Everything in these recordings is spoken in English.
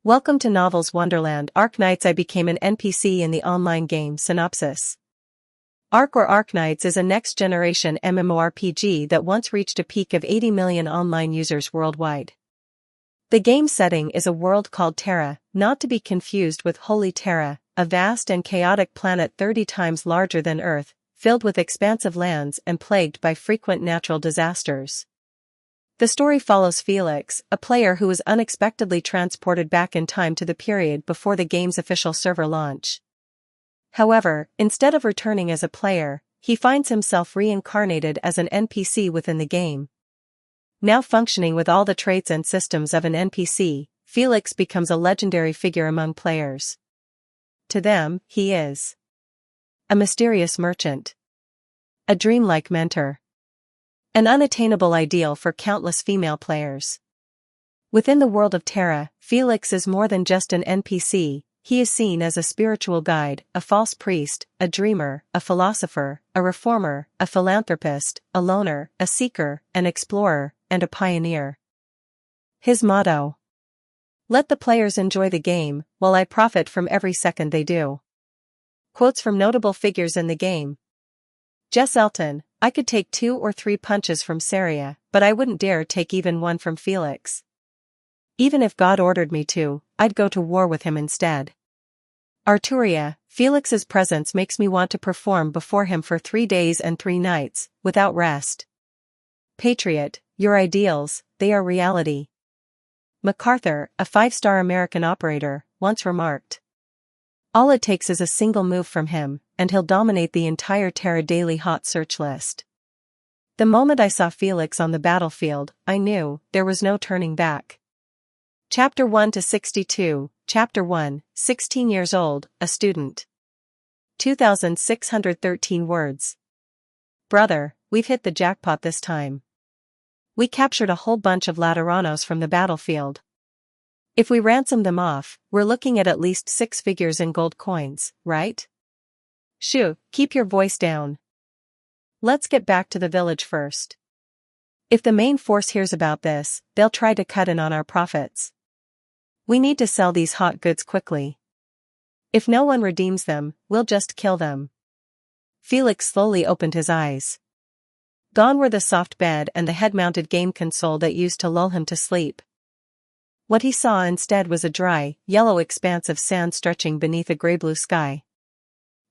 Welcome to Novels Wonderland. Arknights. I became an NPC in the online game. Synopsis. Ark or Arknights is a next-generation MMORPG that once reached a peak of 80 million online users worldwide. The game setting is a world called Terra, not to be confused with Holy Terra, a vast and chaotic planet 30 times larger than Earth, filled with expansive lands and plagued by frequent natural disasters. The story follows Felix, a player who is unexpectedly transported back in time to the period before the game's official server launch. However, instead of returning as a player, he finds himself reincarnated as an NPC within the game. Now functioning with all the traits and systems of an NPC, Felix becomes a legendary figure among players. To them, he is a mysterious merchant, a dreamlike mentor, an unattainable ideal for countless female players. Within the world of Terra, Felix is more than just an NPC. He is seen as a spiritual guide, a false priest, a dreamer, a philosopher, a reformer, a philanthropist, a loner, a seeker, an explorer, and a pioneer. His motto: "Let the players enjoy the game, while I profit from every second they do." Quotes from notable figures in the game. Jess Elton: "I could take 2 or 3 punches from Saria, but I wouldn't dare take even one from Felix. Even if God ordered me to, I'd go to war with him instead." Arturia: "Felix's presence makes me want to perform before him for 3 days and 3 nights, without rest." Patriot: "Your ideals, they are reality." MacArthur, a 5-star American operator, once remarked, "All it takes is a single move from him, and he'll dominate the entire Terra Daily Hot Search list." The moment I saw Felix on the battlefield, I knew there was no turning back. Chapter 1 to 62, Chapter 1, 16 years old, a student. 2,613 words. Brother, we've hit the jackpot this time. We captured a whole bunch of Lateranos from the battlefield. If we ransom them off, we're looking at least 6 figures in gold coins, right? Shoo, keep your voice down. Let's get back to the village first. If the main force hears about this, they'll try to cut in on our profits. We need to sell these hot goods quickly. If no one redeems them, we'll just kill them." Felix slowly opened his eyes. Gone were the soft bed and the head-mounted game console that used to lull him to sleep. What he saw instead was a dry, yellow expanse of sand stretching beneath a gray-blue sky.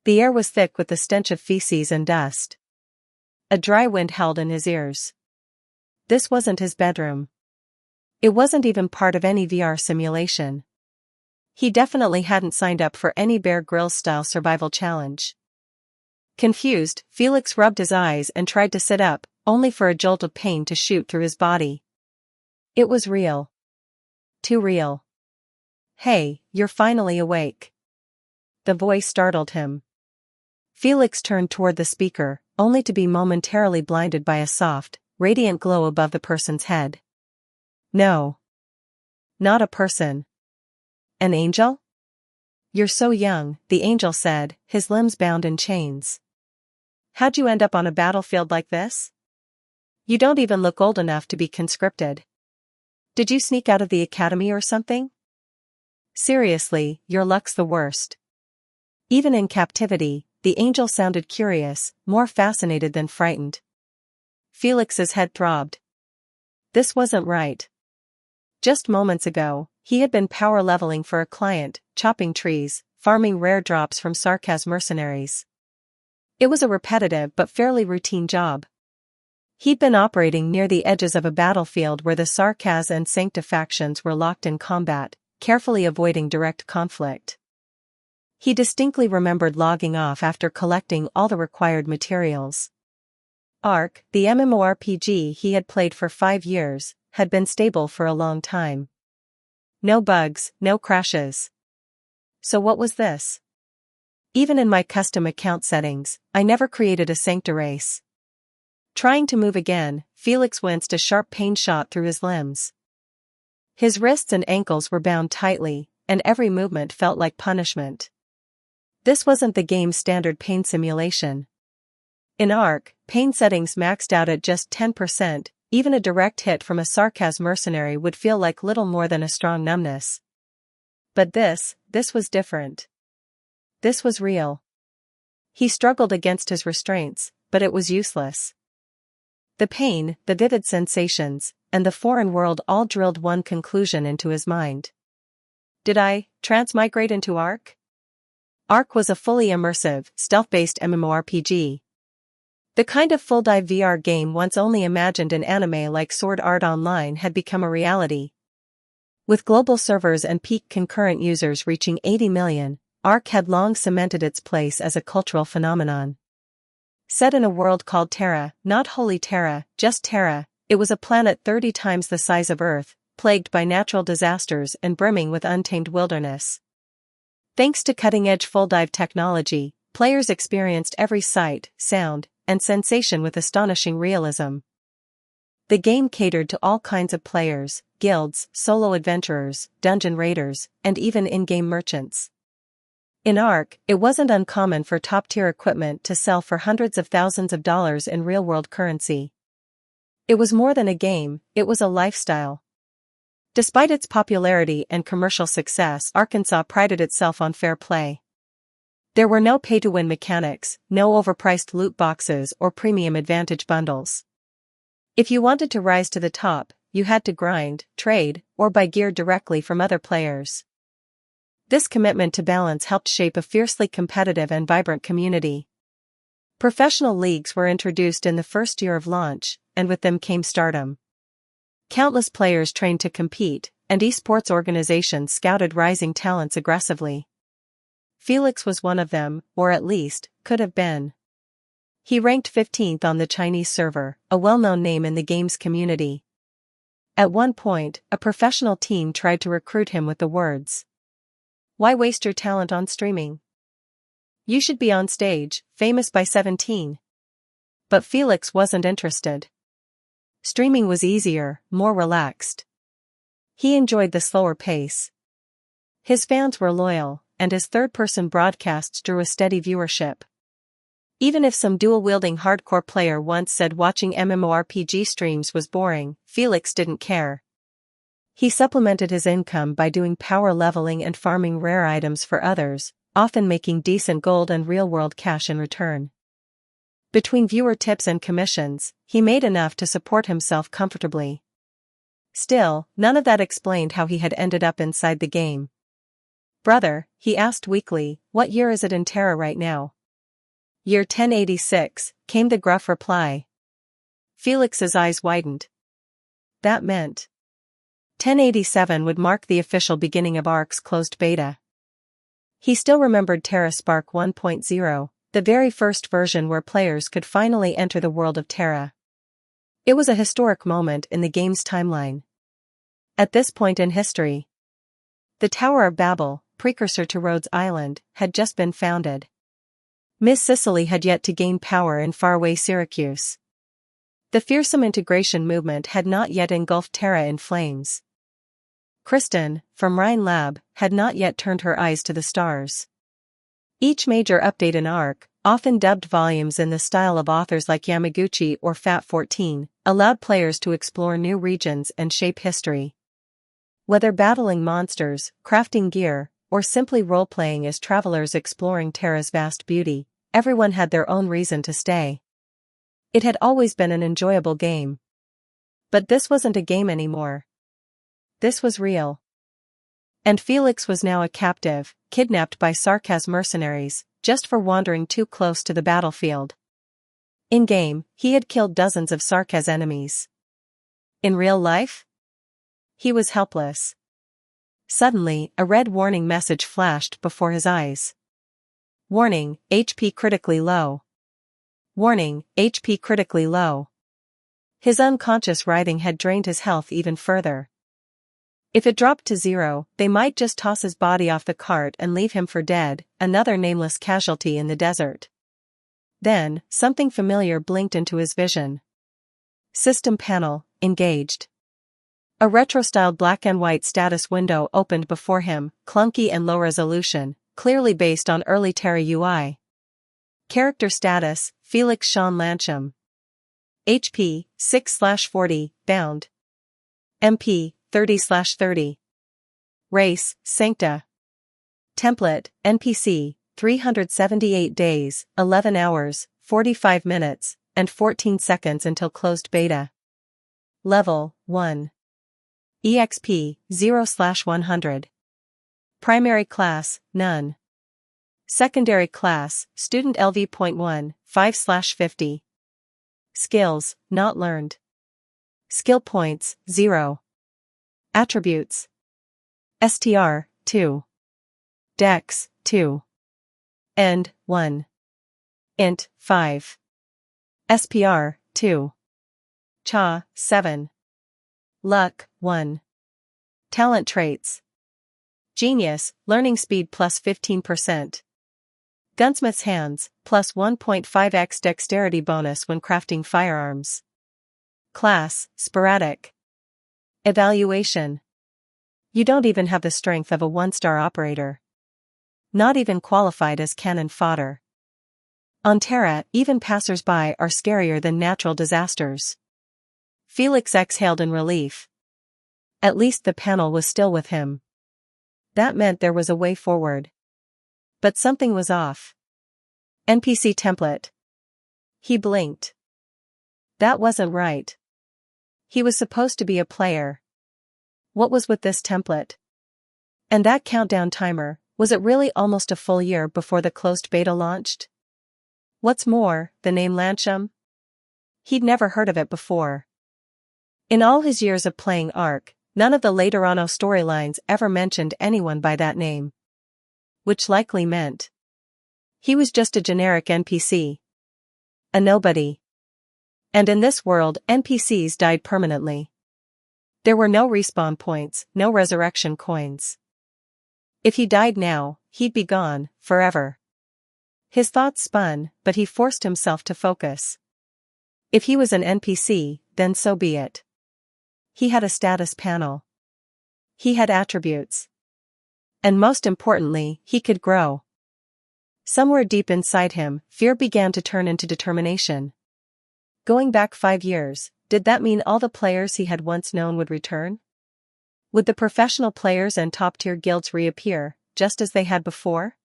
The air was thick with the stench of feces and dust. A dry wind howled in his ears. This wasn't his bedroom. It wasn't even part of any VR simulation. He definitely hadn't signed up for any Bear Grylls-style survival challenge. Confused, Felix rubbed his eyes and tried to sit up, only for a jolt of pain to shoot through his body. It was real. Too real. "Hey, you're finally awake." The voice startled him. Felix turned toward the speaker, only to be momentarily blinded by a soft, radiant glow above the person's head. No. Not a person. An angel? "You're so young," the angel said, his limbs bound in chains. "How'd you end up on a battlefield like this? You don't even look old enough to be conscripted. Did you sneak out of the academy or something? Seriously, your luck's the worst." Even in captivity, the angel sounded curious, more fascinated than frightened. Felix's head throbbed. This wasn't right. Just moments ago, he had been power leveling for a client, chopping trees, farming rare drops from Sarkaz mercenaries. It was a repetitive but fairly routine job. He'd been operating near the edges of a battlefield where the Sarkaz and Sancta factions were locked in combat, carefully avoiding direct conflict. He distinctly remembered logging off after collecting all the required materials. Ark, the MMORPG he had played for 5 years, had been stable for a long time. No bugs, no crashes. So what was this? Even in my custom account settings, I never created a Sancta race. Trying to move again, Felix winced. A sharp pain shot through his limbs. His wrists and ankles were bound tightly, and every movement felt like punishment. This wasn't the game's standard pain simulation. In Ark, pain settings maxed out at just 10%, even a direct hit from a Sarkaz mercenary would feel like little more than a strong numbness. But this was different. This was real. He struggled against his restraints, but it was useless. The pain, the vivid sensations, and the foreign world all drilled one conclusion into his mind. Did I transmigrate into Ark? Ark was a fully immersive, stealth-based MMORPG. The kind of full-dive VR game once only imagined in anime like Sword Art Online had become a reality. With global servers and peak concurrent users reaching 80 million, Ark had long cemented its place as a cultural phenomenon. Set in a world called Terra, not Holy Terra, just Terra, it was a planet 30 times the size of Earth, plagued by natural disasters and brimming with untamed wilderness. Thanks to cutting-edge full-dive technology, players experienced every sight, sound, and sensation with astonishing realism. The game catered to all kinds of players, guilds, solo adventurers, dungeon raiders, and even in-game merchants. In Ark, it wasn't uncommon for top-tier equipment to sell for hundreds of thousands of dollars in real-world currency. It was more than a game, it was a lifestyle. Despite its popularity and commercial success, Arkansas prided itself on fair play. There were no pay-to-win mechanics, no overpriced loot boxes or premium advantage bundles. If you wanted to rise to the top, you had to grind, trade, or buy gear directly from other players. This commitment to balance helped shape a fiercely competitive and vibrant community. Professional leagues were introduced in the first year of launch, and with them came stardom. Countless players trained to compete, and esports organizations scouted rising talents aggressively. Felix was one of them, or at least, could have been. He ranked 15th on the Chinese server, a well-known name in the game's community. At one point, a professional team tried to recruit him with the words, "Why waste your talent on streaming? You should be on stage, famous by 17. But Felix wasn't interested. Streaming was easier, more relaxed. He enjoyed the slower pace. His fans were loyal, and his third-person broadcasts drew a steady viewership. Even if some dual-wielding hardcore player once said watching MMORPG streams was boring, Felix didn't care. He supplemented his income by doing power leveling and farming rare items for others, often making decent gold and real-world cash in return. Between viewer tips and commissions, he made enough to support himself comfortably. Still, none of that explained how he had ended up inside the game. "Brother," he asked weakly, "what year is it in Terra right now?" "Year 1086, came the gruff reply. Felix's eyes widened. That meant 1087 would mark the official beginning of Ark's closed beta. He still remembered Terra Spark 1.0, the very first version where players could finally enter the world of Terra. It was a historic moment in the game's timeline. At this point in history, the Tower of Babel, precursor to Rhodes Island, had just been founded. Miss Sicily had yet to gain power in faraway Syracuse. The fearsome integration movement had not yet engulfed Terra in flames. Kristen, from Rhine Lab, had not yet turned her eyes to the stars. Each major update in Ark, often dubbed volumes in the style of authors like Yamaguchi or Fat 14, allowed players to explore new regions and shape history. Whether battling monsters, crafting gear, or simply role-playing as travelers exploring Terra's vast beauty, everyone had their own reason to stay. It had always been an enjoyable game. But this wasn't a game anymore. This was real. And Felix was now a captive, kidnapped by Sarkaz mercenaries, just for wandering too close to the battlefield. In-game, he had killed dozens of Sarkaz enemies. In real life? He was helpless. Suddenly, a red warning message flashed before his eyes. Warning, HP critically low. Warning, HP critically low. His unconscious writhing had drained his health even further. If it dropped to 0, they might just toss his body off the cart and leave him for dead, another nameless casualty in the desert. Then, something familiar blinked into his vision. System panel, engaged. A retro-styled black and white status window opened before him, clunky and low resolution, clearly based on early Terra UI. Character status, Felix Sean Lancham. HP, 6/40, bound. MP, 30/30. Race, Sancta. Template, NPC, 378 days, 11 hours, 45 minutes, and 14 seconds until closed beta. Level, 1. EXP, 0/100. Primary class, none. Secondary class, student LV.1, 5/50. Skills, not learned. Skill points, 0. Attributes. STR, 2. Dex, 2. End, 1. Int, 5. SPR, 2. Cha, 7. Luck, 1. Talent traits. Genius, learning speed plus 15%. Gunsmith's hands, plus 1.5x dexterity bonus when crafting firearms. Class, sporadic. Evaluation. You don't even have the strength of a 1-star operator. Not even qualified as cannon fodder. On Terra, even passers-by are scarier than natural disasters. Felix exhaled in relief. At least the panel was still with him. That meant there was a way forward. But something was off. NPC template. He blinked. That wasn't right. He was supposed to be a player. What was with this template? And that countdown timer, was it really almost a full year before the closed beta launched? What's more, the name Lancham? He'd never heard of it before. In all his years of playing Ark, none of the Laterano storylines ever mentioned anyone by that name. Which likely meant he was just a generic NPC. A nobody. And in this world, NPCs died permanently. There were no respawn points, no resurrection coins. If he died now, he'd be gone, forever. His thoughts spun, but he forced himself to focus. If he was an NPC, then so be it. He had a status panel. He had attributes. And most importantly, he could grow. Somewhere deep inside him, fear began to turn into determination. Going back 5 years, did that mean all the players he had once known would return? Would the professional players and top-tier guilds reappear, just as they had before?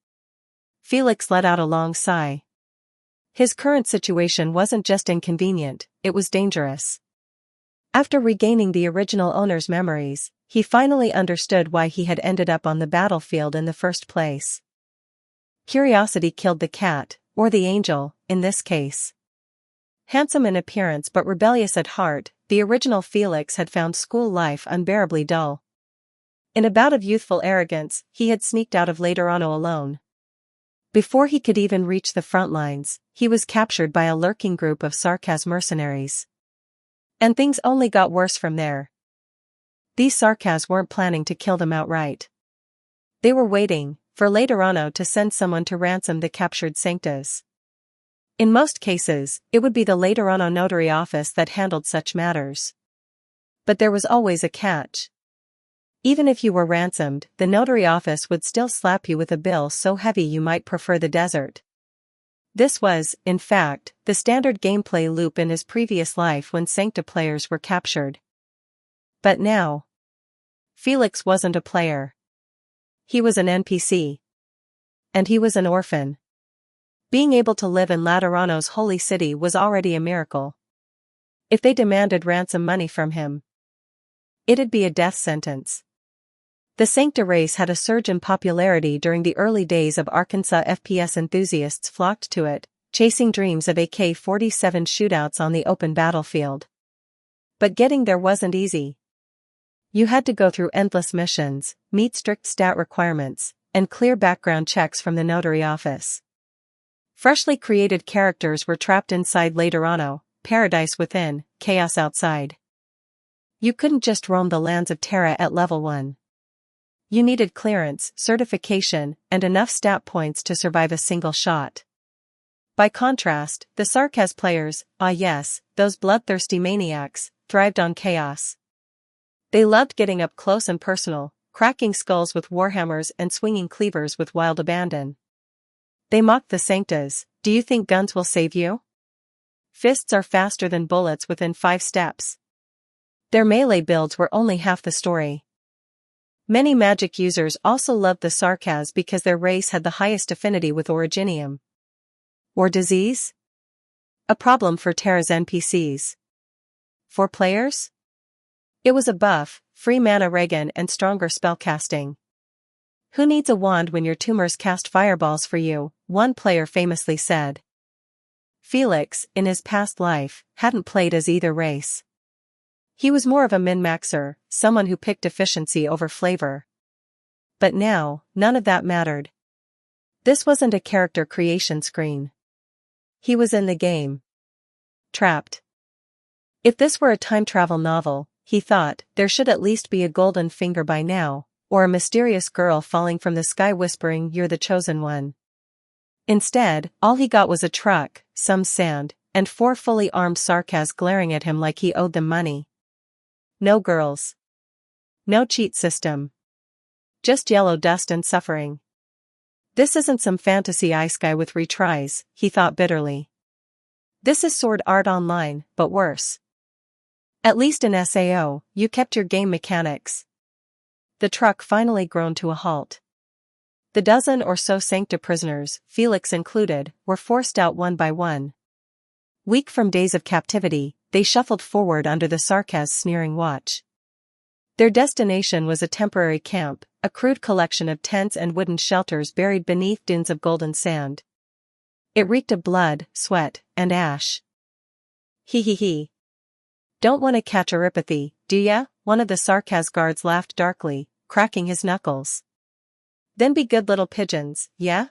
Felix let out a long sigh. His current situation wasn't just inconvenient, it was dangerous. After regaining the original owner's memories, he finally understood why he had ended up on the battlefield in the first place. Curiosity killed the cat, or the angel, in this case. Handsome in appearance but rebellious at heart, the original Felix had found school life unbearably dull. In a bout of youthful arrogance, he had sneaked out of Laterano alone. Before he could even reach the front lines, he was captured by a lurking group of Sarkaz mercenaries. And things only got worse from there. These Sarkaz weren't planning to kill them outright. They were waiting for Laterano to send someone to ransom the captured Sanctas. In most cases, it would be the Laterano notary office that handled such matters. But there was always a catch. Even if you were ransomed, the notary office would still slap you with a bill so heavy you might prefer the desert. This was, in fact, the standard gameplay loop in his previous life when Sancta players were captured. But now, Felix wasn't a player. He was an NPC. And he was an orphan. Being able to live in Laterano's holy city was already a miracle. If they demanded ransom money from him, it'd be a death sentence. The Sancta race had a surge in popularity during the early days of Arkansas. FPS enthusiasts flocked to it, chasing dreams of AK-47 shootouts on the open battlefield. But getting there wasn't easy. You had to go through endless missions, meet strict stat requirements, and clear background checks from the notary office. Freshly created characters were trapped inside Laterano, paradise within, chaos outside. You couldn't just roam the lands of Terra at level 1. You needed clearance, certification, and enough stat points to survive a single shot. By contrast, the Sarkaz players, ah yes, those bloodthirsty maniacs, thrived on chaos. They loved getting up close and personal, cracking skulls with warhammers and swinging cleavers with wild abandon. They mocked the Sanctas. Do you think guns will save you? Fists are faster than bullets within 5 steps. Their melee builds were only half the story. Many magic users also loved the Sarkaz because their race had the highest affinity with originium. Or disease? A problem for Terra's NPCs. For players? It was a buff, free mana regen and stronger spellcasting. Who needs a wand when your tumors cast fireballs for you, one player famously said. Felix, in his past life, hadn't played as either race. He was more of a min-maxer, someone who picked efficiency over flavor. But now, none of that mattered. This wasn't a character creation screen. He was in the game. Trapped. If this were a time travel novel, he thought, there should at least be a golden finger by now, or a mysterious girl falling from the sky whispering you're the chosen one. Instead, all he got was a truck, some sand, and 4 fully armed Sarkaz glaring at him like he owed them money. No girls. No cheat system. Just yellow dust and suffering. This isn't some fantasy ice guy with retries, he thought bitterly. This is Sword Art Online, but worse. At least in SAO, you kept your game mechanics. The truck finally groaned to a halt. The dozen or so Sancta prisoners, Felix included, were forced out one by one. Weak from days of captivity, they shuffled forward under the Sarkaz's sneering watch. Their destination was a temporary camp, a crude collection of tents and wooden shelters buried beneath dunes of golden sand. It reeked of blood, sweat, and ash. He. Don't want to catch erypathy, do ya? One of the Sarkaz guards laughed darkly, cracking his knuckles. Then be good little pigeons, yeah?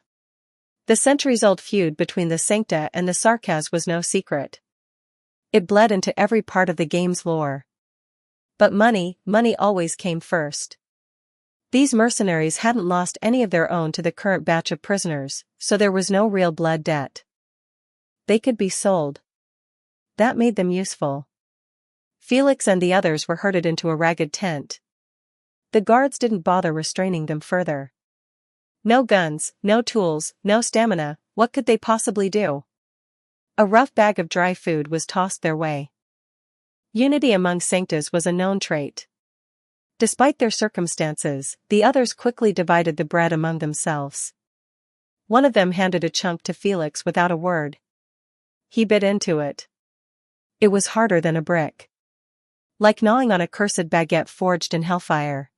The centuries-old feud between the Sancta and the Sarkaz was no secret. It bled into every part of the game's lore. But money always came first. These mercenaries hadn't lost any of their own to the current batch of prisoners, so there was no real blood debt. They could be sold. That made them useful. Felix and the others were herded into a ragged tent. The guards didn't bother restraining them further. No guns, no tools, no stamina, what could they possibly do? A rough bag of dry food was tossed their way. Unity among Sanctas was a known trait. Despite their circumstances, the others quickly divided the bread among themselves. One of them handed a chunk to Felix without a word. He bit into it. It was harder than a brick. Like gnawing on a cursed baguette forged in hellfire.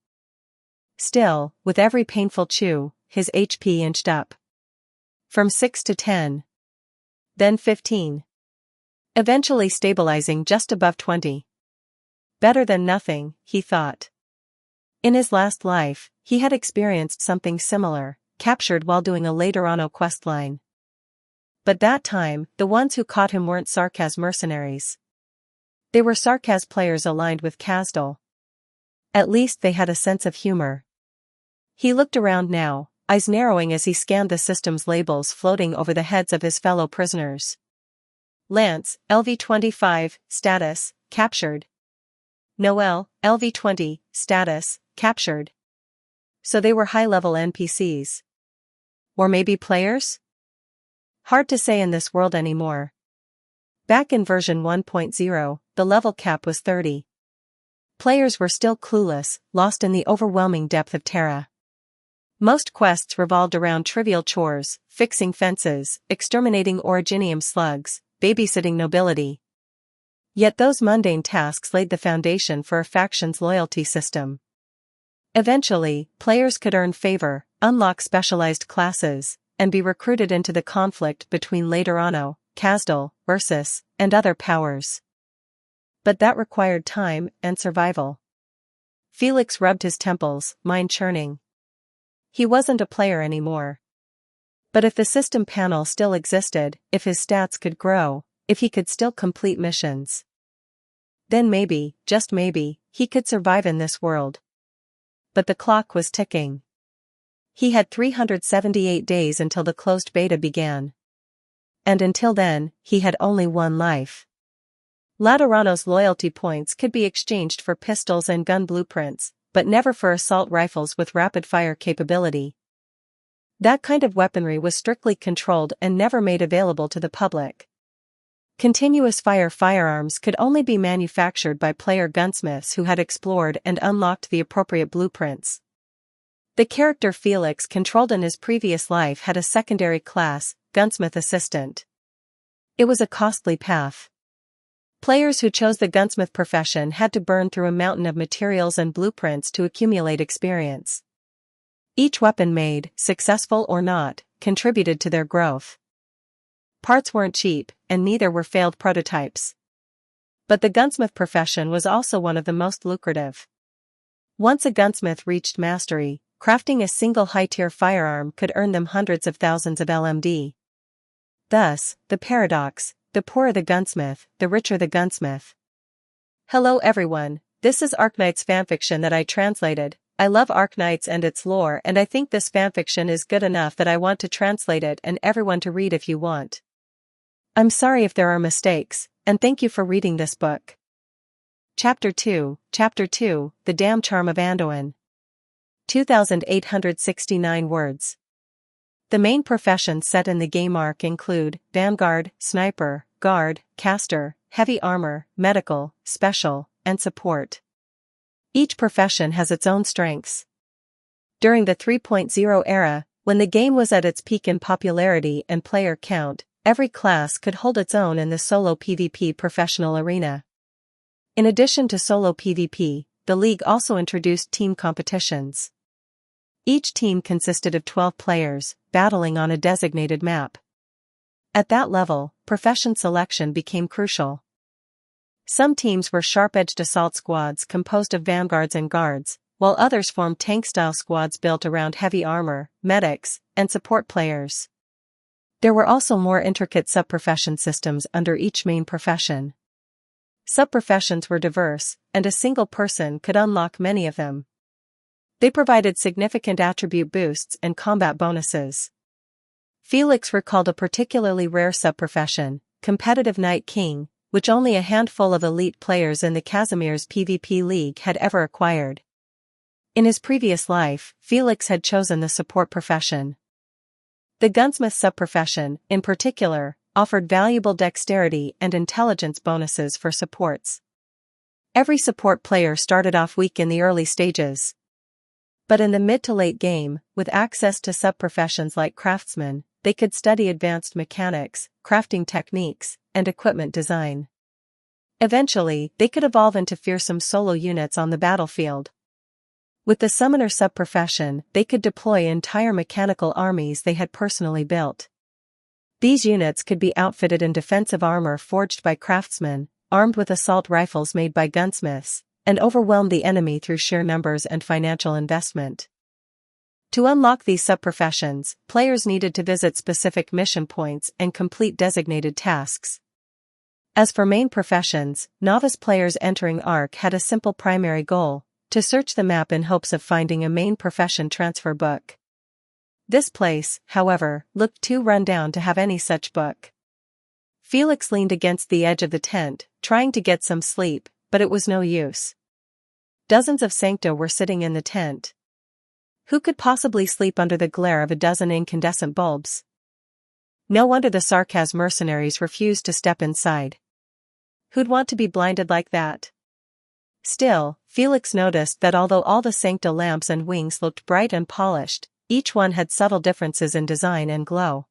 Still, with every painful chew, his HP inched up. From 6 to 10. Then 15. Eventually stabilizing just above 20. Better than nothing, he thought. In his last life, he had experienced something similar, captured while doing a Laterano questline. But that time, the ones who caught him weren't Sarkaz mercenaries. They were Sarkaz players aligned with Kazdal. At least they had a sense of humor. He looked around now, eyes narrowing as he scanned the system's labels floating over the heads of his fellow prisoners. Lance, LV-25, status, captured. Noel, LV-20, status, captured. So they were high-level NPCs. Or maybe players? Hard to say in this world anymore. Back in version 1.0, the level cap was 30. Players were still clueless, lost in the overwhelming depth of Terra. Most quests revolved around trivial chores, fixing fences, exterminating originium slugs, babysitting nobility. Yet those mundane tasks laid the foundation for a faction's loyalty system. Eventually, players could earn favor, unlock specialized classes, and be recruited into the conflict between Laterano, Kazdal, Ursus, and other powers. But that required time and survival. Felix rubbed his temples, mind churning. He wasn't a player anymore. But if the system panel still existed, if his stats could grow, if he could still complete missions, then maybe, just maybe, he could survive in this world. But the clock was ticking. He had 378 days until the closed beta began. And until then, he had only one life. Laterano's loyalty points could be exchanged for pistols and gun blueprints, but never for assault rifles with rapid-fire capability. That kind of weaponry was strictly controlled and never made available to the public. Continuous fire firearms could only be manufactured by player gunsmiths who had explored and unlocked the appropriate blueprints, The character Felix controlled in his previous life had a secondary class, gunsmith assistant. It was a costly path. Players who chose the gunsmith profession had to burn through a mountain of materials and blueprints to accumulate experience. Each weapon made, successful or not, contributed to their growth. Parts weren't cheap, and neither were failed prototypes. But the gunsmith profession was also one of the most lucrative. Once a gunsmith reached mastery, crafting a single high-tier firearm could earn them hundreds of thousands of LMD. Thus, the paradox: the poorer the gunsmith, the richer the gunsmith. Hello everyone, this is Arknights fanfiction that I translated. I love Arknights and its lore, and I think this fanfiction is good enough that I want to translate it and everyone to read if you want. I'm sorry if there are mistakes, and thank you for reading this book. Chapter 2, The Damn Charm of Anduin. 2,869 words. The main professions set in the game arc include Vanguard, Sniper, Guard, Caster, Heavy Armor, Medical, Special, and Support. Each profession has its own strengths. During the 3.0 era, when the game was at its peak in popularity and player count, every class could hold its own in the solo PvP professional arena. In addition to solo PvP, the league also introduced team competitions. Each team consisted of 12 players, battling on a designated map. At that level, profession selection became crucial. Some teams were sharp-edged assault squads composed of vanguards and guards, while others formed tank-style squads built around heavy armor, medics, and support players. There were also more intricate sub-profession systems under each main profession. Sub-professions were diverse, and a single person could unlock many of them. They provided significant attribute boosts and combat bonuses. Felix recalled a particularly rare sub-profession, Competitive Night King, which only a handful of elite players in the Casimir's PvP League had ever acquired. In his previous life, Felix had chosen the support profession. The gunsmith sub-profession, in particular, offered valuable dexterity and intelligence bonuses for supports. Every support player started off weak in the early stages. But in the mid to late game, with access to sub-professions like craftsmen, they could study advanced mechanics, crafting techniques, and equipment design. Eventually, they could evolve into fearsome solo units on the battlefield. With the summoner sub-profession, they could deploy entire mechanical armies they had personally built. These units could be outfitted in defensive armor forged by craftsmen, armed with assault rifles made by gunsmiths, and overwhelm the enemy through sheer numbers and financial investment. To unlock these sub-professions, players needed to visit specific mission points and complete designated tasks. As for main professions, novice players entering ARC had a simple primary goal: to search the map in hopes of finding a main profession transfer book. This place, however, looked too run down to have any such book. Felix leaned against the edge of the tent, trying to get some sleep, but it was no use. Dozens of Sancto were sitting in the tent. Who could possibly sleep under the glare of a dozen incandescent bulbs? No wonder the Sarkaz mercenaries refused to step inside. Who'd want to be blinded like that? Still, Felix noticed that although all the Sancto lamps and wings looked bright and polished, each one had subtle differences in design and glow.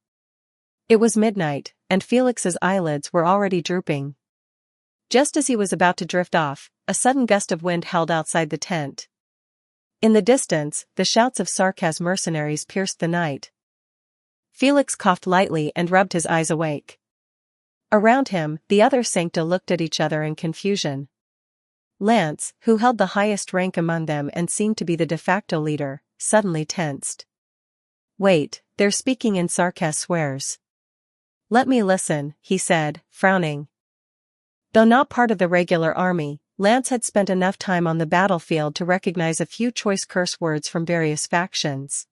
It was midnight, and Felix's eyelids were already drooping. Just as he was about to drift off, a sudden gust of wind howled outside the tent. In the distance, the shouts of Sarkaz mercenaries pierced the night. Felix coughed lightly and rubbed his eyes awake. Around him, the other Sancto looked at each other in confusion. Lance, who held the highest rank among them and seemed to be the de facto leader, suddenly tensed. Wait, they're speaking in Sarkaz swears. Let me listen, he said, frowning. Though not part of the regular army, Lance had spent enough time on the battlefield to recognize a few choice curse words from various factions.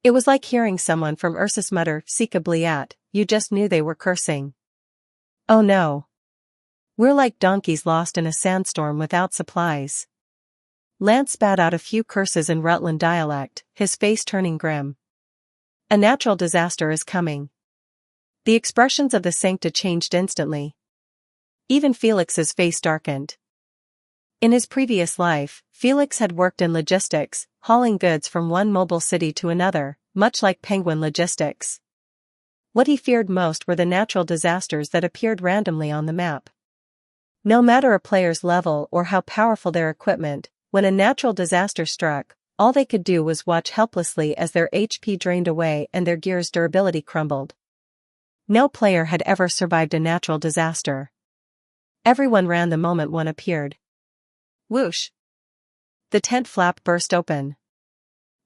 It was like hearing someone from Ursus mutter, Sika Bliat, you just knew they were cursing. Oh no. We're like donkeys lost in a sandstorm without supplies. Lance spat out a few curses in Rutland dialect, his face turning grim. A natural disaster is coming. The expressions of the Sancta changed instantly. Even Felix's face darkened. In his previous life, Felix had worked in logistics, hauling goods from one mobile city to another, much like Penguin Logistics. What he feared most were the natural disasters that appeared randomly on the map. No matter a player's level or how powerful their equipment, when a natural disaster struck, all they could do was watch helplessly as their HP drained away and their gear's durability crumbled. No player had ever survived a natural disaster. Everyone ran the moment one appeared. Whoosh! The tent flap burst open.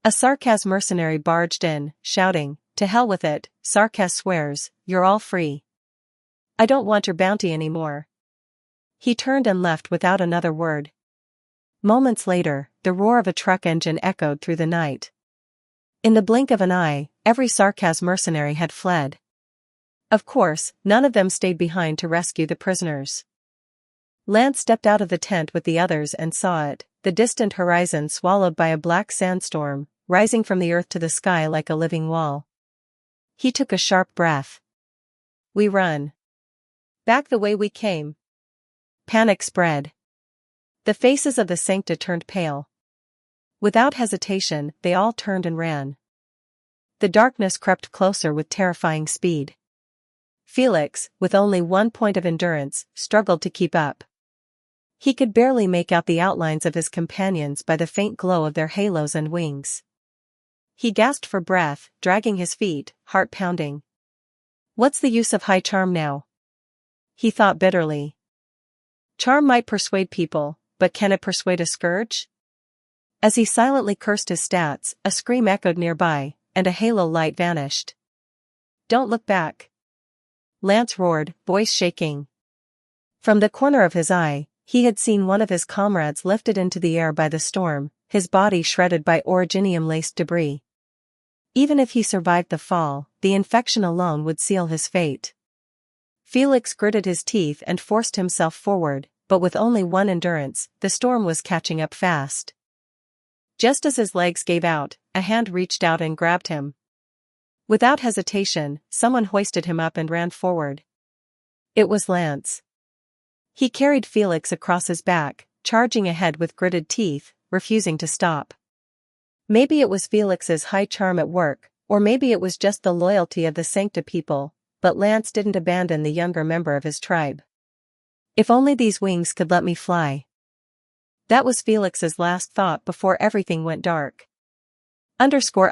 A Sarkaz mercenary barged in, shouting, "To hell with it, Sarkaz swears, you're all free. I don't want your bounty anymore." He turned and left without another word. Moments later, the roar of a truck engine echoed through the night. In the blink of an eye, every Sarkaz mercenary had fled. Of course, none of them stayed behind to rescue the prisoners. Lance stepped out of the tent with the others and saw it, the distant horizon swallowed by a black sandstorm, rising from the earth to the sky like a living wall. He took a sharp breath. "We run. Back the way we came." Panic spread. The faces of the Sancta turned pale. Without hesitation, they all turned and ran. The darkness crept closer with terrifying speed. Felix, with only 1 point of endurance, struggled to keep up. He could barely make out the outlines of his companions by the faint glow of their halos and wings. He gasped for breath, dragging his feet, heart pounding. What's the use of high charm now? He thought bitterly. Charm might persuade people, but can it persuade a scourge? As he silently cursed his stats, a scream echoed nearby, and a halo light vanished. "Don't look back!" Lance roared, voice shaking. From the corner of his eye, he had seen one of his comrades lifted into the air by the storm, his body shredded by originium-laced debris. Even if he survived the fall, the infection alone would seal his fate. Felix gritted his teeth and forced himself forward, but with only one endurance, the storm was catching up fast. Just as his legs gave out, a hand reached out and grabbed him. Without hesitation, someone hoisted him up and ran forward. It was Lance. He carried Felix across his back, charging ahead with gritted teeth, refusing to stop. Maybe it was Felix's high charm at work, or maybe it was just the loyalty of the Sancta people, but Lance didn't abandon the younger member of his tribe. "If only these wings could let me fly." That was Felix's last thought before everything went dark. Underscore.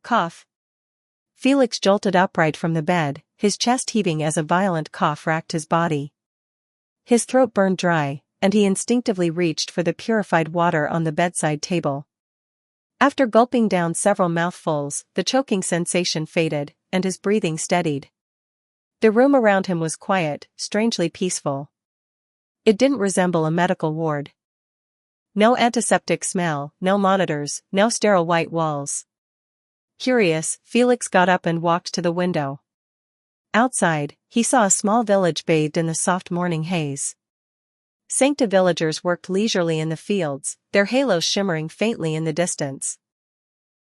Cough. Felix jolted upright from the bed, his chest heaving as a violent cough racked his body. His throat burned dry, and he instinctively reached for the purified water on the bedside table. After gulping down several mouthfuls, the choking sensation faded, and his breathing steadied. The room around him was quiet, strangely peaceful. It didn't resemble a medical ward. No antiseptic smell, no monitors, no sterile white walls. Curious, Felix got up and walked to the window. Outside, he saw a small village bathed in the soft morning haze. Sancta villagers worked leisurely in the fields, their halos shimmering faintly in the distance.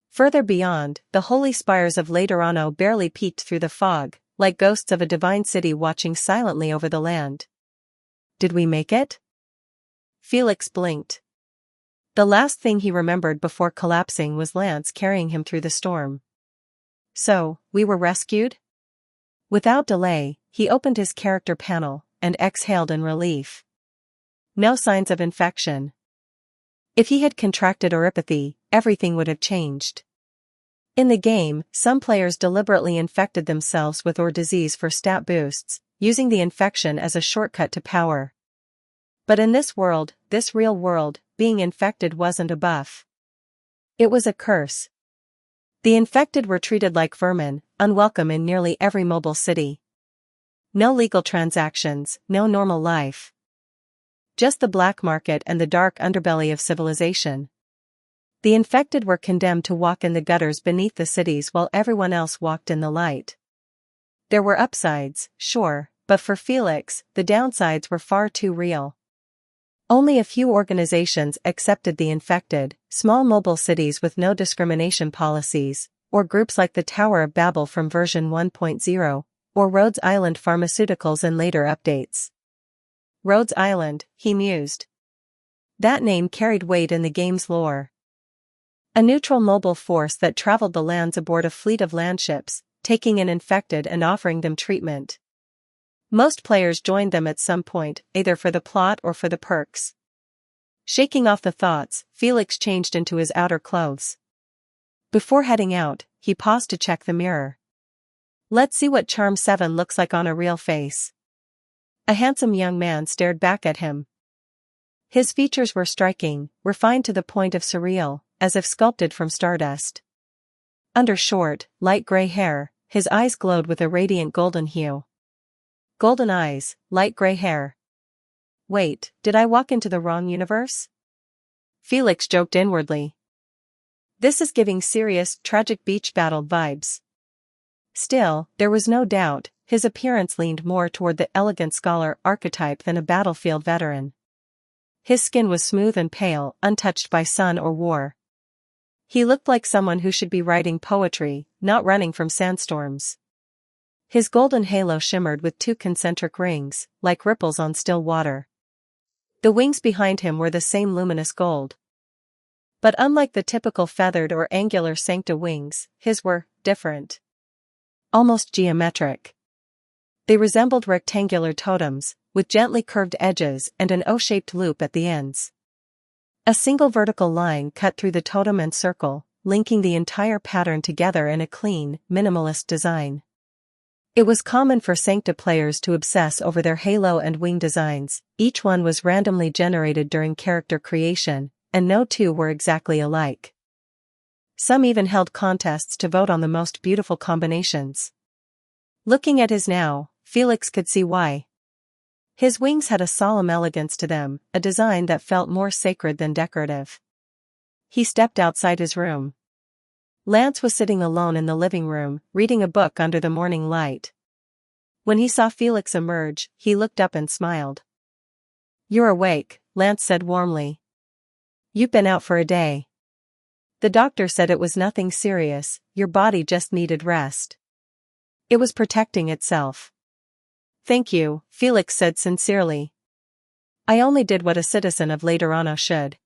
Further beyond, the holy spires of Laterano barely peeked through the fog, like ghosts of a divine city watching silently over the land. Did we make it? Felix blinked. The last thing he remembered before collapsing was Lance carrying him through the storm. So, we were rescued? Without delay, he opened his character panel, and exhaled in relief. No signs of infection. If he had contracted oropathy, everything would have changed. In the game, some players deliberately infected themselves with or disease for stat boosts, using the infection as a shortcut to power. But in this world, this real world, being infected wasn't a buff. It was a curse. The infected were treated like vermin, unwelcome in nearly every mobile city. No legal transactions, no normal life. Just the black market and the dark underbelly of civilization. The infected were condemned to walk in the gutters beneath the cities while everyone else walked in the light. There were upsides, sure, but for Felix, the downsides were far too real. Only a few organizations accepted the infected, small mobile cities with no discrimination policies, or groups like the Tower of Babel from version 1.0, or Rhodes Island Pharmaceuticals in later updates. Rhodes Island, he mused. That name carried weight in the game's lore. A neutral mobile force that traveled the lands aboard a fleet of landships, taking in infected and offering them treatment. Most players joined them at some point, either for the plot or for the perks. Shaking off the thoughts, Felix changed into his outer clothes. Before heading out, he paused to check the mirror. Let's see what Charm 7 looks like on a real face. A handsome young man stared back at him. His features were striking, refined to the point of surreal, as if sculpted from stardust. Under short, light gray hair, his eyes glowed with a radiant golden hue. Golden eyes, light gray hair. Wait, did I walk into the wrong universe? Felix joked inwardly. This is giving serious, tragic beach battle vibes. Still, there was no doubt, his appearance leaned more toward the elegant scholar archetype than a battlefield veteran. His skin was smooth and pale, untouched by sun or war. He looked like someone who should be writing poetry, not running from sandstorms. His golden halo shimmered with 2 concentric rings, like ripples on still water. The wings behind him were the same luminous gold. But unlike the typical feathered or angular sancta wings, his were different. Almost geometric. They resembled rectangular totems, with gently curved edges and an O-shaped loop at the ends. A single vertical line cut through the totem and circle, linking the entire pattern together in a clean, minimalist design. It was common for sancta players to obsess over their halo and wing designs. Each one was randomly generated during character creation, and no two were exactly alike. Some even held contests to vote on the most beautiful combinations. Looking at his now, Felix could see why. His wings had a solemn elegance to them, a design that felt more sacred than decorative. He stepped outside his room. Lance was sitting alone in the living room, reading a book under the morning light. When he saw Felix emerge, he looked up and smiled. "You're awake," Lance said warmly. "You've been out for a day. The doctor said it was nothing serious, your body just needed rest. It was protecting itself." "Thank you," Felix said sincerely. "I only did what a citizen of Laterano should."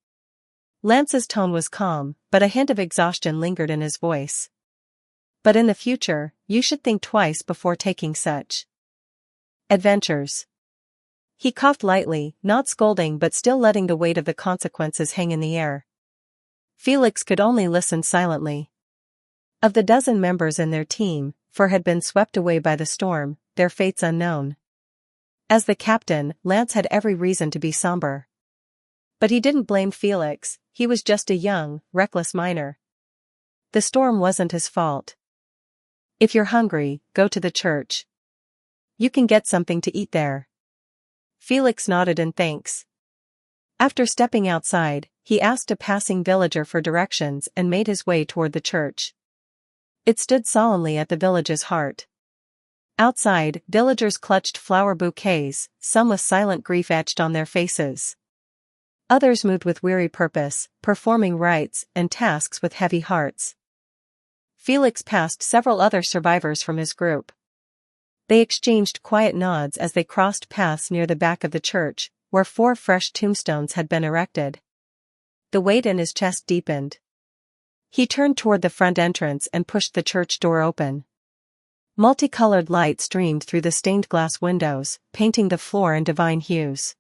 Lance's tone was calm, but a hint of exhaustion lingered in his voice. "But in the future, you should think twice before taking such adventures." He coughed lightly, not scolding but still letting the weight of the consequences hang in the air. Felix could only listen silently. Of the dozen members in their team, 4 had been swept away by the storm, their fates unknown. As the captain, Lance had every reason to be somber. But he didn't blame Felix, he was just a young, reckless miner. The storm wasn't his fault. "If you're hungry, go to the church. You can get something to eat there." Felix nodded in thanks. After stepping outside, he asked a passing villager for directions and made his way toward the church. It stood solemnly at the village's heart. Outside, villagers clutched flower bouquets, some with silent grief etched on their faces. Others moved with weary purpose, performing rites and tasks with heavy hearts. Felix passed several other survivors from his group. They exchanged quiet nods as they crossed paths near the back of the church, where 4 fresh tombstones had been erected. The weight in his chest deepened. He turned toward the front entrance and pushed the church door open. Multicolored light streamed through the stained glass windows, painting the floor in divine hues.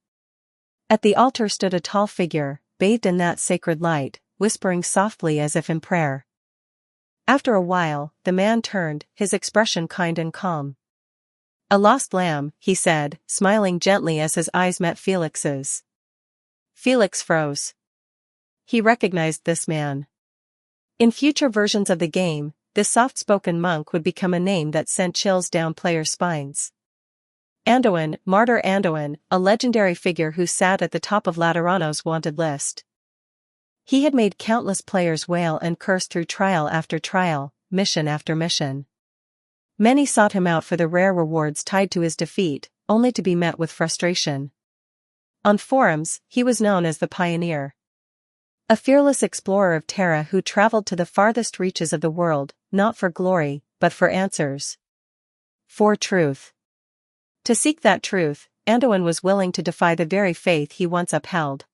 At the altar stood a tall figure, bathed in that sacred light, whispering softly as if in prayer. After a while, the man turned, his expression kind and calm. "A lost lamb," he said, smiling gently as his eyes met Felix's. Felix froze. He recognized this man. In future versions of the game, this soft-spoken monk would become a name that sent chills down players' spines. Anduin, Martyr Anduin, a legendary figure who sat at the top of Laterano's wanted list. He had made countless players wail and curse through trial after trial, mission after mission. Many sought him out for the rare rewards tied to his defeat, only to be met with frustration. On forums, he was known as the Pioneer. A fearless explorer of Terra who traveled to the farthest reaches of the world, not for glory, but for answers. For truth. To seek that truth, Anduin was willing to defy the very faith he once upheld.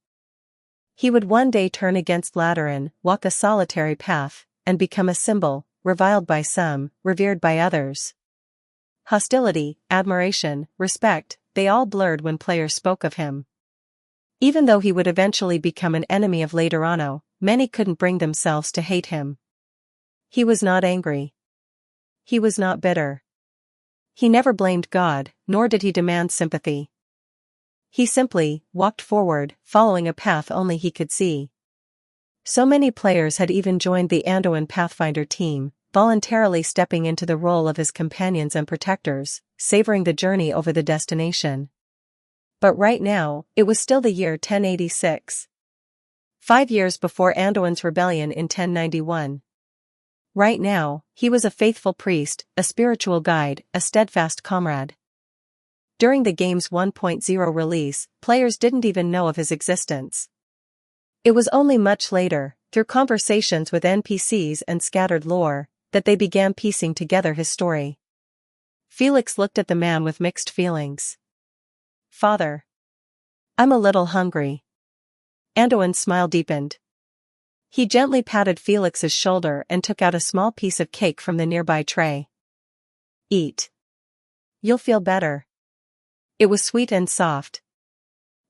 He would one day turn against Lateran, walk a solitary path, and become a symbol, reviled by some, revered by others. Hostility, admiration, respect, they all blurred when players spoke of him. Even though he would eventually become an enemy of Laterano, many couldn't bring themselves to hate him. He was not angry. He was not bitter. He never blamed God, nor did he demand sympathy. He simply walked forward, following a path only he could see. So many players had even joined the Anduin Pathfinder team, voluntarily stepping into the role of his companions and protectors, savoring the journey over the destination. But right now, it was still the year 1086. 5 years before Anduin's rebellion in 1091. Right now, he was a faithful priest, a spiritual guide, a steadfast comrade. During the game's 1.0 release, players didn't even know of his existence. It was only much later, through conversations with NPCs and scattered lore, that they began piecing together his story. Felix looked at the man with mixed feelings. "Father. I'm a little hungry." Anduin's smile deepened. He gently patted Felix's shoulder and took out a small piece of cake from the nearby tray. "Eat. You'll feel better." It was sweet and soft.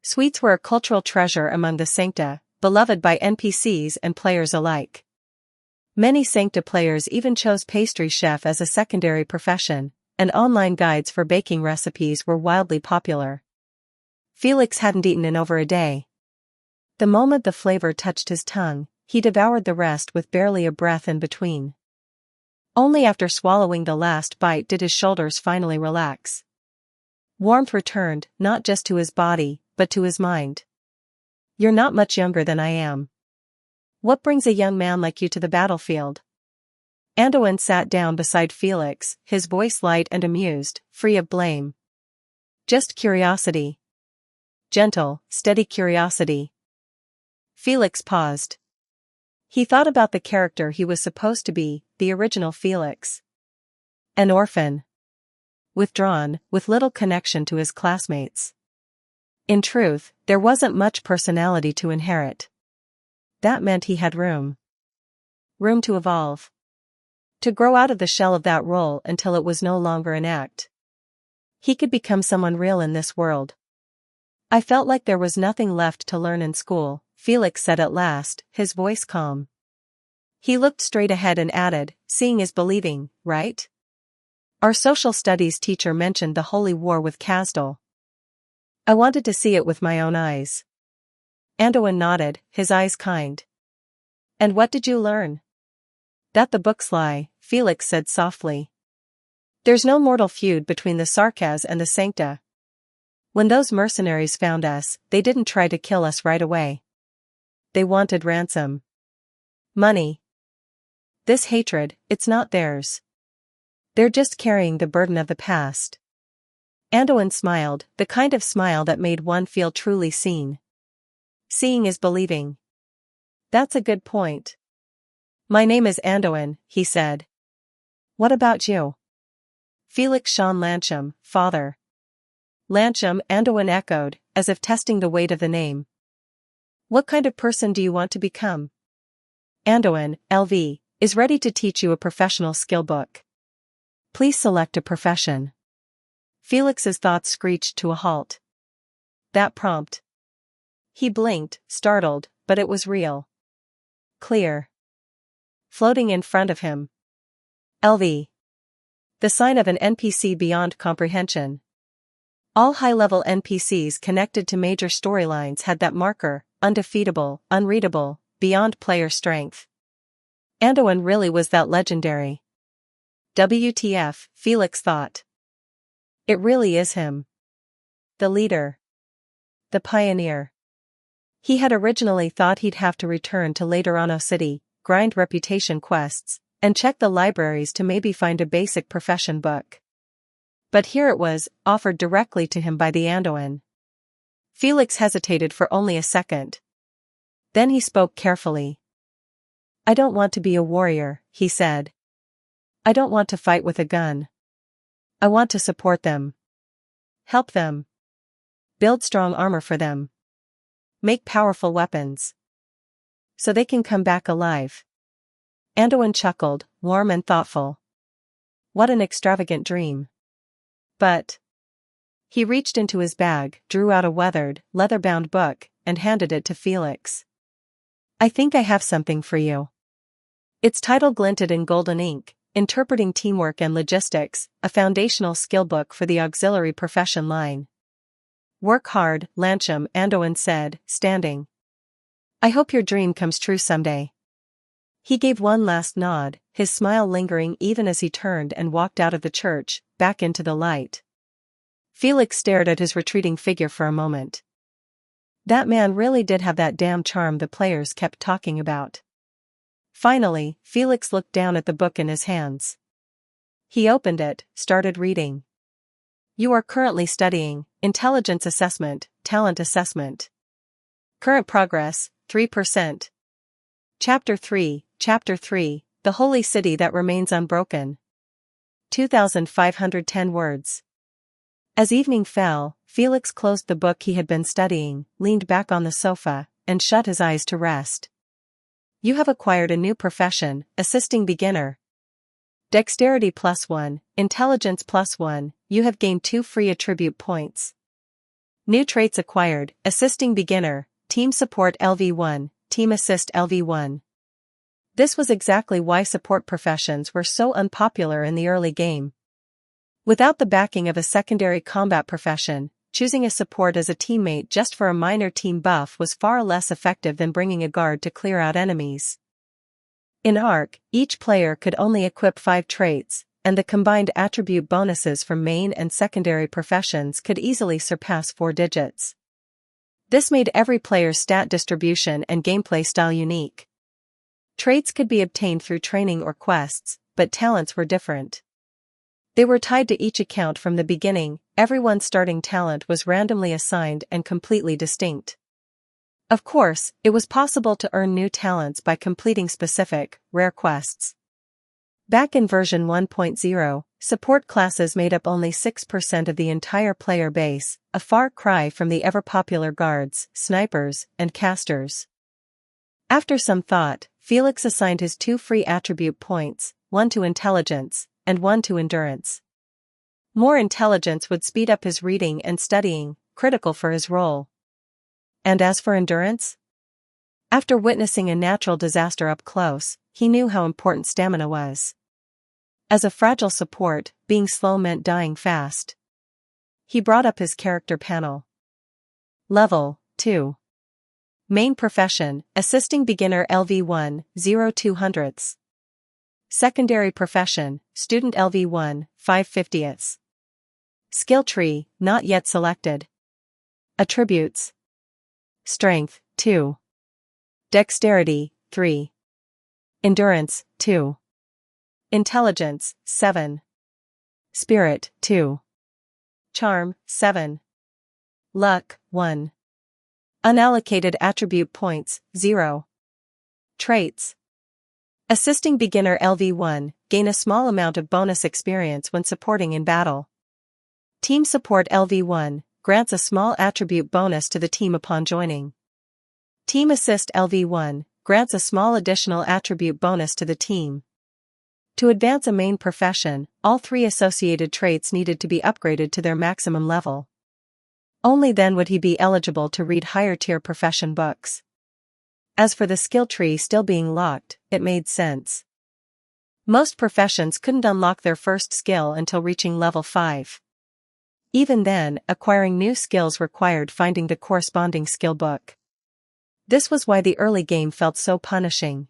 Sweets were a cultural treasure among the Sancta, beloved by NPCs and players alike. Many Sancta players even chose pastry chef as a secondary profession, and online guides for baking recipes were wildly popular. Felix hadn't eaten in over a day. The moment the flavor touched his tongue, he devoured the rest with barely a breath in between. Only after swallowing the last bite did his shoulders finally relax. Warmth returned, not just to his body, but to his mind. "You're not much younger than I am. What brings a young man like you to the battlefield?" Anduin sat down beside Felix, his voice light and amused, free of blame. "Just curiosity. Gentle, steady curiosity." Felix paused. He thought about the character he was supposed to be, the original Felix. An orphan. Withdrawn, with little connection to his classmates. In truth, there wasn't much personality to inherit. That meant he had room. Room to evolve. To grow out of the shell of that role until it was no longer an act. He could become someone real in this world. "I felt like there was nothing left to learn in school," Felix said at last, his voice calm. He looked straight ahead and added, "Seeing is believing, right? Our social studies teacher mentioned the holy war with Kazdal. I wanted to see it with my own eyes." Anduin nodded, his eyes kind. "And what did you learn?" "That the books lie," Felix said softly. "There's no mortal feud between the Sarkaz and the Sancta. When those mercenaries found us, they didn't try to kill us right away. They wanted ransom. Money. This hatred, it's not theirs. They're just carrying the burden of the past." Anduin smiled, the kind of smile that made one feel truly seen. "Seeing is believing. That's a good point." "My name is Anduin," he said. "What about you?" "Felix Sean Lancham, father." Lancham, Anduin echoed, as if testing the weight of the name. "What kind of person do you want to become?" Anduin, LV, is ready to teach you a professional skill book. Please select a profession." Felix's thoughts screeched to a halt. That prompt. He blinked, startled, but it was real. Clear. Floating in front of him. LV. The sign of an NPC beyond comprehension. All high-level NPCs connected to major storylines had that marker, undefeatable, unreadable, beyond player strength. Anduin really was that legendary. WTF, Felix thought. It really is him. The leader. The pioneer. He had originally thought he'd have to return to Laterano City, grind reputation quests, and check the libraries to maybe find a basic profession book. But here it was, offered directly to him by the Anduin. Felix hesitated for only a second. Then he spoke carefully. "I don't want to be a warrior," he said. "I don't want to fight with a gun. I want to support them. Help them. Build strong armor for them. Make powerful weapons. So they can come back alive. Anduin chuckled, warm and thoughtful. What an extravagant dream. But he reached into his bag, drew out a weathered, leather-bound book, and handed it to Felix. I think I have something for you. Its title glinted in golden ink, Interpreting Teamwork and Logistics, a foundational skill book for the auxiliary profession line. Work hard, Lancham, Anduin said, standing. I hope your dream comes true someday. He gave one last nod, his smile lingering even as he turned and walked out of the church, back into the light. Felix stared at his retreating figure for a moment. That man really did have that damn charm the players kept talking about. Finally, Felix looked down at the book in his hands. He opened it, started reading. You are currently studying Intelligence Assessment, Talent Assessment. Current progress, 3%. Chapter 3, The Holy City That Remains Unbroken. 2,510 words. As evening fell, Felix closed the book he had been studying, leaned back on the sofa, and shut his eyes to rest. You have acquired a new profession, Assisting Beginner. Dexterity +1, Intelligence +1, you have gained 2 free attribute points. New traits acquired, Assisting Beginner, Team Support LV1, Team Assist LV1. This was exactly why support professions were so unpopular in the early game. Without the backing of a secondary combat profession, choosing a support as a teammate just for a minor team buff was far less effective than bringing a guard to clear out enemies. In Ark, each player could only equip 5 traits, and the combined attribute bonuses from main and secondary professions could easily surpass 4 digits. This made every player's stat distribution and gameplay style unique. Traits could be obtained through training or quests, but talents were different. They were tied to each account from the beginning. Everyone's starting talent was randomly assigned and completely distinct. Of course, it was possible to earn new talents by completing specific, rare quests. Back in version 1.0, support classes made up only 6% of the entire player base, a far cry from the ever-popular guards, snipers, and casters. After some thought, Felix assigned his 2 free attribute points, one to intelligence, and one to endurance. More intelligence would speed up his reading and studying, critical for his role. And as for endurance? After witnessing a natural disaster up close, he knew how important stamina was. As a fragile support, being slow meant dying fast. He brought up his character panel. Level 2. Main profession, Assisting Beginner LV1, 0.02. Secondary profession, Student LV1, 5/50. Skill tree, not yet selected. Attributes. Strength, 2. Dexterity, 3. Endurance, 2. Intelligence, 7. Spirit, 2. Charm, 7. Luck, 1. Unallocated attribute points, 0. Traits. Assisting Beginner LV1, gain a small amount of bonus experience when supporting in battle. Team Support LV1, grants a small attribute bonus to the team upon joining. Team Assist LV1, grants a small additional attribute bonus to the team. To advance a main profession, all 3 associated traits needed to be upgraded to their maximum level. Only then would he be eligible to read higher-tier profession books. As for the skill tree still being locked, it made sense. Most professions couldn't unlock their first skill until reaching level 5. Even then, acquiring new skills required finding the corresponding skill book. This was why the early game felt so punishing.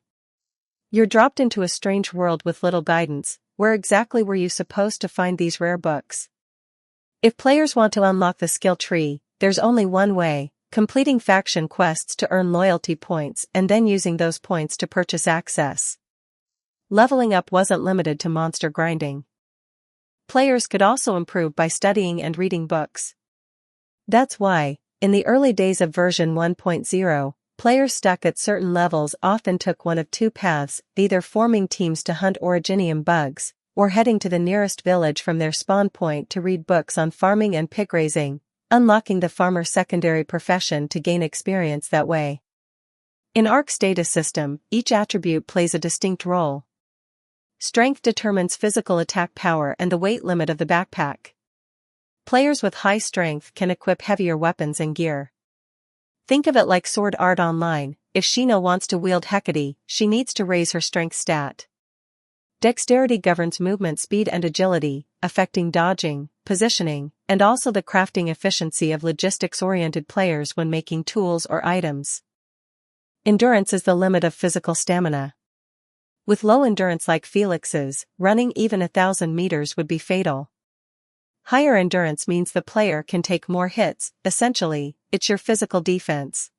You're dropped into a strange world with little guidance. Where exactly were you supposed to find these rare books? If players want to unlock the skill tree, there's only one way: completing faction quests to earn loyalty points and then using those points to purchase access. Leveling up wasn't limited to monster grinding. Players could also improve by studying and reading books. That's why, in the early days of version 1.0, players stuck at certain levels often took one of 2 paths, either forming teams to hunt originium bugs, or heading to the nearest village from their spawn point to read books on farming and pig raising, unlocking the farmer's secondary profession to gain experience that way. In Ark's data system, each attribute plays a distinct role. Strength determines physical attack power and the weight limit of the backpack. Players with high strength can equip heavier weapons and gear. Think of it like Sword Art Online. If Sheena wants to wield Hecate, she needs to raise her strength stat. Dexterity governs movement speed and agility, affecting dodging, positioning, and also the crafting efficiency of logistics-oriented players when making tools or items. Endurance is the limit of physical stamina. With low endurance like Felix's, running even 1,000 meters would be fatal. Higher endurance means the player can take more hits. Essentially, it's your physical defense.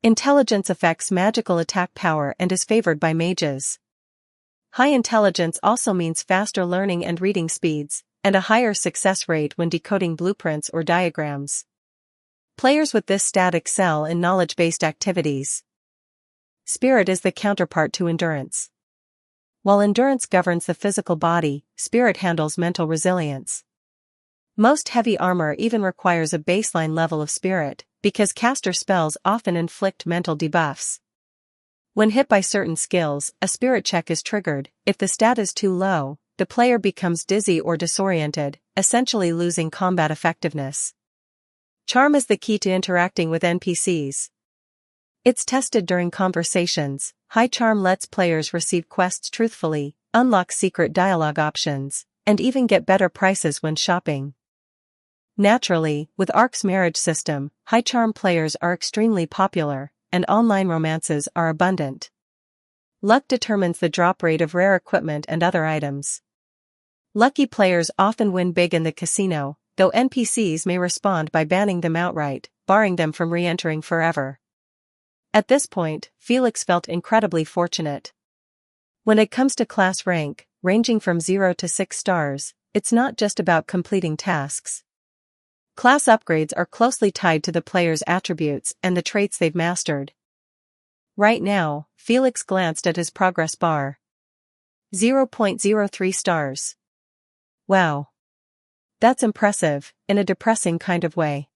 Intelligence affects magical attack power and is favored by mages. High intelligence also means faster learning and reading speeds, and a higher success rate when decoding blueprints or diagrams. Players with this stat excel in knowledge-based activities. Spirit is the counterpart to endurance. While endurance governs the physical body, spirit handles mental resilience. Most heavy armor even requires a baseline level of spirit, because caster spells often inflict mental debuffs. When hit by certain skills, a spirit check is triggered. If the stat is too low, the player becomes dizzy or disoriented, essentially losing combat effectiveness. Charm is the key to interacting with NPCs. It's tested during conversations. High charm lets players receive quests truthfully, unlock secret dialogue options, and even get better prices when shopping. Naturally, with Ark's marriage system, high charm players are extremely popular, and online romances are abundant. Luck determines the drop rate of rare equipment and other items. Lucky players often win big in the casino, though NPCs may respond by banning them outright, barring them from re-entering forever. At this point, Felix felt incredibly fortunate. When it comes to class rank, ranging from 0 to 6 stars, it's not just about completing tasks. Class upgrades are closely tied to the player's attributes and the traits they've mastered. Right now, Felix glanced at his progress bar. 0.03 stars. Wow. That's impressive, in a depressing kind of way.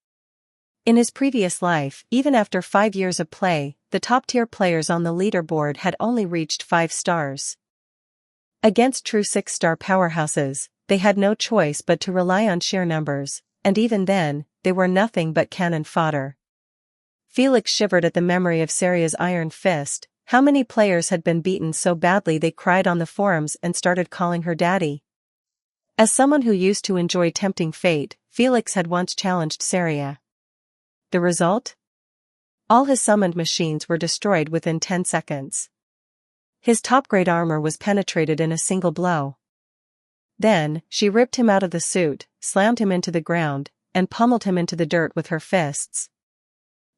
In his previous life, even after 5 years of play, the top-tier players on the leaderboard had only reached 5 stars. Against true 6-star powerhouses, they had no choice but to rely on sheer numbers, and even then, they were nothing but cannon fodder. Felix shivered at the memory of Saria's iron fist. How many players had been beaten so badly they cried on the forums and started calling her daddy? As someone who used to enjoy tempting fate, Felix had once challenged Saria. The result? All his summoned machines were destroyed within 10 seconds. His top-grade armor was penetrated in a single blow. Then, she ripped him out of the suit, slammed him into the ground, and pummeled him into the dirt with her fists.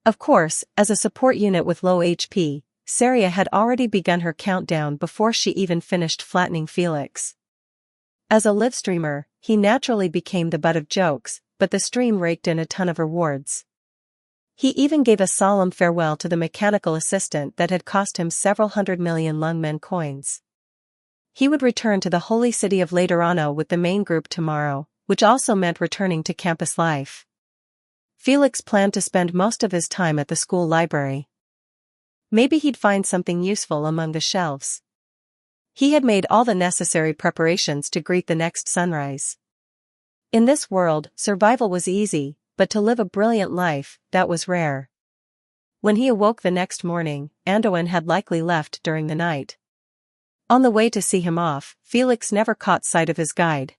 Of course, as a support unit with low HP, Saria had already begun her countdown before she even finished flattening Felix. As a live streamer, he naturally became the butt of jokes, but the stream raked in a ton of rewards. He even gave a solemn farewell to the mechanical assistant that had cost him several 100 million Lungmen coins. He would return to the holy city of Laterano with the main group tomorrow, which also meant returning to campus life. Felix planned to spend most of his time at the school library. Maybe he'd find something useful among the shelves. He had made all the necessary preparations to greet the next sunrise. In this world, survival was easy, but to live a brilliant life, that was rare. When he awoke the next morning, Anduin had likely left during the night. On the way to see him off, Felix never caught sight of his guide.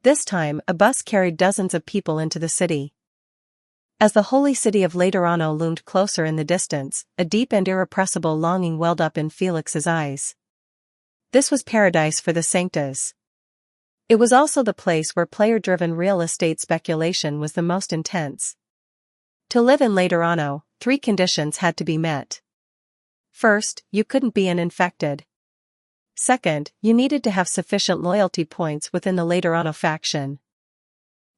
This time, a bus carried dozens of people into the city. As the holy city of Laterano loomed closer in the distance, a deep and irrepressible longing welled up in Felix's eyes. This was paradise for the Sanctas. It was also the place where player-driven real estate speculation was the most intense. To live in Laterano, 3 conditions had to be met. First, you couldn't be an infected. Second, you needed to have sufficient loyalty points within the Laterano faction.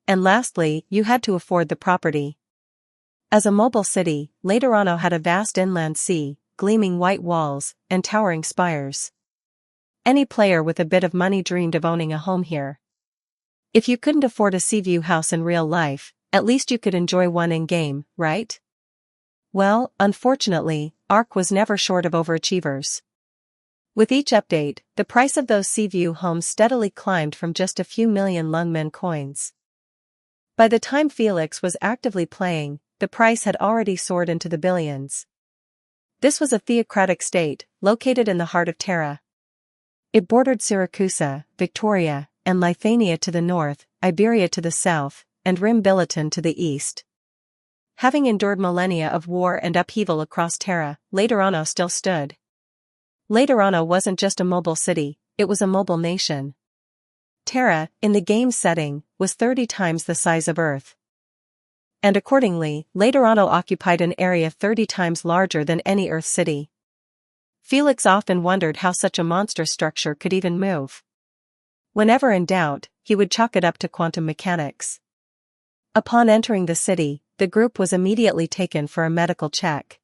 And lastly, you had to afford the property. As a mobile city, Laterano had a vast inland sea, gleaming white walls, and towering spires. Any player with a bit of money dreamed of owning a home here. If you couldn't afford a Seaview house in real life, at least you could enjoy one in-game, right? Well, unfortunately, Ark was never short of overachievers. With each update, the price of those Seaview homes steadily climbed from just a few million Lungmen coins. By the time Felix was actively playing, the price had already soared into the billions. This was a theocratic state, located in the heart of Terra. It bordered Siracusa, Victoria, and Lithuania to the north, Iberia to the south, and Rim-Billiton to the east. Having endured millennia of war and upheaval across Terra, Laterano still stood. Laterano wasn't just a mobile city, it was a mobile nation. Terra, in the game's setting, was 30 times the size of Earth. And accordingly, Laterano occupied an area 30 times larger than any Earth city. Felix often wondered how such a monstrous structure could even move. Whenever in doubt, he would chalk it up to quantum mechanics. Upon entering the city, the group was immediately taken for a medical check.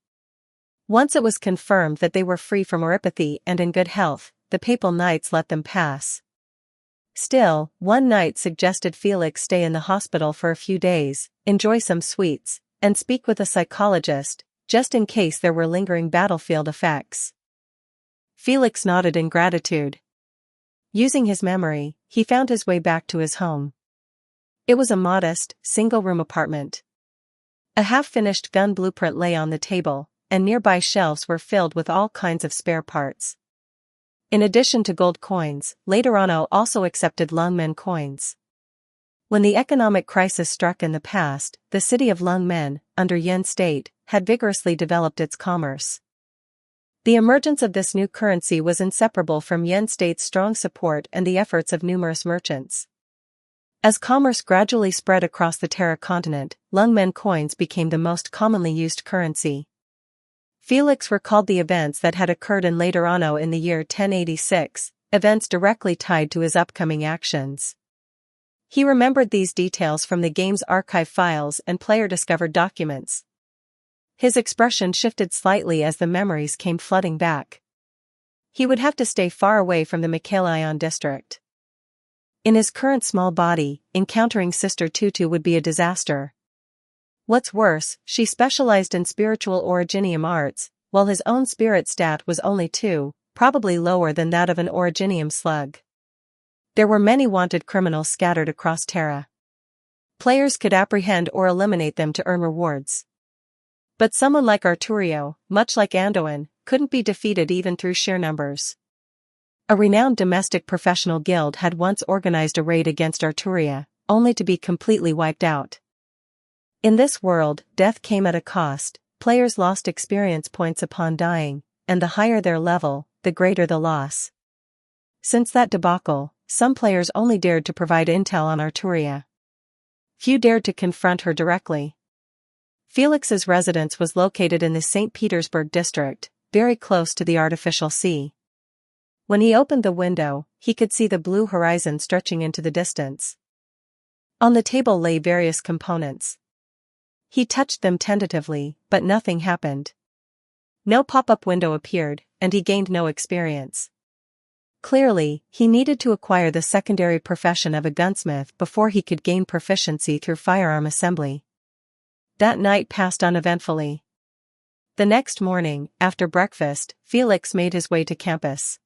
Once it was confirmed that they were free from neuropathy and in good health, the Papal Knights let them pass. Still, one knight suggested Felix stay in the hospital for a few days, enjoy some sweets, and speak with a psychologist, just in case there were lingering battlefield effects. Felix nodded in gratitude. Using his memory, he found his way back to his home. It was a modest, single-room apartment. A half-finished gun blueprint lay on the table, and nearby shelves were filled with all kinds of spare parts. In addition to gold coins, Laterano also accepted Lungmen coins. When the economic crisis struck in the past, the city of Lungmen, under Yen state, had vigorously developed its commerce. The emergence of this new currency was inseparable from Yen state's strong support and the efforts of numerous merchants. As commerce gradually spread across the Terra continent, Lungmen coins became the most commonly used currency. Felix recalled the events that had occurred in Laterano in the year 1086, events directly tied to his upcoming actions. He remembered these details from the game's archive files and player-discovered documents. His expression shifted slightly as the memories came flooding back. He would have to stay far away from the Michaelion district. In his current small body, encountering Sister Tutu would be a disaster. What's worse, she specialized in spiritual originium arts, while his own spirit stat was only 2, probably lower than that of an originium slug. There were many wanted criminals scattered across Terra. Players could apprehend or eliminate them to earn rewards. But someone like Arturio, much like Anduin, couldn't be defeated even through sheer numbers. A renowned domestic professional guild had once organized a raid against Arturia, only to be completely wiped out. In this world, death came at a cost. Players lost experience points upon dying, and the higher their level, the greater the loss. Since that debacle, some players only dared to provide intel on Arturia. Few dared to confront her directly. Felix's residence was located in the St. Petersburg district, very close to the artificial sea. When he opened the window, he could see the blue horizon stretching into the distance. On the table lay various components. He touched them tentatively, but nothing happened. No pop-up window appeared, and he gained no experience. Clearly, he needed to acquire the secondary profession of a gunsmith before he could gain proficiency through firearm assembly. That night passed uneventfully. The next morning, after breakfast, Felix made his way to campus.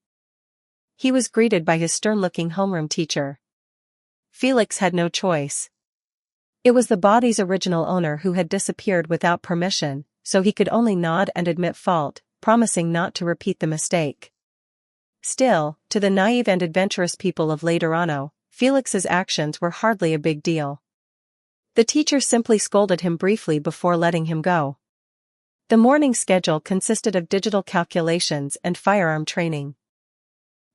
He was greeted by his stern-looking homeroom teacher. Felix had no choice. It was the body's original owner who had disappeared without permission, so he could only nod and admit fault, promising not to repeat the mistake. Still, to the naive and adventurous people of Laterano, Felix's actions were hardly a big deal. The teacher simply scolded him briefly before letting him go. The morning schedule consisted of digital calculations and firearm training.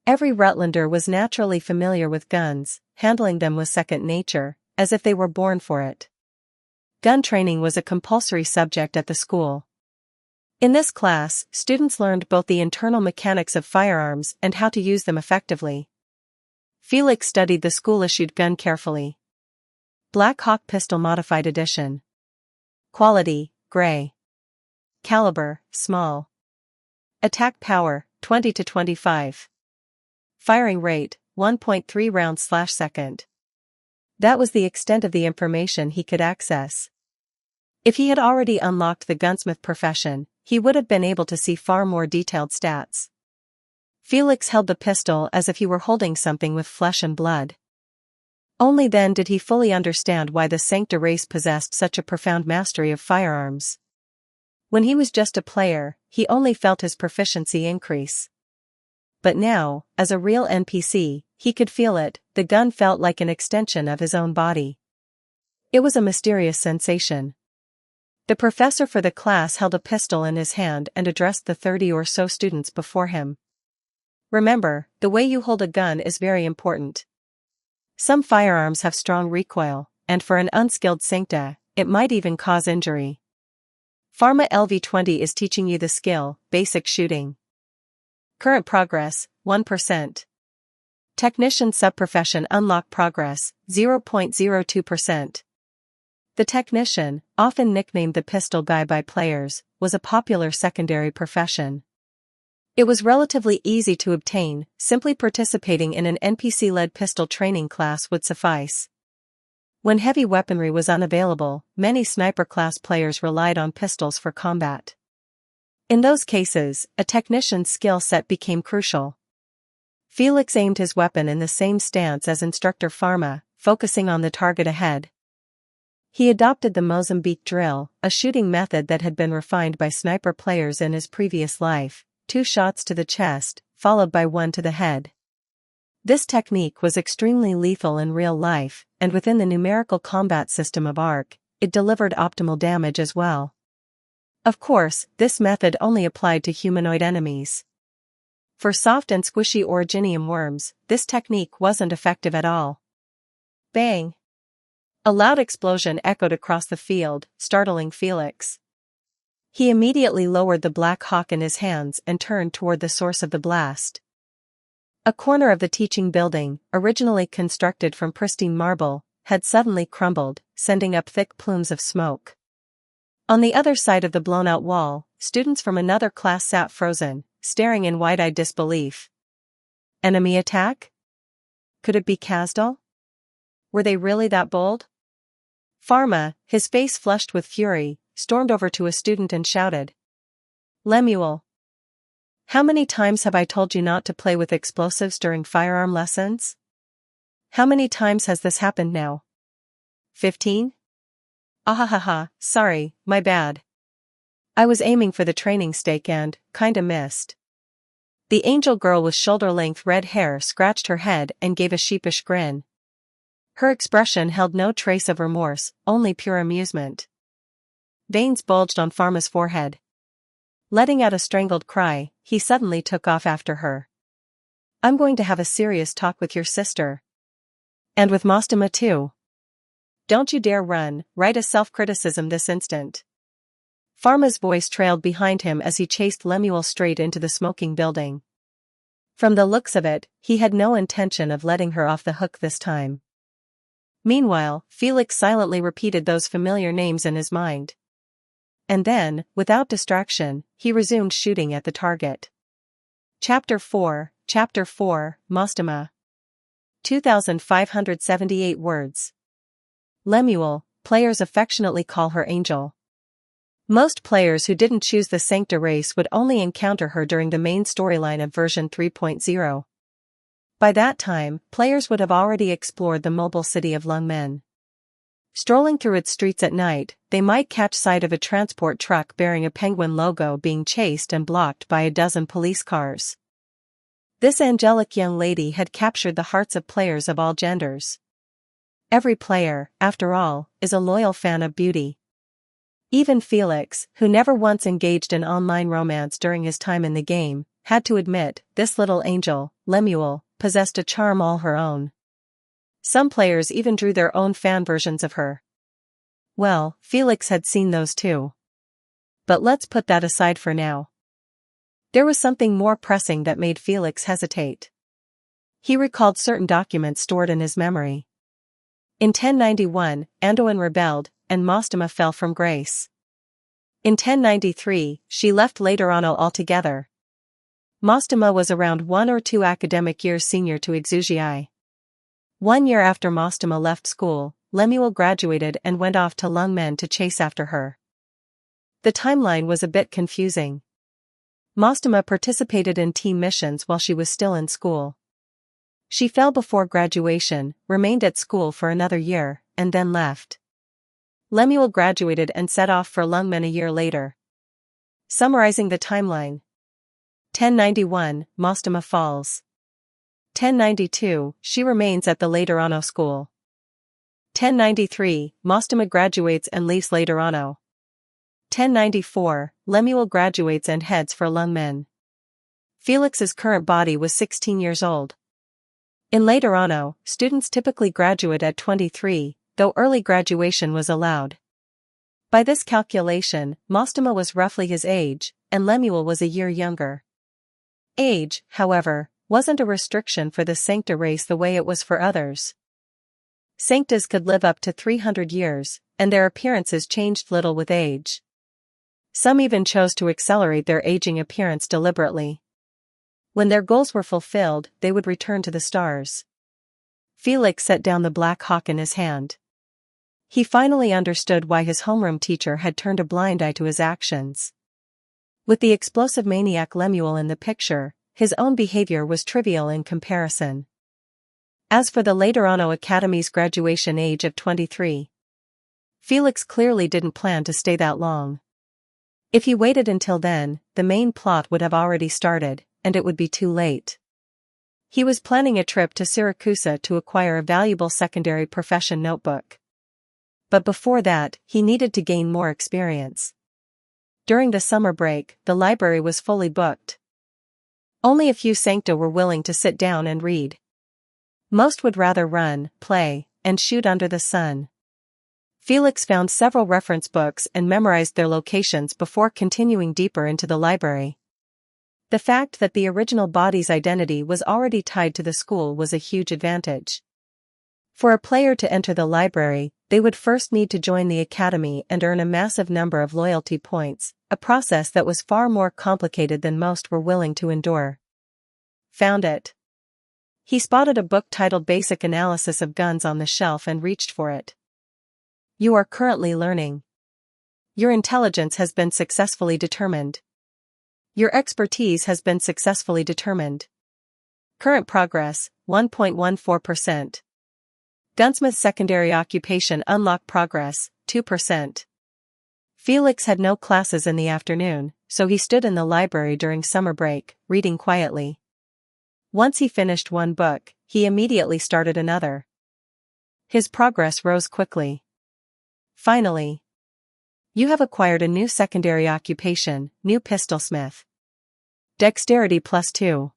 Every Rutlander was naturally familiar with guns, handling them was second nature, as if they were born for it. Gun training was a compulsory subject at the school. In this class, students learned both the internal mechanics of firearms and how to use them effectively. Felix studied the school-issued gun carefully. Black Hawk Pistol Modified Edition. Quality, gray. Caliber, small. Attack power, 20 to 25. firing rate, 1.3 rounds/second. That was the extent of the information he could access. If he had already unlocked the gunsmith profession, he would have been able to see far more detailed stats. Felix held the pistol as if he were holding something with flesh and blood. Only then did he fully understand why the Sancta race possessed such a profound mastery of firearms. When he was just a player, he only felt his proficiency increase. But now, as a real NPC, he could feel it. The gun felt like an extension of his own body. It was a mysterious sensation. The professor for the class held a pistol in his hand and addressed the 30 or so students before him. Remember, the way you hold a gun is very important. Some firearms have strong recoil, and for an unskilled Sancta, it might even cause injury. Pharma LV20 is teaching you the skill, basic shooting. Current progress, 1%. Technician subprofession unlock progress, 0.02%. The technician, often nicknamed the pistol guy by players, was a popular secondary profession. It was relatively easy to obtain, simply participating in an NPC-led pistol training class would suffice. When heavy weaponry was unavailable, many sniper-class players relied on pistols for combat. In those cases, a technician's skill set became crucial. Felix aimed his weapon in the same stance as Instructor Pharma, focusing on the target ahead. He adopted the Mozambique drill, a shooting method that had been refined by sniper players in his previous life, 2 shots to the chest, followed by 1 to the head. This technique was extremely lethal in real life, and within the numerical combat system of Ark, it delivered optimal damage as well. Of course, this method only applied to humanoid enemies. For soft and squishy originium worms, this technique wasn't effective at all. Bang! A loud explosion echoed across the field, startling Felix. He immediately lowered the Black Hawk in his hands and turned toward the source of the blast. A corner of the teaching building, originally constructed from pristine marble, had suddenly crumbled, sending up thick plumes of smoke. On the other side of the blown-out wall, students from another class sat frozen, staring in wide-eyed disbelief. Enemy attack? Could it be Kasdal? Were they really that bold? Pharma, his face flushed with fury, stormed over to a student and shouted. Lemuel! How many times have I told you not to play with explosives during firearm lessons? How many times has this happened now? 15? Ahahaha, sorry, my bad. I was aiming for the training stake and, kinda missed. The angel girl with shoulder-length red hair scratched her head and gave a sheepish grin. Her expression held no trace of remorse, only pure amusement. Veins bulged on Pharma's forehead. Letting out a strangled cry, he suddenly took off after her. I'm going to have a serious talk with your sister. And with Mostama too. Don't you dare run, write a self-criticism this instant. Pharma's voice trailed behind him as he chased Lemuel straight into the smoking building. From the looks of it, he had no intention of letting her off the hook this time. Meanwhile, Felix silently repeated those familiar names in his mind. And then, without distraction, he resumed shooting at the target. Chapter 4, Mostama. 2,578 words. Lemuel, players affectionately call her Angel. Most players who didn't choose the Sancta race would only encounter her during the main storyline of version 3.0. By that time, players would have already explored the mobile city of Lungmen. Strolling through its streets at night, they might catch sight of a transport truck bearing a penguin logo being chased and blocked by a dozen police cars. This angelic young lady had captured the hearts of players of all genders. Every player, after all, is a loyal fan of beauty. Even Felix, who never once engaged in online romance during his time in the game, had to admit, this little angel, Lemuel, possessed a charm all her own. Some players even drew their own fan versions of her. Well, Felix had seen those too. But let's put that aside for now. There was something more pressing that made Felix hesitate. He recalled certain documents stored in his memory. In 1091, Anduin rebelled, and Mostama fell from grace. In 1093, she left later on altogether. Mostema was around 1 or 2 academic years senior to Exugii. 1 year after Mostema left school, Lemuel graduated and went off to Lungmen to chase after her. The timeline was a bit confusing. Mostema participated in team missions while she was still in school. She fell before graduation, remained at school for another year, and then left. Lemuel graduated and set off for Lungmen a year later. Summarizing the timeline. 1091, Mostema falls. 1092, she remains at the Laterano school. 1093, Mostema graduates and leaves Laterano. 1094, Lemuel graduates and heads for Lungmen. Felix's current body was 16 years old. In Laterano, students typically graduate at 23, though early graduation was allowed. By this calculation, Mostema was roughly his age, and Lemuel was a year younger. Age, however, wasn't a restriction for the Sancta race the way it was for others. Sanctas could live up to 300 years, and their appearances changed little with age. Some even chose to accelerate their aging appearance deliberately. When their goals were fulfilled, they would return to the stars. Felix set down the Black Hawk in his hand. He finally understood why his homeroom teacher had turned a blind eye to his actions. With the explosive maniac Lemuel in the picture, his own behavior was trivial in comparison. As for the Laterano Academy's graduation age of 23, Felix clearly didn't plan to stay that long. If he waited until then, the main plot would have already started, and it would be too late. He was planning a trip to Syracuse to acquire a valuable secondary profession notebook. But before that, he needed to gain more experience. During the summer break, the library was fully booked. Only a few Sancta were willing to sit down and read. Most would rather run, play, and shoot under the sun. Felix found several reference books and memorized their locations before continuing deeper into the library. The fact that the original body's identity was already tied to the school was a huge advantage. For a player to enter the library, they would first need to join the academy and earn a massive number of loyalty points, a process that was far more complicated than most were willing to endure. Found it. He spotted a book titled Basic Analysis of Guns on the shelf and reached for it. You are currently learning. Your intelligence has been successfully determined. Your expertise has been successfully determined. Current progress, 1.14%. Gunsmith secondary occupation unlock progress, 2%. Felix had no classes in the afternoon, so he stood in the library during summer break, reading quietly. Once he finished one book, he immediately started another. His progress rose quickly. Finally, you have acquired a new secondary occupation, new pistolsmith. Dexterity +2.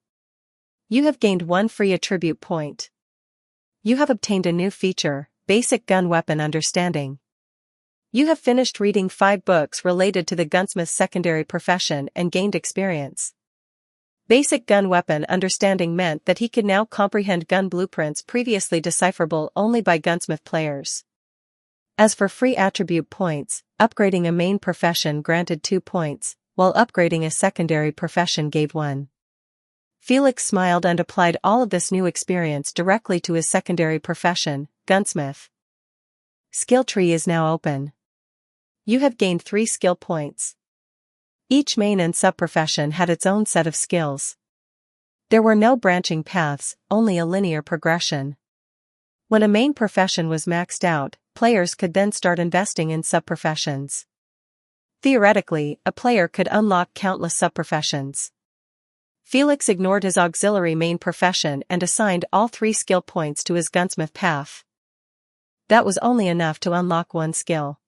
You have gained 1 free attribute point. You have obtained a new feature, basic gun weapon understanding. You have finished reading 5 books related to the gunsmith secondary profession and gained experience. Basic gun weapon understanding meant that he could now comprehend gun blueprints previously decipherable only by gunsmith players. As for free attribute points, upgrading a main profession granted 2 points, while upgrading a secondary profession gave 1. Felix smiled and applied all of this new experience directly to his secondary profession, gunsmith. Skill tree is now open. You have gained 3 skill points. Each main and sub-profession had its own set of skills. There were no branching paths, only a linear progression. When a main profession was maxed out, players could then start investing in sub-professions. Theoretically, a player could unlock countless sub-professions. Felix ignored his auxiliary main profession and assigned all 3 skill points to his gunsmith path. That was only enough to unlock 1 skill.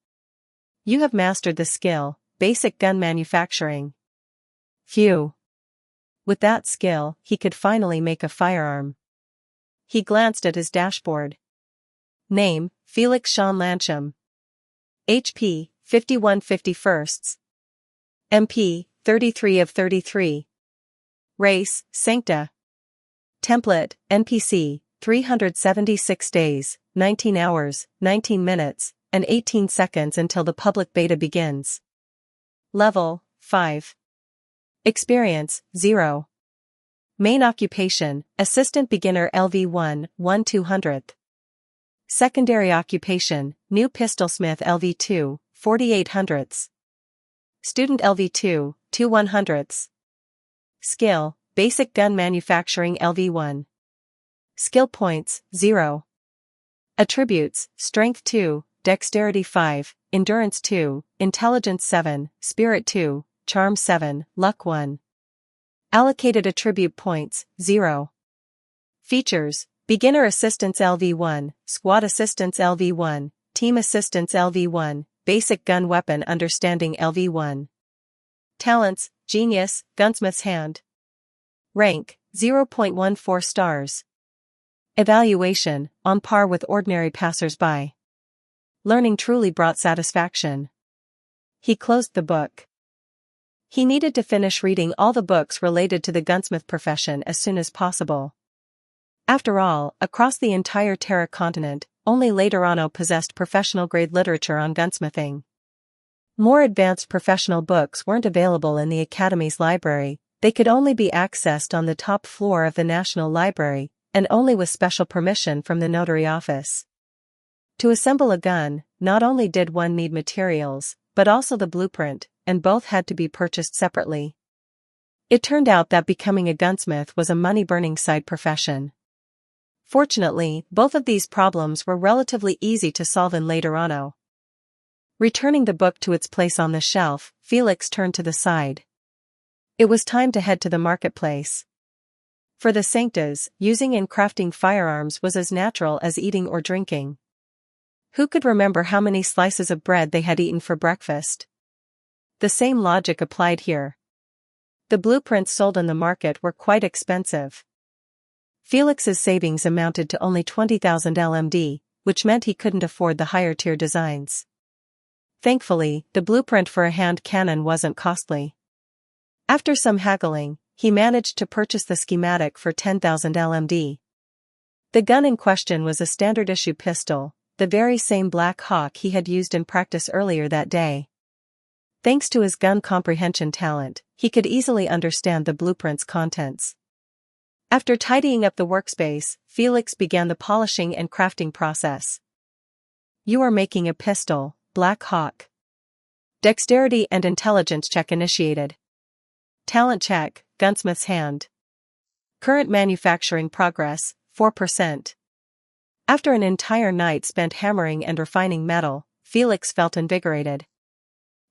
You have mastered the skill, basic gun manufacturing. Phew. With that skill, he could finally make a firearm. He glanced at his dashboard. Name, Felix Sean Lancham. HP, 51/51. MP, 33 of 33. Race, Sancta. Template, NPC, 376 days, 19 hours, 19 minutes, and 18 seconds until the public beta begins. Level, 5. Experience, 0. Main occupation, Assistant Beginner LV1, 1/200th. Secondary occupation, New Pistolsmith LV2, 4800ths. Student LV2, 2/100ths. Skill, Basic Gun Manufacturing LV1. Skill points, 0. Attributes, Strength 2, Dexterity 5, Endurance 2, Intelligence 7, Spirit 2, Charm 7, Luck 1. Allocated attribute points, 0. Features, Beginner Assistance LV1, Squad Assistance LV1, Team Assistance LV1, Basic Gun Weapon Understanding LV1. Talents, Genius, Gunsmith's Hand. Rank, 0.14 stars. Evaluation, on par with ordinary passers-by. Learning truly brought satisfaction. He closed the book. He needed to finish reading all the books related to the gunsmith profession as soon as possible. After all, across the entire Terra continent, only Laterano possessed professional-grade literature on gunsmithing. More advanced professional books weren't available in the Academy's library, they could only be accessed on the top floor of the National Library, and only with special permission from the notary office. To assemble a gun, not only did one need materials, but also the blueprint, and both had to be purchased separately. It turned out that becoming a gunsmith was a money-burning side profession. Fortunately, both of these problems were relatively easy to solve in Laterano. Returning the book to its place on the shelf, Felix turned to the side. It was time to head to the marketplace. For the Sanctas, using and crafting firearms was as natural as eating or drinking. Who could remember how many slices of bread they had eaten for breakfast? The same logic applied here. The blueprints sold in the market were quite expensive. Felix's savings amounted to only 20,000 LMD, which meant he couldn't afford the higher-tier designs. Thankfully, the blueprint for a hand cannon wasn't costly. After some haggling, he managed to purchase the schematic for 10,000 LMD. The gun in question was a standard-issue pistol, the very same Black Hawk he had used in practice earlier that day. Thanks to his gun comprehension talent, he could easily understand the blueprint's contents. After tidying up the workspace, Felix began the polishing and crafting process. You are making a pistol, Black Hawk. Dexterity and intelligence check initiated. Talent check, Gunsmith's Hand. Current manufacturing progress, 4%. After an entire night spent hammering and refining metal, Felix felt invigorated.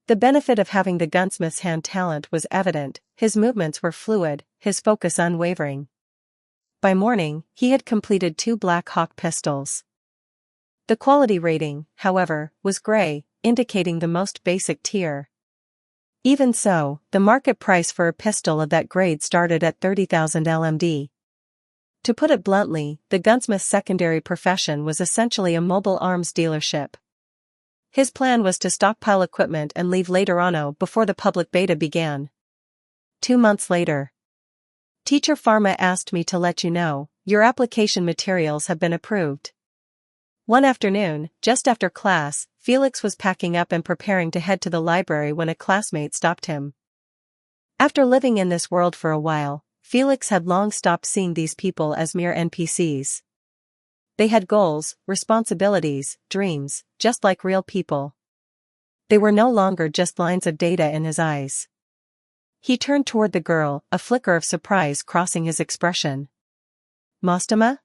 The benefit of having the gunsmith's hand talent was evident, his movements were fluid, his focus unwavering. By morning, he had completed 2 Black Hawk pistols. The quality rating, however, was gray, indicating the most basic tier. Even so, the market price for a pistol of that grade started at 30,000 LMD. To put it bluntly, the gunsmith's secondary profession was essentially a mobile arms dealership. His plan was to stockpile equipment and leave Laterano before the public beta began. 2 months later. Teacher Pharma asked me to let you know, your application materials have been approved. One afternoon, just after class, Felix was packing up and preparing to head to the library when a classmate stopped him. After living in this world for a while, Felix had long stopped seeing these people as mere NPCs. They had goals, responsibilities, dreams, just like real people. They were no longer just lines of data in his eyes. He turned toward the girl, a flicker of surprise crossing his expression. Mostama?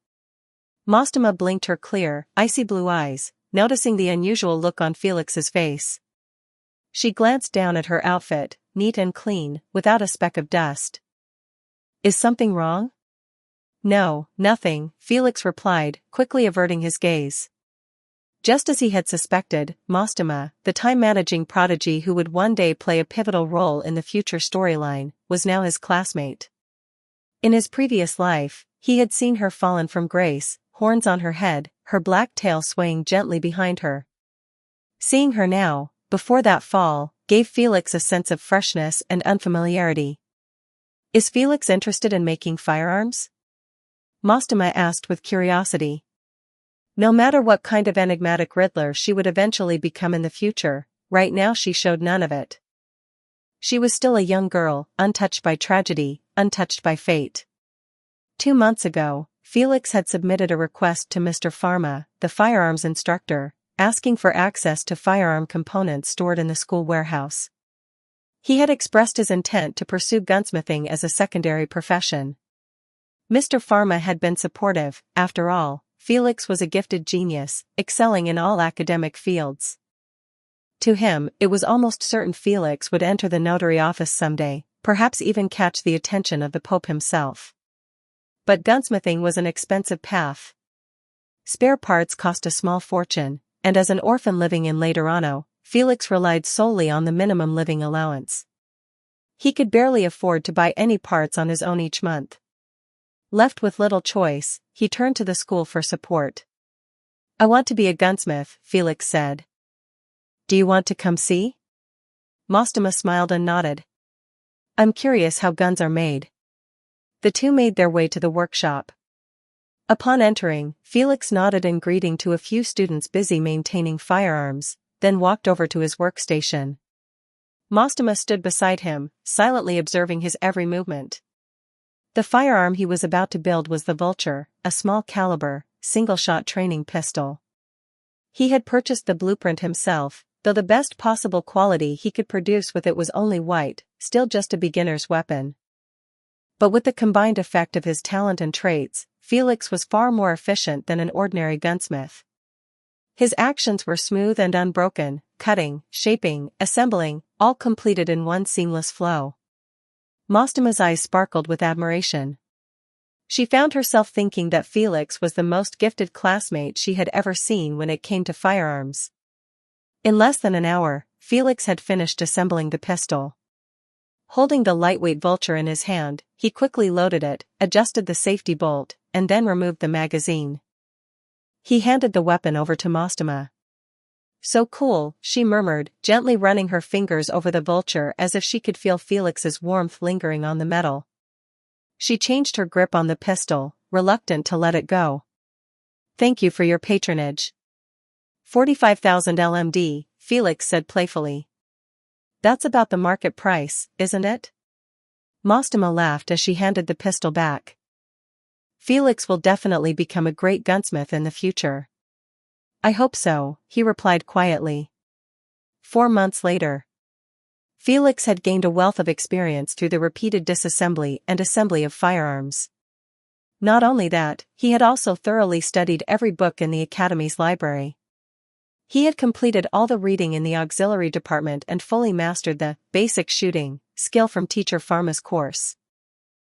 Mostama blinked her clear, icy blue eyes, noticing the unusual look on Felix's face. She glanced down at her outfit, neat and clean, without a speck of dust. Is something wrong? No, nothing, Felix replied, quickly averting his gaze. Just as he had suspected, Mostama, the time-managing prodigy who would one day play a pivotal role in the future storyline, was now his classmate. In his previous life, he had seen her fallen from grace, horns on her head, her black tail swaying gently behind her. Seeing her now, before that fall, gave Felix a sense of freshness and unfamiliarity. Is Felix interested in making firearms? Mostama asked with curiosity. No matter what kind of enigmatic Riddler she would eventually become in the future, right now she showed none of it. She was still a young girl, untouched by tragedy, untouched by fate. 2 months ago, Felix had submitted a request to Mr. Pharma, the firearms instructor, asking for access to firearm components stored in the school warehouse. He had expressed his intent to pursue gunsmithing as a secondary profession. Mr. Pharma had been supportive. After all, Felix was a gifted genius, excelling in all academic fields. To him, it was almost certain Felix would enter the notary office someday, perhaps even catch the attention of the Pope himself. But gunsmithing was an expensive path. Spare parts cost a small fortune, and as an orphan living in Laterano, Felix relied solely on the minimum living allowance. He could barely afford to buy any parts on his own each month. Left with little choice, he turned to the school for support. "I want to be a gunsmith," Felix said. "Do you want to come see?" Mostema smiled and nodded. "I'm curious how guns are made." The two made their way to the workshop. Upon entering, Felix nodded in greeting to a few students busy maintaining firearms, then walked over to his workstation. Mostema stood beside him, silently observing his every movement. The firearm he was about to build was the Vulture, a small-caliber, single-shot training pistol. He had purchased the blueprint himself, though the best possible quality he could produce with it was only white, still just a beginner's weapon. But with the combined effect of his talent and traits, Felix was far more efficient than an ordinary gunsmith. His actions were smooth and unbroken, cutting, shaping, assembling, all completed in one seamless flow. Mostema's eyes sparkled with admiration. She found herself thinking that Felix was the most gifted classmate she had ever seen when it came to firearms. In less than an hour, Felix had finished assembling the pistol. Holding the lightweight Vulture in his hand, he quickly loaded it, adjusted the safety bolt, and then removed the magazine. He handed the weapon over to Mostema. "So cool," she murmured, gently running her fingers over the Vulture as if she could feel Felix's warmth lingering on the metal. She changed her grip on the pistol, reluctant to let it go. "Thank you for your patronage." 45,000 LMD, Felix said playfully. "That's about the market price, isn't it?" Mostema laughed as she handed the pistol back. "Felix will definitely become a great gunsmith in the future." "I hope so," he replied quietly. 4 months later. Felix had gained a wealth of experience through the repeated disassembly and assembly of firearms. Not only that, he had also thoroughly studied every book in the Academy's library. He had completed all the reading in the auxiliary department and fully mastered the basic shooting skill from Teacher Pharma's course.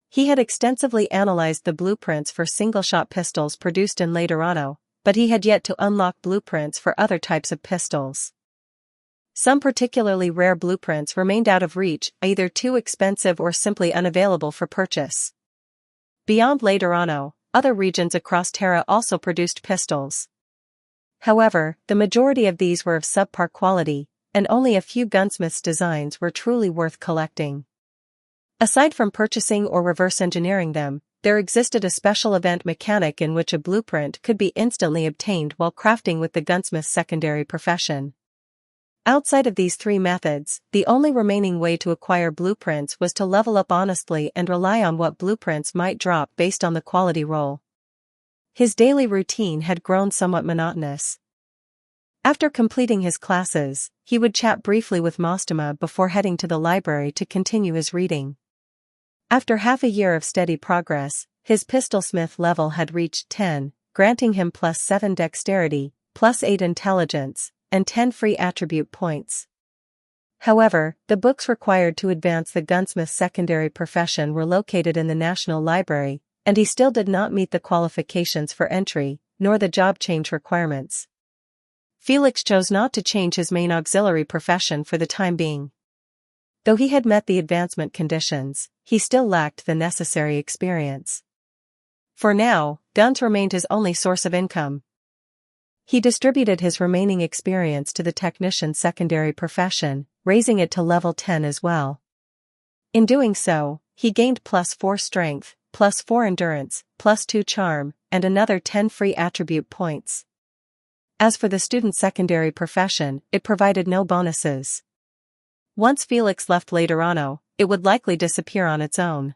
He had extensively analyzed the blueprints for single-shot pistols produced in Laterano, but he had yet to unlock blueprints for other types of pistols. Some particularly rare blueprints remained out of reach, either too expensive or simply unavailable for purchase. Beyond Laterano, other regions across Terra also produced pistols. However, the majority of these were of subpar quality, and only a few gunsmiths' designs were truly worth collecting. Aside from purchasing or reverse engineering them, there existed a special event mechanic in which a blueprint could be instantly obtained while crafting with the gunsmith's secondary profession. Outside of these three methods, the only remaining way to acquire blueprints was to level up honestly and rely on what blueprints might drop based on the quality roll. His daily routine had grown somewhat monotonous. After completing his classes, he would chat briefly with Mostema before heading to the library to continue his reading. After half a year of steady progress, his pistolsmith level had reached 10, granting him +7 dexterity, +8 intelligence, and 10 free attribute points. However, the books required to advance the gunsmith's secondary profession were located in the National Library, and he still did not meet the qualifications for entry, nor the job change requirements. Felix chose not to change his main auxiliary profession for the time being. Though he had met the advancement conditions, he still lacked the necessary experience. For now, guns remained his only source of income. He distributed his remaining experience to the technician's secondary profession, raising it to level 10 as well. In doing so, he gained +4 strength, +4 endurance, +2 charm, and another 10 free attribute points. As for the student's secondary profession, it provided no bonuses. Once Felix left Laterano, it would likely disappear on its own.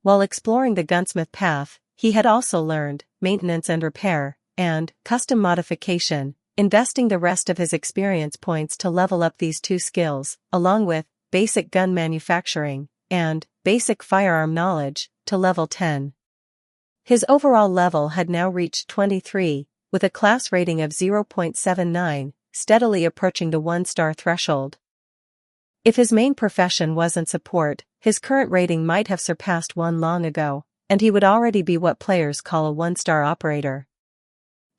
While exploring the gunsmith path, he had also learned maintenance and repair, and custom modification, investing the rest of his experience points to level up these two skills, along with basic gun manufacturing and basic firearm knowledge, to level 10. His overall level had now reached 23, with a class rating of 0.79, steadily approaching the 1-star threshold. If his main profession wasn't support, his current rating might have surpassed 1 long ago, and he would already be what players call a 1-star operator.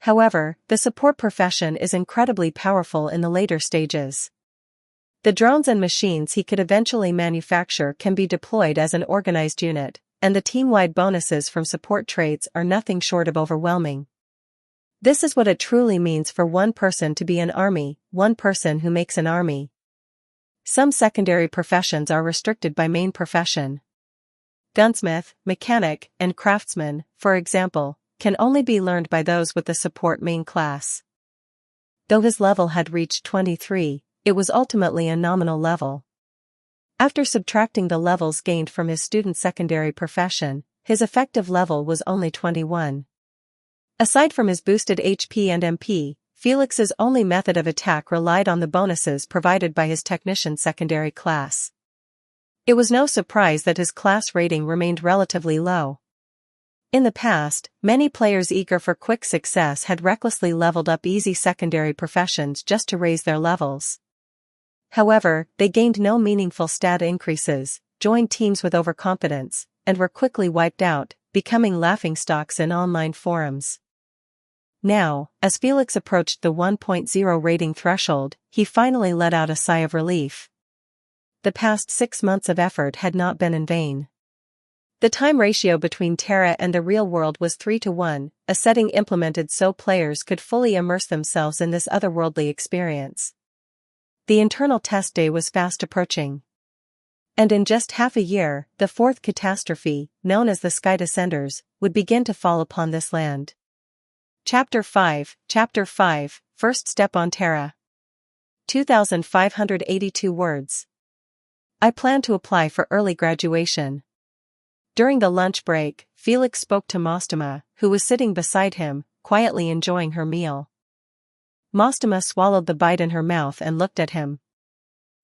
However, the support profession is incredibly powerful in the later stages. The drones and machines he could eventually manufacture can be deployed as an organized unit, and the team-wide bonuses from support traits are nothing short of overwhelming. This is what it truly means for one person to be an army, one person who makes an army. Some secondary professions are restricted by main profession. Gunsmith, mechanic, and craftsman, for example, can only be learned by those with the support main class. Though his level had reached 23, it was ultimately a nominal level. After subtracting the levels gained from his student secondary profession, his effective level was only 21. Aside from his boosted HP and MP, Felix's only method of attack relied on the bonuses provided by his technician secondary class. It was no surprise that his class rating remained relatively low. In the past, many players eager for quick success had recklessly leveled up easy secondary professions just to raise their levels. However, they gained no meaningful stat increases, joined teams with overconfidence, and were quickly wiped out, becoming laughingstocks in online forums. Now, as Felix approached the 1.0 rating threshold, he finally let out a sigh of relief. The past 6 months of effort had not been in vain. The time ratio between Terra and the real world was 3:1, a setting implemented so players could fully immerse themselves in this otherworldly experience. The internal test day was fast approaching. And in just half a year, the fourth catastrophe, known as the Sky Descenders, would begin to fall upon this land. Chapter 5, First Step on Terra. 2,582 words. I plan to apply for early graduation. During the lunch break, Felix spoke to Mostama, who was sitting beside him, quietly enjoying her meal. Mostama swallowed the bite in her mouth and looked at him.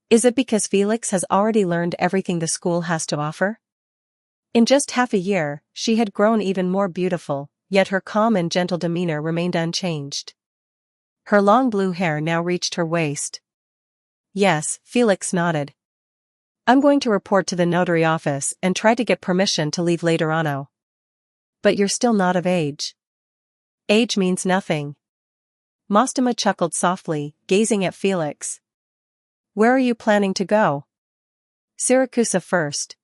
Is it because Felix has already learned everything the school has to offer? In just half a year, she had grown even more beautiful, yet her calm and gentle demeanor remained unchanged. Her long blue hair now reached her waist. Yes, Felix nodded. I'm going to report to the notary office and try to get permission to leave later on. But you're still not of age. Age means nothing. Mostama chuckled softly, gazing at Felix. Where are you planning to go? Syracuse first.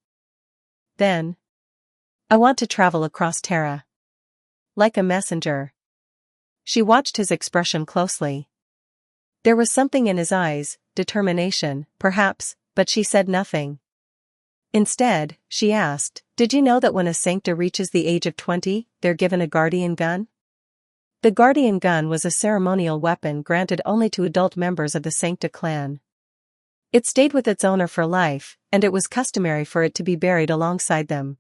Then. I want to travel across Terra. Like a messenger. She watched his expression closely. There was something in his eyes, determination, perhaps, but she said nothing. Instead, she asked, did you know that when a Sancta reaches the age of 20, they're given a guardian gun? The guardian gun was a ceremonial weapon granted only to adult members of the Sancta clan. It stayed with its owner for life, and it was customary for it to be buried alongside them.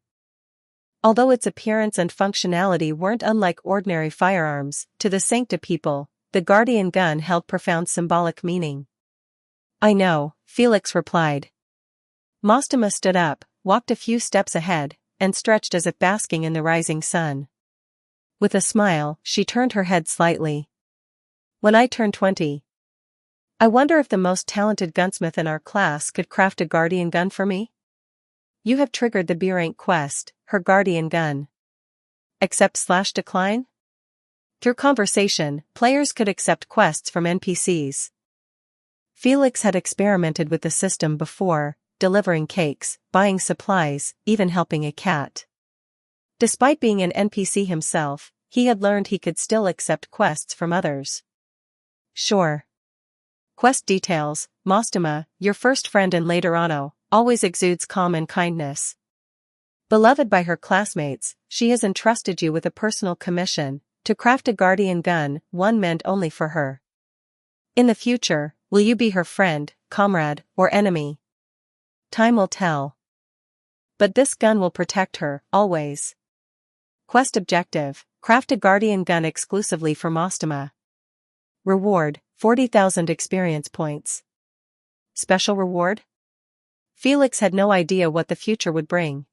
Although its appearance and functionality weren't unlike ordinary firearms, to the Sancta people, the guardian gun held profound symbolic meaning. I know, Felix replied. Mostama stood up, walked a few steps ahead, and stretched as if basking in the rising sun. With a smile, she turned her head slightly. When I turn 20. I wonder if the most talented gunsmith in our class could craft a guardian gun for me? You have triggered the B-rank quest, her guardian gun. Accept/decline? Through conversation, players could accept quests from NPCs. Felix had experimented with the system before, delivering cakes, buying supplies, even helping a cat. Despite being an NPC himself, he had learned he could still accept quests from others. Sure. Quest details, Mostama, your first friend and later on, always exudes calm and kindness. Beloved by her classmates, she has entrusted you with a personal commission, to craft a guardian gun, one meant only for her. In the future, will you be her friend, comrade, or enemy? Time will tell. But this gun will protect her, always. Quest objective: craft a guardian gun exclusively for Mostoma. Reward: 40,000 experience points. Special reward? Felix had no idea what the future would bring.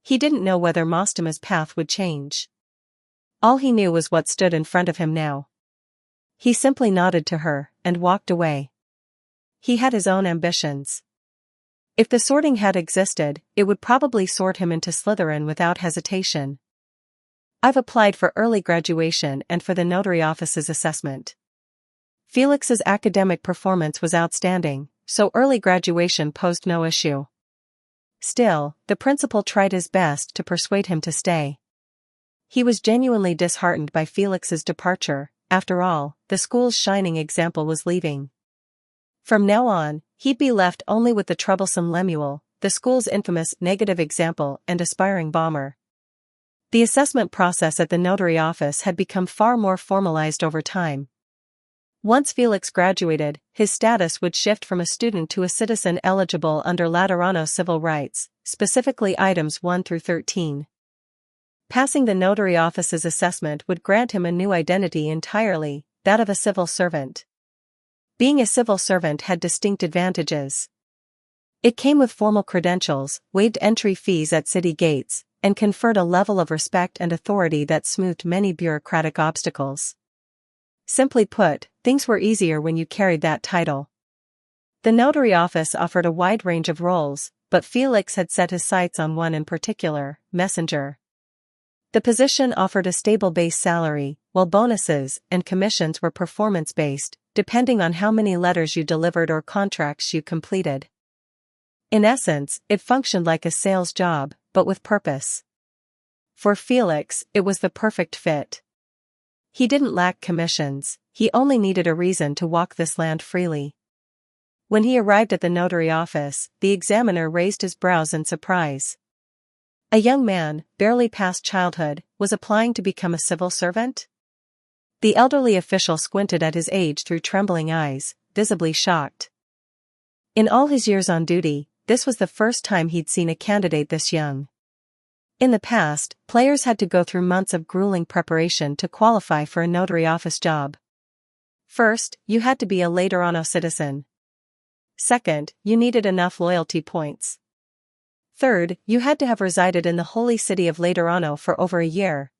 He didn't know whether Mostoma's path would change. All he knew was what stood in front of him now. He simply nodded to her, and walked away. He had his own ambitions. If the sorting had existed, it would probably sort him into Slytherin without hesitation. I've applied for early graduation and for the notary office's assessment. Felix's academic performance was outstanding, so early graduation posed no issue. Still, the principal tried his best to persuade him to stay. He was genuinely disheartened by Felix's departure. After all, the school's shining example was leaving. From now on, he'd be left only with the troublesome Lemuel, the school's infamous negative example and aspiring bomber. The assessment process at the notary office had become far more formalized over time. Once Felix graduated, his status would shift from a student to a citizen eligible under Laterano civil rights, specifically items 1 through 13. Passing the notary office's assessment would grant him a new identity entirely, that of a civil servant. Being a civil servant had distinct advantages. It came with formal credentials, waived entry fees at city gates, and conferred a level of respect and authority that smoothed many bureaucratic obstacles. Simply put, things were easier when you carried that title. The notary office offered a wide range of roles, but Felix had set his sights on one in particular: messenger. The position offered a stable base salary, while bonuses and commissions were performance-based, depending on how many letters you delivered or contracts you completed. In essence, it functioned like a sales job, but with purpose. For Felix, it was the perfect fit. He didn't lack commissions, he only needed a reason to walk this land freely. When he arrived at the notary office, the examiner raised his brows in surprise. A young man, barely past childhood, was applying to become a civil servant? The elderly official squinted at his age through trembling eyes, visibly shocked. In all his years on duty, this was the first time he'd seen a candidate this young. In the past, players had to go through months of grueling preparation to qualify for a notary office job. First, you had to be a Laterano citizen. Second, you needed enough loyalty points. Third, you had to have resided in the holy city of Laterano for over a year.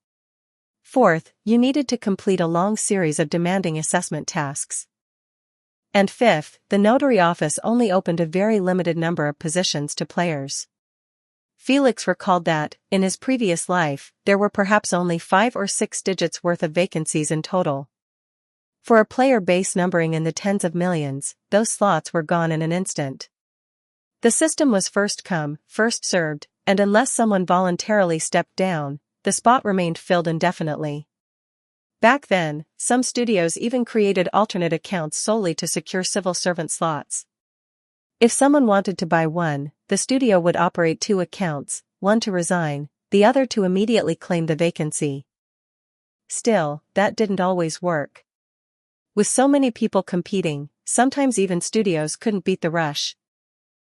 Fourth, you needed to complete a long series of demanding assessment tasks. And fifth, the notary office only opened a very limited number of positions to players. Felix recalled that, in his previous life, there were perhaps only 5 or 6 digits worth of vacancies in total. For a player base numbering in the tens of millions, those slots were gone in an instant. The system was first come, first served, and unless someone voluntarily stepped down, the spot remained filled indefinitely. Back then, some studios even created alternate accounts solely to secure civil servant slots. If someone wanted to buy one, the studio would operate 2 accounts, one to resign, the other to immediately claim the vacancy. Still, that didn't always work. With so many people competing, sometimes even studios couldn't beat the rush.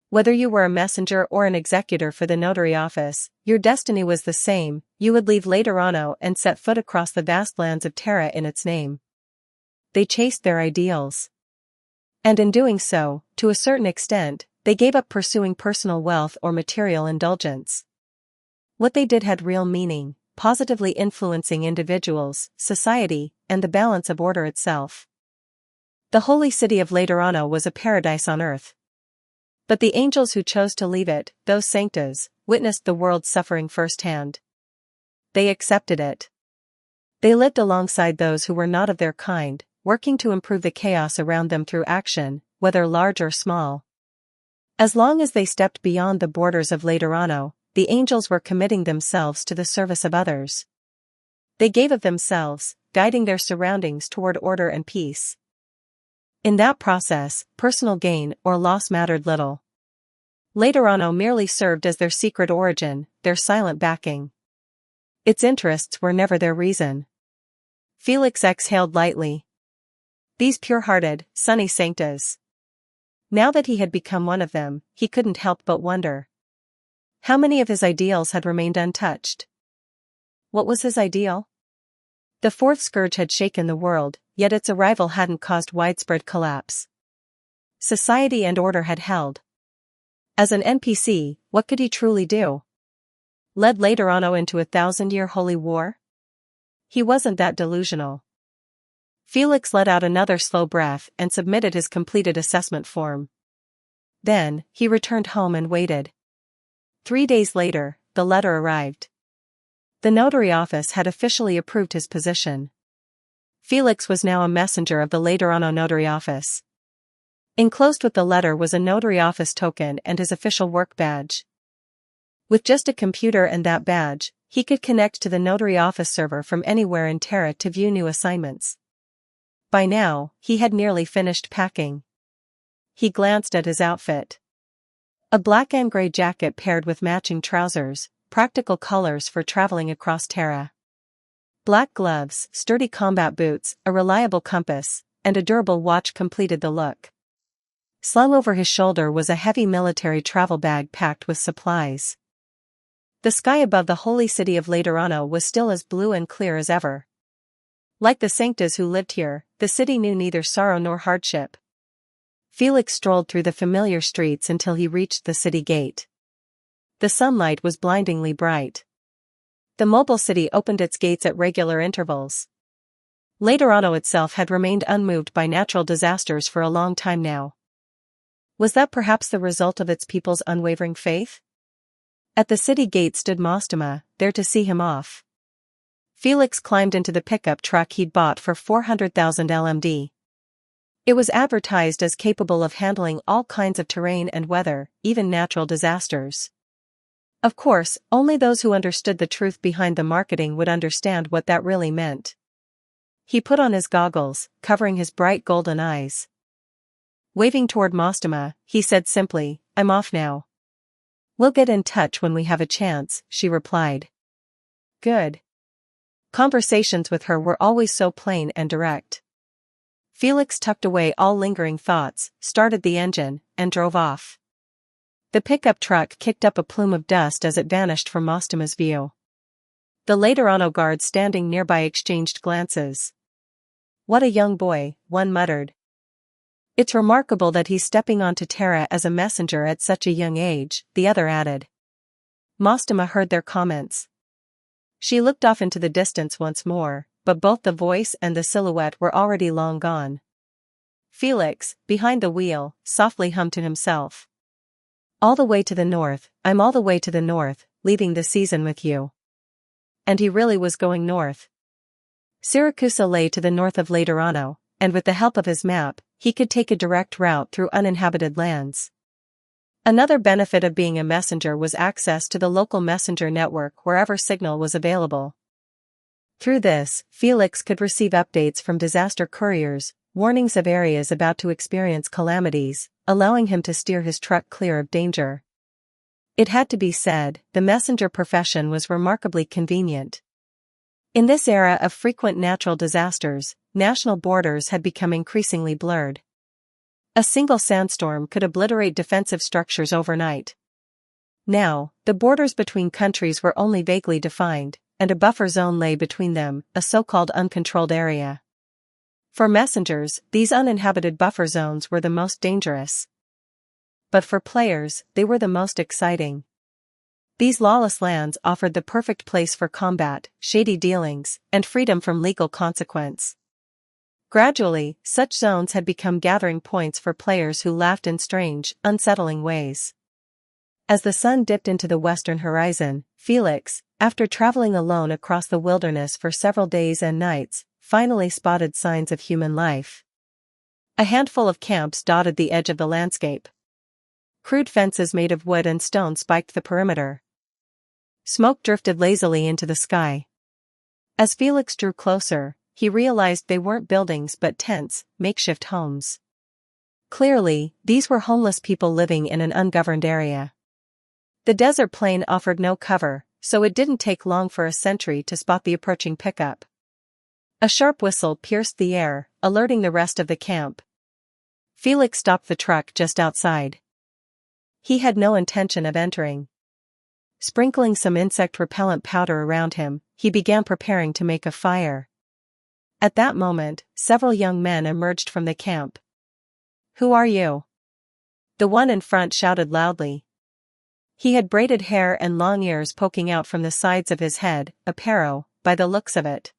Whether you were a messenger or an executor for the notary office, your destiny was the same: you would leave Laterano and set foot across the vast lands of Terra in its name. They chased their ideals. And in doing so, to a certain extent, they gave up pursuing personal wealth or material indulgence. What they did had real meaning, positively influencing individuals, society, and the balance of order itself. The holy city of Laterano was a paradise on earth. But the angels who chose to leave it, those sanctas, witnessed the world's suffering firsthand. They accepted it. They lived alongside those who were not of their kind, working to improve the chaos around them through action, whether large or small. As long as they stepped beyond the borders of Laterano, the angels were committing themselves to the service of others. They gave of themselves, guiding their surroundings toward order and peace. In that process, personal gain or loss mattered little. Laterano merely served as their secret origin, their silent backing. Its interests were never their reason. Felix exhaled lightly. These pure-hearted, sunny sanctas. Now that he had become one of them, he couldn't help but wonder. How many of his ideals had remained untouched? What was his ideal? The fourth scourge had shaken the world, yet its arrival hadn't caused widespread collapse. Society and order had held. As an NPC, what could he truly do? Lead Laterano into a 1,000-year holy war? He wasn't that delusional. Felix let out another slow breath and submitted his completed assessment form. Then, he returned home and waited. 3 days later, the letter arrived. The notary office had officially approved his position. Felix was now a messenger of the Laterano notary office. Enclosed with the letter was a notary office token and his official work badge. With just a computer and that badge, he could connect to the notary office server from anywhere in Terra to view new assignments. By now, he had nearly finished packing. He glanced at his outfit. A black and gray jacket paired with matching trousers, practical colors for traveling across Terra. Black gloves, sturdy combat boots, a reliable compass, and a durable watch completed the look. Slung over his shoulder was a heavy military travel bag packed with supplies. The sky above the holy city of Laterano was still as blue and clear as ever. Like the Sanctas who lived here, the city knew neither sorrow nor hardship. Felix strolled through the familiar streets until he reached the city gate. The sunlight was blindingly bright. The mobile city opened its gates at regular intervals. Laterano itself had remained unmoved by natural disasters for a long time now. Was that perhaps the result of its people's unwavering faith? At the city gate stood Mostoma, there to see him off. Felix climbed into the pickup truck he'd bought for 400,000 LMD. It was advertised as capable of handling all kinds of terrain and weather, even natural disasters. Of course, only those who understood the truth behind the marketing would understand what that really meant. He put on his goggles, covering his bright golden eyes. Waving toward Mostoma, he said simply, "I'm off now." "We'll get in touch when we have a chance," she replied. Good. Conversations with her were always so plain and direct. Felix tucked away all lingering thoughts, started the engine, and drove off. The pickup truck kicked up a plume of dust as it vanished from Mostoma's view. The Laterano guards standing nearby exchanged glances. "What a young boy," one muttered. "It's remarkable that he's stepping onto Terra as a messenger at such a young age," the other added. Mostoma heard their comments. She looked off into the distance once more, but both the voice and the silhouette were already long gone. Felix, behind the wheel, softly hummed to himself. "All the way to the north, I'm all the way to the north, leaving the season with you." And he really was going north. Siracusa lay to the north of Laterano, and with the help of his map, he could take a direct route through uninhabited lands. Another benefit of being a messenger was access to the local messenger network wherever signal was available. Through this, Felix could receive updates from disaster couriers, warnings of areas about to experience calamities, allowing him to steer his truck clear of danger. It had to be said, the messenger profession was remarkably convenient. In this era of frequent natural disasters, national borders had become increasingly blurred. A single sandstorm could obliterate defensive structures overnight. Now, the borders between countries were only vaguely defined, and a buffer zone lay between them, a so-called uncontrolled area. For messengers, these uninhabited buffer zones were the most dangerous. But for players, they were the most exciting. These lawless lands offered the perfect place for combat, shady dealings, and freedom from legal consequence. Gradually, such zones had become gathering points for players who laughed in strange, unsettling ways. As the sun dipped into the western horizon, Felix, after traveling alone across the wilderness for several days and nights, finally spotted signs of human life. A handful of camps dotted the edge of the landscape. Crude fences made of wood and stone spiked the perimeter. Smoke drifted lazily into the sky. As Felix drew closer, he realized they weren't buildings but tents, makeshift homes. Clearly, these were homeless people living in an ungoverned area. The desert plain offered no cover, so it didn't take long for a sentry to spot the approaching pickup. A sharp whistle pierced the air, alerting the rest of the camp. Felix stopped the truck just outside. He had no intention of entering. Sprinkling some insect repellent powder around him, he began preparing to make a fire. At that moment, several young men emerged from the camp. "Who are you?" the one in front shouted loudly. He had braided hair and long ears poking out from the sides of his head, a pharaoh, by the looks of it.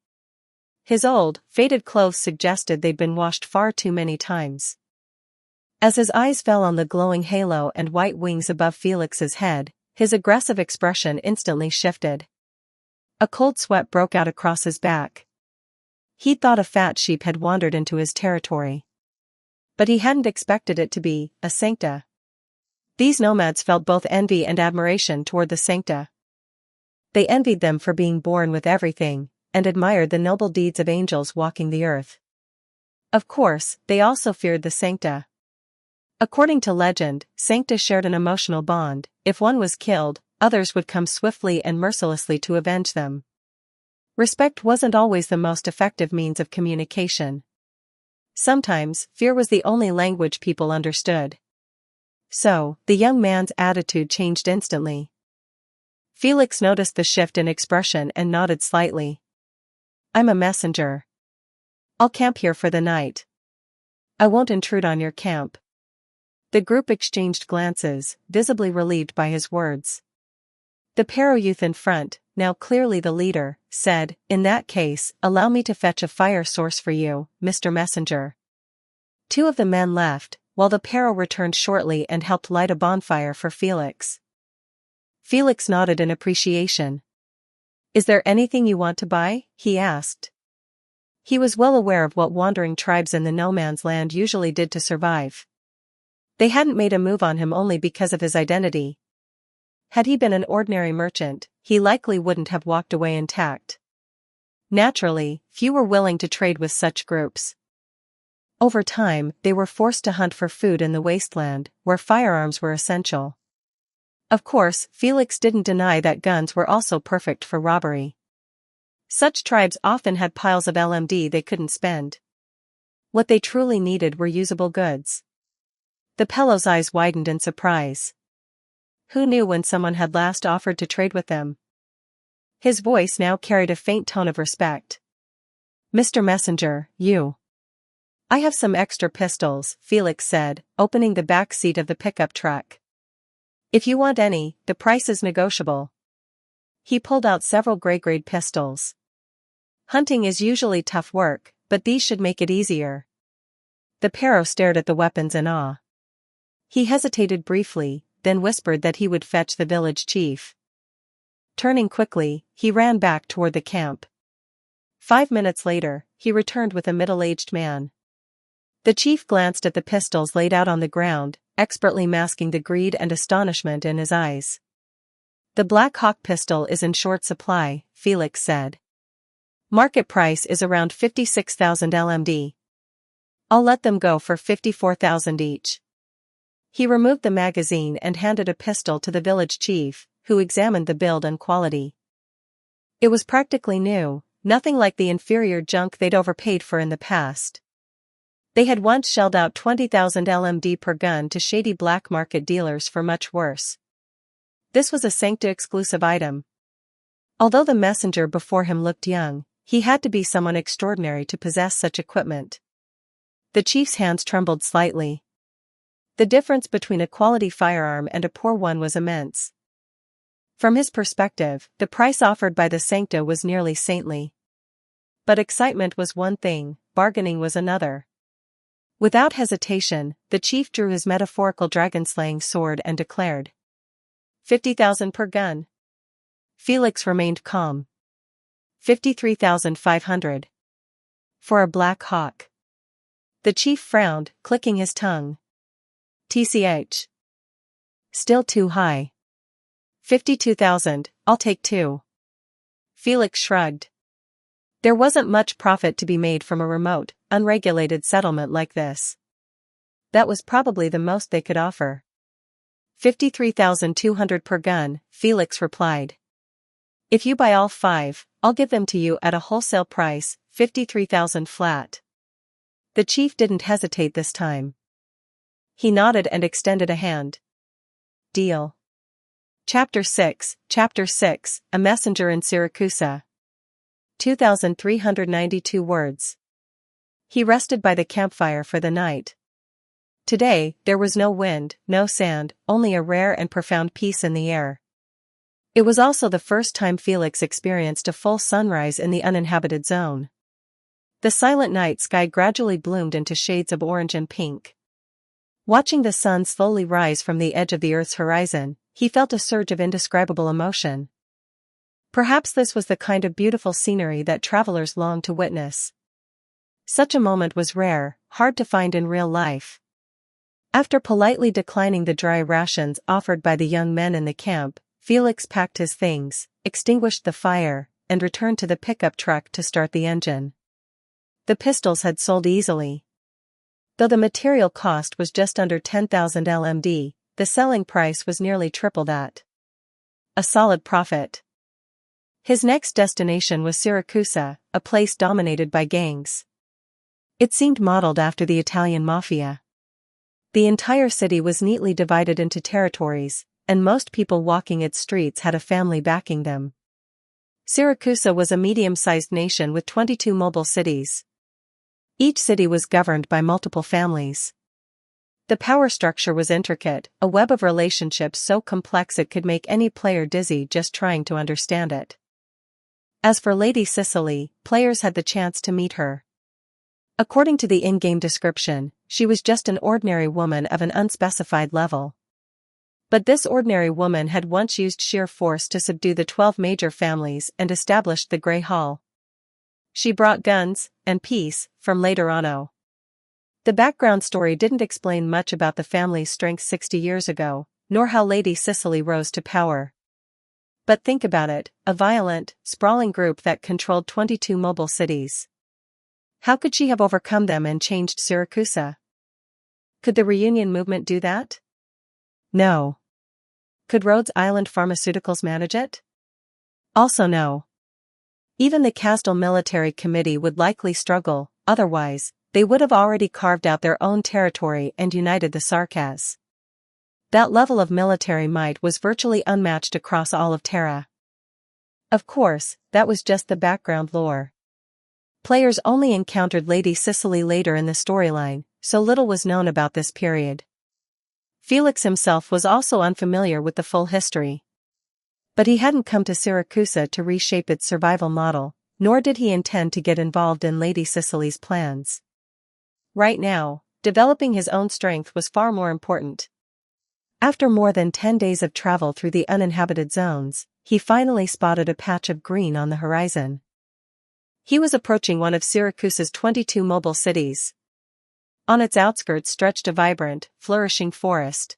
His old, faded clothes suggested they'd been washed far too many times. As his eyes fell on the glowing halo and white wings above Felix's head, his aggressive expression instantly shifted. A cold sweat broke out across his back. He'd thought a fat sheep had wandered into his territory. But he hadn't expected it to be a sancta. These nomads felt both envy and admiration toward the sancta. They envied them for being born with everything, and admired the noble deeds of angels walking the earth. Of course, they also feared the sancta. According to legend, sancta shared an emotional bond. If one was killed, others would come swiftly and mercilessly to avenge them. Respect wasn't always the most effective means of communication. Sometimes, fear was the only language people understood. So, the young man's attitude changed instantly. Felix noticed the shift in expression and nodded slightly. "I'm a messenger. I'll camp here for the night. I won't intrude on your camp." The group exchanged glances, visibly relieved by his words. The pharaoh youth in front, now clearly the leader, said, "In that case, allow me to fetch a fire source for you, Mr. Messenger." Two of the men left, while the pharaoh returned shortly and helped light a bonfire for Felix. Felix nodded in appreciation. "Is there anything you want to buy?" he asked. He was well aware of what wandering tribes in the no man's land usually did to survive. They hadn't made a move on him only because of his identity. Had he been an ordinary merchant, he likely wouldn't have walked away intact. Naturally, few were willing to trade with such groups. Over time, they were forced to hunt for food in the wasteland, where firearms were essential. Of course, Felix didn't deny that guns were also perfect for robbery. Such tribes often had piles of LMD they couldn't spend. What they truly needed were usable goods. The Pello's eyes widened in surprise. Who knew when someone had last offered to trade with them? His voice now carried a faint tone of respect. "Mr. Messenger, you." "I have some extra pistols," Felix said, opening the back seat of the pickup truck. "If you want any, the price is negotiable." He pulled out several gray-grade pistols. Hunting is usually tough work, but these should make it easier. The pharaoh stared at the weapons in awe. He hesitated briefly, then whispered that he would fetch the village chief. Turning quickly, he ran back toward the camp. 5 minutes later, he returned with a middle-aged man. The chief glanced at the pistols laid out on the ground, expertly masking the greed and astonishment in his eyes. "The Black Hawk pistol is in short supply," Felix said. "Market price is around 56,000 LMD. I'll let them go for 54,000 each." He removed the magazine and handed a pistol to the village chief, who examined the build and quality. It was practically new, nothing like the inferior junk they'd overpaid for in the past. They had once shelled out 20,000 LMD per gun to shady black market dealers for much worse. This was a Sancta-exclusive item. Although the messenger before him looked young, he had to be someone extraordinary to possess such equipment. The chief's hands trembled slightly. The difference between a quality firearm and a poor one was immense. From his perspective, the price offered by the Sancta was nearly saintly. But excitement was one thing, bargaining was another. Without hesitation, the chief drew his metaphorical dragon-slaying sword and declared, 50,000 per gun. Felix remained calm. 53,500. For a Black Hawk. The chief frowned, clicking his tongue. TCH. Still too high. 52,000, I'll take 2. Felix shrugged. There wasn't much profit to be made from a remote, unregulated settlement like this. That was probably the most they could offer. 53,200 per gun, Felix replied. If you buy all 5, I'll give them to you at a wholesale price, 53,000 flat. The chief didn't hesitate this time. He nodded and extended a hand. Deal. Chapter 6, A Messenger in Siracusa. 2,392 words. He rested by the campfire for the night. Today, there was no wind, no sand, only a rare and profound peace in the air. It was also the first time Felix experienced a full sunrise in the uninhabited zone. The silent night sky gradually bloomed into shades of orange and pink. Watching the sun slowly rise from the edge of the Earth's horizon, he felt a surge of indescribable emotion. Perhaps this was the kind of beautiful scenery that travelers longed to witness. Such a moment was rare, hard to find in real life. After politely declining the dry rations offered by the young men in the camp, Felix packed his things, extinguished the fire, and returned to the pickup truck to start the engine. The pistols had sold easily. Though the material cost was just under 10,000 LMD, the selling price was nearly triple that. A solid profit. His next destination was Siracusa, a place dominated by gangs. It seemed modeled after the Italian mafia. The entire city was neatly divided into territories, and most people walking its streets had a family backing them. Siracusa was a medium-sized nation with 22 mobile cities. Each city was governed by multiple families. The power structure was intricate, a web of relationships so complex it could make any player dizzy just trying to understand it. As for Lady Cicely, players had the chance to meet her. According to the in-game description, she was just an ordinary woman of an unspecified level. But this ordinary woman had once used sheer force to subdue the 12 major families and established the Grey Hall. She brought guns and peace from later on. The background story didn't explain much about the family's strength 60 years ago, nor how Lady Cicely rose to power. But think about it, a violent, sprawling group that controlled 22 mobile cities. How could she have overcome them and changed Siracusa? Could the reunion movement do that? No. Could Rhodes Island Pharmaceuticals manage it? Also no. Even the Castle Military Committee would likely struggle, otherwise, they would have already carved out their own territory and united the Sarkas. That level of military might was virtually unmatched across all of Terra. Of course, that was just the background lore. Players only encountered Lady Cicely later in the storyline, so little was known about this period. Felix himself was also unfamiliar with the full history. But he hadn't come to Siracusa to reshape its survival model, nor did he intend to get involved in Lady Cicely's plans. Right now, developing his own strength was far more important. After more than 10 days of travel through the uninhabited zones, he finally spotted a patch of green on the horizon. He was approaching one of Siracusa's 22 mobile cities. On its outskirts stretched a vibrant, flourishing forest.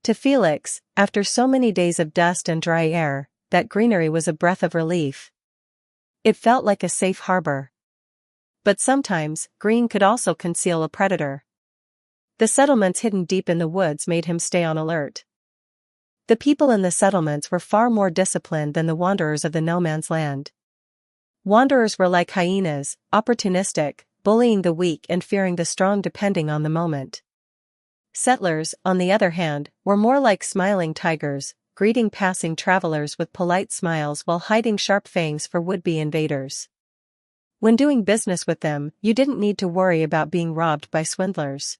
To Felix, after so many days of dust and dry air, that greenery was a breath of relief. It felt like a safe harbor. But sometimes, green could also conceal a predator. The settlements hidden deep in the woods made him stay on alert. The people in the settlements were far more disciplined than the wanderers of the no man's land. Wanderers were like hyenas, opportunistic, bullying the weak and fearing the strong depending on the moment. Settlers, on the other hand, were more like smiling tigers, greeting passing travelers with polite smiles while hiding sharp fangs for would-be invaders. When doing business with them, you didn't need to worry about being robbed by swindlers.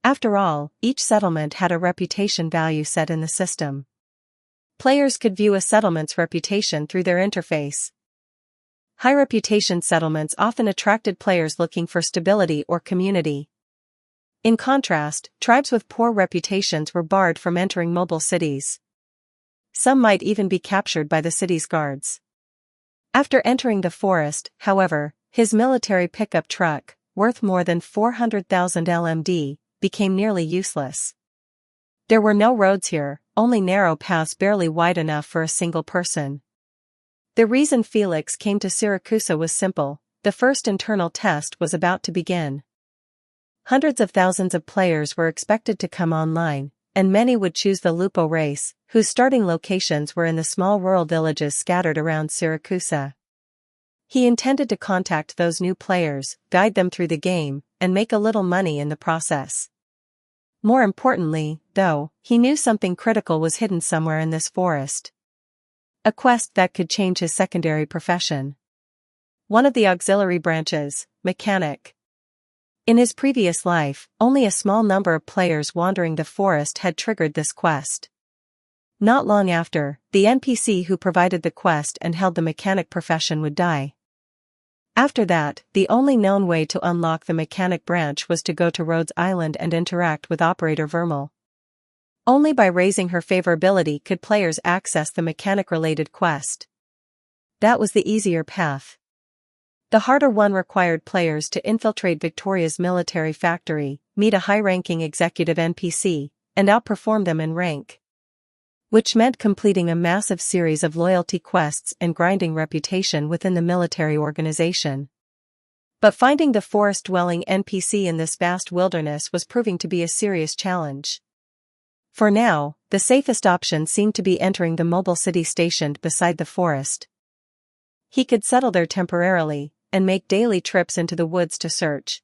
After all, each settlement had a reputation value set in the system. Players could view a settlement's reputation through their interface. High-reputation settlements often attracted players looking for stability or community. In contrast, tribes with poor reputations were barred from entering mobile cities. Some might even be captured by the city's guards. After entering the forest, however, his military pickup truck, worth more than 400,000 LMD, became nearly useless. There were no roads here, only narrow paths barely wide enough for a single person. The reason Felix came to Siracusa was simple: the first internal test was about to begin. Hundreds of thousands of players were expected to come online, and many would choose the Lupo race, whose starting locations were in the small rural villages scattered around Siracusa. He intended to contact those new players, guide them through the game, and make a little money in the process. More importantly, though, he knew something critical was hidden somewhere in this forest. A quest that could change his secondary profession. One of the auxiliary branches, mechanic. In his previous life, only a small number of players wandering the forest had triggered this quest. Not long after, the NPC who provided the quest and held the mechanic profession would die. After that, the only known way to unlock the mechanic branch was to go to Rhodes Island and interact with Operator Vermal. Only by raising her favorability could players access the mechanic-related quest. That was the easier path. The harder one required players to infiltrate Victoria's military factory, meet a high-ranking executive NPC, and outperform them in rank. Which meant completing a massive series of loyalty quests and grinding reputation within the military organization. But finding the forest-dwelling NPC in this vast wilderness was proving to be a serious challenge. For now, the safest option seemed to be entering the mobile city stationed beside the forest. He could settle there temporarily, and make daily trips into the woods to search.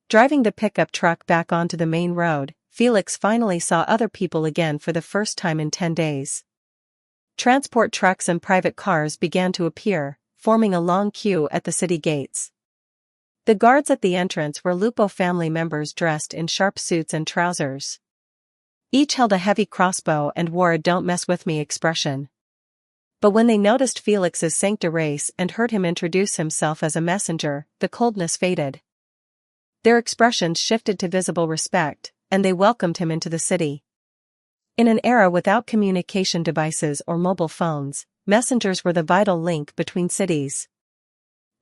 Driving the pickup truck back onto the main road, Felix finally saw other people again for the first time in 10 days. Transport trucks and private cars began to appear, forming a long queue at the city gates. The guards at the entrance were Lupo family members dressed in sharp suits and trousers. Each held a heavy crossbow and wore a "don't mess with me" expression. But when they noticed Felix's sancta race and heard him introduce himself as a messenger, the coldness faded. Their expressions shifted to visible respect, and they welcomed him into the city. In an era without communication devices or mobile phones, messengers were the vital link between cities.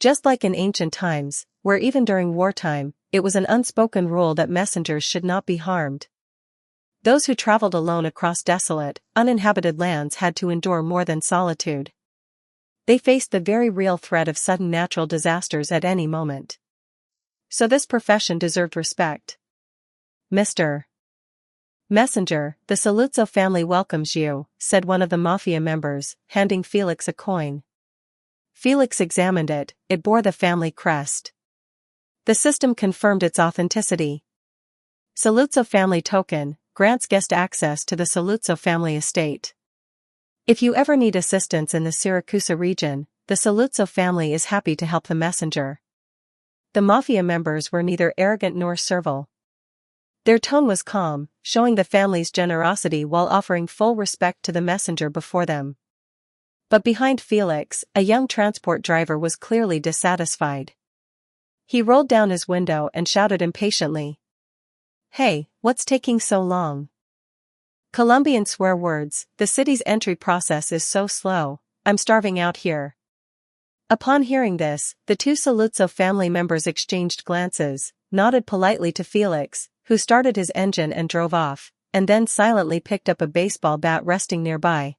Just like in ancient times, where even during wartime, it was an unspoken rule that messengers should not be harmed. Those who traveled alone across desolate, uninhabited lands had to endure more than solitude. They faced the very real threat of sudden natural disasters at any moment. So this profession deserved respect. Mr. Messenger, the Saluzzo family welcomes you, said one of the mafia members, handing Felix a coin. Felix examined it, it bore the family crest. The system confirmed its authenticity. Saluzzo family token grants guest access to the Saluzzo family estate. If you ever need assistance in the Syracuse region, the Saluzzo family is happy to help the messenger. The mafia members were neither arrogant nor servile. Their tone was calm, showing the family's generosity while offering full respect to the messenger before them. But behind Felix, a young transport driver was clearly dissatisfied. He rolled down his window and shouted impatiently. "Hey, what's taking so long?" Colombian swear words, "The city's entry process is so slow, I'm starving out here." Upon hearing this, the two Saluzzo family members exchanged glances, nodded politely to Felix, who started his engine and drove off, and then silently picked up a baseball bat resting nearby.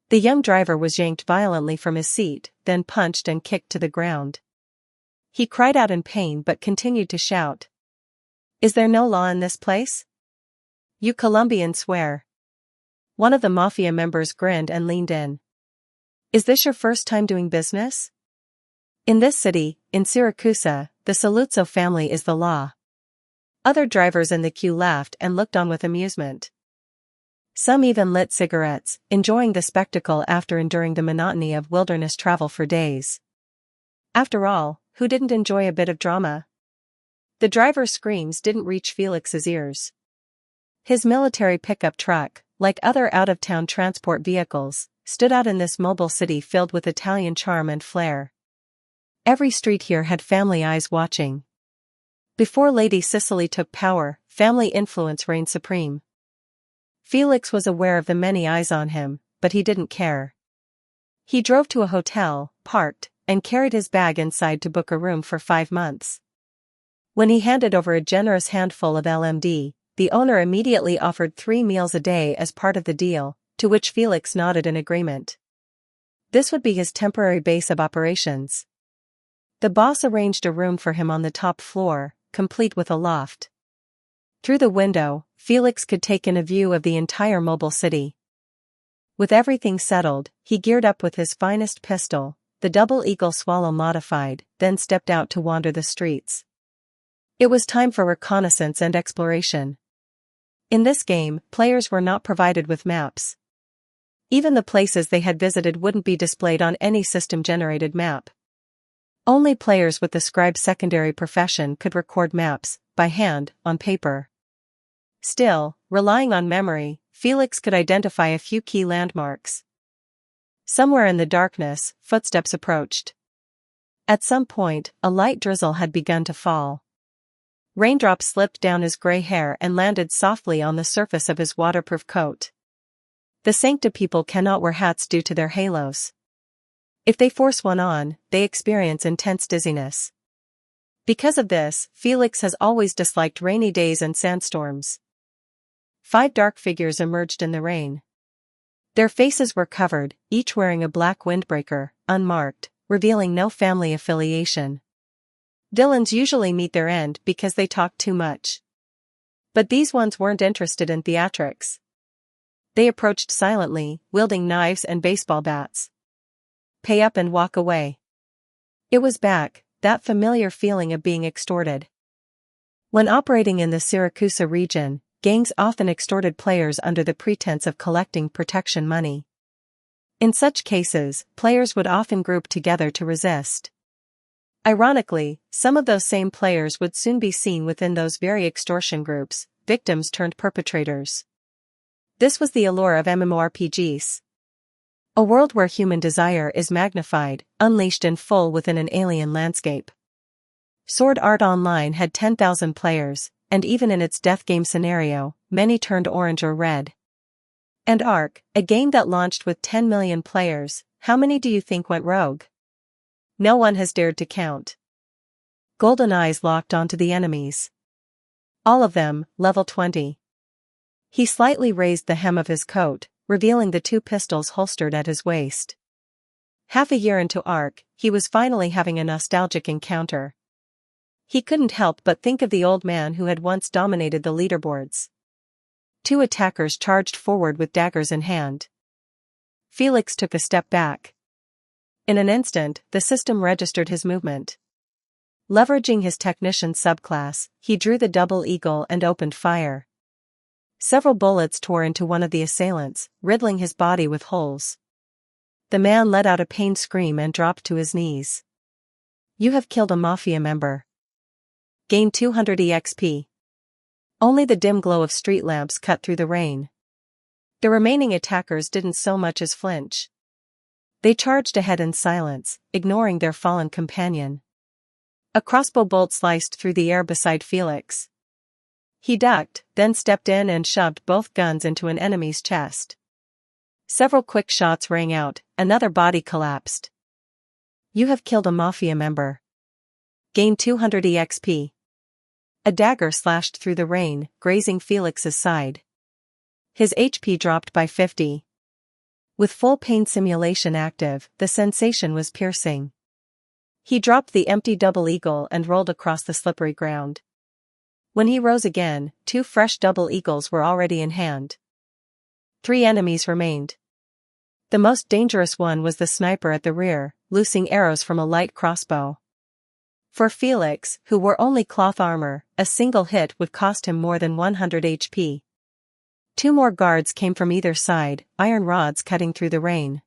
The young driver was yanked violently from his seat, then punched and kicked to the ground. He cried out in pain but continued to shout. "Is there no law in this place? You Colombians swear." One of the mafia members grinned and leaned in. "Is this your first time doing business?" In this city, in Syracuse, the Saluzzo family is the law. Other drivers in the queue laughed and looked on with amusement. Some even lit cigarettes, enjoying the spectacle after enduring the monotony of wilderness travel for days. After all, who didn't enjoy a bit of drama? The driver's screams didn't reach Felix's ears. His military pickup truck, like other out-of-town transport vehicles, stood out in this mobile city filled with Italian charm and flair. Every street here had family eyes watching. Before Lady Cicely took power, family influence reigned supreme. Felix was aware of the many eyes on him, but he didn't care. He drove to a hotel, parked, and carried his bag inside to book a room for 5 months. When he handed over a generous handful of LMD, the owner immediately offered 3 meals a day as part of the deal, to which Felix nodded in agreement. This would be his temporary base of operations. The boss arranged a room for him on the top floor, complete with a loft. Through the window, Felix could take in a view of the entire mobile city. With everything settled, he geared up with his finest pistol, the Double Eagle Swallow modified, then stepped out to wander the streets. It was time for reconnaissance and exploration. In this game, players were not provided with maps. Even the places they had visited wouldn't be displayed on any system-generated map. Only players with the scribe secondary profession could record maps, by hand, on paper. Still, relying on memory, Felix could identify a few key landmarks. Somewhere in the darkness, footsteps approached. At some point, a light drizzle had begun to fall. Raindrops slipped down his gray hair and landed softly on the surface of his waterproof coat. The Sancta people cannot wear hats due to their halos. If they force one on, they experience intense dizziness. Because of this, Felix has always disliked rainy days and sandstorms. 5 dark figures emerged in the rain. Their faces were covered, each wearing a black windbreaker, unmarked, revealing no family affiliation. Villains usually meet their end because they talk too much. But these ones weren't interested in theatrics. They approached silently, wielding knives and baseball bats. Pay up and walk away. It was back, that familiar feeling of being extorted. When operating in the Syracuse region, gangs often extorted players under the pretense of collecting protection money. In such cases, players would often group together to resist. Ironically, some of those same players would soon be seen within those very extortion groups, victims turned perpetrators. This was the allure of MMORPGs. A world where human desire is magnified, unleashed in full within an alien landscape. Sword Art Online had 10,000 players, and even in its death game scenario, many turned orange or red. And Ark, a game that launched with 10 million players, how many do you think went rogue? No one has dared to count. Golden eyes locked onto the enemies. All of them, level 20. He slightly raised the hem of his coat, revealing the 2 pistols holstered at his waist. Half a year into Ark, he was finally having a nostalgic encounter. He couldn't help but think of the old man who had once dominated the leaderboards. 2 attackers charged forward with daggers in hand. Felix took a step back. In an instant, the system registered his movement. Leveraging his technician subclass, he drew the double eagle and opened fire. Several bullets tore into one of the assailants, riddling his body with holes. The man let out a pained scream and dropped to his knees. You have killed a mafia member. Gain 200 EXP. Only the dim glow of street lamps cut through the rain. The remaining attackers didn't so much as flinch. They charged ahead in silence, ignoring their fallen companion. A crossbow bolt sliced through the air beside Felix. He ducked, then stepped in and shoved both guns into an enemy's chest. Several quick shots rang out, another body collapsed. You have killed a mafia member. Gain 200 EXP. A dagger slashed through the rain, grazing Felix's side. His HP dropped by 50. With full pain simulation active, the sensation was piercing. He dropped the empty double eagle and rolled across the slippery ground. When he rose again, 2 fresh double eagles were already in hand. 3 enemies remained. The most dangerous one was the sniper at the rear, loosing arrows from a light crossbow. For Felix, who wore only cloth armor, a single hit would cost him more than 100 HP. 2 more guards came from either side, iron rods cutting through the rain.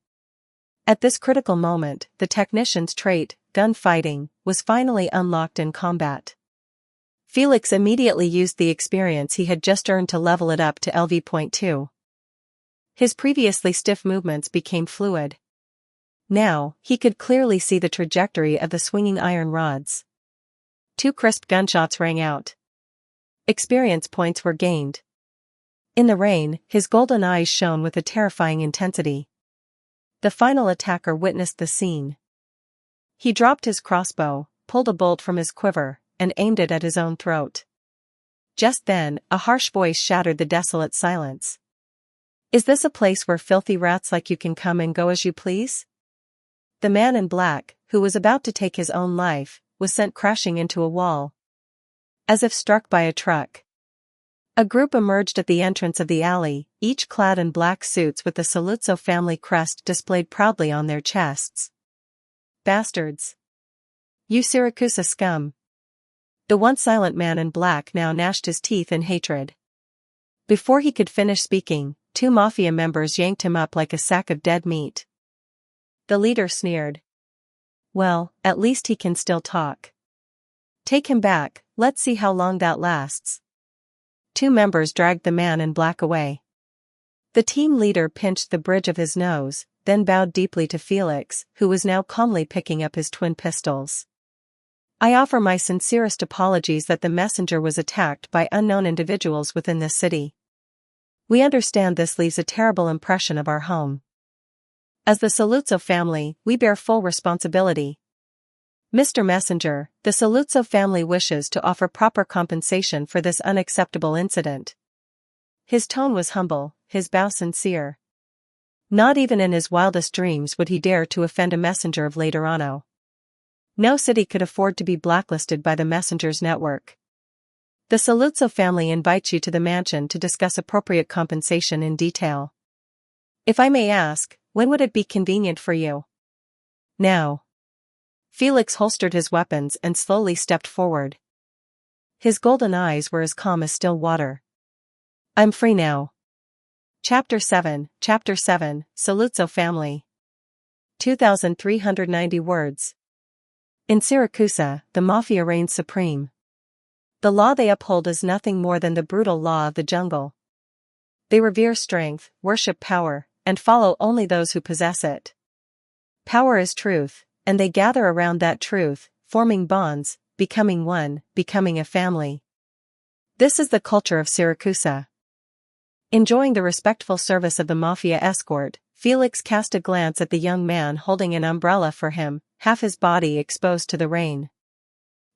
At this critical moment, the technician's trait, gunfighting, was finally unlocked in combat. Felix immediately used the experience he had just earned to level it up to LV.2. His previously stiff movements became fluid. Now, he could clearly see the trajectory of the swinging iron rods. 2 crisp gunshots rang out. Experience points were gained. In the rain, his golden eyes shone with a terrifying intensity. The final attacker witnessed the scene. He dropped his crossbow, pulled a bolt from his quiver, and aimed it at his own throat. Just then, a harsh voice shattered the desolate silence. Is this a place where filthy rats like you can come and go as you please? The man in black, who was about to take his own life, was sent crashing into a wall. As if struck by a truck. A group emerged at the entrance of the alley, each clad in black suits with the Saluzzo family crest displayed proudly on their chests. Bastards! You Syracuse scum! The once silent man in black now gnashed his teeth in hatred. Before he could finish speaking, two mafia members yanked him up like a sack of dead meat. The leader sneered. Well, at least he can still talk. Take him back, let's see how long that lasts. Two members dragged the man in black away. The team leader pinched the bridge of his nose, then bowed deeply to Felix, who was now calmly picking up his twin pistols. I offer my sincerest apologies that the messenger was attacked by unknown individuals within this city. We understand this leaves a terrible impression of our home. As the Saluzzo family, we bear full responsibility. Mr. Messenger, the Saluzzo family wishes to offer proper compensation for this unacceptable incident. His tone was humble, his bow sincere. Not even in his wildest dreams would he dare to offend a messenger of Laterano. No city could afford to be blacklisted by the messenger's network. The Saluzzo family invites you to the mansion to discuss appropriate compensation in detail. If I may ask, when would it be convenient for you? Now. Felix holstered his weapons and slowly stepped forward. His golden eyes were as calm as still water. I'm free now. Chapter 7, Saluzzo Family. 2,390 words. In Siracusa, the mafia reigns supreme. The law they uphold is nothing more than the brutal law of the jungle. They revere strength, worship power, and follow only those who possess it. Power is truth, and they gather around that truth, forming bonds, becoming one, becoming a family. This is the culture of Siracusa. Enjoying the respectful service of the mafia escort, Felix cast a glance at the young man holding an umbrella for him, half his body exposed to the rain.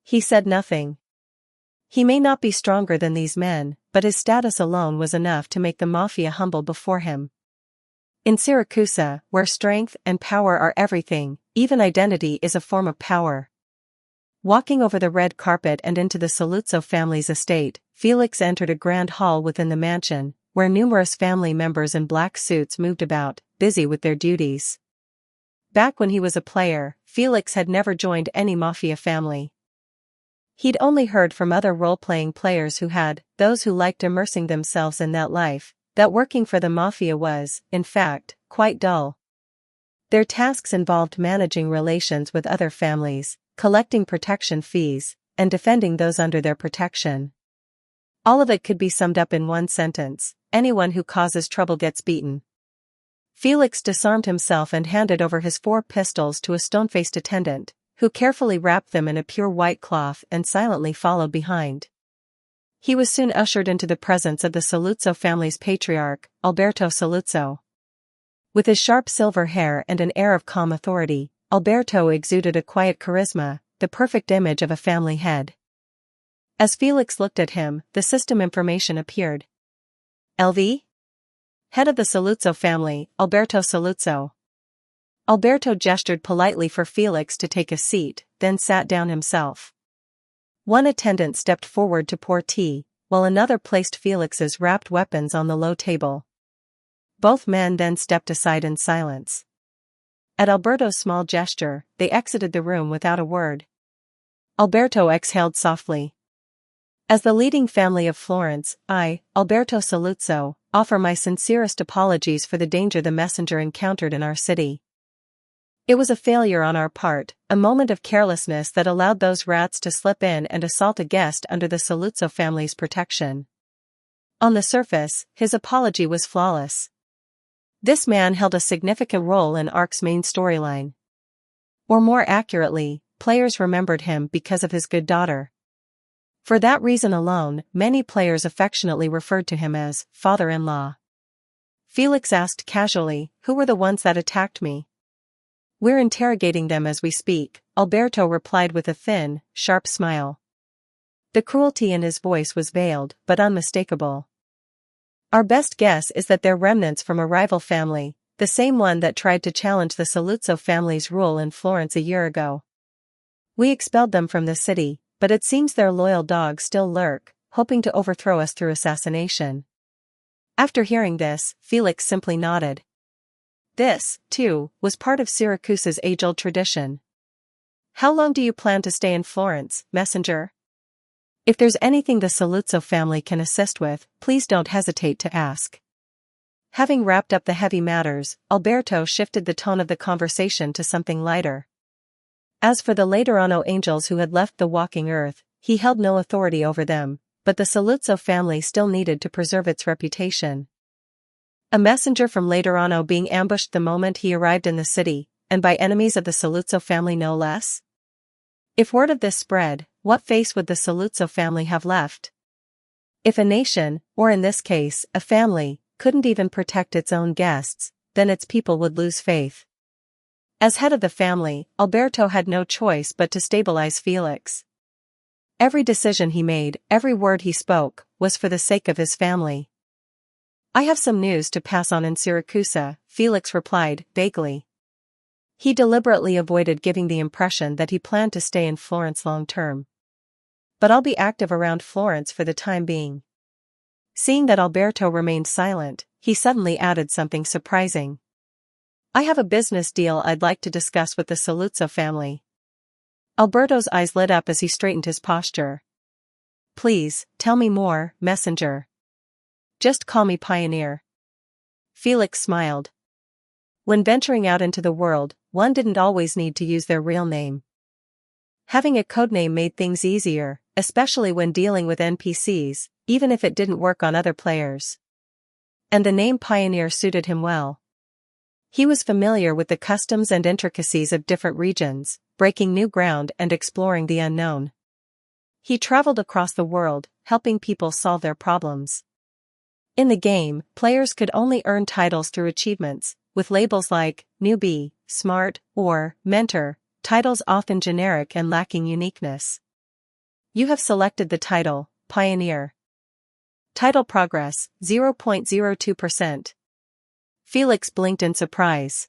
He said nothing. He may not be stronger than these men, but his status alone was enough to make the mafia humble before him. In Siracusa, where strength and power are everything, even identity is a form of power. Walking over the red carpet and into the Saluzzo family's estate, Felix entered a grand hall within the mansion, where numerous family members in black suits moved about, busy with their duties. Back when he was a player, Felix had never joined any mafia family. He'd only heard from other role-playing players who had, those who liked immersing themselves in that life, that working for the mafia was, in fact, quite dull. Their tasks involved managing relations with other families, collecting protection fees, and defending those under their protection. All of it could be summed up in one sentence: anyone who causes trouble gets beaten. Felix disarmed himself and handed over his 4 pistols to a stone-faced attendant, who carefully wrapped them in a pure white cloth and silently followed behind. He was soon ushered into the presence of the Saluzzo family's patriarch, Alberto Saluzzo. With his sharp silver hair and an air of calm authority, Alberto exuded a quiet charisma, the perfect image of a family head. As Felix looked at him, the system information appeared. LV? Head of the Saluzzo family, Alberto Saluzzo. Alberto gestured politely for Felix to take a seat, then sat down himself. One attendant stepped forward to pour tea, while another placed Felix's wrapped weapons on the low table. Both men then stepped aside in silence. At Alberto's small gesture, they exited the room without a word. Alberto exhaled softly. As the leading family of Florence, I, Alberto Saluzzo, offer my sincerest apologies for the danger the messenger encountered in our city. It was a failure on our part, a moment of carelessness that allowed those rats to slip in and assault a guest under the Saluzzo family's protection. On the surface, his apology was flawless. This man held a significant role in Ark's main storyline. Or more accurately, players remembered him because of his good daughter. For that reason alone, many players affectionately referred to him as father-in-law. Felix asked casually, "Who were the ones that attacked me?" "We're interrogating them as we speak," Alberto replied with a thin, sharp smile. The cruelty in his voice was veiled, but unmistakable. "Our best guess is that they're remnants from a rival family, the same one that tried to challenge the Saluzzo family's rule in Florence a year ago. We expelled them from the city, but it seems their loyal dogs still lurk, hoping to overthrow us through assassination." After hearing this, Felix simply nodded. This, too, was part of Siracusa's age-old tradition. "How long do you plan to stay in Florence, messenger?" If there's anything the Saluzzo family can assist with, please don't hesitate to ask. Having wrapped up the heavy matters, Alberto shifted the tone of the conversation to something lighter. As for the Laterano angels who had left the walking earth, he held no authority over them, but the Saluzzo family still needed to preserve its reputation. A messenger from Laterano being ambushed the moment he arrived in the city, and by enemies of the Saluzzo family no less? If word of this spread, what face would the Saluzzo family have left? If a nation, or in this case, a family, couldn't even protect its own guests, then its people would lose faith. As head of the family, Alberto had no choice but to stabilize Felix. Every decision he made, every word he spoke, was for the sake of his family. "I have some news to pass on in Syracuse," Felix replied, vaguely. He deliberately avoided giving the impression that he planned to stay in Florence long-term. "But I'll be active around Florence for the time being." Seeing that Alberto remained silent, he suddenly added something surprising. "I have a business deal I'd like to discuss with the Saluzzo family." Alberto's eyes lit up as he straightened his posture. "Please, tell me more, messenger." "Just call me Pioneer." Felix smiled. When venturing out into the world, one didn't always need to use their real name. Having a codename made things easier, especially when dealing with NPCs, even if it didn't work on other players. And the name Pioneer suited him well. He was familiar with the customs and intricacies of different regions, breaking new ground and exploring the unknown. He traveled across the world, helping people solve their problems. In the game, players could only earn titles through achievements, with labels like Newbie, Smart, or Mentor, titles often generic and lacking uniqueness. You have selected the title, Pioneer. Title progress, 0.02%. Felix blinked in surprise.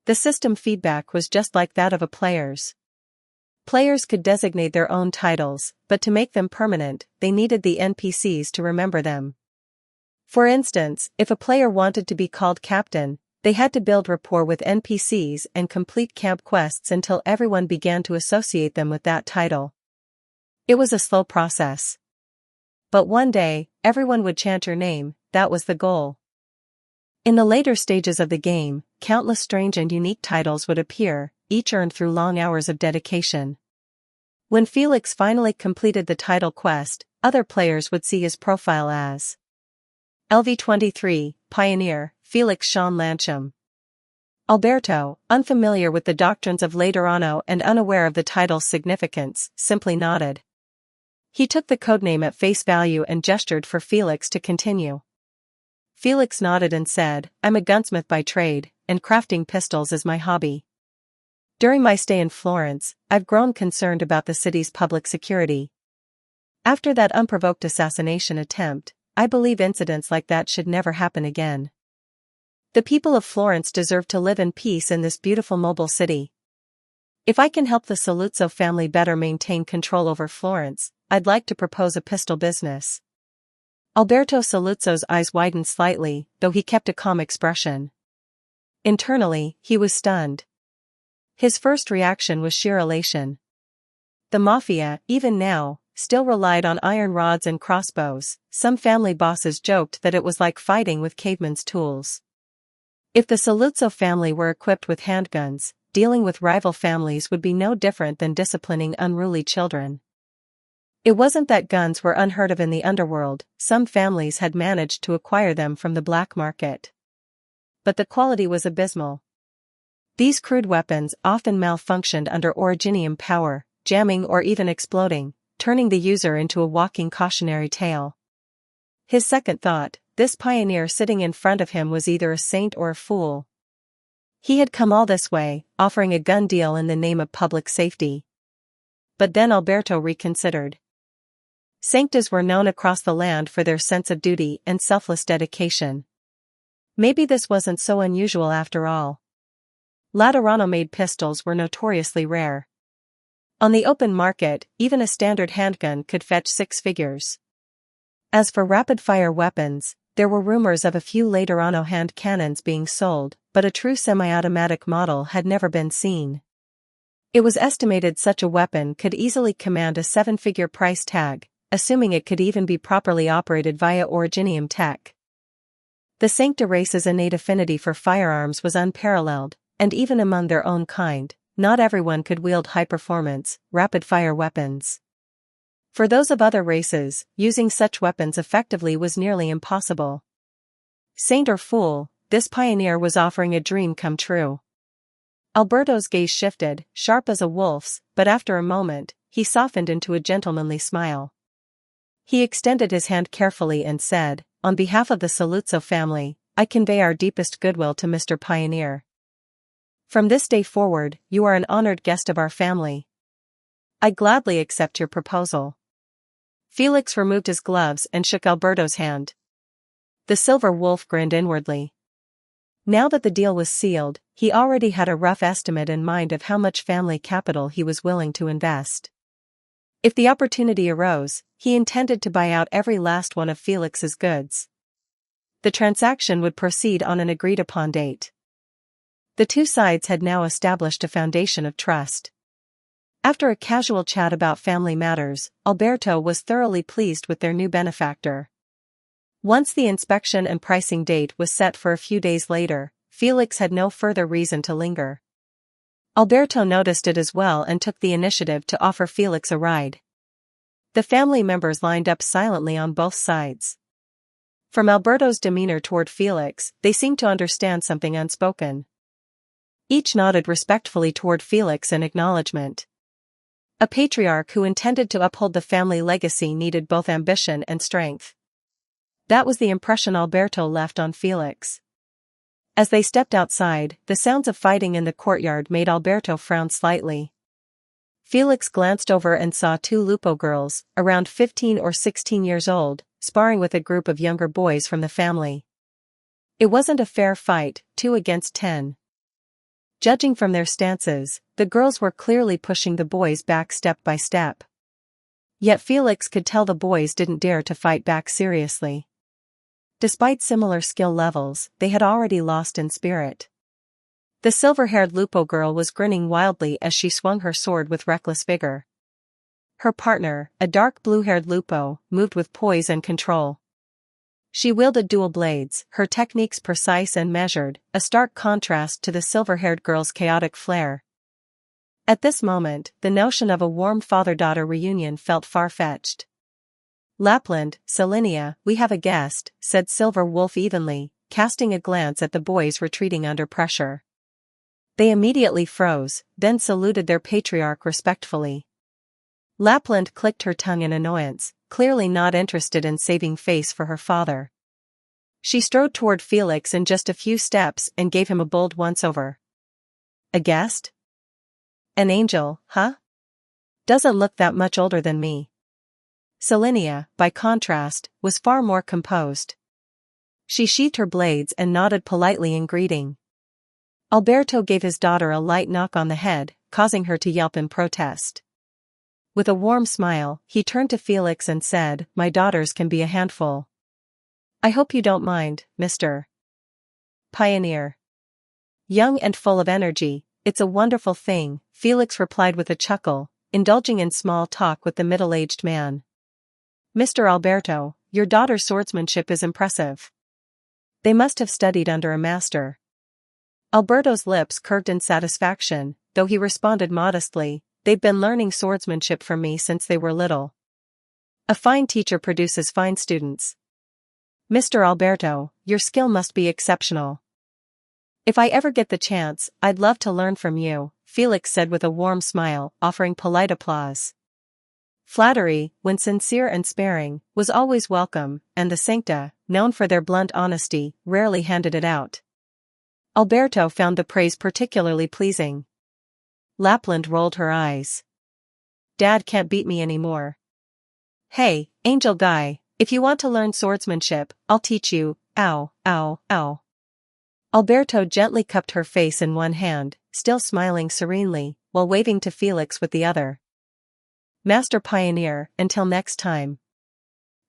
The system feedback was just like that of a player's. Players could designate their own titles, but to make them permanent, they needed the NPCs to remember them. For instance, if a player wanted to be called Captain, they had to build rapport with NPCs and complete camp quests until everyone began to associate them with that title. It was a slow process. But one day, everyone would chant your name, that was the goal. In the later stages of the game, countless strange and unique titles would appear, each earned through long hours of dedication. When Felix finally completed the title quest, other players would see his profile as LV23, Pioneer, Felix Sean Lancham. Alberto, unfamiliar with the doctrines of Laterano and unaware of the title's significance, simply nodded. He took the codename at face value and gestured for Felix to continue. Felix nodded and said, "I'm a gunsmith by trade, and crafting pistols is my hobby. During my stay in Florence, I've grown concerned about the city's public security. After that unprovoked assassination attempt, I believe incidents like that should never happen again. The people of Florence deserve to live in peace in this beautiful mobile city. If I can help the Saluzzo family better maintain control over Florence, I'd like to propose a pistol business." Alberto Saluzzo's eyes widened slightly, though he kept a calm expression. Internally, he was stunned. His first reaction was sheer elation. The mafia, even now, still relied on iron rods and crossbows. Some family bosses joked that it was like fighting with cavemen's tools. If the Saluzzo family were equipped with handguns, dealing with rival families would be no different than disciplining unruly children. It wasn't that guns were unheard of in the underworld, some families had managed to acquire them from the black market. But the quality was abysmal. These crude weapons often malfunctioned under originium power, jamming or even exploding, turning the user into a walking cautionary tale. His second thought, this pioneer sitting in front of him was either a saint or a fool. He had come all this way, offering a gun deal in the name of public safety. But then Alberto reconsidered. Sanctas were known across the land for their sense of duty and selfless dedication. Maybe this wasn't so unusual after all. Laterano-made pistols were notoriously rare. On the open market, even a standard handgun could fetch 6 figures. As for rapid-fire weapons, there were rumors of a few Laterano hand cannons being sold, but a true semi-automatic model had never been seen. It was estimated such a weapon could easily command a seven-figure price tag, assuming it could even be properly operated via Originium tech. The Sancta race's innate affinity for firearms was unparalleled, and even among their own kind, not everyone could wield high-performance, rapid-fire weapons. For those of other races, using such weapons effectively was nearly impossible. Saint or fool, this pioneer was offering a dream come true. Alberto's gaze shifted, sharp as a wolf's, but after a moment, he softened into a gentlemanly smile. He extended his hand carefully and said, "On behalf of the Saluzzo family, I convey our deepest goodwill to Mr. Pioneer. From this day forward, you are an honored guest of our family. I gladly accept your proposal." Felix removed his gloves and shook Alberto's hand. The silver wolf grinned inwardly. Now that the deal was sealed, he already had a rough estimate in mind of how much family capital he was willing to invest. If the opportunity arose, he intended to buy out every last one of Felix's goods. The transaction would proceed on an agreed-upon date. The two sides had now established a foundation of trust. After a casual chat about family matters, Alberto was thoroughly pleased with their new benefactor. Once the inspection and pricing date was set for a few days later, Felix had no further reason to linger. Alberto noticed it as well and took the initiative to offer Felix a ride. The family members lined up silently on both sides. From Alberto's demeanor toward Felix, they seemed to understand something unspoken. Each nodded respectfully toward Felix in acknowledgement. A patriarch who intended to uphold the family legacy needed both ambition and strength. That was the impression Alberto left on Felix. As they stepped outside, the sounds of fighting in the courtyard made Alberto frown slightly. Felix glanced over and saw two Lupo girls, around 15 or 16 years old, sparring with a group of younger boys from the family. It wasn't a fair fight, 2 against 10. Judging from their stances, the girls were clearly pushing the boys back step by step. Yet Felix could tell the boys didn't dare to fight back seriously. Despite similar skill levels, they had already lost in spirit. The silver-haired Lupo girl was grinning wildly as she swung her sword with reckless vigor. Her partner, a dark blue-haired Lupo, moved with poise and control. She wielded dual blades, her techniques precise and measured, a stark contrast to the silver-haired girl's chaotic flair. At this moment, the notion of a warm father-daughter reunion felt far-fetched. "Lapland, Salinia, we have a guest," said Silver Wolf evenly, casting a glance at the boys retreating under pressure. They immediately froze, then saluted their patriarch respectfully. Lapland clicked her tongue in annoyance, clearly not interested in saving face for her father. She strode toward Felix in just a few steps and gave him a bold once-over. "A guest? An angel, huh? Doesn't look that much older than me." Salinia, by contrast, was far more composed. She sheathed her blades and nodded politely in greeting. Alberto gave his daughter a light knock on the head, causing her to yelp in protest. With a warm smile, he turned to Felix and said, "My daughters can be a handful. I hope you don't mind, Mr. Pioneer." Young and full of energy, "It's a wonderful thing," Felix replied with a chuckle, indulging in small talk with the middle-aged man. "Mr. Alberto, your daughter's swordsmanship is impressive. They must have studied under a master." Alberto's lips curved in satisfaction, though he responded modestly, "They've been learning swordsmanship from me since they were little. A fine teacher produces fine students. Mr. Alberto, your skill must be exceptional. If I ever get the chance, I'd love to learn from you," Felix said with a warm smile, offering polite applause. Flattery, when sincere and sparing, was always welcome, and the Sancta, known for their blunt honesty, rarely handed it out. Alberto found the praise particularly pleasing. Lapland rolled her eyes. "Dad can't beat me anymore. Hey, Angel Guy, if you want to learn swordsmanship, I'll teach you." Ow, ow, ow. Alberto gently cupped her face in one hand, still smiling serenely, while waving to Felix with the other. "Master Pioneer, until next time."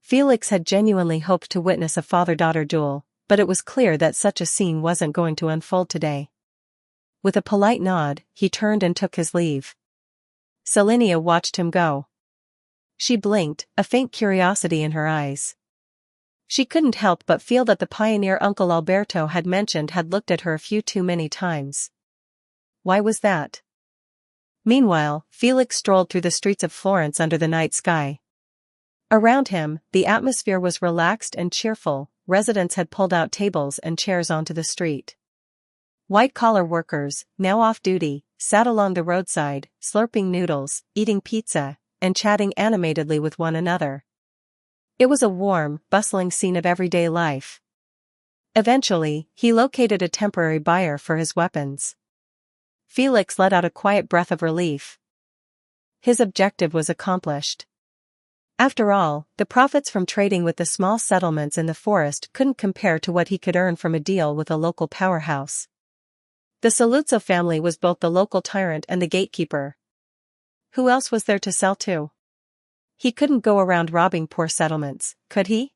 Felix had genuinely hoped to witness a father-daughter duel, but it was clear that such a scene wasn't going to unfold today. With a polite nod, he turned and took his leave. Selenia watched him go. She blinked, a faint curiosity in her eyes. She couldn't help but feel that the pioneer Uncle Alberto had mentioned had looked at her a few too many times. Why was that? Meanwhile, Felix strolled through the streets of Florence under the night sky. Around him, the atmosphere was relaxed and cheerful. Residents had pulled out tables and chairs onto the street. White-collar workers, now off-duty, sat along the roadside, slurping noodles, eating pizza, and chatting animatedly with one another. It was a warm, bustling scene of everyday life. Eventually, he located a temporary buyer for his weapons. Felix let out a quiet breath of relief. His objective was accomplished. After all, the profits from trading with the small settlements in the forest couldn't compare to what he could earn from a deal with a local powerhouse. The Saluzzo family was both the local tyrant and the gatekeeper. Who else was there to sell to? He couldn't go around robbing poor settlements, could he?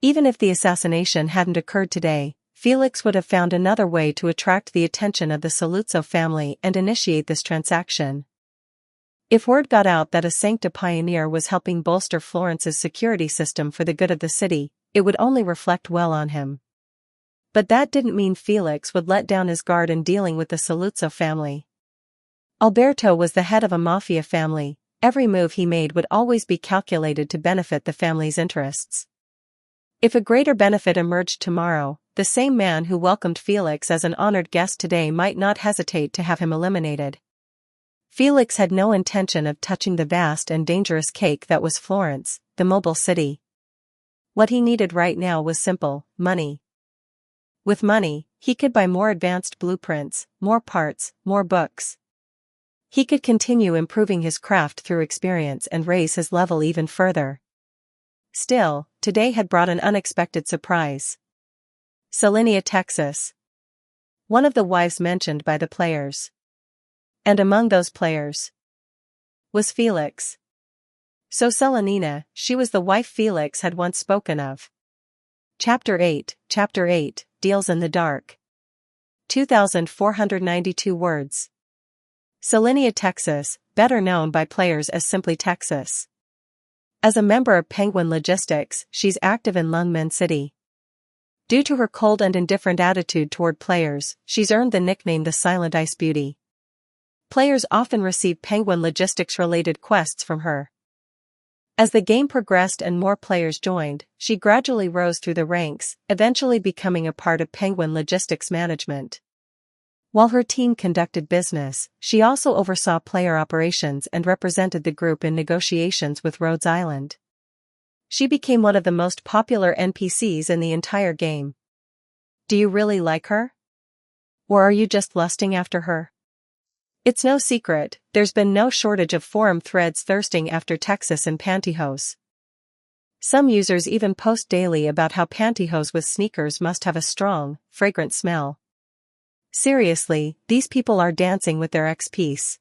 Even if the assassination hadn't occurred today, Felix would have found another way to attract the attention of the Saluzzo family and initiate this transaction. If word got out that a Sancta pioneer was helping bolster Florence's security system for the good of the city, it would only reflect well on him. But that didn't mean Felix would let down his guard in dealing with the Saluzzo family. Alberto was the head of a mafia family. Every move he made would always be calculated to benefit the family's interests. If a greater benefit emerged tomorrow, the same man who welcomed Felix as an honored guest today might not hesitate to have him eliminated. Felix had no intention of touching the vast and dangerous cake that was Florence, the mobile city. What he needed right now was simple: money. With money, he could buy more advanced blueprints, more parts, more books. He could continue improving his craft through experience and raise his level even further. Still, today had brought an unexpected surprise. Selenia, Texas. One of the wives mentioned by the players. And among those players was Felix. So Selenina, she was the wife Felix had once spoken of. Chapter 8, Deals in the Dark. 2,492 words. Selenia, Texas, better known by players as simply Texas. As a member of Penguin Logistics, she's active in Lungmen City. Due to her cold and indifferent attitude toward players, she's earned the nickname the Silent Ice Beauty. Players often receive Penguin Logistics-related quests from her. As the game progressed and more players joined, she gradually rose through the ranks, eventually becoming a part of Penguin Logistics management. While her team conducted business, she also oversaw player operations and represented the group in negotiations with Rhodes Island. She became one of the most popular NPCs in the entire game. Do you really like her? Or are you just lusting after her? It's no secret, there's been no shortage of forum threads thirsting after Texas and pantyhose. Some users even post daily about how pantyhose with sneakers must have a strong, fragrant smell. Seriously, these people are dancing with their ex-piece.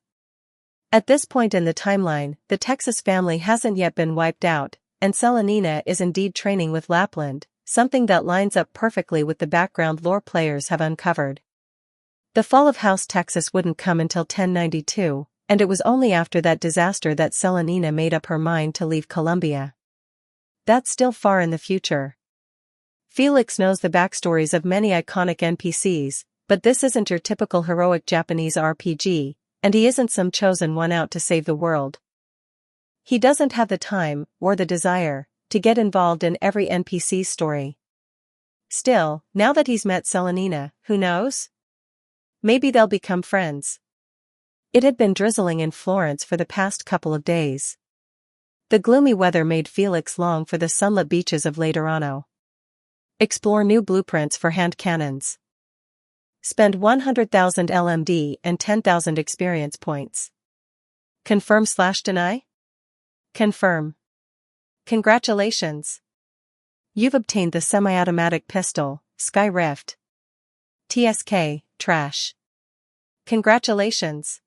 At this point in the timeline, the Texas family hasn't yet been wiped out, and Selenina is indeed training with Lapland, something that lines up perfectly with the background lore players have uncovered. The fall of House Texas wouldn't come until 1092, and it was only after that disaster that Selenina made up her mind to leave Colombia. That's still far in the future. Felix knows the backstories of many iconic NPCs, but this isn't your typical heroic Japanese RPG, and he isn't some chosen one out to save the world. He doesn't have the time, or the desire, to get involved in every NPC's story. Still, now that he's met Selenina, who knows? Maybe they'll become friends. It had been drizzling in Florence for the past couple of days. The gloomy weather made Felix long for the sunlit beaches of Laterano. Explore new blueprints for hand cannons. Spend 100,000 LMD and 10,000 experience points. Confirm/deny? Confirm. Congratulations. You've obtained the semi-automatic pistol, Sky Rift. TSK, trash. Congratulations.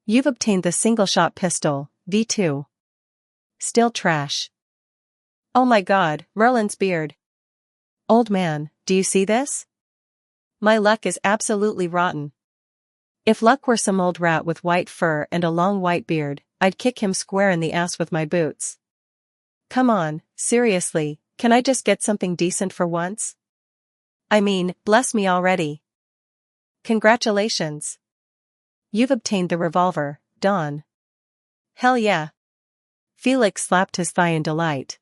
You've obtained the single-shot pistol, V2. Still trash. Oh my god, Merlin's beard. Old man, do you see this? My luck is absolutely rotten. If Luck were some old rat with white fur and a long white beard, I'd kick him square in the ass with my boots. Come on, seriously, can I just get something decent for once? I mean, bless me already. Congratulations. You've obtained the revolver, Don. Hell yeah. Felix slapped his thigh in delight.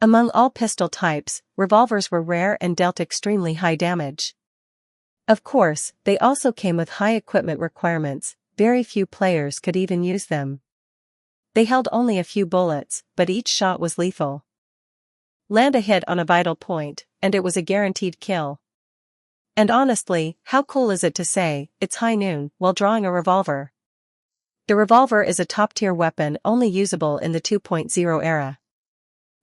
Among all pistol types, revolvers were rare and dealt extremely high damage. Of course, they also came with high equipment requirements, very few players could even use them. They held only a few bullets, but each shot was lethal. Land a hit on a vital point, and it was a guaranteed kill. And honestly, how cool is it to say, it's high noon, while drawing a revolver? The revolver is a top-tier weapon only usable in the 2.0 era.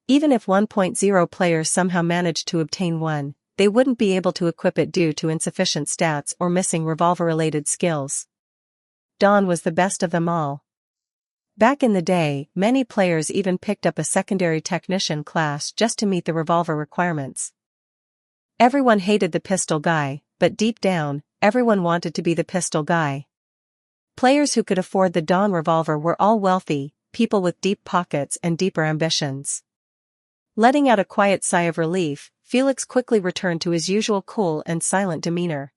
Even if 1.0 players somehow managed to obtain one, they wouldn't be able to equip it due to insufficient stats or missing revolver-related skills. Don was the best of them all. Back in the day, many players even picked up a secondary technician class just to meet the revolver requirements. Everyone hated the pistol guy, but deep down, everyone wanted to be the pistol guy. Players who could afford the Don revolver were all wealthy, people with deep pockets and deeper ambitions. Letting out a quiet sigh of relief, Felix quickly returned to his usual cool and silent demeanor.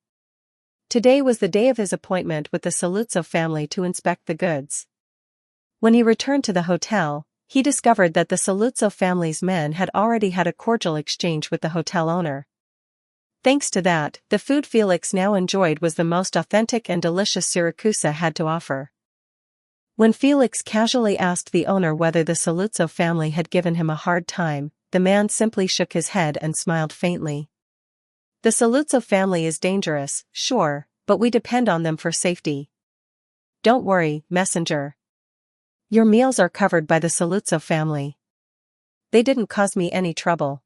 Today was the day of his appointment with the Saluzzo family to inspect the goods. When he returned to the hotel, he discovered that the Saluzzo family's men had already had a cordial exchange with the hotel owner. Thanks to that, the food Felix now enjoyed was the most authentic and delicious Syracuse had to offer. When Felix casually asked the owner whether the Saluzzo family had given him a hard time, the man simply shook his head and smiled faintly. The Saluzzo family is dangerous, sure, but we depend on them for safety. Don't worry, messenger. Your meals are covered by the Saluzzo family. They didn't cause me any trouble.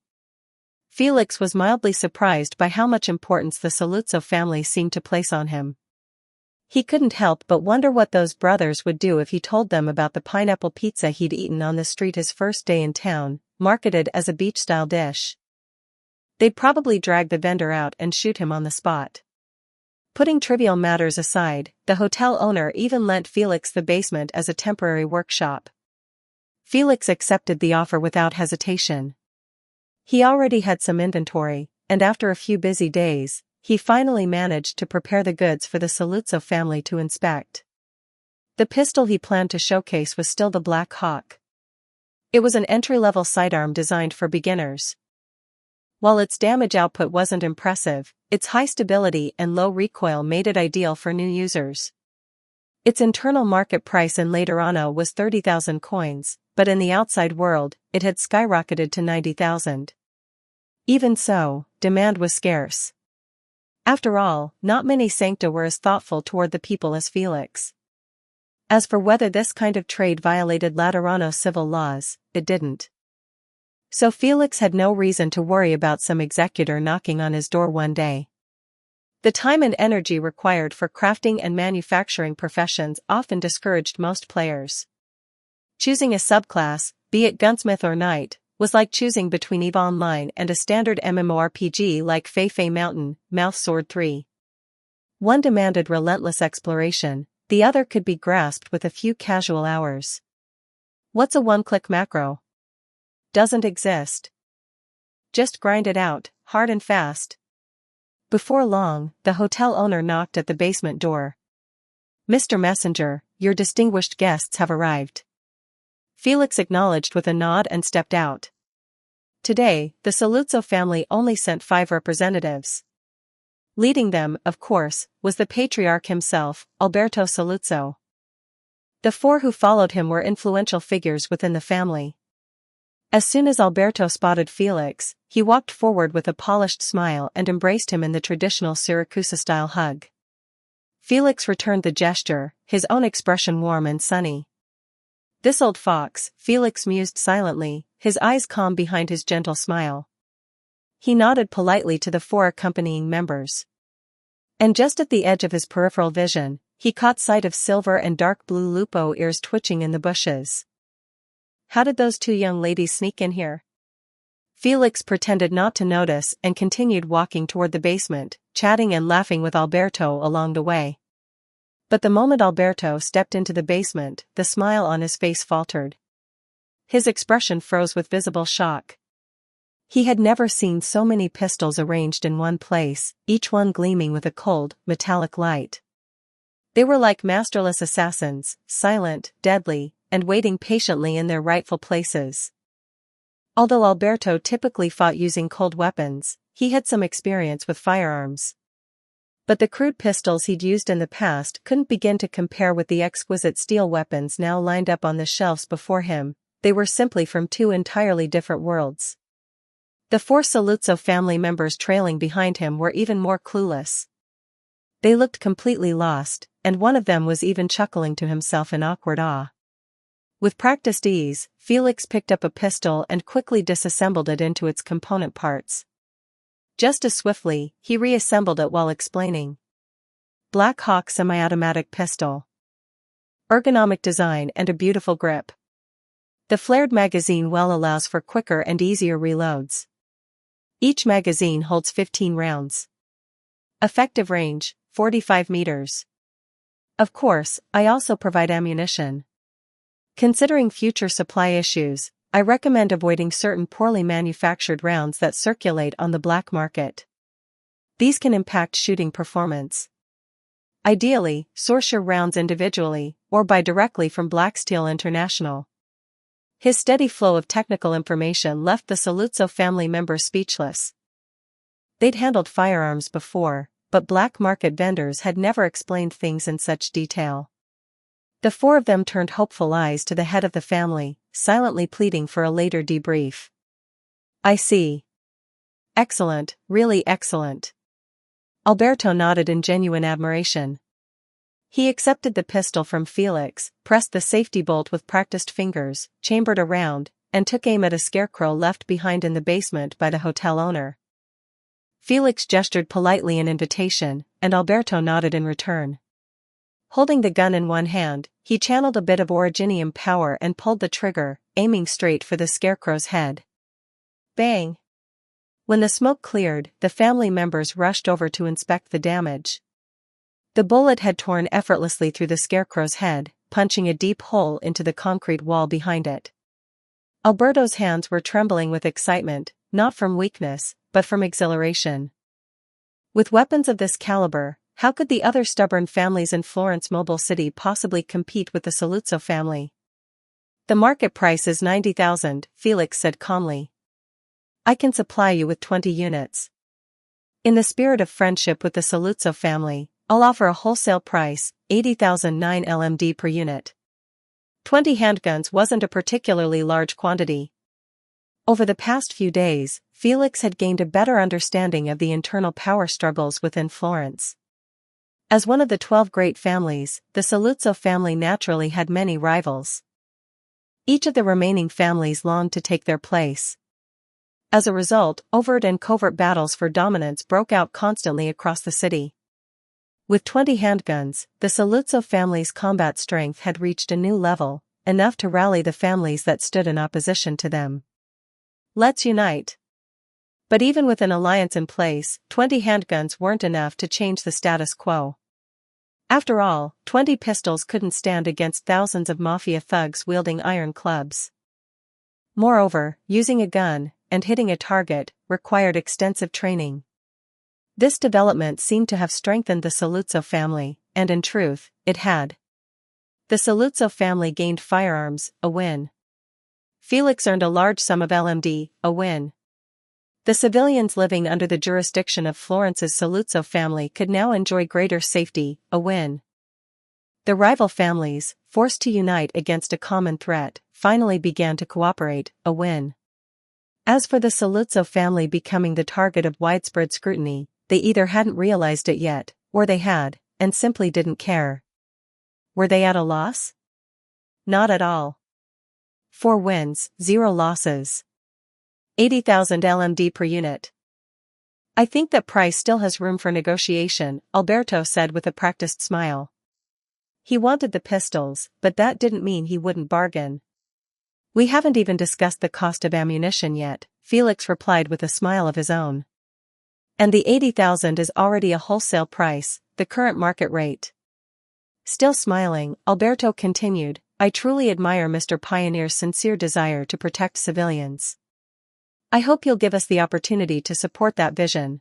Felix was mildly surprised by how much importance the Saluzzo family seemed to place on him. He couldn't help but wonder what those brothers would do if he told them about the pineapple pizza he'd eaten on the street his first day in town, marketed as a beach-style dish. They'd probably drag the vendor out and shoot him on the spot. Putting trivial matters aside, the hotel owner even lent Felix the basement as a temporary workshop. Felix accepted the offer without hesitation. He already had some inventory, and after a few busy days, he finally managed to prepare the goods for the Saluzzo family to inspect. The pistol he planned to showcase was still the Black Hawk. It was an entry-level sidearm designed for beginners. While its damage output wasn't impressive, its high stability and low recoil made it ideal for new users. Its internal market price in later anno was 30,000 coins, but in the outside world, it had skyrocketed to 90,000. Even so, demand was scarce. After all, not many Sancta were as thoughtful toward the people as Felix. As for whether this kind of trade violated Laterano civil laws, it didn't. So Felix had no reason to worry about some executor knocking on his door one day. The time and energy required for crafting and manufacturing professions often discouraged most players. Choosing a subclass, be it gunsmith or knight, was like choosing between EVE Online and a standard MMORPG like Fei Mountain, Mouth Sword 3. One demanded relentless exploration, the other could be grasped with a few casual hours. What's a one-click macro? Doesn't exist. Just grind it out, hard and fast. Before long, the hotel owner knocked at the basement door. Mr. Messenger, your distinguished guests have arrived. Felix acknowledged with a nod and stepped out. Today, the Saluzzo family only sent 5 representatives. Leading them, of course, was the patriarch himself, Alberto Saluzzo. The 4 who followed him were influential figures within the family. As soon as Alberto spotted Felix, he walked forward with a polished smile and embraced him in the traditional Syracuse-style hug. Felix returned the gesture, his own expression warm and sunny. This old fox, Felix mused silently, his eyes calm behind his gentle smile. He nodded politely to the 4 accompanying members. And just at the edge of his peripheral vision, he caught sight of silver and dark blue lupo ears twitching in the bushes. How did those 2 young ladies sneak in here? Felix pretended not to notice and continued walking toward the basement, chatting and laughing with Alberto along the way. But the moment Alberto stepped into the basement, the smile on his face faltered. His expression froze with visible shock. He had never seen so many pistols arranged in one place, each one gleaming with a cold, metallic light. They were like masterless assassins, silent, deadly, and waiting patiently in their rightful places. Although Alberto typically fought using cold weapons, he had some experience with firearms. But the crude pistols he'd used in the past couldn't begin to compare with the exquisite steel weapons now lined up on the shelves before him. They were simply from two entirely different worlds. The four Saluzzo family members trailing behind him were even more clueless. They looked completely lost, and one of them was even chuckling to himself in awkward awe. With practiced ease, Felix picked up a pistol and quickly disassembled it into its component parts. Just as swiftly, he reassembled it while explaining. Black Hawk semi-automatic pistol. Ergonomic design and a beautiful grip. The flared magazine well allows for quicker and easier reloads. Each magazine holds 15 rounds. Effective range, 45 meters. Of course, I also provide ammunition. Considering future supply issues, I recommend avoiding certain poorly manufactured rounds that circulate on the black market. These can impact shooting performance. Ideally, source your rounds individually, or buy directly from Black Steel International. His steady flow of technical information left the Saluzzo family members speechless. They'd handled firearms before, but black market vendors had never explained things in such detail. The four of them turned hopeful eyes to the head of the family, silently pleading for a later debrief. I see. Excellent, really excellent. Alberto nodded in genuine admiration. He accepted the pistol from Felix, pressed the safety bolt with practiced fingers, chambered a round, and took aim at a scarecrow left behind in the basement by the hotel owner. Felix gestured politely in invitation, and Alberto nodded in return. Holding the gun in one hand, he channeled a bit of originium power and pulled the trigger, aiming straight for the scarecrow's head. Bang! When the smoke cleared, the family members rushed over to inspect the damage. The bullet had torn effortlessly through the scarecrow's head, punching a deep hole into the concrete wall behind it. Alberto's hands were trembling with excitement, not from weakness, but from exhilaration. With weapons of this caliber, how could the other stubborn families in Florence Mobile City possibly compete with the Saluzzo family? The market price is 90,000, Felix said calmly. I can supply you with 20 units. In the spirit of friendship with the Saluzzo family, I'll offer a wholesale price, 80,009 LMD per unit. 20 handguns wasn't a particularly large quantity. Over the past few days, Felix had gained a better understanding of the internal power struggles within Florence. As one of the 12 great families, the Saluzzo family naturally had many rivals. Each of the remaining families longed to take their place. As a result, overt and covert battles for dominance broke out constantly across the city. With 20 handguns, the Saluzzo family's combat strength had reached a new level, enough to rally the families that stood in opposition to them. Let's unite. But even with an alliance in place, 20 handguns weren't enough to change the status quo. After all, 20 pistols couldn't stand against thousands of mafia thugs wielding iron clubs. Moreover, using a gun, and hitting a target, required extensive training. This development seemed to have strengthened the Saluzzo family, and in truth, it had. The Saluzzo family gained firearms, a win. Felix earned a large sum of LMD, a win. The civilians living under the jurisdiction of Florence's Saluzzo family could now enjoy greater safety, a win. The rival families, forced to unite against a common threat, finally began to cooperate, a win. As for the Saluzzo family becoming the target of widespread scrutiny, they either hadn't realized it yet, or they had, and simply didn't care. Were they at a loss? Not at all. 4 wins, 0 losses. 80,000 LMD per unit. I think that price still has room for negotiation, Alberto said with a practiced smile. He wanted the pistols, but that didn't mean he wouldn't bargain. We haven't even discussed the cost of ammunition yet, Felix replied with a smile of his own. And the 80,000 is already a wholesale price, the current market rate. Still smiling, Alberto continued, I truly admire Mr. Pioneer's sincere desire to protect civilians. I hope you'll give us the opportunity to support that vision.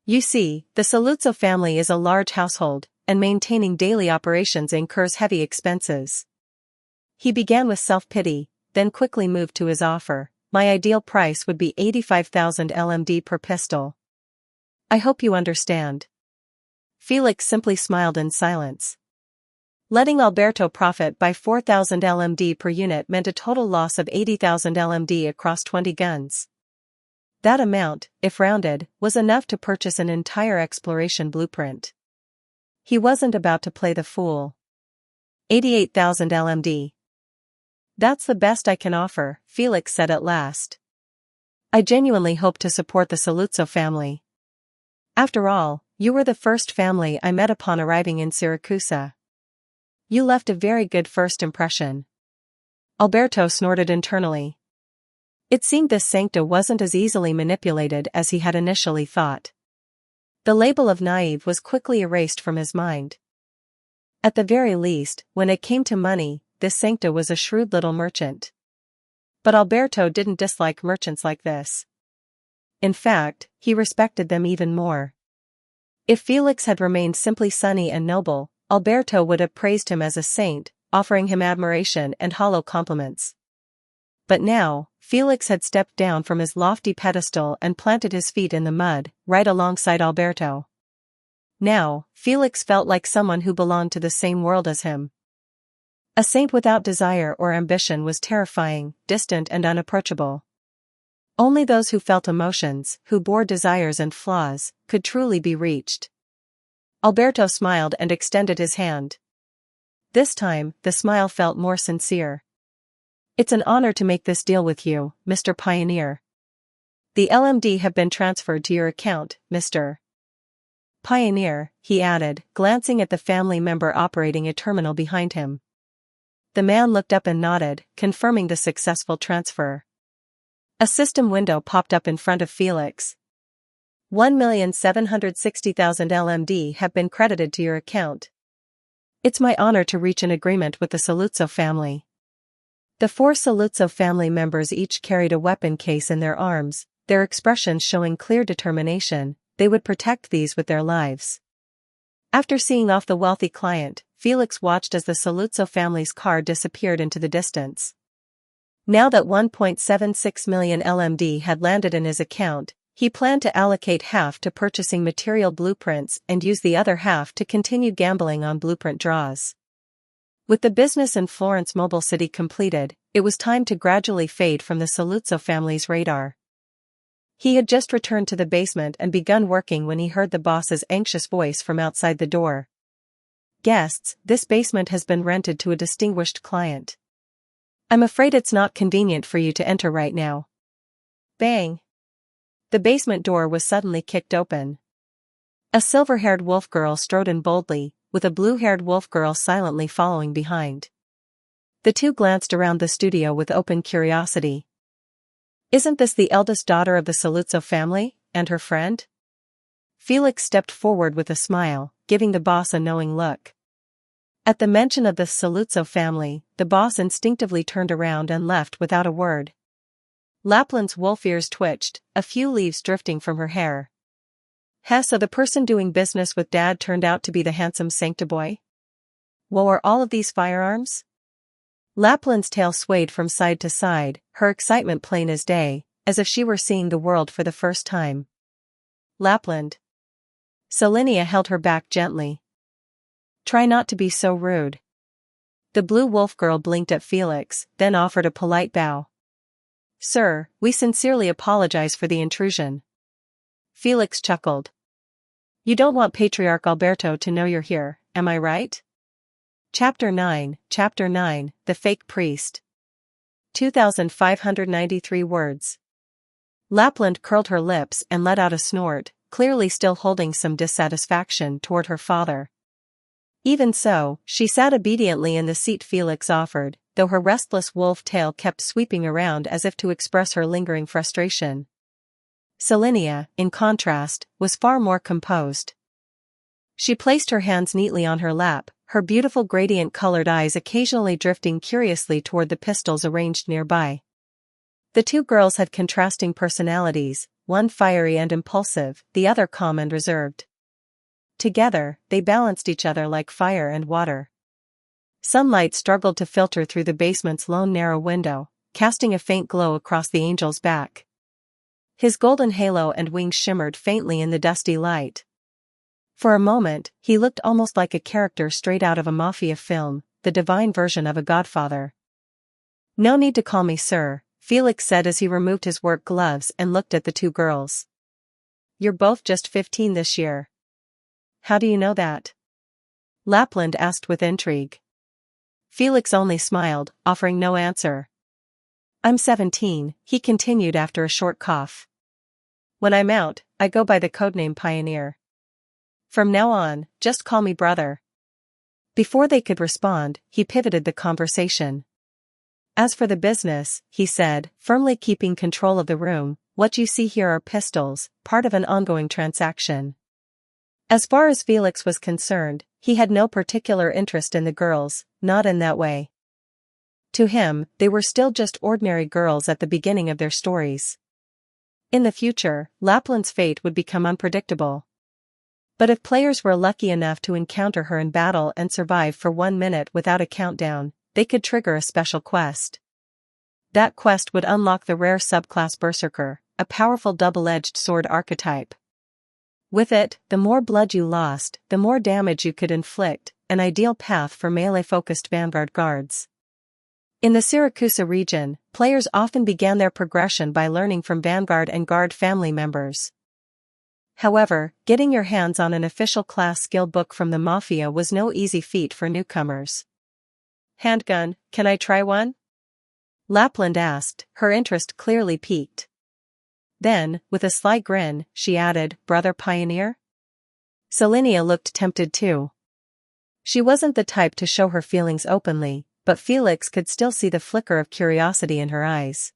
You see, the Saluzzo family is a large household, and maintaining daily operations incurs heavy expenses. He began with self-pity, then quickly moved to his offer. My ideal price would be 85,000 LMD per pistol. I hope you understand. Felix simply smiled in silence. Letting Alberto profit by 4,000 LMD per unit meant a total loss of 80,000 LMD across 20 guns. That amount, if rounded, was enough to purchase an entire exploration blueprint. He wasn't about to play the fool. 88,000 LMD. That's the best I can offer, Felix said at last. I genuinely hope to support the Saluzzo family. After all, you were the first family I met upon arriving in Syracuse. You left a very good first impression. Alberto snorted internally. It seemed this sancta wasn't as easily manipulated as he had initially thought. The label of naive was quickly erased from his mind. At the very least, when it came to money, this sancta was a shrewd little merchant. But Alberto didn't dislike merchants like this. In fact, he respected them even more. If Felix had remained simply sunny and noble, Alberto would have praised him as a saint, offering him admiration and hollow compliments. But now, Felix had stepped down from his lofty pedestal and planted his feet in the mud, right alongside Alberto. Now, Felix felt like someone who belonged to the same world as him. A saint without desire or ambition was terrifying, distant and unapproachable. Only those who felt emotions, who bore desires and flaws, could truly be reached. Alberto smiled and extended his hand. This time, the smile felt more sincere. It's an honor to make this deal with you, Mr. Pioneer. The LMD have been transferred to your account, Mr. Pioneer, he added, glancing at the family member operating a terminal behind him. The man looked up and nodded, confirming the successful transfer. A system window popped up in front of Felix. 1,760,000 LMD have been credited to your account. It's my honor to reach an agreement with the Saluzzo family. The 4 Saluzzo family members each carried a weapon case in their arms, their expressions showing clear determination. They would protect these with their lives. After seeing off the wealthy client, Felix watched as the Saluzzo family's car disappeared into the distance. Now that 1.76 million LMD had landed in his account, he planned to allocate half to purchasing material blueprints and use the other half to continue gambling on blueprint draws. With the business in Florence Mobile City completed, it was time to gradually fade from the Saluzzo family's radar. He had just returned to the basement and begun working when he heard the boss's anxious voice from outside the door. Guests, this basement has been rented to a distinguished client. I'm afraid it's not convenient for you to enter right now. Bang! The basement door was suddenly kicked open. A silver-haired wolf girl strode in boldly, with a blue-haired wolf girl silently following behind. The two glanced around the studio with open curiosity. Isn't this the eldest daughter of the Saluzzo family, and her friend? Felix stepped forward with a smile, giving the boss a knowing look. At the mention of the Saluzzo family, the boss instinctively turned around and left without a word. Lapland's wolf ears twitched, a few leaves drifting from her hair. So the person doing business with Dad turned out to be the handsome sancta boy? Whoa, are all of these firearms? Lapland's tail swayed from side to side, her excitement plain as day, as if she were seeing the world for the first time. Lapland. Selinia held her back gently. Try not to be so rude. The blue wolf girl blinked at Felix, then offered a polite bow. Sir, we sincerely apologize for the intrusion. Felix chuckled. You don't want Patriarch Alberto to know you're here, am I right? Chapter 9, The Fake Priest. 2,593 words. Lapland curled her lips and let out a snort, clearly still holding some dissatisfaction toward her father. Even so, she sat obediently in the seat Felix offered, though her restless wolf tail kept sweeping around as if to express her lingering frustration. Selinia, in contrast, was far more composed. She placed her hands neatly on her lap, her beautiful gradient-colored eyes occasionally drifting curiously toward the pistols arranged nearby. The two girls had contrasting personalities, one fiery and impulsive, the other calm and reserved. Together, they balanced each other like fire and water. Sunlight struggled to filter through the basement's lone narrow window, casting a faint glow across the angel's back. His golden halo and wings shimmered faintly in the dusty light. For a moment, he looked almost like a character straight out of a mafia film, the divine version of a godfather. "No need to call me sir," Felix said as he removed his work gloves and looked at the two girls. "You're both just 15 this year." "How do you know that?" Lapland asked with intrigue. Felix only smiled, offering no answer. "I'm 17, he continued after a short cough. "When I'm out, I go by the codename Pioneer. From now on, just call me brother." Before they could respond, he pivoted the conversation. "As for the business," he said, firmly keeping control of the room, "what you see here are pistols, part of an ongoing transaction." As far as Felix was concerned, he had no particular interest in the girls, not in that way. To him, they were still just ordinary girls at the beginning of their stories. In the future, Lapland's fate would become unpredictable. But if players were lucky enough to encounter her in battle and survive for 1 minute without a countdown, they could trigger a special quest. That quest would unlock the rare subclass Berserker, a powerful double-edged sword archetype. With it, the more blood you lost, the more damage you could inflict, an ideal path for melee-focused vanguard guards. In the Siracusa region, players often began their progression by learning from vanguard and guard family members. However, getting your hands on an official class skill book from the Mafia was no easy feat for newcomers. "Handgun, can I try one?" Lapland asked, her interest clearly piqued. Then, with a sly grin, she added, "Brother Pioneer?" Selenia looked tempted too. She wasn't the type to show her feelings openly, but Felix could still see the flicker of curiosity in her eyes.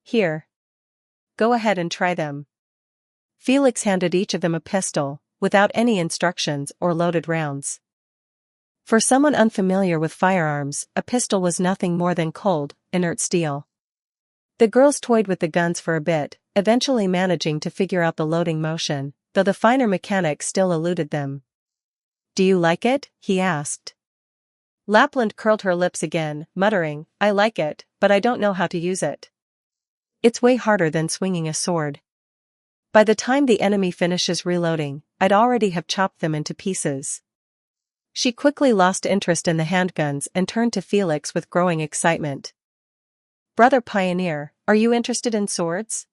"Here. Go ahead and try them." Felix handed each of them a pistol, without any instructions or loaded rounds. For someone unfamiliar with firearms, a pistol was nothing more than cold, inert steel. The girls toyed with the guns for a bit, eventually managing to figure out the loading motion, though the finer mechanics still eluded them. "Do you like it?" he asked. Lapland curled her lips again, muttering, "I like it, but I don't know how to use it. It's way harder than swinging a sword. By the time the enemy finishes reloading, I'd already have chopped them into pieces." She quickly lost interest in the handguns and turned to Felix with growing excitement. "Brother Pioneer, are you interested in swords?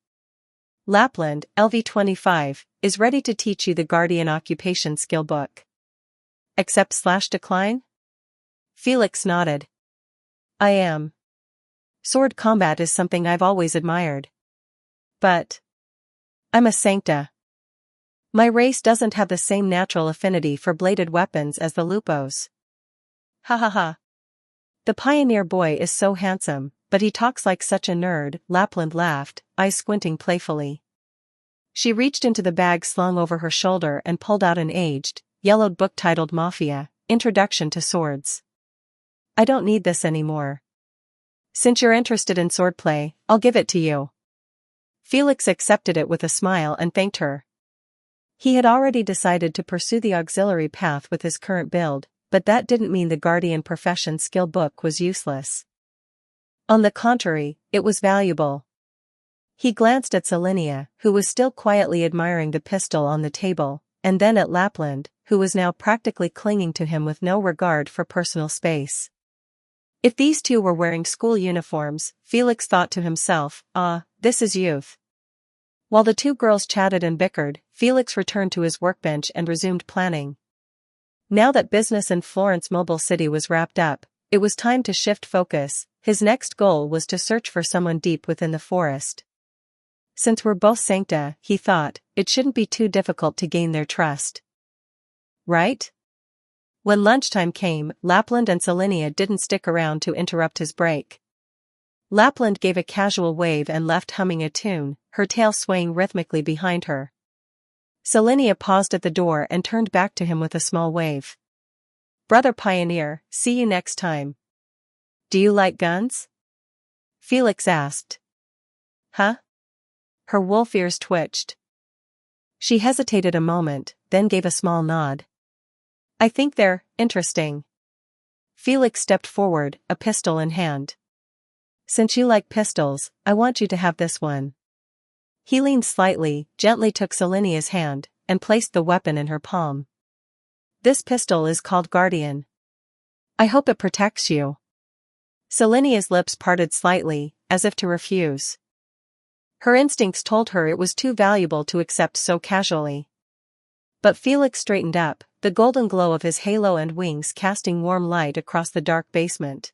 Lapland, LV25, is ready to teach you the Guardian Occupation skill book. Accept/decline?" Felix nodded. "I am. Sword combat is something I've always admired. But I'm a Sancta. My race doesn't have the same natural affinity for bladed weapons as the Lupos." "Ha ha ha. The Pioneer boy is so handsome, but he talks like such a nerd," Lapland laughed, eyes squinting playfully. She reached into the bag slung over her shoulder and pulled out an aged, yellowed book titled Mafia, Introduction to Swords. "I don't need this anymore. Since you're interested in swordplay, I'll give it to you." Felix accepted it with a smile and thanked her. He had already decided to pursue the auxiliary path with his current build, but that didn't mean the Guardian Profession skill book was useless. On the contrary, it was valuable. He glanced at Selenia, who was still quietly admiring the pistol on the table, and then at Lapland, who was now practically clinging to him with no regard for personal space. If these two were wearing school uniforms, Felix thought to himself, this is youth. While the two girls chatted and bickered, Felix returned to his workbench and resumed planning. Now that business in Florence Mobile City was wrapped up, it was time to shift focus. His next goal was to search for someone deep within the forest. Since we're both Sancta, he thought, it shouldn't be too difficult to gain their trust. Right? When lunchtime came, Lapland and Selenia didn't stick around to interrupt his break. Lapland gave a casual wave and left humming a tune, her tail swaying rhythmically behind her. Selenia paused at the door and turned back to him with a small wave. Brother Pioneer, see you next time. Do you like guns? Felix asked. Huh? Her wolf ears twitched. She hesitated a moment, then gave a small nod. I think they're interesting. Felix stepped forward, a pistol in hand. Since you like pistols, I want you to have this one. He leaned slightly, gently took Selenia's hand, and placed the weapon in her palm. This pistol is called Guardian. I hope it protects you. Selenia's lips parted slightly, as if to refuse. Her instincts told her it was too valuable to accept so casually. But Felix straightened up, the golden glow of his halo and wings casting warm light across the dark basement.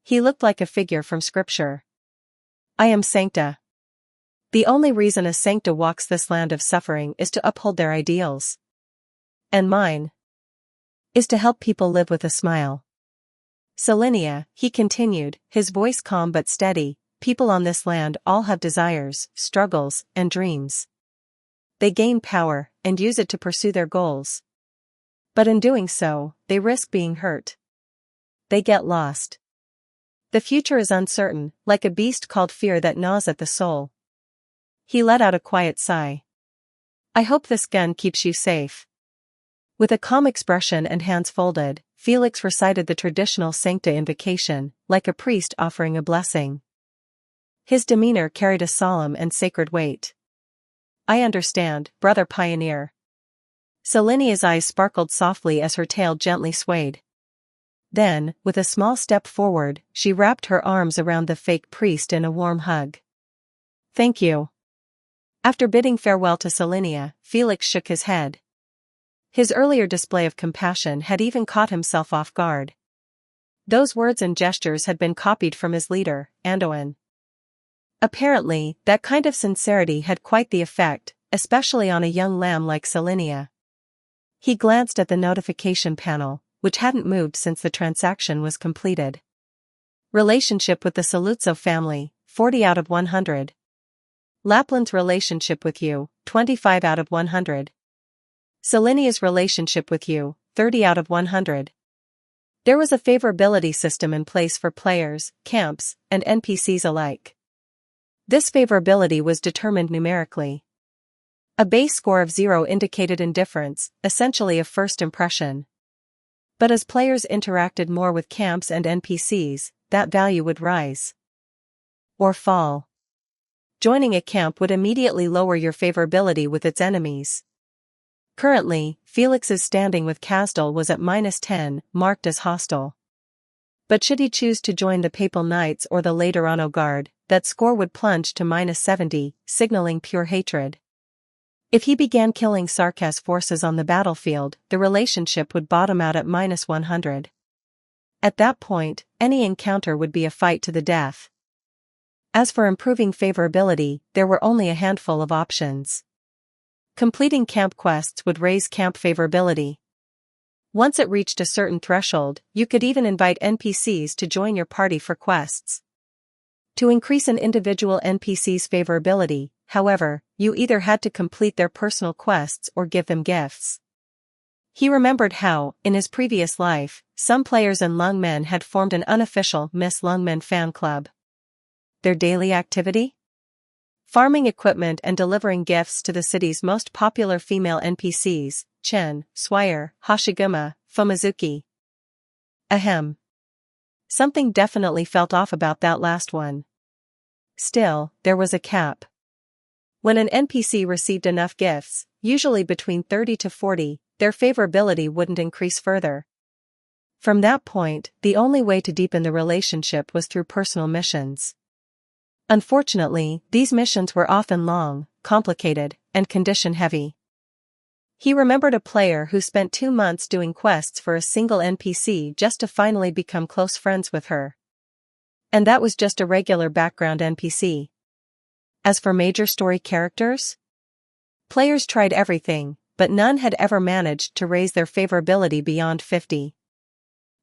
He looked like a figure from scripture. I am Sancta. The only reason a Sancta walks this land of suffering is to uphold their ideals. And mine is to help people live with a smile. Selenia, he continued, his voice calm but steady, people on this land all have desires, struggles, and dreams. They gain power, and use it to pursue their goals. But in doing so, they risk being hurt. They get lost. The future is uncertain, like a beast called fear that gnaws at the soul. He let out a quiet sigh. I hope this gun keeps you safe. With a calm expression and hands folded, Felix recited the traditional Sancta invocation, like a priest offering a blessing. His demeanor carried a solemn and sacred weight. I understand, Brother Pioneer. Selenia's eyes sparkled softly as her tail gently swayed. Then, with a small step forward, she wrapped her arms around the fake priest in a warm hug. Thank you. After bidding farewell to Selenia, Felix shook his head. His earlier display of compassion had even caught himself off guard. Those words and gestures had been copied from his leader, Andoin. Apparently, that kind of sincerity had quite the effect, especially on a young lamb like Selenia. He glanced at the notification panel, which hadn't moved since the transaction was completed. Relationship with the Saluzzo family, 40 out of 100. Lapland's relationship with you, 25 out of 100. Selenia's relationship with you, 30 out of 100. There was a favorability system in place for players, camps, and NPCs alike. This favorability was determined numerically. A base score of 0 indicated indifference, essentially a first impression. But as players interacted more with camps and NPCs, that value would rise. Or fall. Joining a camp would immediately lower your favorability with its enemies. Currently, Felix's standing with Kasdal was at -10, marked as hostile. But should he choose to join the Papal Knights or the Laterano Guard, that score would plunge to -70, signaling pure hatred. If he began killing Sarkas forces on the battlefield, the relationship would bottom out at -100. At that point, any encounter would be a fight to the death. As for improving favorability, there were only a handful of options. Completing camp quests would raise camp favorability. Once it reached a certain threshold, you could even invite NPCs to join your party for quests. To increase an individual NPC's favorability, however, you either had to complete their personal quests or give them gifts. He remembered how, in his previous life, some players in Lungmen had formed an unofficial Miss Lungmen fan club. Their daily activity? Farming equipment and delivering gifts to the city's most popular female NPCs, Chen, Swire, Hashiguma, Fumizuki. Ahem. Something definitely felt off about that last one. Still, there was a cap. When an NPC received enough gifts, usually between 30 to 40, their favorability wouldn't increase further. From that point, the only way to deepen the relationship was through personal missions. Unfortunately, these missions were often long, complicated, and condition-heavy. He remembered a player who spent 2 months doing quests for a single NPC just to finally become close friends with her. And that was just a regular background NPC. As for major story characters? Players tried everything, but none had ever managed to raise their favorability beyond 50.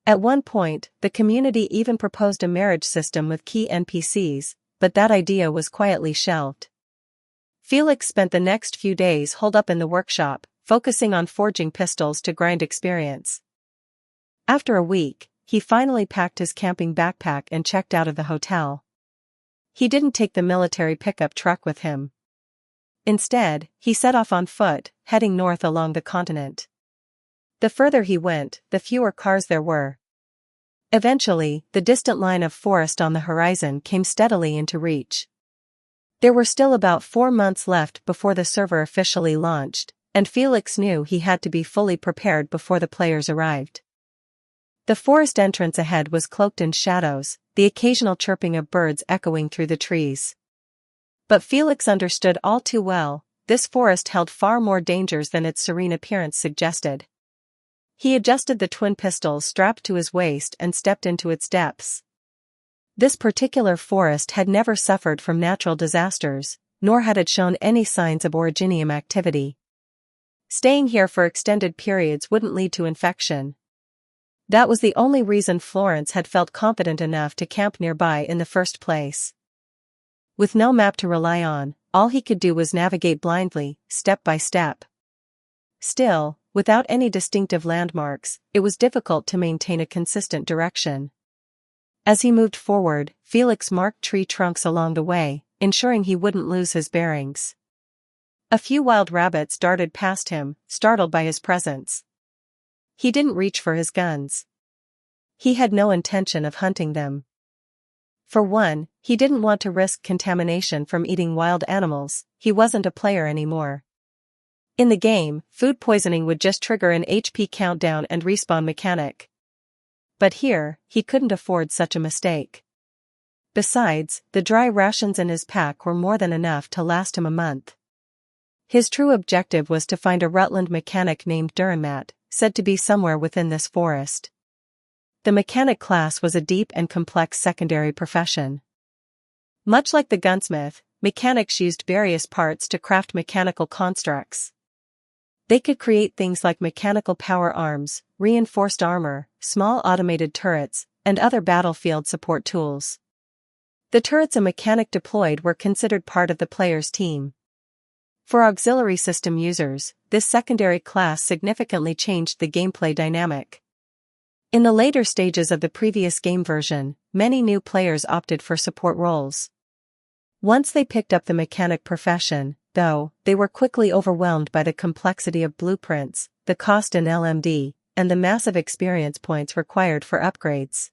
At one point, the community even proposed a marriage system with key NPCs, but that idea was quietly shelved. Felix spent the next few days holed up in the workshop, focusing on forging pistols to grind experience. After a week, he finally packed his camping backpack and checked out of the hotel. He didn't take the military pickup truck with him. Instead, he set off on foot, heading north along the continent. The further he went, the fewer cars there were. Eventually, the distant line of forest on the horizon came steadily into reach. There were still about 4 months left before the server officially launched, and Felix knew he had to be fully prepared before the players arrived. The forest entrance ahead was cloaked in shadows, the occasional chirping of birds echoing through the trees. But Felix understood all too well, this forest held far more dangers than its serene appearance suggested. He adjusted the twin pistols strapped to his waist and stepped into its depths. This particular forest had never suffered from natural disasters, nor had it shown any signs of orogenium activity. Staying here for extended periods wouldn't lead to infection. That was the only reason Florence had felt confident enough to camp nearby in the first place. With no map to rely on, all he could do was navigate blindly, step by step. Still, without any distinctive landmarks, it was difficult to maintain a consistent direction. As he moved forward, Felix marked tree trunks along the way, ensuring he wouldn't lose his bearings. A few wild rabbits darted past him, startled by his presence. He didn't reach for his guns. He had no intention of hunting them. For one, he didn't want to risk contamination from eating wild animals, he wasn't a player anymore. In the game, food poisoning would just trigger an HP countdown and respawn mechanic. But here, he couldn't afford such a mistake. Besides, the dry rations in his pack were more than enough to last him a month. His true objective was to find a Rutland mechanic named Durinmat, said to be somewhere within this forest. The mechanic class was a deep and complex secondary profession. Much like the gunsmith, mechanics used various parts to craft mechanical constructs. They could create things like mechanical power arms, reinforced armor, small automated turrets, and other battlefield support tools. The turrets a mechanic deployed were considered part of the player's team. For auxiliary system users, this secondary class significantly changed the gameplay dynamic. In the later stages of the previous game version, many new players opted for support roles. Once they picked up the mechanic profession, though, they were quickly overwhelmed by the complexity of blueprints, the cost in LMD, and the massive experience points required for upgrades.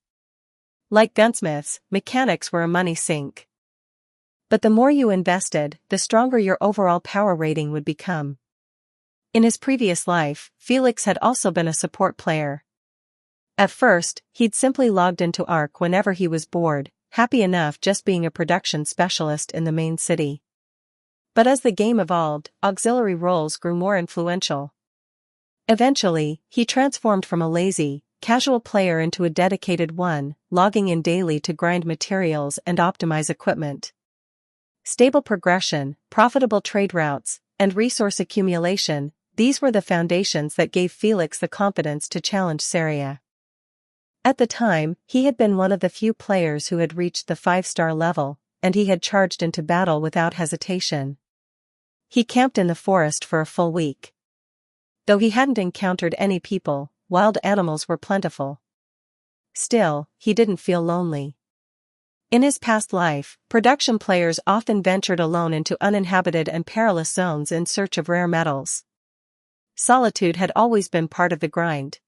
Like gunsmiths, mechanics were a money sink. But the more you invested, the stronger your overall power rating would become. In his previous life, Felix had also been a support player. At first, he'd simply logged into Ark whenever he was bored, happy enough just being a production specialist in the main city. But as the game evolved, auxiliary roles grew more influential. Eventually, he transformed from a lazy, casual player into a dedicated one, logging in daily to grind materials and optimize equipment. Stable progression, profitable trade routes, and resource accumulation, these were the foundations that gave Felix the confidence to challenge Saria. At the time, he had been one of the few players who had reached the 5-star level, and he had charged into battle without hesitation. He camped in the forest for a full week. Though he hadn't encountered any people, wild animals were plentiful. Still, he didn't feel lonely. In his past life, production players often ventured alone into uninhabited and perilous zones in search of rare metals. Solitude had always been part of the grind.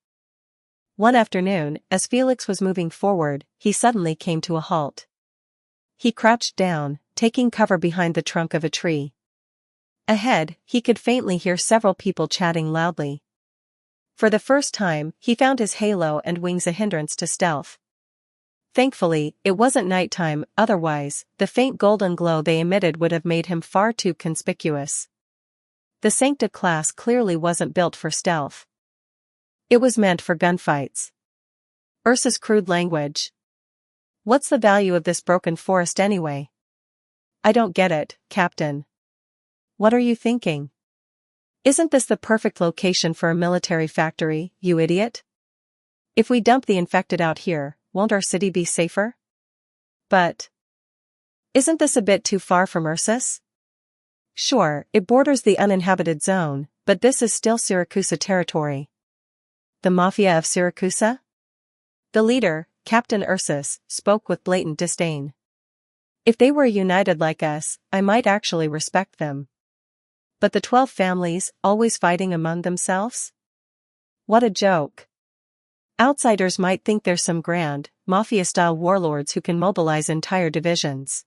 One afternoon, as Felix was moving forward, he suddenly came to a halt. He crouched down, taking cover behind the trunk of a tree. Ahead, he could faintly hear several people chatting loudly. For the first time, he found his halo and wings a hindrance to stealth. Thankfully, it wasn't nighttime, otherwise, the faint golden glow they emitted would have made him far too conspicuous. The Sancta class clearly wasn't built for stealth. It was meant for gunfights. Ursa's crude language. What's the value of this broken forest anyway? I don't get it, Captain. What are you thinking? Isn't this the perfect location for a military factory, you idiot? If we dump the infected out here, won't our city be safer? But isn't this a bit too far from Ursus? Sure, it borders the uninhabited zone, but this is still Siracusa territory. The Mafia of Siracusa? The leader, Captain Ursus, spoke with blatant disdain. If they were united like us, I might actually respect them. But the 12 families, always fighting among themselves? What a joke. Outsiders might think there's some grand, mafia-style warlords who can mobilize entire divisions.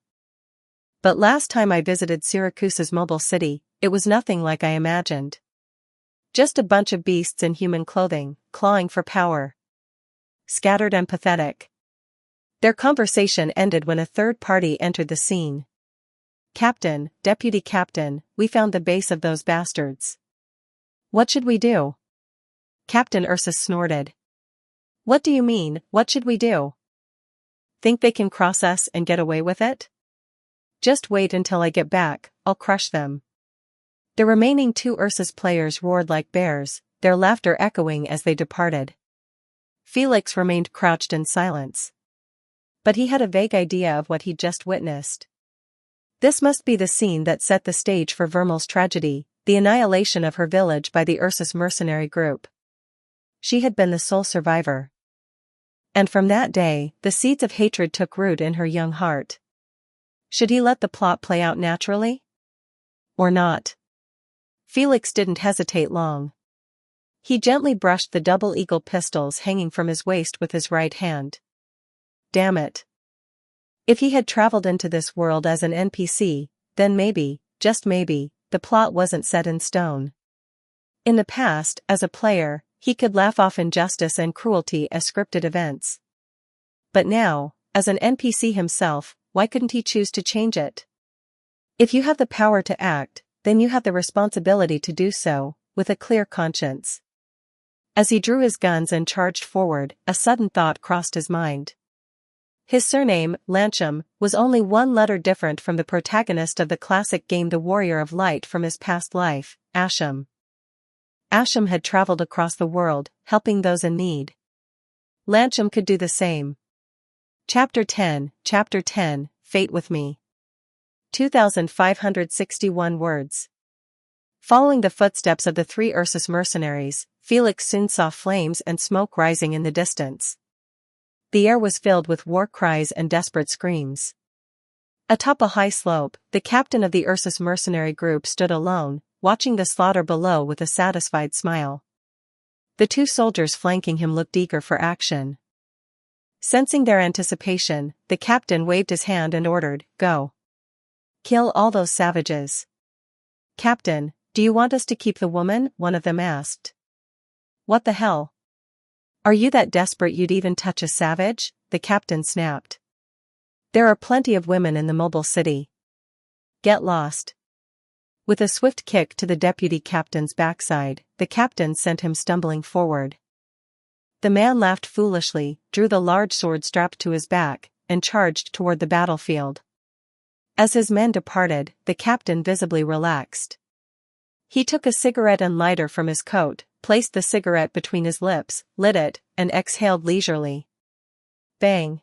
But last time I visited Syracuse's mobile city, it was nothing like I imagined. Just a bunch of beasts in human clothing, clawing for power. Scattered and pathetic. Their conversation ended when a third party entered the scene. Captain, Deputy Captain, we found the base of those bastards. What should we do? Captain Ursus snorted. What do you mean, what should we do? Think they can cross us and get away with it? Just wait until I get back, I'll crush them. The remaining 2 Ursus players roared like bears, their laughter echoing as they departed. Felix remained crouched in silence. But he had a vague idea of what he'd just witnessed. This must be the scene that set the stage for Vermel's tragedy, the annihilation of her village by the Ursus mercenary group. She had been the sole survivor. And from that day, the seeds of hatred took root in her young heart. Should he let the plot play out naturally? Or not? Felix didn't hesitate long. He gently brushed the double eagle pistols hanging from his waist with his right hand. Damn it. If he had traveled into this world as an NPC, then maybe, just maybe, the plot wasn't set in stone. In the past, as a player, he could laugh off injustice and cruelty as scripted events. But now, as an NPC himself, why couldn't he choose to change it? If you have the power to act, then you have the responsibility to do so, with a clear conscience. As he drew his guns and charged forward, a sudden thought crossed his mind. His surname, Lancham, was only one letter different from the protagonist of the classic game The Warrior of Light from his past life, Asham. Asham had traveled across the world, helping those in need. Lancham could do the same. Chapter 10, Fate with Me. 2,561 words. Following the footsteps of the 3 Ursus mercenaries, Felix soon saw flames and smoke rising in the distance. The air was filled with war cries and desperate screams. Atop a high slope, the captain of the Ursus mercenary group stood alone, watching the slaughter below with a satisfied smile. The 2 soldiers flanking him looked eager for action. Sensing their anticipation, the captain waved his hand and ordered, "Go. Kill all those savages." "Captain, do you want us to keep the woman?" one of them asked. "What the hell? Are you that desperate you'd even touch a savage?" the captain snapped. "There are plenty of women in the mobile city. Get lost." With a swift kick to the deputy captain's backside, the captain sent him stumbling forward. The man laughed foolishly, drew the large sword strapped to his back, and charged toward the battlefield. As his men departed, the captain visibly relaxed. He took a cigarette and lighter from his coat, placed the cigarette between his lips, lit it, and exhaled leisurely. Bang!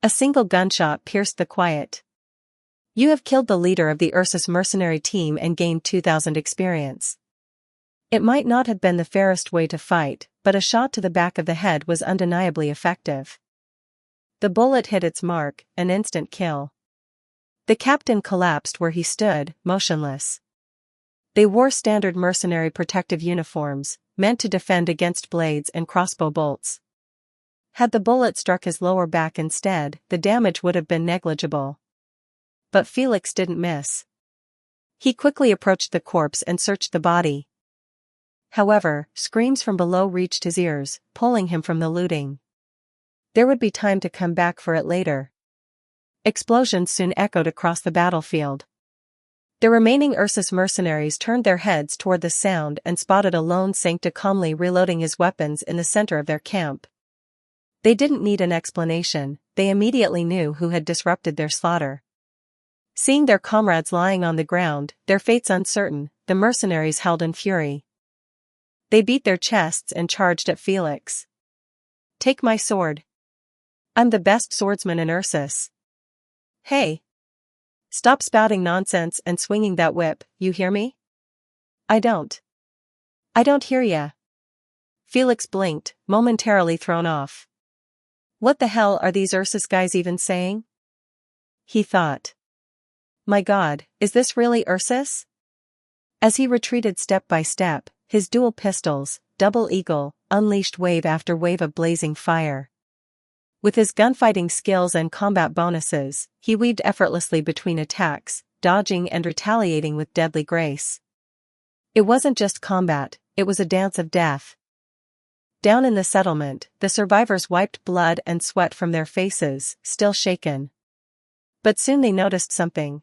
A single gunshot pierced the quiet. "You have killed the leader of the Ursus mercenary team and gained 2,000 experience. It might not have been the fairest way to fight, but a shot to the back of the head was undeniably effective. The bullet hit its mark, an instant kill." The captain collapsed where he stood, motionless. They wore standard mercenary protective uniforms, meant to defend against blades and crossbow bolts. Had the bullet struck his lower back instead, the damage would have been negligible. But Felix didn't miss. He quickly approached the corpse and searched the body. However, screams from below reached his ears, pulling him from the looting. There would be time to come back for it later. Explosions soon echoed across the battlefield. The remaining Ursus mercenaries turned their heads toward the sound and spotted a lone Sancta calmly reloading his weapons in the center of their camp. They didn't need an explanation, they immediately knew who had disrupted their slaughter. Seeing their comrades lying on the ground, their fates uncertain, the mercenaries howled in fury. They beat their chests and charged at Felix. "Take my sword. I'm the best swordsman in Ursus. Hey! Stop spouting nonsense and swinging that whip, you hear me?" I don't hear ya." Felix blinked, momentarily thrown off. What the hell are these Ursus guys even saying? He thought. My God, is this really Ursus? As he retreated step by step, his dual pistols, double eagle, unleashed wave after wave of blazing fire. With his gunfighting skills and combat bonuses, he weaved effortlessly between attacks, dodging and retaliating with deadly grace. It wasn't just combat, it was a dance of death. Down in the settlement, the survivors wiped blood and sweat from their faces, still shaken. But soon they noticed something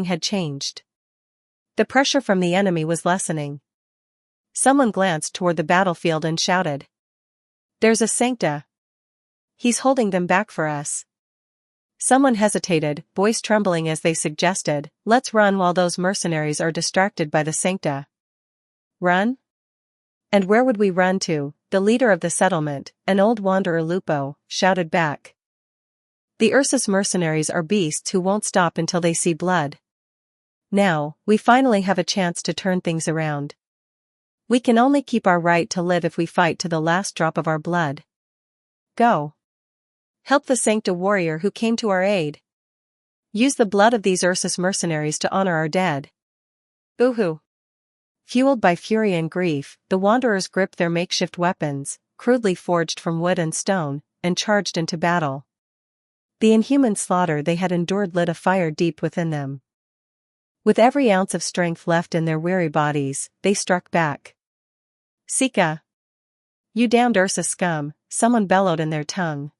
had changed. The pressure from the enemy was lessening. Someone glanced toward the battlefield and shouted. There's a Sancta. He's holding them back for us. Someone hesitated, voice trembling as they suggested, let's run while those mercenaries are distracted by the Sancta. Run? And where would we run to? The leader of the settlement, an old wanderer Lupo, shouted back. The Ursus mercenaries are beasts who won't stop until they see blood. Now, we finally have a chance to turn things around. We can only keep our right to live if we fight to the last drop of our blood. Go. Help the Sancta warrior who came to our aid. Use the blood of these Ursus mercenaries to honor our dead. Boo-hoo. Fueled by fury and grief, the wanderers gripped their makeshift weapons, crudely forged from wood and stone, and charged into battle. The inhuman slaughter they had endured lit a fire deep within them. With every ounce of strength left in their weary bodies, they struck back. Sika! You damned Ursus scum, someone bellowed in their tongue.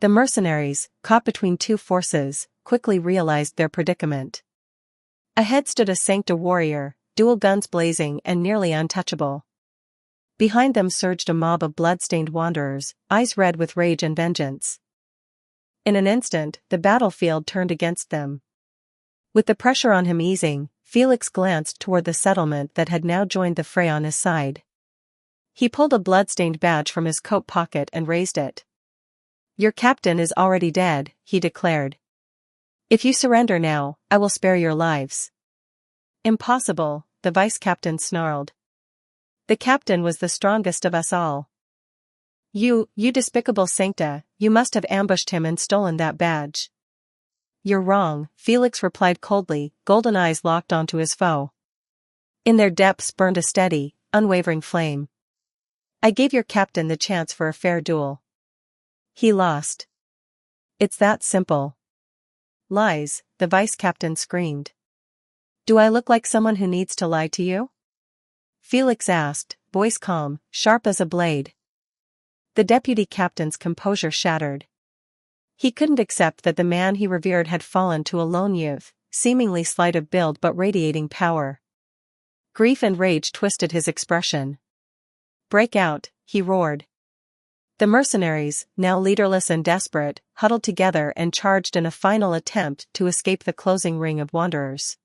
The mercenaries, caught between two forces, quickly realized their predicament. Ahead stood a Sancta warrior, dual guns blazing and nearly untouchable. Behind them surged a mob of blood-stained wanderers, eyes red with rage and vengeance. In an instant, the battlefield turned against them. With the pressure on him easing, Felix glanced toward the settlement that had now joined the fray on his side. He pulled a blood-stained badge from his coat pocket and raised it. Your captain is already dead, he declared. If you surrender now, I will spare your lives. Impossible, the vice-captain snarled. The captain was the strongest of us all. You despicable Sancta, you must have ambushed him and stolen that badge. You're wrong, Felix replied coldly, golden eyes locked onto his foe. In their depths burned a steady, unwavering flame. I gave your captain the chance for a fair duel. He lost. It's that simple. Lies, the vice-captain screamed. Do I look like someone who needs to lie to you? Felix asked, voice calm, sharp as a blade. The deputy captain's composure shattered. He couldn't accept that the man he revered had fallen to a lone youth, seemingly slight of build but radiating power. Grief and rage twisted his expression. Break out, he roared. The mercenaries, now leaderless and desperate, huddled together and charged in a final attempt to escape the closing ring of wanderers.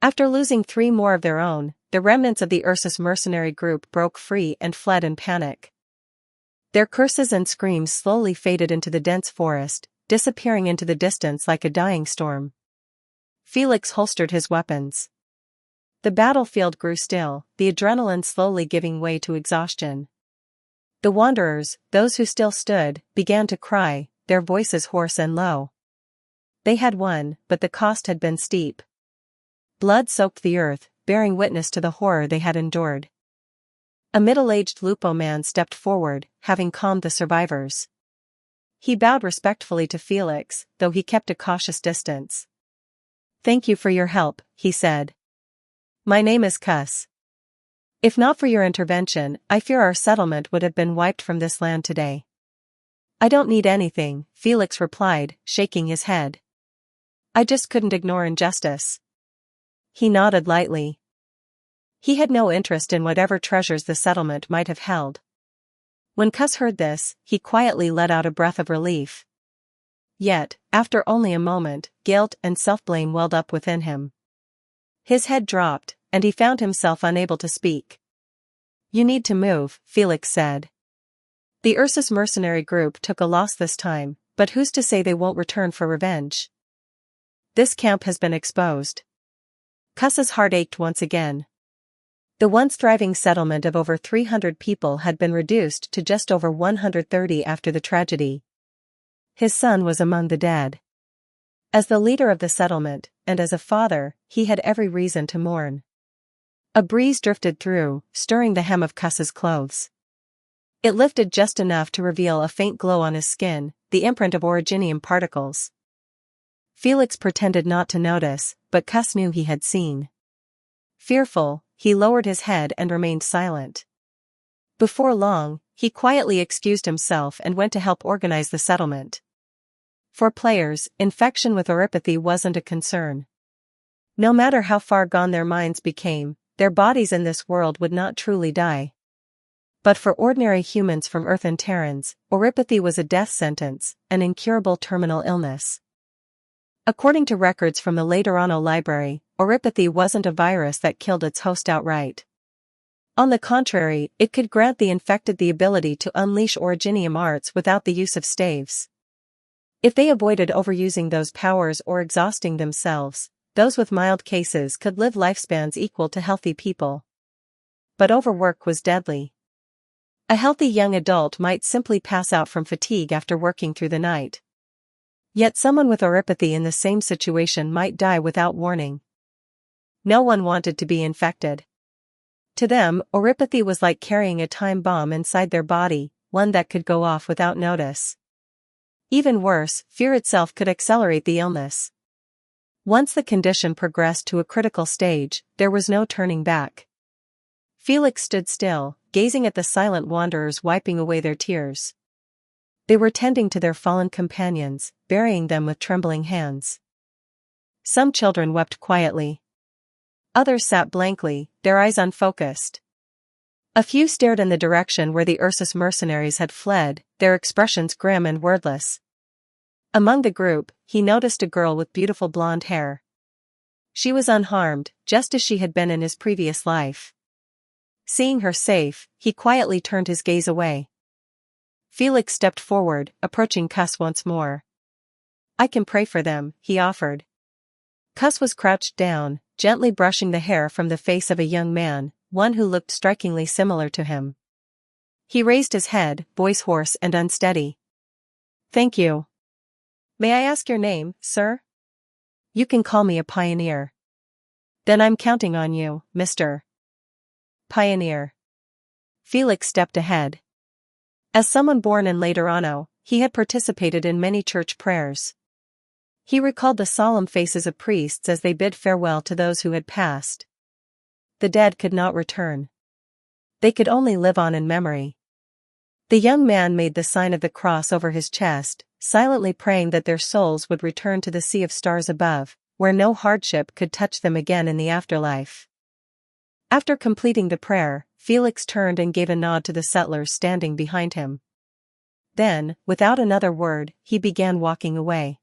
After losing 3 more of their own, the remnants of the Ursus mercenary group broke free and fled in panic. Their curses and screams slowly faded into the dense forest, disappearing into the distance like a dying storm. Felix holstered his weapons. The battlefield grew still, the adrenaline slowly giving way to exhaustion. The wanderers, those who still stood, began to cry, their voices hoarse and low. They had won, but the cost had been steep. Blood soaked the earth, bearing witness to the horror they had endured. A middle-aged Lupo man stepped forward, having calmed the survivors. He bowed respectfully to Felix, though he kept a cautious distance. Thank you for your help, he said. My name is Cuss. If not for your intervention, I fear our settlement would have been wiped from this land today. I don't need anything, Felix replied, shaking his head. I just couldn't ignore injustice. He nodded lightly. He had no interest in whatever treasures the settlement might have held. When Cuss heard this, he quietly let out a breath of relief. Yet, after only a moment, guilt and self-blame welled up within him. His head dropped, and he found himself unable to speak. You need to move, Felix said. The Ursus mercenary group took a loss this time, but who's to say they won't return for revenge? This camp has been exposed. Cuss's heart ached once again. The once thriving settlement of over 300 people had been reduced to just over 130 after the tragedy. His son was among the dead. As the leader of the settlement, and as a father, he had every reason to mourn. A breeze drifted through, stirring the hem of Cuss's clothes. It lifted just enough to reveal a faint glow on his skin, the imprint of originium particles. Felix pretended not to notice, but Cuss knew he had seen. Fearful, he lowered his head and remained silent. Before long, he quietly excused himself and went to help organize the settlement. For players, infection with oropathy wasn't a concern. No matter how far gone their minds became, their bodies in this world would not truly die. But for ordinary humans from Earth and Terrans, oropathy was a death sentence, an incurable terminal illness. According to records from the Laterano Library, oropathy wasn't a virus that killed its host outright. On the contrary, it could grant the infected the ability to unleash originium arts without the use of staves. If they avoided overusing those powers or exhausting themselves, those with mild cases could live lifespans equal to healthy people. But overwork was deadly. A healthy young adult might simply pass out from fatigue after working through the night. Yet someone with oropathy in the same situation might die without warning. No one wanted to be infected. To them, oropathy was like carrying a time bomb inside their body, one that could go off without notice. Even worse, fear itself could accelerate the illness. Once the condition progressed to a critical stage, there was no turning back. Felix stood still, gazing at the silent wanderers wiping away their tears. They were tending to their fallen companions, burying them with trembling hands. Some children wept quietly. Others sat blankly, their eyes unfocused. A few stared in the direction where the Ursus mercenaries had fled, their expressions grim and wordless. Among the group, he noticed a girl with beautiful blonde hair. She was unharmed, just as she had been in his previous life. Seeing her safe, he quietly turned his gaze away. Felix stepped forward, approaching Cuss once more. "I can pray for them," he offered. Cuss was crouched down, gently brushing the hair from the face of a young man, one who looked strikingly similar to him. He raised his head, voice hoarse and unsteady. "Thank you. May I ask your name, sir?" "You can call me a pioneer." "Then I'm counting on you, Mr. Pioneer." Felix stepped ahead. As someone born in Laterano, he had participated in many church prayers. He recalled the solemn faces of priests as they bid farewell to those who had passed. The dead could not return. They could only live on in memory. The young man made the sign of the cross over his chest, silently praying that their souls would return to the sea of stars above, where no hardship could touch them again in the afterlife. After completing the prayer, Felix turned and gave a nod to the settlers standing behind him. Then, without another word, he began walking away.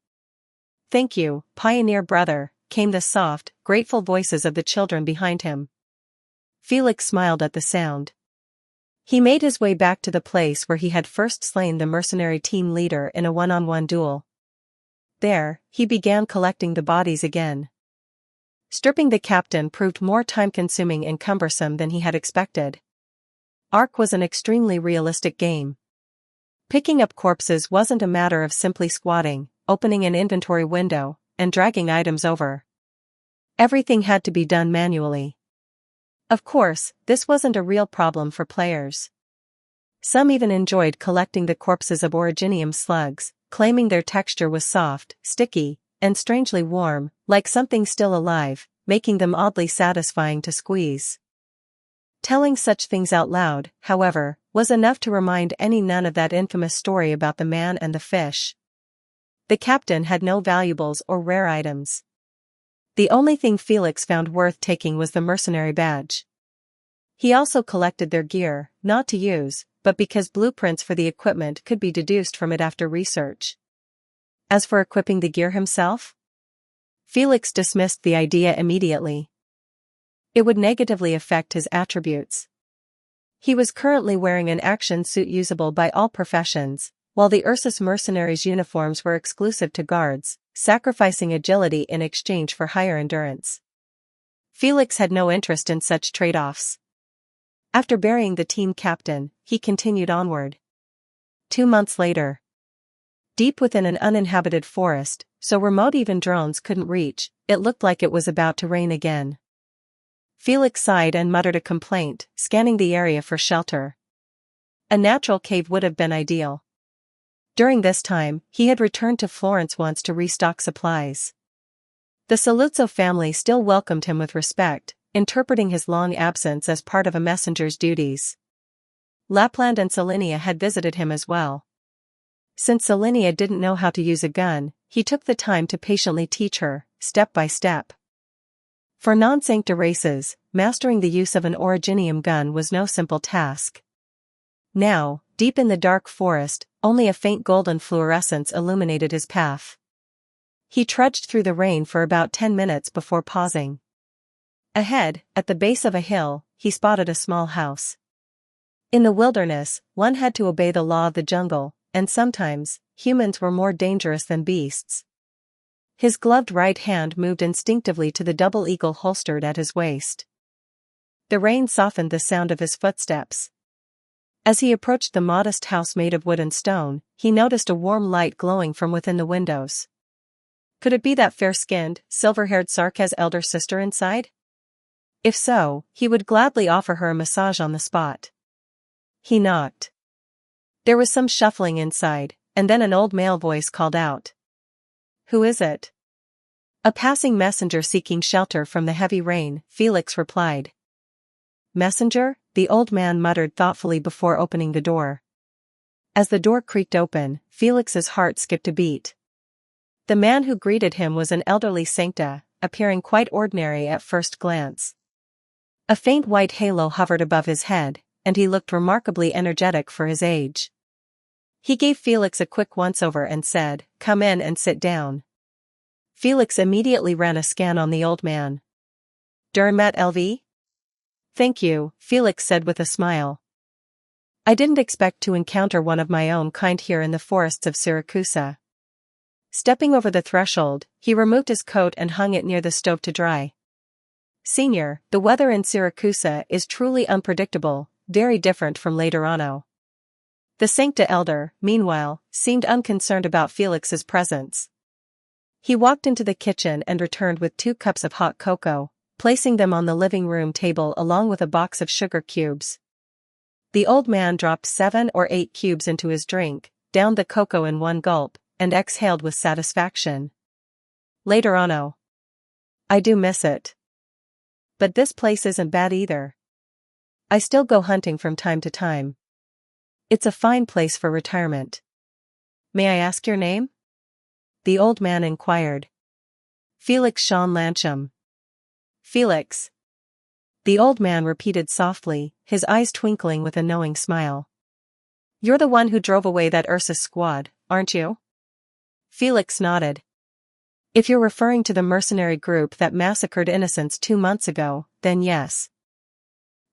"Thank you, pioneer brother," came the soft, grateful voices of the children behind him. Felix smiled at the sound. He made his way back to the place where he had first slain the mercenary team leader in a one-on-one duel. There, he began collecting the bodies again. Stripping the captain proved more time-consuming and cumbersome than he had expected. Ark was an extremely realistic game. Picking up corpses wasn't a matter of simply squatting, opening an inventory window, and dragging items over. Everything had to be done manually. Of course, this wasn't a real problem for players. Some even enjoyed collecting the corpses of originium slugs, claiming their texture was soft, sticky, and strangely warm, like something still alive, making them oddly satisfying to squeeze. Telling such things out loud, however, was enough to remind any none of that infamous story about the man and the fish. The captain had no valuables or rare items. The only thing Felix found worth taking was the mercenary badge. He also collected their gear, not to use, but because blueprints for the equipment could be deduced from it after research. As for equipping the gear himself, Felix dismissed the idea immediately. It would negatively affect his attributes. He was currently wearing an action suit usable by all professions, while the Ursus mercenaries' uniforms were exclusive to guards, sacrificing agility in exchange for higher endurance. Felix had no interest in such trade-offs. After burying the team captain, he continued onward. 2 months later. Deep within an uninhabited forest, so remote even drones couldn't reach, it looked like it was about to rain again. Felix sighed and muttered a complaint, scanning the area for shelter. A natural cave would have been ideal. During this time, he had returned to Florence once to restock supplies. The Saluzzo family still welcomed him with respect, interpreting his long absence as part of a messenger's duties. Lapland and Salinia had visited him as well. Since Salinia didn't know how to use a gun, he took the time to patiently teach her, step by step. For non-sancta races, mastering the use of an originium gun was no simple task. Now, deep in the dark forest, only a faint golden fluorescence illuminated his path. He trudged through the rain for about 10 minutes before pausing. Ahead, at the base of a hill, he spotted a small house. In the wilderness, one had to obey the law of the jungle, and sometimes, humans were more dangerous than beasts. His gloved right hand moved instinctively to the double eagle holstered at his waist. The rain softened the sound of his footsteps. As he approached the modest house made of wood and stone, he noticed a warm light glowing from within the windows. Could it be that fair-skinned, silver-haired Sarkaz's elder sister inside? If so, he would gladly offer her a massage on the spot. He knocked. There was some shuffling inside, and then an old male voice called out. "Who is it?" "A passing messenger seeking shelter from the heavy rain," Felix replied. "Messenger?" the old man muttered thoughtfully before opening the door. As the door creaked open, Felix's heart skipped a beat. The man who greeted him was an elderly sancta, appearing quite ordinary at first glance. A faint white halo hovered above his head, and he looked remarkably energetic for his age. He gave Felix a quick once-over and said, "Come in and sit down." Felix immediately ran a scan on the old man. "Dernmat LV?" "Thank you," Felix said with a smile. "I didn't expect to encounter one of my own kind here in the forests of Siracusa." Stepping over the threshold, he removed his coat and hung it near the stove to dry. "Senior, the weather in Siracusa is truly unpredictable, very different from Laterano." The sancta elder, meanwhile, seemed unconcerned about Felix's presence. He walked into the kitchen and returned with 2 cups of hot cocoa, placing them on the living room table along with a box of sugar cubes. The old man dropped 7 or 8 cubes into his drink, downed the cocoa in one gulp, and exhaled with satisfaction. "Laterano. I do miss it. But this place isn't bad either. I still go hunting from time to time. It's a fine place for retirement." "May I ask your name?" the old man inquired. "Felix Sean Lancham." "Felix." the old man repeated softly, his eyes twinkling with a knowing smile. "You're the one who drove away that Ursus squad, aren't you?" Felix nodded. "If you're referring to the mercenary group that massacred innocents 2 months ago, then yes.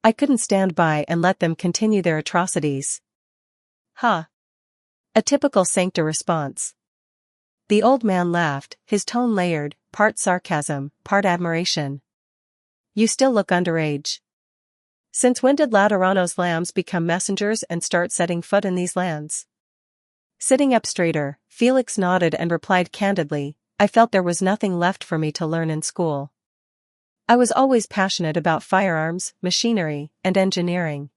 I couldn't stand by and let them continue their atrocities." "Huh." A typical sancta response. The old man laughed, his tone layered, part sarcasm, part admiration. "You still look underage. Since when did Laterano's lambs become messengers and start setting foot in these lands?" Sitting up straighter, Felix nodded and replied candidly, "I felt there was nothing left for me to learn in school. I was always passionate about firearms, machinery, and engineering.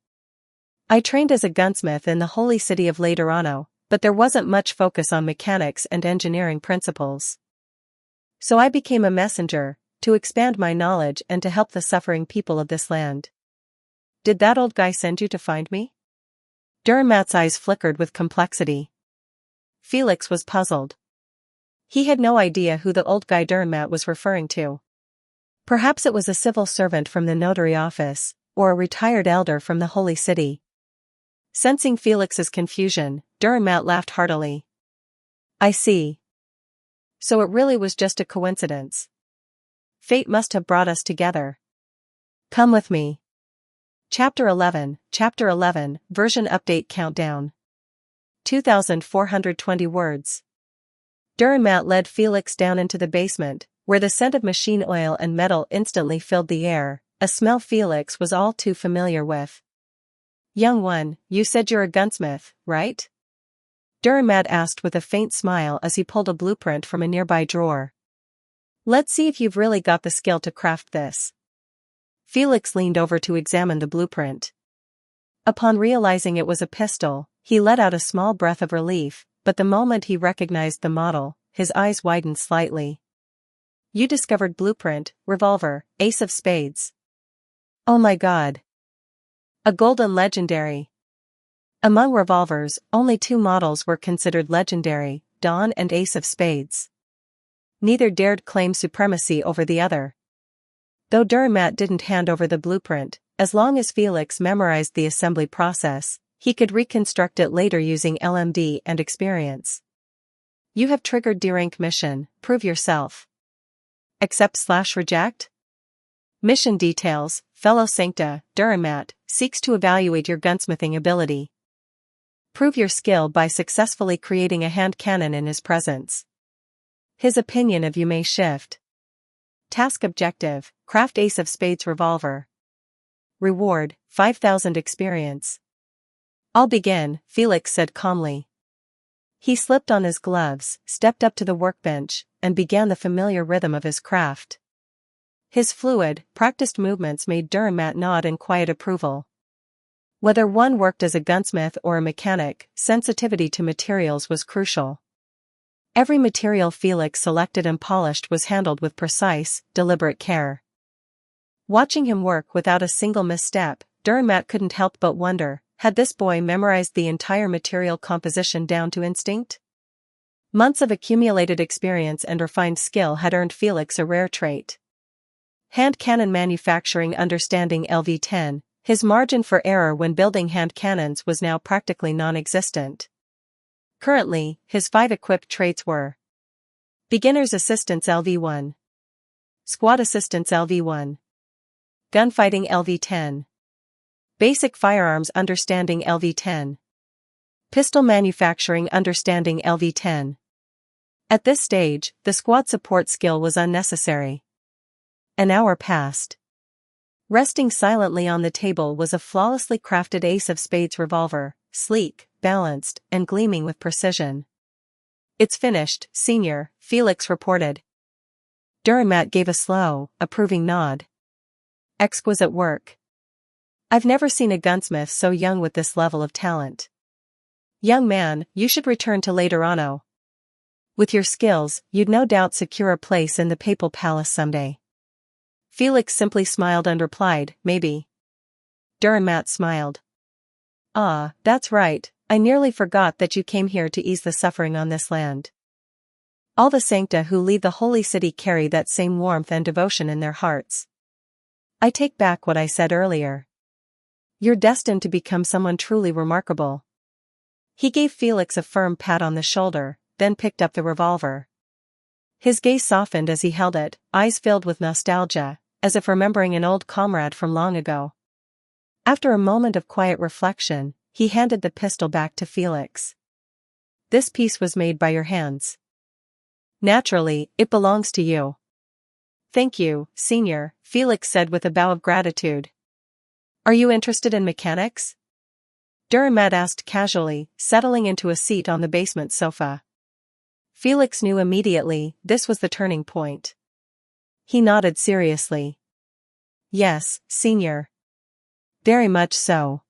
I trained as a gunsmith in the holy city of Laterano, but there wasn't much focus on mechanics and engineering principles. So I became a messenger, to expand my knowledge and to help the suffering people of this land." "Did that old guy send you to find me?" Dernmat's eyes flickered with complexity. Felix was puzzled. He had no idea who the old guy Dernmat was referring to. Perhaps it was a civil servant from the notary office, or a retired elder from the holy city. Sensing Felix's confusion, Dernmat laughed heartily. "I see. So it really was just a coincidence. Fate must have brought us together. Come with me." Chapter 11, version update countdown. 2,420 words. Dernmat led Felix down into the basement, where the scent of machine oil and metal instantly filled the air, a smell Felix was all too familiar with. "Young one, you said you're a gunsmith, right?" Duramat asked with a faint smile as he pulled a blueprint from a nearby drawer. Let's see if you've really got the skill to craft this. Felix leaned over to examine the blueprint. Upon realizing it was a pistol, he let out a small breath of relief, but the moment he recognized the model, his eyes widened slightly. You discovered blueprint, revolver, ace of spades. Oh my god. A golden legendary. Among revolvers, only 2 models were considered legendary, Dawn and Ace of Spades. Neither dared claim supremacy over the other. Though Duramat didn't hand over the blueprint, as long as Felix memorized the assembly process, he could reconstruct it later using LMD and experience. You have triggered D-rank mission, prove yourself. Accept/reject? Mission details, fellow Sancta, Duramat, seeks to evaluate your gunsmithing ability. Prove your skill by successfully creating a hand cannon in his presence. His opinion of you may shift. Task objective, craft Ace of Spades revolver. Reward, 5,000 experience. I'll begin, Felix said calmly. He slipped on his gloves, stepped up to the workbench, and began the familiar rhythm of his craft. His fluid, practiced movements made Duramat nod in quiet approval. Whether one worked as a gunsmith or a mechanic, sensitivity to materials was crucial. Every material Felix selected and polished was handled with precise, deliberate care. Watching him work without a single misstep, Duramat couldn't help but wonder, had this boy memorized the entire material composition down to instinct? Months of accumulated experience and refined skill had earned Felix a rare trait. Hand cannon manufacturing understanding LV-10. His margin for error when building hand cannons was now practically non-existent. Currently, his 5 equipped traits were: Beginner's Assistance LV-1, Squad Assistance LV-1, Gunfighting LV-10, Basic Firearms Understanding LV-10, Pistol Manufacturing Understanding LV-10. At this stage, the squad support skill was unnecessary. An hour passed. Resting silently on the table was a flawlessly crafted Ace of Spades revolver, sleek, balanced, and gleaming with precision. It's finished, Senior, Felix reported. Duramat gave a slow, approving nod. Exquisite work. I've never seen a gunsmith so young with this level of talent. Young man, you should return to Laterano. With your skills, you'd no doubt secure a place in the Papal Palace someday. Felix simply smiled and replied, maybe. Duramat smiled. Ah, that's right, I nearly forgot that you came here to ease the suffering on this land. All the Sancta who leave the holy city carry that same warmth and devotion in their hearts. I take back what I said earlier. You're destined to become someone truly remarkable. He gave Felix a firm pat on the shoulder, then picked up the revolver. His gaze softened as he held it, eyes filled with nostalgia, as if remembering an old comrade from long ago. After a moment of quiet reflection, he handed the pistol back to Felix. This piece was made by your hands. Naturally, it belongs to you. Thank you, Senior, Felix said with a bow of gratitude. Are you interested in mechanics? Duramat asked casually, settling into a seat on the basement sofa. Felix knew immediately this was the turning point. He nodded seriously. Yes, Senior. Very much so.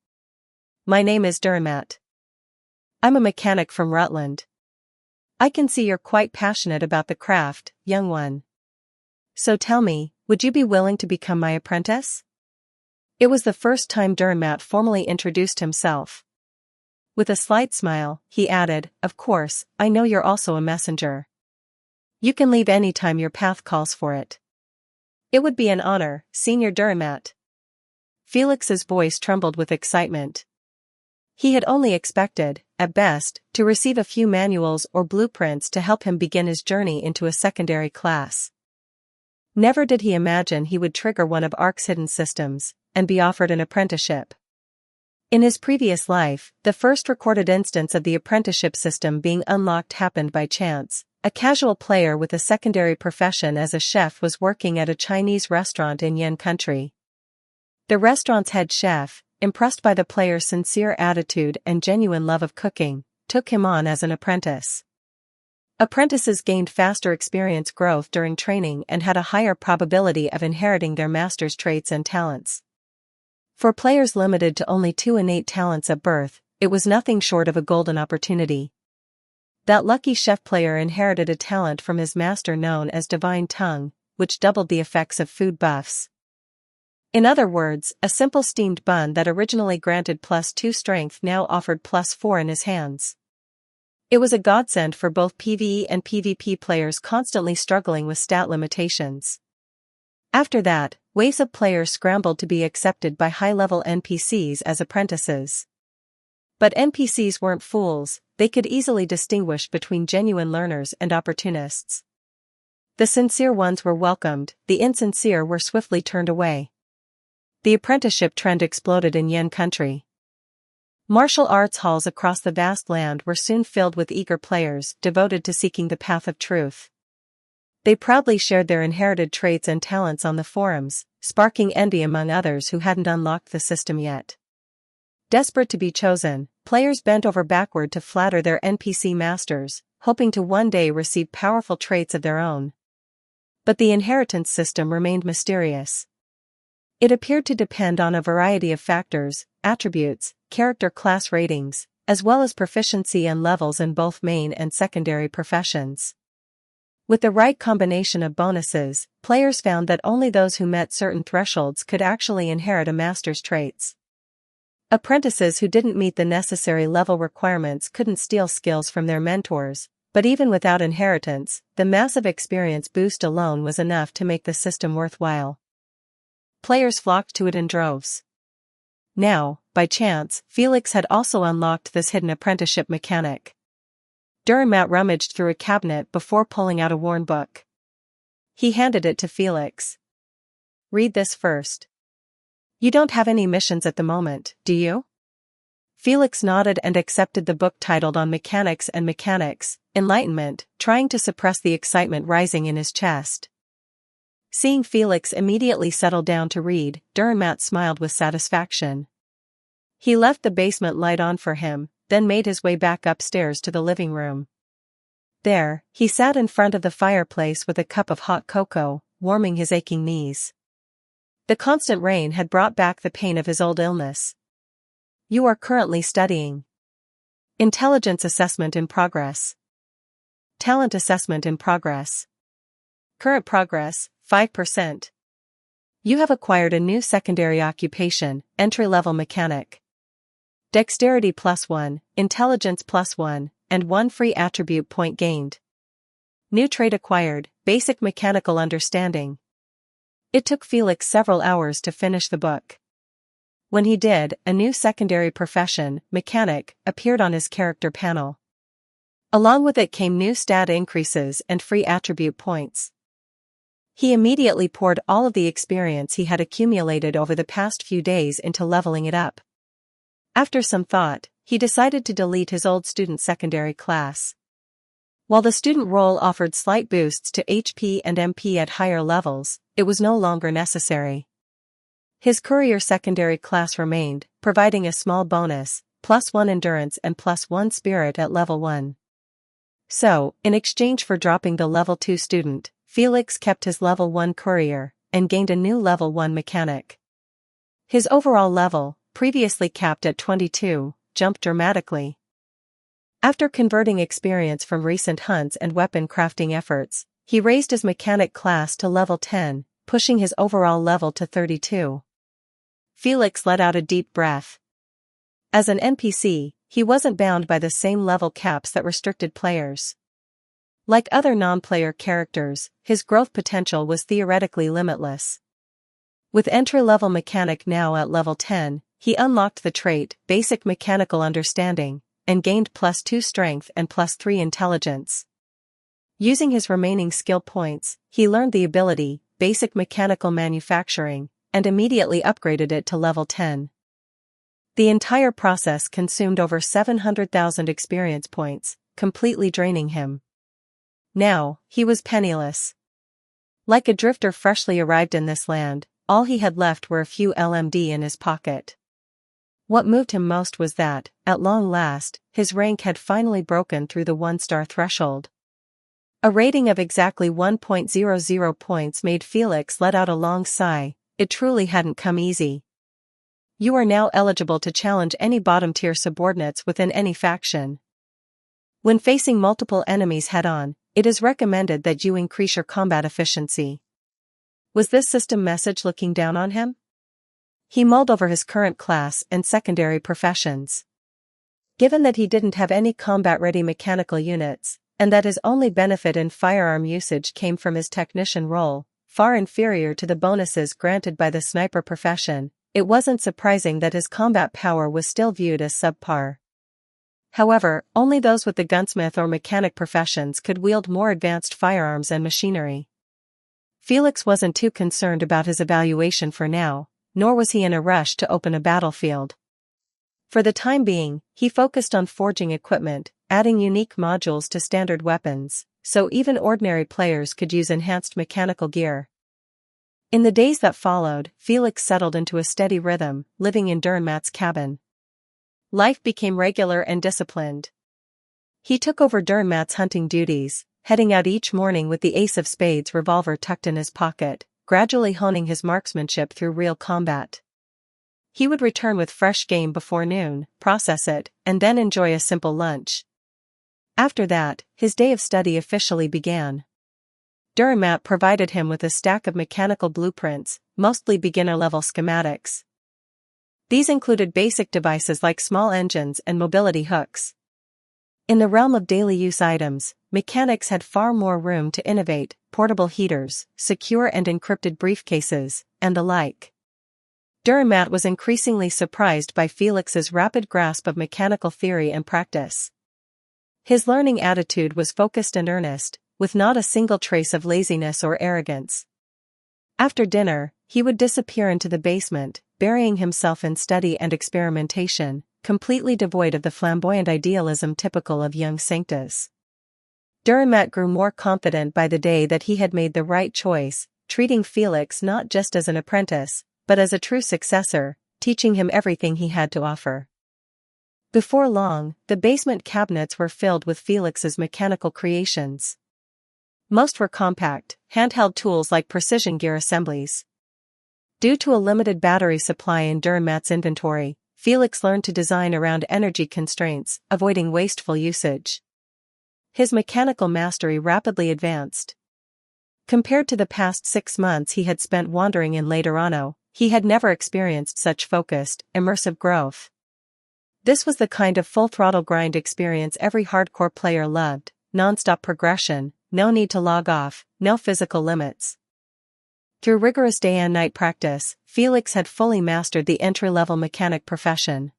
My name is Duramat. I'm a mechanic from Rutland. I can see you're quite passionate about the craft, young one. So tell me, would you be willing to become my apprentice? It was the first time Duramat formally introduced himself. With a slight smile, he added, of course, I know you're also a messenger. You can leave any time your path calls for it. It would be an honor, Senior Duramat. Felix's voice trembled with excitement. He had only expected, at best, to receive a few manuals or blueprints to help him begin his journey into a secondary class. Never did he imagine he would trigger one of Ark's hidden systems, and be offered an apprenticeship. In his previous life, the first recorded instance of the apprenticeship system being unlocked happened by chance. A casual player with a secondary profession as a chef was working at a Chinese restaurant in Yan country. The restaurant's head chef, impressed by the player's sincere attitude and genuine love of cooking, took him on as an apprentice. Apprentices gained faster experience growth during training and had a higher probability of inheriting their master's traits and talents. For players limited to only 2 innate talents at birth, it was nothing short of a golden opportunity. That lucky chef player inherited a talent from his master known as Divine Tongue, which doubled the effects of food buffs. In other words, a simple steamed bun that originally granted +2 strength now offered +4 in his hands. It was a godsend for both PvE and PvP players constantly struggling with stat limitations. After that, waves of players scrambled to be accepted by high-level NPCs as apprentices. But NPCs weren't fools, they could easily distinguish between genuine learners and opportunists. The sincere ones were welcomed, the insincere were swiftly turned away. The apprenticeship trend exploded in Yen country. Martial arts halls across the vast land were soon filled with eager players devoted to seeking the path of truth. They proudly shared their inherited traits and talents on the forums, sparking envy among others who hadn't unlocked the system yet. Desperate to be chosen, players bent over backward to flatter their NPC masters, hoping to one day receive powerful traits of their own. But the inheritance system remained mysterious. It appeared to depend on a variety of factors, attributes, character class ratings, as well as proficiency and levels in both main and secondary professions. With the right combination of bonuses, players found that only those who met certain thresholds could actually inherit a master's traits. Apprentices who didn't meet the necessary level requirements couldn't steal skills from their mentors, but even without inheritance, the massive experience boost alone was enough to make the system worthwhile. Players flocked to it in droves. Now, by chance, Felix had also unlocked this hidden apprenticeship mechanic. Dürrenmatt rummaged through a cabinet before pulling out a worn book. He handed it to Felix. "Read this first. You don't have any missions at the moment, do you?" Felix nodded and accepted the book titled On Mechanics and Mechanics, Enlightenment, trying to suppress the excitement rising in his chest. Seeing Felix immediately settle down to read, Dürrenmatt smiled with satisfaction. He left the basement light on for him, then made his way back upstairs to the living room. There, he sat in front of the fireplace with a cup of hot cocoa, warming his aching knees. The constant rain had brought back the pain of his old illness. "You are currently studying. Intelligence assessment in progress. Talent assessment in progress. Current progress, 5%. You have acquired a new secondary occupation, entry-level mechanic. Dexterity +1, intelligence +1, and 1 free attribute point gained. New trait acquired, basic mechanical understanding." It took Felix several hours to finish the book. When he did, a new secondary profession, mechanic, appeared on his character panel. Along with it came new stat increases and free attribute points. He immediately poured all of the experience he had accumulated over the past few days into leveling it up. After some thought, he decided to delete his old student secondary class. While the student role offered slight boosts to HP and MP at higher levels, it was no longer necessary. His courier secondary class remained, providing a small bonus, +1 endurance and +1 spirit at level 1. So, in exchange for dropping the level 2 student, Felix kept his level 1 courier, and gained a new level 1 mechanic. His overall level, previously capped at 22, jumped dramatically. After converting experience from recent hunts and weapon crafting efforts, he raised his mechanic class to level 10, pushing his overall level to 32. Felix let out a deep breath. As an NPC, he wasn't bound by the same level caps that restricted players. Like other non-player characters, his growth potential was theoretically limitless. With entry-level mechanic now at level 10, he unlocked the trait, basic mechanical understanding, and gained +2 strength and +3 intelligence. Using his remaining skill points, he learned the ability, basic mechanical manufacturing, and immediately upgraded it to level 10. The entire process consumed over 700,000 experience points, completely draining him. Now, he was penniless. Like a drifter freshly arrived in this land, all he had left were a few LMD in his pocket. What moved him most was that, at long last, his rank had finally broken through the 1-star threshold. A rating of exactly 1.00 points made Felix let out a long sigh. It truly hadn't come easy. You are now eligible to challenge any bottom-tier subordinates within any faction. When facing multiple enemies head-on, it is recommended that you increase your combat efficiency. Was this system message looking down on him? He mulled over his current class and secondary professions. Given that he didn't have any combat-ready mechanical units, and that his only benefit in firearm usage came from his technician role, far inferior to the bonuses granted by the sniper profession, it wasn't surprising that his combat power was still viewed as subpar. However, only those with the gunsmith or mechanic professions could wield more advanced firearms and machinery. Felix wasn't too concerned about his evaluation for now, nor was he in a rush to open a battlefield. For the time being, he focused on forging equipment, adding unique modules to standard weapons, so even ordinary players could use enhanced mechanical gear. In the days that followed, Felix settled into a steady rhythm, living in Dürrenmatt's cabin. Life became regular and disciplined. He took over Dürrenmatt's hunting duties, heading out each morning with the Ace of Spades revolver tucked in his pocket, gradually honing his marksmanship through real combat. He would return with fresh game before noon, process it, and then enjoy a simple lunch. After that, his day of study officially began. Dürrenmatt provided him with a stack of mechanical blueprints, mostly beginner-level schematics. These included basic devices like small engines and mobility hooks. In the realm of daily use items, mechanics had far more room to innovate: portable heaters, secure and encrypted briefcases, and the like. Dürrenmatt was increasingly surprised by Felix's rapid grasp of mechanical theory and practice. His learning attitude was focused and earnest, with not a single trace of laziness or arrogance. After dinner, he would disappear into the basement, burying himself in study and experimentation, completely devoid of the flamboyant idealism typical of young sanctus. Dürrenmatt grew more confident by the day that he had made the right choice, treating Felix not just as an apprentice, but as a true successor, teaching him everything he had to offer. Before long, the basement cabinets were filled with Felix's mechanical creations. Most were compact, handheld tools like precision gear assemblies. Due to a limited battery supply in Dürrenmatt's inventory, Felix learned to design around energy constraints, avoiding wasteful usage. His mechanical mastery rapidly advanced. Compared to the past 6 months he had spent wandering in Laterano, he had never experienced such focused, immersive growth. This was the kind of full-throttle grind experience every hardcore player loved: non-stop progression, no need to log off, no physical limits. Through rigorous day and night practice, Felix had fully mastered the entry-level mechanic profession.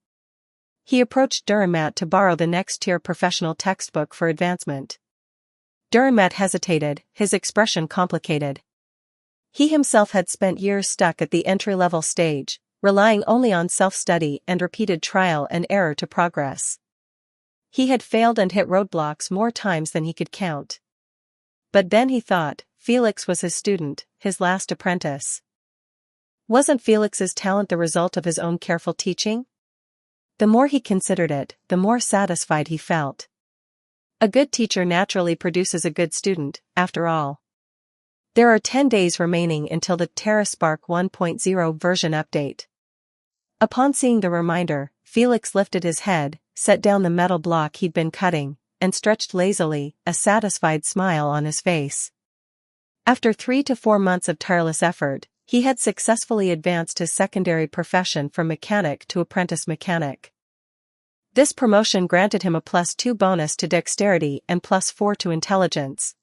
He approached Dürrenmatt to borrow the next-tier professional textbook for advancement. Dürrenmatt hesitated, his expression complicated. He himself had spent years stuck at the entry-level stage, relying only on self-study and repeated trial and error to progress. He had failed and hit roadblocks more times than he could count. But then he thought, Felix was his student, his last apprentice. Wasn't Felix's talent the result of his own careful teaching? The more he considered it, the more satisfied he felt. A good teacher naturally produces a good student, after all. There are 10 days remaining until the TerraSpark 1.0 version update. Upon seeing the reminder, Felix lifted his head, set down the metal block he'd been cutting, and stretched lazily, a satisfied smile on his face. After 3 to 4 months of tireless effort, he had successfully advanced his secondary profession from mechanic to apprentice mechanic. This promotion granted him a +2 bonus to dexterity and +4 to intelligence.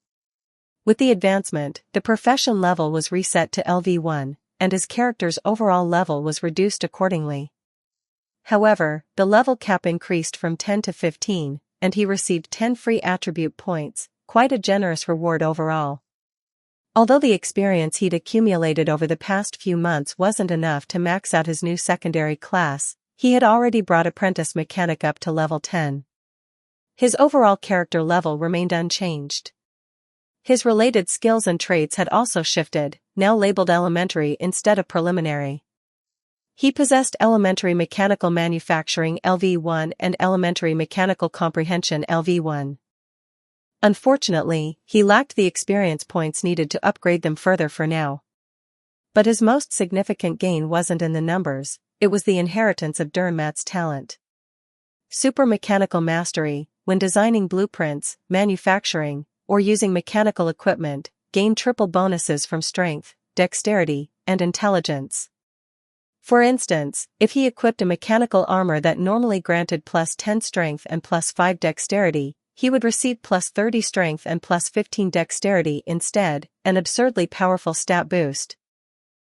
With the advancement, the profession level was reset to LV1, and his character's overall level was reduced accordingly. However, the level cap increased from 10 to 15, and he received 10 free attribute points, quite a generous reward overall. Although the experience he'd accumulated over the past few months wasn't enough to max out his new secondary class, he had already brought apprentice mechanic up to level 10. His overall character level remained unchanged. His related skills and traits had also shifted, now labeled elementary instead of preliminary. He possessed Elementary Mechanical Manufacturing LV1 and Elementary Mechanical Comprehension LV1. Unfortunately, he lacked the experience points needed to upgrade them further for now. But his most significant gain wasn't in the numbers, it was the inheritance of Dürrenmatt's talent. Super Mechanical Mastery, when designing blueprints, manufacturing, or using mechanical equipment, gained triple bonuses from strength, dexterity, and intelligence. For instance, if he equipped a mechanical armor that normally granted plus 10 strength and plus 5 dexterity, he would receive plus 30 strength and plus 15 dexterity instead, an absurdly powerful stat boost.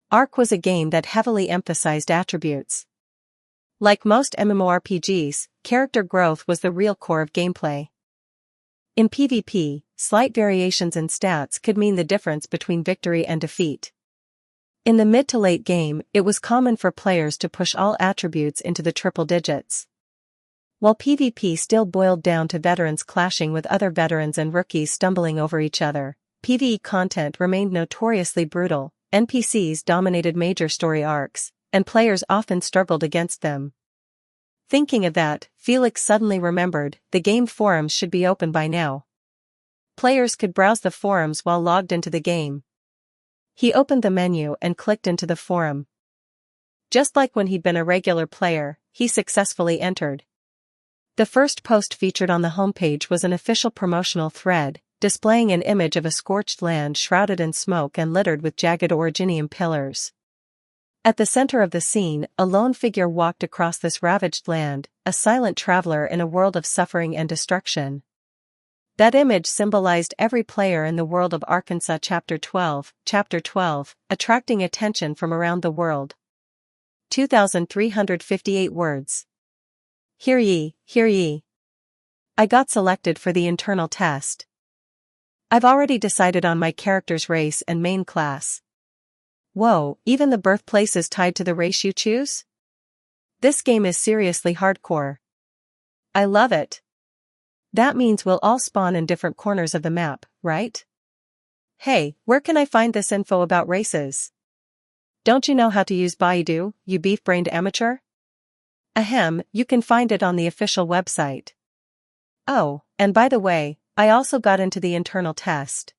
Ark was a game that heavily emphasized attributes. Like most MMORPGs, character growth was the real core of gameplay. In PvP, slight variations in stats could mean the difference between victory and defeat. In the mid to late game, it was common for players to push all attributes into the triple digits. While PvP still boiled down to veterans clashing with other veterans and rookies stumbling over each other, PvE content remained notoriously brutal, NPCs dominated major story arcs, and players often struggled against them. Thinking of that, Felix suddenly remembered, the game forums should be open by now. Players could browse the forums while logged into the game. He opened the menu and clicked into the forum. Just like when he'd been a regular player, he successfully entered. The first post featured on the homepage was an official promotional thread, displaying an image of a scorched land shrouded in smoke and littered with jagged originium pillars. At the center of the scene, a lone figure walked across this ravaged land, a silent traveler in a world of suffering and destruction. That image symbolized every player in the world of Arkansas Chapter 12, attracting attention from around the world. 2,358 words. Hear ye, hear ye. I got selected for the internal test. I've already decided on my character's race and main class. Whoa, even the birthplace is tied to the race you choose? This game is seriously hardcore. I love it. That means we'll all spawn in different corners of the map, right? Hey, where can I find this info about races? Don't you know how to use Baidu, you beef-brained amateur? Ahem, you can find it on the official website. Oh, and by the way, I also got into the internal test.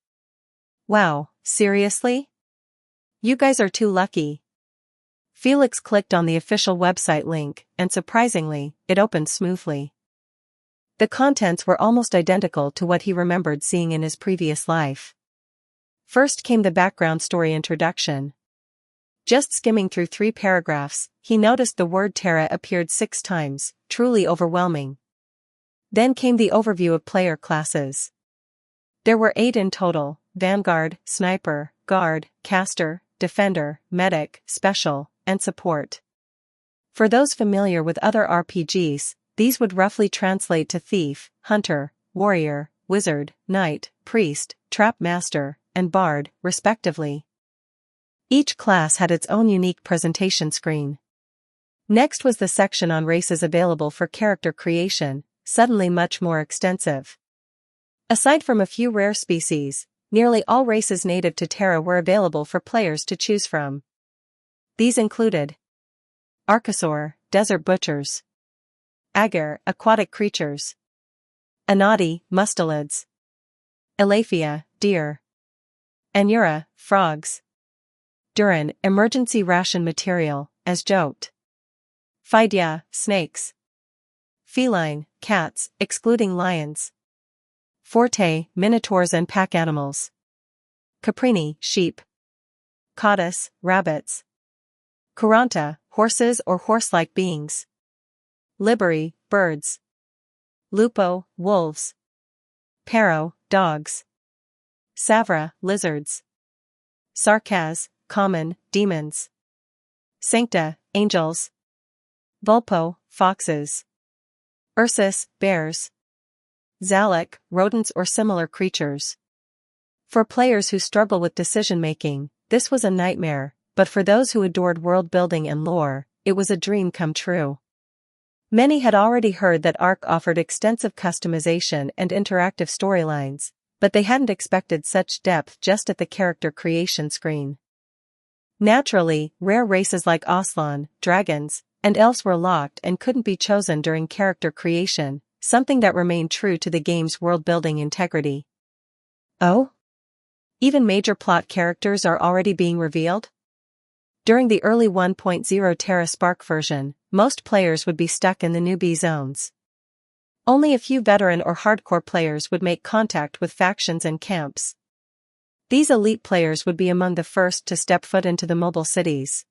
Wow, seriously? You guys are too lucky. Felix clicked on the official website link, and surprisingly, it opened smoothly. The contents were almost identical to what he remembered seeing in his previous life. First came the background story introduction. Just skimming through 3 paragraphs, he noticed the word Terra appeared 6 times, truly overwhelming. Then came the overview of player classes. There were 8 in total: Vanguard, Sniper, Guard, Caster, Defender, Medic, Special, and Support. For those familiar with other RPGs, these would roughly translate to Thief, Hunter, Warrior, Wizard, Knight, Priest, Trap Master, and Bard, respectively. Each class had its own unique presentation screen. Next was the section on races available for character creation, suddenly much more extensive. Aside from a few rare species, nearly all races native to Terra were available for players to choose from. These included Archosaur, Desert Butchers; Agar, Aquatic Creatures; Anati, Mustelids; Elaphia, Deer; Anura, Frogs; Durin, Emergency Ration Material, as joked; Phidya, Snakes; Feline, Cats, excluding lions; Forte, Minotaurs and pack animals; Caprini, Sheep; Caudus, Rabbits; Kuranta, Horses or horse-like beings; Liberi, Birds; Lupo, Wolves; Paro, Dogs; Savra, Lizards; Sarkaz, Common, Demons; Sancta, Angels; Vulpo, Foxes; Ursus, Bears; Zalek, Rodents or similar creatures. For players who struggle with decision-making, this was a nightmare, but for those who adored world-building and lore, it was a dream come true. Many had already heard that Ark offered extensive customization and interactive storylines, but they hadn't expected such depth just at the character creation screen. Naturally, rare races like Aslan, dragons, and elves were locked and couldn't be chosen during character creation, something that remained true to the game's world-building integrity. Oh? Even major plot characters are already being revealed? During the early 1.0 Terra Spark version, most players would be stuck in the newbie zones. Only a few veteran or hardcore players would make contact with factions and camps. These elite players would be among the first to step foot into the mobile cities.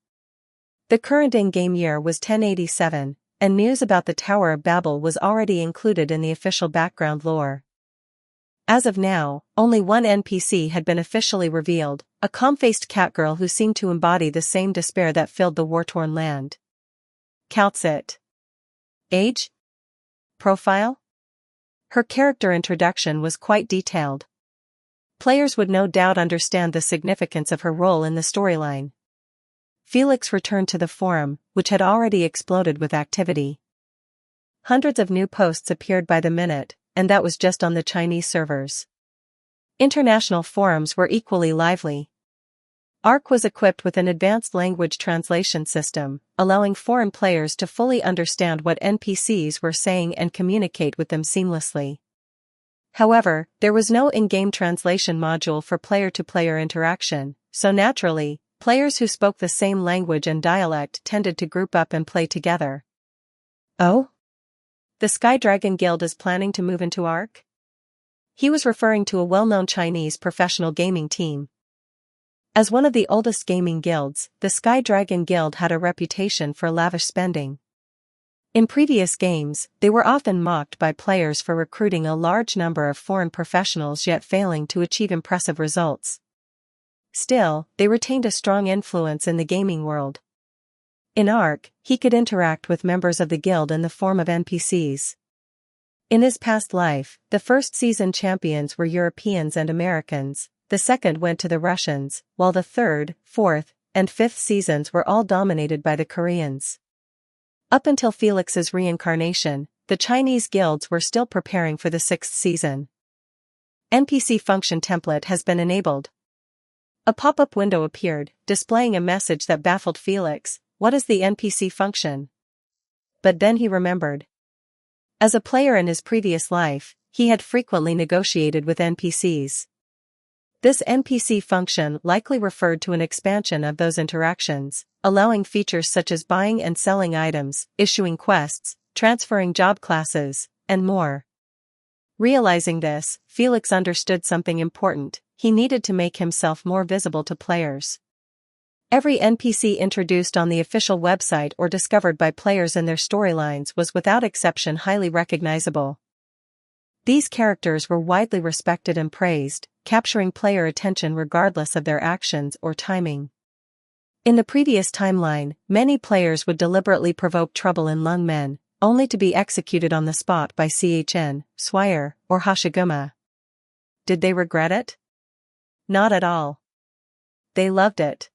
The current in-game year was 1087, and news about the Tower of Babel was already included in the official background lore. As of now, only one NPC had been officially revealed, a calm-faced catgirl who seemed to embody the same despair that filled the war-torn land. Kaltsit. Age? Profile? Her character introduction was quite detailed. Players would no doubt understand the significance of her role in the storyline. Felix returned to the forum, which had already exploded with activity. Hundreds of new posts appeared by the minute, and that was just on the Chinese servers. International forums were equally lively. Ark was equipped with an advanced language translation system, allowing foreign players to fully understand what NPCs were saying and communicate with them seamlessly. However, there was no in-game translation module for player-to-player interaction, so naturally, players who spoke the same language and dialect tended to group up and play together. Oh? The Sky Dragon Guild is planning to move into Ark? He was referring to a well-known Chinese professional gaming team. As one of the oldest gaming guilds, the Sky Dragon Guild had a reputation for lavish spending. In previous games, they were often mocked by players for recruiting a large number of foreign professionals yet failing to achieve impressive results. Still, they retained a strong influence in the gaming world. In Ark, he could interact with members of the guild in the form of NPCs. In his past life, the first season champions were Europeans and Americans, the second went to the Russians, while the third, fourth, and fifth seasons were all dominated by the Koreans. Up until Felix's reincarnation, the Chinese guilds were still preparing for the sixth season. NPC function template has been enabled. A pop-up window appeared, displaying a message that baffled Felix. What is the NPC function? But then he remembered. As a player in his previous life, he had frequently negotiated with NPCs. This NPC function likely referred to an expansion of those interactions, allowing features such as buying and selling items, issuing quests, transferring job classes, and more. Realizing this, Felix understood something important: he needed to make himself more visible to players. Every NPC introduced on the official website or discovered by players in their storylines was without exception highly recognizable. These characters were widely respected and praised, capturing player attention regardless of their actions or timing. In the previous timeline, many players would deliberately provoke trouble in Lungmen, only to be executed on the spot by Chn, Swire, or Hashiguma. Did they regret it? Not at all. They loved it.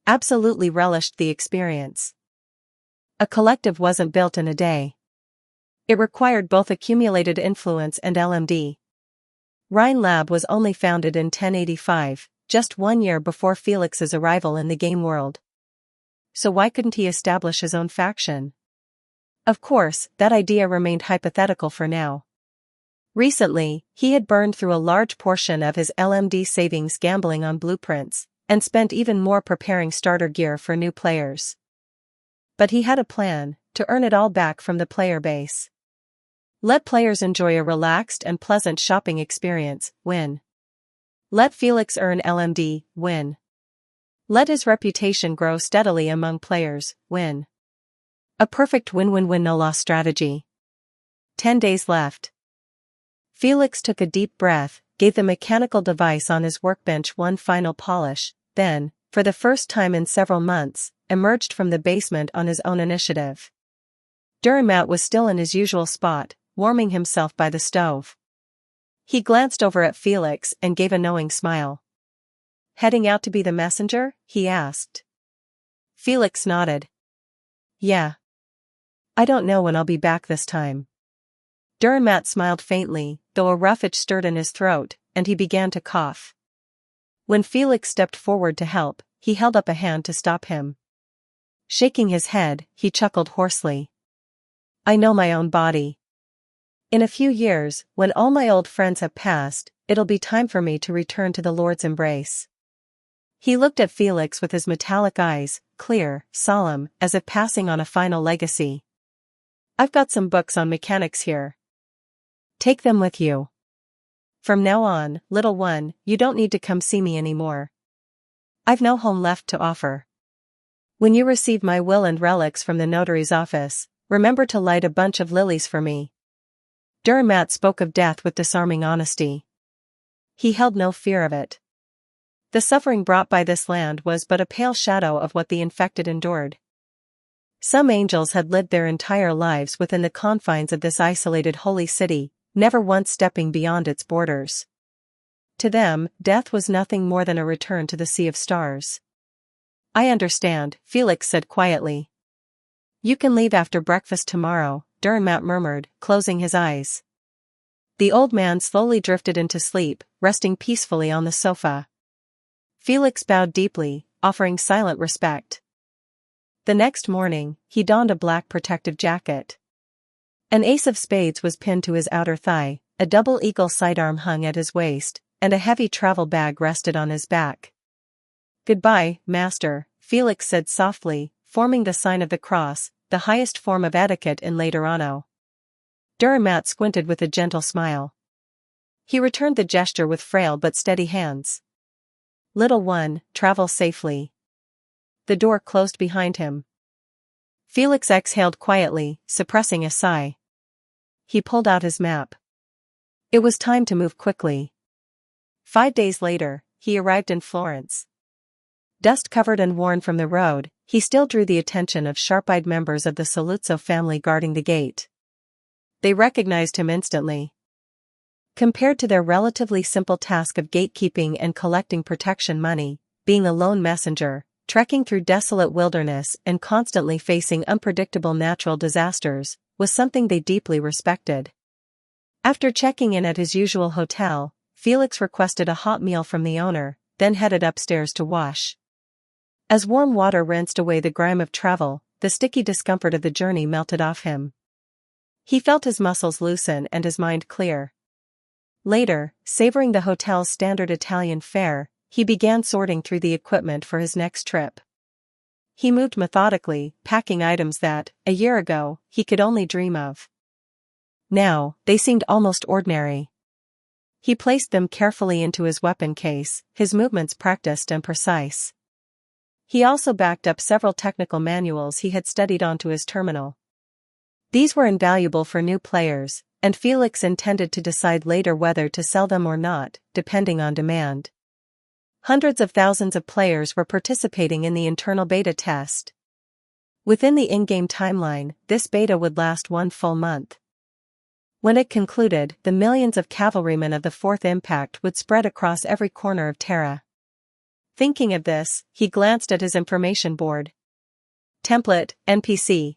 Absolutely relished the experience. A collective wasn't built in a day. It required both accumulated influence and LMD. Rhine Lab was only founded in 1085, just 1 year before Felix's arrival in the game world. So why couldn't he establish his own faction? Of course, that idea remained hypothetical for now. Recently, he had burned through a large portion of his LMD savings gambling on blueprints, and spent even more preparing starter gear for new players. But he had a plan: to earn it all back from the player base. Let players enjoy a relaxed and pleasant shopping experience, win. Let Felix earn LMD, win. Let his reputation grow steadily among players, win. A perfect win-win-win no-loss strategy. 10 days left. Felix took a deep breath, gave the mechanical device on his workbench one final polish, then, for the first time in several months, emerged from the basement on his own initiative. Durimat was still in his usual spot, warming himself by the stove. He glanced over at Felix and gave a knowing smile. "Heading out to be the messenger?" he asked. Felix nodded. "Yeah. I don't know when I'll be back this time." Durimat smiled faintly, though a rough itch stirred in his throat, and he began to cough. When Felix stepped forward to help, he held up a hand to stop him. Shaking his head, he chuckled hoarsely. I know my own body. In a few years, when all my old friends have passed, it'll be time for me to return to the Lord's embrace. He looked at Felix with his metallic eyes, clear, solemn, as if passing on a final legacy. I've got some books on mechanics here. Take them with you. From now on, little one, you don't need to come see me anymore. I've no home left to offer. When you receive my will and relics from the notary's office, remember to light a bunch of lilies for me. Dürrenmatt spoke of death with disarming honesty. He held no fear of it. The suffering brought by this land was but a pale shadow of what the infected endured. Some angels had lived their entire lives within the confines of this isolated holy city, never once stepping beyond its borders. To them, death was nothing more than a return to the sea of stars. I understand, Felix said quietly. You can leave after breakfast tomorrow, Dürrenmatt murmured, closing his eyes. The old man slowly drifted into sleep, resting peacefully on the sofa. Felix bowed deeply, offering silent respect. The next morning, he donned a black protective jacket. An ace of spades was pinned to his outer thigh, a double eagle sidearm hung at his waist, and a heavy travel bag rested on his back. Goodbye, master, Felix said softly, forming the sign of the cross, the highest form of etiquette in Laterano. Dürrenmatt squinted with a gentle smile. He returned the gesture with frail but steady hands. Little one, travel safely. The door closed behind him. Felix exhaled quietly, suppressing a sigh. He pulled out his map. It was time to move quickly. 5 days later, he arrived in Florence. Dust-covered and worn from the road, he still drew the attention of sharp-eyed members of the Saluzzo family guarding the gate. They recognized him instantly. Compared to their relatively simple task of gatekeeping and collecting protection money, being a lone messenger, trekking through desolate wilderness and constantly facing unpredictable natural disasters, was something they deeply respected. After checking in at his usual hotel, Felix requested a hot meal from the owner, then headed upstairs to wash. As warm water rinsed away the grime of travel, the sticky discomfort of the journey melted off him. He felt his muscles loosen and his mind clear. Later, savoring the hotel's standard Italian fare, he began sorting through the equipment for his next trip. He moved methodically, packing items that, a year ago, he could only dream of. Now, they seemed almost ordinary. He placed them carefully into his weapon case, his movements practiced and precise. He also backed up several technical manuals he had studied onto his terminal. These were invaluable for new players, and Felix intended to decide later whether to sell them or not, depending on demand. Hundreds of thousands of players were participating in the internal beta test. Within the in-game timeline, this beta would last 1 full month. When it concluded, the millions of cavalrymen of the Fourth Impact would spread across every corner of Terra. Thinking of this, he glanced at his information board. Template, NPC.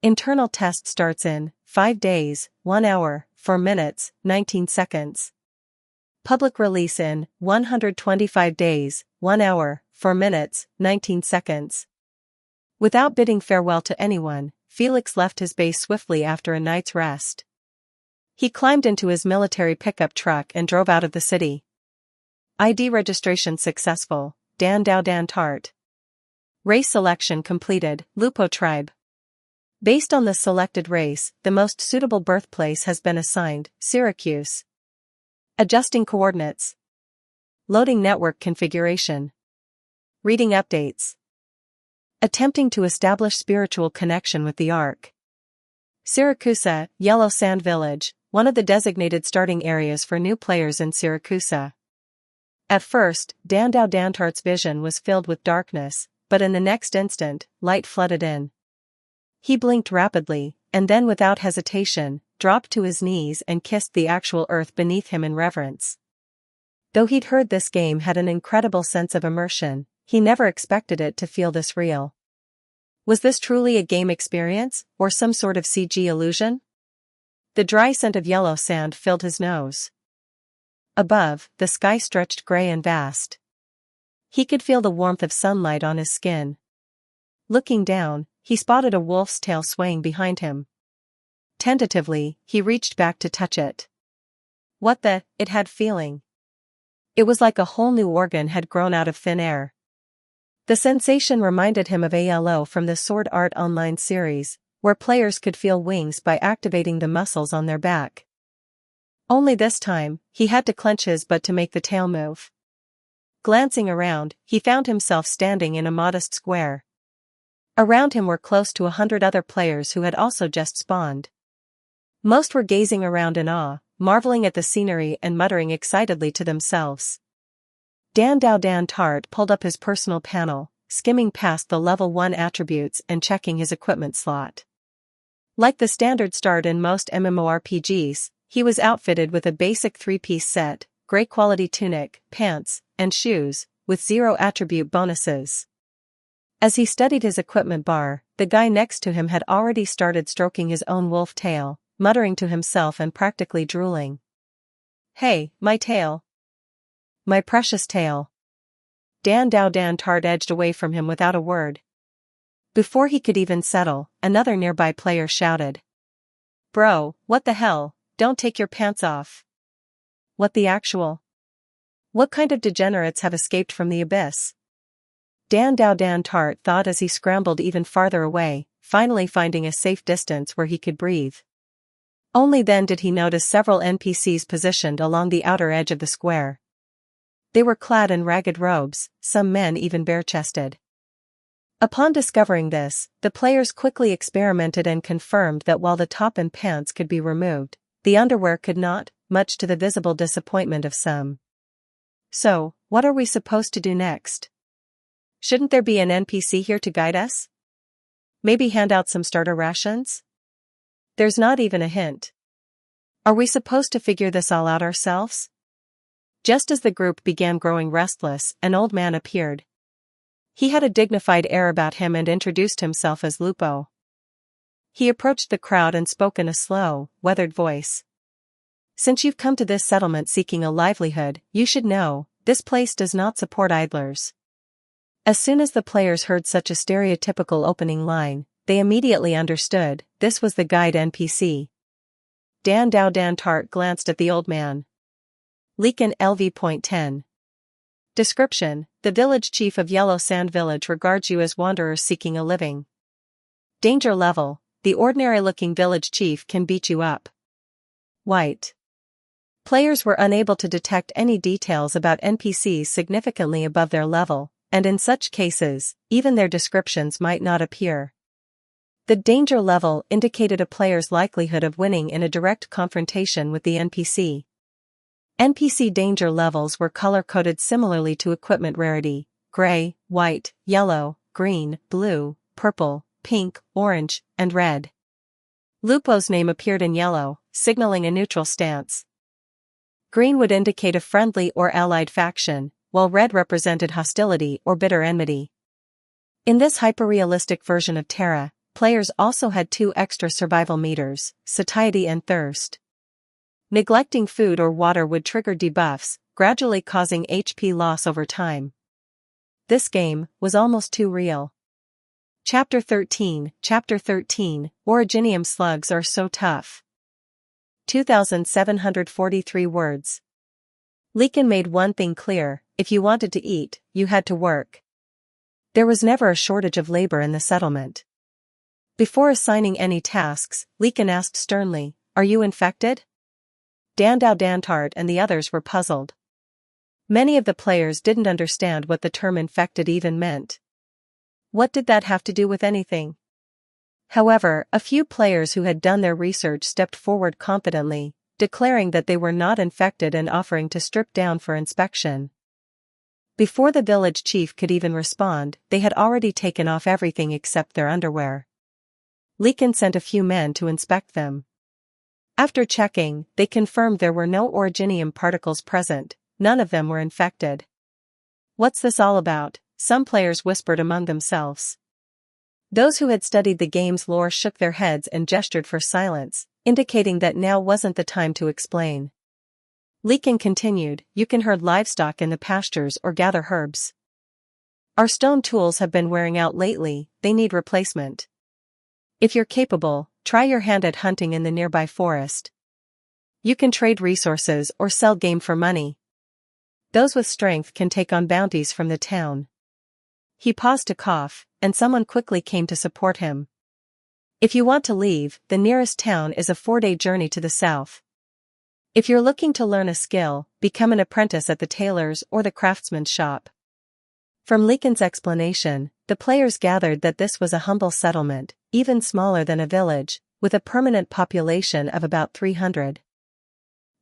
Internal test starts in 5 days, 1 hour, 4 minutes, 19 seconds. Public release in 125 days, 1 hour, 4 minutes, 19 seconds. Without bidding farewell to anyone, Felix left his base swiftly after a night's rest. He climbed into his military pickup truck and drove out of the city. ID registration successful, Dan Tart. Race selection completed, Lupo tribe. Based on the selected race, the most suitable birthplace has been assigned, Syracuse. Adjusting coordinates. Loading network configuration. Reading updates. Attempting to establish spiritual connection with the Ark. Syracuse, Yellow Sand Village, one of the designated starting areas for new players in Syracuse. At first, Dantart's vision was filled with darkness, but in the next instant, light flooded in. He blinked rapidly, and then without hesitation, dropped to his knees and kissed the actual earth beneath him in reverence. Though he'd heard this game had an incredible sense of immersion, he never expected it to feel this real. Was this truly a game experience, or some sort of CG illusion? The dry scent of yellow sand filled his nose. Above, the sky stretched gray and vast. He could feel the warmth of sunlight on his skin. Looking down, he spotted a wolf's tail swaying behind him. Tentatively, he reached back to touch it. It had feeling. It was like a whole new organ had grown out of thin air. The sensation reminded him of ALO from the Sword Art Online series, where players could feel wings by activating the muscles on their back. Only this time, he had to clench his butt to make the tail move. Glancing around, he found himself standing in a modest square. Around him were close to 100 other players who had also just spawned. Most were gazing around in awe, marveling at the scenery and muttering excitedly to themselves. Dan Tart pulled up his personal panel, skimming past the level 1 attributes and checking his equipment slot. Like the standard start in most MMORPGs, he was outfitted with a basic 3-piece set, great quality tunic, pants, and shoes, with 0 attribute bonuses. As he studied his equipment bar, the guy next to him had already started stroking his own wolf tail, muttering to himself and practically drooling. "Hey, my tail. My precious tail." Dan Tart edged away from him without a word. Before he could even settle, another nearby player shouted. "Bro, what the hell, don't take your pants off." What the actual? What kind of degenerates have escaped from the abyss? Dan Tart thought as he scrambled even farther away, finally finding a safe distance where he could breathe. Only then did he notice several NPCs positioned along the outer edge of the square. They were clad in ragged robes, some men even bare-chested. Upon discovering this, the players quickly experimented and confirmed that while the top and pants could be removed, the underwear could not, much to the visible disappointment of some. So, what are we supposed to do next? Shouldn't there be an NPC here to guide us? Maybe hand out some starter rations? There's not even a hint. Are we supposed to figure this all out ourselves? Just as the group began growing restless, an old man appeared. He had a dignified air about him and introduced himself as Lupo. He approached the crowd and spoke in a slow, weathered voice. "Since you've come to this settlement seeking a livelihood, you should know, this place does not support idlers." As soon as the players heard such a stereotypical opening line, they immediately understood, this was the guide NPC. Dan Tart glanced at the old man. Leakin LV.10. Description: the village chief of Yellow Sand Village regards you as wanderers seeking a living. Danger level: the ordinary-looking village chief can beat you up. White. Players were unable to detect any details about NPCs significantly above their level, and in such cases, even their descriptions might not appear. The danger level indicated a player's likelihood of winning in a direct confrontation with the NPC. NPC danger levels were color-coded similarly to equipment rarity: gray, white, yellow, green, blue, purple, pink, orange, and red. Lupo's name appeared in yellow, signaling a neutral stance. Green would indicate a friendly or allied faction, while red represented hostility or bitter enmity. In this hyper-realistic version of Terra, players also had 2 extra survival meters, satiety and thirst. Neglecting food or water would trigger debuffs, gradually causing HP loss over time. This game was almost too real. Chapter 13, Originium slugs are so tough. 2,743 words. Leakin made one thing clear: if you wanted to eat, you had to work. There was never a shortage of labor in the settlement. Before assigning any tasks, Leakin asked sternly, "Are you infected?" Dan Tart and the others were puzzled. Many of the players didn't understand what the term infected even meant. What did that have to do with anything? However, a few players who had done their research stepped forward confidently, declaring that they were not infected and offering to strip down for inspection. Before the village chief could even respond, they had already taken off everything except their underwear. Leakin sent a few men to inspect them. After checking, they confirmed there were no originium particles present, none of them were infected. "What's this all about?" some players whispered among themselves. Those who had studied the game's lore shook their heads and gestured for silence, indicating that now wasn't the time to explain. Leakin continued, "You can herd livestock in the pastures or gather herbs. Our stone tools have been wearing out lately, they need replacement. If you're capable, try your hand at hunting in the nearby forest. You can trade resources or sell game for money. Those with strength can take on bounties from the town. He paused to cough, and someone quickly came to support him. If you want to leave, the nearest town is a 4-day journey to the south. If you're looking to learn a skill, become an apprentice at the tailor's or the craftsman's shop. From Leakin's explanation, the players gathered that this was a humble settlement, even smaller than a village, with a permanent population of about 300.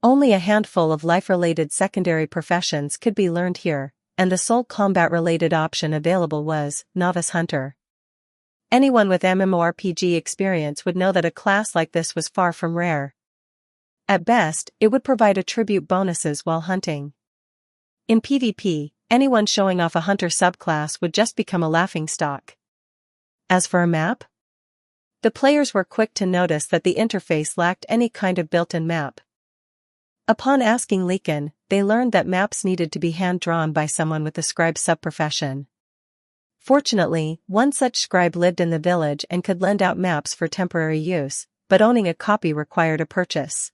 Only a handful of life-related secondary professions could be learned here, and the sole combat-related option available was novice hunter. Anyone with MMORPG experience would know that a class like this was far from rare. At best, it would provide attribute bonuses while hunting. In PvP, anyone showing off a hunter subclass would just become a laughingstock. As for a map? The players were quick to notice that the interface lacked any kind of built-in map. Upon asking Leakin, they learned that maps needed to be hand-drawn by someone with the scribe subprofession. Fortunately, one such scribe lived in the village and could lend out maps for temporary use, but owning a copy required a purchase.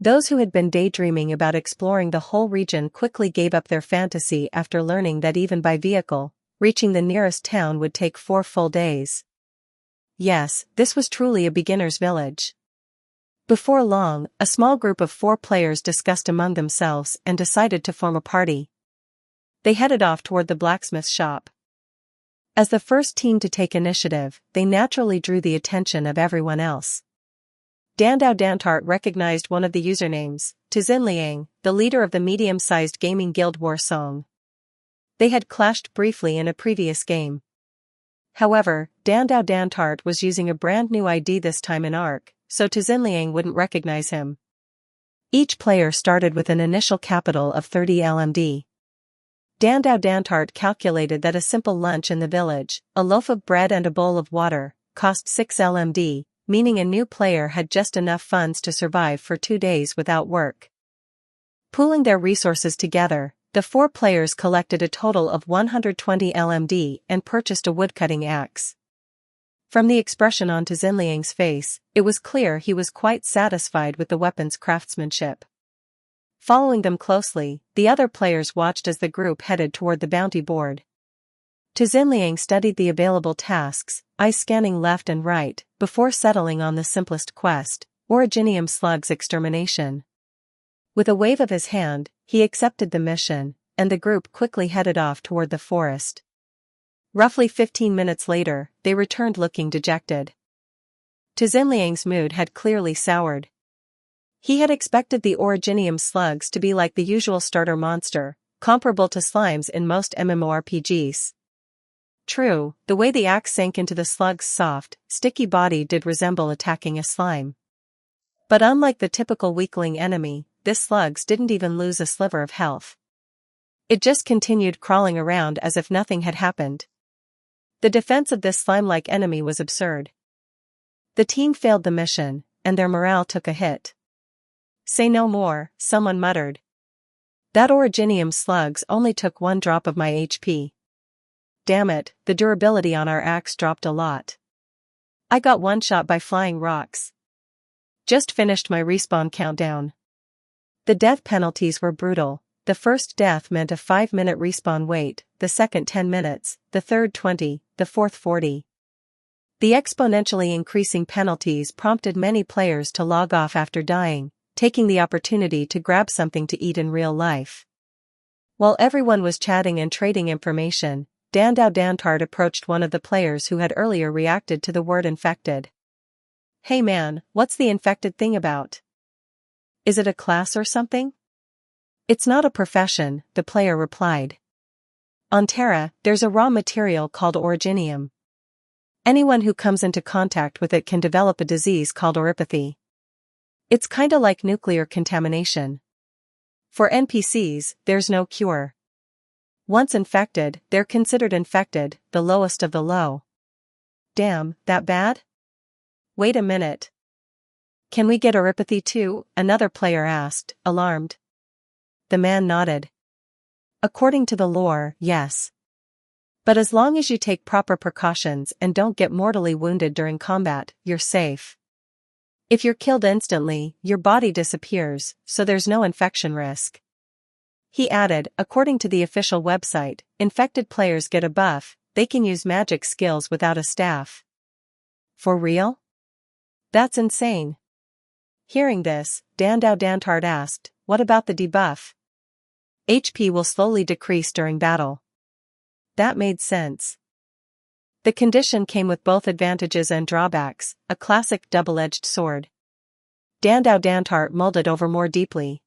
Those who had been daydreaming about exploring the whole region quickly gave up their fantasy after learning that even by vehicle, reaching the nearest town would take 4 full days. Yes, this was truly a beginner's village. Before long, a small group of 4 players discussed among themselves and decided to form a party. They headed off toward the blacksmith's shop. As the first team to take initiative, they naturally drew the attention of everyone else. Dandao Dantart recognized one of the usernames, Tzinliang, the leader of the medium-sized gaming guild Warsong. They had clashed briefly in a previous game. However, Dandao Dantart was using a brand new ID this time in Ark, so Tzinliang wouldn't recognize him. Each player started with an initial capital of 30 LMD. Dandao Dantart calculated that a simple lunch in the village, a loaf of bread and a bowl of water, cost 6 LMD, meaning a new player had just enough funds to survive for 2 days without work. Pooling their resources together, the 4 players collected a total of 120 LMD and purchased a woodcutting axe. From the expression on Tzinliang's face, it was clear he was quite satisfied with the weapon's craftsmanship. Following them closely, the other players watched as the group headed toward the bounty board. Tzinliang studied the available tasks, eyes scanning left and right, before settling on the simplest quest, Originium Slug's extermination. With a wave of his hand, he accepted the mission, and the group quickly headed off toward the forest. Roughly 15 minutes later, they returned looking dejected. Tzinliang's mood had clearly soured. He had expected the Originium slugs to be like the usual starter monster, comparable to slimes in most MMORPGs. True, the way the axe sank into the slug's soft, sticky body did resemble attacking a slime. But unlike the typical weakling enemy, this slugs didn't even lose a sliver of health. It just continued crawling around as if nothing had happened. The defense of this slime-like enemy was absurd. The team failed the mission, and their morale took a hit. Say no more, someone muttered. That Originium slugs only took 1 drop of my HP. Damn it, the durability on our axe dropped a lot. I got one shot by flying rocks. Just finished my respawn countdown. The death penalties were brutal. The first death meant a 5-minute respawn wait, the second 10 minutes, the third 20, the fourth 40. The exponentially increasing penalties prompted many players to log off after dying, taking the opportunity to grab something to eat in real life. While everyone was chatting and trading information, Dandao Dantart approached one of the players who had earlier reacted to the word infected. Hey man, what's the infected thing about? Is it a class or something? It's not a profession, the player replied. On Terra, there's a raw material called originium. Anyone who comes into contact with it can develop a disease called oropathy. It's kinda like nuclear contamination. For NPCs, there's no cure. Once infected, they're considered infected, the lowest of the low. Damn, that bad? Wait a minute. Can we get oropathy too? Another player asked, alarmed. The man nodded. According to the lore, yes. But as long as you take proper precautions and don't get mortally wounded during combat, you're safe. If you're killed instantly, your body disappears, so there's no infection risk. He added, according to the official website, infected players get a buff, they can use magic skills without a staff. For real? That's insane. Hearing this, Dantart asked, what about the debuff? HP will slowly decrease during battle. That made sense. The condition came with both advantages and drawbacks, a classic double-edged sword. Dantart mulled it over more deeply.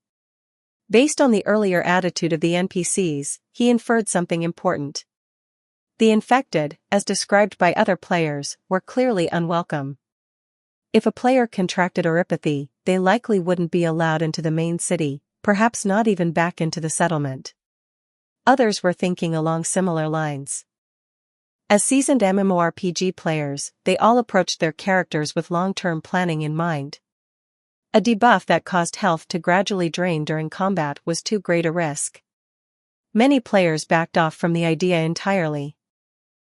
Based on the earlier attitude of the NPCs, he inferred something important. The infected, as described by other players, were clearly unwelcome. If a player contracted oropathy, they likely wouldn't be allowed into the main city, perhaps not even back into the settlement. Others were thinking along similar lines. As seasoned MMORPG players, they all approached their characters with long-term planning in mind. A debuff that caused health to gradually drain during combat was too great a risk. Many players backed off from the idea entirely.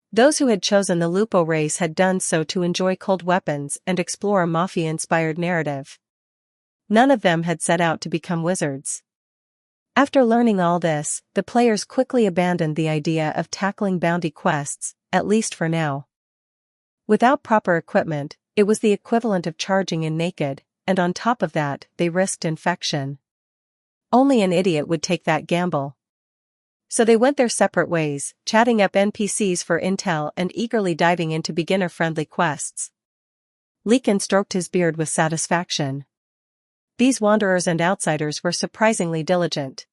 Those who had chosen the Lupo race had done so to enjoy cold weapons and explore a mafia-inspired narrative. None of them had set out to become wizards. After learning all this, the players quickly abandoned the idea of tackling bounty quests, at least for now. Without proper equipment, it was the equivalent of charging in naked, and on top of that, they risked infection. Only an idiot would take that gamble. So they went their separate ways, chatting up NPCs for intel and eagerly diving into beginner-friendly quests. Leekin stroked his beard with satisfaction. These wanderers and outsiders were surprisingly diligent.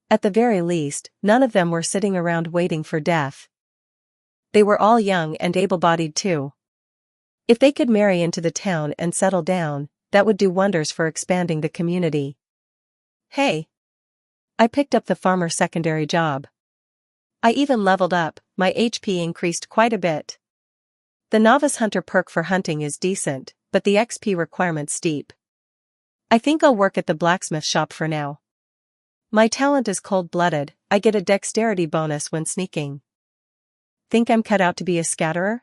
At the very least, none of them were sitting around waiting for death. They were all young and able-bodied too. If they could marry into the town and settle down, that would do wonders for expanding the community. Hey! I picked up the farmer secondary job. I even leveled up, my HP increased quite a bit. The novice hunter perk for hunting is decent, but the XP requirement's steep. I think I'll work at the blacksmith shop for now. My talent is cold-blooded, I get a dexterity bonus when sneaking. Think I'm cut out to be a scatterer?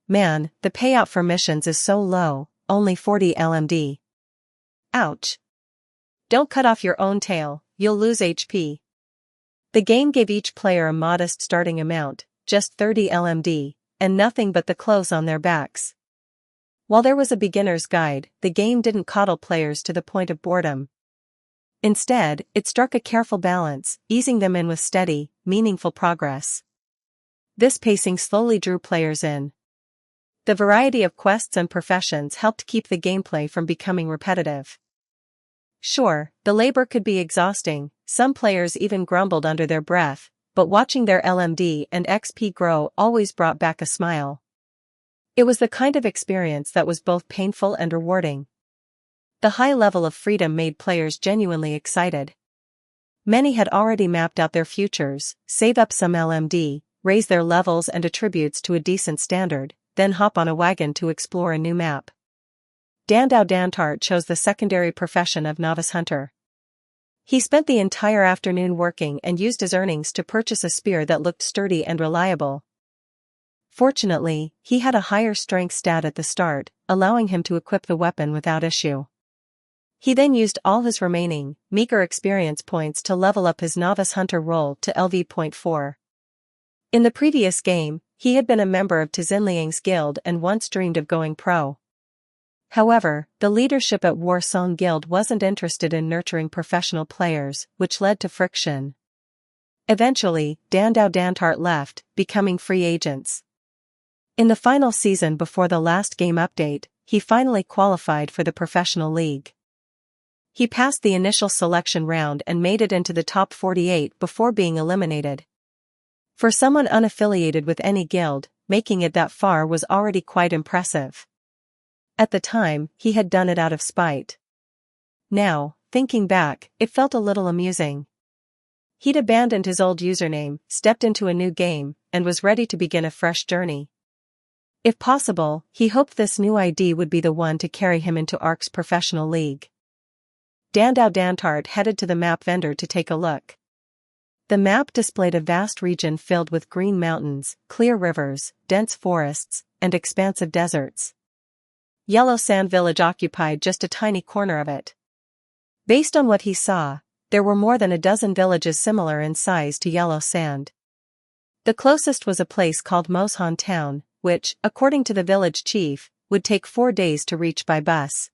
Man, the payout for missions is so low, only 40 LMD. Ouch. Don't cut off your own tail, you'll lose HP. The game gave each player a modest starting amount, just 30 LMD, and nothing but the clothes on their backs. While there was a beginner's guide, the game didn't coddle players to the point of boredom. Instead, it struck a careful balance, easing them in with steady, meaningful progress. This pacing slowly drew players in. The variety of quests and professions helped keep the gameplay from becoming repetitive. Sure, the labor could be exhausting, some players even grumbled under their breath, but watching their LMD and XP grow always brought back a smile. It was the kind of experience that was both painful and rewarding. The high level of freedom made players genuinely excited. Many had already mapped out their futures, save up some LMD, raise their levels and attributes to a decent standard, then hop on a wagon to explore a new map. Dantart chose the secondary profession of novice hunter. He spent the entire afternoon working and used his earnings to purchase a spear that looked sturdy and reliable. Fortunately, he had a higher strength stat at the start, allowing him to equip the weapon without issue. He then used all his remaining, meager experience points to level up his novice hunter role to LV.4. In the previous game, he had been a member of Tizinliang's guild and once dreamed of going pro. However, the leadership at Warsong Guild wasn't interested in nurturing professional players, which led to friction. Eventually, Dantart left, becoming free agents. In the final season before the last game update, he finally qualified for the professional league. He passed the initial selection round and made it into the top 48 before being eliminated. For someone unaffiliated with any guild, making it that far was already quite impressive. At the time, he had done it out of spite. Now, thinking back, it felt a little amusing. He'd abandoned his old username, stepped into a new game, and was ready to begin a fresh journey. If possible, he hoped this new ID would be the one to carry him into Ark's professional league. Dantart headed to the map vendor to take a look. The map displayed a vast region filled with green mountains, clear rivers, dense forests, and expansive deserts. Yellow Sand Village occupied just a tiny corner of it. Based on what he saw, there were more than a dozen villages similar in size to Yellow Sand. The closest was a place called Moshan Town, which, according to the village chief, would take 4 days to reach by bus.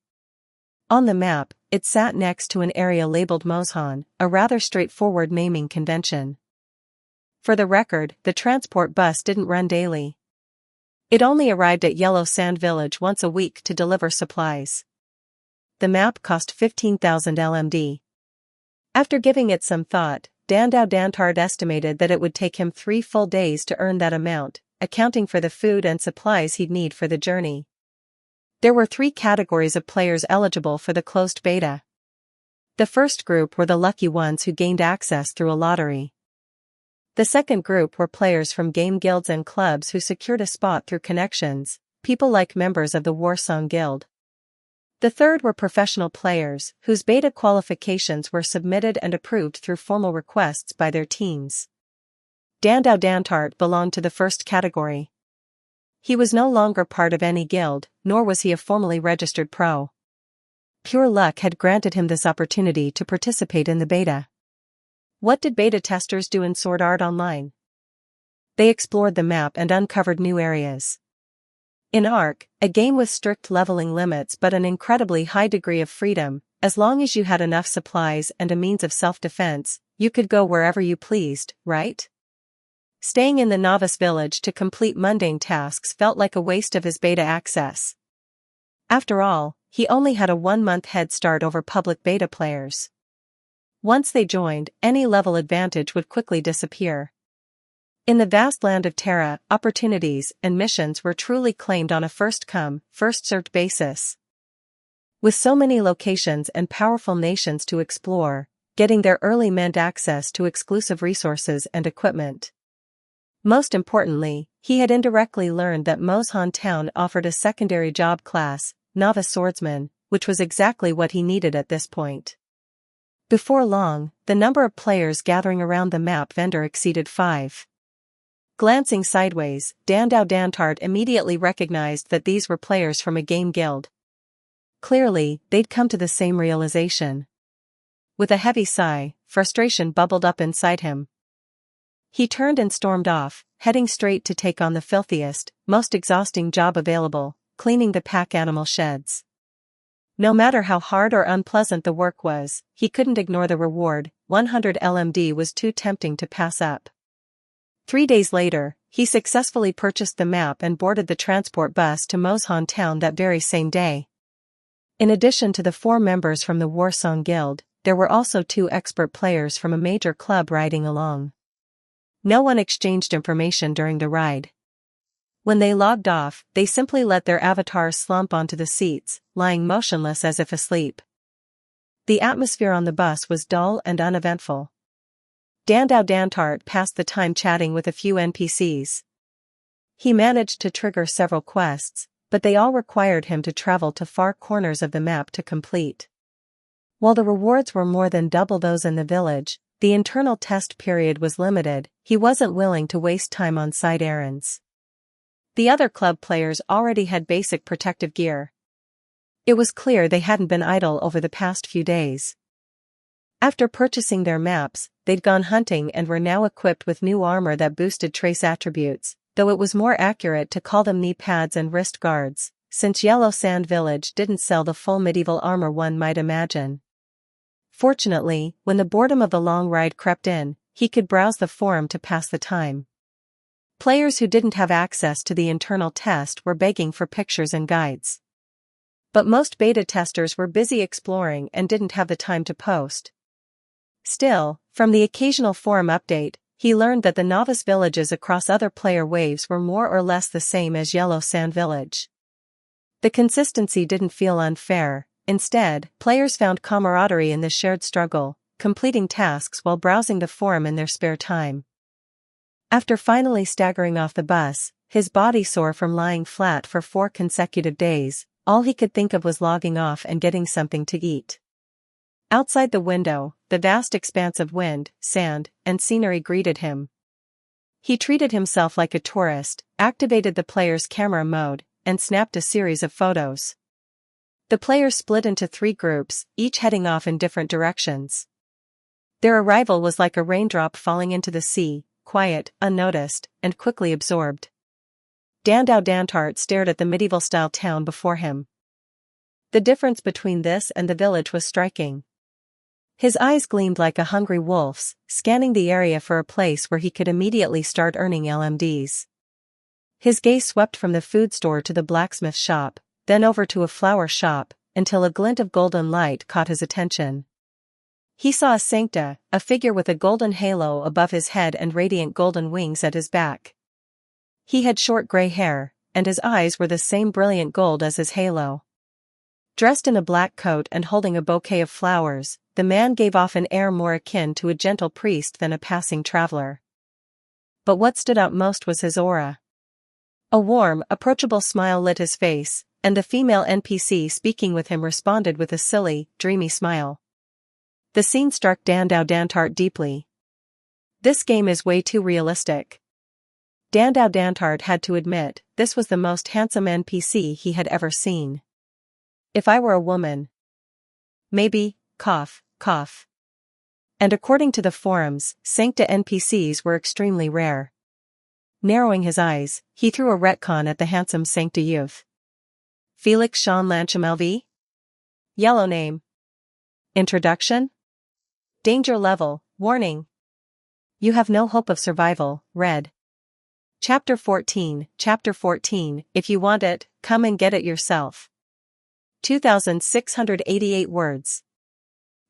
On the map, it sat next to an area labeled Moshan, a rather straightforward naming convention. For the record, the transport bus didn't run daily. It only arrived at Yellow Sand Village once a week to deliver supplies. The map cost 15,000 LMD. After giving it some thought, Dandao Dantard estimated that it would take him 3 full days to earn that amount, accounting for the food and supplies he'd need for the journey. There were 3 categories of players eligible for the closed beta. The first group were the lucky ones who gained access through a lottery. The second group were players from game guilds and clubs who secured a spot through connections, people like members of the Warsong Guild. The third were professional players, whose beta qualifications were submitted and approved through formal requests by their teams. Dandao Dantart belonged to the first category. He was no longer part of any guild, nor was he a formally registered pro. Pure luck had granted him this opportunity to participate in the beta. What did beta testers do in Sword Art Online? They explored the map and uncovered new areas. In Ark, a game with strict leveling limits but an incredibly high degree of freedom, as long as you had enough supplies and a means of self-defense, you could go wherever you pleased, right? Staying in the novice village to complete mundane tasks felt like a waste of his beta access. After all, he only had a 1-month head start over public beta players. Once they joined, any level advantage would quickly disappear. In the vast land of Terra, opportunities and missions were truly claimed on a first-come, first-served basis. With so many locations and powerful nations to explore, getting there early meant access to exclusive resources and equipment. Most importantly, he had indirectly learned that Moshan Town offered a secondary job class, Novice Swordsman, which was exactly what he needed at this point. Before long, the number of players gathering around the map vendor exceeded 5. Glancing sideways, Dandao Dantart immediately recognized that these were players from a game guild. Clearly, they'd come to the same realization. With a heavy sigh, frustration bubbled up inside him. He turned and stormed off, heading straight to take on the filthiest, most exhausting job available, cleaning the pack animal sheds. No matter how hard or unpleasant the work was, he couldn't ignore the reward. 100 LMD was too tempting to pass up. 3 days later, he successfully purchased the map and boarded the transport bus to Moshan Town that very same day. In addition to the 4 members from the Warsong Guild, there were also 2 expert players from a major club riding along. No one exchanged information during the ride. When they logged off, they simply let their avatars slump onto the seats, lying motionless as if asleep. The atmosphere on the bus was dull and uneventful. Dandao Dantart passed the time chatting with a few NPCs. He managed to trigger several quests, but they all required him to travel to far corners of the map to complete. While the rewards were more than double those in the village, the internal test period was limited. He wasn't willing to waste time on side errands. The other club players already had basic protective gear. It was clear they hadn't been idle over the past few days. After purchasing their maps, they'd gone hunting and were now equipped with new armor that boosted trace attributes, though it was more accurate to call them knee pads and wrist guards, since Yellow Sand Village didn't sell the full medieval armor one might imagine. Fortunately, when the boredom of the long ride crept in, he could browse the forum to pass the time. Players who didn't have access to the internal test were begging for pictures and guides. But most beta testers were busy exploring and didn't have the time to post. Still, from the occasional forum update, he learned that the novice villages across other player waves were more or less the same as Yellow Sand Village. The consistency didn't feel unfair. Instead, players found camaraderie in the shared struggle, completing tasks while browsing the forum in their spare time. After finally staggering off the bus, his body sore from lying flat for 4 consecutive days, all he could think of was logging off and getting something to eat. Outside the window, the vast expanse of wind, sand, and scenery greeted him. He treated himself like a tourist, activated the player's camera mode, and snapped a series of photos. The players split into 3 groups, each heading off in different directions. Their arrival was like a raindrop falling into the sea, quiet, unnoticed, and quickly absorbed. Dandau stared at the medieval-style town before him. The difference between this and the village was striking. His eyes gleamed like a hungry wolf's, scanning the area for a place where he could immediately start earning LMDs. His gaze swept from the food store to the blacksmith shop, then over to a flower shop, until a glint of golden light caught his attention. He saw a sancta, a figure with a golden halo above his head and radiant golden wings at his back. He had short gray hair, and his eyes were the same brilliant gold as his halo. Dressed in a black coat and holding a bouquet of flowers, the man gave off an air more akin to a gentle priest than a passing traveler. But what stood out most was his aura. A warm, approachable smile lit his face, and the female NPC speaking with him responded with a silly, dreamy smile. The scene struck Dandau deeply. This game is way too realistic. Dandau had to admit, this was the most handsome NPC he had ever seen. If I were a woman. Maybe, cough, cough. And according to the forums, sancta NPCs were extremely rare. Narrowing his eyes, he threw a retcon at the handsome sancta youth. Felix Jean Lancham LV? Yellow name. Introduction? Danger level, warning. You have no hope of survival, red. Chapter 14, if you want it, come and get it yourself. 2,688 words.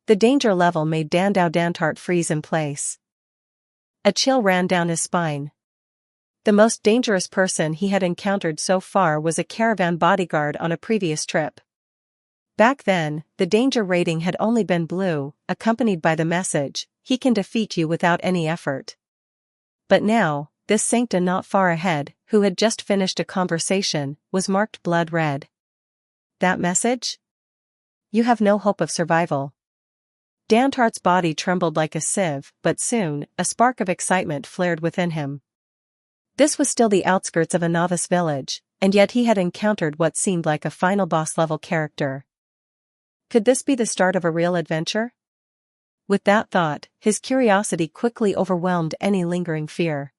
The danger level made Dandau freeze in place. A chill ran down his spine. The most dangerous person he had encountered so far was a caravan bodyguard on a previous trip. Back then, the danger rating had only been blue, accompanied by the message, "He can defeat you without any effort." But now, this sancta not far ahead, who had just finished a conversation, was marked blood red. That message? You have no hope of survival. Dantart's body trembled like a sieve, but soon, a spark of excitement flared within him. This was still the outskirts of a novice village, and yet he had encountered what seemed like a final boss-level character. Could this be the start of a real adventure? With that thought, his curiosity quickly overwhelmed any lingering fear.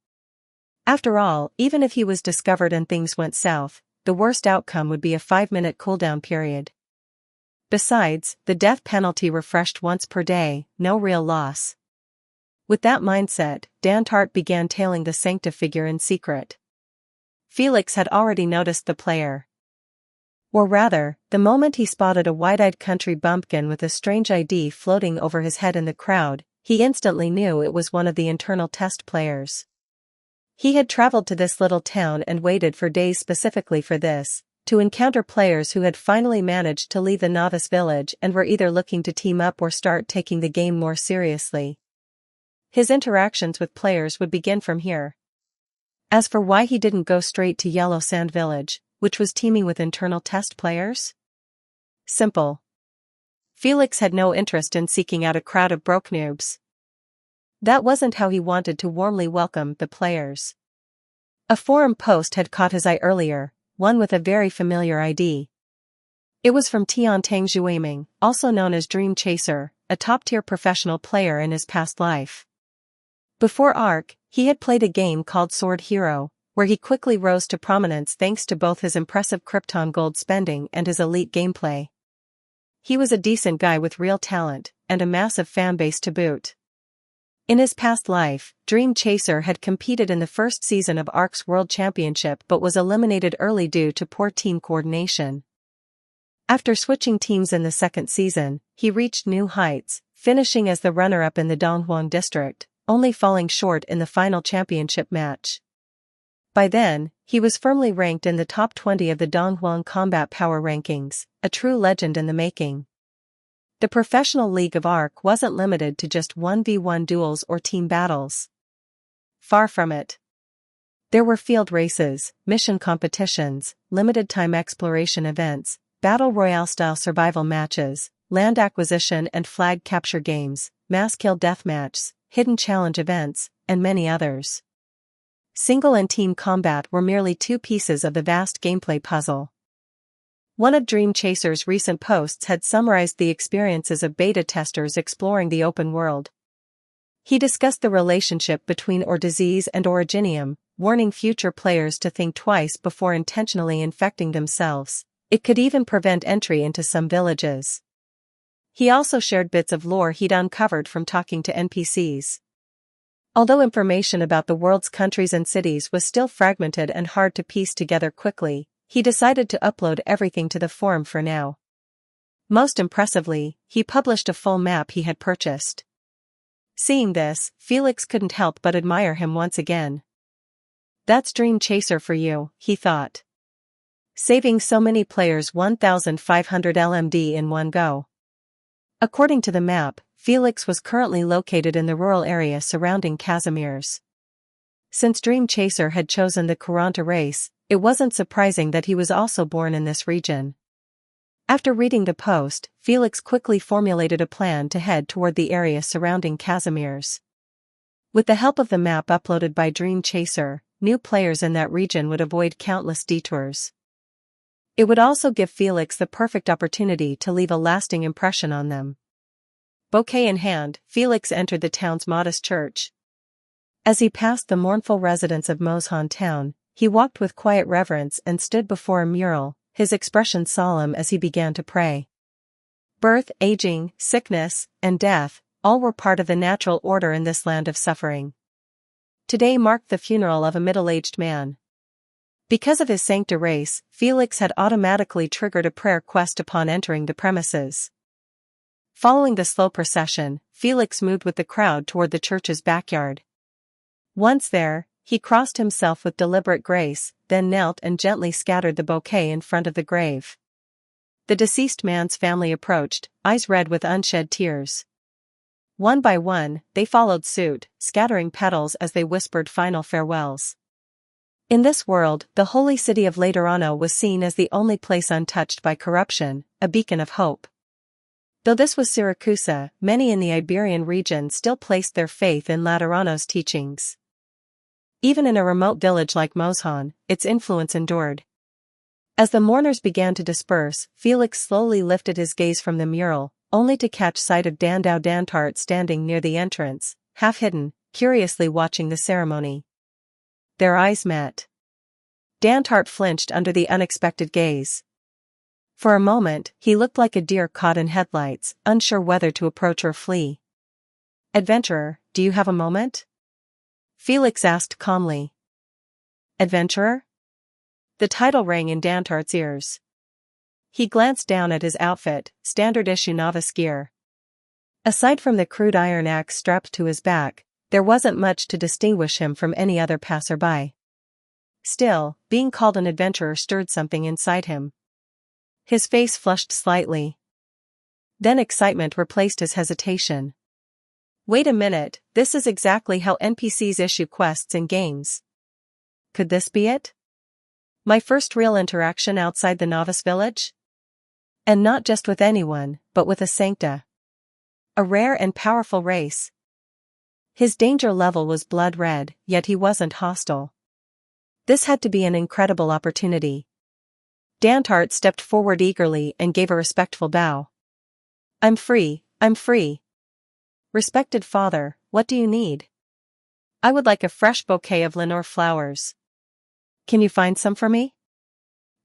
After all, even if he was discovered and things went south, the worst outcome would be a 5-minute cooldown period. Besides, the death penalty refreshed once per day, no real loss. With that mindset, Dantart began tailing the sancta figure in secret. Felix had already noticed the player. Or rather, the moment he spotted a wide-eyed country bumpkin with a strange ID floating over his head in the crowd, he instantly knew it was one of the internal test players. He had traveled to this little town and waited for days specifically for this, to encounter players who had finally managed to leave the novice village and were either looking to team up or start taking the game more seriously. His interactions with players would begin from here. As for why he didn't go straight to Yellow Sand Village, which was teeming with internal test players? Simple. Felix had no interest in seeking out a crowd of broke noobs. That wasn't how he wanted to warmly welcome the players. A forum post had caught his eye earlier, one with a very familiar ID. It was from Tian Tang Zhuiming, also known as Dream Chaser, a top-tier professional player in his past life. Before Ark, he had played a game called Sword Hero, where he quickly rose to prominence thanks to both his impressive Krypton gold spending and his elite gameplay. He was a decent guy with real talent, and a massive fanbase to boot. In his past life, Dream Chaser had competed in the first season of Ark's World Championship but was eliminated early due to poor team coordination. After switching teams in the second season, he reached new heights, finishing as the runner-up in the Donghuang district, only falling short in the final championship match. By then, he was firmly ranked in the top 20 of the Donghuang Combat Power Rankings, a true legend in the making. The professional league of Ark wasn't limited to just 1v1 duels or team battles. Far from it. There were field races, mission competitions, limited-time exploration events, battle royale-style survival matches, land acquisition and flag capture games, mass kill deathmatches, hidden challenge events, and many others. Single and team combat were merely two pieces of the vast gameplay puzzle. One of Dream Chaser's recent posts had summarized the experiences of beta testers exploring the open world. He discussed the relationship between disease and originium, warning future players to think twice before intentionally infecting themselves. It could even prevent entry into some villages. He also shared bits of lore he'd uncovered from talking to NPCs. Although information about the world's countries and cities was still fragmented and hard to piece together quickly, he decided to upload everything to the forum for now. Most impressively, he published a full map he had purchased. Seeing this, Felix couldn't help but admire him once again. That's Dream Chaser for you, he thought. Saving so many players 1,500 LMD in one go. According to the map, Felix was currently located in the rural area surrounding Casimir's. Since Dream Chaser had chosen the Kuranta race, it wasn't surprising that he was also born in this region. After reading the post, Felix quickly formulated a plan to head toward the area surrounding Casimir's. With the help of the map uploaded by Dream Chaser, new players in that region would avoid countless detours. It would also give Felix the perfect opportunity to leave a lasting impression on them. Bouquet in hand, Felix entered the town's modest church. As he passed the mournful residents of Moshan town, he walked with quiet reverence and stood before a mural, his expression solemn as he began to pray. Birth, aging, sickness, and death, all were part of the natural order in this land of suffering. Today marked the funeral of a middle-aged man. Because of his Sancta race, Felix had automatically triggered a prayer quest upon entering the premises. Following the slow procession, Felix moved with the crowd toward the church's backyard. Once there, he crossed himself with deliberate grace, then knelt and gently scattered the bouquet in front of the grave. The deceased man's family approached, eyes red with unshed tears. One by one, they followed suit, scattering petals as they whispered final farewells. In this world, the holy city of Laterano was seen as the only place untouched by corruption, a beacon of hope. Though this was Siracusa, many in the Iberian region still placed their faith in Laterano's teachings. Even in a remote village like Moshan, its influence endured. As the mourners began to disperse, Felix slowly lifted his gaze from the mural, only to catch sight of Dandao Dantart standing near the entrance, half hidden, curiously watching the ceremony. Their eyes met. Dantart flinched under the unexpected gaze. For a moment, he looked like a deer caught in headlights, unsure whether to approach or flee. "Adventurer, do you have a moment?" Felix asked calmly. "Adventurer?" The title rang in Dantart's ears. He glanced down at his outfit, standard-issue novice gear. Aside from the crude iron axe strapped to his back, there wasn't much to distinguish him from any other passerby. Still, being called an adventurer stirred something inside him. His face flushed slightly. Then excitement replaced his hesitation. Wait a minute, this is exactly how NPCs issue quests in games. Could this be it? My first real interaction outside the novice village? And not just with anyone, but with a Sancta. A rare and powerful race. His danger level was blood red, yet he wasn't hostile. This had to be an incredible opportunity. Dantart stepped forward eagerly and gave a respectful bow. I'm free. Respected father, what do you need? I would like a fresh bouquet of Lenore flowers. Can you find some for me?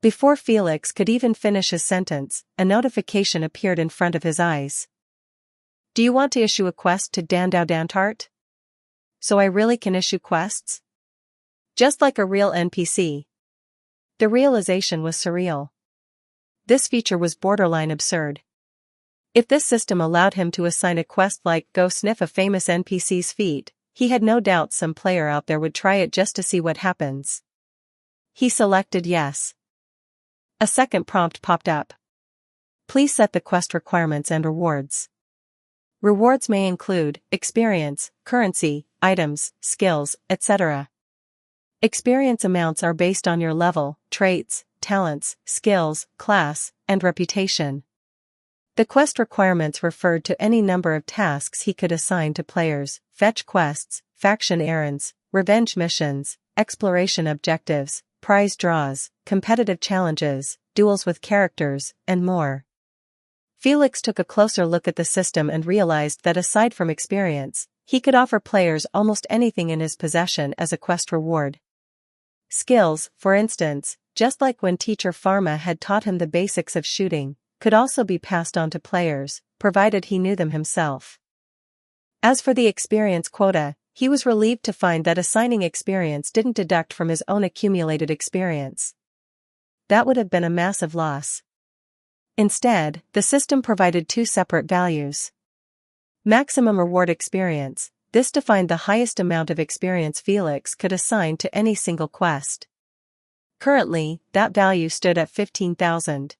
Before Felix could even finish his sentence, a notification appeared in front of his eyes. Do you want to issue a quest to Dandao Dantart? So I really can issue quests? Just like a real NPC. The realization was surreal. This feature was borderline absurd. If this system allowed him to assign a quest like go sniff a famous NPC's feet, he had no doubt some player out there would try it just to see what happens. He selected yes. A second prompt popped up. Please set the quest requirements and rewards. Rewards may include experience, currency, items, skills, etc. Experience amounts are based on your level, traits, talents, skills, class, and reputation. The quest requirements referred to any number of tasks he could assign to players: fetch quests, faction errands, revenge missions, exploration objectives, prize draws, competitive challenges, duels with characters, and more. Felix took a closer look at the system and realized that aside from experience, he could offer players almost anything in his possession as a quest reward. Skills, for instance, just like when teacher Pharma had taught him the basics of shooting, could also be passed on to players, provided he knew them himself. As for the experience quota, he was relieved to find that assigning experience didn't deduct from his own accumulated experience. That would have been a massive loss. Instead, the system provided two separate values. Maximum reward experience. This defined the highest amount of experience Felix could assign to any single quest. Currently, that value stood at 15,000.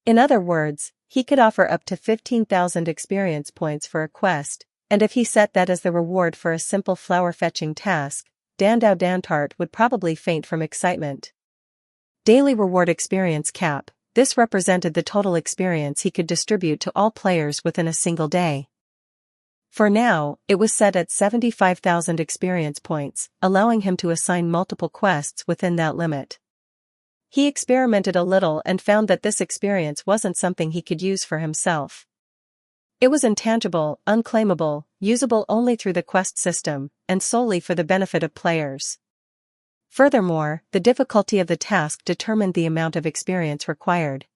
In other words, he could offer up to 15,000 experience points for a quest, and if he set that as the reward for a simple flower-fetching task, Dandau Dantart would probably faint from excitement. Daily reward experience cap. This represented the total experience he could distribute to all players within a single day. For now, it was set at 75,000 experience points, allowing him to assign multiple quests within that limit. He experimented a little and found that this experience wasn't something he could use for himself. It was intangible, unclaimable, usable only through the quest system, and solely for the benefit of players. Furthermore, the difficulty of the task determined the amount of experience required.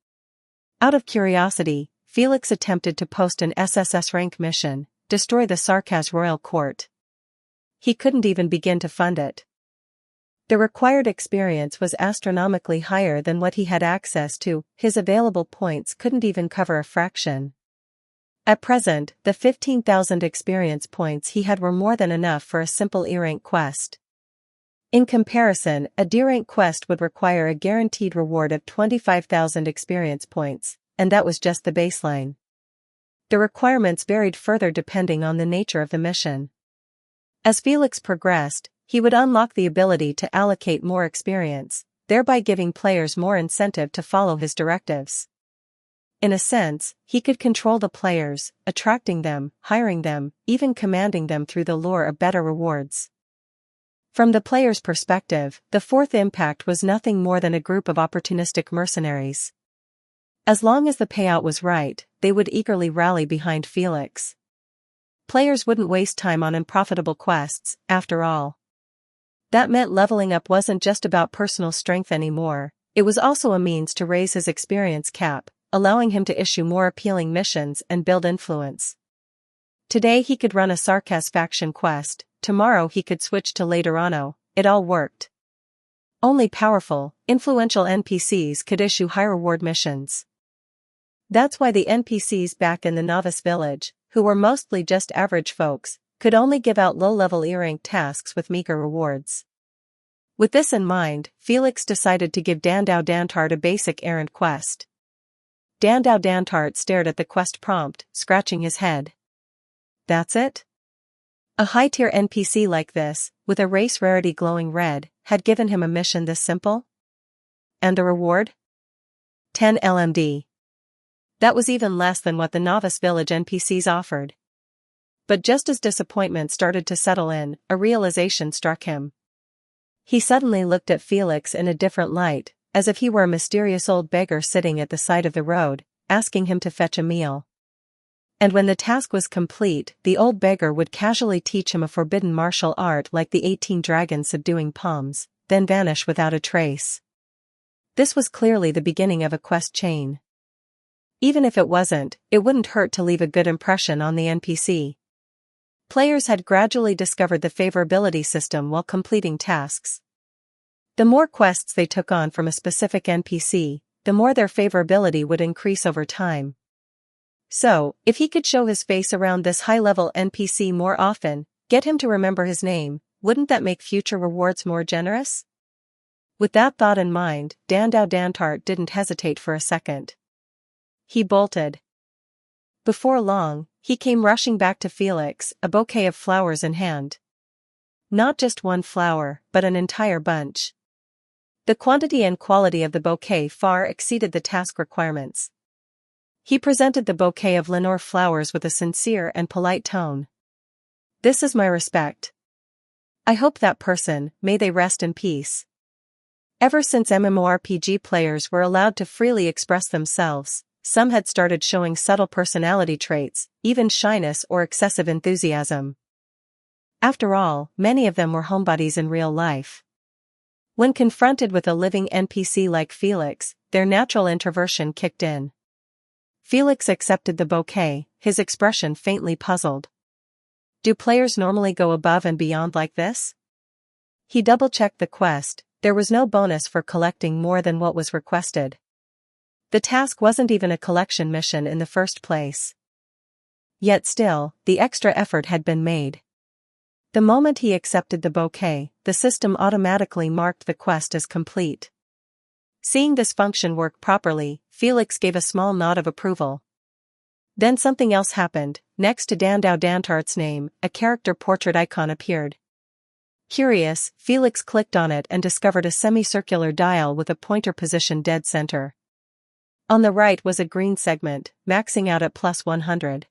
Out of curiosity, Felix attempted to post an SSS rank mission: destroy the Sarkaz royal court. He couldn't even begin to fund it. The required experience was astronomically higher than what he had access to. His available points couldn't even cover a fraction. At present, the 15,000 experience points he had were more than enough for a simple E-rank quest. In comparison, a D-rank quest would require a guaranteed reward of 25,000 experience points, and that was just the baseline. The requirements varied further depending on the nature of the mission. As Felix progressed, he would unlock the ability to allocate more experience, thereby giving players more incentive to follow his directives. In a sense, he could control the players, attracting them, hiring them, even commanding them through the lure of better rewards. From the player's perspective, the fourth impact was nothing more than a group of opportunistic mercenaries. As long as the payout was right, they would eagerly rally behind Felix. Players wouldn't waste time on unprofitable quests, after all. That meant leveling up wasn't just about personal strength anymore, it was also a means to raise his experience cap, allowing him to issue more appealing missions and build influence. Today he could run a Sarkaz faction quest, tomorrow he could switch to Laterano. It all worked. Only powerful, influential NPCs could issue high-reward missions. That's why the NPCs back in the novice village, who were mostly just average folks, could only give out low-level E-rank tasks with meager rewards. With this in mind, Felix decided to give Dandau Dantart a basic errand quest. Dandau Dantart stared at the quest prompt, scratching his head. That's it? A high-tier NPC like this, with a race rarity glowing red, had given him a mission this simple? And the reward? 10 LMD. That was even less than what the novice village NPCs offered. But just as disappointment started to settle in, a realization struck him. He suddenly looked at Felix in a different light, as if he were a mysterious old beggar sitting at the side of the road, asking him to fetch a meal. And when the task was complete, the old beggar would casually teach him a forbidden martial art like the 18 dragons subduing palms, then vanish without a trace. This was clearly the beginning of a quest chain. Even if it wasn't, it wouldn't hurt to leave a good impression on the NPC. Players had gradually discovered the favorability system while completing tasks. The more quests they took on from a specific NPC, the more their favorability would increase over time. So, if he could show his face around this high-level NPC more often, get him to remember his name, wouldn't that make future rewards more generous? With that thought in mind, Dandau Dantart didn't hesitate for a second. He bolted. Before long, he came rushing back to Felix, a bouquet of flowers in hand. Not just one flower, but an entire bunch. The quantity and quality of the bouquet far exceeded the task requirements. He presented the bouquet of Lenore flowers with a sincere and polite tone. "This is my respect. I hope that person, may they rest in peace." Ever since MMORPG players were allowed to freely express themselves, some had started showing subtle personality traits, even shyness or excessive enthusiasm. After all, many of them were homebodies in real life. When confronted with a living NPC like Felix, their natural introversion kicked in. Felix accepted the bouquet, his expression faintly puzzled. Do players normally go above and beyond like this? He double-checked the quest. There was no bonus for collecting more than what was requested. The task wasn't even a collection mission in the first place. Yet still, the extra effort had been made. The moment he accepted the bouquet, the system automatically marked the quest as complete. Seeing this function work properly, Felix gave a small nod of approval. Then something else happened. Next to Dandau Dantart's name, a character portrait icon appeared. Curious, Felix clicked on it and discovered a semicircular dial with a pointer positioned dead center. On the right was a green segment, maxing out at +100.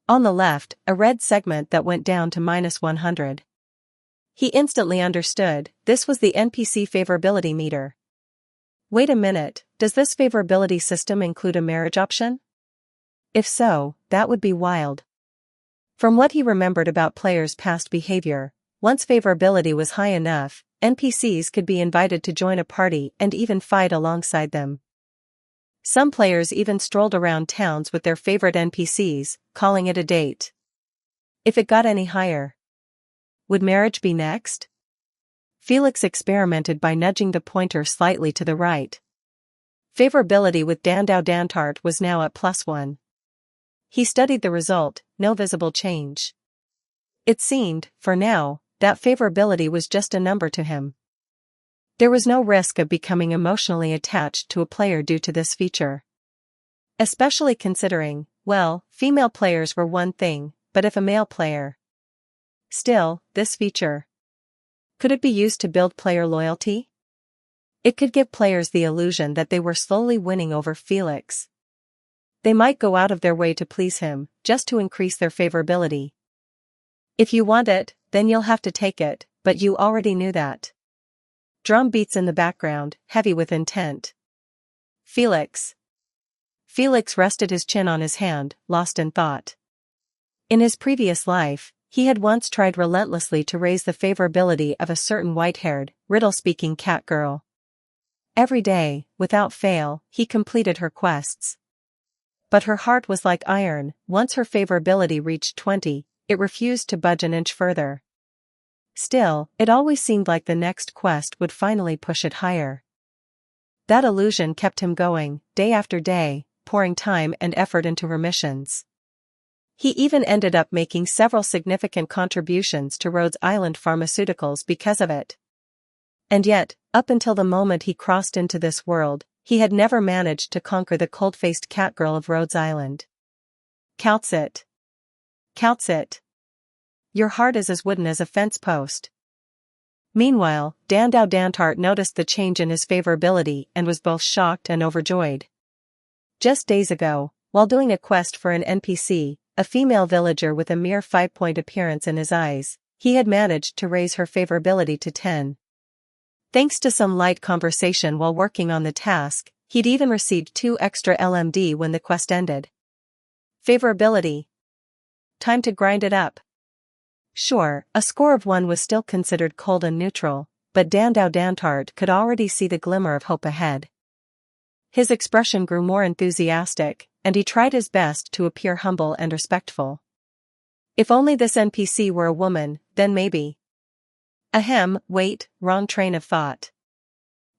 On the left, a red segment that went down to -100. He instantly understood, this was the NPC favorability meter. Wait a minute, does this favorability system include a marriage option? If so, that would be wild. From what he remembered about players' past behavior, once favorability was high enough, NPCs could be invited to join a party and even fight alongside them. Some players even strolled around towns with their favorite NPCs, calling it a date. If it got any higher, would marriage be next? Felix experimented by nudging the pointer slightly to the right. Favorability with Dandau Dantart was now at +1. He studied the result, no visible change. It seemed, for now, that favorability was just a number to him. There was no risk of becoming emotionally attached to a player due to this feature. Especially considering, well, female players were one thing, but if a male player. Still, this feature. Could it be used to build player loyalty? It could give players the illusion that they were slowly winning over Felix. They might go out of their way to please him, just to increase their favorability. If you want it, then you'll have to take it, but you already knew that. Drum beats in the background, heavy with intent. Felix. Felix rested his chin on his hand, lost in thought. In his previous life, he had once tried relentlessly to raise the favorability of a certain white-haired, riddle-speaking cat girl. Every day, without fail, he completed her quests. But her heart was like iron. Once her favorability reached 20, it refused to budge an inch further. Still, it always seemed like the next quest would finally push it higher. That illusion kept him going, day after day, pouring time and effort into her missions. He even ended up making several significant contributions to Rhodes Island Pharmaceuticals because of it. And yet, up until the moment he crossed into this world, he had never managed to conquer the cold-faced catgirl of Rhodes Island. Calcit. Calcit. Your heart is as wooden as a fence post. Meanwhile, Dandau Dantart noticed the change in his favorability and was both shocked and overjoyed. Just days ago, while doing a quest for an NPC, a female villager with a mere 5-point appearance in his eyes, he had managed to raise her favorability to 10. Thanks to some light conversation while working on the task, he'd even received 2 extra LMD when the quest ended. Favorability. Time to grind it up. Sure, a score of 1 was still considered cold and neutral, but Dandau Dantart could already see the glimmer of hope ahead. His expression grew more enthusiastic, and he tried his best to appear humble and respectful. If only this NPC were a woman, then maybe. Ahem, wait, wrong train of thought.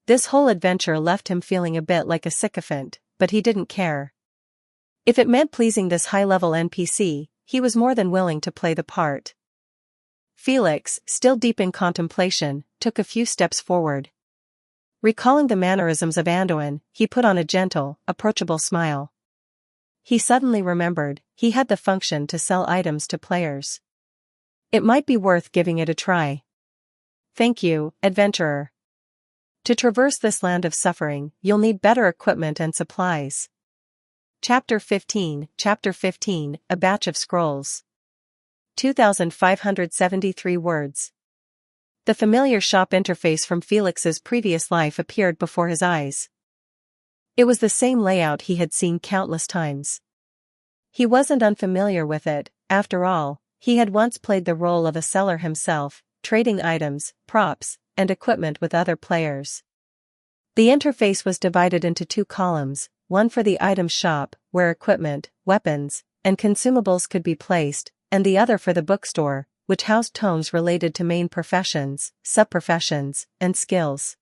This whole adventure left him feeling a bit like a sycophant, but he didn't care. If it meant pleasing this high-level NPC, he was more than willing to play the part. Felix, still deep in contemplation, took a few steps forward. Recalling the mannerisms of Anduin, he put on a gentle, approachable smile. He suddenly remembered, he had the function to sell items to players. It might be worth giving it a try. Thank you, adventurer. To traverse this land of suffering, you'll need better equipment and supplies. Chapter 15, A Batch of Scrolls. 2,573 words. The familiar shop interface from Felix's previous life appeared before his eyes. It was the same layout he had seen countless times. He wasn't unfamiliar with it, after all, he had once played the role of a seller himself, trading items, props, and equipment with other players. The interface was divided into two columns, one for the item shop, where equipment, weapons, and consumables could be placed, and the other for the bookstore, which housed tomes related to main professions, sub-professions, and skills.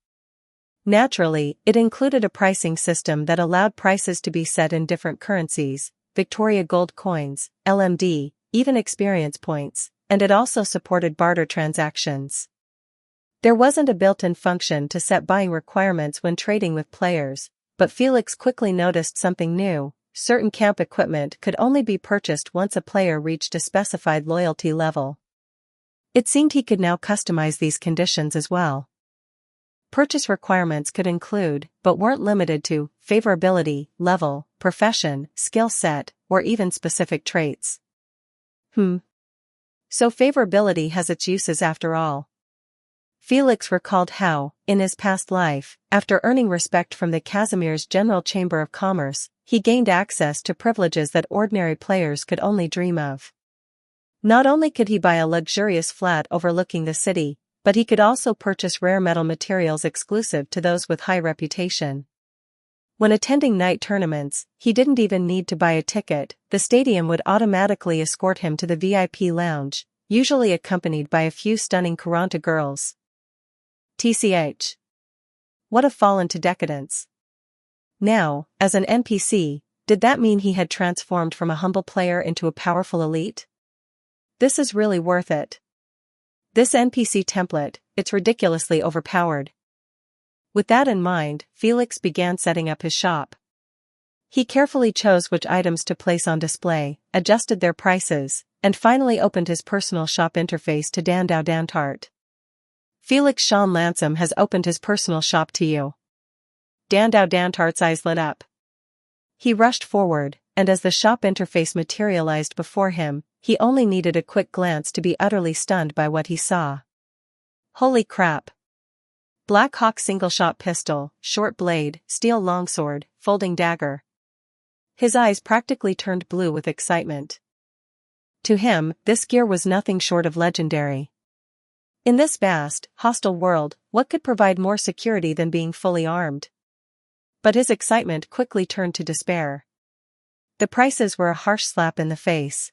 Naturally, it included a pricing system that allowed prices to be set in different currencies, Victoria gold coins, LMD, even experience points, and it also supported barter transactions. There wasn't a built-in function to set buying requirements when trading with players, but Felix quickly noticed something new: certain camp equipment could only be purchased once a player reached a specified loyalty level. It seemed he could now customize these conditions as well. Purchase requirements could include, but weren't limited to, favorability, level, profession, skill set, or even specific traits. So favorability has its uses after all. Felix recalled how, in his past life, after earning respect from the Casimir's General Chamber of Commerce, he gained access to privileges that ordinary players could only dream of. Not only could he buy a luxurious flat overlooking the city, but he could also purchase rare metal materials exclusive to those with high reputation. When attending night tournaments, he didn't even need to buy a ticket, the stadium would automatically escort him to the VIP lounge, usually accompanied by a few stunning Kuranta girls. TCH. What a fall into decadence. Now, as an NPC, did that mean he had transformed from a humble player into a powerful elite? This is really worth it. This NPC template, it's ridiculously overpowered. With that in mind, Felix began setting up his shop. He carefully chose which items to place on display, adjusted their prices, and finally opened his personal shop interface to Dandau Dantart. Felix Sean Lansom has opened his personal shop to you. Dandau Dantart's eyes lit up. He rushed forward, and as the shop interface materialized before him, he only needed a quick glance to be utterly stunned by what he saw. Holy crap! Black Hawk single-shot pistol, short blade, steel longsword, folding dagger. His eyes practically turned blue with excitement. To him, this gear was nothing short of legendary. In this vast, hostile world, what could provide more security than being fully armed? But his excitement quickly turned to despair. The prices were a harsh slap in the face.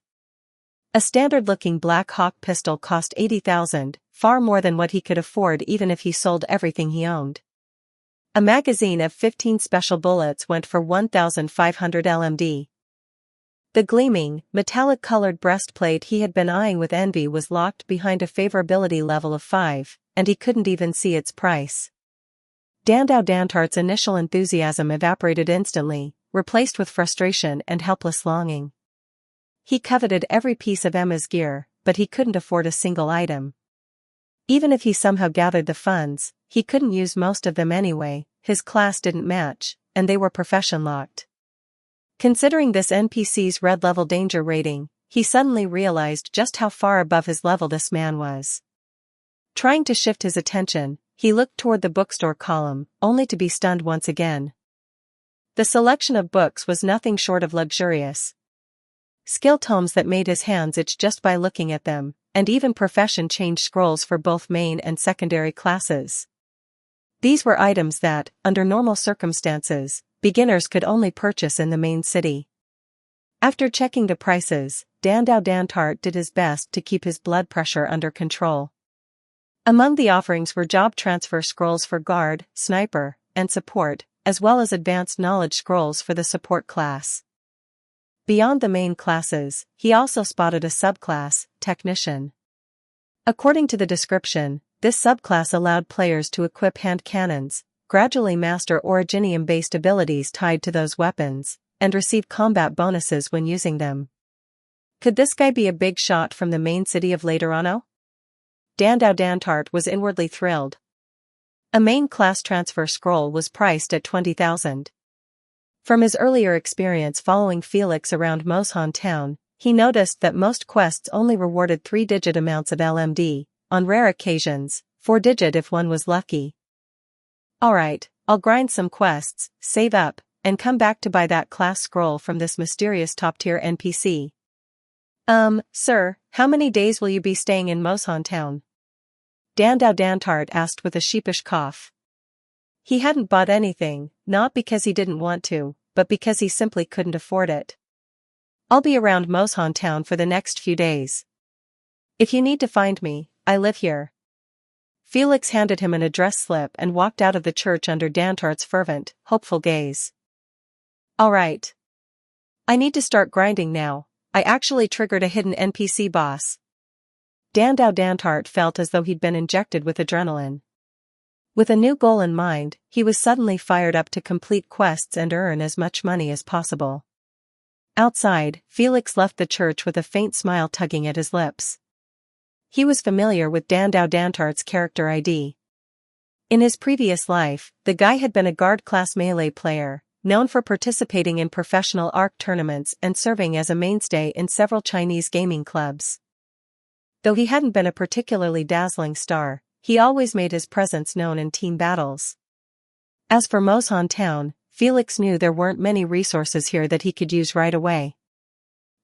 A standard-looking Black Hawk pistol cost 80,000, far more than what he could afford even if he sold everything he owned. A magazine of 15 special bullets went for 1,500 LMD. The gleaming, metallic-colored breastplate he had been eyeing with envy was locked behind a favorability level of 5, and he couldn't even see its price. Dandau Dantart's initial enthusiasm evaporated instantly, replaced with frustration and helpless longing. He coveted every piece of Emma's gear, but he couldn't afford a single item. Even if he somehow gathered the funds, he couldn't use most of them anyway, his class didn't match, and they were profession-locked. Considering this NPC's red level danger rating, he suddenly realized just how far above his level this man was. Trying to shift his attention, he looked toward the bookstore column, only to be stunned once again. The selection of books was nothing short of luxurious. Skill tomes that made his hands itch just by looking at them, and even profession-change scrolls for both main and secondary classes. These were items that, under normal circumstances, beginners could only purchase in the main city. After checking the prices, Dandau Dantart did his best to keep his blood pressure under control. Among the offerings were job transfer scrolls for guard, sniper, and support, as well as advanced knowledge scrolls for the support class. Beyond the main classes, he also spotted a subclass, technician. According to the description, this subclass allowed players to equip hand cannons, gradually master originium-based abilities tied to those weapons, and receive combat bonuses when using them. Could this guy be a big shot from the main city of Laterano? Dandau Dantart was inwardly thrilled. A main class transfer scroll was priced at 20,000. From his earlier experience following Felix around Moshan town, he noticed that most quests only rewarded 3-digit amounts of LMD, on rare occasions, 4-digit if one was lucky. Alright, I'll grind some quests, save up, and come back to buy that class scroll from this mysterious top-tier NPC. Sir, how many days will you be staying in Moshan town? Dandao Dantart asked with a sheepish cough. He hadn't bought anything, not because he didn't want to, but because he simply couldn't afford it. I'll be around Moshan town for the next few days. If you need to find me, I live here. Felix handed him an address slip and walked out of the church under Dantart's fervent, hopeful gaze. Alright. I need to start grinding now. I actually triggered a hidden NPC boss. Dandao Dantart felt as though he'd been injected with adrenaline. With a new goal in mind, he was suddenly fired up to complete quests and earn as much money as possible. Outside, Felix left the church with a faint smile tugging at his lips. He was familiar with Dandao Dantart's character ID. In his previous life, the guy had been a guard-class melee player, known for participating in professional Ark tournaments and serving as a mainstay in several Chinese gaming clubs. Though he hadn't been a particularly dazzling star, he always made his presence known in team battles. As for Moshan town, Felix knew there weren't many resources here that he could use right away.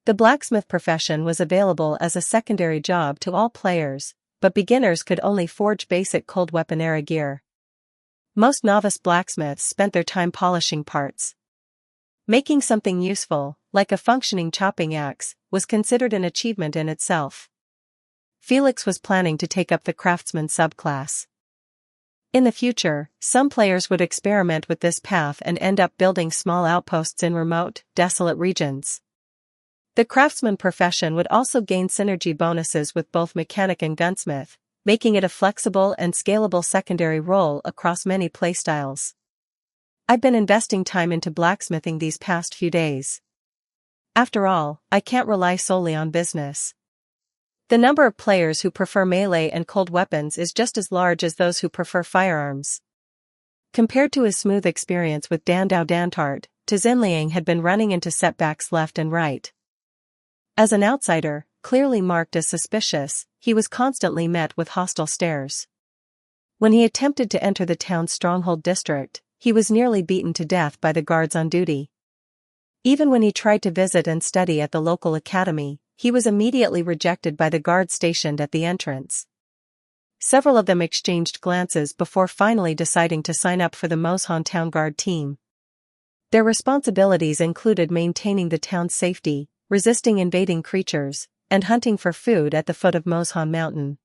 The blacksmith profession was available as a secondary job to all players, but beginners could only forge basic cold weapon era gear. Most novice blacksmiths spent their time polishing parts. Making something useful, like a functioning chopping axe, was considered an achievement in itself. Felix was planning to take up the craftsman subclass. In the future, some players would experiment with this path and end up building small outposts in remote, desolate regions. The craftsman profession would also gain synergy bonuses with both mechanic and gunsmith, making it a flexible and scalable secondary role across many playstyles. I've been investing time into blacksmithing these past few days. After all, I can't rely solely on business. The number of players who prefer melee and cold weapons is just as large as those who prefer firearms. Compared to his smooth experience with Dandao Dantart, Zinliang had been running into setbacks left and right. As an outsider, clearly marked as suspicious, he was constantly met with hostile stares. When he attempted to enter the town's stronghold district, he was nearly beaten to death by the guards on duty. Even when he tried to visit and study at the local academy, he was immediately rejected by the guards stationed at the entrance. Several of them exchanged glances before finally deciding to sign up for the Moshan Town Guard team. Their responsibilities included maintaining the town's safety, resisting invading creatures, and hunting for food at the foot of Moshan Mountain.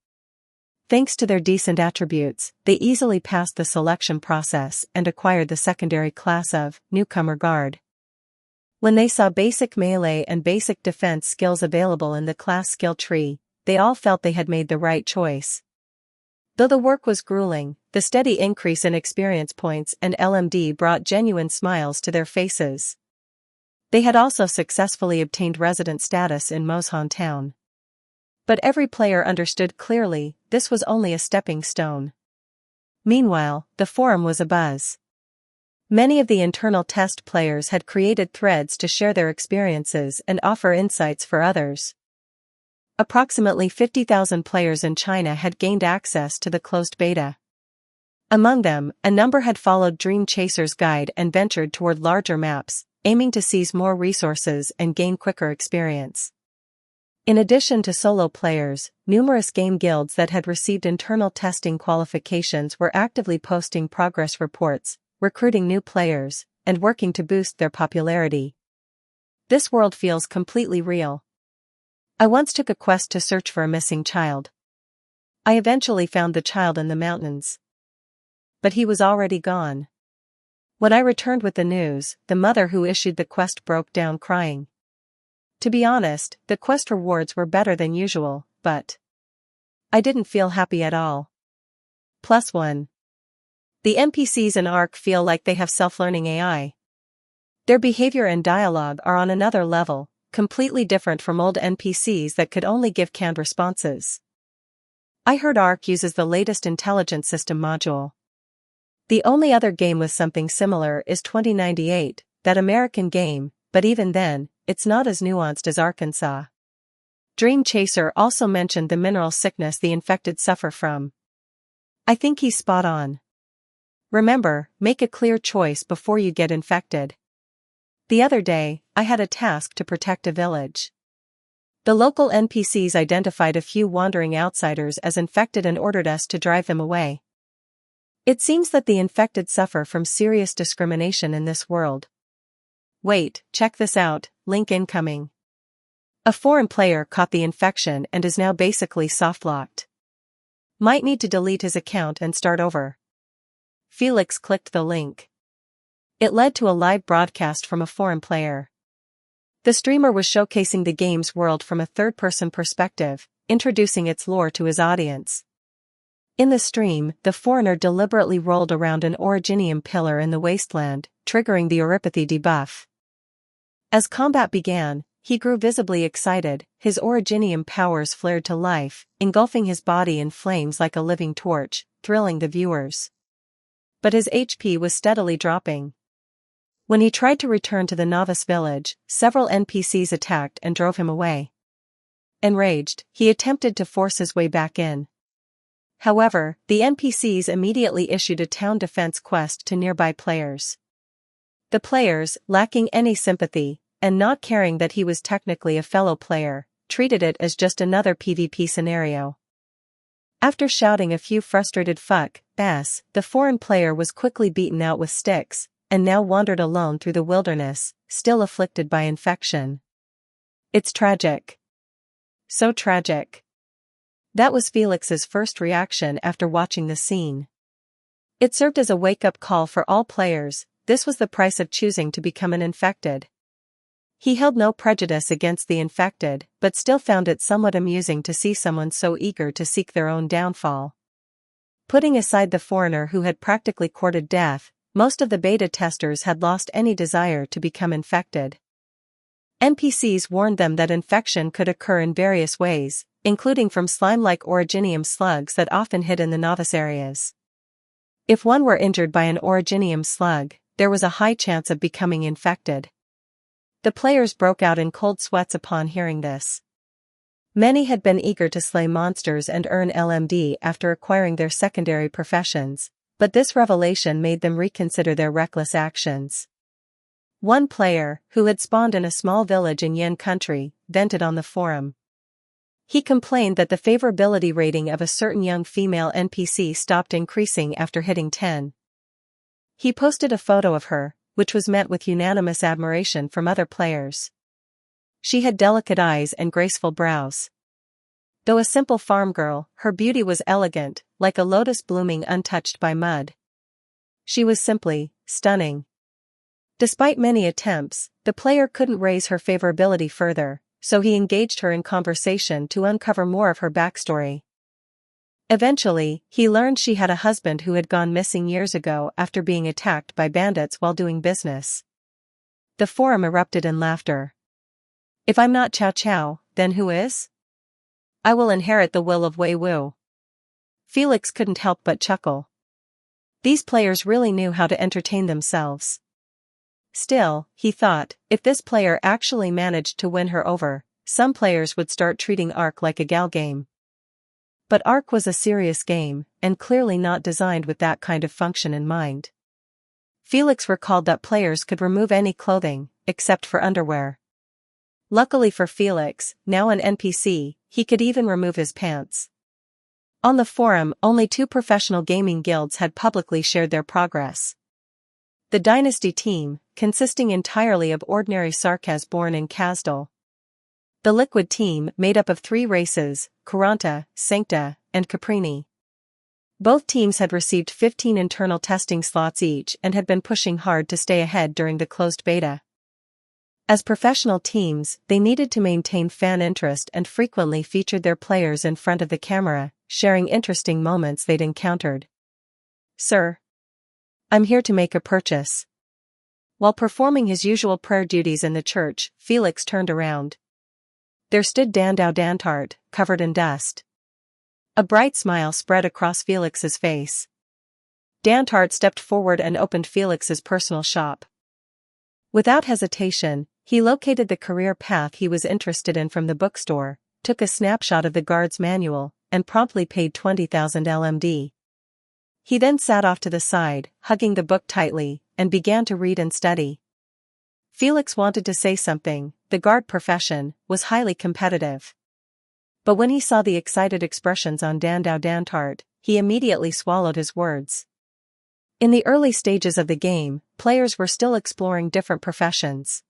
Thanks to their decent attributes, they easily passed the selection process and acquired the secondary class of Newcomer Guard. When they saw basic melee and basic defense skills available in the class skill tree, they all felt they had made the right choice. Though the work was grueling, the steady increase in experience points and LMD brought genuine smiles to their faces. They had also successfully obtained resident status in Moshan town. But every player understood clearly, this was only a stepping stone. Meanwhile, the forum was abuzz. Many of the internal test players had created threads to share their experiences and offer insights for others. Approximately 50,000 players in China had gained access to the closed beta. Among them, a number had followed Dream Chaser's guide and ventured toward larger maps, aiming to seize more resources and gain quicker experience. In addition to solo players, numerous game guilds that had received internal testing qualifications were actively posting progress reports, recruiting new players, and working to boost their popularity. This world feels completely real. I once took a quest to search for a missing child. I eventually found the child in the mountains. But he was already gone. When I returned with the news, the mother who issued the quest broke down crying. To be honest, the quest rewards were better than usual, but I didn't feel happy at all. +1. The NPCs in Ark feel like they have self-learning AI. Their behavior and dialogue are on another level, completely different from old NPCs that could only give canned responses. I heard Ark uses the latest intelligence system module. The only other game with something similar is 2098, that American game, but even then, it's not as nuanced as Arkansas. Dream Chaser also mentioned the mineral sickness the infected suffer from. I think he's spot on. Remember, make a clear choice before you get infected. The other day, I had a task to protect a village. The local NPCs identified a few wandering outsiders as infected and ordered us to drive them away. It seems that the infected suffer from serious discrimination in this world. Wait, check this out, link incoming. A foreign player caught the infection and is now basically soft-locked. Might need to delete his account and start over. Felix clicked the link. It led to a live broadcast from a foreign player. The streamer was showcasing the game's world from a third-person perspective, introducing its lore to his audience. In the stream, the foreigner deliberately rolled around an originium pillar in the wasteland, triggering the Oripathy debuff. As combat began, he grew visibly excited, his originium powers flared to life, engulfing his body in flames like a living torch, thrilling the viewers. But his HP was steadily dropping. When he tried to return to the novice village, several NPCs attacked and drove him away. Enraged, he attempted to force his way back in. However, the NPCs immediately issued a town defense quest to nearby players. The players, lacking any sympathy, and not caring that he was technically a fellow player, treated it as just another PvP scenario. After shouting a few frustrated fuck ass, the foreign player was quickly beaten out with sticks, and now wandered alone through the wilderness, still afflicted by infection. It's tragic. So tragic. That was Felix's first reaction after watching the scene. It served as a wake-up call for all players. This was the price of choosing to become an infected. He held no prejudice against the infected, but still found it somewhat amusing to see someone so eager to seek their own downfall. Putting aside the foreigner who had practically courted death, most of the beta testers had lost any desire to become infected. NPCs warned them that infection could occur in various ways, including from slime-like originium slugs that often hid in the novice areas. If one were injured by an originium slug, there was a high chance of becoming infected. The players broke out in cold sweats upon hearing this. Many had been eager to slay monsters and earn LMD after acquiring their secondary professions, but this revelation made them reconsider their reckless actions. One player, who had spawned in a small village in Yen country, vented on the forum. He complained that the favorability rating of a certain young female NPC stopped increasing after hitting 10. He posted a photo of her, which was met with unanimous admiration from other players. She had delicate eyes and graceful brows. Though a simple farm girl, her beauty was elegant, like a lotus blooming untouched by mud. She was simply stunning. Despite many attempts, the player couldn't raise her favorability further, so he engaged her in conversation to uncover more of her backstory. Eventually, he learned she had a husband who had gone missing years ago after being attacked by bandits while doing business. The forum erupted in laughter. If I'm not Chow Chow, then who is? I will inherit the will of Wei Wu. Felix couldn't help but chuckle. These players really knew how to entertain themselves. Still, he thought, if this player actually managed to win her over, some players would start treating Ark like a gal game. But Ark was a serious game, and clearly not designed with that kind of function in mind. Felix recalled that players could remove any clothing, except for underwear. Luckily for Felix, now an NPC, he could even remove his pants. On the forum, only 2 professional gaming guilds had publicly shared their progress. The Dynasty team, consisting entirely of ordinary Sarkaz born in Kazdal. The Liquid team, made up of 3 races, Kuranta, Sancta, and Caprini. Both teams had received 15 internal testing slots each and had been pushing hard to stay ahead during the closed beta. As professional teams, they needed to maintain fan interest and frequently featured their players in front of the camera, sharing interesting moments they'd encountered. Sir, I'm here to make a purchase. While performing his usual prayer duties in the church, Felix turned around. There stood Dandao Dantart, covered in dust. A bright smile spread across Felix's face. Dantart stepped forward and opened Felix's personal shop. Without hesitation, he located the career path he was interested in from the bookstore, took a snapshot of the guard's manual, and promptly paid 20,000 LMD. He then sat off to the side, hugging the book tightly, and began to read and study. Felix wanted to say something. The guard profession was highly competitive. But when he saw the excited expressions on Dandau Dantart, he immediately swallowed his words. In the early stages of the game, players were still exploring different professions.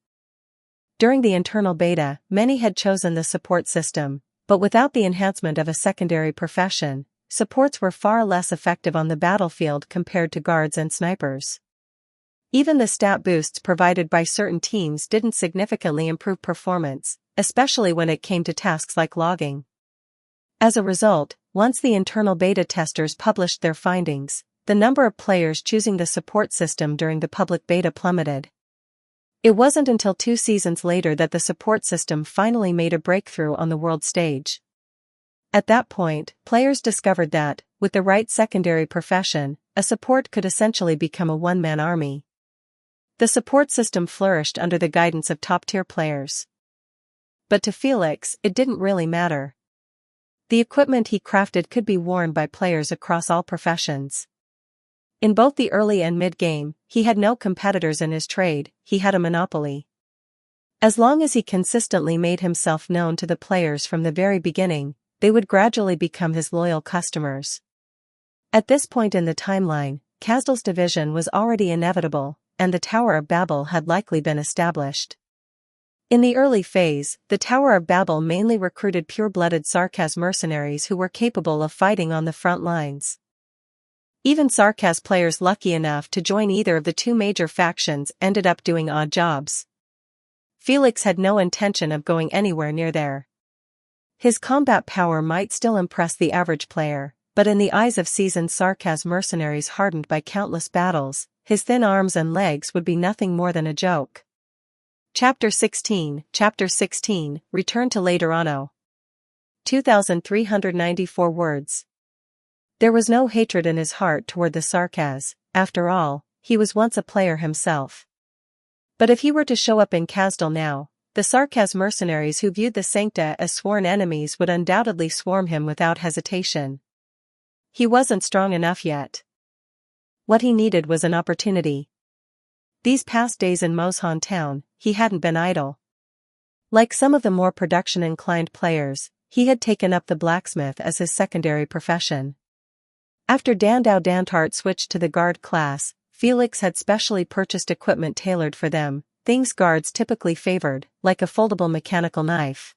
During the internal beta, many had chosen the support system, but without the enhancement of a secondary profession, supports were far less effective on the battlefield compared to guards and snipers. Even the stat boosts provided by certain teams didn't significantly improve performance, especially when it came to tasks like logging. As a result, once the internal beta testers published their findings, the number of players choosing the support system during the public beta plummeted. It wasn't until 2 seasons later that the support system finally made a breakthrough on the world stage. At that point, players discovered that, with the right secondary profession, a support could essentially become a one-man army. The support system flourished under the guidance of top-tier players. But to Felix, it didn't really matter. The equipment he crafted could be worn by players across all professions. In both the early and mid-game, he had no competitors in his trade, he had a monopoly. As long as he consistently made himself known to the players from the very beginning, they would gradually become his loyal customers. At this point in the timeline, Kasdal's division was already inevitable, and the Tower of Babel had likely been established. In the early phase, the Tower of Babel mainly recruited pure-blooded Sarkaz mercenaries who were capable of fighting on the front lines. Even Sarkaz players lucky enough to join either of the 2 major factions ended up doing odd jobs. Felix had no intention of going anywhere near there. His combat power might still impress the average player, but in the eyes of seasoned Sarkaz mercenaries hardened by countless battles, his thin arms and legs would be nothing more than a joke. Chapter 16, Return to Laterano. 2,394 words. There was no hatred in his heart toward the Sarkaz, after all, he was once a player himself. But if he were to show up in Kasdal now, the Sarkaz mercenaries who viewed the Sancta as sworn enemies would undoubtedly swarm him without hesitation. He wasn't strong enough yet. What he needed was an opportunity. These past days in Moshan town, he hadn't been idle. Like some of the more production-inclined players, he had taken up the blacksmith as his secondary profession. After Dandau Dantart switched to the guard class, Felix had specially purchased equipment tailored for them, things guards typically favored, like a foldable mechanical knife.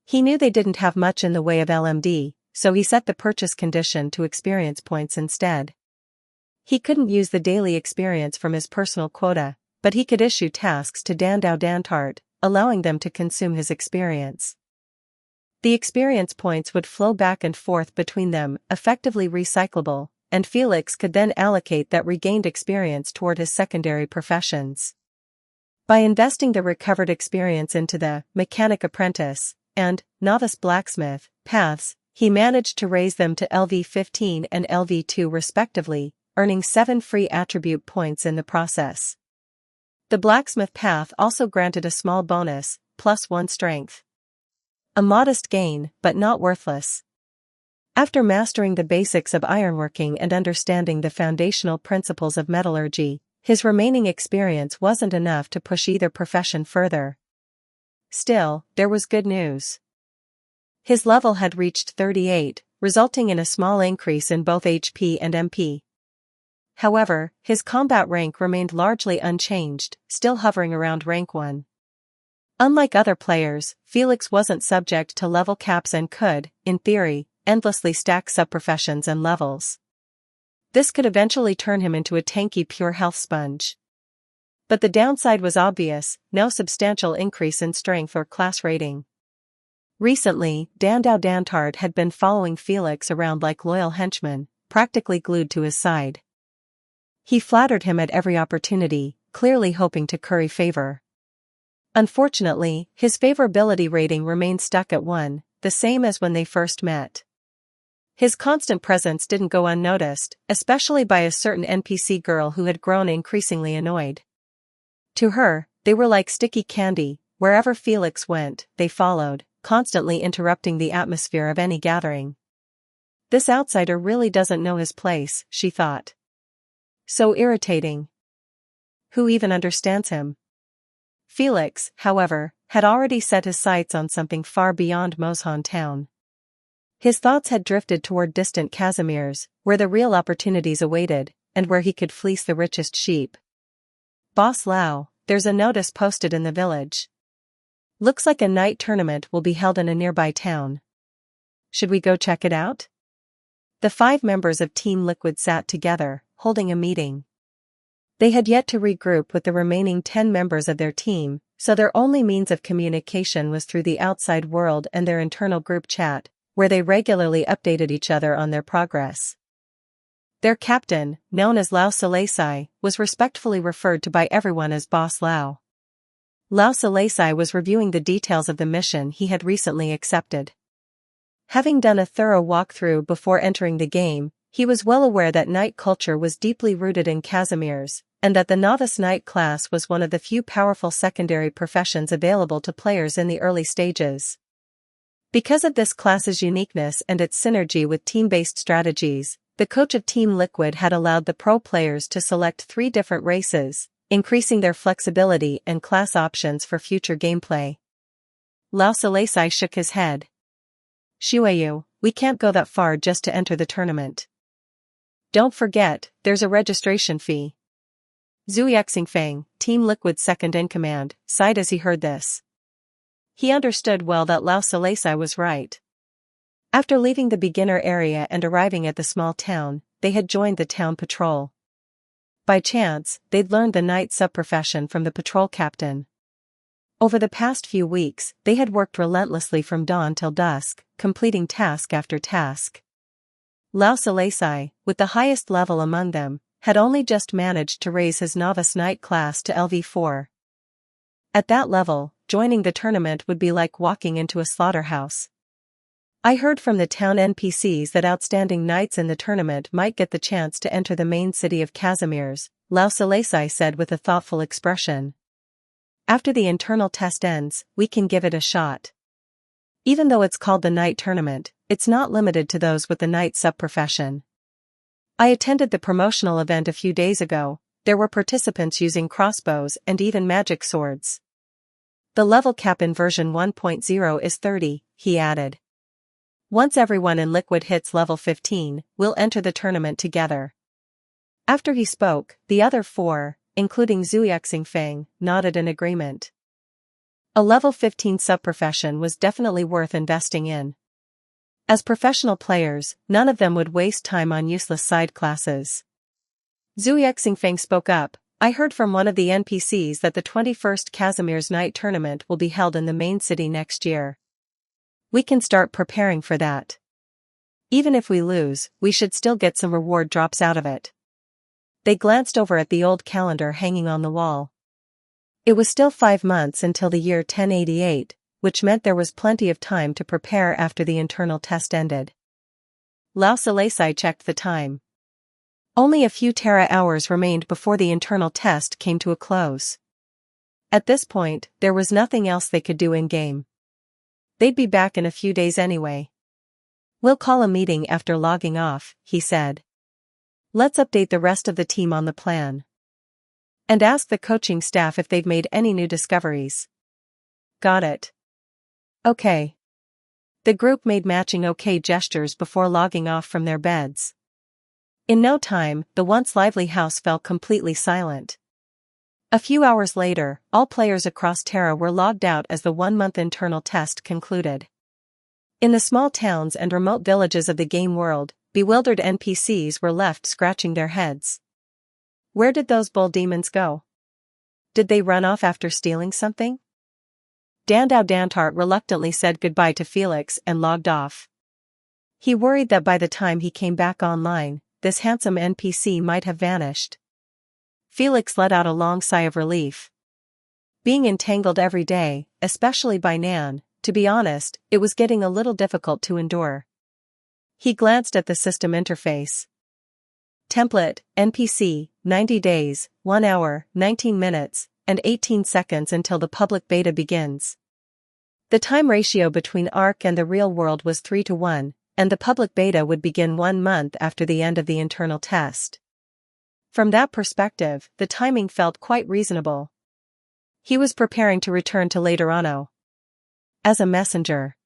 He knew they didn't have much in the way of LMD, so he set the purchase condition to experience points instead. He couldn't use the daily experience from his personal quota, but he could issue tasks to Dandau Dantart, allowing them to consume his experience. The experience points would flow back and forth between them, effectively recyclable, and Felix could then allocate that regained experience toward his secondary professions. By investing the recovered experience into the Mechanic Apprentice and Novice Blacksmith paths, he managed to raise them to LV15 and LV2 respectively, earning 7 free attribute points in the process. The blacksmith path also granted a small bonus, +1 strength. A modest gain, but not worthless. After mastering the basics of ironworking and understanding the foundational principles of metallurgy, his remaining experience wasn't enough to push either profession further. Still, there was good news. His level had reached 38, resulting in a small increase in both HP and MP. However, his combat rank remained largely unchanged, still hovering around rank 1. Unlike other players, Felix wasn't subject to level caps and could, in theory, endlessly stack subprofessions and levels. This could eventually turn him into a tanky pure health sponge. But the downside was obvious, no substantial increase in strength or class rating. Recently, Dandau Dantart had been following Felix around like loyal henchmen, practically glued to his side. He flattered him at every opportunity, clearly hoping to curry favor. Unfortunately, his favorability rating remained stuck at 1, the same as when they first met. His constant presence didn't go unnoticed, especially by a certain NPC girl who had grown increasingly annoyed. To her, they were like sticky candy. Wherever Felix went, they followed, constantly interrupting the atmosphere of any gathering. This outsider really doesn't know his place, she thought. So irritating. Who even understands him? Felix, however, had already set his sights on something far beyond Moshan town. His thoughts had drifted toward distant Casimir's, where the real opportunities awaited, and where he could fleece the richest sheep. Boss Lao, there's a notice posted in the village. Looks like a night tournament will be held in a nearby town. Should we go check it out? The 5 members of Team Liquid sat together, holding a meeting. They had yet to regroup with the remaining 10 members of their team, so their only means of communication was through the outside world and their internal group chat, where they regularly updated each other on their progress. Their captain, known as Lao Salesai, was respectfully referred to by everyone as Boss Lao. Lao Salesai was reviewing the details of the mission he had recently accepted. Having done a thorough walkthrough before entering the game, he was well aware that knight culture was deeply rooted in Casimir's, and that the novice knight class was one of the few powerful secondary professions available to players in the early stages. Because of this class's uniqueness and its synergy with team-based strategies, the coach of Team Liquid had allowed the pro players to select 3 different races, increasing their flexibility and class options for future gameplay. Lao Salesai shook his head. Shuayu, we can't go that far just to enter the tournament. Don't forget, there's a registration fee. Zhu Yexingfeng, Team Liquid's second-in-command, sighed as he heard this. He understood well that Lao Salesai was right. After leaving the beginner area and arriving at the small town, they had joined the town patrol. By chance, they'd learned the knight subprofession from the patrol captain. Over the past few weeks, they had worked relentlessly from dawn till dusk, completing task after task. Lao Salesai, with the highest level among them, had only just managed to raise his novice knight class to LV4. At that level, joining the tournament would be like walking into a slaughterhouse. I heard from the town NPCs that outstanding knights in the tournament might get the chance to enter the main city of Casimir's, Lao Salesai said with a thoughtful expression. After the internal test ends, we can give it a shot. Even though it's called the knight tournament, it's not limited to those with the knight subprofession. I attended the promotional event a few days ago. There were participants using crossbows and even magic swords. The level cap in version 1.0 is 30, he added. Once everyone in Liquid hits level 15, we'll enter the tournament together. After he spoke, the other 4, including Zhu Yexingfeng, nodded in agreement. A level 15 subprofession was definitely worth investing in. As professional players, none of them would waste time on useless side classes. Zhu Yexingfeng spoke up. I heard from one of the NPCs that the 21st Casimir's Night Tournament will be held in the main city next year. We can start preparing for that. Even if we lose, we should still get some reward drops out of it. They glanced over at the old calendar hanging on the wall. It was still 5 months until the year 1088, which meant there was plenty of time to prepare after the internal test ended. Lao Salesai checked the time. Only a few Terra hours remained before the internal test came to a close. At this point, there was nothing else they could do in-game. They'd be back in a few days anyway. We'll call a meeting after logging off, he said. Let's update the rest of the team on the plan. And ask the coaching staff if they've made any new discoveries. Got it. Okay. The group made matching okay gestures before logging off from their beds. In no time, the once lively house fell completely silent. A few hours later, all players across Terra were logged out as the 1-month internal test concluded. In the small towns and remote villages of the game world, bewildered NPCs were left scratching their heads. Where did those bull demons go? Did they run off after stealing something? Dandao Dantart reluctantly said goodbye to Felix and logged off. He worried that by the time he came back online, this handsome NPC might have vanished. Felix let out a long sigh of relief. Being entangled every day, especially by Nan, to be honest, it was getting a little difficult to endure. He glanced at the system interface. Template, NPC, 90 days, 1 hour, 19 minutes, and 18 seconds until the public beta begins. The time ratio between Ark and the real world was 3-1, and the public beta would begin 1 month after the end of the internal test. From that perspective, the timing felt quite reasonable. He was preparing to return to Laterano as a messenger.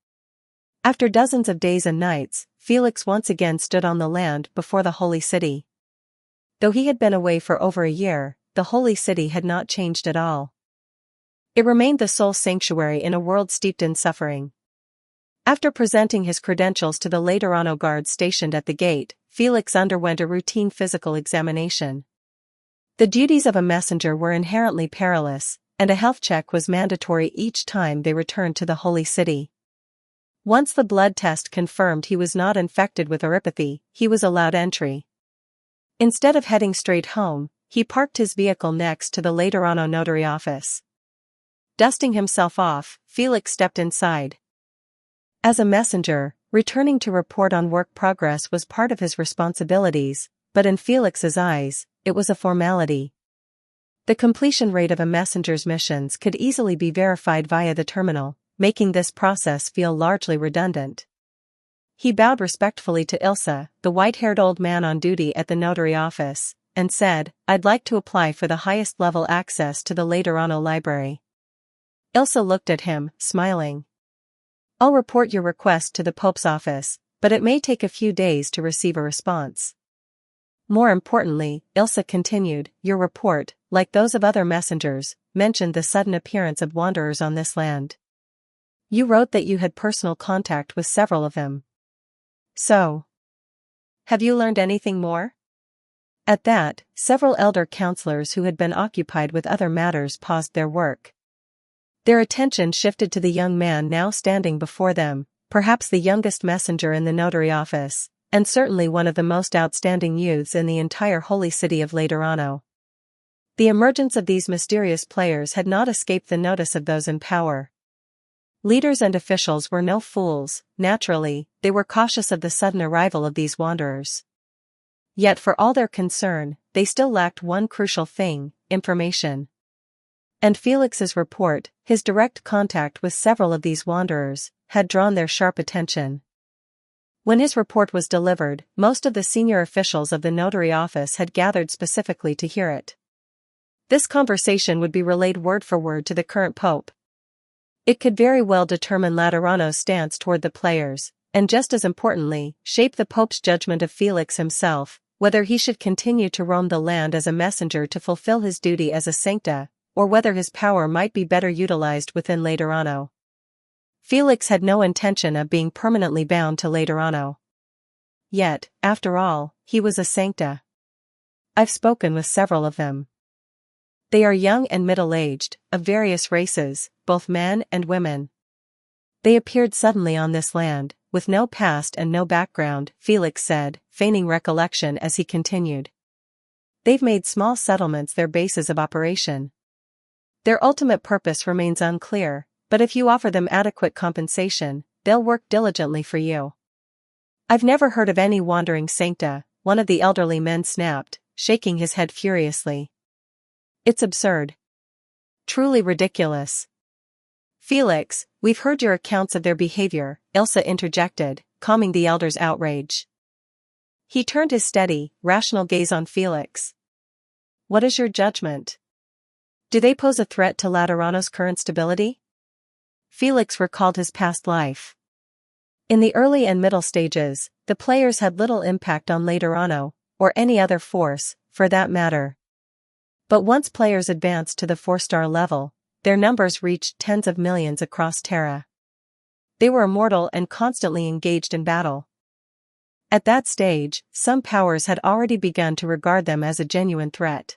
After dozens of days and nights, Felix once again stood on the land before the Holy City. Though he had been away for over a year, the Holy City had not changed at all. It remained the sole sanctuary in a world steeped in suffering. After presenting his credentials to the Laterano guards stationed at the gate, Felix underwent a routine physical examination. The duties of a messenger were inherently perilous, and a health check was mandatory each time they returned to the Holy City. Once the blood test confirmed he was not infected with oropathy, he was allowed entry. Instead of heading straight home, he parked his vehicle next to the Laterano notary office. Dusting himself off, Felix stepped inside. As a messenger, returning to report on work progress was part of his responsibilities, but in Felix's eyes, it was a formality. The completion rate of a messenger's missions could easily be verified via the terminal, making this process feel largely redundant. He bowed respectfully to Ilsa, the white-haired old man on duty at the notary office, and said, "I'd like to apply for the highest level access to the Laterano library." Ilsa looked at him, smiling. "I'll report your request to the Pope's office, but it may take a few days to receive a response." More importantly, Ilsa continued, "Your report, like those of other messengers, mentioned the sudden appearance of wanderers on this land. You wrote that you had personal contact with several of them. So, have you learned anything more?" At that, several elder counselors who had been occupied with other matters paused their work. Their attention shifted to the young man now standing before them, perhaps the youngest messenger in the notary office, and certainly one of the most outstanding youths in the entire holy city of Laterano. The emergence of these mysterious players had not escaped the notice of those in power. Leaders and officials were no fools. Naturally, they were cautious of the sudden arrival of these wanderers. Yet for all their concern, they still lacked one crucial thing: information. And Felix's report, his direct contact with several of these wanderers, had drawn their sharp attention. When his report was delivered, most of the senior officials of the notary office had gathered specifically to hear it. This conversation would be relayed word for word to the current pope. It could very well determine Laterano's stance toward the players, and just as importantly, shape the pope's judgment of Felix himself, whether he should continue to roam the land as a messenger to fulfill his duty as a sancta, or whether his power might be better utilized within Laterano. Felix had no intention of being permanently bound to Laterano. Yet, after all, he was a sancta. I've spoken with several of them. They are young and middle-aged, of various races, both men and women. They appeared suddenly on this land, with no past and no background, Felix said, feigning recollection as he continued. They've made small settlements their bases of operation. Their ultimate purpose remains unclear, but if you offer them adequate compensation, they'll work diligently for you. I've never heard of any wandering sancta, one of the elderly men snapped, shaking his head furiously. It's absurd. Truly ridiculous. Felix, we've heard your accounts of their behavior, Ilsa interjected, calming the elder's outrage. He turned his steady, rational gaze on Felix. What is your judgment? Do they pose a threat to Laterano's current stability? Felix recalled his past life. In the early and middle stages, the players had little impact on Laterano, or any other force, for that matter. But once players advanced to the 4-star level, their numbers reached tens of millions across Terra. They were immortal and constantly engaged in battle. At that stage, some powers had already begun to regard them as a genuine threat.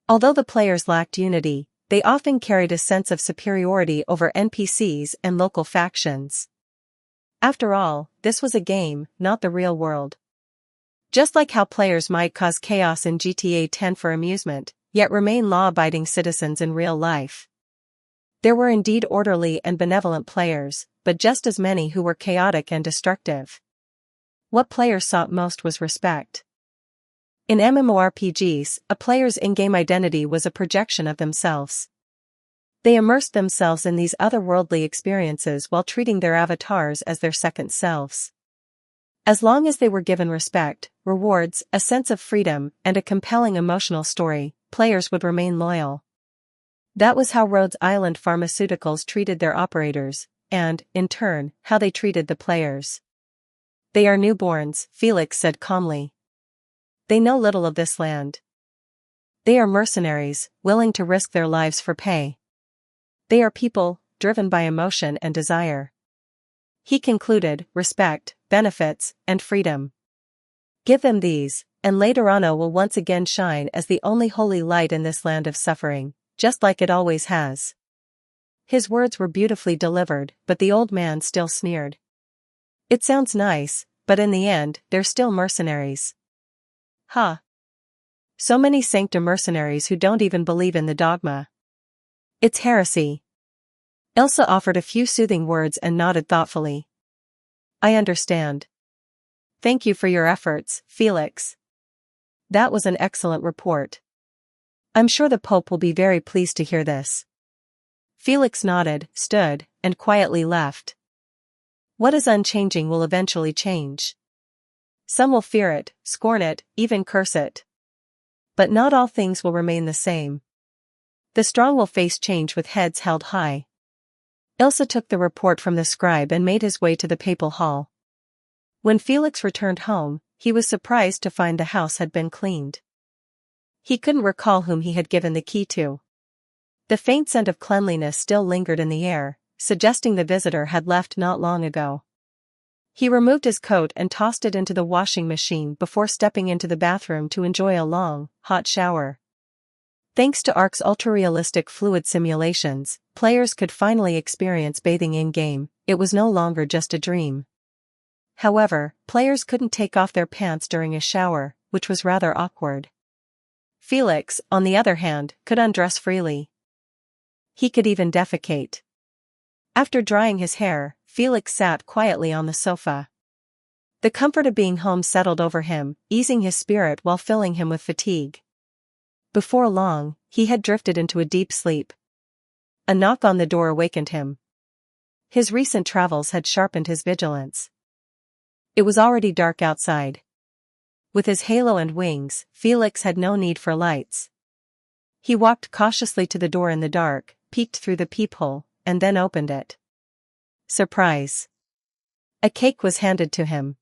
Although the players lacked unity, they often carried a sense of superiority over NPCs and local factions. After all, this was a game, not the real world. Just like how players might cause chaos in GTA 10 for amusement, yet remain law-abiding citizens in real life. There were indeed orderly and benevolent players, but just as many who were chaotic and destructive. What players sought most was respect. In MMORPGs, a player's in-game identity was a projection of themselves. They immersed themselves in these otherworldly experiences while treating their avatars as their second selves. As long as they were given respect, rewards, a sense of freedom, and a compelling emotional story, players would remain loyal. That was how Rhodes Island Pharmaceuticals treated their operators, and, in turn, how they treated the players. They are newborns, Felix said calmly. They know little of this land. They are mercenaries, willing to risk their lives for pay. They are people, driven by emotion and desire. He concluded, respect, benefits, and freedom. Give them these, and Laterano will once again shine as the only holy light in this land of suffering, just like it always has. His words were beautifully delivered, but the old man still sneered. It sounds nice, but in the end, they're still mercenaries. Huh. So many Sancta mercenaries who don't even believe in the dogma. It's heresy. Ilsa offered a few soothing words and nodded thoughtfully. I understand. Thank you for your efforts, Felix. That was an excellent report. I'm sure the Pope will be very pleased to hear this. Felix nodded, stood, and quietly left. What is unchanging will eventually change. Some will fear it, scorn it, even curse it. But not all things will remain the same. The strong will face change with heads held high. Ilsa took the report from the scribe and made his way to the papal hall. When Felix returned home, he was surprised to find the house had been cleaned. He couldn't recall whom he had given the key to. The faint scent of cleanliness still lingered in the air, suggesting the visitor had left not long ago. He removed his coat and tossed it into the washing machine before stepping into the bathroom to enjoy a long, hot shower. Thanks to Ark's ultra-realistic fluid simulations, players could finally experience bathing in-game. It was no longer just a dream. However, players couldn't take off their pants during a shower, which was rather awkward. Felix, on the other hand, could undress freely. He could even defecate. After drying his hair, Felix sat quietly on the sofa. The comfort of being home settled over him, easing his spirit while filling him with fatigue. Before long, he had drifted into a deep sleep. A knock on the door awakened him. His recent travels had sharpened his vigilance. It was already dark outside. With his halo and wings, Felix had no need for lights. He walked cautiously to the door in the dark, peeked through the peephole, and then opened it. Surprise! A cake was handed to him.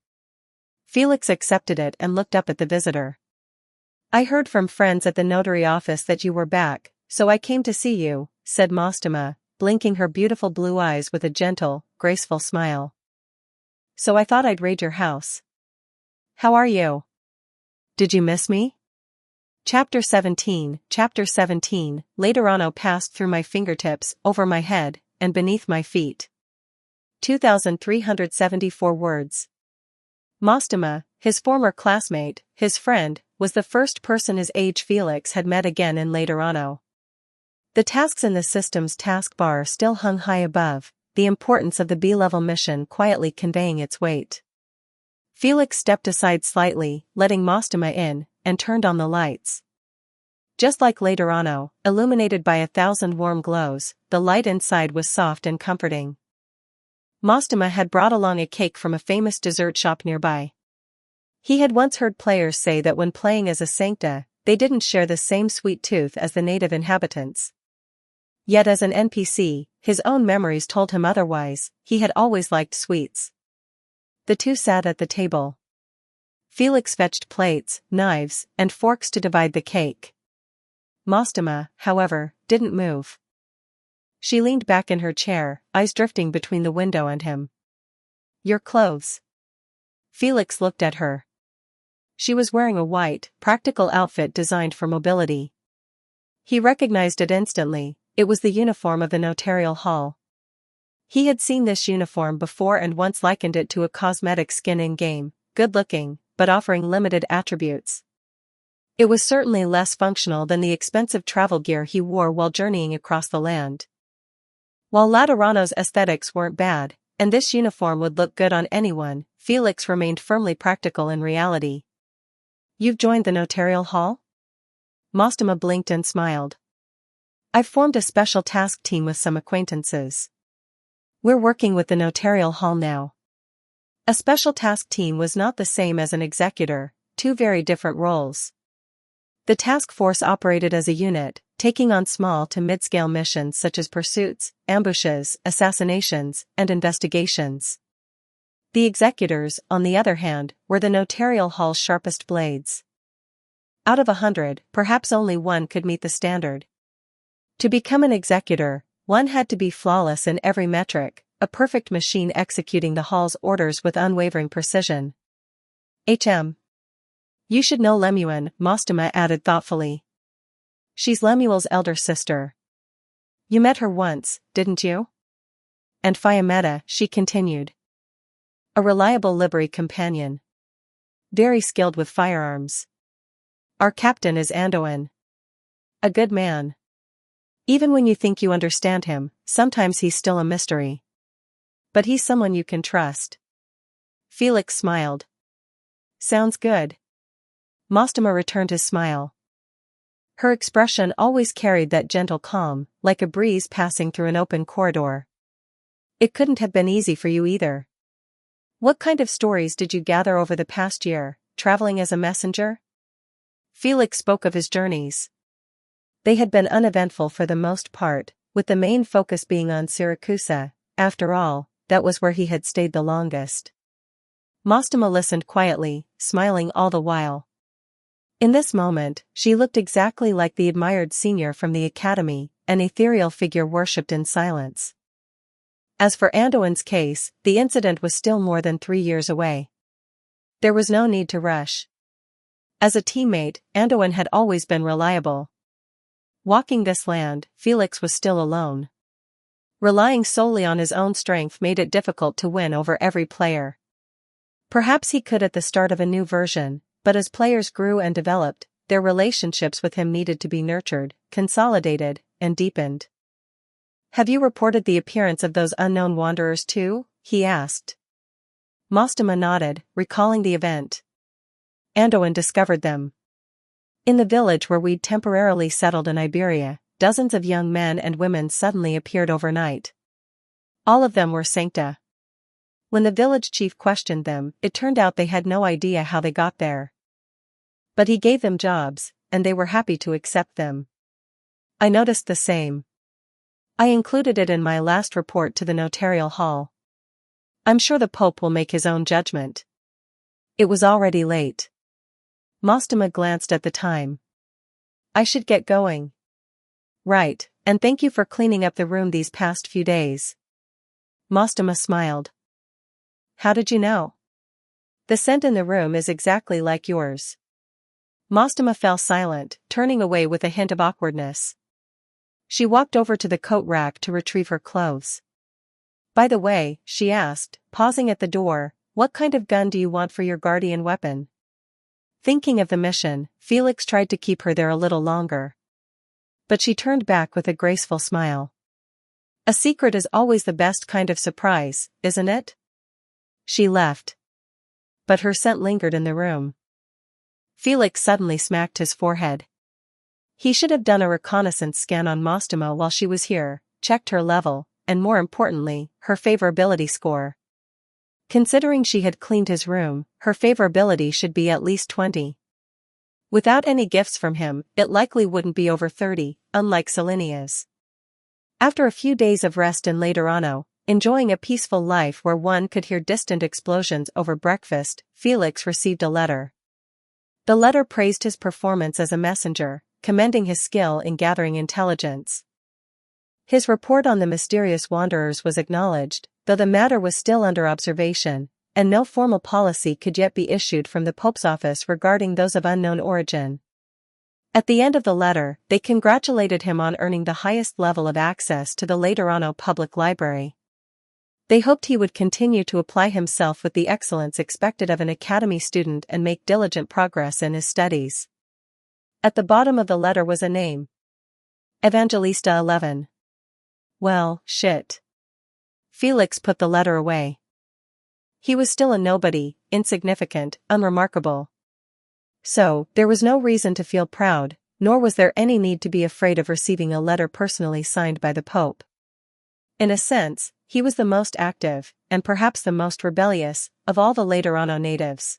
Felix accepted it and looked up at the visitor. I heard from friends at the notary office that you were back, so I came to see you, said Mostama, blinking her beautiful blue eyes with a gentle, graceful smile. So I thought I'd raid your house. How are you? Did you miss me? Chapter 17. Laterano passed through my fingertips, over my head, and beneath my feet. 2,374 words. Mostama, his former classmate, his friend, was the first person his age Felix had met again in Laterano. The tasks in the system's taskbar still hung high above, the importance of the B-level mission quietly conveying its weight. Felix stepped aside slightly, letting Mostama in, and turned on the lights. Just like Laterano, illuminated by 1,000 warm glows, the light inside was soft and comforting. Mostama had brought along a cake from a famous dessert shop nearby. He had once heard players say that when playing as a Sancta, they didn't share the same sweet tooth as the native inhabitants. Yet as an NPC, his own memories told him otherwise. He had always liked sweets. The two sat at the table. Felix fetched plates, knives, and forks to divide the cake. Mostama, however, didn't move. She leaned back in her chair, eyes drifting between the window and him. Your clothes. Felix looked at her. She was wearing a white, practical outfit designed for mobility. He recognized it instantly. It was the uniform of the notarial hall. He had seen this uniform before and once likened it to a cosmetic skin in-game, good-looking, but offering limited attributes. It was certainly less functional than the expensive travel gear he wore while journeying across the land. While Laterano's aesthetics weren't bad, and this uniform would look good on anyone, Felix remained firmly practical in reality. You've joined the notarial hall? Mostema blinked and smiled. I've formed a special task team with some acquaintances. We're working with the notarial hall now. A special task team was not the same as an executor, two very different roles. The task force operated as a unit, taking on small to mid-scale missions such as pursuits, ambushes, assassinations, and investigations. The executors, on the other hand, were the notarial hall's sharpest blades. Out of 100, perhaps only one could meet the standard. To become an executor, one had to be flawless in every metric, a perfect machine executing the hall's orders with unwavering precision. You should know Lemuel, Mostema added thoughtfully. She's Lemuel's elder sister. You met her once, didn't you? And Fiametta, she continued. A reliable livery companion. Very skilled with firearms. Our captain is Andoin. A good man. Even when you think you understand him, sometimes he's still a mystery. But he's someone you can trust. Felix smiled. Sounds good. Mostema returned his smile. Her expression always carried that gentle calm, like a breeze passing through an open corridor. It couldn't have been easy for you either. What kind of stories did you gather over the past year, traveling as a messenger? Felix spoke of his journeys. They had been uneventful for the most part, with the main focus being on Syracuse. After all, that was where he had stayed the longest. Mostema listened quietly, smiling all the while. In this moment, she looked exactly like the admired senior from the academy, an ethereal figure worshipped in silence. As for Andoin's case, the incident was still more than 3 years away. There was no need to rush. As a teammate, Andoin had always been reliable. Walking this land, Felix was still alone. Relying solely on his own strength made it difficult to win over every player. Perhaps he could at the start of a new version, but as players grew and developed, their relationships with him needed to be nurtured, consolidated, and deepened. Have you reported the appearance of those unknown wanderers too? He asked. Mostema nodded, recalling the event. Andoin discovered them. In the village where we'd temporarily settled in Iberia, dozens of young men and women suddenly appeared overnight. All of them were Sancta. When the village chief questioned them, it turned out they had no idea how they got there. But he gave them jobs, and they were happy to accept them. I noticed the same. I included it in my last report to the notarial hall. I'm sure the Pope will make his own judgment. It was already late. Mostema glanced at the time. I should get going. Right, and thank you for cleaning up the room these past few days. Mostema smiled. How did you know? The scent in the room is exactly like yours. Mostema fell silent, turning away with a hint of awkwardness. She walked over to the coat rack to retrieve her clothes. By the way, she asked, pausing at the door, what kind of gun do you want for your guardian weapon? Thinking of the mission, Felix tried to keep her there a little longer. But she turned back with a graceful smile. A secret is always the best kind of surprise, isn't it? She left. But her scent lingered in the room. Felix suddenly smacked his forehead. He should have done a reconnaissance scan on Mostema while she was here, checked her level, and more importantly, her favorability score. Considering she had cleaned his room, her favorability should be at least 20. Without any gifts from him, it likely wouldn't be over 30, unlike Selenia's. After a few days of rest in Laterano, enjoying a peaceful life where one could hear distant explosions over breakfast, Felix received a letter. The letter praised his performance as a messenger, commending his skill in gathering intelligence. His report on the mysterious wanderers was acknowledged, though the matter was still under observation, and no formal policy could yet be issued from the Pope's office regarding those of unknown origin. At the end of the letter, they congratulated him on earning the highest level of access to the Laterano Public Library. They hoped he would continue to apply himself with the excellence expected of an academy student and make diligent progress in his studies. At the bottom of the letter was a name. Evangelista 11. Well, shit. Felix put the letter away. He was still a nobody, insignificant, unremarkable. So, there was no reason to feel proud, nor was there any need to be afraid of receiving a letter personally signed by the Pope. In a sense, he was the most active, and perhaps the most rebellious, of all the Laterano natives.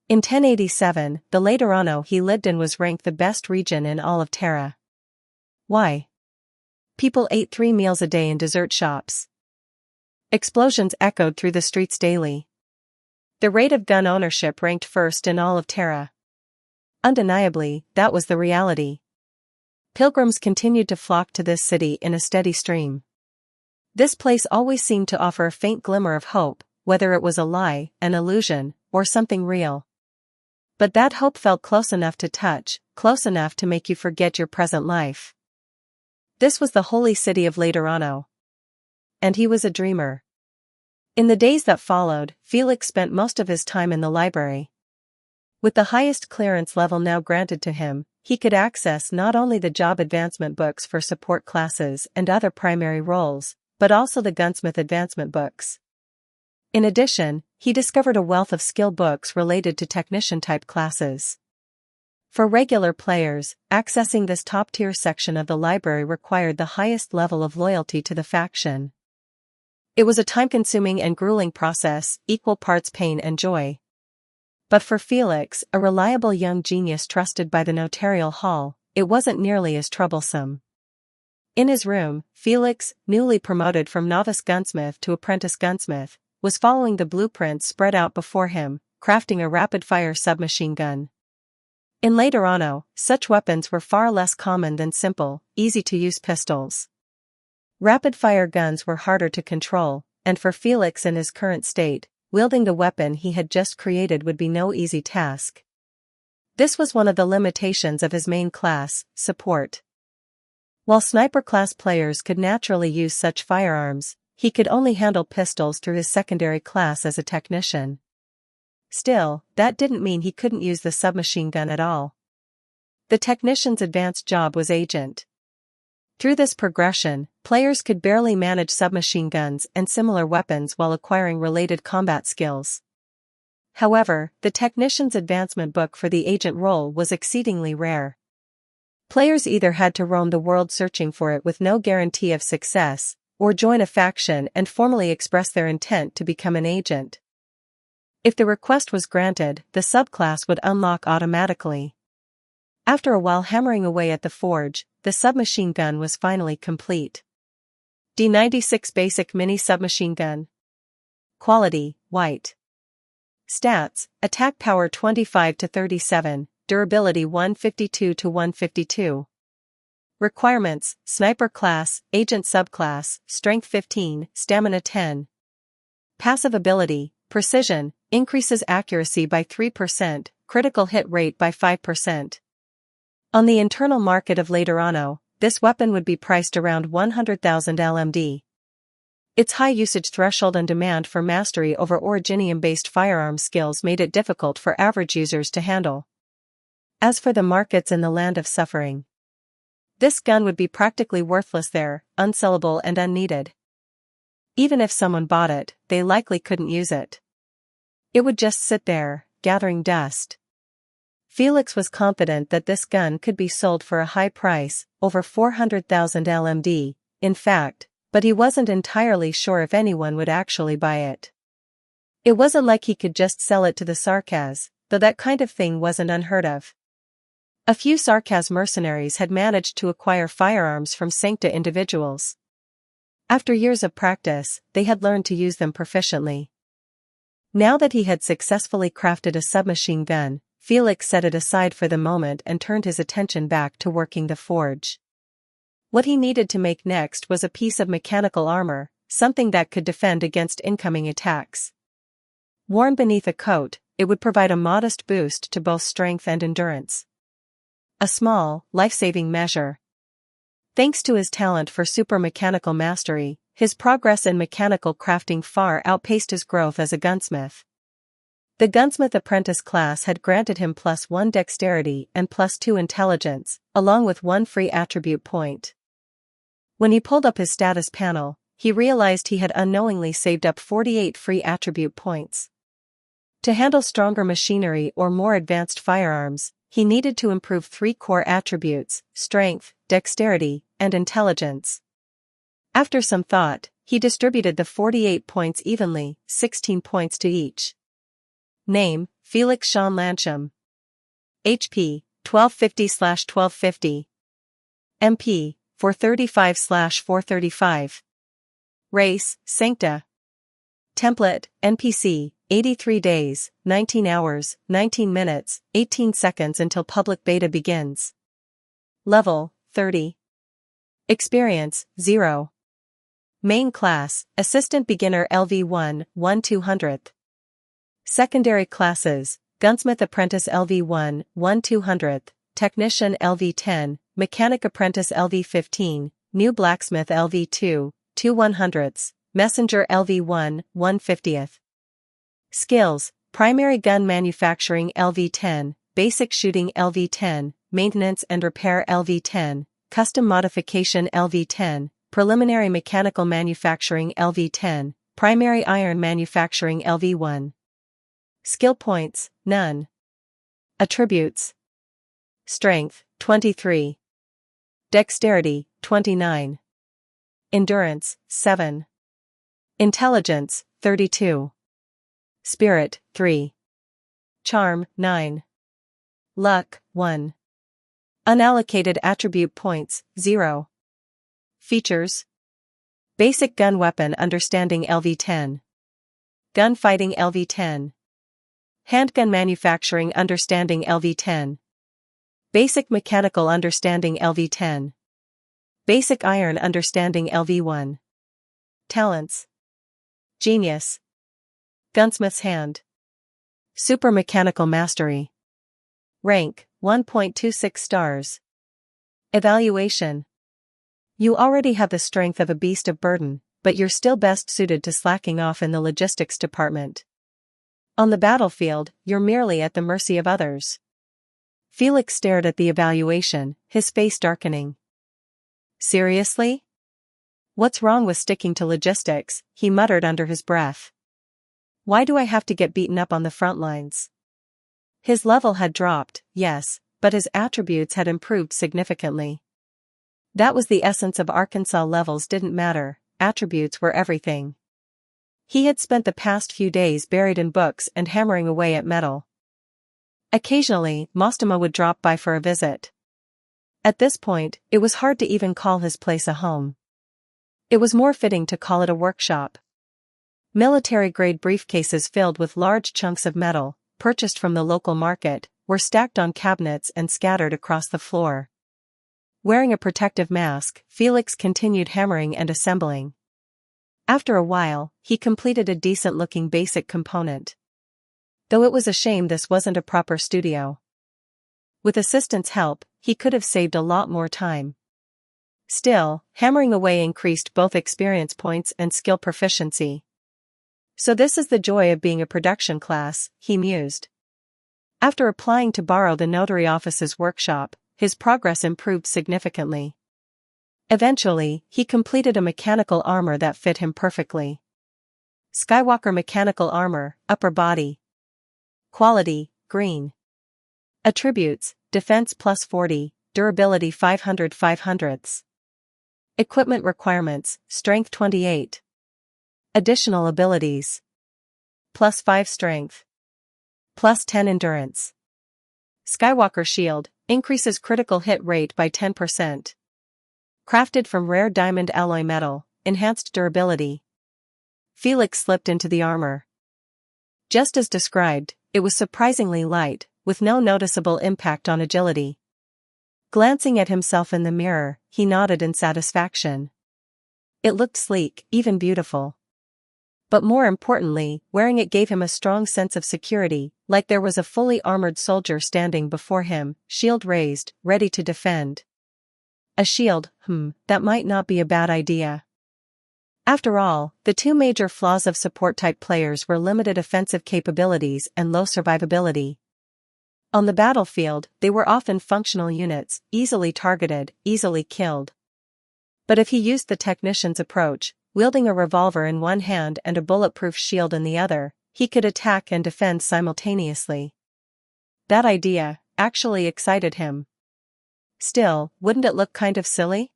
In 1087, the Laterano he lived in was ranked the best region in all of Terra. Why? People ate 3 meals a day in dessert shops. Explosions echoed through the streets daily. The rate of gun ownership ranked first in all of Terra. Undeniably, that was the reality. Pilgrims continued to flock to this city in a steady stream. This place always seemed to offer a faint glimmer of hope, whether it was a lie, an illusion, or something real. But that hope felt close enough to touch, close enough to make you forget your present life. This was the holy city of Laterano. And he was a dreamer. In the days that followed, Felix spent most of his time in the library. With the highest clearance level now granted to him, he could access not only the job advancement books for support classes and other primary roles, but also the gunsmith advancement books. In addition, he discovered a wealth of skill books related to technician-type classes. For regular players, accessing this top-tier section of the library required the highest level of loyalty to the faction. It was a time-consuming and grueling process, equal parts pain and joy. But for Felix, a reliable young genius trusted by the notarial hall, it wasn't nearly as troublesome. In his room, Felix, newly promoted from novice gunsmith to apprentice gunsmith, was following the blueprints spread out before him, crafting a rapid-fire submachine gun. In Laterano, such weapons were far less common than simple, easy-to-use pistols. Rapid-fire guns were harder to control, and for Felix in his current state, wielding the weapon he had just created would be no easy task. This was one of the limitations of his main class, support. While sniper-class players could naturally use such firearms, he could only handle pistols through his secondary class as a technician. Still, that didn't mean he couldn't use the submachine gun at all. The technician's advanced job was agent. Through this progression, players could barely manage submachine guns and similar weapons while acquiring related combat skills. However, the technician's advancement book for the agent role was exceedingly rare. Players either had to roam the world searching for it with no guarantee of success, or join a faction and formally express their intent to become an agent. If the request was granted, the subclass would unlock automatically. After a while hammering away at the forge, the submachine gun was finally complete. D96 Basic Mini Submachine Gun. Quality, white. Stats, attack power 25 to 37, durability 152 to 152. Requirements, sniper class, agent subclass, strength 15, stamina 10. Passive ability, precision, increases accuracy by 3%, critical hit rate by 5%. On the internal market of Laterano, this weapon would be priced around 100,000 LMD. Its high usage threshold and demand for mastery over Originium-based firearm skills made it difficult for average users to handle. As for the markets in the land of suffering, this gun would be practically worthless there, unsellable and unneeded. Even if someone bought it, they likely couldn't use it. It would just sit there, gathering dust. Felix was confident that this gun could be sold for a high price, over 400,000 LMD, in fact, but he wasn't entirely sure if anyone would actually buy it. It wasn't like he could just sell it to the Sarkaz, though that kind of thing wasn't unheard of. A few Sarkaz mercenaries had managed to acquire firearms from Sancta individuals. After years of practice, they had learned to use them proficiently. Now that he had successfully crafted a submachine gun, Felix set it aside for the moment and turned his attention back to working the forge. What he needed to make next was a piece of mechanical armor, something that could defend against incoming attacks. Worn beneath a coat, it would provide a modest boost to both strength and endurance. A small, life-saving measure. Thanks to his talent for super-mechanical mastery, his progress in mechanical crafting far outpaced his growth as a gunsmith. The gunsmith apprentice class had granted him +1 dexterity and +2 intelligence, along with 1 free attribute point. When he pulled up his status panel, he realized he had unknowingly saved up 48 free attribute points. To handle stronger machinery or more advanced firearms, he needed to improve 3 core attributes: strength, dexterity, and intelligence. After some thought, he distributed the 48 points evenly, 16 points to each. Name: Felix Sean Lancham. HP: 1250/1250. MP: 435/435. Race: Sancta. Template: NPC, 83 days, 19 hours, 19 minutes, 18 seconds until public beta begins. Level: 30. Experience: 0. Main class: Assistant Beginner LV1, 1/200th. Secondary classes: Gunsmith Apprentice LV1, 1/200th, Technician LV10, Mechanic Apprentice LV15, New Blacksmith LV2, 2/100ths, Messenger LV1, 1/50th. Skills: Primary Gun Manufacturing LV10, Basic Shooting LV10, Maintenance and Repair LV10, Custom Modification LV10, Preliminary Mechanical Manufacturing LV10, Primary Iron Manufacturing LV1. Skill points: none. Attributes: Strength: 23. Dexterity: 29. Endurance: 7. Intelligence: 32. Spirit: 3. Charm: 9. Luck: 1. Unallocated attribute points: 0. Features: Basic Gun Weapon Understanding LV10. Gunfighting LV10. Handgun Manufacturing Understanding LV10. Basic Mechanical Understanding LV10. Basic Iron Understanding LV1. Talents: Genius. Gunsmith's Hand. Super Mechanical Mastery. Rank: 1.26 stars. Evaluation: You already have the strength of a beast of burden, but you're still best suited to slacking off in the logistics department. On the battlefield, you're merely at the mercy of others. Felix stared at the evaluation, his face darkening. Seriously? What's wrong with sticking to logistics? He muttered under his breath. Why do I have to get beaten up on the front lines? His level had dropped, yes, but his attributes had improved significantly. That was the essence of Arkansas. Levels didn't matter, attributes were everything. He had spent the past few days buried in books and hammering away at metal. Occasionally, Mostama would drop by for a visit. At this point, it was hard to even call his place a home. It was more fitting to call it a workshop. Military-grade briefcases filled with large chunks of metal, purchased from the local market, were stacked on cabinets and scattered across the floor. Wearing a protective mask, Felix continued hammering and assembling. After a while, he completed a decent-looking basic component. Though it was a shame this wasn't a proper studio. With assistant's help, he could have saved a lot more time. Still, hammering away increased both experience points and skill proficiency. So this is the joy of being a production class, he mused. After applying to borrow the notary office's workshop, his progress improved significantly. Eventually, he completed a mechanical armor that fit him perfectly. Skywalker Mechanical Armor, Upper Body. Quality: green. Attributes: Defense plus 40, Durability 500/500ths. Equipment requirements: Strength 28. Additional abilities: plus 5 Strength. Plus 10 Endurance. Skywalker Shield, increases critical hit rate by 10%. Crafted from rare diamond alloy metal, enhanced durability. Felix slipped into the armor. Just as described, it was surprisingly light, with no noticeable impact on agility. Glancing at himself in the mirror, he nodded in satisfaction. It looked sleek, even beautiful. But more importantly, wearing it gave him a strong sense of security, like there was a fully armored soldier standing before him, shield raised, ready to defend. A shield, that might not be a bad idea. After all, the two major flaws of support-type players were limited offensive capabilities and low survivability. On the battlefield, they were often functional units, easily targeted, easily killed. But if he used the technician's approach, wielding a revolver in one hand and a bulletproof shield in the other, he could attack and defend simultaneously. That idea actually excited him. Still, wouldn't it look kind of silly?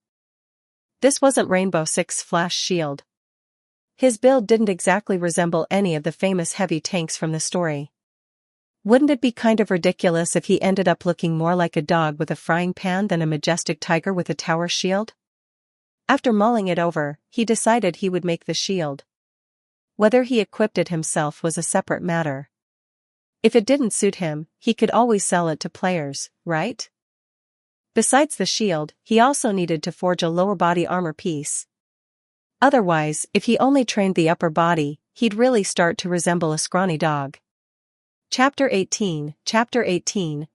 This wasn't Rainbow Six Flash Shield. His build didn't exactly resemble any of the famous heavy tanks from the story. Wouldn't it be kind of ridiculous if he ended up looking more like a dog with a frying pan than a majestic tiger with a tower shield? After mulling it over, he decided he would make the shield. Whether he equipped it himself was a separate matter. If it didn't suit him, he could always sell it to players, right? Besides the shield, he also needed to forge a lower body armor piece. Otherwise, if he only trained the upper body, he'd really start to resemble a scrawny dog. Chapter 18,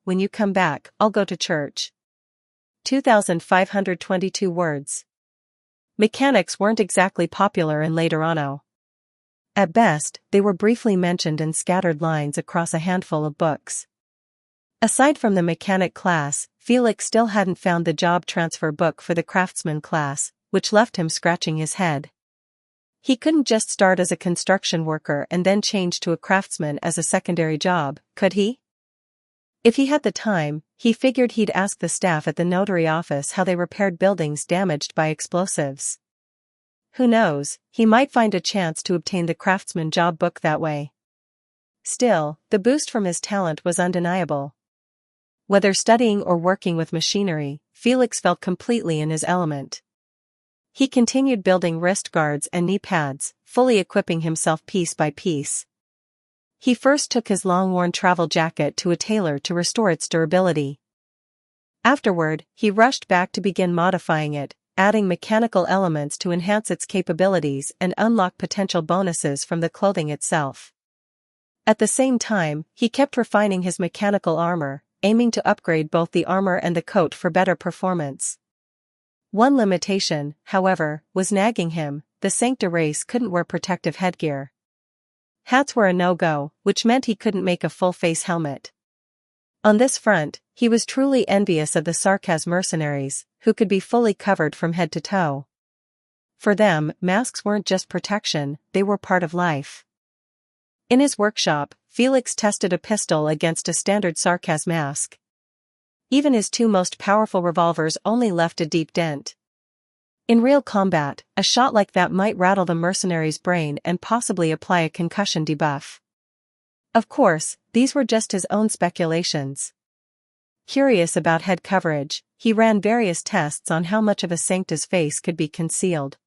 When you come back, I'll go to church. 2,522 words. Mechanics weren't exactly popular in later Anno. At best, they were briefly mentioned in scattered lines across a handful of books. Aside from the mechanic class, Felix still hadn't found the job transfer book for the craftsman class, which left him scratching his head. He couldn't just start as a construction worker and then change to a craftsman as a secondary job, could he? If he had the time, he figured he'd ask the staff at the notary office how they repaired buildings damaged by explosives. Who knows, he might find a chance to obtain the craftsman job book that way. Still, the boost from his talent was undeniable. Whether studying or working with machinery, Felix felt completely in his element. He continued building wrist guards and knee pads, fully equipping himself piece by piece. He first took his long-worn travel jacket to a tailor to restore its durability. Afterward, he rushed back to begin modifying it, adding mechanical elements to enhance its capabilities and unlock potential bonuses from the clothing itself. At the same time, he kept refining his mechanical armor, aiming to upgrade both the armor and the coat for better performance. One limitation, however, was nagging him: the Sancta race couldn't wear protective headgear. Hats were a no-go, which meant he couldn't make a full-face helmet. On this front, he was truly envious of the Sarkaz mercenaries, who could be fully covered from head to toe. For them, masks weren't just protection, they were part of life. In his workshop, Felix tested a pistol against a standard Sarkaz mask. Even his two most powerful revolvers only left a deep dent. In real combat, a shot like that might rattle the mercenary's brain and possibly apply a concussion debuff. Of course, these were just his own speculations. Curious about head coverage, he ran various tests on how much of a Sancta's face could be concealed.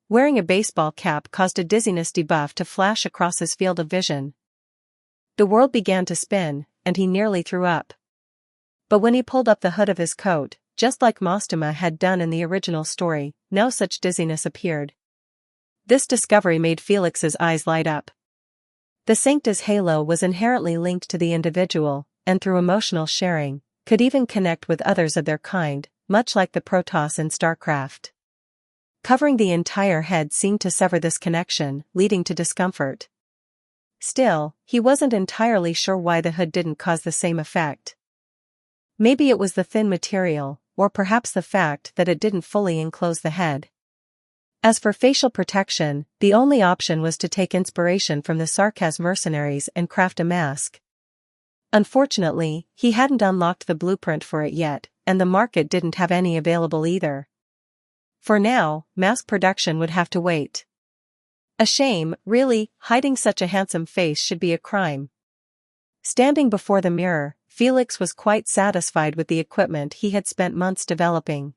Wearing a baseball cap caused a dizziness debuff to flash across his field of vision. The world began to spin, and he nearly threw up. But when he pulled up the hood of his coat, just like Mostuma had done in the original story, no such dizziness appeared. This discovery made Felix's eyes light up. The Sancta's halo was inherently linked to the individual, and through emotional sharing, could even connect with others of their kind, much like the Protoss in StarCraft. Covering the entire head seemed to sever this connection, leading to discomfort. Still, he wasn't entirely sure why the hood didn't cause the same effect. Maybe it was the thin material, or perhaps the fact that it didn't fully enclose the head. As for facial protection, the only option was to take inspiration from the Sarkaz mercenaries and craft a mask. Unfortunately, he hadn't unlocked the blueprint for it yet, and the market didn't have any available either. For now, mask production would have to wait. A shame, really, hiding such a handsome face should be a crime. Standing before the mirror, Felix was quite satisfied with the equipment he had spent months developing.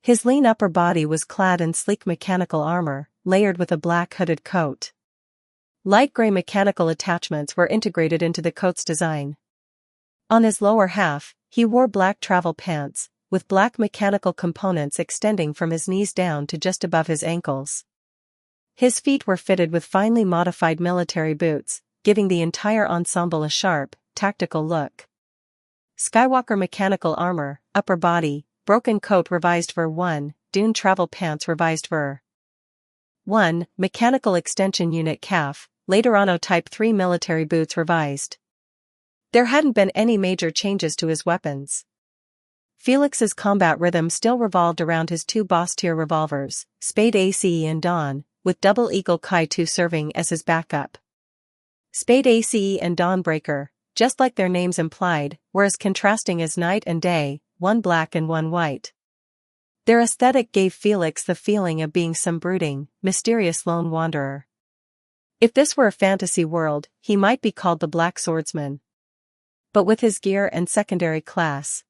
His lean upper body was clad in sleek mechanical armor, layered with a black hooded coat. Light gray mechanical attachments were integrated into the coat's design. On his lower half, he wore black travel pants, with black mechanical components extending from his knees down to just above his ankles. His feet were fitted with finely modified military boots, giving the entire ensemble a sharp, tactical look. Skywalker mechanical armor, upper body, broken coat revised ver 1, Dune travel pants revised ver 1, mechanical extension unit calf, later Anno Type 3 military boots revised. There hadn't been any major changes to his weapons. Felix's combat rhythm still revolved around his two boss-tier revolvers, Spade ACE and Dawn, with Double Eagle Kai 2 serving as his backup. Spade Ace and Dawnbreaker, just like their names implied, were as contrasting as night and day, one black and one white. Their aesthetic gave Felix the feeling of being some brooding, mysterious lone wanderer. If this were a fantasy world, he might be called the Black Swordsman. But with his gear and secondary class,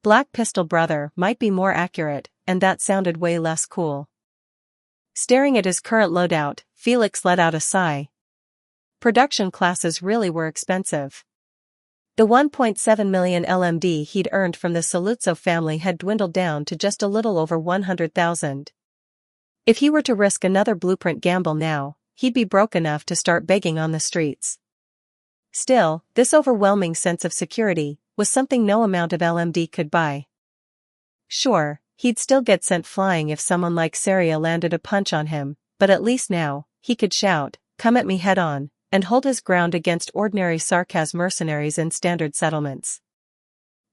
Black Pistol Brother might be more accurate, and that sounded way less cool. Staring at his current loadout, Felix let out a sigh. Production classes really were expensive. The 1.7 million LMD he'd earned from the Saluzzo family had dwindled down to just a little over 100,000. If he were to risk another blueprint gamble now, he'd be broke enough to start begging on the streets. Still, this overwhelming sense of security was something no amount of LMD could buy. Sure, he'd still get sent flying if someone like Saria landed a punch on him, but at least now, he could shout, "Come at me head on," and hold his ground against ordinary sarcasm mercenaries in standard settlements.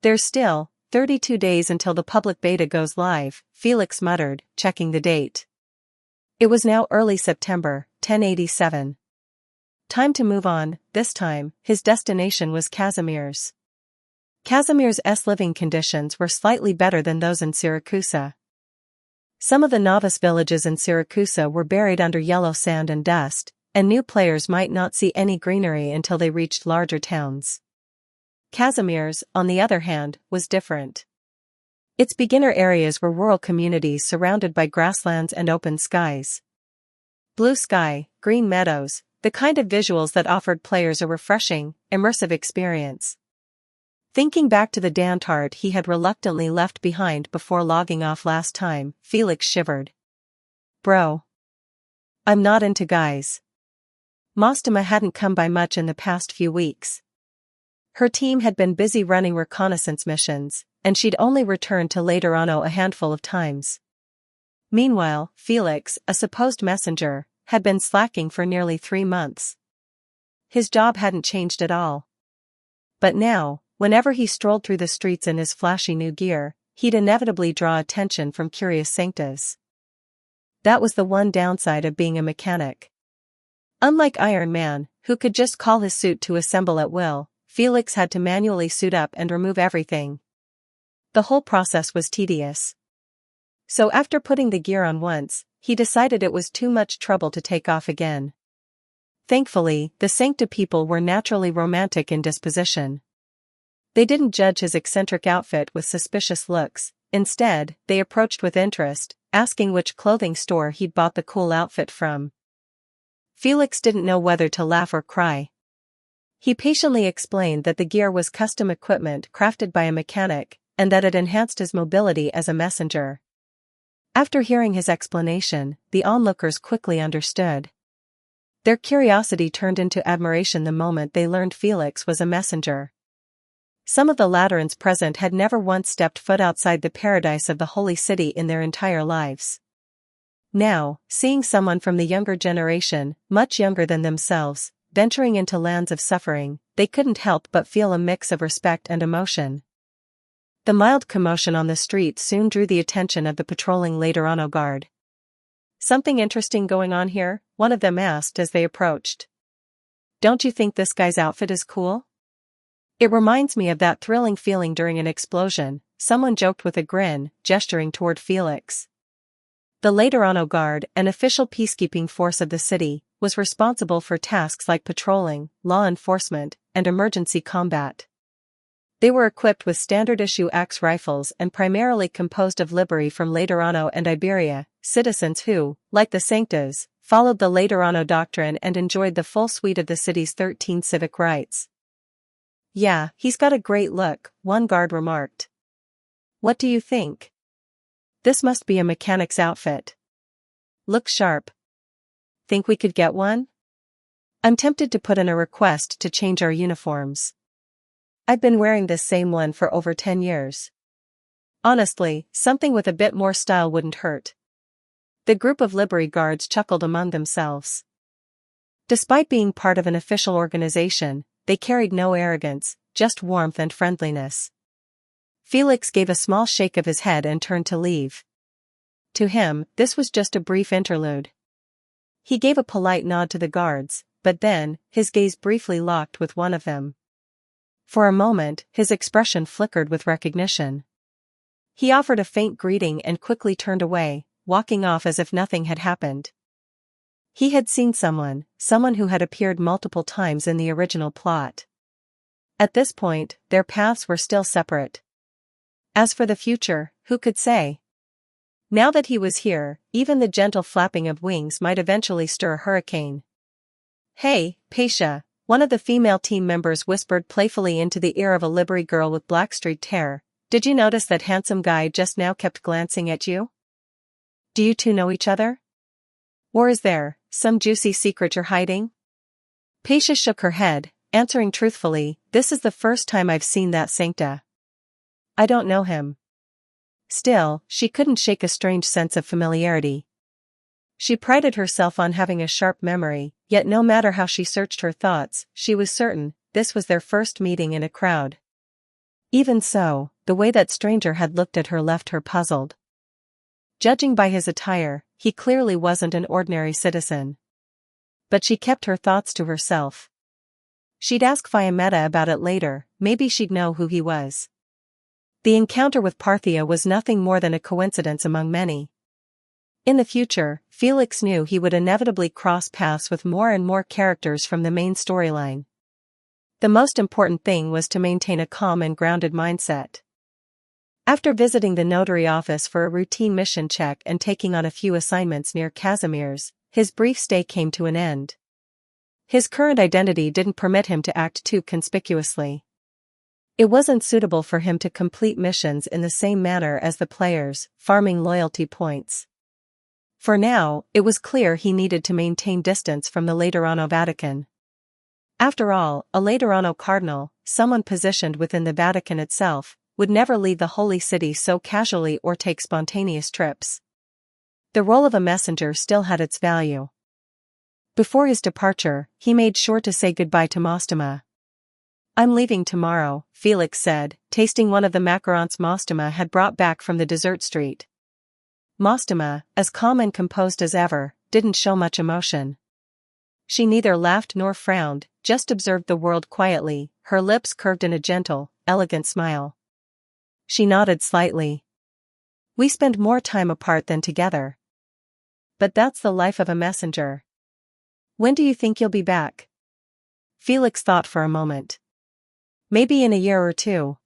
There's still 32 days until the public beta goes live, Felix muttered, checking the date. It was now early September, 1087. Time to move on. This time, his destination was Casimir's. Casimir's living conditions were slightly better than those in Siracusa. Some of the novice villages in Siracusa were buried under yellow sand and dust, and new players might not see any greenery until they reached larger towns. Casimir's, on the other hand, was different. Its beginner areas were rural communities surrounded by grasslands and open skies. Blue sky, green meadows, the kind of visuals that offered players a refreshing, immersive experience. Thinking back to the Dantart he had reluctantly left behind before logging off last time, Felix shivered. Bro. I'm not into guys. Mostama hadn't come by much in the past few weeks. Her team had been busy running reconnaissance missions, and she'd only returned to Laterano a handful of times. Meanwhile, Felix, a supposed messenger, had been slacking for nearly 3 months. His job hadn't changed at all. But now, whenever he strolled through the streets in his flashy new gear, he'd inevitably draw attention from curious sanctas. That was the one downside of being a mechanic. Unlike Iron Man, who could just call his suit to assemble at will, Felix had to manually suit up and remove everything. The whole process was tedious. So after putting the gear on once, he decided it was too much trouble to take off again. Thankfully, the Sancta people were naturally romantic in disposition. They didn't judge his eccentric outfit with suspicious looks. Instead, they approached with interest, asking which clothing store he'd bought the cool outfit from. Felix didn't know whether to laugh or cry. He patiently explained that the gear was custom equipment crafted by a mechanic, and that it enhanced his mobility as a messenger. After hearing his explanation, the onlookers quickly understood. Their curiosity turned into admiration the moment they learned Felix was a messenger. Some of the Laterans present had never once stepped foot outside the paradise of the Holy City in their entire lives. Now, seeing someone from the younger generation, much younger than themselves, venturing into lands of suffering, they couldn't help but feel a mix of respect and emotion. The mild commotion on the street soon drew the attention of the patrolling Laterano guard. "Something interesting going on here?" one of them asked as they approached. "Don't you think this guy's outfit is cool? It reminds me of that thrilling feeling during an explosion," someone joked with a grin, gesturing toward Felix. The Laterano Guard, an official peacekeeping force of the city, was responsible for tasks like patrolling, law enforcement, and emergency combat. They were equipped with standard-issue axe rifles and primarily composed of livery from Laterano and Iberia, citizens who, like the Sanctas, followed the Laterano doctrine and enjoyed the full suite of the city's 13 civic rights. "Yeah, he's got a great look," one guard remarked. "What do you think? This must be a mechanic's outfit. Looks sharp. Think we could get one? I'm tempted to put in a request to change our uniforms. I've been wearing this same one for over 10 years. Honestly, something with a bit more style wouldn't hurt." The group of livery guards chuckled among themselves. Despite being part of an official organization, they carried no arrogance, just warmth and friendliness. Felix gave a small shake of his head and turned to leave. To him, this was just a brief interlude. He gave a polite nod to the guards, but then, his gaze briefly locked with one of them. For a moment, his expression flickered with recognition. He offered a faint greeting and quickly turned away, walking off as if nothing had happened. He had seen someone who had appeared multiple times in the original plot. At this point, their paths were still separate. As for the future, who could say? Now that he was here, even the gentle flapping of wings might eventually stir a hurricane. "Hey, Paisha," one of the female team members whispered playfully into the ear of a livery girl with black-streaked hair. "Did you notice that handsome guy just now kept glancing at you? Do you two know each other? Or is there some juicy secret you're hiding?" Paisha shook her head, answering truthfully, "This is the first time I've seen that sancta. I don't know him." Still, she couldn't shake a strange sense of familiarity. She prided herself on having a sharp memory, yet no matter how she searched her thoughts, she was certain this was their first meeting in a crowd. Even so, the way that stranger had looked at her left her puzzled. Judging by his attire, he clearly wasn't an ordinary citizen. But she kept her thoughts to herself. She'd ask Fiametta about it later, maybe she'd know who he was. The encounter with Parthia was nothing more than a coincidence among many. In the future, Felix knew he would inevitably cross paths with more and more characters from the main storyline. The most important thing was to maintain a calm and grounded mindset. After visiting the notary office for a routine mission check and taking on a few assignments near Casimir's, his brief stay came to an end. His current identity didn't permit him to act too conspicuously. It wasn't suitable for him to complete missions in the same manner as the players, farming loyalty points. For now, it was clear he needed to maintain distance from the Laterano Vatican. After all, a Laterano cardinal, someone positioned within the Vatican itself, would never leave the Holy City so casually or take spontaneous trips. The role of a messenger still had its value. Before his departure, he made sure to say goodbye to Mostama. "I'm leaving tomorrow," Felix said, tasting one of the macarons Mostama had brought back from the dessert street. Mostama, as calm and composed as ever, didn't show much emotion. She neither laughed nor frowned, just observed the world quietly, her lips curved in a gentle, elegant smile. She nodded slightly. "We spend more time apart than together. But that's the life of a messenger. When do you think you'll be back?" Felix thought for a moment. "Maybe in a year or two.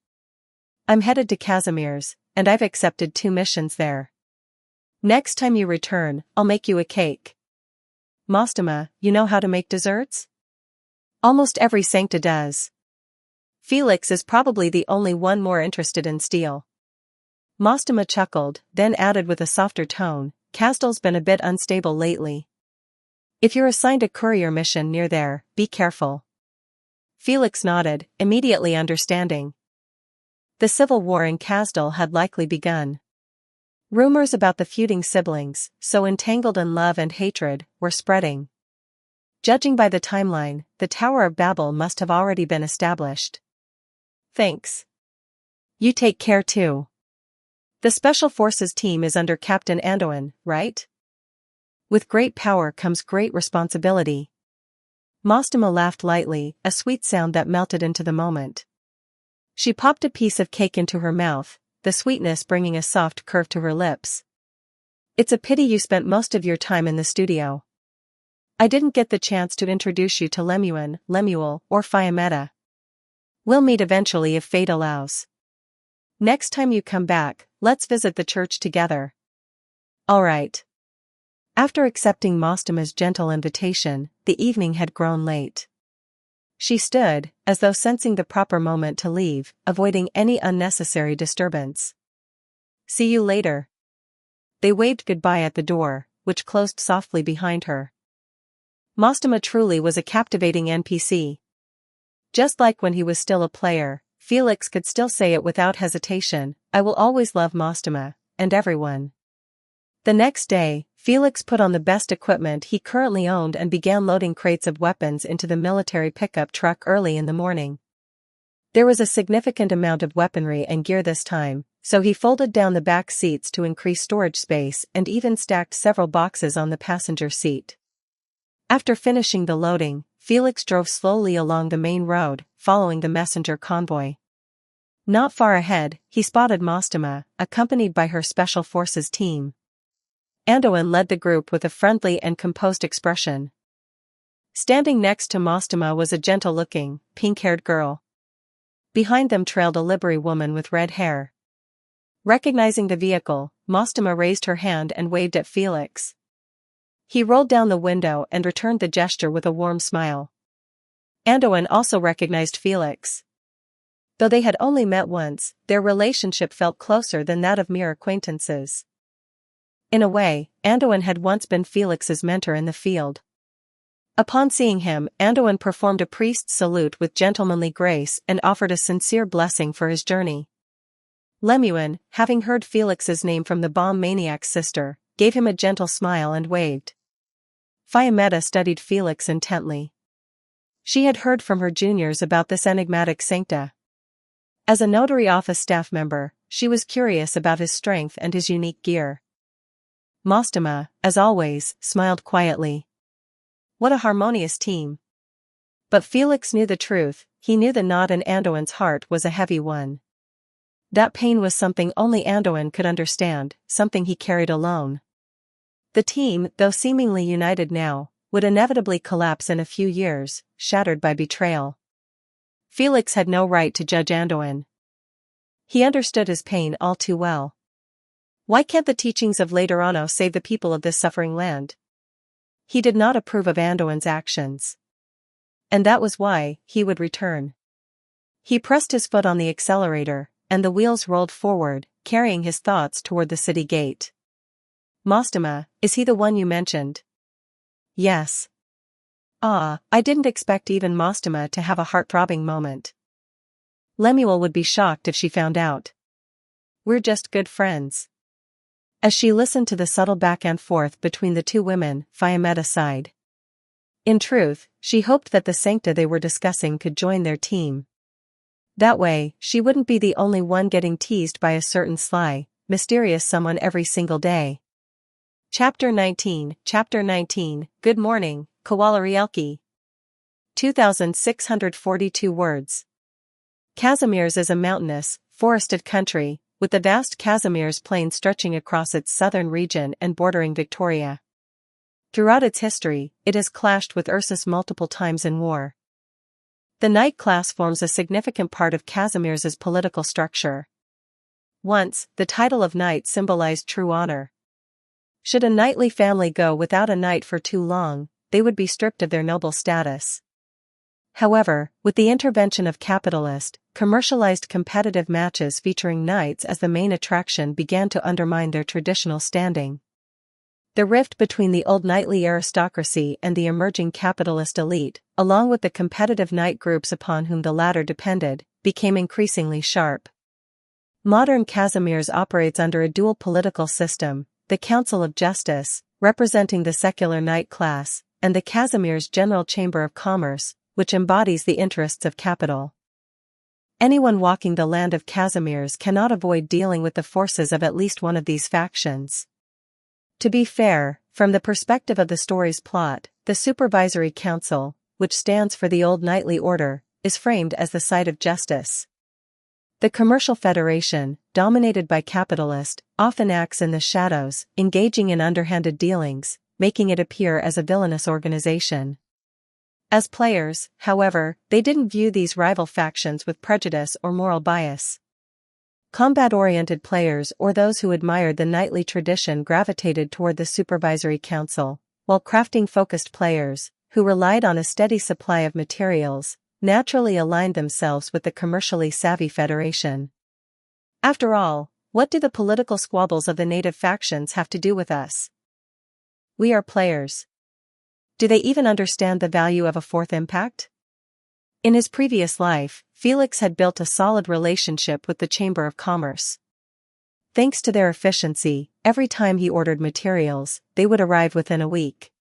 I'm headed to Casimir's, and I've accepted 2 missions there. Next time you return, I'll make you a cake." "Mostama, you know how to make desserts?" "Almost every sancta does." Felix is probably the only one more interested in steel. Mostama chuckled, then added with a softer tone, "Castel's been a bit unstable lately. If you're assigned a courier mission near there, be careful." Felix nodded, immediately understanding. The civil war in Castel had likely begun. Rumors about the feuding siblings, so entangled in love and hatred, were spreading. Judging by the timeline, the Tower of Babel must have already been established. "Thanks. You take care too. The Special Forces team is under Captain Andoin, right? With great power comes great responsibility." Mostama laughed lightly, a sweet sound that melted into the moment. She popped a piece of cake into her mouth, the sweetness bringing a soft curve to her lips. "It's a pity you spent most of your time in the studio. I didn't get the chance to introduce you to Lemuel, or Fiametta. We'll meet eventually if fate allows. Next time you come back, let's visit the church together." "All right." After accepting Mostama's gentle invitation, the evening had grown late. She stood, as though sensing the proper moment to leave, avoiding any unnecessary disturbance. "See you later." They waved goodbye at the door, which closed softly behind her. Mostama truly was a captivating NPC. Just like when he was still a player, Felix could still say it without hesitation, "I will always love Mostama, and everyone." The next day, Felix put on the best equipment he currently owned and began loading crates of weapons into the military pickup truck early in the morning. There was a significant amount of weaponry and gear this time, so he folded down the back seats to increase storage space and even stacked several boxes on the passenger seat. After finishing the loading, Felix drove slowly along the main road, following the messenger convoy. Not far ahead, he spotted Mostema, accompanied by her Special Forces team. Anduin led the group with a friendly and composed expression. Standing next to Mostema was a gentle-looking, pink-haired girl. Behind them trailed a livery woman with red hair. Recognizing the vehicle, Mostema raised her hand and waved at Felix. He rolled down the window and returned the gesture with a warm smile. Anduin also recognized Felix. Though they had only met once, their relationship felt closer than that of mere acquaintances. In a way, Anduin had once been Felix's mentor in the field. Upon seeing him, Anduin performed a priest's salute with gentlemanly grace and offered a sincere blessing for his journey. Lemuel, having heard Felix's name from the bomb maniac's sister, gave him a gentle smile and waved. Fiametta studied Felix intently. She had heard from her juniors about this enigmatic sancta. As a notary office staff member, she was curious about his strength and his unique gear. Mostema, as always, smiled quietly. What a harmonious team. But Felix knew the truth. He knew the knot in Anduin's heart was a heavy one. That pain was something only Anduin could understand, something he carried alone. The team, though seemingly united now, would inevitably collapse in a few years, shattered by betrayal. Felix had no right to judge Anduin. He understood his pain all too well. Why can't the teachings of Laterano save the people of this suffering land? He did not approve of Anduin's actions. And that was why he would return. He pressed his foot on the accelerator, and the wheels rolled forward, carrying his thoughts toward the city gate. Mostema, is he the one you mentioned? Yes. Ah, I didn't expect even Mostema to have a heart-throbbing moment. Lemuel would be shocked if she found out. We're just good friends. As she listened to the subtle back and forth between the two women, Fiametta sighed. In truth, she hoped that the sancta they were discussing could join their team. That way, she wouldn't be the only one getting teased by a certain sly, mysterious someone every single day. Chapter 19, Good morning, Kowalarielki. 2,642 words. Kazimierz is a mountainous, forested country, with the vast Kazimierz Plain stretching across its southern region and bordering Victoria. Throughout its history, it has clashed with Ursus multiple times in war. The knight class forms a significant part of Kazimierz's political structure. Once, the title of knight symbolized true honor. Should a knightly family go without a knight for too long, they would be stripped of their noble status. However, with the intervention of capitalist, commercialized competitive matches featuring knights as the main attraction began to undermine their traditional standing. The rift between the old knightly aristocracy and the emerging capitalist elite, along with the competitive knight groups upon whom the latter depended, became increasingly sharp. Modern Kazimierz operates under a dual political system, the Council of Justice, representing the secular knight class, and the Kazimierz General Chamber of Commerce, which embodies the interests of capital. Anyone walking the land of Kazimierz cannot avoid dealing with the forces of at least one of these factions. To be fair, from the perspective of the story's plot, the Supervisory Council, which stands for the Old Knightly Order, is framed as the site of justice. The Commercial Federation, dominated by capitalists, often acts in the shadows, engaging in underhanded dealings, making it appear as a villainous organization. As players, however, they didn't view these rival factions with prejudice or moral bias. Combat-oriented players or those who admired the knightly tradition gravitated toward the Supervisory Council, while crafting-focused players, who relied on a steady supply of materials, naturally aligned themselves with the commercially savvy Federation. After all, what do the political squabbles of the native factions have to do with us? We are players. Do they even understand the value of a fourth impact? In his previous life, Felix had built a solid relationship with the Chamber of Commerce. Thanks to their efficiency, every time he ordered materials, they would arrive within a week.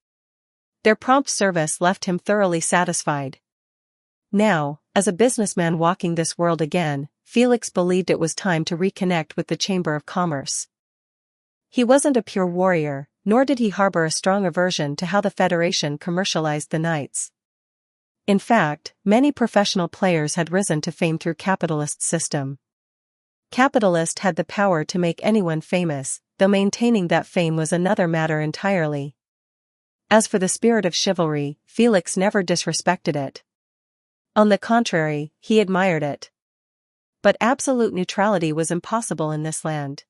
Their prompt service left him thoroughly satisfied. Now, as a businessman walking this world again, Felix believed it was time to reconnect with the Chamber of Commerce. He wasn't a pure warrior, nor did he harbor a strong aversion to how the Federation commercialized the knights. In fact, many professional players had risen to fame through capitalist system. Capitalist had the power to make anyone famous, though maintaining that fame was another matter entirely. As for the spirit of chivalry, Felix never disrespected it. On the contrary, he admired it. But absolute neutrality was impossible in this land.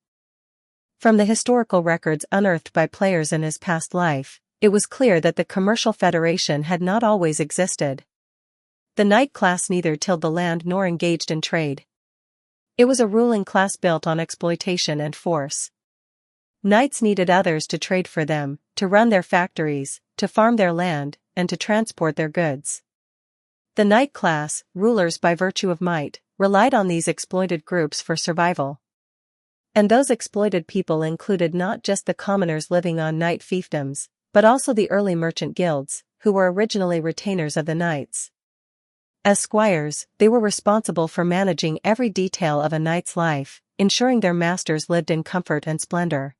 From the historical records unearthed by players in his past life, it was clear that the commercial federation had not always existed. The knight class neither tilled the land nor engaged in trade. It was a ruling class built on exploitation and force. Knights needed others to trade for them, to run their factories, to farm their land, and to transport their goods. The knight class, rulers by virtue of might, relied on these exploited groups for survival. And those exploited people included not just the commoners living on knight fiefdoms, but also the early merchant guilds, who were originally retainers of the knights. As squires, they were responsible for managing every detail of a knight's life, ensuring their masters lived in comfort and splendor.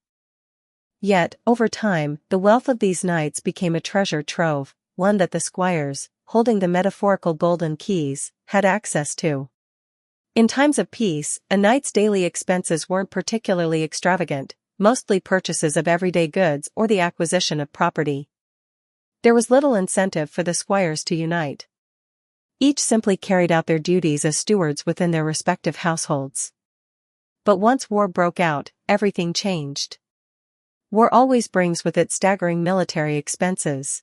Yet, over time, the wealth of these knights became a treasure trove, one that the squires, holding the metaphorical golden keys, had access to. In times of peace, a knight's daily expenses weren't particularly extravagant, mostly purchases of everyday goods or the acquisition of property. There was little incentive for the squires to unite. Each simply carried out their duties as stewards within their respective households. But once war broke out, everything changed. War always brings with it staggering military expenses.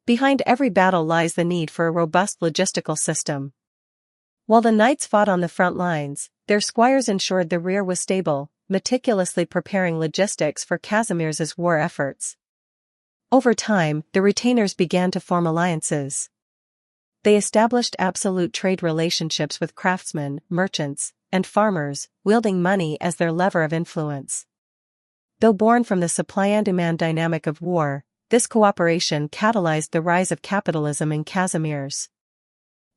Behind every battle lies the need for a robust logistical system. While the knights fought on the front lines, their squires ensured the rear was stable, meticulously preparing logistics for Casimir's war efforts. Over time, the retainers began to form alliances. They established absolute trade relationships with craftsmen, merchants, and farmers, wielding money as their lever of influence. Though born from the supply and demand dynamic of war, this cooperation catalyzed the rise of capitalism in Casimir's.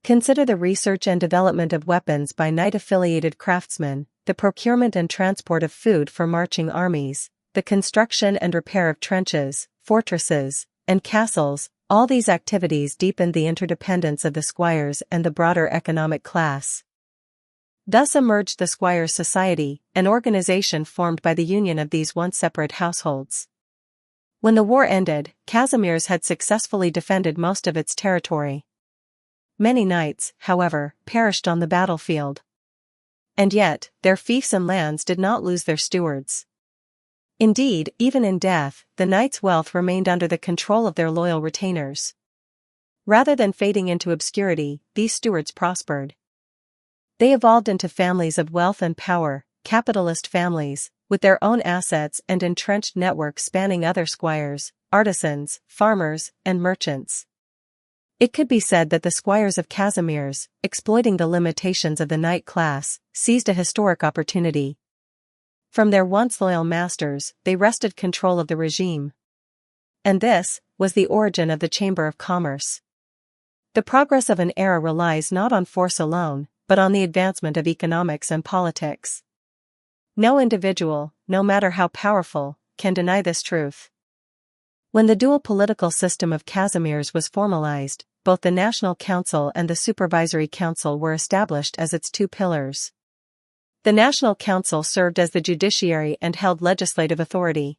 Consider the research and development of weapons by knight-affiliated craftsmen, the procurement and transport of food for marching armies, the construction and repair of trenches, fortresses, and castles. All these activities deepened the interdependence of the squires and the broader economic class. Thus emerged the Squires' Society, an organization formed by the union of these once separate households. When the war ended, Casimir's had successfully defended most of its territory. Many knights, however, perished on the battlefield. And yet, their fiefs and lands did not lose their stewards. Indeed, even in death, the knights' wealth remained under the control of their loyal retainers. Rather than fading into obscurity, these stewards prospered. They evolved into families of wealth and power, capitalist families, with their own assets and entrenched networks spanning other squires, artisans, farmers, and merchants. It could be said that the squires of Casimir's, exploiting the limitations of the knight class, seized a historic opportunity. From their once loyal masters, they wrested control of the regime. And this was the origin of the Chamber of Commerce. The progress of an era relies not on force alone, but on the advancement of economics and politics. No individual, no matter how powerful, can deny this truth. When the dual political system of Casimir's was formalized, both the National Council and the Supervisory Council were established as its two pillars. The National Council served as the judiciary and held legislative authority.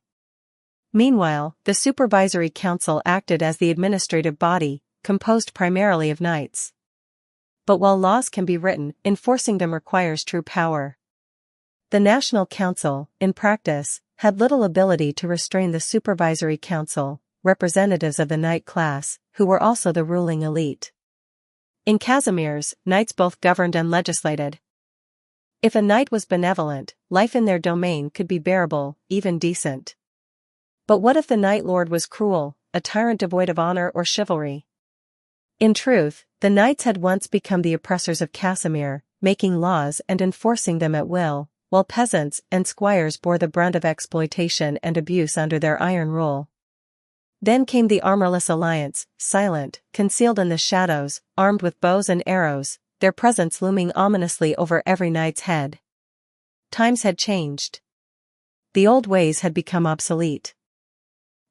Meanwhile, the Supervisory Council acted as the administrative body, composed primarily of knights. But while laws can be written, enforcing them requires true power. The National Council, in practice, had little ability to restrain the Supervisory Council, representatives of the knight class, who were also the ruling elite. In Casimir's, knights both governed and legislated. If a knight was benevolent, life in their domain could be bearable, even decent. But what if the knight lord was cruel, a tyrant devoid of honor or chivalry? In truth, the knights had once become the oppressors of Casimir, making laws and enforcing them at will, while peasants and squires bore the brunt of exploitation and abuse under their iron rule. Then came the armorless alliance, silent, concealed in the shadows, armed with bows and arrows, their presence looming ominously over every knight's head. Times had changed. The old ways had become obsolete.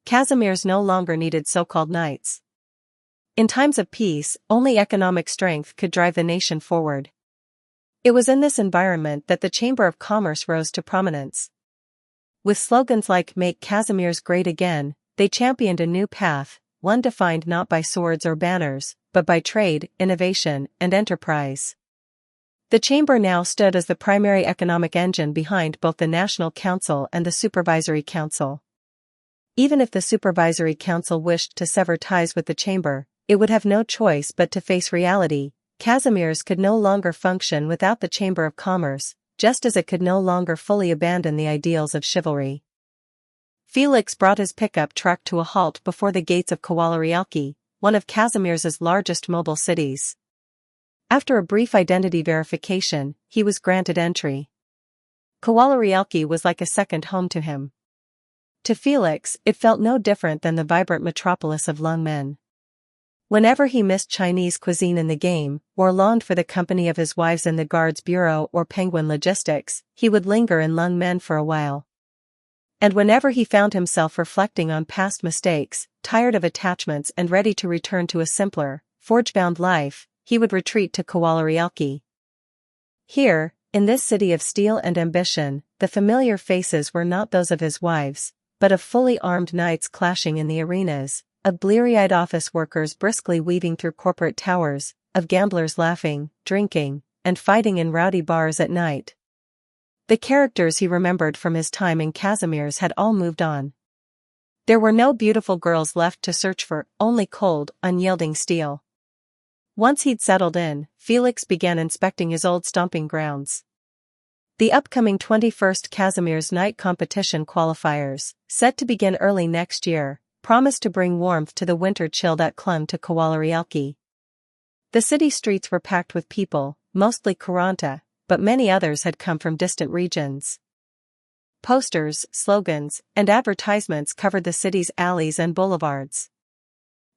Casimir's no longer needed so-called knights. In times of peace, only economic strength could drive the nation forward. It was in this environment that the Chamber of Commerce rose to prominence. With slogans like "Make Casimir's Great Again," they championed a new path, one defined not by swords or banners, but by trade, innovation, and enterprise. The chamber now stood as the primary economic engine behind both the National Council and the Supervisory Council. Even if the Supervisory Council wished to sever ties with the chamber, it would have no choice but to face reality. Casimir's could no longer function without the Chamber of Commerce, just as it could no longer fully abandon the ideals of chivalry. Felix brought his pickup truck to a halt before the gates of Kowalarialki, one of Casimir's largest mobile cities. After a brief identity verification, he was granted entry. Kowalarialki was like a second home to him. To Felix, it felt no different than the vibrant metropolis of Lungmen. Whenever he missed Chinese cuisine in the game, or longed for the company of his wives in the Guards Bureau or Penguin Logistics, he would linger in Lungmen for a while. And whenever he found himself reflecting on past mistakes, tired of attachments and ready to return to a simpler, forge-bound life, he would retreat to Kowalarialki. Here, in this city of steel and ambition, the familiar faces were not those of his wives, but of fully armed knights clashing in the arenas, of bleary-eyed office workers briskly weaving through corporate towers, of gamblers laughing, drinking, and fighting in rowdy bars at night. The characters he remembered from his time in Casimir's had all moved on. There were no beautiful girls left to search for, only cold, unyielding steel. Once he'd settled in, Felix began inspecting his old stomping grounds. The upcoming 21st Casimir's Night Competition qualifiers, set to begin early next year, promised to bring warmth to the winter chill that clung to Kowalarialki. The city streets were packed with people, mostly Kuranta, but many others had come from distant regions. Posters, slogans, and advertisements covered the city's alleys and boulevards.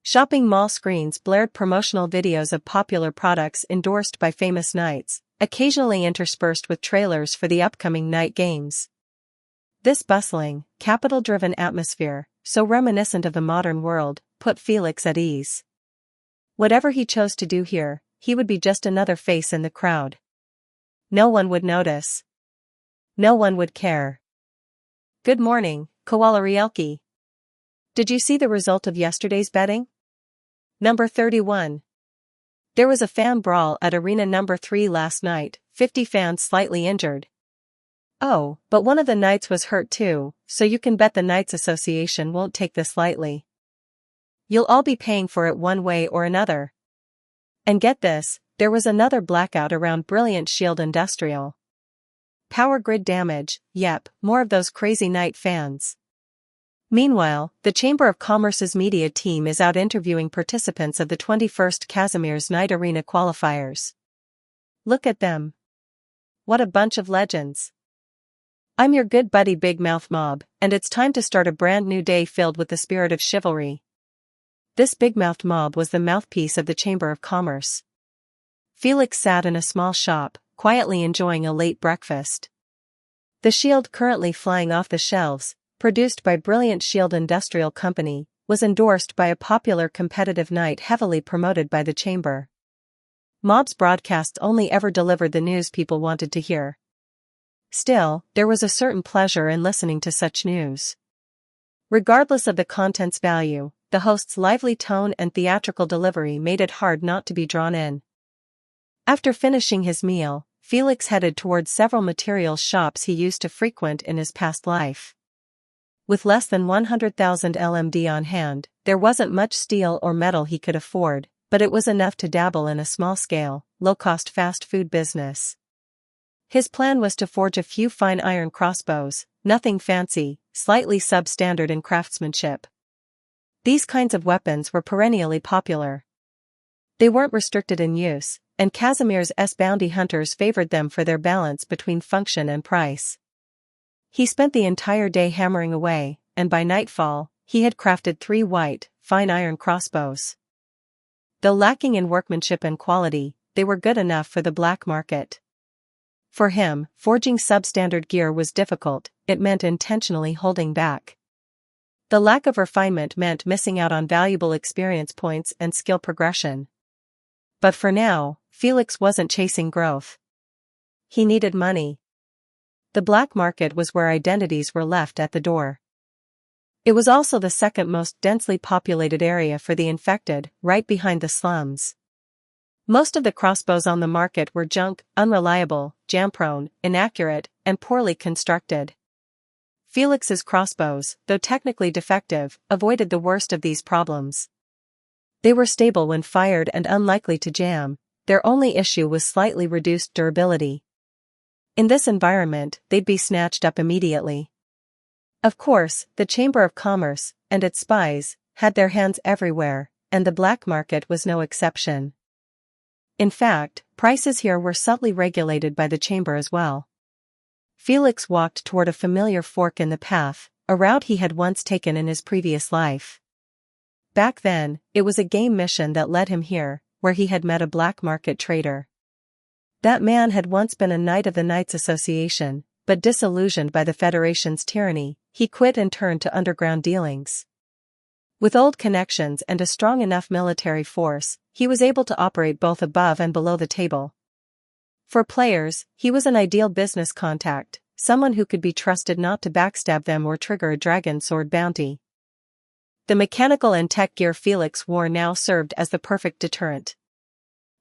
Shopping mall screens blared promotional videos of popular products endorsed by famous knights, occasionally interspersed with trailers for the upcoming night games. This bustling, capital-driven atmosphere, so reminiscent of the modern world, put Felix at ease. Whatever he chose to do here, he would be just another face in the crowd. No one would notice. No one would care. Good morning, Kowalarialki. Did you see the result of yesterday's betting? Number 31. There was a fan brawl at Arena Number 3 last night, 50 fans slightly injured. Oh, but one of the knights was hurt too, so you can bet the Knights Association won't take this lightly. You'll all be paying for it one way or another. And get this, there was another blackout around Brilliant Shield Industrial. Power grid damage, yep, more of those crazy Knight fans. Meanwhile, the Chamber of Commerce's media team is out interviewing participants of the 21st Casimir's Night Arena qualifiers. Look at them. What a bunch of legends. I'm your good buddy Big Mouth Mob, and it's time to start a brand new day filled with the spirit of chivalry. This big-mouthed mob was the mouthpiece of the Chamber of Commerce. Felix sat in a small shop, quietly enjoying a late breakfast. The shield currently flying off the shelves, produced by Brilliant Shield Industrial Company, was endorsed by a popular competitive knight heavily promoted by the Chamber. Mob's broadcasts only ever delivered the news people wanted to hear. Still, there was a certain pleasure in listening to such news. Regardless of the content's value, the host's lively tone and theatrical delivery made it hard not to be drawn in. After finishing his meal, Felix headed towards several materials shops he used to frequent in his past life. With less than 100,000 LMD on hand, there wasn't much steel or metal he could afford, but it was enough to dabble in a small-scale, low-cost fast food business. His plan was to forge a few fine iron crossbows, nothing fancy, slightly substandard in craftsmanship. These kinds of weapons were perennially popular. They weren't restricted in use, and Casimir's bounty hunters favored them for their balance between function and price. He spent the entire day hammering away, and by nightfall, he had crafted 3 white, fine iron crossbows. Though lacking in workmanship and quality, they were good enough for the black market. For him, forging substandard gear was difficult, it meant intentionally holding back. The lack of refinement meant missing out on valuable experience points and skill progression. But for now, Felix wasn't chasing growth. He needed money. The black market was where identities were left at the door. It was also the second most densely populated area for the infected, right behind the slums. Most of the crossbows on the market were junk, unreliable, jam-prone, inaccurate, and poorly constructed. Felix's crossbows, though technically defective, avoided the worst of these problems. They were stable when fired and unlikely to jam. Their only issue was slightly reduced durability. In this environment, they'd be snatched up immediately. Of course, the Chamber of Commerce, and its spies, had their hands everywhere, and the black market was no exception. In fact, prices here were subtly regulated by the chamber as well. Felix walked toward a familiar fork in the path, a route he had once taken in his previous life. Back then, it was a game mission that led him here, where he had met a black market trader. That man had once been a knight of the Knights Association, but disillusioned by the Federation's tyranny, he quit and turned to underground dealings. With old connections and a strong enough military force, he was able to operate both above and below the table. For players, he was an ideal business contact, someone who could be trusted not to backstab them or trigger a dragon sword bounty. The mechanical and tech gear Felix wore now served as the perfect deterrent.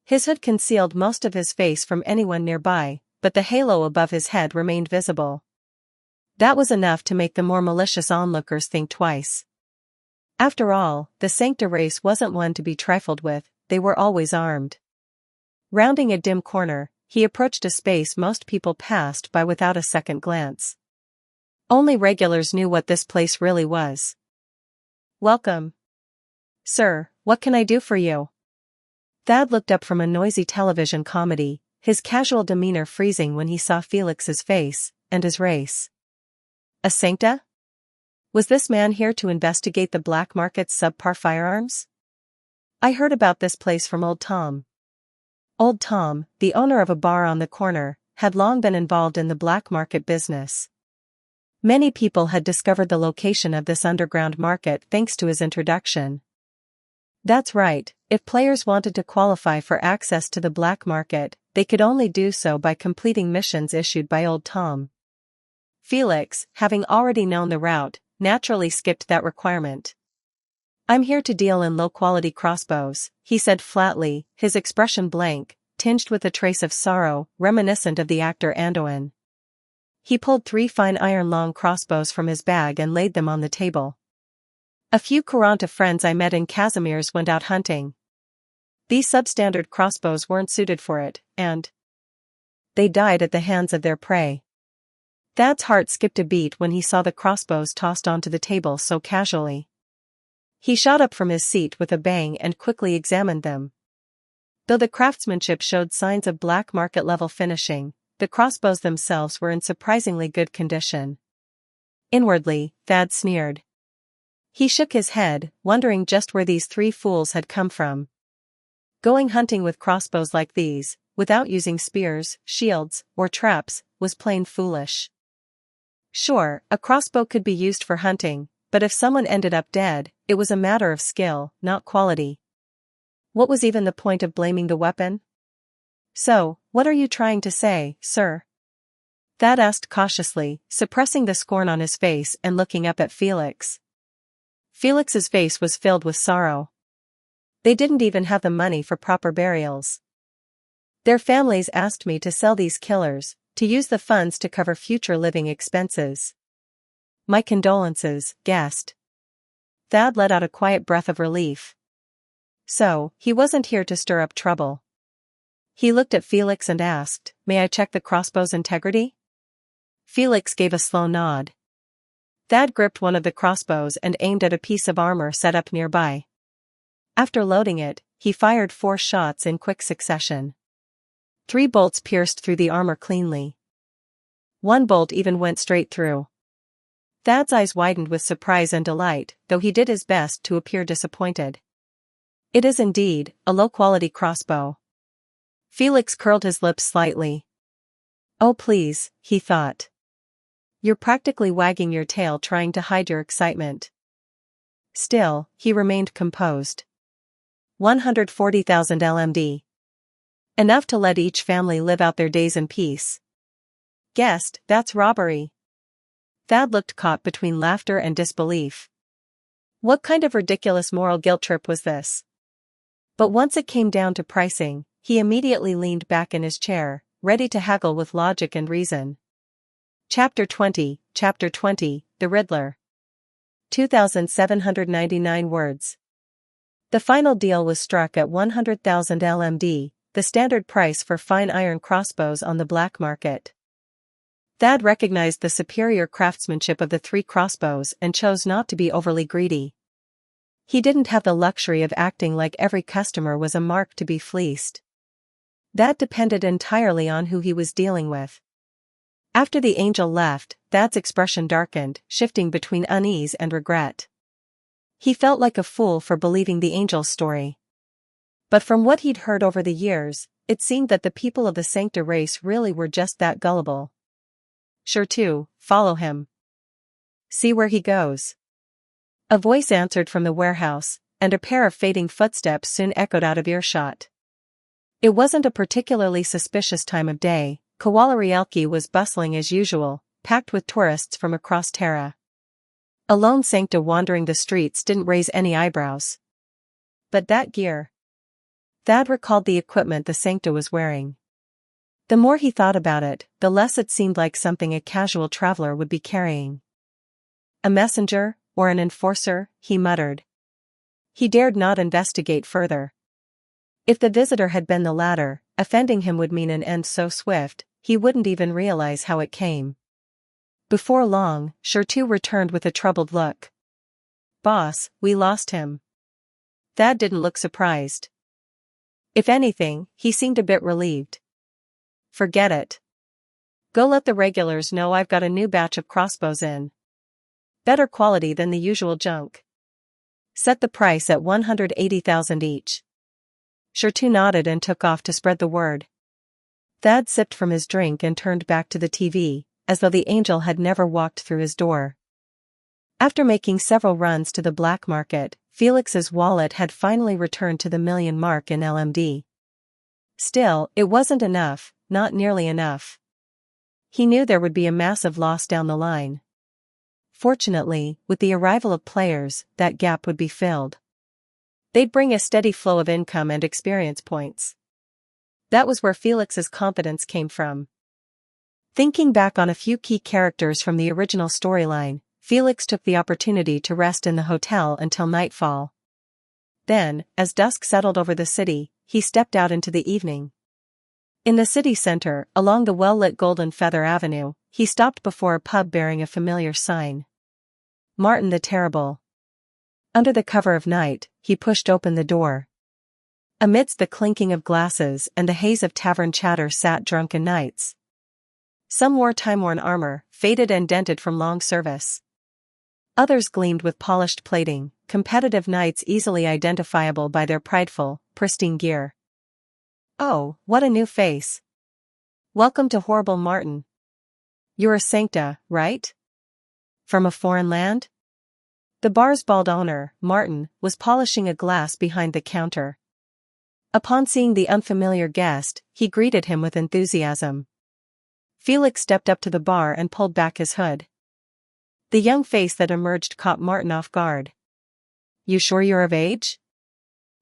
His hood concealed most of his face from anyone nearby, but the halo above his head remained visible. That was enough to make the more malicious onlookers think twice. After all, the Sancta race wasn't one to be trifled with, they were always armed. Rounding a dim corner, he approached a space most people passed by without a second glance. Only regulars knew what this place really was. "Welcome. Sir, what can I do for you?" Thad looked up from a noisy television comedy, his casual demeanor freezing when he saw Felix's face, and his race. A Sancta? Was this man here to investigate the black market's subpar firearms? "I heard about this place from Old Tom." Old Tom, the owner of a bar on the corner, had long been involved in the black market business. Many people had discovered the location of this underground market thanks to his introduction. That's right, if players wanted to qualify for access to the black market, they could only do so by completing missions issued by Old Tom. Felix, having already known the route, naturally skipped that requirement. "I'm here to deal in low-quality crossbows," he said flatly, his expression blank, tinged with a trace of sorrow, reminiscent of the actor Anduin. He pulled 3 fine iron-long crossbows from his bag and laid them on the table. "A few Quaranta friends I met in Casimir's went out hunting. These substandard crossbows weren't suited for it, and they died at the hands of their prey." Thad's heart skipped a beat when he saw the crossbows tossed onto the table so casually. He shot up from his seat with a bang and quickly examined them. Though the craftsmanship showed signs of black market-level finishing, the crossbows themselves were in surprisingly good condition. Inwardly, Thad sneered. He shook his head, wondering just where these 3 fools had come from. Going hunting with crossbows like these, without using spears, shields, or traps, was plain foolish. Sure, a crossbow could be used for hunting, but if someone ended up dead, it was a matter of skill, not quality. What was even the point of blaming the weapon? "So, what are you trying to say, sir?" Thad asked cautiously, suppressing the scorn on his face and looking up at Felix. Felix's face was filled with sorrow. They didn't even have the money for proper burials. "Their families asked me to sell these killers, to use the funds to cover future living expenses." "My condolences, guest." Thad let out a quiet breath of relief. So, he wasn't here to stir up trouble. He looked at Felix and asked, "May I check the crossbow's integrity?" Felix gave a slow nod. Thad gripped one of the crossbows and aimed at a piece of armor set up nearby. After loading it, he fired 4 shots in quick succession. 3 bolts pierced through the armor cleanly. 1 bolt even went straight through. Thad's eyes widened with surprise and delight, though he did his best to appear disappointed. "It is indeed a low-quality crossbow." Felix curled his lips slightly. "Oh please," he thought. "You're practically wagging your tail trying to hide your excitement." Still, he remained composed. 140,000 LMD. Enough to let each family live out their days in peace. Guessed, that's robbery. Thad looked caught between laughter and disbelief. What kind of ridiculous moral guilt trip was this? But once it came down to pricing, he immediately leaned back in his chair, ready to haggle with logic and reason. Chapter 20, The Riddler. 2,799 words. The final deal was struck at 100,000 LMD, the standard price for fine iron crossbows on the black market. Thad recognized the superior craftsmanship of the 3 crossbows and chose not to be overly greedy. He didn't have the luxury of acting like every customer was a mark to be fleeced. That depended entirely on who he was dealing with. After the angel left, Thad's expression darkened, shifting between unease and regret. He felt like a fool for believing the angel's story. But from what he'd heard over the years, it seemed that the people of the Sancta race really were just that gullible. Sure to, follow him. See where he goes. A voice answered from the warehouse, and a pair of fading footsteps soon echoed out of earshot. It wasn't a particularly suspicious time of day. Kowalarielki was bustling as usual, packed with tourists from across Terra. A lone Sancta wandering the streets didn't raise any eyebrows. But that gear. Thad recalled the equipment the Sancta was wearing. The more he thought about it, the less it seemed like something a casual traveler would be carrying. A messenger, or an enforcer, he muttered. He dared not investigate further. If the visitor had been the latter, offending him would mean an end so swift, he wouldn't even realize how it came. Before long, Sure-2 returned with a troubled look. Boss, we lost him. Thad didn't look surprised. If anything, he seemed a bit relieved. Forget it. Go let the regulars know I've got a new batch of crossbows in. Better quality than the usual junk. Set the price at 180,000 each. Sure-2 nodded and took off to spread the word. Thad sipped from his drink and turned back to the TV, as though the angel had never walked through his door. After making several runs to the black market, Felix's wallet had finally returned to the million mark in LMD. Still, it wasn't enough, not nearly enough. He knew there would be a massive loss down the line. Fortunately, with the arrival of players, that gap would be filled. They'd bring a steady flow of income and experience points. That was where Felix's confidence came from. Thinking back on a few key characters from the original storyline, Felix took the opportunity to rest in the hotel until nightfall. Then, as dusk settled over the city, he stepped out into the evening. In the city center, along the well-lit Golden Feather Avenue, he stopped before a pub bearing a familiar sign. Martin the Terrible. Under the cover of night, he pushed open the door. Amidst the clinking of glasses and the haze of tavern chatter sat drunken knights. Some wore time-worn armor, faded and dented from long service. Others gleamed with polished plating, competitive knights easily identifiable by their prideful, pristine gear. Oh, what a new face. Welcome to Horrible Martin. You're a Sancta, right? From a foreign land? The bar's bald owner, Martin, was polishing a glass behind the counter. Upon seeing the unfamiliar guest, he greeted him with enthusiasm. Felix stepped up to the bar and pulled back his hood. The young face that emerged caught Martin off guard. You sure you're of age?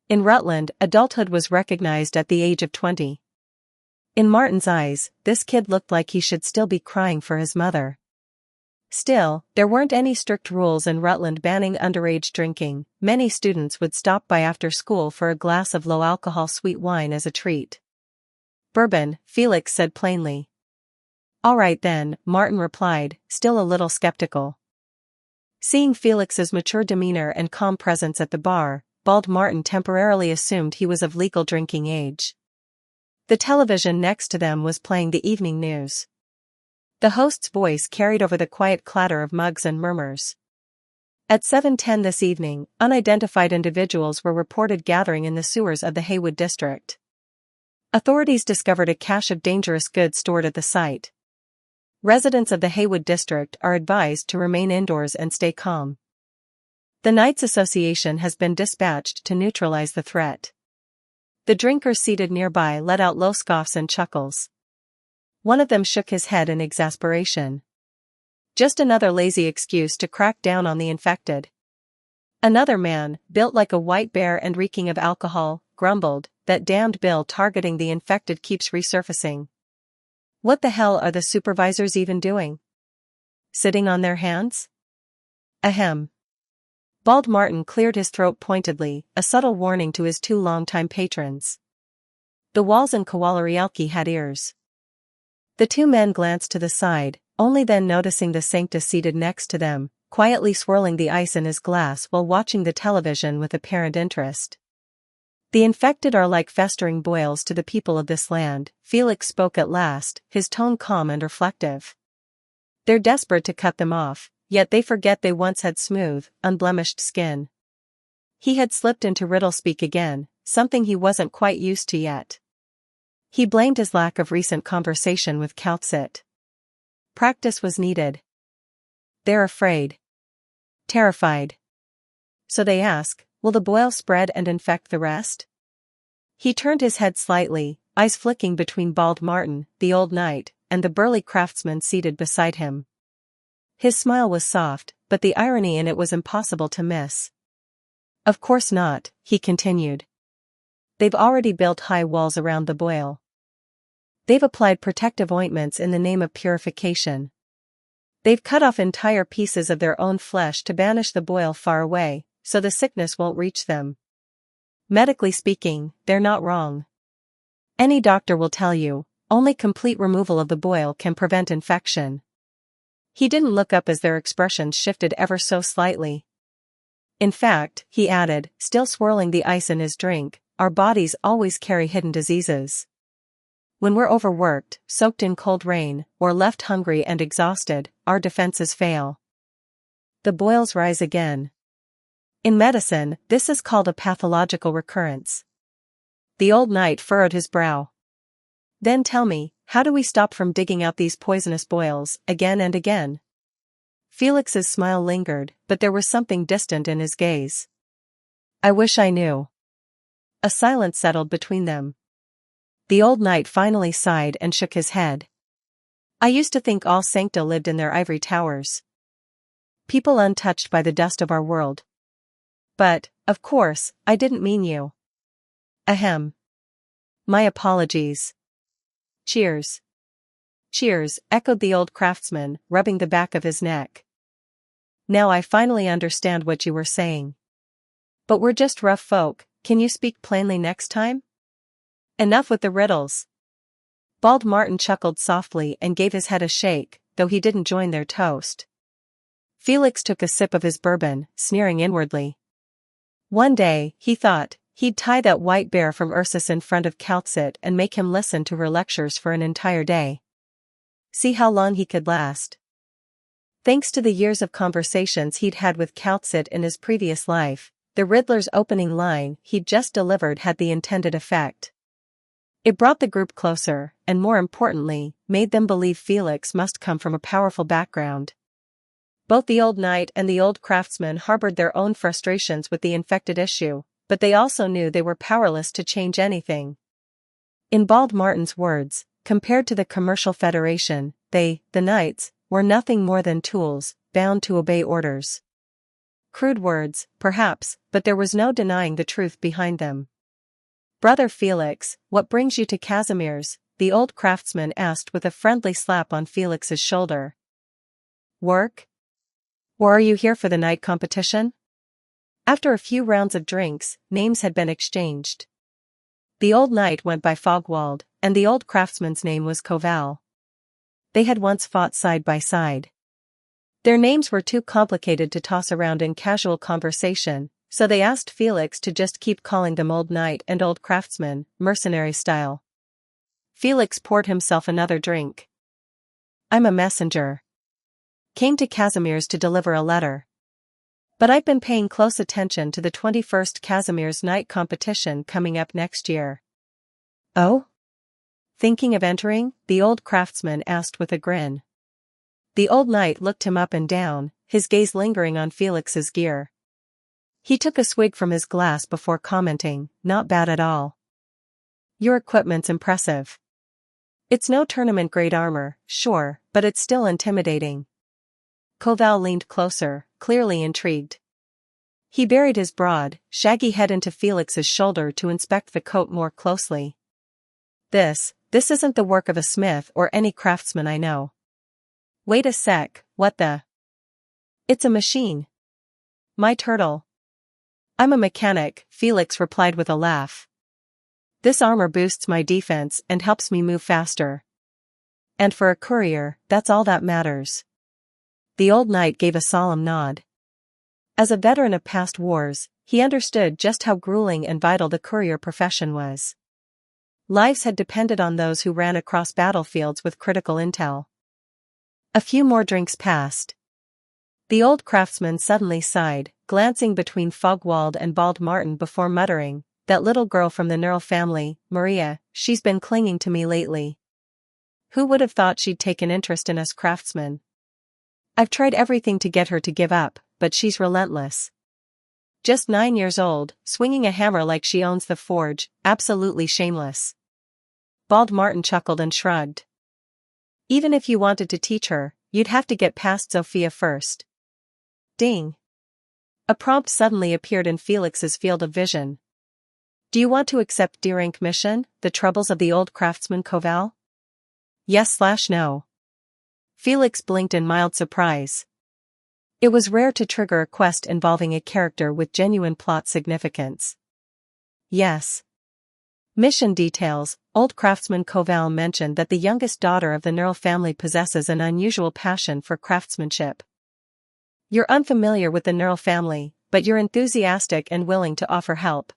In Rutland, adulthood was recognized at the age of 20. In Martin's eyes, this kid looked like he should still be crying for his mother. Still, there weren't any strict rules in Rutland banning underage drinking. Many students would stop by after school for a glass of low-alcohol sweet wine as a treat. Bourbon, Felix said plainly. All right then, Martin replied, still a little skeptical. Seeing Felix's mature demeanor and calm presence at the bar, bald Martin temporarily assumed he was of legal drinking age. The television next to them was playing the evening news. The host's voice carried over the quiet clatter of mugs and murmurs. At 7:10 this evening, unidentified individuals were reported gathering in the sewers of the Haywood district. Authorities discovered a cache of dangerous goods stored at the site. Residents of the Haywood district are advised to remain indoors and stay calm. The Knights Association has been dispatched to neutralize the threat. The drinkers seated nearby let out low scoffs and chuckles. One of them shook his head in exasperation. Just another lazy excuse to crack down on the infected. Another man, built like a white bear and reeking of alcohol, grumbled, "That damned bill targeting the infected keeps resurfacing. What the hell are the supervisors even doing? Sitting on their hands?" Ahem. Bald Martin cleared his throat pointedly, a subtle warning to his two longtime patrons. The walls in Kowalarialki had ears. The two men glanced to the side, only then noticing the Sanctus seated next to them, quietly swirling the ice in his glass while watching the television with apparent interest. "The infected are like festering boils to the people of this land," Felix spoke at last, his tone calm and reflective. "They're desperate to cut them off, yet they forget they once had smooth, unblemished skin." He had slipped into riddle-speak again, something he wasn't quite used to yet. He blamed his lack of recent conversation with Kaltsit. Practice was needed. "They're afraid. Terrified. So they ask, will the boil spread and infect the rest?" He turned his head slightly, eyes flicking between Bald Martin, the old knight, and the burly craftsman seated beside him. His smile was soft, but the irony in it was impossible to miss. "Of course not," he continued. "They've already built high walls around the boil. They've applied protective ointments in the name of purification. They've cut off entire pieces of their own flesh to banish the boil far away, so the sickness won't reach them. Medically speaking, they're not wrong. Any doctor will tell you, only complete removal of the boil can prevent infection." He didn't look up as their expressions shifted ever so slightly. "In fact," he added, still swirling the ice in his drink, "our bodies always carry hidden diseases. When we're overworked, soaked in cold rain, or left hungry and exhausted, our defenses fail. The boils rise again. In medicine, this is called a pathological recurrence." The old knight furrowed his brow. "Then tell me, how do we stop from digging out these poisonous boils, again and again?" Felix's smile lingered, but there was something distant in his gaze. "I wish I knew." A silence settled between them. The old knight finally sighed and shook his head. "I used to think all Sancta lived in their ivory towers. People untouched by the dust of our world. But, of course, I didn't mean you." "Ahem. My apologies." "Cheers." "Cheers," echoed the old craftsman, rubbing the back of his neck. "Now I finally understand what you were saying. But we're just rough folk, can you speak plainly next time? Enough with the riddles." Bald Martin chuckled softly and gave his head a shake, though he didn't join their toast. Felix took a sip of his bourbon, sneering inwardly. One day, he thought, he'd tie that white bear from Ursus in front of Kaltsit and make him listen to her lectures for an entire day. See how long he could last. Thanks to the years of conversations he'd had with Kaltsit in his previous life, the Riddler's opening line he'd just delivered had the intended effect. It brought the group closer, and more importantly, made them believe Felix must come from a powerful background. Both the old knight and the old craftsman harbored their own frustrations with the infected issue, but they also knew they were powerless to change anything. In Bald Martin's words, compared to the commercial federation, they, the knights, were nothing more than tools, bound to obey orders. Crude words, perhaps, but there was no denying the truth behind them. "Brother Felix, what brings you to Casimir's?" the old craftsman asked with a friendly slap on Felix's shoulder. "Work? Or are you here for the night competition?" After a few rounds of drinks, names had been exchanged. The old knight went by Fogwald, and the old craftsman's name was Koval. They had once fought side by side. Their names were too complicated to toss around in casual conversation, so they asked Felix to just keep calling them old knight and old craftsman, mercenary style. Felix poured himself another drink. "I'm a messenger. Came to Casimir's to deliver a letter. But I've been paying close attention to the 21st Casimir's night competition coming up next year." "Oh? Thinking of entering?" the old craftsman asked with a grin. The old knight looked him up and down, his gaze lingering on Felix's gear. He took a swig from his glass before commenting, "Not bad at all. Your equipment's impressive. It's no tournament-grade armor, sure, but it's still intimidating." Koval leaned closer, clearly intrigued. He buried his broad, shaggy head into Felix's shoulder to inspect the coat more closely. This isn't the work of a smith or any craftsman I know." "Wait a sec, what the?" "It's a machine. My turtle." "I'm a mechanic," Felix replied with a laugh. "This armor boosts my defense and helps me move faster. And for a courier, that's all that matters." The old knight gave a solemn nod. As a veteran of past wars, he understood just how grueling and vital the courier profession was. Lives had depended on those who ran across battlefields with critical intel. A few more drinks passed. The old craftsman suddenly sighed, glancing between Fogwald and Bald Martin before muttering, "That little girl from the Nerl family, Maria, she's been clinging to me lately. Who would have thought she'd take an interest in us craftsmen? I've tried everything to get her to give up, but she's relentless. Just 9 years old, swinging a hammer like she owns the forge, absolutely shameless." Bald Martin chuckled and shrugged. "Even if you wanted to teach her, you'd have to get past Sophia first." Ding! A prompt suddenly appeared in Felix's field of vision. "Do you want to accept D-rank mission, the troubles of the old craftsman Koval?" "Yes/no." Felix blinked in mild surprise. It was rare to trigger a quest involving a character with genuine plot significance. "Yes." Mission details: Old craftsman Koval mentioned that the youngest daughter of the Nerl family possesses an unusual passion for craftsmanship. "You're unfamiliar with the Nerl family, but you're enthusiastic and willing to offer help.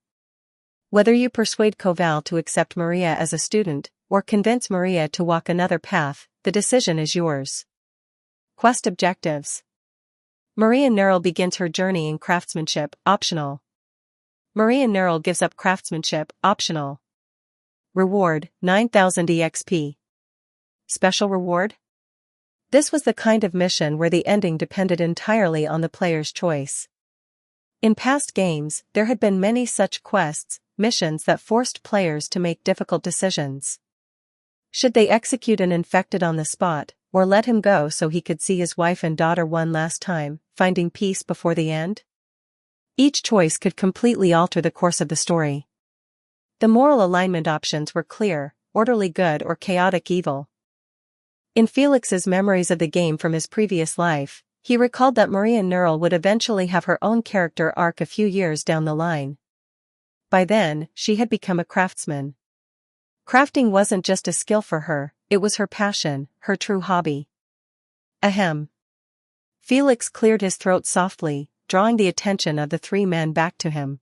Whether you persuade Koval to accept Maria as a student, or convince Maria to walk another path, the decision is yours." Quest objectives: Maria Nerl begins her journey in craftsmanship, optional. Maria Nerl gives up craftsmanship, optional. Reward, 9,000 EXP. Special reward? This was the kind of mission where the ending depended entirely on the player's choice. In past games, there had been many such quests, missions that forced players to make difficult decisions. Should they execute an infected on the spot, or let him go so he could see his wife and daughter one last time, finding peace before the end? Each choice could completely alter the course of the story. The moral alignment options were clear: orderly good or chaotic evil. In Felix's memories of the game from his previous life, he recalled that Maria Nerl would eventually have her own character arc a few years down the line. By then, she had become a craftsman. Crafting wasn't just a skill for her, it was her passion, her true hobby. Ahem. Felix cleared his throat softly, drawing the attention of the three men back to him.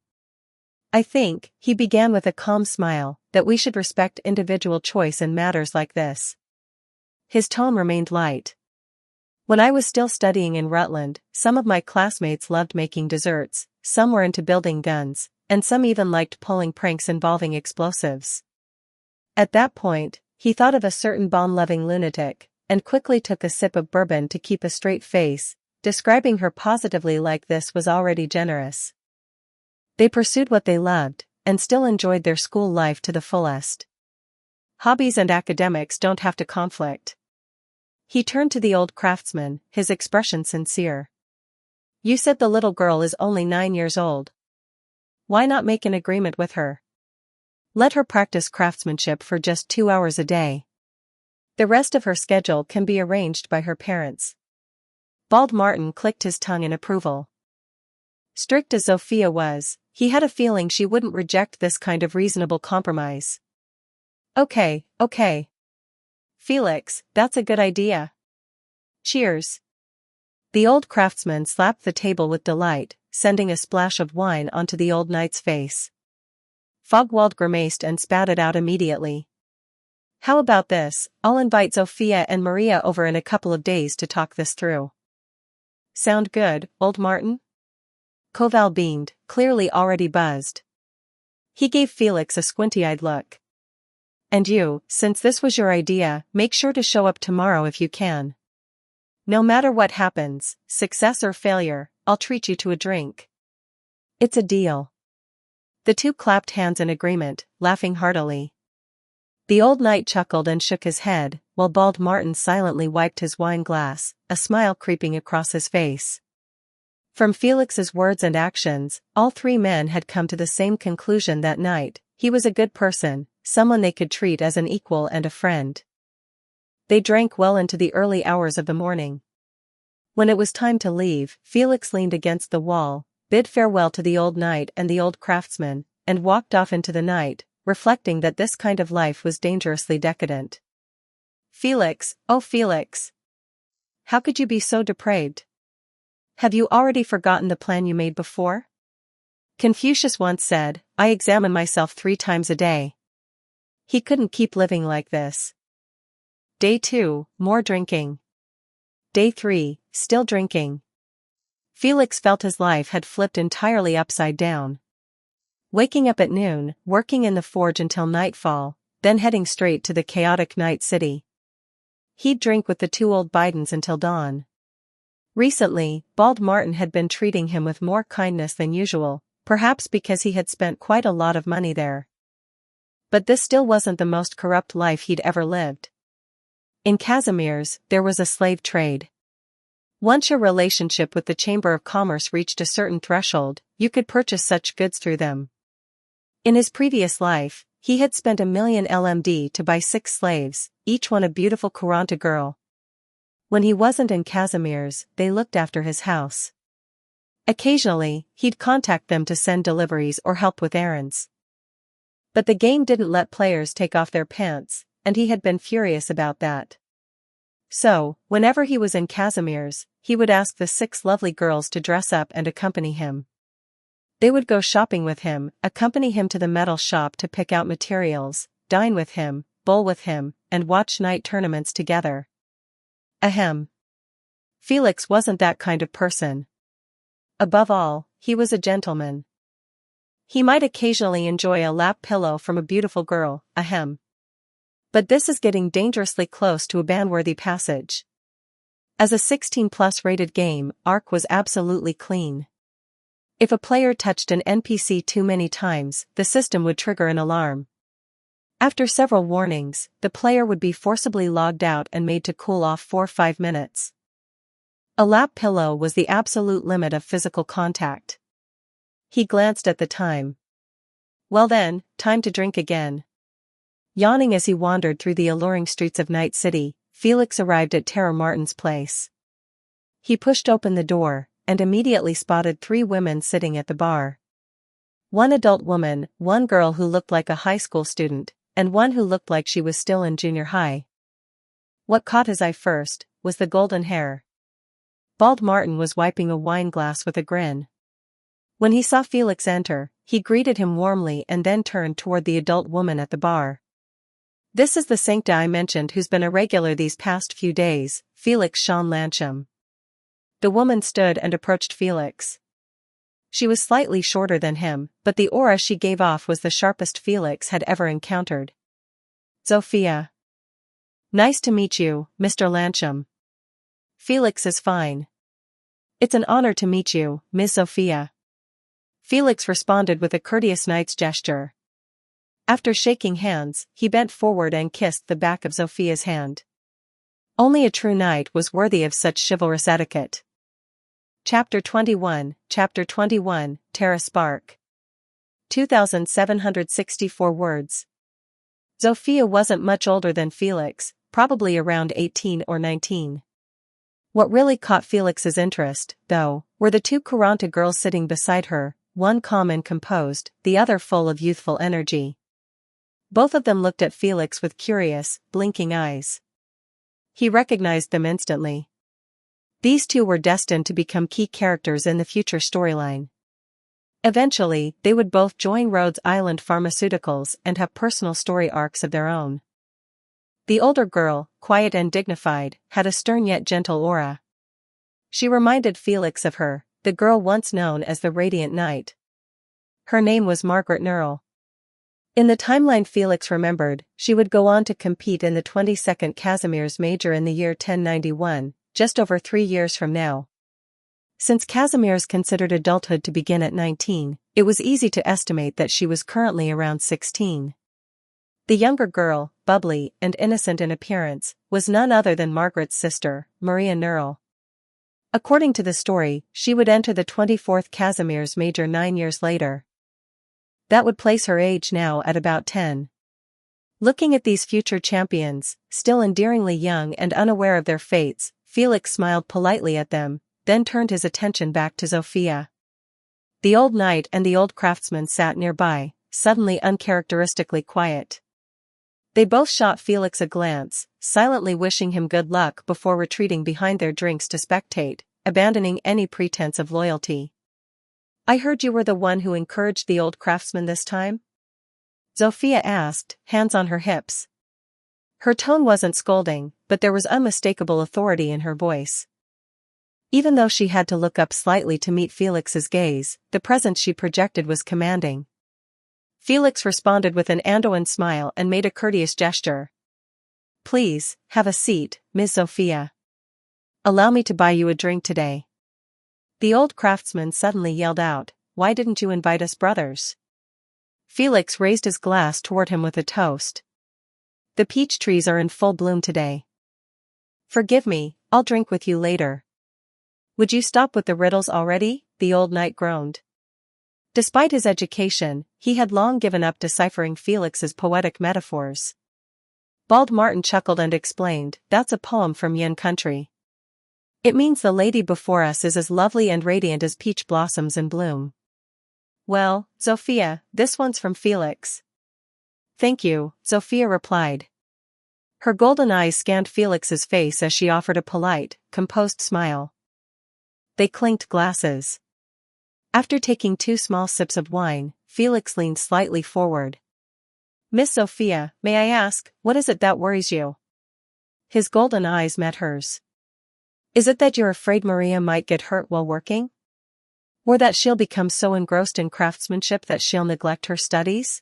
"I think," he began with a calm smile, "that we should respect individual choice in matters like this." His tone remained light. "When I was still studying in Rutland, some of my classmates loved making desserts, some were into building guns, and some even liked pulling pranks involving explosives." At that point, he thought of a certain bomb-loving lunatic, and quickly took a sip of bourbon to keep a straight face. Describing her positively like this was already generous. They pursued what they loved, and still enjoyed their school life to the fullest. Hobbies and academics don't have to conflict. He turned to the old craftsman, his expression sincere. "You said the little girl is only 9 years old. Why not make an agreement with her? Let her practice craftsmanship for just 2 hours a day. The rest of her schedule can be arranged by her parents." Bald Martin clicked his tongue in approval. Strict as Sophia was, he had a feeling she wouldn't reject this kind of reasonable compromise. Okay. Felix, that's a good idea. Cheers." The old craftsman slapped the table with delight, sending a splash of wine onto the old knight's face. Fogwald grimaced and spat it out immediately. "How about this? I'll invite Sophia and Maria over in a couple of days to talk this through." "Sound good, old Martin?" Koval beamed, clearly already buzzed. He gave Felix a squinty-eyed look. "And you, since this was your idea, make sure to show up tomorrow if you can. No matter what happens, success or failure, I'll treat you to a drink." It's a deal. The two clapped hands in agreement, laughing heartily. The old knight chuckled and shook his head, while Bald Martin silently wiped his wine glass, a smile creeping across his face. From Felix's words and actions, all three men had come to the same conclusion that night: he was a good person, someone they could treat as an equal and a friend. They drank well into the early hours of the morning. When it was time to leave, Felix leaned against the wall, bid farewell to the old knight and the old craftsman, and walked off into the night, reflecting that this kind of life was dangerously decadent. Felix, oh Felix! How could you be so depraved? Have you already forgotten the plan you made before? Confucius once said, I examine myself 3 times a day. He couldn't keep living like this. Day 2, more drinking. Day 3, still drinking. Felix felt his life had flipped entirely upside down. Waking up at noon, working in the forge until nightfall, then heading straight to the chaotic night city. He'd drink with the 2 old Bidens until dawn. Recently, Bald Martin had been treating him with more kindness than usual, perhaps because he had spent quite a lot of money there. But this still wasn't the most corrupt life he'd ever lived. In Casimir's, there was a slave trade. Once your relationship with the Chamber of Commerce reached a certain threshold, you could purchase such goods through them. In his previous life, he had spent 1 million LMD to buy 6 slaves, each one a beautiful Kuranta girl. When he wasn't in Casimir's, they looked after his house. Occasionally, he'd contact them to send deliveries or help with errands. But the game didn't let players take off their pants, and he had been furious about that. So, whenever he was in Casimir's, he would ask the 6 lovely girls to dress up and accompany him. They would go shopping with him, accompany him to the metal shop to pick out materials, dine with him, bowl with him, and watch night tournaments together. Ahem. Felix wasn't that kind of person. Above all, he was a gentleman. He might occasionally enjoy a lap pillow from a beautiful girl, ahem. But this is getting dangerously close to a ban-worthy passage. As a 16+ rated game, Ark was absolutely clean. If a player touched an NPC too many times, the system would trigger an alarm. After several warnings, the player would be forcibly logged out and made to cool off for 5 minutes. A lap pillow was the absolute limit of physical contact. He glanced at the time. Well then, time to drink again. Yawning as he wandered through the alluring streets of Night City, Felix arrived at Terror Martin's place. He pushed open the door, and immediately spotted 3 women sitting at the bar. 1 adult woman, 1 girl who looked like a high school student, and 1 who looked like she was still in junior high. What caught his eye first was the golden hair. Bald Martin was wiping a wine glass with a grin. When he saw Felix enter, he greeted him warmly and then turned toward the adult woman at the bar. This is the sancta I mentioned who's been a regular these past few days, Felix Sean Lancham. The woman stood and approached Felix. She was slightly shorter than him, but the aura she gave off was the sharpest Felix had ever encountered. Zofia. Nice to meet you, Mr. Lancham. Felix is fine. It's an honor to meet you, Ms. Zofia. Felix responded with a courteous knight's gesture. After shaking hands, he bent forward and kissed the back of Zofia's hand. Only a true knight was worthy of such chivalrous etiquette. Chapter 21, Terra Spark. 2,764 words. Zofia wasn't much older than Felix, probably around 18 or 19. What really caught Felix's interest, though, were the 2 Kuranta girls sitting beside her, one calm and composed, the other full of youthful energy. Both of them looked at Felix with curious, blinking eyes. He recognized them instantly. These 2 were destined to become key characters in the future storyline. Eventually, they would both join Rhodes Island Pharmaceuticals and have personal story arcs of their own. The older girl, quiet and dignified, had a stern yet gentle aura. She reminded Felix of her, the girl once known as the Radiant Knight. Her name was Margaret Nurl. In the timeline Felix remembered, she would go on to compete in the 22nd Casimir's Major in the year 1091, just over 3 years from now. Since Casimir's considered adulthood to begin at 19, it was easy to estimate that she was currently around 16. The younger girl, bubbly and innocent in appearance, was none other than Margaret's sister, Maria Nerl. According to the story, she would enter the 24th Casimir's major 9 years later. That would place her age now at about 10. Looking at these future champions, still endearingly young and unaware of their fates, Felix smiled politely at them, then turned his attention back to Zofia. The old knight and the old craftsman sat nearby, suddenly uncharacteristically quiet. They both shot Felix a glance, silently wishing him good luck before retreating behind their drinks to spectate, abandoning any pretense of loyalty. "I heard you were the one who encouraged the old craftsman this time?" Zofia asked, hands on her hips. Her tone wasn't scolding, but there was unmistakable authority in her voice. Even though she had to look up slightly to meet Felix's gaze, the presence she projected was commanding. Felix responded with an Andoan smile and made a courteous gesture. "Please, have a seat, Miss Zofia. Allow me to buy you a drink today." The old craftsman suddenly yelled out, "Why didn't you invite us brothers?" Felix raised his glass toward him with a toast. "The peach trees are in full bloom today." "Forgive me, I'll drink with you later." "Would you stop with the riddles already?" the old knight groaned. Despite his education, he had long given up deciphering Felix's poetic metaphors. Bald Martin chuckled and explained, "That's a poem from Yin country. It means the lady before us is as lovely and radiant as peach blossoms in bloom." "Well, Zofia, this one's from Felix." "Thank you," Zofia replied. Her golden eyes scanned Felix's face as she offered a polite, composed smile. They clinked glasses. After taking 2 small sips of wine, Felix leaned slightly forward. "Miss Zofia, may I ask, what is it that worries you?" His golden eyes met hers. "Is it that you're afraid Maria might get hurt while working? Or that she'll become so engrossed in craftsmanship that she'll neglect her studies?"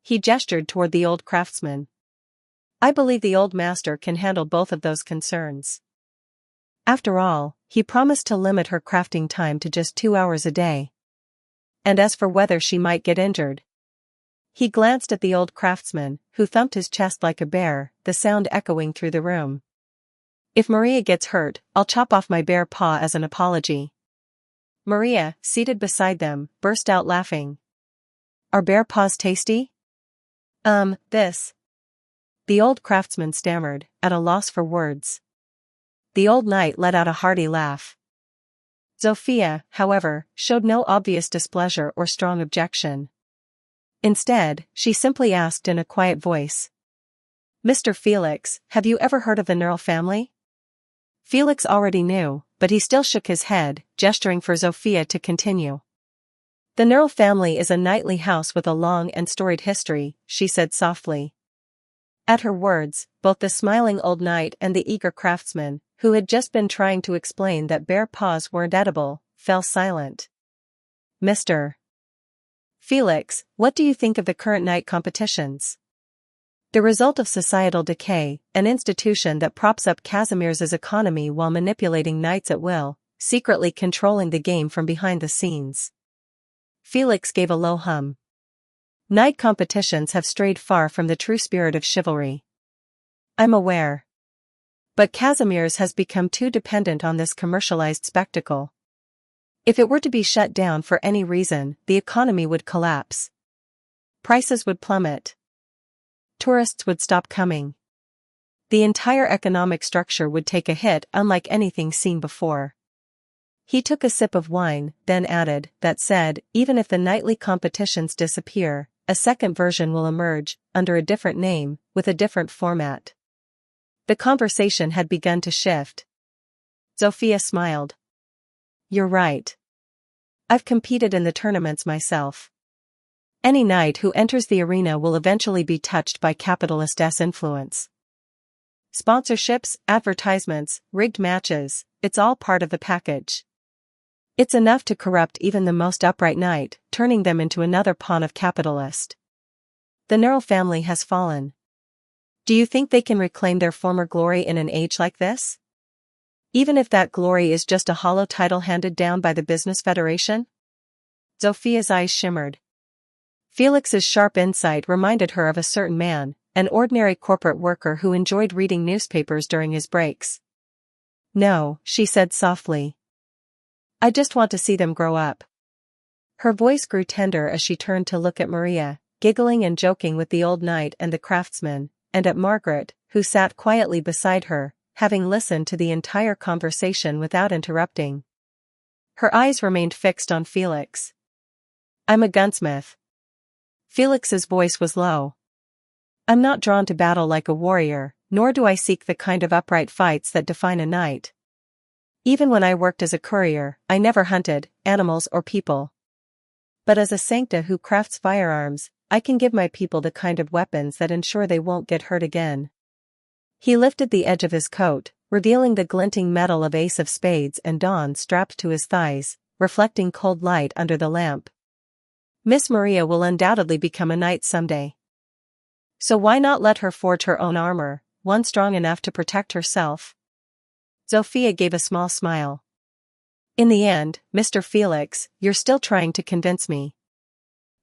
He gestured toward the old craftsman. "I believe the old master can handle both of those concerns. After all, he promised to limit her crafting time to just 2 hours a day. And as for whether she might get injured..." He glanced at the old craftsman, who thumped his chest like a bear, the sound echoing through the room. "If Maria gets hurt, I'll chop off my bare paw as an apology." Maria, seated beside them, burst out laughing. "Are bear paws tasty?" This..." The old craftsman stammered, at a loss for words. The old knight let out a hearty laugh. Zofia, however, showed no obvious displeasure or strong objection. Instead, she simply asked in a quiet voice, "Mr. Felix, have you ever heard of the Nerl family?" Felix already knew, but he still shook his head, gesturing for Zofia to continue. "The Nerl family is a knightly house with a long and storied history," she said softly. At her words, both the smiling old knight and the eager craftsman, who had just been trying to explain that bear paws weren't edible, fell silent. "Mr. Felix, what do you think of the current knight competitions? The result of societal decay, an institution that props up Casimir's economy while manipulating knights at will, secretly controlling the game from behind the scenes." Felix gave a low hum. "Knight competitions have strayed far from the true spirit of chivalry." "I'm aware. But Casimir's has become too dependent on this commercialized spectacle. If it were to be shut down for any reason, the economy would collapse. Prices would plummet. Tourists would stop coming. The entire economic structure would take a hit unlike anything seen before." He took a sip of wine, then added, "That said, even if the nightly competitions disappear, a second version will emerge, under a different name, with a different format." The conversation had begun to shift. Zofia smiled. "You're right. I've competed in the tournaments myself. Any knight who enters the arena will eventually be touched by capitalist influence. Sponsorships, advertisements, rigged matches, it's all part of the package. It's enough to corrupt even the most upright knight, turning them into another pawn of capitalist. The Nerl family has fallen. Do you think they can reclaim their former glory in an age like this? Even if that glory is just a hollow title handed down by the Business Federation? Zophia's eyes shimmered. Felix's sharp insight reminded her of a certain man, an ordinary corporate worker who enjoyed reading newspapers during his breaks. No, she said softly. I just want to see them grow up. Her voice grew tender as she turned to look at Maria, giggling and joking with the old knight and the craftsman, and at Margaret, who sat quietly beside her, having listened to the entire conversation without interrupting. Her eyes remained fixed on Felix. I'm a gunsmith. Felix's voice was low. I'm not drawn to battle like a warrior, nor do I seek the kind of upright fights that define a knight. Even when I worked as a courier, I never hunted animals or people. But as a sancta who crafts firearms, I can give my people the kind of weapons that ensure they won't get hurt again. He lifted the edge of his coat, revealing the glinting metal of ace of spades and dawn strapped to his thighs, reflecting cold light under the lamp. Miss Maria will undoubtedly become a knight someday. So why not let her forge her own armor, one strong enough to protect herself? Zophia gave a small smile. In the end, Mr. Felix, you're still trying to convince me.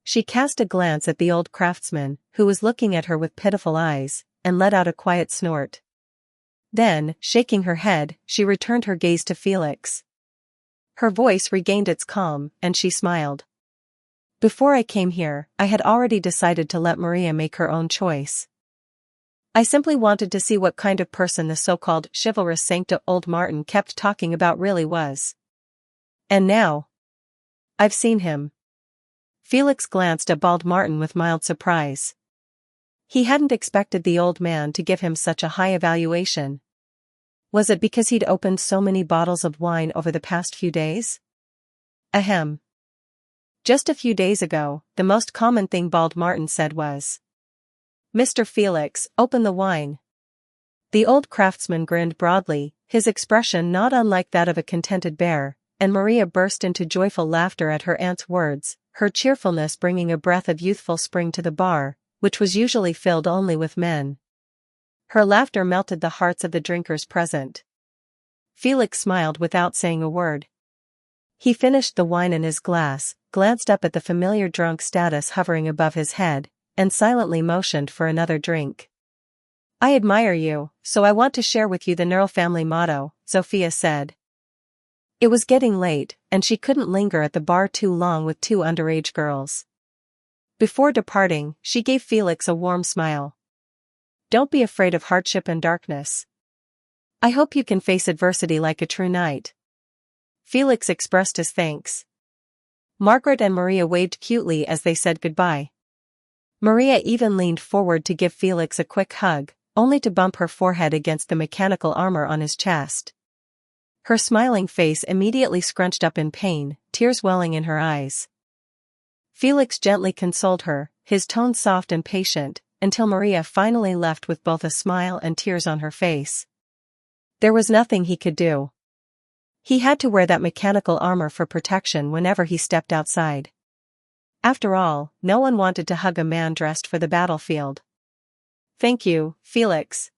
She cast a glance at the old craftsman, who was looking at her with pitiful eyes, and let out a quiet snort. Then, shaking her head, she returned her gaze to Felix. Her voice regained its calm, and she smiled. Before I came here, I had already decided to let Maria make her own choice. I simply wanted to see what kind of person the so-called chivalrous sancta old Martin kept talking about really was. And now, I've seen him. Felix glanced at bald Martin with mild surprise. He hadn't expected the old man to give him such a high evaluation. Was it because he'd opened so many bottles of wine over the past few days? Ahem. Just a few days ago, the most common thing bald Martin said was, Mr. Felix, open the wine. The old craftsman grinned broadly, his expression not unlike that of a contented bear, and Maria burst into joyful laughter at her aunt's words, her cheerfulness bringing a breath of youthful spring to the bar, which was usually filled only with men. Her laughter melted the hearts of the drinkers present. Felix smiled without saying a word. He finished the wine in his glass, glanced up at the familiar drunk status hovering above his head, and silently motioned for another drink. I admire you, so I want to share with you the Neural family motto, Zophia said. It was getting late, and she couldn't linger at the bar too long with two underage girls. Before departing, she gave Felix a warm smile. Don't be afraid of hardship and darkness. I hope you can face adversity like a true knight. Felix expressed his thanks. Margaret and Maria waved cutely as they said goodbye. Maria even leaned forward to give Felix a quick hug, only to bump her forehead against the mechanical armor on his chest. Her smiling face immediately scrunched up in pain, tears welling in her eyes. Felix gently consoled her, his tone soft and patient, until Maria finally left with both a smile and tears on her face. There was nothing he could do. He had to wear that mechanical armor for protection whenever he stepped outside. After all, no one wanted to hug a man dressed for the battlefield. Thank you, Felix.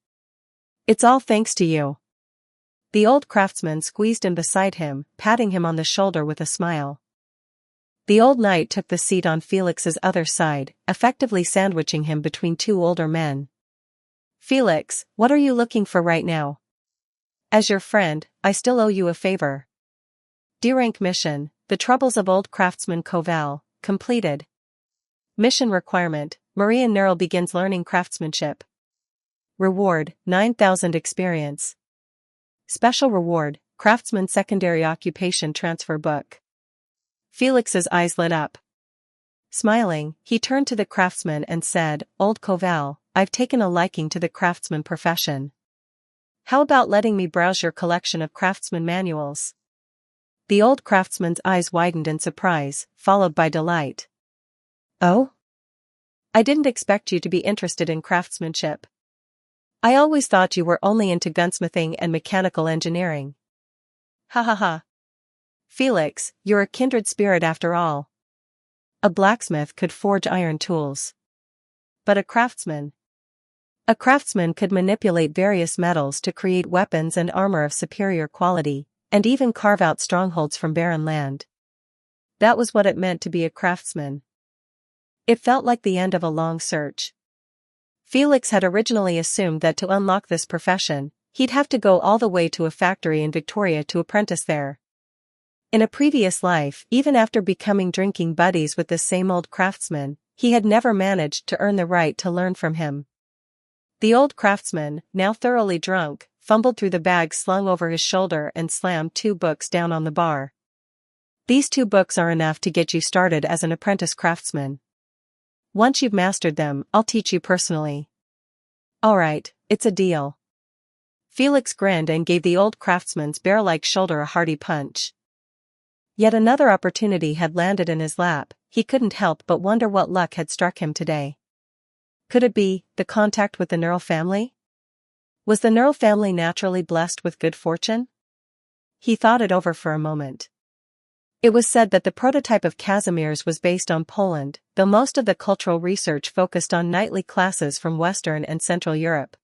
It's all thanks to you. The old craftsman squeezed in beside him, patting him on the shoulder with a smile. The old knight took the seat on Felix's other side, effectively sandwiching him between two older men. Felix, what are you looking for right now? As your friend, I still owe you a favor. D-rank mission, the troubles of old craftsman Coval, completed. Mission requirement, Maria Neural begins learning craftsmanship. Reward, 9,000 experience. Special reward, craftsman secondary occupation transfer book. Felix's eyes lit up. Smiling, he turned to the craftsman and said, Old Coval, I've taken a liking to the craftsman profession. How about letting me browse your collection of craftsman manuals? The old craftsman's eyes widened in surprise, followed by delight. Oh? I didn't expect you to be interested in craftsmanship. I always thought you were only into gunsmithing and mechanical engineering. Ha ha ha. Felix, you're a kindred spirit after all. A blacksmith could forge iron tools. But a craftsman? A craftsman could manipulate various metals to create weapons and armor of superior quality, and even carve out strongholds from barren land. That was what it meant to be a craftsman. It felt like the end of a long search. Felix had originally assumed that to unlock this profession, he'd have to go all the way to a factory in Victoria to apprentice there. In a previous life, even after becoming drinking buddies with this same old craftsman, he had never managed to earn the right to learn from him. The old craftsman, now thoroughly drunk, fumbled through the bag slung over his shoulder and slammed 2 books down on the bar. These 2 books are enough to get you started as an apprentice craftsman. Once you've mastered them, I'll teach you personally. Alright, it's a deal. Felix grinned and gave the old craftsman's bear-like shoulder a hearty punch. Yet another opportunity had landed in his lap. He couldn't help but wonder what luck had struck him today. Could it be the contact with the Neural family? Was the Neural family naturally blessed with good fortune? He thought it over for a moment. It was said that the prototype of Casimir's was based on Poland, though most of the cultural research focused on knightly classes from Western and Central Europe.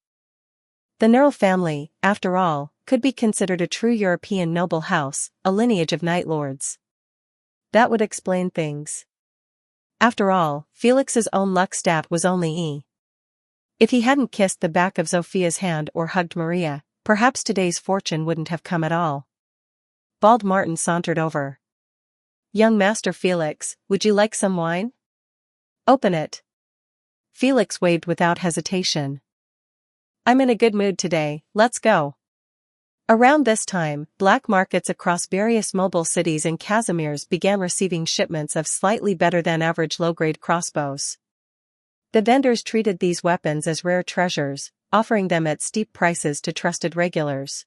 The Neural family, after all, could be considered a true European noble house, a lineage of knight lords. That would explain things. After all, Felix's own luck stat was only E. If he hadn't kissed the back of Zofia's hand or hugged Maria, perhaps today's fortune wouldn't have come at all. Bald Martin sauntered over. "Young Master Felix, would you like some wine?" "Open it." Felix waved without hesitation. "I'm in a good mood today, let's go." Around this time, black markets across various mobile cities and Casimir's began receiving shipments of slightly better-than-average low-grade crossbows. The vendors treated these weapons as rare treasures, offering them at steep prices to trusted regulars.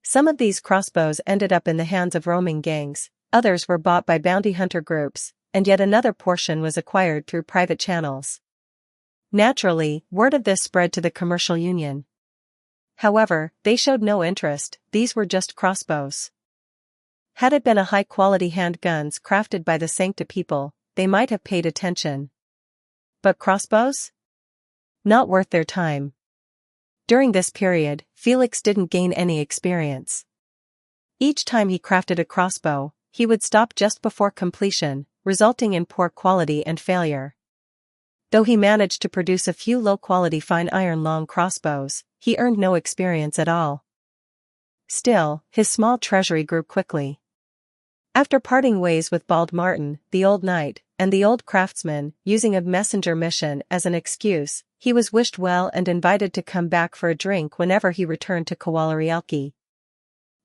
Some of these crossbows ended up in the hands of roaming gangs, others were bought by bounty hunter groups, and yet another portion was acquired through private channels. Naturally, word of this spread to the commercial union. However, they showed no interest, these were just crossbows. Had it been a high-quality handguns crafted by the Sancta people, they might have paid attention. But crossbows? Not worth their time. During this period, Felix didn't gain any experience. Each time he crafted a crossbow, he would stop just before completion, resulting in poor quality and failure. Though he managed to produce a few low-quality fine iron long crossbows, he earned no experience at all. Still, his small treasury grew quickly. After parting ways with Bald Martin, the old knight, and the old craftsman, using a messenger mission as an excuse, he was wished well and invited to come back for a drink whenever he returned to Kowalerielki.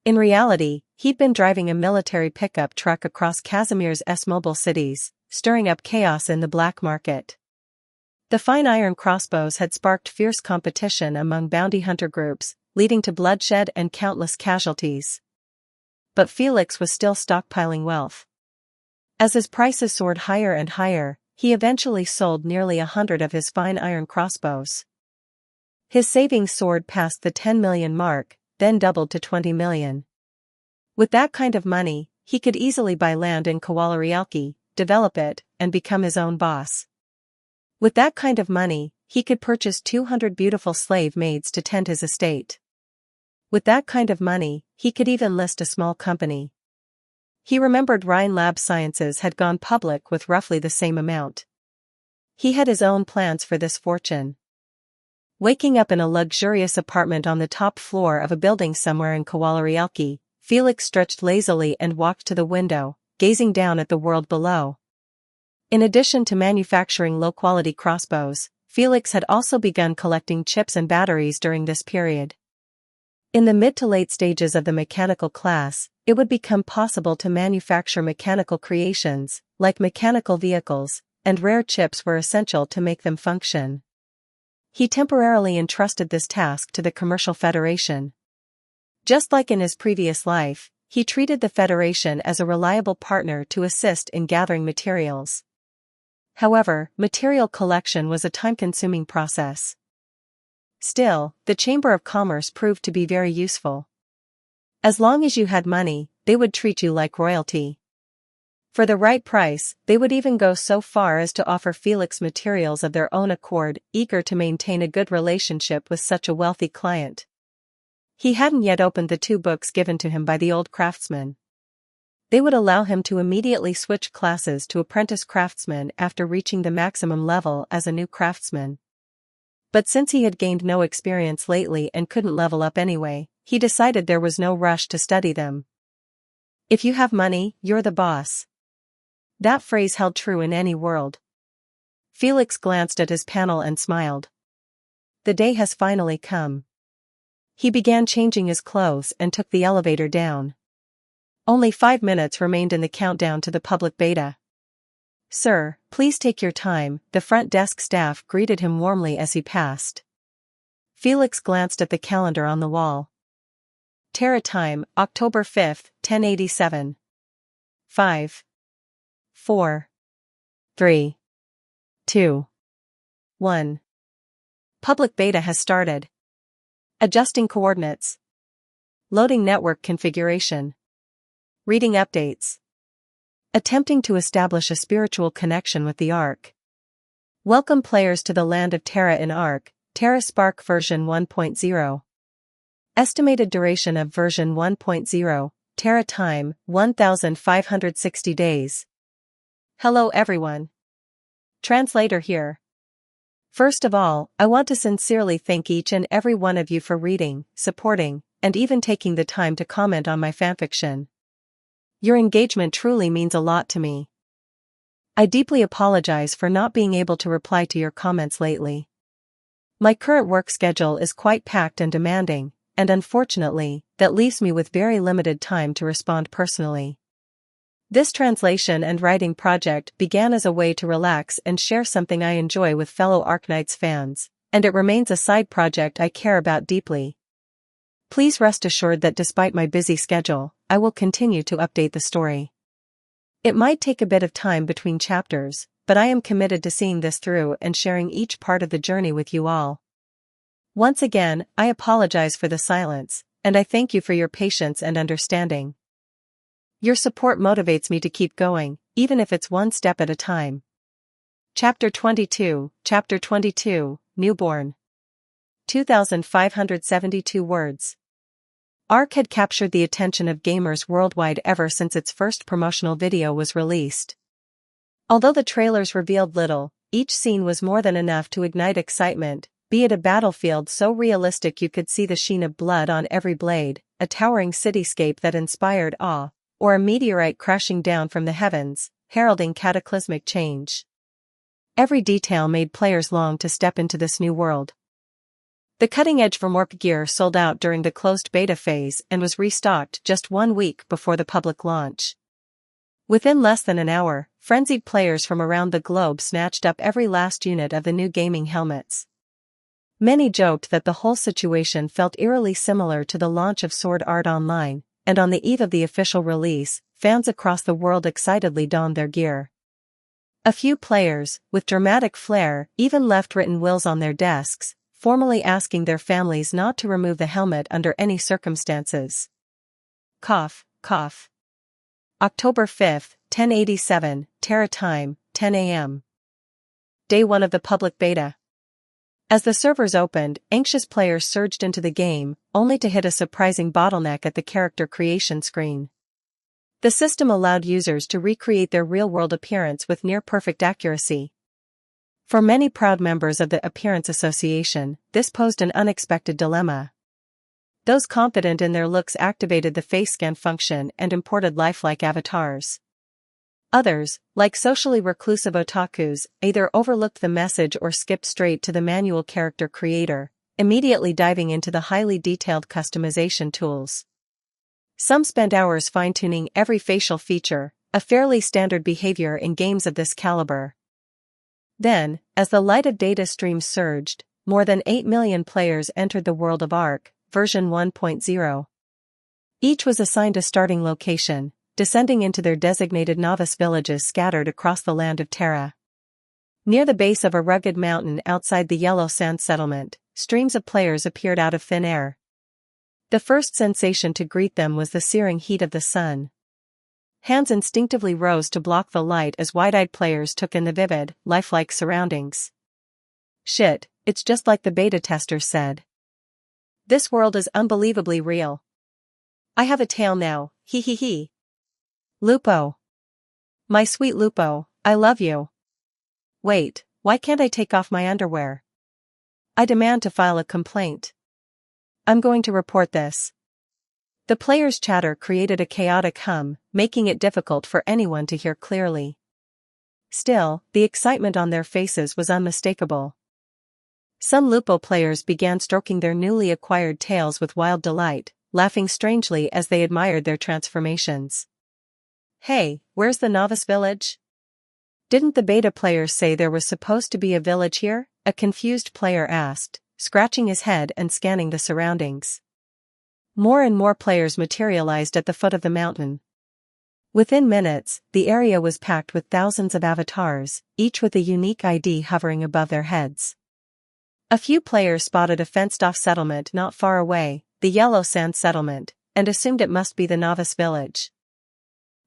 In reality, he'd been driving a military pickup truck across Casimir's mobile cities, stirring up chaos in the black market. The fine iron crossbows had sparked fierce competition among bounty hunter groups, leading to bloodshed and countless casualties. But Felix was still stockpiling wealth. As his prices soared higher and higher, he eventually sold nearly 100 of his fine iron crossbows. His savings soared past the 10 million mark, then doubled to 20 million. With that kind of money, he could easily buy land in Kowalerielki, develop it, and become his own boss. With that kind of money, he could purchase 200 beautiful slave maids to tend his estate. With that kind of money, he could even list a small company. He remembered Rhine Lab Sciences had gone public with roughly the same amount. He had his own plans for this fortune. Waking up in a luxurious apartment on the top floor of a building somewhere in Kowalerielki, Felix stretched lazily and walked to the window, gazing down at the world below. In addition to manufacturing low-quality crossbows, Felix had also begun collecting chips and batteries during this period. In the mid to late stages of the mechanical class, it would become possible to manufacture mechanical creations, like mechanical vehicles, and rare chips were essential to make them function. He temporarily entrusted this task to the Commercial Federation. Just like in his previous life, he treated the Federation as a reliable partner to assist in gathering materials. However, material collection was a time-consuming process. Still, the Chamber of Commerce proved to be very useful. As long as you had money, they would treat you like royalty. For the right price, they would even go so far as to offer Felix materials of their own accord, eager to maintain a good relationship with such a wealthy client. He hadn't yet opened the 2 books given to him by the old craftsman. They would allow him to immediately switch classes to apprentice craftsman after reaching the maximum level as a new craftsman. But since he had gained no experience lately and couldn't level up anyway, he decided there was no rush to study them. If you have money, you're the boss. That phrase held true in any world. Felix glanced at his panel and smiled. The day has finally come. He began changing his clothes and took the elevator down. Only 5 minutes remained in the countdown to the public beta. "Sir, please take your time," the front desk staff greeted him warmly as he passed. Felix glanced at the calendar on the wall. Terra time, October 5, 1087. 5, 4, 3, 2, 1. Public beta has started. Adjusting coordinates. Loading network configuration. Reading updates. Attempting to establish a spiritual connection with the Ark. Welcome players to the land of Terra in Ark, Terra Spark version 1.0. Estimated duration of version 1.0, Terra time, 1560 days. Hello everyone. Translator here. First of all, I want to sincerely thank each and every one of you for reading, supporting, and even taking the time to comment on my fanfiction. Your engagement truly means a lot to me. I deeply apologize for not being able to reply to your comments lately. My current work schedule is quite packed and demanding, and unfortunately, that leaves me with very limited time to respond personally. This translation and writing project began as a way to relax and share something I enjoy with fellow Arknights fans, and it remains a side project I care about deeply. Please rest assured that despite my busy schedule, I will continue to update the story. It might take a bit of time between chapters, but I am committed to seeing this through and sharing each part of the journey with you all. Once again, I apologize for the silence, and I thank you for your patience and understanding. Your support motivates me to keep going, even if it's one step at a time. Chapter 22, Newborn. 2,572 words. Ark had captured the attention of gamers worldwide ever since its first promotional video was released. Although the trailers revealed little, each scene was more than enough to ignite excitement, be it a battlefield so realistic you could see the sheen of blood on every blade, a towering cityscape that inspired awe, or a meteorite crashing down from the heavens, heralding cataclysmic change. Every detail made players long to step into this new world. The cutting-edge Vermorp gear sold out during the closed beta phase and was restocked just 1 week before the public launch. Within less than an hour, frenzied players from around the globe snatched up every last unit of the new gaming helmets. Many joked that the whole situation felt eerily similar to the launch of Sword Art Online, and on the eve of the official release, fans across the world excitedly donned their gear. A few players, with dramatic flair, even left written wills on their desks, formally asking their families not to remove the helmet under any circumstances. Cough, cough. October 5, 1087, Terra time, 10 a.m. Day 1 of the public beta. As the servers opened, anxious players surged into the game, only to hit a surprising bottleneck at the character creation screen. The system allowed users to recreate their real-world appearance with near-perfect accuracy. For many proud members of the Appearance Association, this posed an unexpected dilemma. Those confident in their looks activated the face scan function and imported lifelike avatars. Others, like socially reclusive otakus, either overlooked the message or skipped straight to the manual character creator, immediately diving into the highly detailed customization tools. Some spent hours fine-tuning every facial feature, a fairly standard behavior in games of this caliber. Then, as the light of data streams surged, more than 8 million players entered the world of Ark, version 1.0. Each was assigned a starting location, descending into their designated novice villages scattered across the land of Terra. Near the base of a rugged mountain outside the yellow sand settlement, streams of players appeared out of thin air. The first sensation to greet them was the searing heat of the sun. Hands instinctively rose to block the light as wide-eyed players took in the vivid, lifelike surroundings. Shit, it's just like the beta testers said. This world is unbelievably real. I have a tail now, hee hee hee. Lupo. My sweet Lupo, I love you. Wait, why can't I take off my underwear? I demand to file a complaint. I'm going to report this. The players' chatter created a chaotic hum, making it difficult for anyone to hear clearly. Still, the excitement on their faces was unmistakable. Some Lupo players began stroking their newly acquired tails with wild delight, laughing strangely as they admired their transformations. Hey, where's the novice village? Didn't the beta players say there was supposed to be a village here? A confused player asked, scratching his head and scanning the surroundings. More and more players materialized at the foot of the mountain. Within minutes, the area was packed with thousands of avatars, each with a unique ID hovering above their heads. A few players spotted a fenced-off settlement not far away, the Yellow Sand Settlement, and assumed it must be the novice village.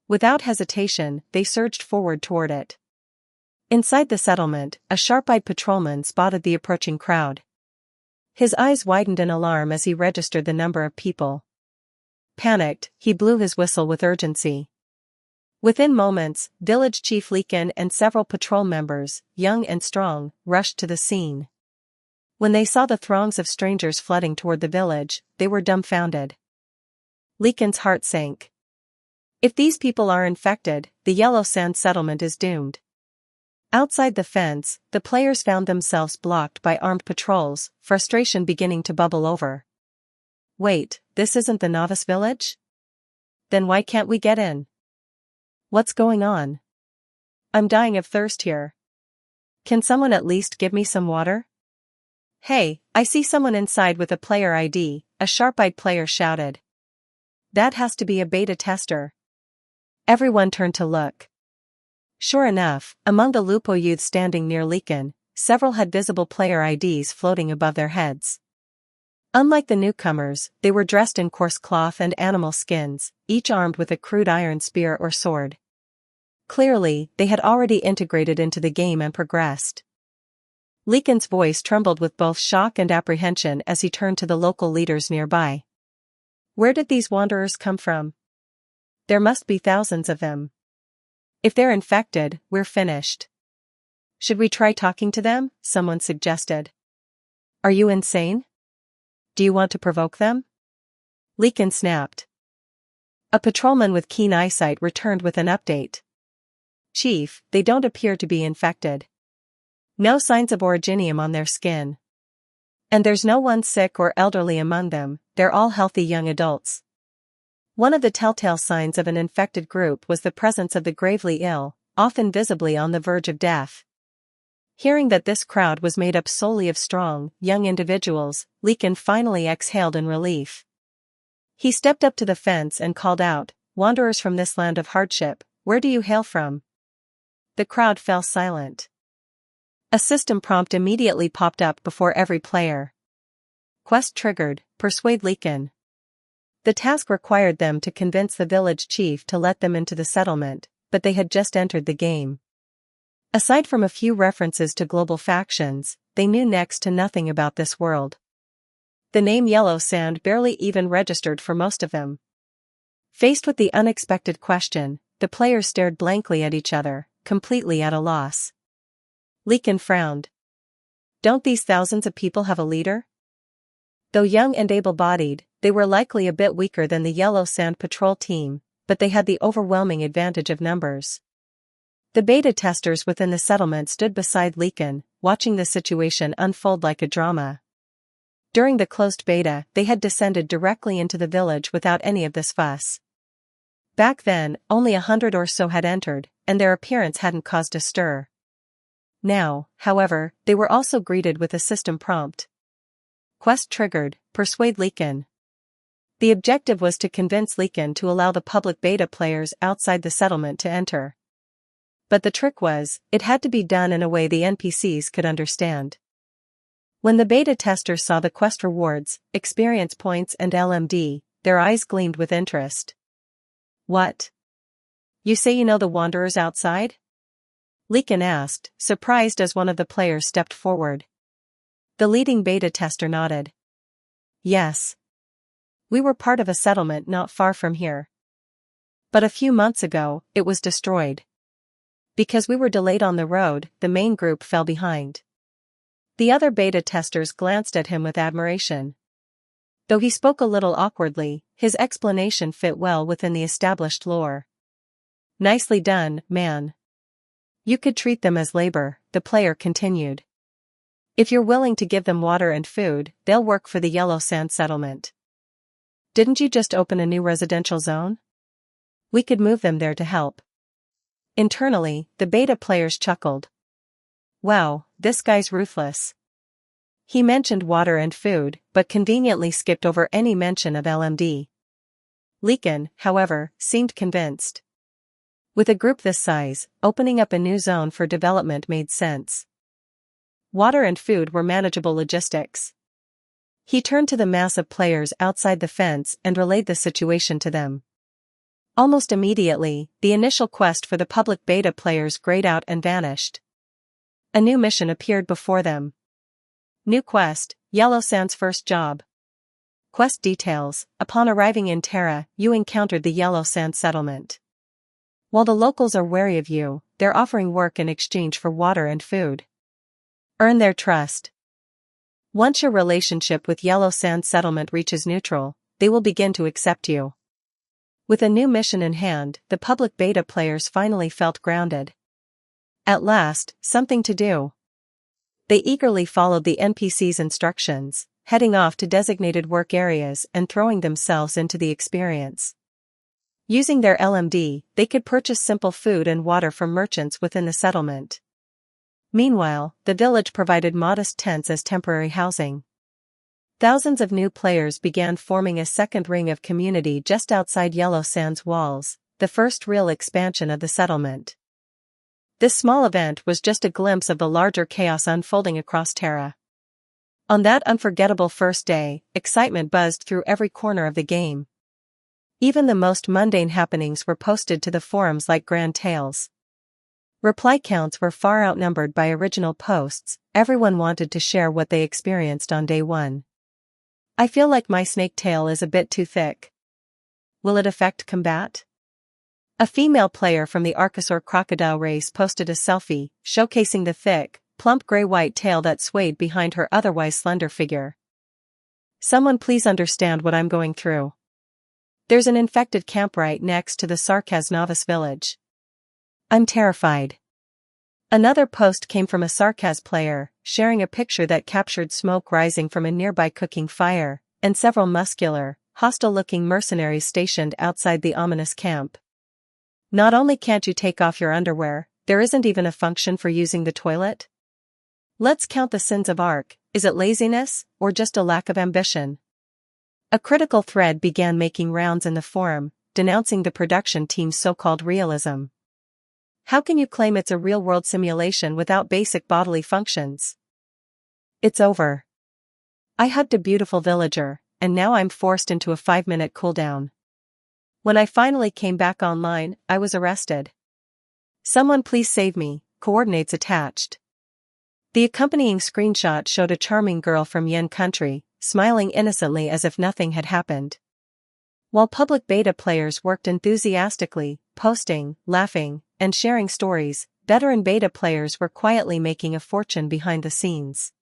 Without hesitation, they surged forward toward it. Inside the settlement, a sharp-eyed patrolman spotted the approaching crowd. His eyes widened in alarm as he registered the number of people. Panicked, he blew his whistle with urgency. Within moments, village chief Leekin and several patrol members, young and strong, rushed to the scene. When they saw the throngs of strangers flooding toward the village, they were dumbfounded. Leekin's heart sank. If these people are infected, the Yellow Sand Settlement is doomed. Outside the fence, the players found themselves blocked by armed patrols, frustration beginning to bubble over. Wait, this isn't the novice village? Then why can't we get in? What's going on? I'm dying of thirst here. Can someone at least give me some water? Hey, I see someone inside with a player ID, a sharp-eyed player shouted. That has to be a beta tester. Everyone turned to look. Sure enough, among the Lupo youths standing near Leekin, several had visible player IDs floating above their heads. Unlike the newcomers, they were dressed in coarse cloth and animal skins, each armed with a crude iron spear or sword. Clearly, they had already integrated into the game and progressed. Leekin's voice trembled with both shock and apprehension as he turned to the local leaders nearby. Where did these wanderers come from? There must be thousands of them. If they're infected, we're finished. Should we try talking to them? Someone suggested. Are you insane? Do you want to provoke them? Leekin snapped. A patrolman with keen eyesight returned with an update. Chief, they don't appear to be infected. No signs of originium on their skin. And there's no one sick or elderly among them, they're all healthy young adults. One of the telltale signs of an infected group was the presence of the gravely ill, often visibly on the verge of death. Hearing that this crowd was made up solely of strong, young individuals, Leekin finally exhaled in relief. He stepped up to the fence and called out, "Wanderers from this land of hardship, where do you hail from?" The crowd fell silent. A system prompt immediately popped up before every player. Quest triggered, persuade Leekin. The task required them to convince the village chief to let them into the settlement, but they had just entered the game. Aside from a few references to global factions, they knew next to nothing about this world. The name Yellow Sand barely even registered for most of them. Faced with the unexpected question, the players stared blankly at each other, completely at a loss. Leekin frowned. Don't these thousands of people have a leader? Though young and able-bodied, they were likely a bit weaker than the Yellow Sand Patrol team, but they had the overwhelming advantage of numbers. The beta testers within the settlement stood beside Leekin, watching the situation unfold like a drama. During the closed beta, they had descended directly into the village without any of this fuss. Back then, only 100 or so had entered, and their appearance hadn't caused a stir. Now, however, they were also greeted with a system prompt. Quest triggered, persuade Leekin. The objective was to convince Leekin to allow the public beta players outside the settlement to enter. But the trick was, it had to be done in a way the NPCs could understand. When the beta testers saw the quest rewards, experience points and LMD, their eyes gleamed with interest. What? You say you know the wanderers outside? Leekin asked, surprised as one of the players stepped forward. The leading beta tester nodded. Yes. We were part of a settlement not far from here. But a few months ago, it was destroyed. Because we were delayed on the road, the main group fell behind. The other beta testers glanced at him with admiration. Though he spoke a little awkwardly, his explanation fit well within the established lore. Nicely done, man. You could treat them as labor, the player continued. If you're willing to give them water and food, they'll work for the Yellow Sand settlement. Didn't you just open a new residential zone? We could move them there to help. Internally, the beta players chuckled. Wow, this guy's ruthless. He mentioned water and food, but conveniently skipped over any mention of LMD. Leekin, however, seemed convinced. With a group this size, opening up a new zone for development made sense. Water and food were manageable logistics. He turned to the mass of players outside the fence and relayed the situation to them. Almost immediately, the initial quest for the public beta players grayed out and vanished. A new mission appeared before them. New quest, Yellow Sand's first job. Quest details: upon arriving in Terra, you encountered the Yellow Sand settlement. While the locals are wary of you, they're offering work in exchange for water and food. Earn their trust. Once your relationship with Yellow Sand settlement reaches neutral, they will begin to accept you. With a new mission in hand, the public beta players finally felt grounded. At last, something to do. They eagerly followed the NPC's instructions, heading off to designated work areas and throwing themselves into the experience. Using their LMD, they could purchase simple food and water from merchants within the settlement. Meanwhile, the village provided modest tents as temporary housing. Thousands of new players began forming a second ring of community just outside Yellow Sand's walls, the first real expansion of the settlement. This small event was just a glimpse of the larger chaos unfolding across Terra. On that unforgettable first day, excitement buzzed through every corner of the game. Even the most mundane happenings were posted to the forums like grand tales. Reply counts were far outnumbered by original posts. Everyone wanted to share what they experienced on day one. I feel like my snake tail is a bit too thick. Will it affect combat? A female player from the Archosaur crocodile race posted a selfie, showcasing the thick, plump gray-white tail that swayed behind her otherwise slender figure. Someone please understand what I'm going through. There's an infected camp right next to the Sarkaz novice village. I'm terrified. Another post came from a Sarkaz player, sharing a picture that captured smoke rising from a nearby cooking fire, and several muscular, hostile-looking mercenaries stationed outside the ominous camp. Not only can't you take off your underwear, there isn't even a function for using the toilet. Let's count the sins of Ark. Is it laziness, or just a lack of ambition? A critical thread began making rounds in the forum, denouncing the production team's so-called realism. How can you claim it's a real-world simulation without basic bodily functions? It's over. I hugged a beautiful villager, and now I'm forced into a 5-minute cooldown. When I finally came back online, I was arrested. Someone please save me, coordinates attached. The accompanying screenshot showed a charming girl from Yen country, smiling innocently as if nothing had happened. While public beta players worked enthusiastically, posting, laughing, and sharing stories, veteran beta players were quietly making a fortune behind the scenes.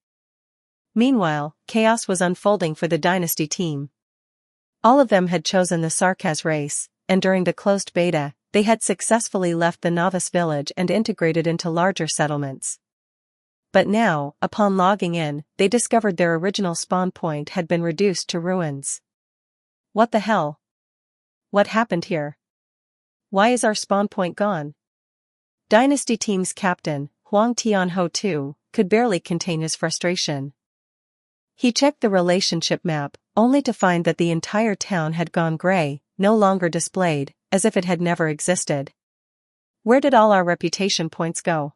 Meanwhile, chaos was unfolding for the Dynasty team. All of them had chosen the Sarkaz race, and during the closed beta, they had successfully left the novice village and integrated into larger settlements. But now, upon logging in, they discovered their original spawn point had been reduced to ruins. What the hell? What happened here? Why is our spawn point gone? Dynasty team's captain, Huang Tianho II, could barely contain his frustration. He checked the relationship map, only to find that the entire town had gone gray, no longer displayed, as if it had never existed. Where did all our reputation points go?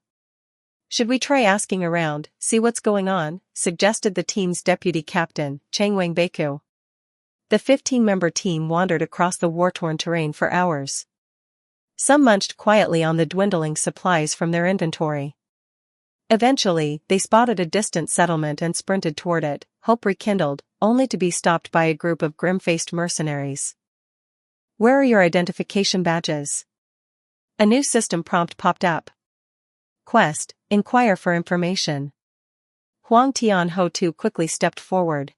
Should we try asking around, see what's going on, suggested the team's deputy captain, Changwang Beiku. The 15-member team wandered across the war-torn terrain for hours. Some munched quietly on the dwindling supplies from their inventory. Eventually, they spotted a distant settlement and sprinted toward it, hope rekindled, only to be stopped by a group of grim-faced mercenaries. "Where are your identification badges?" A new system prompt popped up. Quest: Inquire for information. Huang Tianho Tu quickly stepped forward.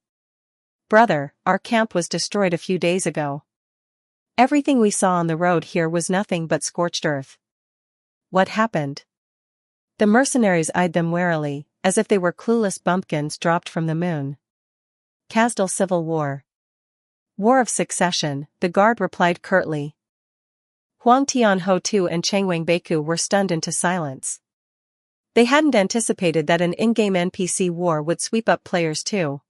"Brother, our camp was destroyed a few days ago. Everything we saw on the road here was nothing but scorched earth." "What happened?" The mercenaries eyed them warily, as if they were clueless bumpkins dropped from the moon. "Kazdal Civil War." "War of Succession," the guard replied curtly. Huang Tianho Tu and Changwang Beiku were stunned into silence. They hadn't anticipated that an in-game NPC war would sweep up players too.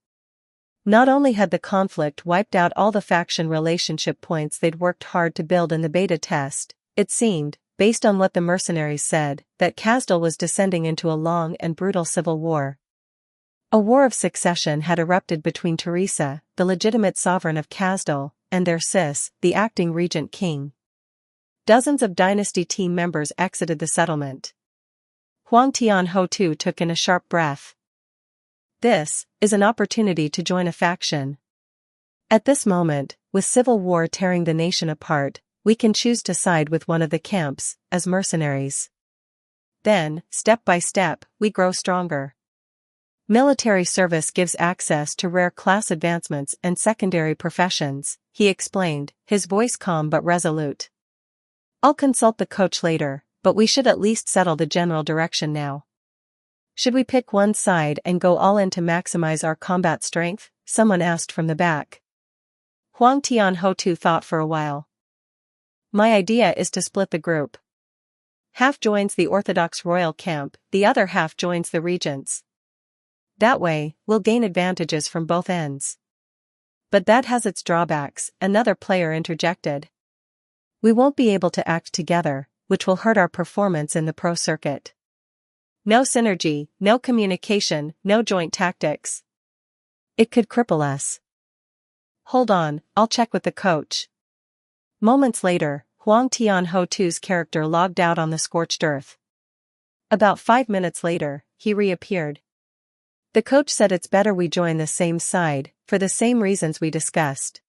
Not only had the conflict wiped out all the faction relationship points they'd worked hard to build in the beta test, it seemed, based on what the mercenaries said, that Kazdal was descending into a long and brutal civil war. A war of succession had erupted between Teresa, the legitimate sovereign of Kazdal, and their sis, the acting regent king. Dozens of dynasty team members exited the settlement. Huang Tianho Tu took in a sharp breath. This is an opportunity to join a faction. At this moment, with civil war tearing the nation apart, we can choose to side with one of the camps, as mercenaries. Then, step by step, we grow stronger. Military service gives access to rare class advancements and secondary professions, he explained, his voice calm but resolute. "I'll consult the coach later, but we should at least settle the general direction now." "Should we pick one side and go all in to maximize our combat strength?" someone asked from the back. Huang Tianho Tu thought for a while. "My idea is to split the group. Half joins the Orthodox royal camp, the other half joins the regents. That way, we'll gain advantages from both ends." "But that has its drawbacks," another player interjected. "We won't be able to act together, which will hurt our performance in the pro circuit. No synergy, no communication, no joint tactics. It could cripple us." "Hold on, I'll check with the coach." Moments later, Huang Tianho Tu's character logged out on the scorched earth. About 5 minutes later, he reappeared. "The coach said it's better we join the same side, for the same reasons we discussed.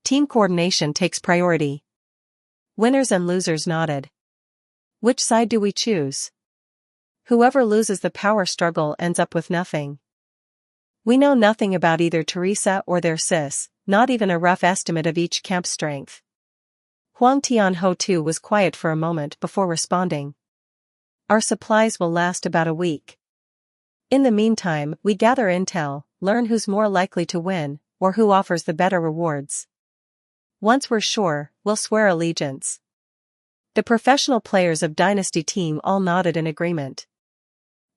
Team coordination takes priority." Winners and losers nodded. "Which side do we choose?" "Whoever loses the power struggle ends up with nothing." "We know nothing about either Teresa or their sis, not even a rough estimate of each camp's strength." Huang Tianho Tu was quiet for a moment before responding. "Our supplies will last about a week. In the meantime, we gather intel, learn who's more likely to win, or who offers the better rewards. Once we're sure, we'll swear allegiance." The professional players of Dynasty Team all nodded in agreement.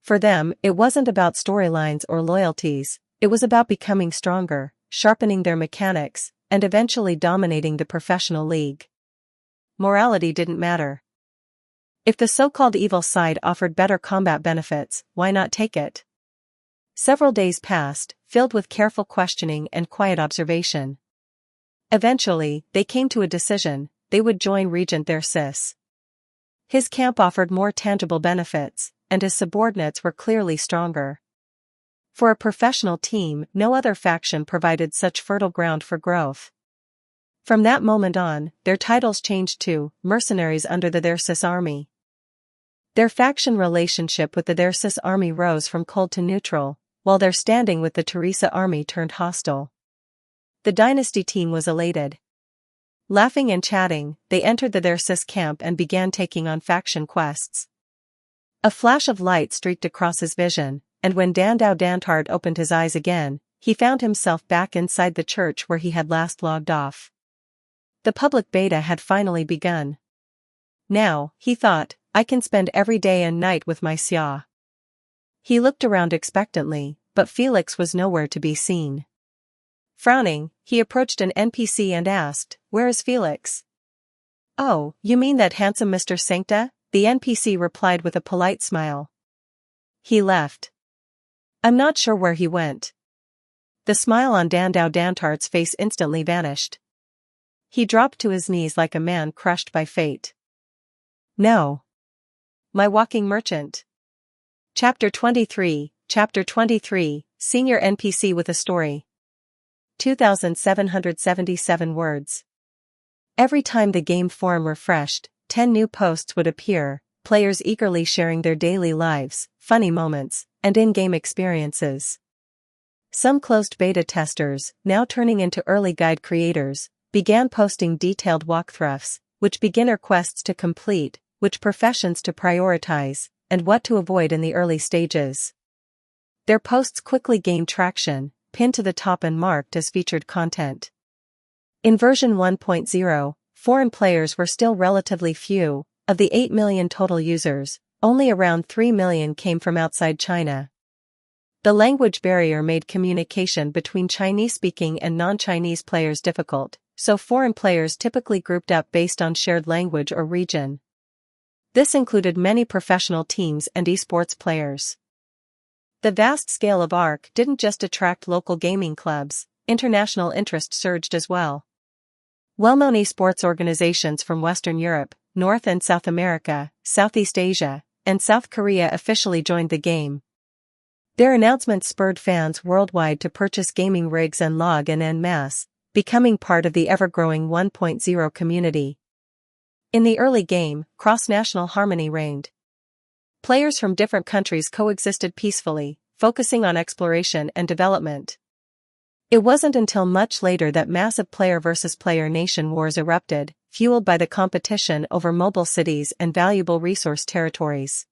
For them, it wasn't about storylines or loyalties, it was about becoming stronger, sharpening their mechanics, and eventually dominating the professional league. Morality didn't matter. If the so-called evil side offered better combat benefits, why not take it? Several days passed, filled with careful questioning and quiet observation. Eventually, they came to a decision: they would join Regent their sis. His camp offered more tangible benefits, and his subordinates were clearly stronger. For a professional team, no other faction provided such fertile ground for growth. From that moment on, their titles changed to mercenaries under the their sis army. Their faction relationship with the their sis army rose from cold to neutral, while their standing with the Teresa army turned hostile. The Dynasty Team was elated. Laughing and chatting, they entered the their sis camp and began taking on faction quests. A flash of light streaked across his vision, and when Dandao Dantart opened his eyes again, he found himself back inside the church where he had last logged off. The public beta had finally begun. Now, he thought, I can spend every day and night with my Xia. He looked around expectantly, but Felix was nowhere to be seen. Frowning, he approached an NPC and asked, "Where is Felix?" "Oh, you mean that handsome Mr. Sancta?" the NPC replied with a polite smile. "He left. I'm not sure where he went." The smile on Dandao Dantart's face instantly vanished. He dropped to his knees like a man crushed by fate. No. My walking merchant. Chapter 23, Senior NPC with a story. 2,777 words. Every time the game forum refreshed, 10 new posts would appear, players eagerly sharing their daily lives, funny moments, and in-game experiences. Some closed beta testers, now turning into early guide creators, began posting detailed walkthroughs, which beginner quests to complete, which professions to prioritize, and what to avoid in the early stages. Their posts quickly gained traction, pinned to the top and marked as featured content. In version 1.0, foreign players were still relatively few. Of the 8 million total users, only around 3 million came from outside China. The language barrier made communication between Chinese-speaking and non-Chinese players difficult, so foreign players typically grouped up based on shared language or region. This included many professional teams and esports players. The vast scale of Ark didn't just attract local gaming clubs, international interest surged as well. Well-known esports organizations from Western Europe, North and South America, Southeast Asia, and South Korea officially joined the game. Their announcements spurred fans worldwide to purchase gaming rigs and log in en masse, becoming part of the ever-growing 1.0 community. In the early game, cross-national harmony reigned. Players from different countries coexisted peacefully, focusing on exploration and development. It wasn't until much later that massive player versus player nation wars erupted, fueled by the competition over mobile cities and valuable resource territories.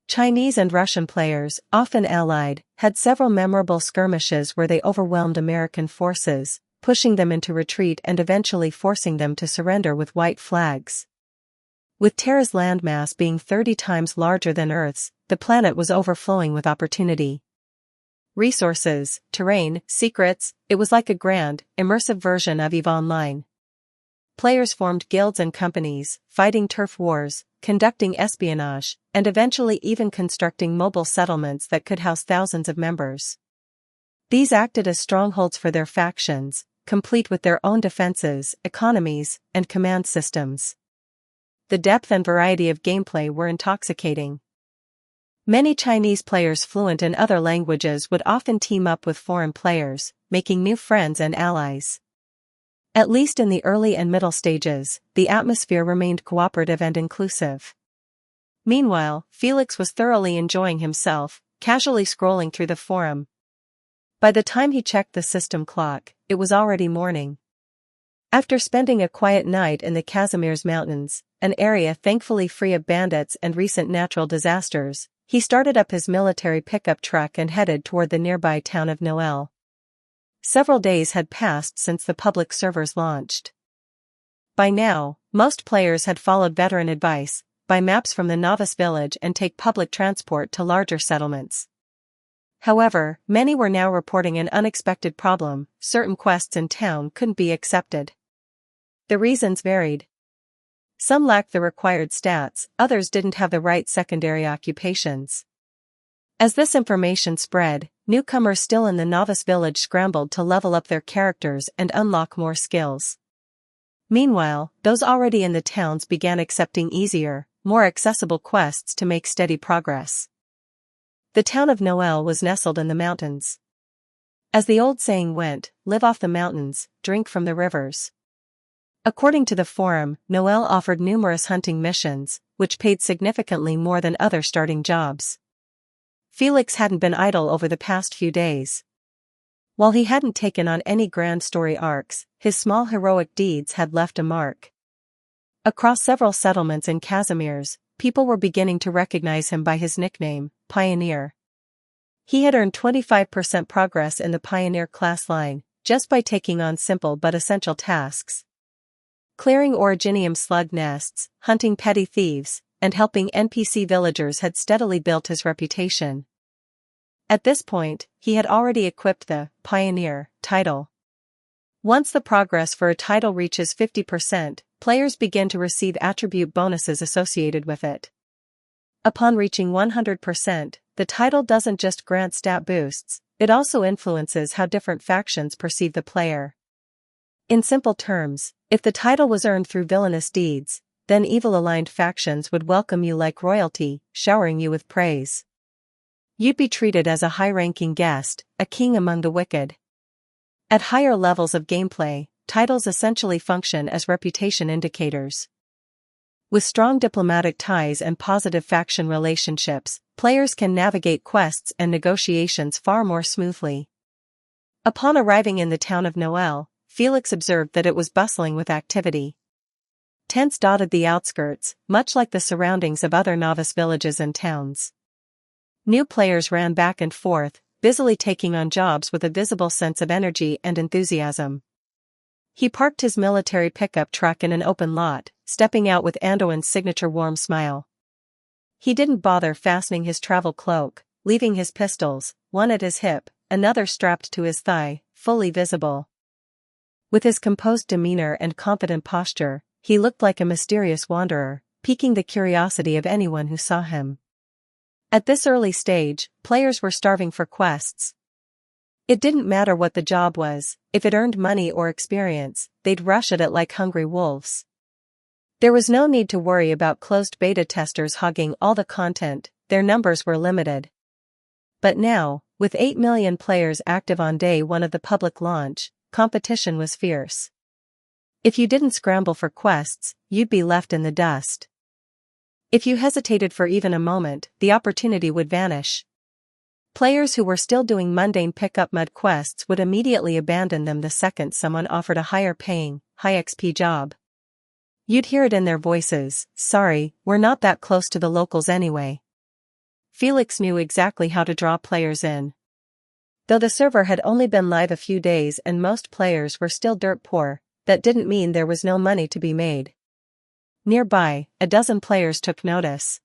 Chinese and Russian players, often allied, had several memorable skirmishes where they overwhelmed American forces, pushing them into retreat and eventually forcing them to surrender with white flags. With Terra's landmass being 30 times larger than Earth's, the planet was overflowing with opportunity. Resources, terrain, secrets, it was like a grand, immersive version of EVE Online. Players formed guilds and companies, fighting turf wars, conducting espionage, and eventually even constructing mobile settlements that could house thousands of members. These acted as strongholds for their factions, complete with their own defenses, economies, and command systems. The depth and variety of gameplay were intoxicating. Many Chinese players fluent in other languages would often team up with foreign players, making new friends and allies. At least in the early and middle stages, the atmosphere remained cooperative and inclusive. Meanwhile, Felix was thoroughly enjoying himself, casually scrolling through the forum. By the time he checked the system clock, it was already morning. After spending a quiet night in the Casimir's Mountains, an area thankfully free of bandits and recent natural disasters, he started up his military pickup truck and headed toward the nearby town of Noel. Several days had passed since the public servers launched. By now, most players had followed veteran advice, buy maps from the novice village and take public transport to larger settlements. However, many were now reporting an unexpected problem: certain quests in town couldn't be accepted. The reasons varied. Some lacked the required stats, others didn't have the right secondary occupations. As this information spread, newcomers still in the novice village scrambled to level up their characters and unlock more skills. Meanwhile, those already in the towns began accepting easier, more accessible quests to make steady progress. The town of Noel was nestled in the mountains. As the old saying went, live off the mountains, drink from the rivers. According to the forum, Noel offered numerous hunting missions, which paid significantly more than other starting jobs. Felix hadn't been idle over the past few days. While he hadn't taken on any grand story arcs, his small heroic deeds had left a mark. Across several settlements in Casimir's, people were beginning to recognize him by his nickname, Pioneer. He had earned 25% progress in the Pioneer class line, just by taking on simple but essential tasks. Clearing originium slug nests, hunting petty thieves, and helping NPC villagers had steadily built his reputation. At this point, he had already equipped the Pioneer title. Once the progress for a title reaches 50%, players begin to receive attribute bonuses associated with it. Upon reaching 100%, the title doesn't just grant stat boosts, it also influences how different factions perceive the player. In simple terms, if the title was earned through villainous deeds, then evil-aligned factions would welcome you like royalty, showering you with praise. You'd be treated as a high-ranking guest, a king among the wicked. At higher levels of gameplay, titles essentially function as reputation indicators. With strong diplomatic ties and positive faction relationships, players can navigate quests and negotiations far more smoothly. Upon arriving in the town of Noel, Felix observed that it was bustling with activity. Tents dotted the outskirts, much like the surroundings of other novice villages and towns. New players ran back and forth, busily taking on jobs with a visible sense of energy and enthusiasm. He parked his military pickup truck in an open lot, stepping out with Anduin's signature warm smile. He didn't bother fastening his travel cloak, leaving his pistols, one at his hip, another strapped to his thigh, fully visible. With his composed demeanor and confident posture, he looked like a mysterious wanderer, piquing the curiosity of anyone who saw him. At this early stage, players were starving for quests. It didn't matter what the job was, if it earned money or experience, they'd rush at it like hungry wolves. There was no need to worry about closed beta testers hogging all the content, their numbers were limited. But now, with 8 million players active on day one of the public launch, competition was fierce. If you didn't scramble for quests, you'd be left in the dust. If you hesitated for even a moment, the opportunity would vanish. Players who were still doing mundane pick-up mud quests would immediately abandon them the second someone offered a higher-paying, high-XP job. You'd hear it in their voices, "Sorry, we're not that close to the locals anyway." Felix knew exactly how to draw players in. Though the server had only been live a few days and most players were still dirt poor, that didn't mean there was no money to be made. Nearby, a dozen players took notice.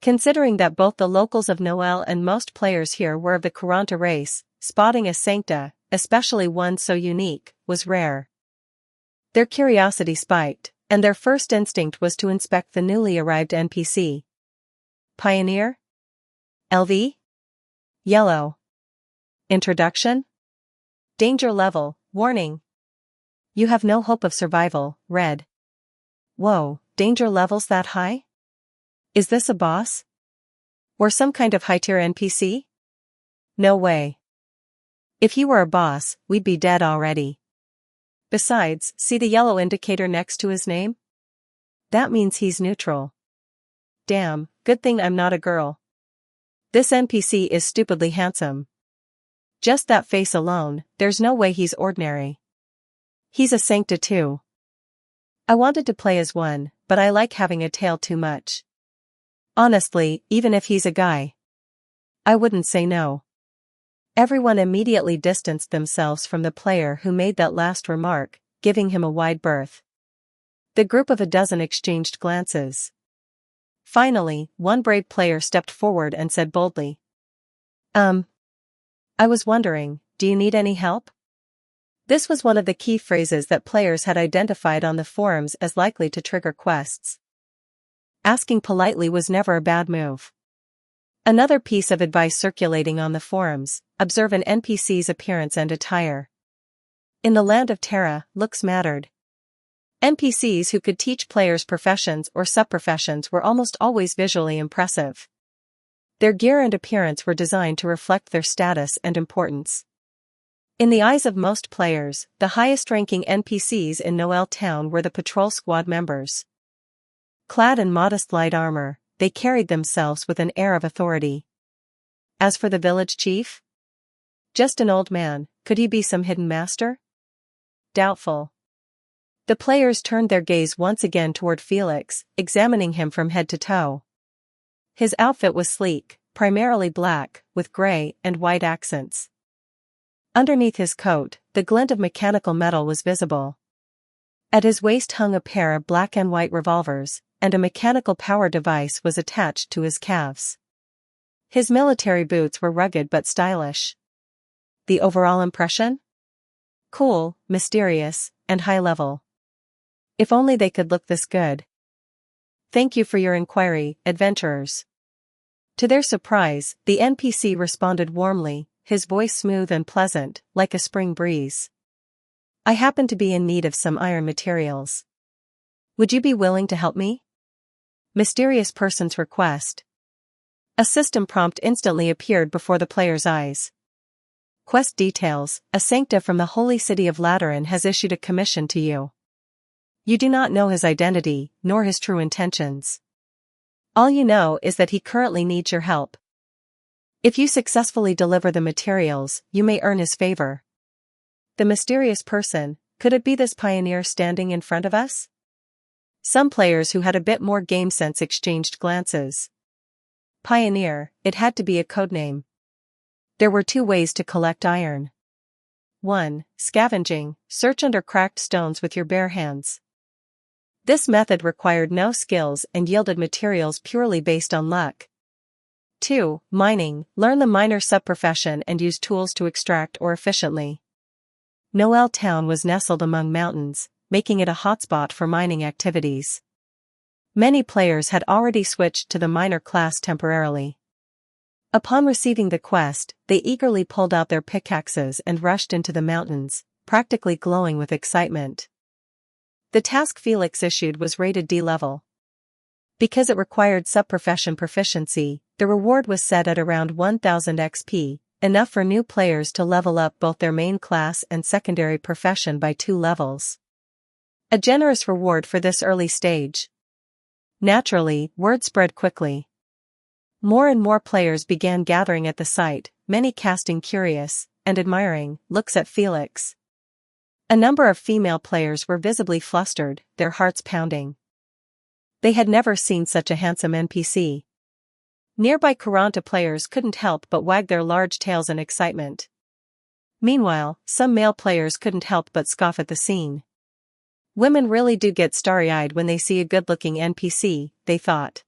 Considering that both the locals of Noel and most players here were of the Kuranta race, spotting a sancta, especially one so unique, was rare. Their curiosity spiked, and their first instinct was to inspect the newly arrived NPC. Pioneer? LV? Yellow. Introduction? Danger level, warning. You have no hope of survival, red. Whoa, danger levels that high? Is this a boss? Or some kind of high-tier NPC? No way. If he were a boss, we'd be dead already. Besides, see the yellow indicator next to his name? That means he's neutral. Damn, good thing I'm not a girl. This NPC is stupidly handsome. Just that face alone, there's no way he's ordinary. He's a sancta too. I wanted to play as one, but I like having a tail too much. Honestly, even if he's a guy, I wouldn't say no. Everyone immediately distanced themselves from the player who made that last remark, giving him a wide berth. The group of a dozen exchanged glances. Finally, one brave player stepped forward and said boldly, I was wondering, do you need any help? This was one of the key phrases that players had identified on the forums as likely to trigger quests. Asking politely was never a bad move. Another piece of advice circulating on the forums: observe an NPC's appearance and attire. In the land of Terra, looks mattered. NPCs who could teach players professions or subprofessions were almost always visually impressive. Their gear and appearance were designed to reflect their status and importance. In the eyes of most players, the highest-ranking NPCs in Noel Town were the patrol squad members. Clad in modest light armor, they carried themselves with an air of authority. As for the village chief? Just an old man, could he be some hidden master? Doubtful. The players turned their gaze once again toward Felix, examining him from head to toe. His outfit was sleek, primarily black, with gray and white accents. Underneath his coat, the glint of mechanical metal was visible. At his waist hung a pair of black and white revolvers, and a mechanical power device was attached to his calves. His military boots were rugged but stylish. The overall impression? Cool, mysterious, and high-level. If only they could look this good. Thank you for your inquiry, adventurers. To their surprise, the NPC responded warmly, his voice smooth and pleasant, like a spring breeze. I happen to be in need of some iron materials. Would you be willing to help me? Mysterious person's request. A system prompt instantly appeared before the player's eyes. Quest details: a sancta from the holy city of Lateran has issued a commission to you. You do not know his identity, nor his true intentions. All you know is that he currently needs your help. If you successfully deliver the materials, you may earn his favor. The mysterious person: could it be this pioneer standing in front of us? Some players who had a bit more game sense exchanged glances. Pioneer, it had to be a codename. There were two ways to collect iron. 1. Scavenging: search under cracked stones with your bare hands. This method required no skills and yielded materials purely based on luck. 2. Mining: learn the miner subprofession and use tools to extract ore efficiently. Noel Town was nestled among mountains, making it a hotspot for mining activities. Many players had already switched to the miner class temporarily. Upon receiving the quest, they eagerly pulled out their pickaxes and rushed into the mountains, practically glowing with excitement. The task Felix issued was rated D level. Because it required subprofession proficiency, the reward was set at around 1000 XP, enough for new players to level up both their main class and secondary profession by 2 levels. A generous reward for this early stage. Naturally, word spread quickly. More and more players began gathering at the site, many casting curious and admiring looks at Felix. A number of female players were visibly flustered, their hearts pounding. They had never seen such a handsome NPC. Nearby Kuranta players couldn't help but wag their large tails in excitement. Meanwhile, some male players couldn't help but scoff at the scene. Women really do get starry-eyed when they see a good-looking NPC, they thought.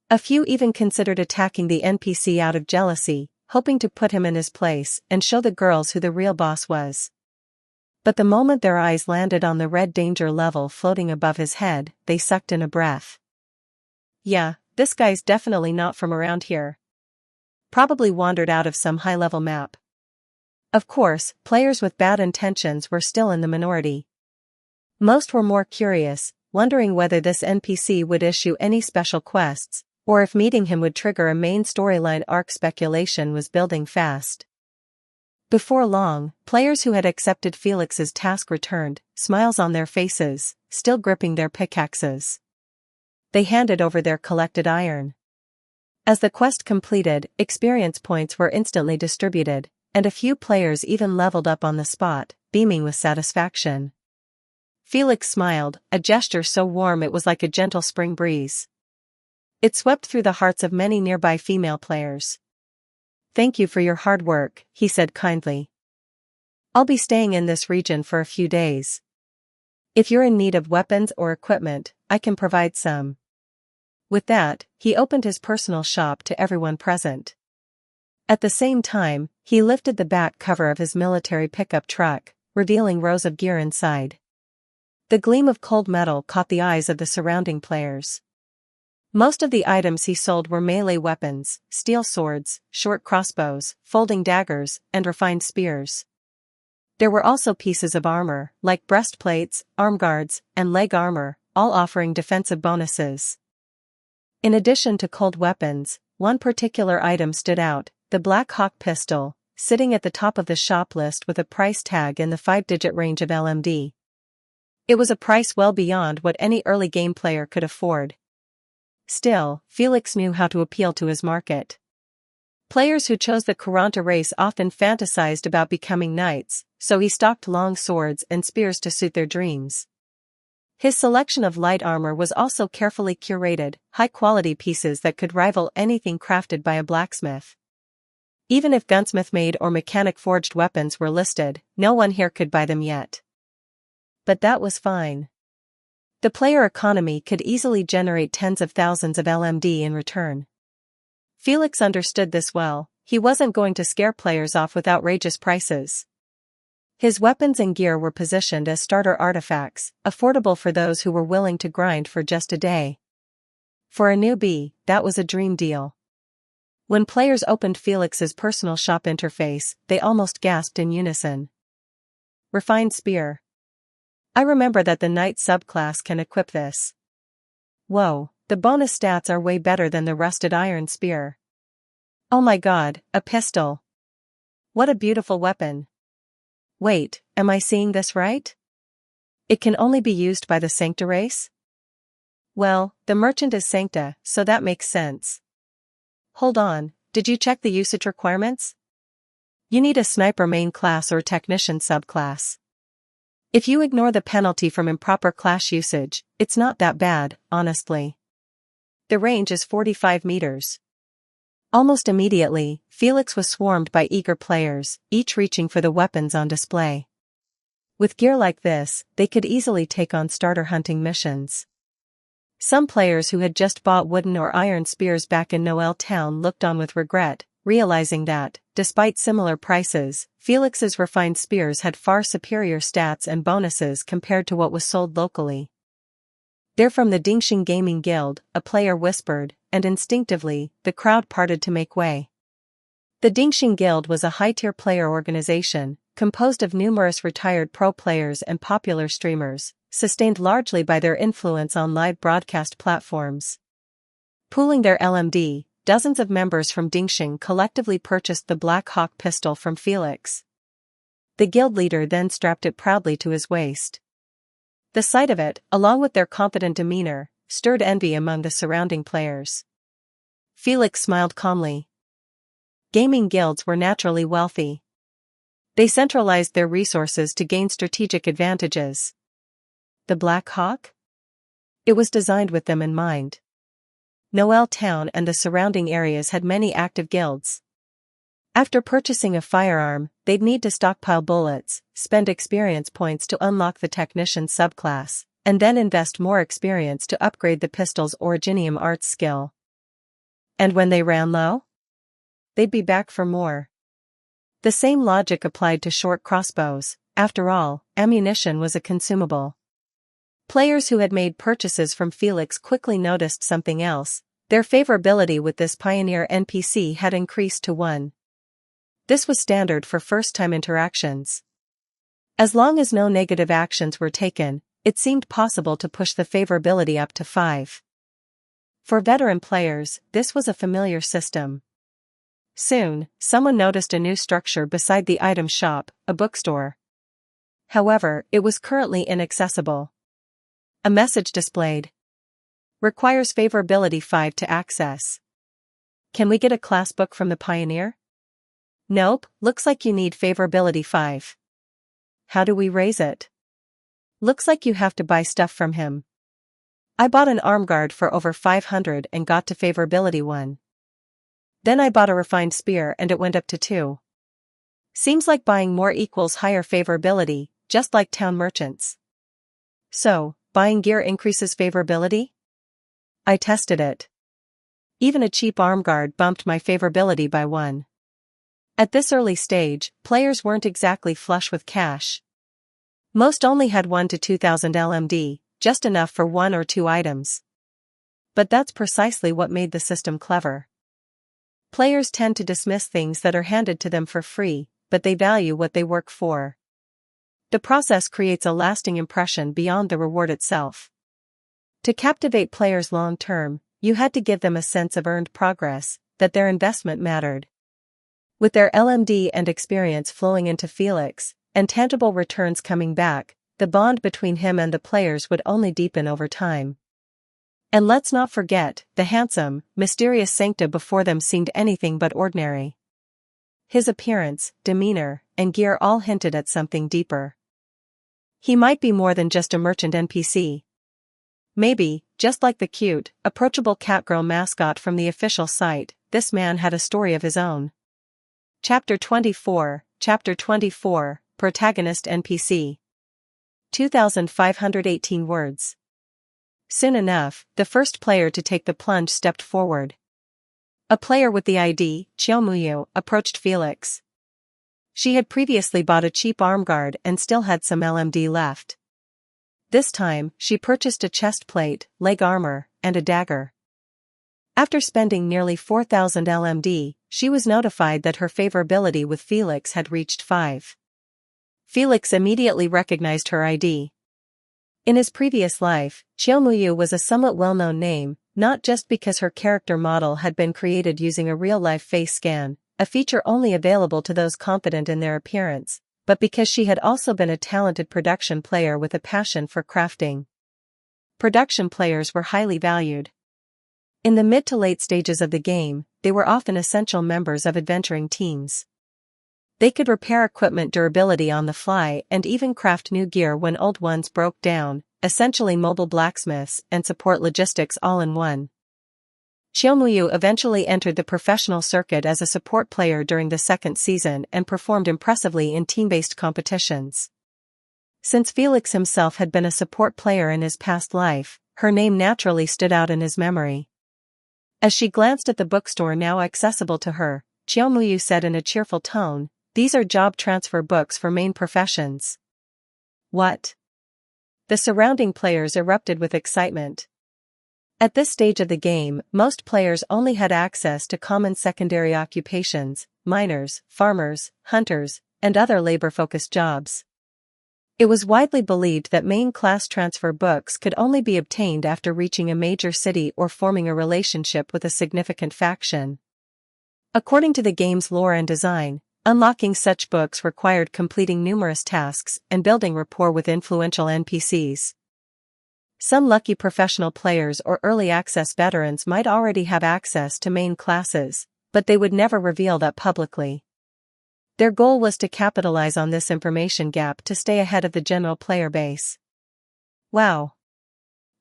A few even considered attacking the NPC out of jealousy, hoping to put him in his place and show the girls who the real boss was. But the moment their eyes landed on the red danger level floating above his head, they sucked in a breath. Yeah, this guy's definitely not from around here. Probably wandered out of some high-level map. Of course, players with bad intentions were still in the minority. Most were more curious, wondering whether this NPC would issue any special quests, or if meeting him would trigger a main storyline arc. Speculation was building fast. Before long, players who had accepted Felix's task returned, smiles on their faces, still gripping their pickaxes. They handed over their collected iron. As the quest completed, experience points were instantly distributed, and a few players even leveled up on the spot, beaming with satisfaction. Felix smiled, a gesture so warm it was like a gentle spring breeze. It swept through the hearts of many nearby female players. Thank you for your hard work, he said kindly. I'll be staying in this region for a few days. If you're in need of weapons or equipment, I can provide some. With that, he opened his personal shop to everyone present. At the same time, he lifted the back cover of his military pickup truck, revealing rows of gear inside. The gleam of cold metal caught the eyes of the surrounding players. Most of the items he sold were melee weapons, steel swords, short crossbows, folding daggers, and refined spears. There were also pieces of armor, like breastplates, arm guards, and leg armor, all offering defensive bonuses. In addition to cold weapons, one particular item stood out, the Black Hawk pistol, sitting at the top of the shop list with a price tag in the 5-digit range of LMD. It was a price well beyond what any early game player could afford. Still, Felix knew how to appeal to his market. Players who chose the Kuranta race often fantasized about becoming knights, so he stocked long swords and spears to suit their dreams. His selection of light armor was also carefully curated, high-quality pieces that could rival anything crafted by a blacksmith. Even if gunsmith-made or mechanic-forged weapons were listed, no one here could buy them yet. But that was fine. The player economy could easily generate tens of thousands of LMD in return. Felix understood this well. He wasn't going to scare players off with outrageous prices. His weapons and gear were positioned as starter artifacts, affordable for those who were willing to grind for just a day. For a newbie, that was a dream deal. When players opened Felix's personal shop interface, they almost gasped in unison. Refined spear. I remember that the Knight subclass can equip this. Whoa, the bonus stats are way better than the rusted iron spear. Oh my god, a pistol. What a beautiful weapon. Wait, am I seeing this right? It can only be used by the Sancta race? Well, the merchant is Sancta, so that makes sense. Hold on, did you check the usage requirements? You need a sniper main class or technician subclass. If you ignore the penalty from improper class usage, it's not that bad, honestly. The range is 45 meters. Almost immediately, Felix was swarmed by eager players, each reaching for the weapons on display. With gear like this, they could easily take on starter hunting missions. Some players who had just bought wooden or iron spears back in Noel Town looked on with regret, realizing that, despite similar prices, Felix's refined spears had far superior stats and bonuses compared to what was sold locally. "They're from the Dingxing Gaming Guild," a player whispered, and instinctively, the crowd parted to make way. The Dingxing Guild was a high-tier player organization, composed of numerous retired pro players and popular streamers, sustained largely by their influence on live broadcast platforms. Pooling their LMD, dozens of members from Dingxing collectively purchased the Black Hawk pistol from Felix. The guild leader then strapped it proudly to his waist. The sight of it, along with their confident demeanor, stirred envy among the surrounding players. Felix smiled calmly. Gaming guilds were naturally wealthy. They centralized their resources to gain strategic advantages. The Black Hawk? It was designed with them in mind. Noel Town and the surrounding areas had many active guilds. After purchasing a firearm, they'd need to stockpile bullets, spend experience points to unlock the technician subclass, and then invest more experience to upgrade the pistol's Originium arts skill. And when they ran low? They'd be back for more. The same logic applied to short crossbows. After all, ammunition was a consumable. Players who had made purchases from Felix quickly noticed something else. Their favorability with this pioneer NPC had increased to 1. This was standard for first-time interactions. As long as no negative actions were taken, it seemed possible to push the favorability up to 5. For veteran players, this was a familiar system. Soon, someone noticed a new structure beside the item shop, a bookstore. However, it was currently inaccessible. A message displayed. Requires favorability 5 to access. Can we get a class book from the pioneer? Nope, looks like you need favorability 5. How do we raise it? Looks like you have to buy stuff from him. I bought an arm guard for over 500 and got to favorability 1. Then I bought a refined spear and it went up to 2. Seems like buying more equals higher favorability, just like town merchants. So, buying gear increases favorability? I tested it. Even a cheap arm guard bumped my favorability by 1. At this early stage, players weren't exactly flush with cash. Most only had 1 to 2,000 LMD, just enough for 1 or 2 items. But that's precisely what made the system clever. Players tend to dismiss things that are handed to them for free, but they value what they work for. The process creates a lasting impression beyond the reward itself. To captivate players long-term, you had to give them a sense of earned progress, that their investment mattered. With their LMD and experience flowing into Felix, and tangible returns coming back, the bond between him and the players would only deepen over time. And let's not forget, the handsome, mysterious Sancta before them seemed anything but ordinary. His appearance, demeanor, and gear all hinted at something deeper. He might be more than just a merchant NPC. Maybe, just like the cute, approachable catgirl mascot from the official site, this man had a story of his own. Chapter 24, Protagonist NPC. 2,518 words. Soon enough, the first player to take the plunge stepped forward. A player with the ID, Chiomuyu, approached Felix. She had previously bought a cheap arm guard and still had some LMD left. This time, she purchased a chest plate, leg armor, and a dagger. After spending nearly 4,000 LMD, she was notified that her favorability with Felix had reached 5. Felix immediately recognized her ID. In his previous life, Qiuemuyu was a somewhat well-known name, not just because her character model had been created using a real-life face scan, a feature only available to those confident in their appearance, but because she had also been a talented production player with a passion for crafting. Production players were highly valued. In the mid to late stages of the game, they were often essential members of adventuring teams. They could repair equipment durability on the fly and even craft new gear when old ones broke down, essentially mobile blacksmiths, and support logistics all in one. Qiuemuyu eventually entered the professional circuit as a support player during the second season and performed impressively in team-based competitions. Since Felix himself had been a support player in his past life, her name naturally stood out in his memory. As she glanced at the bookstore now accessible to her, Qiuemuyu said in a cheerful tone, "These are job transfer books for main professions." What? The surrounding players erupted with excitement. At this stage of the game, most players only had access to common secondary occupations, miners, farmers, hunters, and other labor-focused jobs. It was widely believed that main class transfer books could only be obtained after reaching a major city or forming a relationship with a significant faction. According to the game's lore and design, unlocking such books required completing numerous tasks and building rapport with influential NPCs. Some lucky professional players or early access veterans might already have access to main classes, but they would never reveal that publicly. Their goal was to capitalize on this information gap to stay ahead of the general player base. Wow!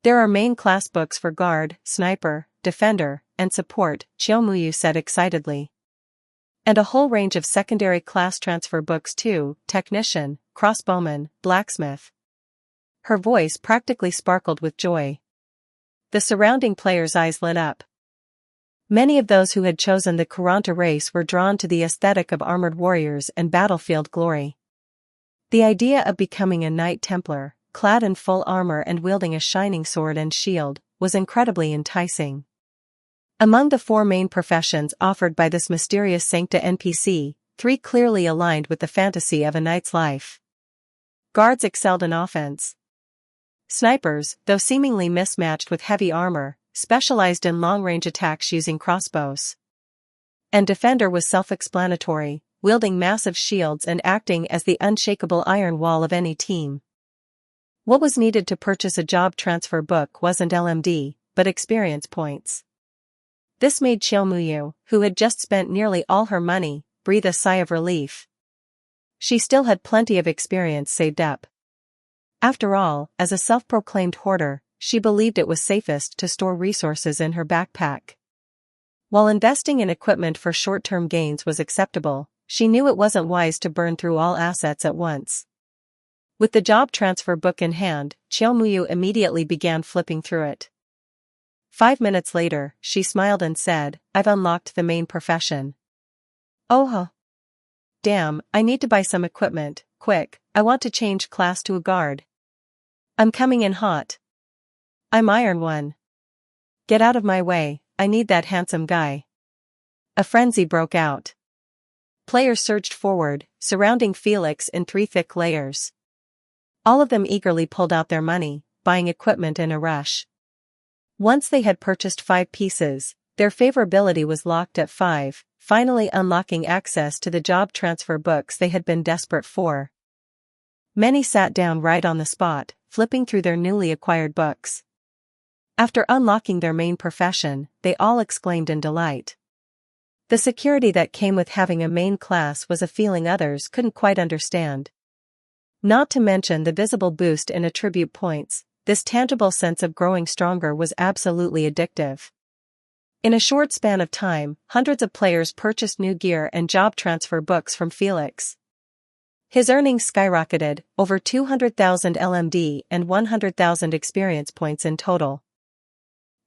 There are main class books for guard, sniper, defender, and support, Qiuemuyu said excitedly. And a whole range of secondary class transfer books too, technician, crossbowman, blacksmith. Her voice practically sparkled with joy. The surrounding players' eyes lit up. Many of those who had chosen the Kuranta race were drawn to the aesthetic of armored warriors and battlefield glory. The idea of becoming a Knight Templar, clad in full armor and wielding a shining sword and shield, was incredibly enticing. Among the four main professions offered by this mysterious Sancta NPC, 3 clearly aligned with the fantasy of a knight's life. Guards excelled in offense. Snipers, though seemingly mismatched with heavy armor, specialized in long-range attacks using crossbows. And defender was self-explanatory, wielding massive shields and acting as the unshakable iron wall of any team. What was needed to purchase a job transfer book wasn't LMD, but experience points. This made Qiuemuyu, who had just spent nearly all her money, breathe a sigh of relief. She still had plenty of experience saved up. After all, as a self-proclaimed hoarder, she believed it was safest to store resources in her backpack. While investing in equipment for short-term gains was acceptable, she knew it wasn't wise to burn through all assets at once. With the job transfer book in hand, Qiuemuyu immediately began flipping through it. 5 minutes later, she smiled and said, "I've unlocked the main profession." "Oh huh. Damn, I need to buy some equipment, quick, I want to change class to a guard. I'm coming in hot. I'm Iron One. Get out of my way, I need that handsome guy." A frenzy broke out. Players surged forward, surrounding Felix in 3 thick layers. All of them eagerly pulled out their money, buying equipment in a rush. Once they had purchased 5 pieces, their favorability was locked at 5, finally unlocking access to the job transfer books they had been desperate for. Many sat down right on the spot, flipping through their newly acquired books. After unlocking their main profession, they all exclaimed in delight. The security that came with having a main class was a feeling others couldn't quite understand. Not to mention the visible boost in attribute points, this tangible sense of growing stronger was absolutely addictive. In a short span of time, hundreds of players purchased new gear and job transfer books from Felix. His earnings skyrocketed, over 200,000 LMD and 100,000 experience points in total.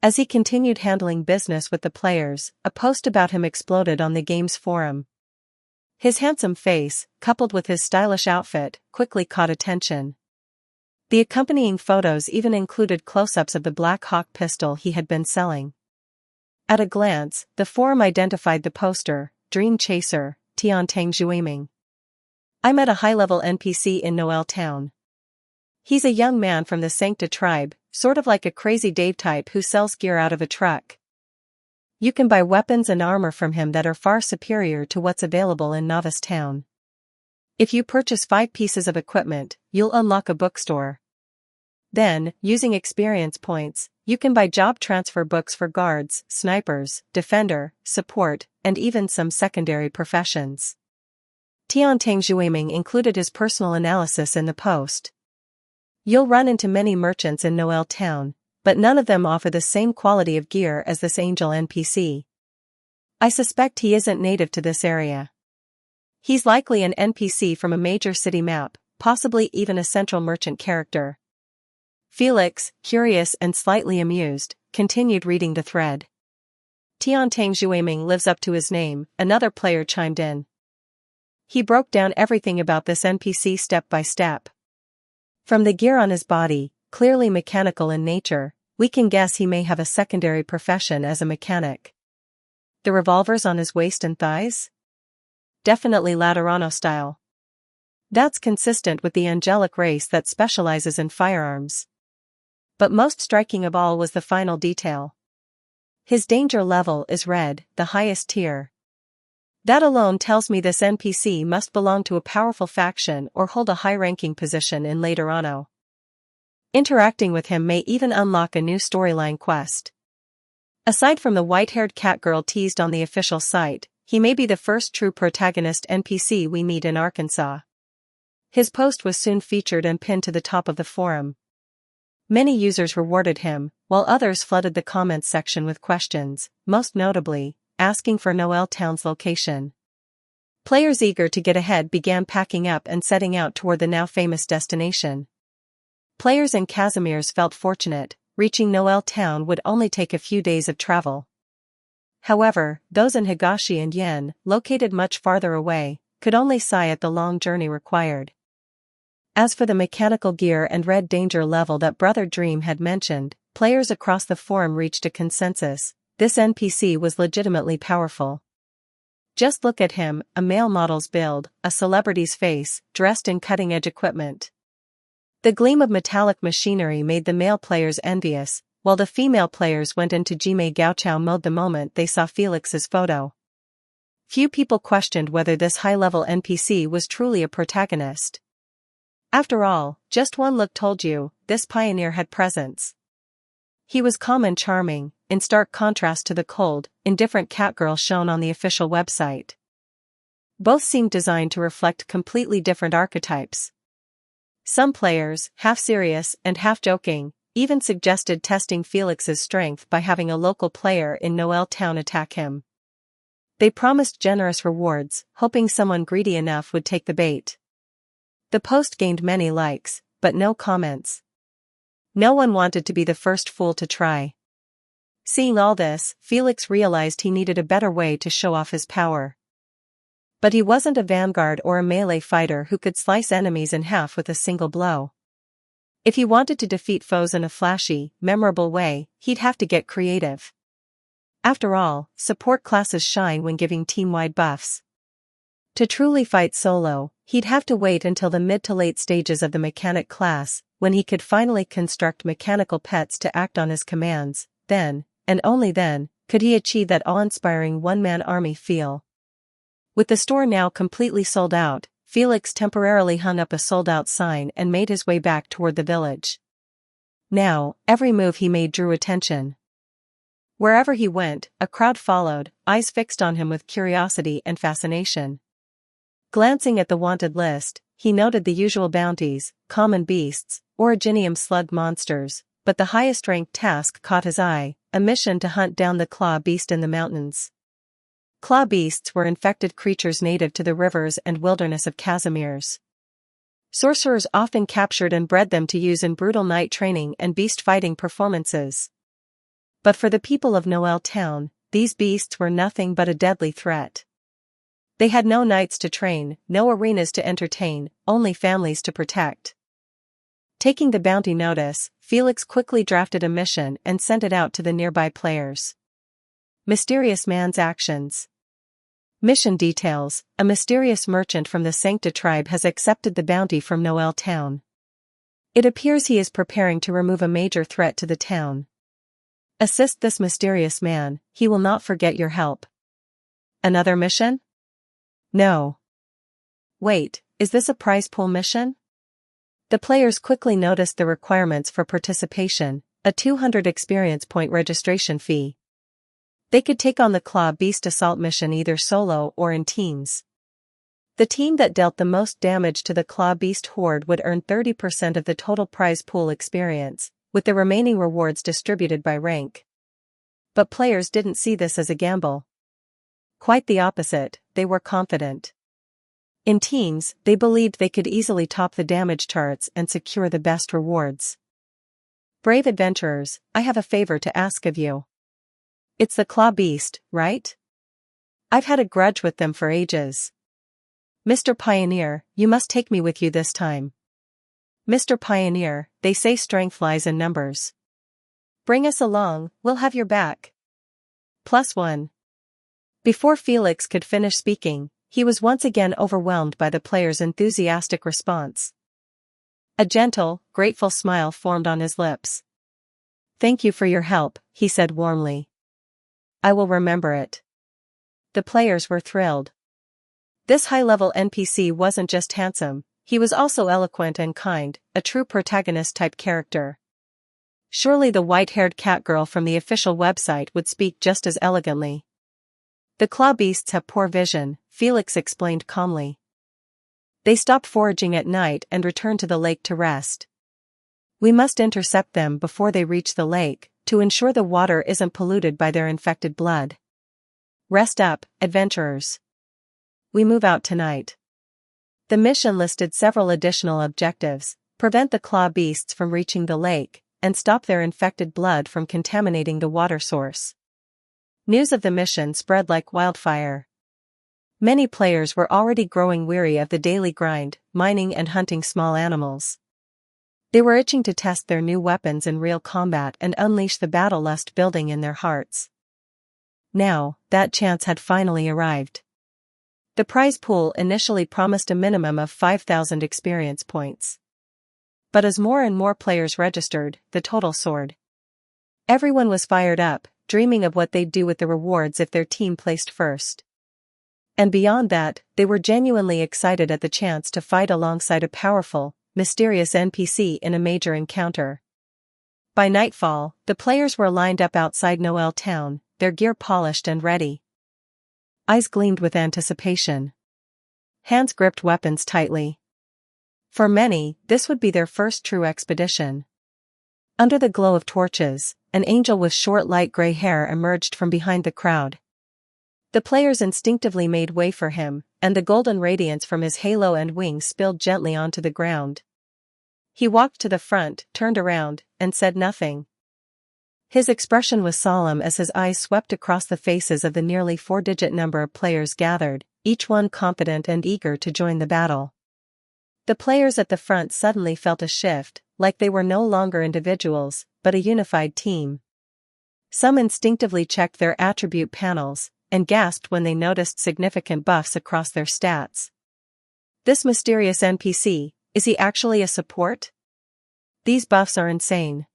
As he continued handling business with the players, a post about him exploded on the game's forum. His handsome face, coupled with his stylish outfit, quickly caught attention. The accompanying photos even included close-ups of the Black Hawk pistol he had been selling. At a glance, the forum identified the poster, Dream Chaser, Tiantang Zhuiming. "I met a high-level NPC in Noel Town. He's a young man from the Sancta tribe, sort of like a crazy Dave type who sells gear out of a truck. You can buy weapons and armor from him that are far superior to what's available in Novice Town. If you purchase 5 pieces of equipment, you'll unlock a bookstore. Then, using experience points, you can buy job transfer books for guards, snipers, defender, support, and even some secondary professions. Tiantang Zhuiming included his personal analysis in the post. You'll run into many merchants in Noel Town, but none of them offer the same quality of gear as this angel NPC. I suspect he isn't native to this area. He's likely an NPC from a major city map, possibly even a central merchant character. Felix, curious and slightly amused, continued reading the thread. Tiantang Zhuiming lives up to his name, another player chimed in. He broke down everything about this NPC step by step. From the gear on his body, clearly mechanical in nature, we can guess he may have a secondary profession as a mechanic. The revolvers on his waist and thighs? Definitely Laterano style. That's consistent with the angelic race that specializes in firearms. But most striking of all was the final detail. His danger level is red, the highest tier. That alone tells me this NPC must belong to a powerful faction or hold a high-ranking position in Laterano. Interacting with him may even unlock a new storyline quest. Aside from the white-haired catgirl teased on the official site, he may be the first true protagonist NPC we meet in Arkansas. His post was soon featured and pinned to the top of the forum. Many users rewarded him, while others flooded the comments section with questions, most notably, asking for Noel Town's location. Players eager to get ahead began packing up and setting out toward the now famous destination. Players in Casimir's felt fortunate, reaching Noel Town would only take a few days of travel. However, those in Higashi and Yen, located much farther away, could only sigh at the long journey required. As for the mechanical gear and red danger level that Brother Dream had mentioned, players across the forum reached a consensus: this NPC was legitimately powerful. Just look at him, a male model's build, a celebrity's face, dressed in cutting-edge equipment. The gleam of metallic machinery made the male players envious, while the female players went into Jime Gaochao mode the moment they saw Felix's photo. Few people questioned whether this high-level NPC was truly a protagonist. After all, just one look told you, this pioneer had presence. He was calm and charming, in stark contrast to the cold, indifferent catgirl shown on the official website. Both seemed designed to reflect completely different archetypes. Some players, half serious and half joking, even suggested testing Felix's strength by having a local player in Noel Town attack him. They promised generous rewards, hoping someone greedy enough would take the bait. The post gained many likes, but no comments. No one wanted to be the first fool to try. Seeing all this, Felix realized he needed a better way to show off his power. But he wasn't a vanguard or a melee fighter who could slice enemies in half with a single blow. If he wanted to defeat foes in a flashy, memorable way, he'd have to get creative. After all, support classes shine when giving team-wide buffs. To truly fight solo, he'd have to wait until the mid to late stages of the mechanic class, when he could finally construct mechanical pets to act on his commands. Then, and only then, could he achieve that awe-inspiring one-man army feel. With the store now completely sold out, Felix temporarily hung up a sold-out sign and made his way back toward the village. Now, every move he made drew attention. Wherever he went, a crowd followed, eyes fixed on him with curiosity and fascination. Glancing at the wanted list, he noted the usual bounties, common beasts, originium slug monsters, but the highest-ranked task caught his eye, a mission to hunt down the claw beast in the mountains. Claw beasts were infected creatures native to the rivers and wilderness of Casimir's. Sorcerers often captured and bred them to use in brutal night training and beast-fighting performances. But for the people of Noel Town, these beasts were nothing but a deadly threat. They had no knights to train, no arenas to entertain, only families to protect. Taking the bounty notice, Felix quickly drafted a mission and sent it out to the nearby players. Mysterious man's actions. Mission details: a mysterious merchant from the Sancta tribe has accepted the bounty from Noel Town. It appears he is preparing to remove a major threat to the town. Assist this mysterious man, he will not forget your help. Another mission? No. Wait, is this a prize pool mission? The players quickly noticed the requirements for participation, a 200 experience point registration fee. They could take on the Claw Beast assault mission either solo or in teams. The team that dealt the most damage to the Claw Beast horde would earn 30% of the total prize pool experience, with the remaining rewards distributed by rank. But players didn't see this as a gamble. Quite the opposite, they were confident. In teams, they believed they could easily top the damage charts and secure the best rewards. Brave adventurers, I have a favor to ask of you. It's the Claw Beast, right? I've had a grudge with them for ages. Mr. Pioneer, you must take me with you this time. Mr. Pioneer, they say strength lies in numbers. Bring us along, we'll have your back. +1. Before Felix could finish speaking, he was once again overwhelmed by the players' enthusiastic response. A gentle, grateful smile formed on his lips. Thank you for your help, he said warmly. I will remember it. The players were thrilled. This high-level NPC wasn't just handsome, he was also eloquent and kind, a true protagonist-type character. Surely the white-haired cat girl from the official website would speak just as elegantly. The Claw Beasts have poor vision, Felix explained calmly. They stopped foraging at night and returned to the lake to rest. We must intercept them before they reach the lake, to ensure the water isn't polluted by their infected blood. Rest up, adventurers. We move out tonight. The mission listed several additional objectives: prevent the Claw Beasts from reaching the lake, and stop their infected blood from contaminating the water source. News of the mission spread like wildfire. Many players were already growing weary of the daily grind, mining and hunting small animals. They were itching to test their new weapons in real combat and unleash the battle lust building in their hearts. Now, that chance had finally arrived. The prize pool initially promised a minimum of 5,000 experience points. But as more and more players registered, the total soared. Everyone was fired up, dreaming of what they'd do with the rewards if their team placed first. And beyond that, they were genuinely excited at the chance to fight alongside a powerful, mysterious NPC in a major encounter. By nightfall, the players were lined up outside Noel Town, their gear polished and ready. Eyes gleamed with anticipation. Hands gripped weapons tightly. For many, this would be their first true expedition. Under the glow of torches, an angel with short light gray hair emerged from behind the crowd. The players instinctively made way for him, and the golden radiance from his halo and wings spilled gently onto the ground. He walked to the front, turned around, and said nothing. His expression was solemn as his eyes swept across the faces of the nearly 4-digit number of players gathered, each one confident and eager to join the battle. The players at the front suddenly felt a shift, like they were no longer individuals, but a unified team. Some instinctively checked their attribute panels, and gasped when they noticed significant buffs across their stats. This mysterious NPC, is he actually a support? These buffs are insane.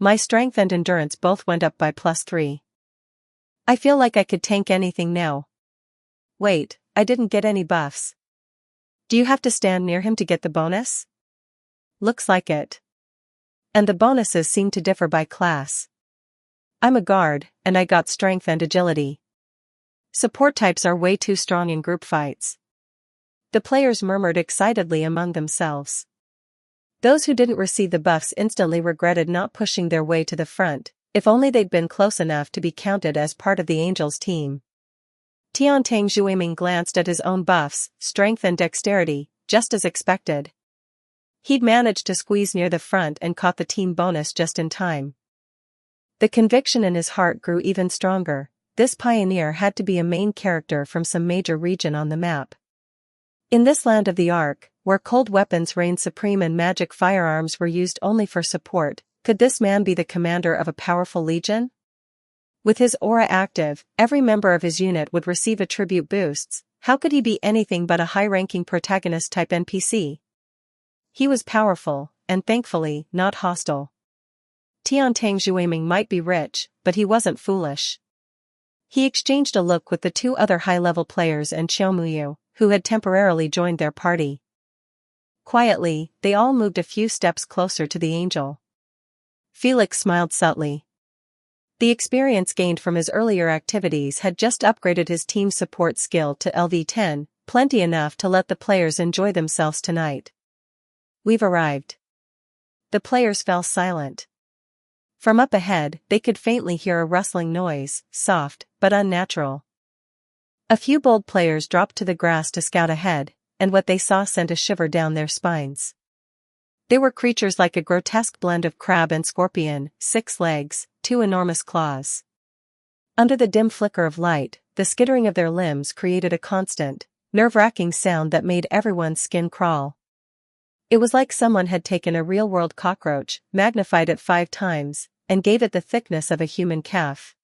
My strength and endurance both went up by +3. I feel like I could tank anything now. Wait, I didn't get any buffs. Do you have to stand near him to get the bonus? Looks like it. And the bonuses seem to differ by class. I'm a guard, and I got strength and agility. Support types are way too strong in group fights. The players murmured excitedly among themselves. Those who didn't receive the buffs instantly regretted not pushing their way to the front, if only they'd been close enough to be counted as part of the Angels team. Tiantang Zhuiming glanced at his own buffs, strength and dexterity, just as expected. He'd managed to squeeze near the front and caught the team bonus just in time. The conviction in his heart grew even stronger. This pioneer had to be a main character from some major region on the map. In this land of the Ark, where cold weapons reigned supreme and magic firearms were used only for support, could this man be the commander of a powerful legion? With his aura active, every member of his unit would receive attribute boosts. How could he be anything but a high-ranking protagonist-type NPC? He was powerful, and thankfully, not hostile. Tiantang Zhuiming might be rich, but he wasn't foolish. He exchanged a look with the two other high-level players and Xiaomuyu, who had temporarily joined their party. Quietly, they all moved a few steps closer to the angel. Felix smiled subtly. The experience gained from his earlier activities had just upgraded his team support skill to LV10, plenty enough to let the players enjoy themselves tonight. We've arrived. The players fell silent. From up ahead, they could faintly hear a rustling noise, soft, but unnatural. A few bold players dropped to the grass to scout ahead, and what they saw sent a shiver down their spines. They were creatures like a grotesque blend of crab and scorpion, 6 legs, 2 enormous claws. Under the dim flicker of light, the skittering of their limbs created a constant, nerve-wracking sound that made everyone's skin crawl. It was like someone had taken a real-world cockroach, magnified it 5 times, and gave it the thickness of a human calf.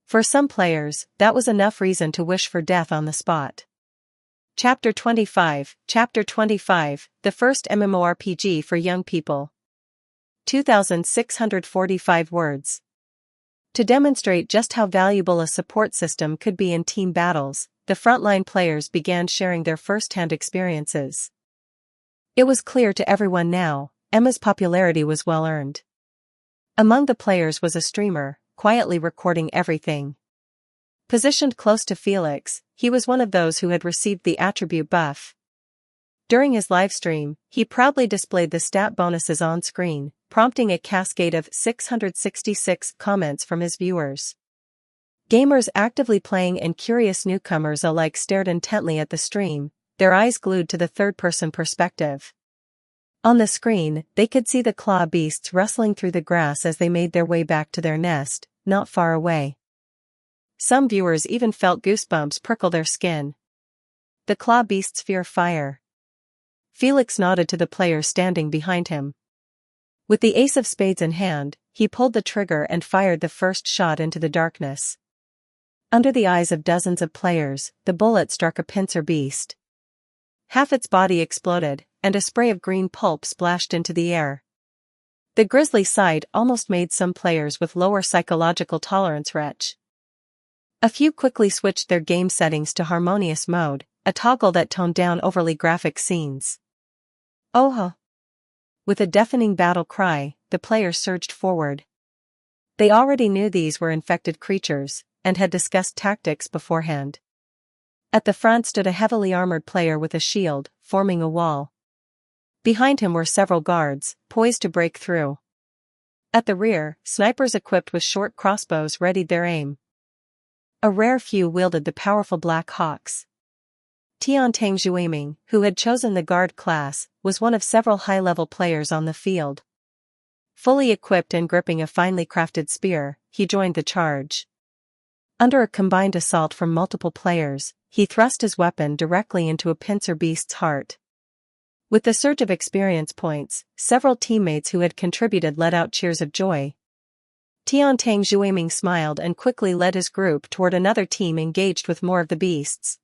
For some players, that was enough reason to wish for death on the spot. Chapter 25, the first MMORPG for young people. 2,645 words. To demonstrate just how valuable a support system could be in team battles, the frontline players began sharing their first-hand experiences. It was clear to everyone now, Emma's popularity was well earned. Among the players was a streamer, quietly recording everything. Positioned close to Felix, he was one of those who had received the attribute buff. During his livestream, he proudly displayed the stat bonuses on screen, prompting a cascade of 666 comments from his viewers. Gamers actively playing and curious newcomers alike stared intently at the stream, their eyes glued to the third-person perspective. On the screen, they could see the claw beasts rustling through the grass as they made their way back to their nest, not far away. Some viewers even felt goosebumps prickle their skin. The claw beasts fear fire. Felix nodded to the player standing behind him. With the ace of spades in hand, he pulled the trigger and fired the first shot into the darkness. Under the eyes of dozens of players, the bullet struck a pincer beast. Half its body exploded, and a spray of green pulp splashed into the air. The grisly sight almost made some players with lower psychological tolerance retch. A few quickly switched their game settings to harmonious mode, a toggle that toned down overly graphic scenes. Oh! With a deafening battle cry, the players surged forward. They already knew these were infected creatures, and had discussed tactics beforehand. At the front stood a heavily armored player with a shield, forming a wall. Behind him were several guards, poised to break through. At the rear, snipers equipped with short crossbows readied their aim. A rare few wielded the powerful Black Hawks. Tiantang Zhuiming, who had chosen the guard class, was one of several high-level players on the field. Fully equipped and gripping a finely crafted spear, he joined the charge. Under a combined assault from multiple players, he thrust his weapon directly into a pincer beast's heart. With the surge of experience points, several teammates who had contributed let out cheers of joy. Tiantang Zhuiming smiled and quickly led his group toward another team engaged with more of the beasts.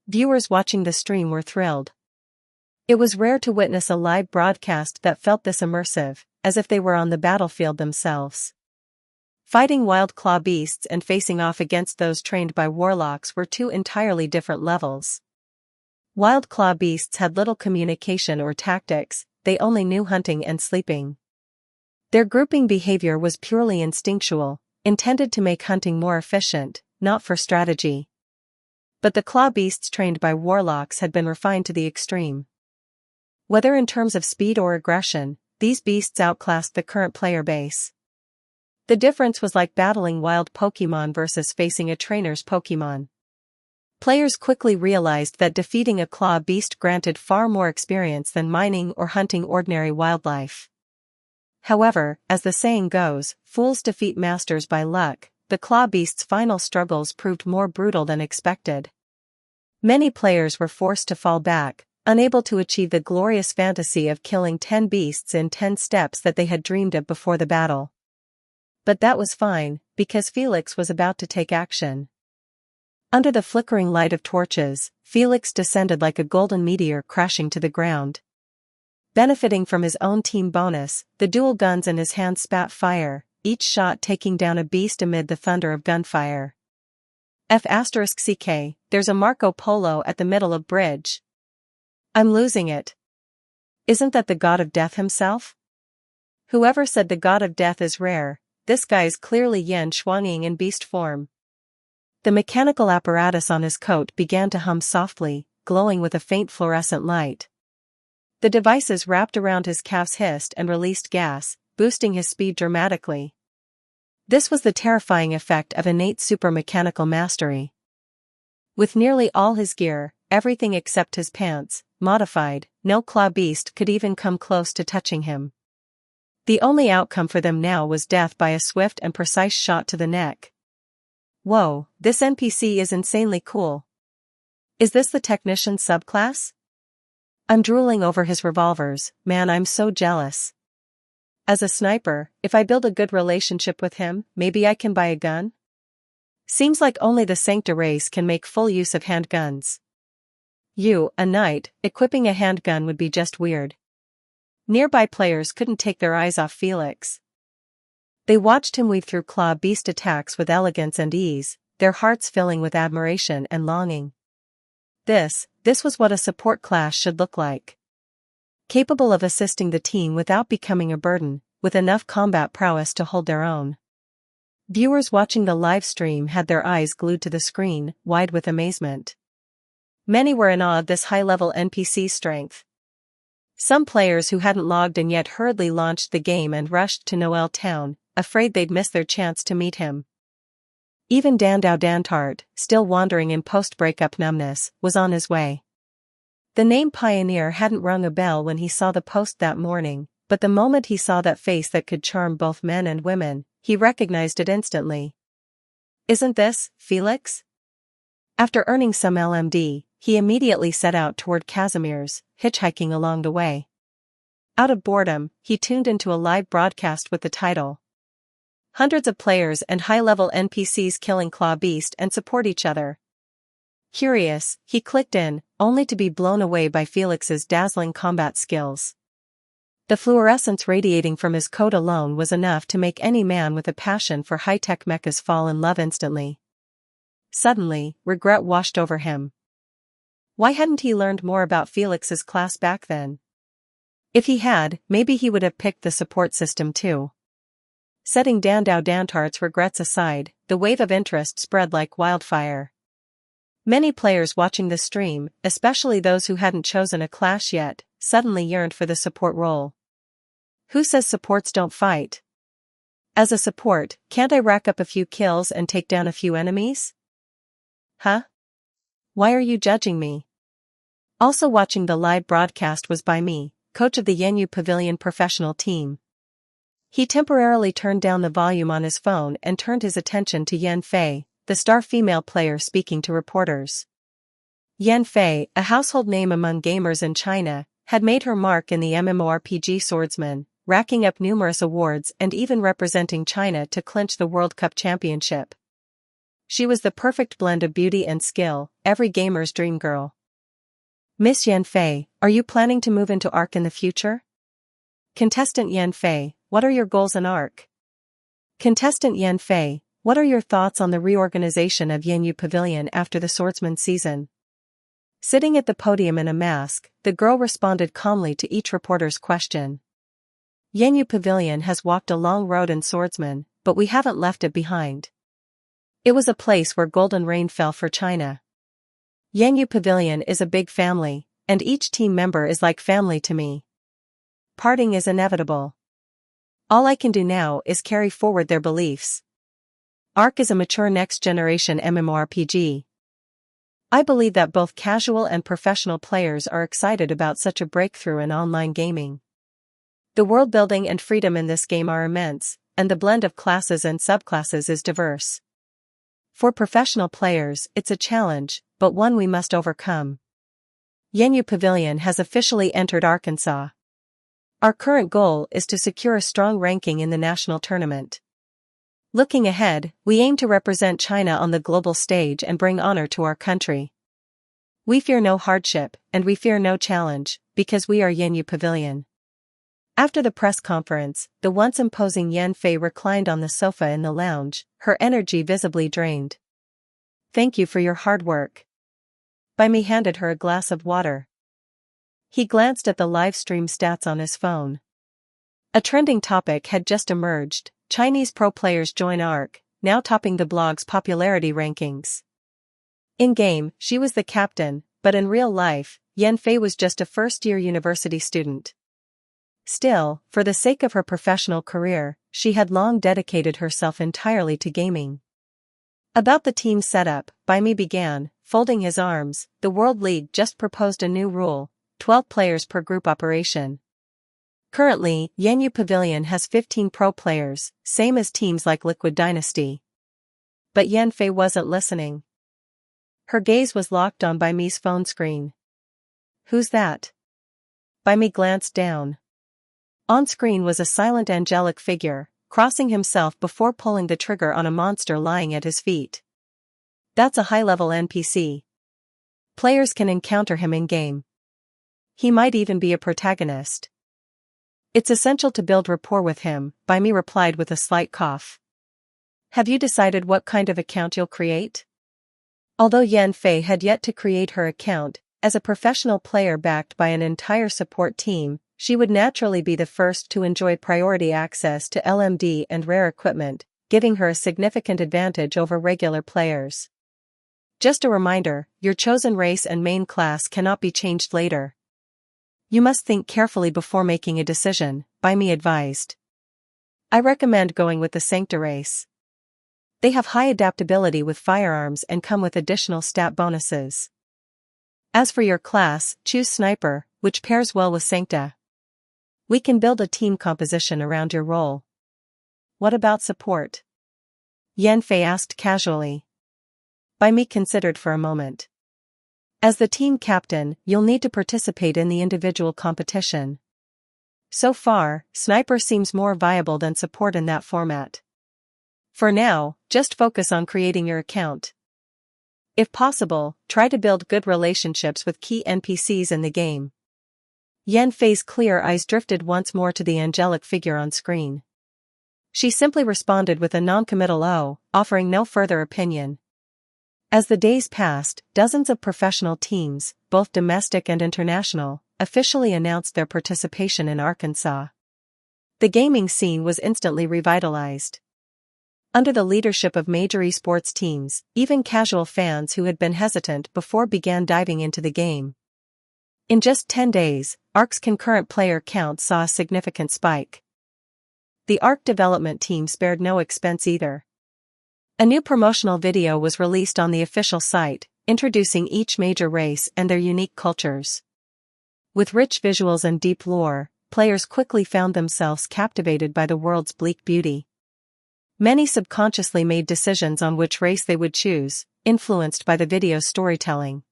Viewers watching the stream were thrilled. It was rare to witness a live broadcast that felt this immersive, as if they were on the battlefield themselves. Fighting wild claw beasts and facing off against those trained by warlocks were two entirely different levels. Wild claw beasts had little communication or tactics, they only knew hunting and sleeping. Their grouping behavior was purely instinctual, intended to make hunting more efficient, not for strategy. But the claw beasts trained by warlocks had been refined to the extreme. Whether in terms of speed or aggression, these beasts outclassed the current player base. The difference was like battling wild Pokémon versus facing a trainer's Pokémon. Players quickly realized that defeating a claw beast granted far more experience than mining or hunting ordinary wildlife. However, as the saying goes, fools defeat masters by luck. The claw beast's final struggles proved more brutal than expected. Many players were forced to fall back, unable to achieve the glorious fantasy of killing 10 beasts in 10 steps that they had dreamed of before the battle. But that was fine, because Felix was about to take action. Under the flickering light of torches, Felix descended like a golden meteor crashing to the ground. Benefiting from his own team bonus, the dual guns in his hand spat fire, each shot taking down a beast amid the thunder of gunfire. F***CK, there's a Marco Polo at the middle of bridge. I'm losing it. Isn't that the god of death himself? Whoever said the god of death is rare, this guy's clearly Yin Shuanging in beast form. The mechanical apparatus on his coat began to hum softly, glowing with a faint fluorescent light. The devices wrapped around his calves hissed and released gas, boosting his speed dramatically. This was the terrifying effect of innate super-mechanical mastery. With nearly all his gear, everything except his pants, modified, no claw beast could even come close to touching him. The only outcome for them now was death by a swift and precise shot to the neck. Whoa, this NPC is insanely cool. Is this the technician subclass? I'm drooling over his revolvers, man, I'm so jealous. As a sniper, if I build a good relationship with him, maybe I can buy a gun? Seems like only the Sancta race can make full use of handguns. You, a knight, equipping a handgun would be just weird. Nearby players couldn't take their eyes off Felix. They watched him weave through claw beast attacks with elegance and ease, their hearts filling with admiration and longing. This was what a support class should look like. Capable of assisting the team without becoming a burden, with enough combat prowess to hold their own. Viewers watching the live stream had their eyes glued to the screen, wide with amazement. Many were in awe of this high-level NPC strength. Some players who hadn't logged in yet hurriedly launched the game and rushed to Noel Town, afraid they'd miss their chance to meet him. Even Dandao Dantart, still wandering in post-breakup numbness, was on his way. The name Pioneer hadn't rung a bell when he saw the post that morning, but the moment he saw that face that could charm both men and women, he recognized it instantly. Isn't this, Felix? After earning some LMD, he immediately set out toward Casimir's, hitchhiking along the way. Out of boredom, he tuned into a live broadcast with the title. Hundreds of players and high-level NPCs killing Claw Beast and support each other. Curious, he clicked in, only to be blown away by Felix's dazzling combat skills. The fluorescence radiating from his coat alone was enough to make any man with a passion for high-tech mechas fall in love instantly. Suddenly, regret washed over him. Why hadn't he learned more about Felix's class back then? If he had, maybe he would have picked the support system too. Setting Dandao Dantart's regrets aside, the wave of interest spread like wildfire. Many players watching the stream, especially those who hadn't chosen a class yet, suddenly yearned for the support role. Who says supports don't fight? As a support, can't I rack up a few kills and take down a few enemies? Huh? Why are you judging me? Also watching the live broadcast was by me, coach of the Yenyu Pavilion professional team. He temporarily turned down the volume on his phone and turned his attention to Yan Fei, the star female player speaking to reporters. Yan Fei, a household name among gamers in China, had made her mark in the MMORPG Swordsman, racking up numerous awards and even representing China to clinch the World Cup championship. She was the perfect blend of beauty and skill, every gamer's dream girl. Miss Yan Fei, are you planning to move into ARC in the future? Contestant Yan Fei, what are your goals in ARC? Contestant Yan Fei, what are your thoughts on the reorganization of Yenyu Pavilion after the Swordsman season? Sitting at the podium in a mask, the girl responded calmly to each reporter's question. Yenyu Pavilion has walked a long road in Swordsman, but we haven't left it behind. It was a place where golden rain fell for China. Yenyu Pavilion is a big family, and each team member is like family to me. Parting is inevitable. All I can do now is carry forward their beliefs. ARC is a mature next-generation MMORPG. I believe that both casual and professional players are excited about such a breakthrough in online gaming. The world building and freedom in this game are immense, and the blend of classes and subclasses is diverse. For professional players, it's a challenge, but one we must overcome. Yenyu Pavilion has officially entered Arkansas. Our current goal is to secure a strong ranking in the national tournament. Looking ahead, we aim to represent China on the global stage and bring honor to our country. We fear no hardship, and we fear no challenge, because we are Yanyu Pavilion. After the press conference, the once imposing Yan Fei reclined on the sofa in the lounge, her energy visibly drained. Thank you for your hard work. Bai Mi handed her a glass of water. He glanced at the live stream stats on his phone. A trending topic had just emerged: Chinese pro players join Ark, now topping the blog's popularity rankings. In-game, she was the captain, but in real life, Yan Fei was just a first-year university student. Still, for the sake of her professional career, she had long dedicated herself entirely to gaming. About the team setup, Bai Mi began, folding his arms. The World League just proposed a new rule: 12 players per group operation. Currently, Yanyu Pavilion has 15 pro players, same as teams like Liquid Dynasty. But Yan Fei wasn't listening. Her gaze was locked on Bai Mi's phone screen. Who's that? Bai Mi glanced down. On screen was a silent angelic figure, crossing himself before pulling the trigger on a monster lying at his feet. That's a high-level NPC. Players can encounter him in-game. He might even be a protagonist. It's essential to build rapport with him, Bai Mi replied with a slight cough. Have you decided what kind of account you'll create? Although Yan Fei had yet to create her account, as a professional player backed by an entire support team, she would naturally be the first to enjoy priority access to LMD and rare equipment, giving her a significant advantage over regular players. Just a reminder, your chosen race and main class cannot be changed later. You must think carefully before making a decision, Bai Mi advised. I recommend going with the Sancta race. They have high adaptability with firearms and come with additional stat bonuses. As for your class, choose Sniper, which pairs well with Sancta. We can build a team composition around your role. What about support? Yan Fei asked casually. Bai Mi considered for a moment. As the team captain, you'll need to participate in the individual competition. So far, Sniper seems more viable than support in that format. For now, just focus on creating your account. If possible, try to build good relationships with key NPCs in the game. Yan Fei's clear eyes drifted once more to the angelic figure on screen. She simply responded with a non-committal "oh," offering no further opinion. As the days passed, dozens of professional teams, both domestic and international, officially announced their participation in Arkansas. The gaming scene was instantly revitalized. Under the leadership of major esports teams, even casual fans who had been hesitant before began diving into the game. In just 10 days, Ark's concurrent player count saw a significant spike. The Ark development team spared no expense either. A new promotional video was released on the official site, introducing each major race and their unique cultures. With rich visuals and deep lore, players quickly found themselves captivated by the world's bleak beauty. Many subconsciously made decisions on which race they would choose, influenced by the video's storytelling.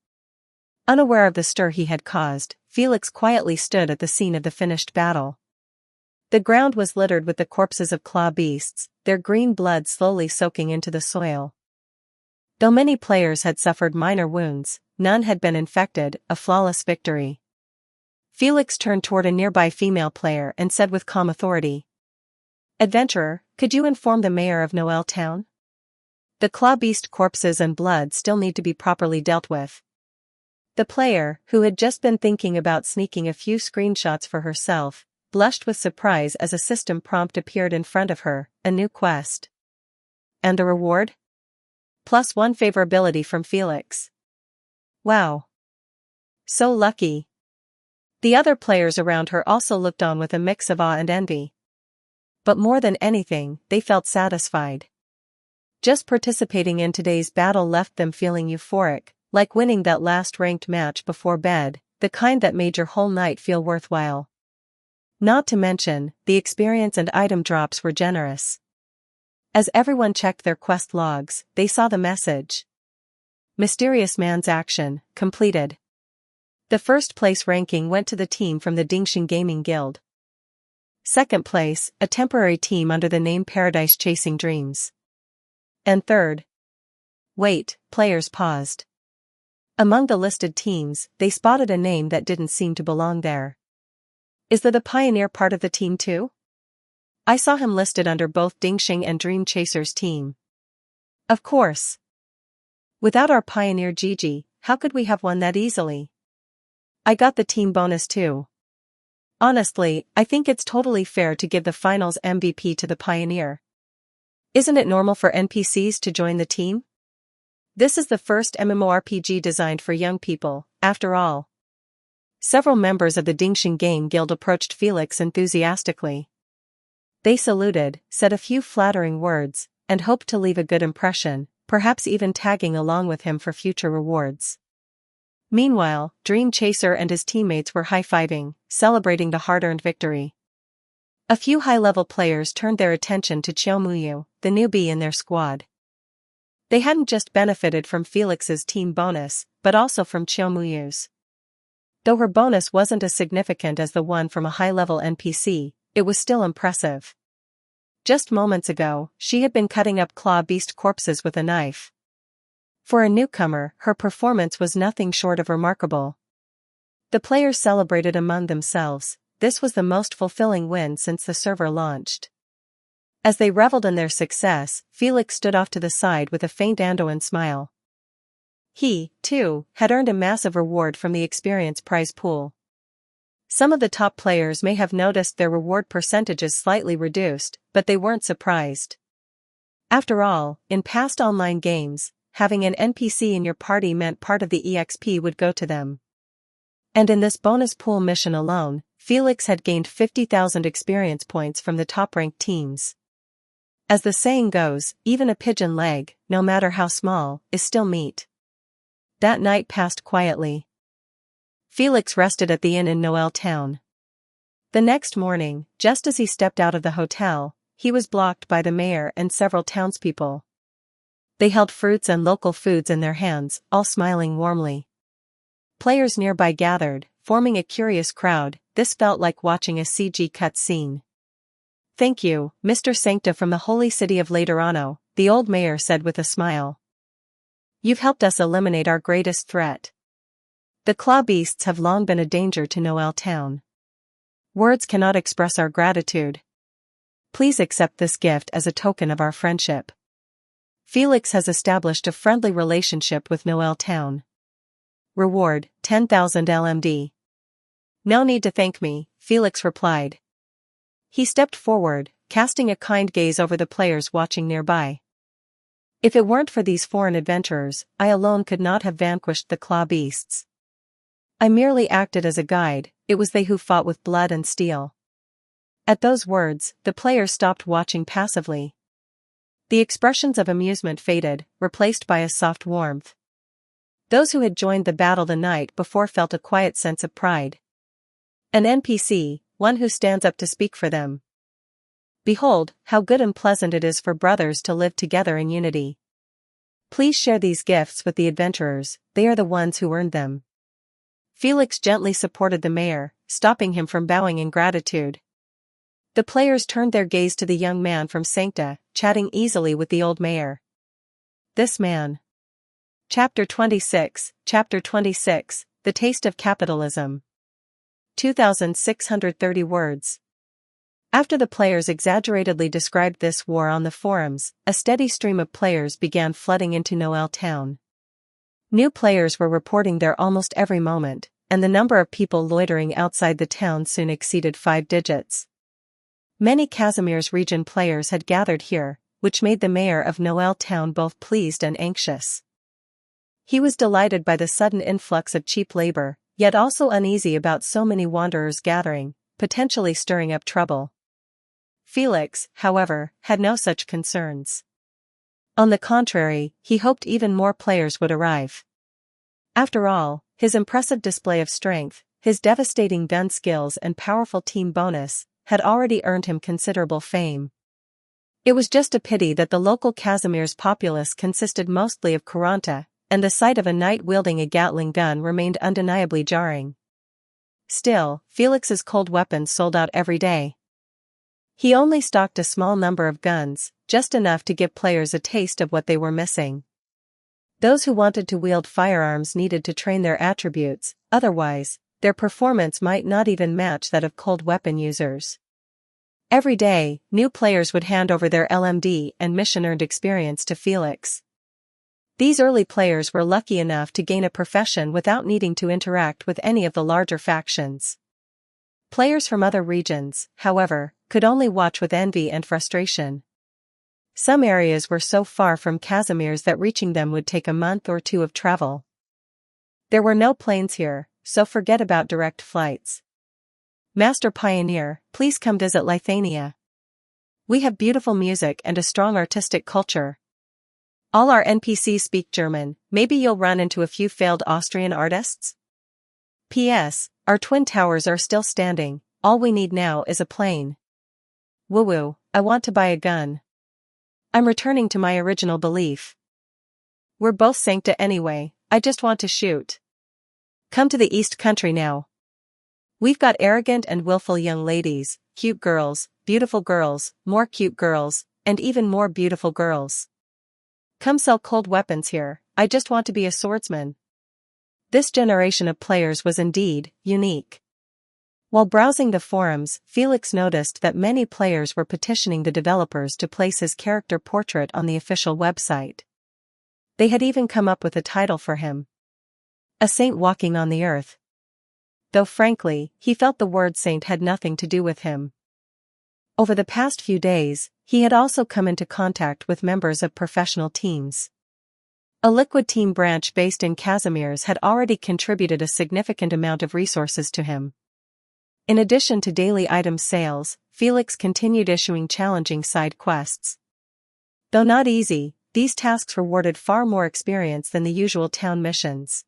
Unaware of the stir he had caused, Felix quietly stood at the scene of the finished battle. The ground was littered with the corpses of claw beasts, their green blood slowly soaking into the soil. Though many players had suffered minor wounds, none had been infected, a flawless victory. Felix turned toward a nearby female player and said with calm authority, "Adventurer, could you inform the mayor of Noel Town? The claw beast corpses and blood still need to be properly dealt with." The player, who had just been thinking about sneaking a few screenshots for herself, blushed with surprise as a system prompt appeared in front of her, a new quest. And the reward? +1 favorability from Felix. Wow. So lucky. The other players around her also looked on with a mix of awe and envy. But more than anything, they felt satisfied. Just participating in today's battle left them feeling euphoric, like winning that last ranked match before bed, the kind that made your whole night feel worthwhile. Not to mention, the experience and item drops were generous. As everyone checked their quest logs, they saw the message. Mysterious Man's action, completed. The first place ranking went to the team from the Dingxing Gaming Guild. Second place, a temporary team under the name Paradise Chasing Dreams. And third. Wait, players paused. Among the listed teams, they spotted a name that didn't seem to belong there. Is the Pioneer part of the team too? I saw him listed under both Dingxing and Dream Chaser's team. Of course. Without our Pioneer Gigi, how could we have won that easily? I got the team bonus too. Honestly, I think it's totally fair to give the finals MVP to the Pioneer. Isn't it normal for NPCs to join the team? This is the first MMORPG designed for young people, after all. Several members of the Dingxing Game Guild approached Felix enthusiastically. They saluted, said a few flattering words, and hoped to leave a good impression, perhaps even tagging along with him for future rewards. Meanwhile, Dream Chaser and his teammates were high-fiving, celebrating the hard-earned victory. A few high-level players turned their attention to Qiuemuyu, the newbie in their squad. They hadn't just benefited from Felix's team bonus, but also from Qiuemuyu's. Though her bonus wasn't as significant as the one from a high-level NPC, it was still impressive. Just moments ago, she had been cutting up claw beast corpses with a knife. For a newcomer, her performance was nothing short of remarkable. The players celebrated among themselves. This was the most fulfilling win since the server launched. As they reveled in their success, Felix stood off to the side with a faint Andoan smile. He, too, had earned a massive reward from the experience prize pool. Some of the top players may have noticed their reward percentages slightly reduced, but they weren't surprised. After all, in past online games, having an NPC in your party meant part of the EXP would go to them. And in this bonus pool mission alone, Felix had gained 50,000 experience points from the top-ranked teams. As the saying goes, even a pigeon leg, no matter how small, is still meat. That night passed quietly. Felix rested at the inn in Noel Town. The next morning, just as he stepped out of the hotel, he was blocked by the mayor and several townspeople. They held fruits and local foods in their hands, all smiling warmly. Players nearby gathered, forming a curious crowd. This felt like watching a CG cut scene. Thank you, Mr. Sancta from the holy city of Laterano, the old mayor said with a smile. You've helped us eliminate our greatest threat. The claw beasts have long been a danger to Noel Town. Words cannot express our gratitude. Please accept this gift as a token of our friendship. Felix has established a friendly relationship with Noel Town. Reward, 10,000 LMD. No need to thank me, Felix replied. He stepped forward, casting a kind gaze over the players watching nearby. If it weren't for these foreign adventurers, I alone could not have vanquished the claw beasts. I merely acted as a guide, it was they who fought with blood and steel. At those words, the players stopped watching passively. The expressions of amusement faded, replaced by a soft warmth. Those who had joined the battle the night before felt a quiet sense of pride. An NPC, one who stands up to speak for them. Behold, how good and pleasant it is for brothers to live together in unity. Please share these gifts with the adventurers, they are the ones who earned them. Felix gently supported the mayor, stopping him from bowing in gratitude. The players turned their gaze to the young man from Sancta, chatting easily with the old mayor. This man. Chapter 26, The Taste of Capitalism. 2,630 words. After the players exaggeratedly described this war on the forums, a steady stream of players began flooding into Noel Town. New players were reporting there almost every moment, and the number of people loitering outside the town soon exceeded 5 digits. Many Casimir's region players had gathered here, which made the mayor of Noel Town both pleased and anxious. He was delighted by the sudden influx of cheap labor, yet also uneasy about so many wanderers gathering, potentially stirring up trouble. Felix, however, had no such concerns. On the contrary, he hoped even more players would arrive. After all, his impressive display of strength, his devastating gun skills and powerful team bonus, had already earned him considerable fame. It was just a pity that the local Casimir's populace consisted mostly of Kuranta, and the sight of a knight wielding a Gatling gun remained undeniably jarring. Still, Felix's cold weapons sold out every day. He only stocked a small number of guns, just enough to give players a taste of what they were missing. Those who wanted to wield firearms needed to train their attributes, otherwise, their performance might not even match that of cold weapon users. Every day, new players would hand over their LMD and mission-earned experience to Felix. These early players were lucky enough to gain a profession without needing to interact with any of the larger factions. Players from other regions, however, could only watch with envy and frustration. Some areas were so far from Casimir's that reaching them would take a month or two of travel. There were no planes here, so forget about direct flights. Master Pioneer, please come visit Lithuania. We have beautiful music and a strong artistic culture. All our NPCs speak German, maybe you'll run into a few failed Austrian artists? P.S. Our twin towers are still standing, all we need now is a plane. Woo-woo, I want to buy a gun. I'm returning to my original belief. We're both sancta anyway, I just want to shoot. Come to the East Country now. We've got arrogant and willful young ladies, cute girls, beautiful girls, more cute girls, and even more beautiful girls. Come sell cold weapons here, I just want to be a swordsman. This generation of players was indeed unique. While browsing the forums, Felix noticed that many players were petitioning the developers to place his character portrait on the official website. They had even come up with a title for him. A saint walking on the earth. Though frankly, he felt the word saint had nothing to do with him. Over the past few days, he had also come into contact with members of professional teams. A Liquid Team branch based in Casimir's had already contributed a significant amount of resources to him. In addition to daily item sales, Felix continued issuing challenging side quests. Though not easy, these tasks rewarded far more experience than the usual town missions.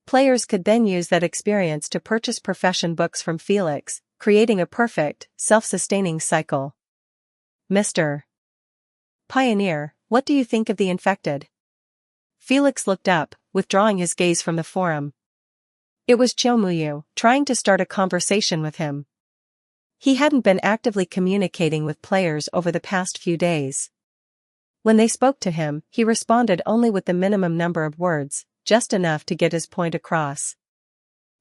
Players could then use that experience to purchase profession books from Felix, creating a perfect, self-sustaining cycle. Mr. Pioneer, what do you think of the infected? Felix looked up, withdrawing his gaze from the forum. It was Chomuyu, trying to start a conversation with him. He hadn't been actively communicating with players over the past few days. When they spoke to him, he responded only with the minimum number of words, just enough to get his point across.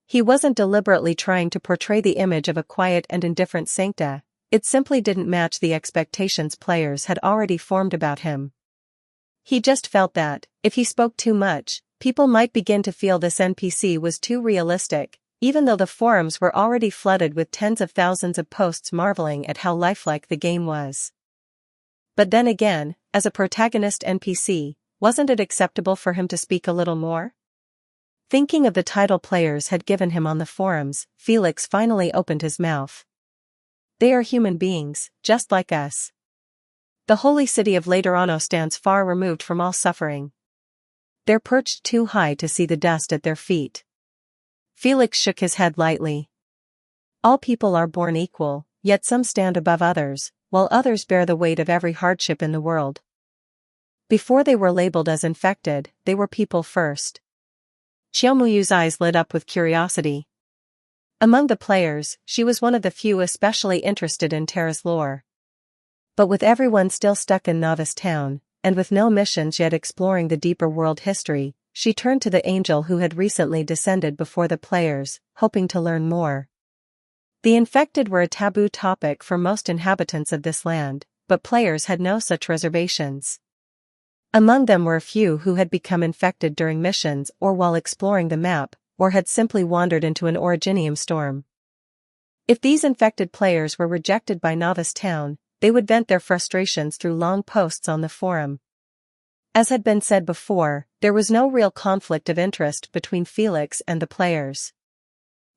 He wasn't deliberately trying to portray the image of a quiet and indifferent sancta, it simply didn't match the expectations players had already formed about him. He just felt that, if he spoke too much, people might begin to feel this NPC was too realistic, even though the forums were already flooded with tens of thousands of posts marveling at how lifelike the game was. But then again, as a protagonist NPC, wasn't it acceptable for him to speak a little more? Thinking of the title players had given him on the forums, Felix finally opened his mouth. They are human beings, just like us. The holy city of Laterano stands far removed from all suffering. They're perched too high to see the dust at their feet. Felix shook his head lightly. All people are born equal, yet some stand above others, while others bear the weight of every hardship in the world. Before they were labeled as infected, they were people first. Chiomuyu's eyes lit up with curiosity. Among the players, she was one of the few especially interested in Terra's lore. But with everyone still stuck in Novice Town, and with no missions yet exploring the deeper world history, she turned to the angel who had recently descended before the players, hoping to learn more. The infected were a taboo topic for most inhabitants of this land, but players had no such reservations. Among them were a few who had become infected during missions or while exploring the map, or had simply wandered into an Originium storm. If these infected players were rejected by Novice Town, they would vent their frustrations through long posts on the forum. As had been said before, there was no real conflict of interest between Felix and the players.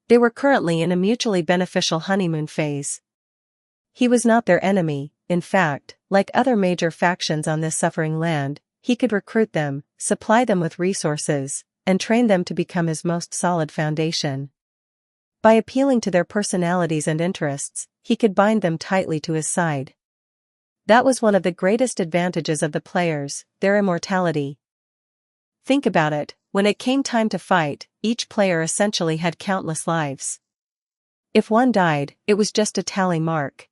They were currently in a mutually beneficial honeymoon phase. He was not their enemy, in fact, like other major factions on this suffering land, he could recruit them, supply them with resources, and train them to become his most solid foundation. By appealing to their personalities and interests, he could bind them tightly to his side. That was one of the greatest advantages of the players, their immortality. Think about it, when it came time to fight, each player essentially had countless lives. If one died, it was just a tally mark.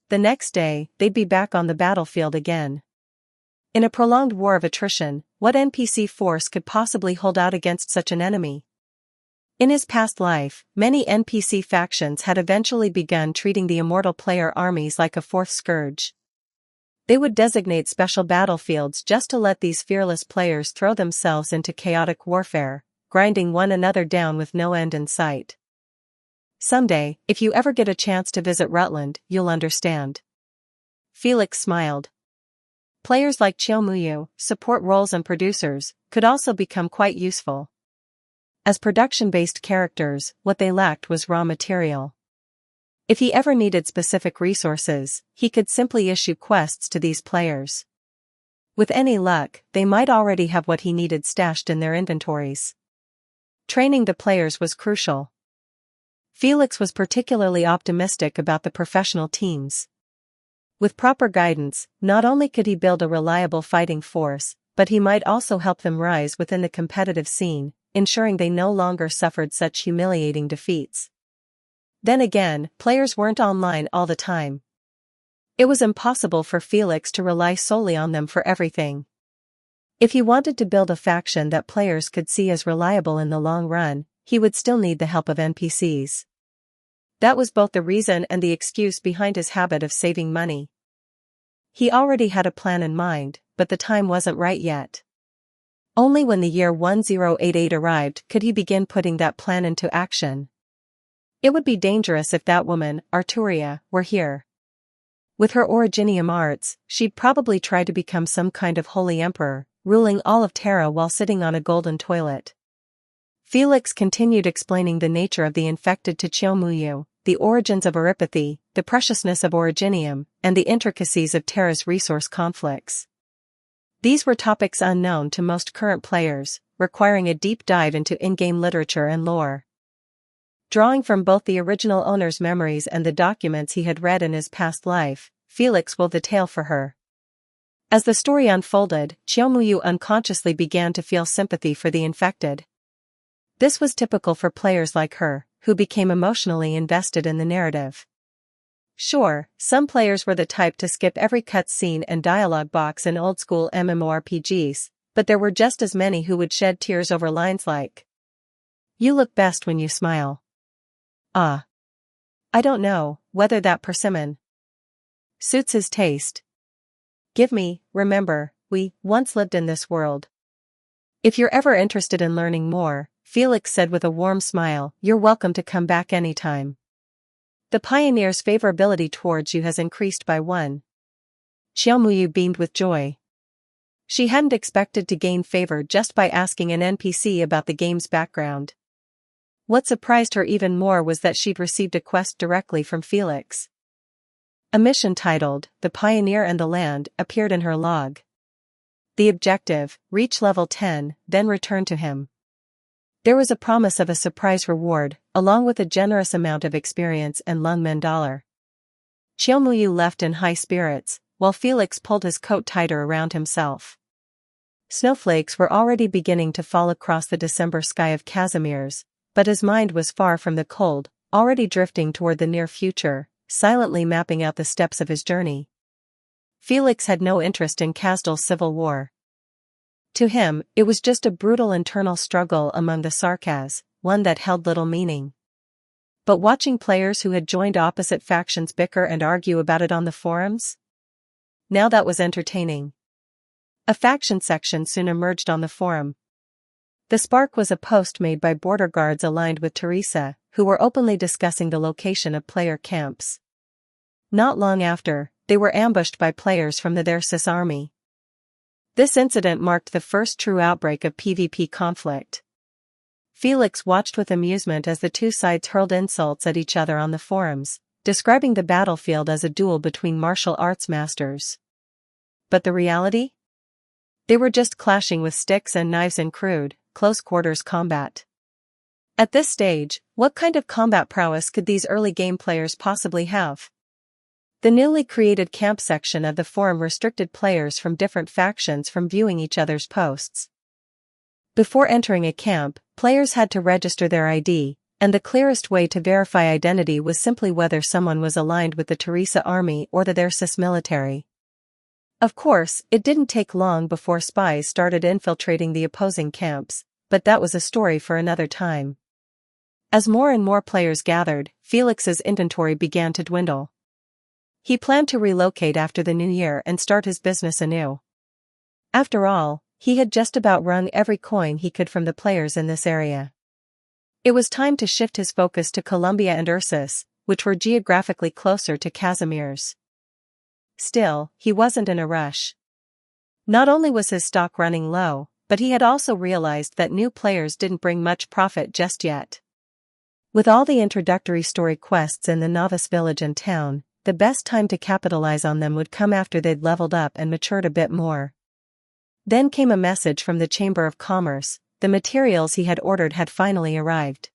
The next day, they'd be back on the battlefield again. In a prolonged war of attrition, what NPC force could possibly hold out against such an enemy? In his past life, many NPC factions had eventually begun treating the immortal player armies like a fourth scourge. They would designate special battlefields just to let these fearless players throw themselves into chaotic warfare, grinding one another down with no end in sight. Someday, if you ever get a chance to visit Rutland, you'll understand. Felix smiled. Players like Chiyomuyu, support roles and producers, could also become quite useful. As production-based characters, what they lacked was raw material. If he ever needed specific resources, he could simply issue quests to these players. With any luck, they might already have what he needed stashed in their inventories. Training the players was crucial. Felix was particularly optimistic about the professional teams. With proper guidance, not only could he build a reliable fighting force, but he might also help them rise within the competitive scene, ensuring they no longer suffered such humiliating defeats. Then again, players weren't online all the time. It was impossible for Felix to rely solely on them for everything. If he wanted to build a faction that players could see as reliable in the long run, he would still need the help of NPCs. That was both the reason and the excuse behind his habit of saving money. He already had a plan in mind, but the time wasn't right yet. Only when the year 1088 arrived could he begin putting that plan into action. It would be dangerous if that woman, Arturia, were here. With her Originium arts, she'd probably try to become some kind of holy emperor, ruling all of Terra while sitting on a golden toilet. Felix continued explaining the nature of the infected to Chiyomuyu, the origins of oripathy, the preciousness of Originium, and the intricacies of Terra's resource conflicts. These were topics unknown to most current players, requiring a deep dive into in-game literature and lore. Drawing from both the original owner's memories and the documents he had read in his past life, Felix wove the tale for her. As the story unfolded, Chiyomuyu unconsciously began to feel sympathy for the infected. This was typical for players like her, who became emotionally invested in the narrative. Sure, some players were the type to skip every cutscene and dialogue box in old-school MMORPGs, but there were just as many who would shed tears over lines like, "You look best when you smile. Ah. I don't know whether that persimmon suits his taste. Give me, remember, we once lived in this world." If you're ever interested in learning more, Felix said with a warm smile, you're welcome to come back anytime. The pioneer's favorability towards you has increased by 1. Chiyomuyu beamed with joy. She hadn't expected to gain favor just by asking an NPC about the game's background. What surprised her even more was that she'd received a quest directly from Felix. A mission titled, "The Pioneer and the Land," appeared in her log. The objective, reach level 10, then return to him. There was a promise of a surprise reward, along with a generous amount of experience and Lungmen dollar. Chiyomuyu left in high spirits, while Felix pulled his coat tighter around himself. Snowflakes were already beginning to fall across the December sky of Casimir's, but his mind was far from the cold, already drifting toward the near future, silently mapping out the steps of his journey. Felix had no interest in Kasdal's civil war. To him, it was just a brutal internal struggle among the Sarkaz, one that held little meaning. But watching players who had joined opposite factions bicker and argue about it on the forums? Now that was entertaining. A faction section soon emerged on the forum. The spark was a post made by border guards aligned with Teresa, who were openly discussing the location of player camps. Not long after, they were ambushed by players from the Thersis army. This incident marked the first true outbreak of PvP conflict. Felix watched with amusement as the two sides hurled insults at each other on the forums, describing the battlefield as a duel between martial arts masters. But the reality? They were just clashing with sticks and knives in crude, close-quarters combat. At this stage, what kind of combat prowess could these early game players possibly have? The newly created camp section of the forum restricted players from different factions from viewing each other's posts. Before entering a camp, players had to register their ID, and the clearest way to verify identity was simply whether someone was aligned with the Teresa army or the Thersis military. Of course, it didn't take long before spies started infiltrating the opposing camps, but that was a story for another time. As more and more players gathered, Felix's inventory began to dwindle. He planned to relocate after the new year and start his business anew. After all, he had just about wrung every coin he could from the players in this area. It was time to shift his focus to Columbia and Ursus, which were geographically closer to Casimir's. Still, he wasn't in a rush. Not only was his stock running low, but he had also realized that new players didn't bring much profit just yet. With all the introductory story quests in the novice village and town, the best time to capitalize on them would come after they'd leveled up and matured a bit more. Then came a message from the Chamber of Commerce. The materials he had ordered had finally arrived.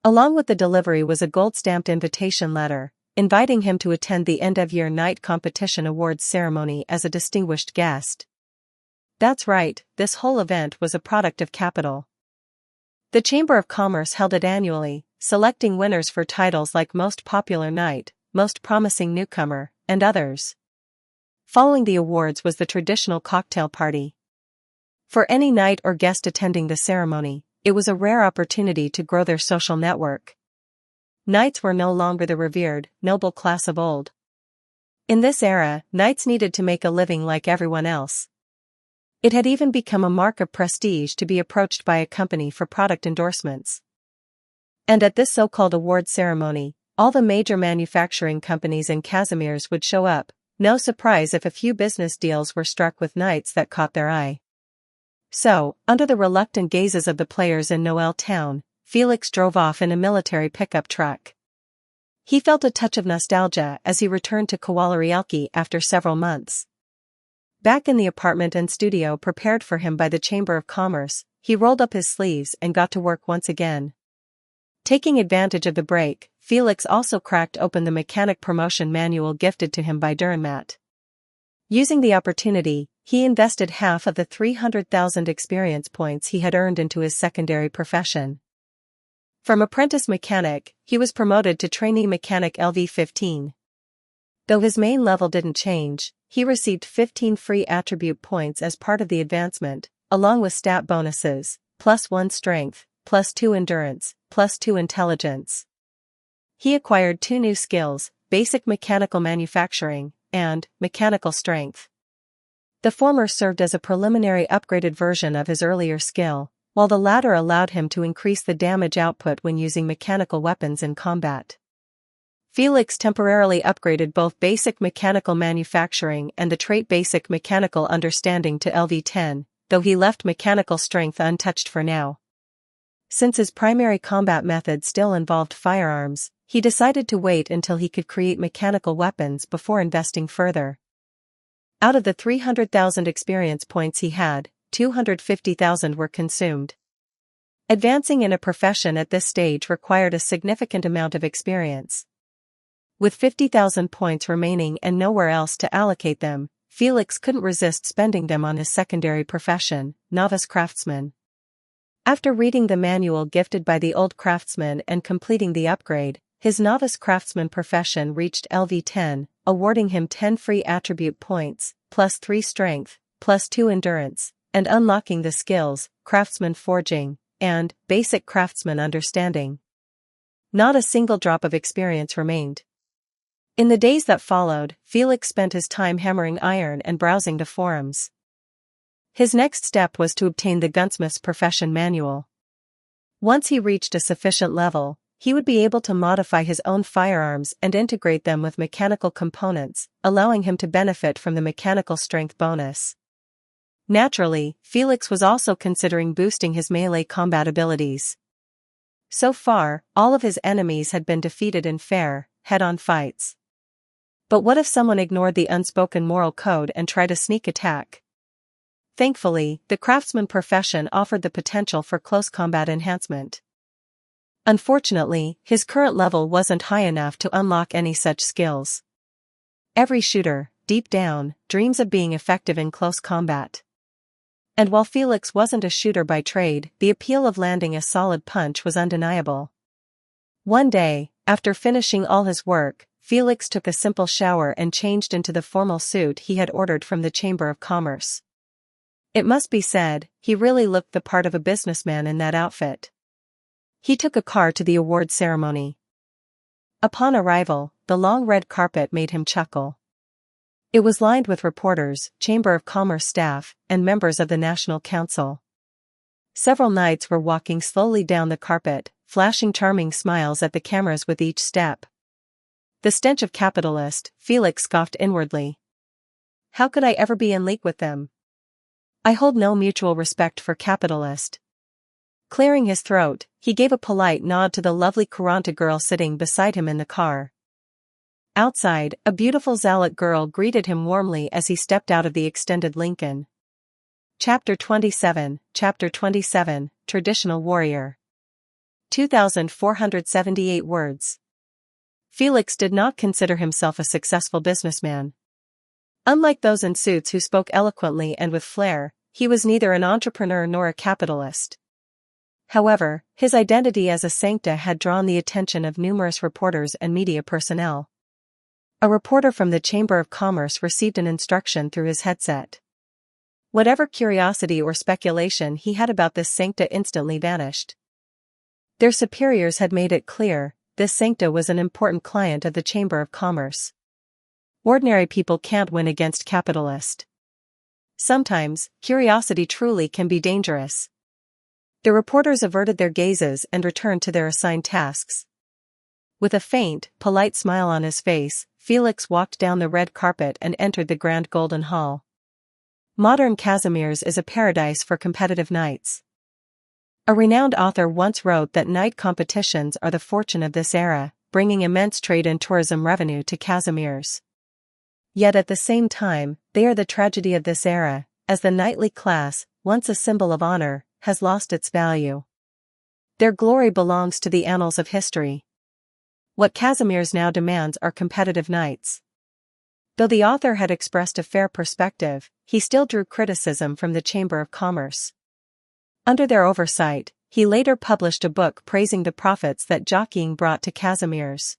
Along with the delivery was a gold-stamped invitation letter, inviting him to attend the end-of-year night competition awards ceremony as a distinguished guest. That's right, this whole event was a product of capital. The Chamber of Commerce held it annually, selecting winners for titles like Most Popular Knight, Most Promising Newcomer, and others. Following the awards was the traditional cocktail party. For any knight or guest attending the ceremony, it was a rare opportunity to grow their social network. Knights were no longer the revered, noble class of old. In this era, knights needed to make a living like everyone else. It had even become a mark of prestige to be approached by a company for product endorsements. And at this so-called award ceremony, all the major manufacturing companies in Casimir's would show up. No surprise if a few business deals were struck with knights that caught their eye. So, under the reluctant gazes of the players in Noel Town, Felix drove off in a military pickup truck. He felt a touch of nostalgia as he returned to Kowalarielki after several months. Back in the apartment and studio prepared for him by the Chamber of Commerce, he rolled up his sleeves and got to work once again. Taking advantage of the break, Felix also cracked open the mechanic promotion manual gifted to him by Dürrenmatt. Using the opportunity, he invested half of the 300,000 experience points he had earned into his secondary profession. From apprentice mechanic, he was promoted to trainee mechanic LV15. Though his main level didn't change, he received 15 free attribute points as part of the advancement, along with stat bonuses, +1 strength, +2 endurance, +2 intelligence. He acquired 2 new skills, basic mechanical manufacturing, and mechanical strength. The former served as a preliminary upgraded version of his earlier skill, while the latter allowed him to increase the damage output when using mechanical weapons in combat. Felix temporarily upgraded both basic mechanical manufacturing and the trait basic mechanical understanding to LV10, though he left mechanical strength untouched for now. Since his primary combat method still involved firearms, he decided to wait until he could create mechanical weapons before investing further. Out of the 300,000 experience points he had, 250,000 were consumed. Advancing in a profession at this stage required a significant amount of experience. With 50,000 points remaining and nowhere else to allocate them, Felix couldn't resist spending them on his secondary profession, novice craftsman. After reading the manual gifted by the old craftsman and completing the upgrade, his novice craftsman profession reached LV10, awarding him 10 free attribute points, +3 strength, +2 endurance, and unlocking the skills, craftsman forging, and basic craftsman understanding. Not a single drop of experience remained. In the days that followed, Felix spent his time hammering iron and browsing the forums. His next step was to obtain the gunsmith's profession manual. Once he reached a sufficient level, he would be able to modify his own firearms and integrate them with mechanical components, allowing him to benefit from the mechanical strength bonus. Naturally, Felix was also considering boosting his melee combat abilities. So far, all of his enemies had been defeated in fair, head-on fights. But what if someone ignored the unspoken moral code and tried a sneak attack? Thankfully, the craftsman profession offered the potential for close combat enhancement. Unfortunately, his current level wasn't high enough to unlock any such skills. Every shooter, deep down, dreams of being effective in close combat. And while Felix wasn't a shooter by trade, the appeal of landing a solid punch was undeniable. One day, after finishing all his work, Felix took a simple shower and changed into the formal suit he had ordered from the Chamber of Commerce. It must be said, he really looked the part of a businessman in that outfit. He took a car to the award ceremony. Upon arrival, the long red carpet made him chuckle. It was lined with reporters, Chamber of Commerce staff, and members of the National Council. Several knights were walking slowly down the carpet, flashing charming smiles at the cameras with each step. The stench of capitalist, Felix scoffed inwardly. How could I ever be in league with them? I hold no mutual respect for capitalist. Clearing his throat, he gave a polite nod to the lovely Kuranta girl sitting beside him in the car. Outside, a beautiful Zalak girl greeted him warmly as he stepped out of the extended Lincoln. Chapter 27, Traditional Warrior. 2,478 words. Felix did not consider himself a successful businessman. Unlike those in suits who spoke eloquently and with flair, he was neither an entrepreneur nor a capitalist. However, his identity as a sancta had drawn the attention of numerous reporters and media personnel. A reporter from the Chamber of Commerce received an instruction through his headset. Whatever curiosity or speculation he had about this sancta instantly vanished. Their superiors had made it clear, this sancta was an important client of the Chamber of Commerce. Ordinary people can't win against capitalist. Sometimes, curiosity truly can be dangerous. The reporters averted their gazes and returned to their assigned tasks. With a faint, polite smile on his face, Felix walked down the red carpet and entered the grand golden hall. Modern Casimir's is a paradise for competitive knights. A renowned author once wrote that knight competitions are the fortune of this era, bringing immense trade and tourism revenue to Casimir's. Yet at the same time, they are the tragedy of this era, as the knightly class, once a symbol of honor, has lost its value. Their glory belongs to the annals of history. What Casimir's now demands are competitive knights. Though the author had expressed a fair perspective, he still drew criticism from the Chamber of Commerce. Under their oversight, he later published a book praising the profits that jockeying brought to Casimir's.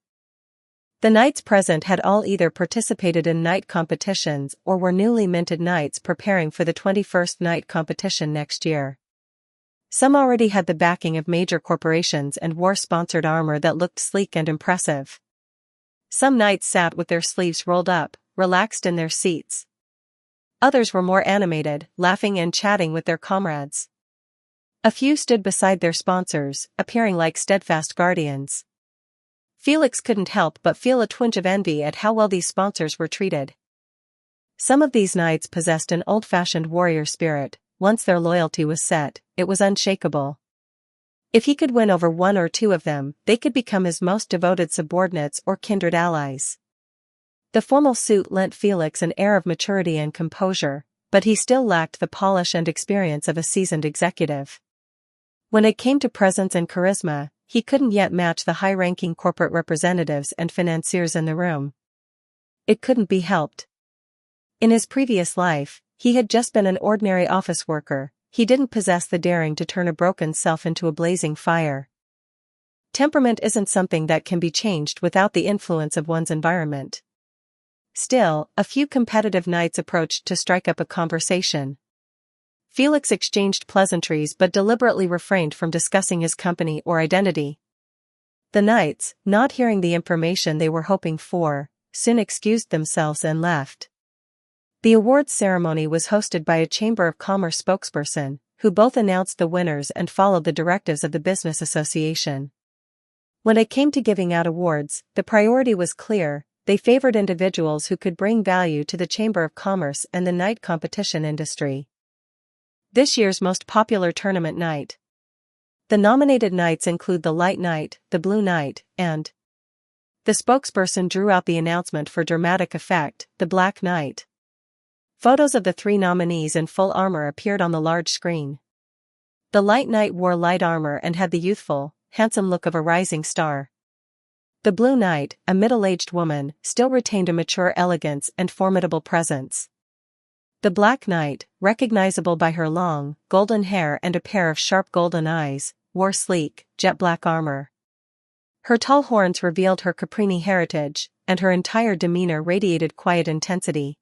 The knights present had all either participated in knight competitions or were newly minted knights preparing for the 21st knight competition next year. Some already had the backing of major corporations and wore sponsored armor that looked sleek and impressive. Some knights sat with their sleeves rolled up, relaxed in their seats. Others were more animated, laughing and chatting with their comrades. A few stood beside their sponsors, appearing like steadfast guardians. Felix couldn't help but feel a twinge of envy at how well these sponsors were treated. Some of these knights possessed an old-fashioned warrior spirit. Once their loyalty was set, it was unshakable. If he could win over one or two of them, they could become his most devoted subordinates or kindred allies. The formal suit lent Felix an air of maturity and composure, but he still lacked the polish and experience of a seasoned executive. When it came to presence and charisma, he couldn't yet match the high-ranking corporate representatives and financiers in the room. It couldn't be helped. In his previous life, he had just been an ordinary office worker. He didn't possess the daring to turn a broken self into a blazing fire. Temperament isn't something that can be changed without the influence of one's environment. Still, a few competitive knights approached to strike up a conversation. Felix exchanged pleasantries but deliberately refrained from discussing his company or identity. The knights, not hearing the information they were hoping for, soon excused themselves and left. The awards ceremony was hosted by a Chamber of Commerce spokesperson, who both announced the winners and followed the directives of the business association. When it came to giving out awards, the priority was clear. They favored individuals who could bring value to the Chamber of Commerce and the knight competition industry. This year's most popular tournament knight. The nominated knights include the Light Knight, the Blue Knight, and the spokesperson drew out the announcement for dramatic effect, the Black Knight. Photos of the three nominees in full armor appeared on the large screen. The Light Knight wore light armor and had the youthful, handsome look of a rising star. The Blue Knight, a middle-aged woman, still retained a mature elegance and formidable presence. The Black Knight, recognizable by her long, golden hair and a pair of sharp golden eyes, wore sleek, jet-black armor. Her tall horns revealed her Caprini heritage, and her entire demeanor radiated quiet intensity.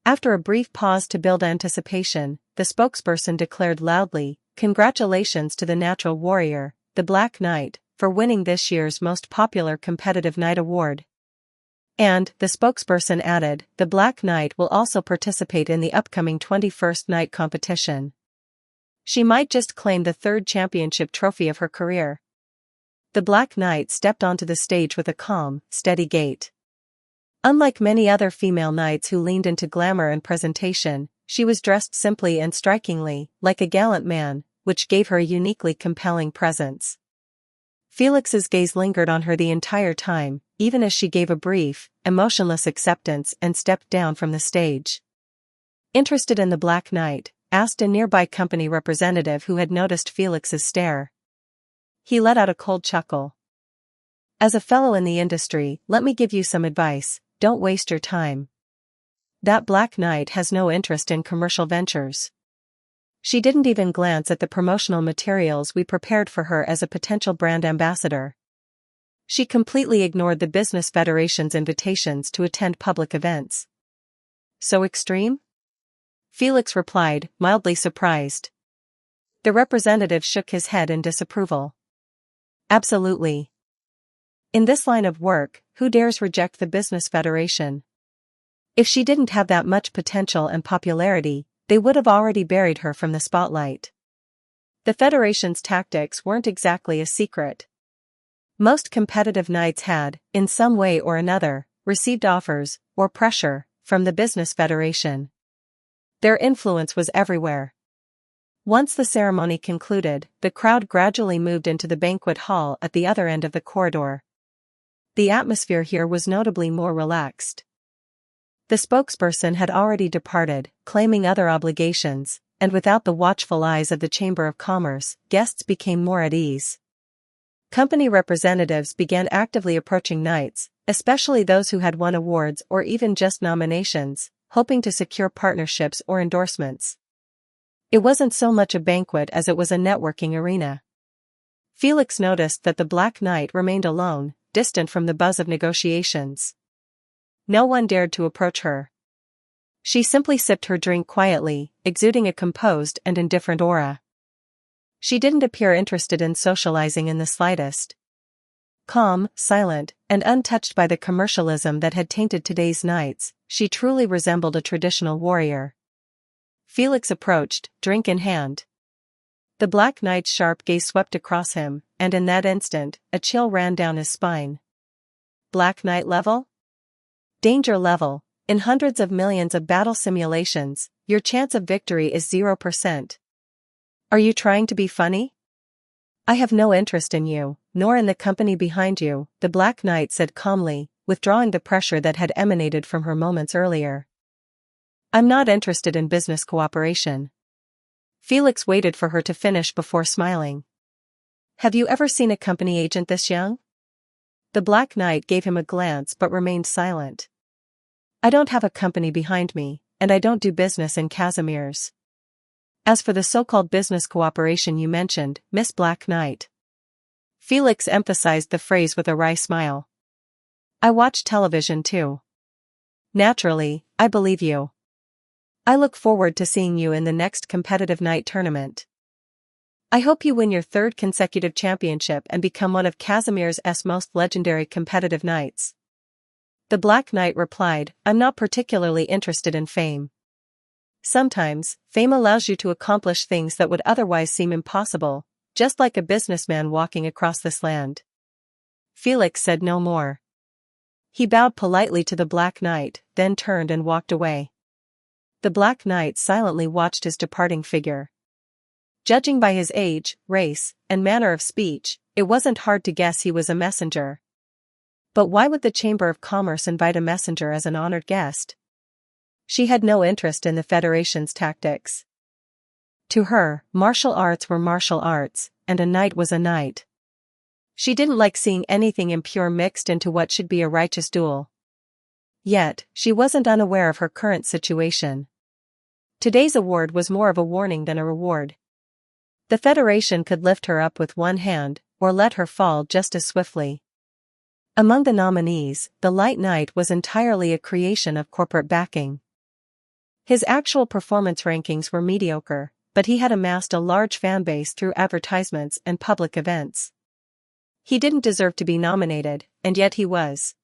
After a brief pause to build anticipation, the spokesperson declared loudly, "Congratulations to the natural warrior, the Black Knight, for winning this year's most popular competitive knight award." And, the spokesperson added, "The Black Knight will also participate in the upcoming 21st Night competition. She might just claim the third championship trophy of her career." The Black Knight stepped onto the stage with a calm, steady gait. Unlike many other female knights who leaned into glamour and presentation, she was dressed simply and strikingly, like a gallant man, which gave her a uniquely compelling presence. Felix's gaze lingered on her the entire time, even as she gave a brief, emotionless acceptance and stepped down from the stage. "Interested in the Black Knight?" asked a nearby company representative who had noticed Felix's stare. He let out a cold chuckle. "As a fellow in the industry, let me give you some advice: don't waste your time. That Black Knight has no interest in commercial ventures." She didn't even glance at the promotional materials we prepared for her as a potential brand ambassador. She completely ignored the Business Federation's invitations to attend public events. "So extreme?" Felix replied, mildly surprised. The representative shook his head in disapproval. "Absolutely. In this line of work, who dares reject the Business Federation? If she didn't have that much potential and popularity, they would have already buried her from the spotlight." The Federation's tactics weren't exactly a secret. Most competitive knights had, in some way or another, received offers, or pressure, from the Business Federation. Their influence was everywhere. Once the ceremony concluded, the crowd gradually moved into the banquet hall at the other end of the corridor. The atmosphere here was notably more relaxed. The spokesperson had already departed, claiming other obligations, and without the watchful eyes of the Chamber of Commerce, guests became more at ease. Company representatives began actively approaching knights, especially those who had won awards or even just nominations, hoping to secure partnerships or endorsements. It wasn't so much a banquet as it was a networking arena. Felix noticed that the Black Knight remained alone, distant from the buzz of negotiations. No one dared to approach her. She simply sipped her drink quietly, exuding a composed and indifferent aura. She didn't appear interested in socializing in the slightest. Calm, silent, and untouched by the commercialism that had tainted today's knights, she truly resembled a traditional warrior. Felix approached, drink in hand. The Black Knight's sharp gaze swept across him, and in that instant, a chill ran down his spine. Black Knight level? Danger level. In hundreds of millions of battle simulations, your chance of victory is 0%. Are you trying to be funny? I have no interest in you, nor in the company behind you, the Black Knight said calmly, withdrawing the pressure that had emanated from her moments earlier. I'm not interested in business cooperation. Felix waited for her to finish before smiling. Have you ever seen a company agent this young? The Black Knight gave him a glance but remained silent. I don't have a company behind me, and I don't do business in Casimir's. As for the so-called business cooperation you mentioned, Miss Black Knight. Felix emphasized the phrase with a wry smile. I watch television too. Naturally, I believe you. I look forward to seeing you in the next competitive knight tournament. I hope you win your third consecutive championship and become one of Casimir's most legendary competitive knights. The Black Knight replied, I'm not particularly interested in fame. Sometimes, fame allows you to accomplish things that would otherwise seem impossible, just like a businessman walking across this land. Felix said no more. He bowed politely to the Black Knight, then turned and walked away. The Black Knight silently watched his departing figure. Judging by his age, race, and manner of speech, it wasn't hard to guess he was a messenger. But why would the Chamber of Commerce invite a messenger as an honored guest? She had no interest in the Federation's tactics. To her, martial arts were martial arts, and a knight was a knight. She didn't like seeing anything impure mixed into what should be a righteous duel. Yet, she wasn't unaware of her current situation. Today's award was more of a warning than a reward. The Federation could lift her up with one hand, or let her fall just as swiftly. Among the nominees, the Light Knight was entirely a creation of corporate backing. His actual performance rankings were mediocre, but he had amassed a large fanbase through advertisements and public events. He didn't deserve to be nominated, and yet he was.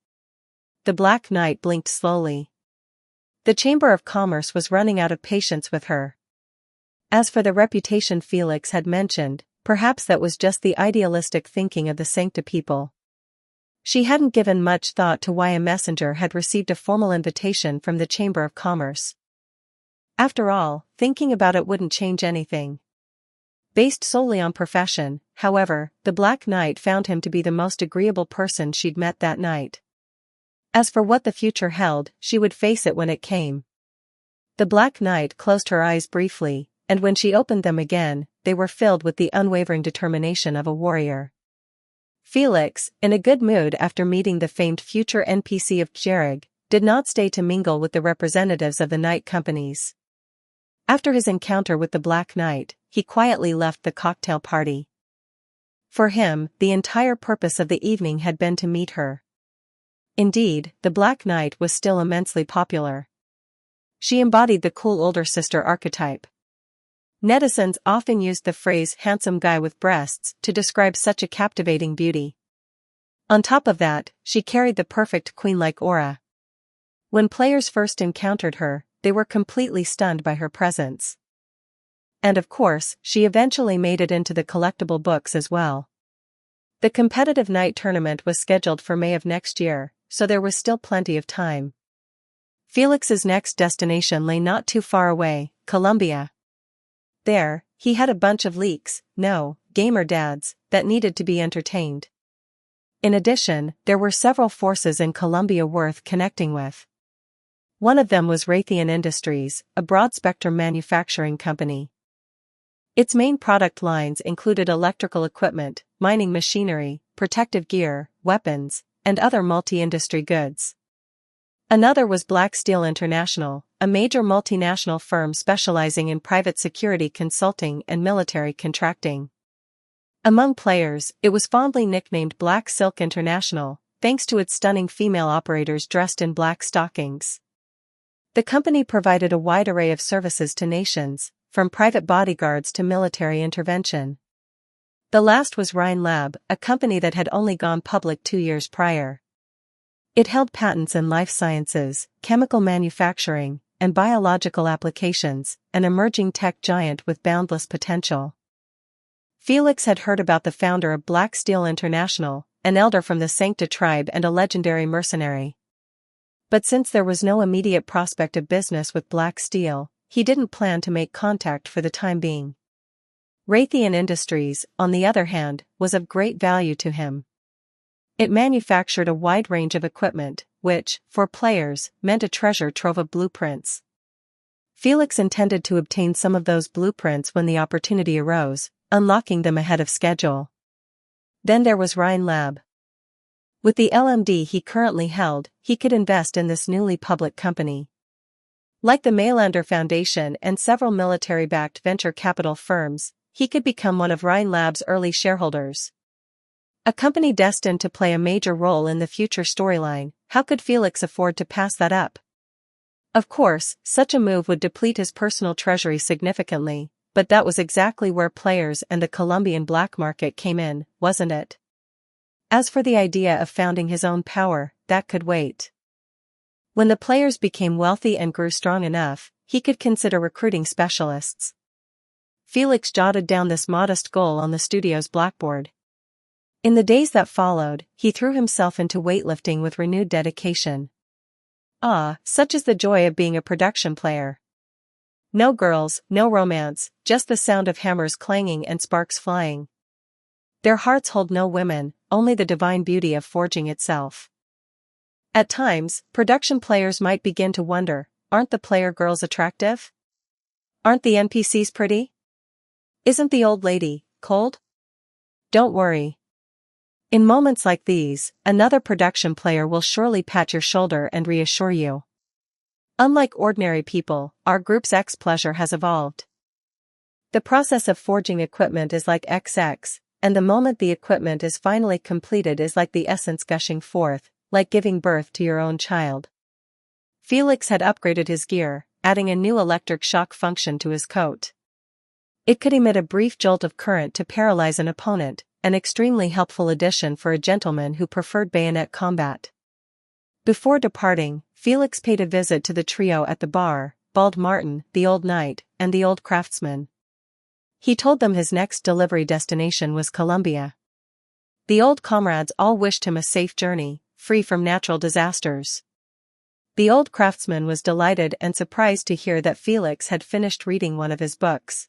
The Black Knight blinked slowly. The Chamber of Commerce was running out of patience with her. As for the reputation Felix had mentioned, perhaps that was just the idealistic thinking of the Sancta people. She hadn't given much thought to why a messenger had received a formal invitation from the Chamber of Commerce. After all, thinking about it wouldn't change anything. Based solely on profession, however, the Black Knight found him to be the most agreeable person she'd met that night. As for what the future held, she would face it when it came. The Black Knight closed her eyes briefly, and when she opened them again, they were filled with the unwavering determination of a warrior. Felix, in a good mood after meeting the famed future NPC of Jerrig, did not stay to mingle with the representatives of the night companies. After his encounter with the Black Knight, he quietly left the cocktail party. For him, the entire purpose of the evening had been to meet her. Indeed, the Black Knight was still immensely popular. She embodied the cool older sister archetype. Netizens often used the phrase handsome guy with breasts to describe such a captivating beauty. On top of that, she carried the perfect queen-like aura. When players first encountered her, they were completely stunned by her presence. And of course, she eventually made it into the collectible books as well. The competitive night tournament was scheduled for May of next year, so there was still plenty of time. Felix's next destination lay not too far away, Colombia. There, he had a bunch of leaks, gamer dads, that needed to be entertained. In addition, there were several forces in Colombia worth connecting with. One of them was Raytheon Industries, a broad-spectrum manufacturing company. Its main product lines included electrical equipment, mining machinery, protective gear, weapons, and other multi-industry goods. Another was Black Steel International, a major multinational firm specializing in private security consulting and military contracting. Among players, it was fondly nicknamed Black Silk International, thanks to its stunning female operators dressed in black stockings. The company provided a wide array of services to nations, from private bodyguards to military intervention. The last was Rhine Lab, a company that had only gone public 2 years prior. It held patents in life sciences, chemical manufacturing, and biological applications, an emerging tech giant with boundless potential. Felix had heard about the founder of Black Steel International, an elder from the Sancta tribe and a legendary mercenary. But since there was no immediate prospect of business with Black Steel, he didn't plan to make contact for the time being. Raytheon Industries, on the other hand, was of great value to him. It manufactured a wide range of equipment, which, for players, meant a treasure trove of blueprints. Felix intended to obtain some of those blueprints when the opportunity arose, unlocking them ahead of schedule. Then there was Rhine Lab. With the LMD he currently held, he could invest in this newly public company. Like the Mailander Foundation and several military-backed venture capital firms, he could become one of Rhine Lab's early shareholders. A company destined to play a major role in the future storyline, how could Felix afford to pass that up? Of course, such a move would deplete his personal treasury significantly, but that was exactly where players and the Colombian black market came in, wasn't it? As for the idea of founding his own power, that could wait. When the players became wealthy and grew strong enough, he could consider recruiting specialists. Felix jotted down this modest goal on the studio's blackboard. In the days that followed, he threw himself into weightlifting with renewed dedication. Such is the joy of being a production player. No girls, no romance, just the sound of hammers clanging and sparks flying. Their hearts hold no women, only the divine beauty of forging itself. At times, production players might begin to wonder, aren't the player girls attractive? Aren't the NPCs pretty? Isn't the old lady cold? Don't worry. In moments like these, another production player will surely pat your shoulder and reassure you. Unlike ordinary people, our group's X pleasure has evolved. The process of forging equipment is like XX, and the moment the equipment is finally completed is like the essence gushing forth, like giving birth to your own child. Felix had upgraded his gear, adding a new electric shock function to his coat. It could emit a brief jolt of current to paralyze an opponent, an extremely helpful addition for a gentleman who preferred bayonet combat. Before departing, Felix paid a visit to the trio at the bar, Bald Martin, the old knight, and the old craftsman. He told them his next delivery destination was Colombia. The old comrades all wished him a safe journey, free from natural disasters. The old craftsman was delighted and surprised to hear that Felix had finished reading one of his books.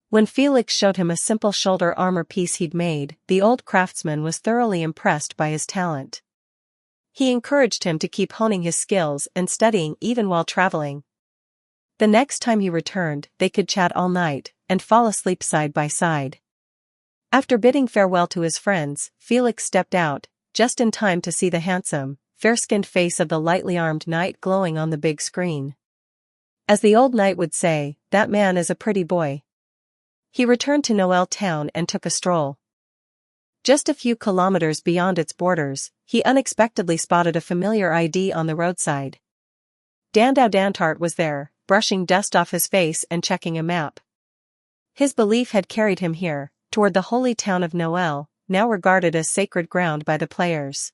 When Felix showed him a simple shoulder armor piece he'd made, the old craftsman was thoroughly impressed by his talent. He encouraged him to keep honing his skills and studying even while traveling. The next time he returned, they could chat all night, and fall asleep side by side. After bidding farewell to his friends, Felix stepped out, just in time to see the handsome, fair-skinned face of the lightly armed knight glowing on the big screen. As the old knight would say, that man is a pretty boy. He returned to Noel town and took a stroll. Just a few kilometers beyond its borders, he unexpectedly spotted a familiar ID on the roadside. Dandau Dantart was there, brushing dust off his face and checking a map. His belief had carried him here, toward the holy town of Noel, now regarded as sacred ground by the players.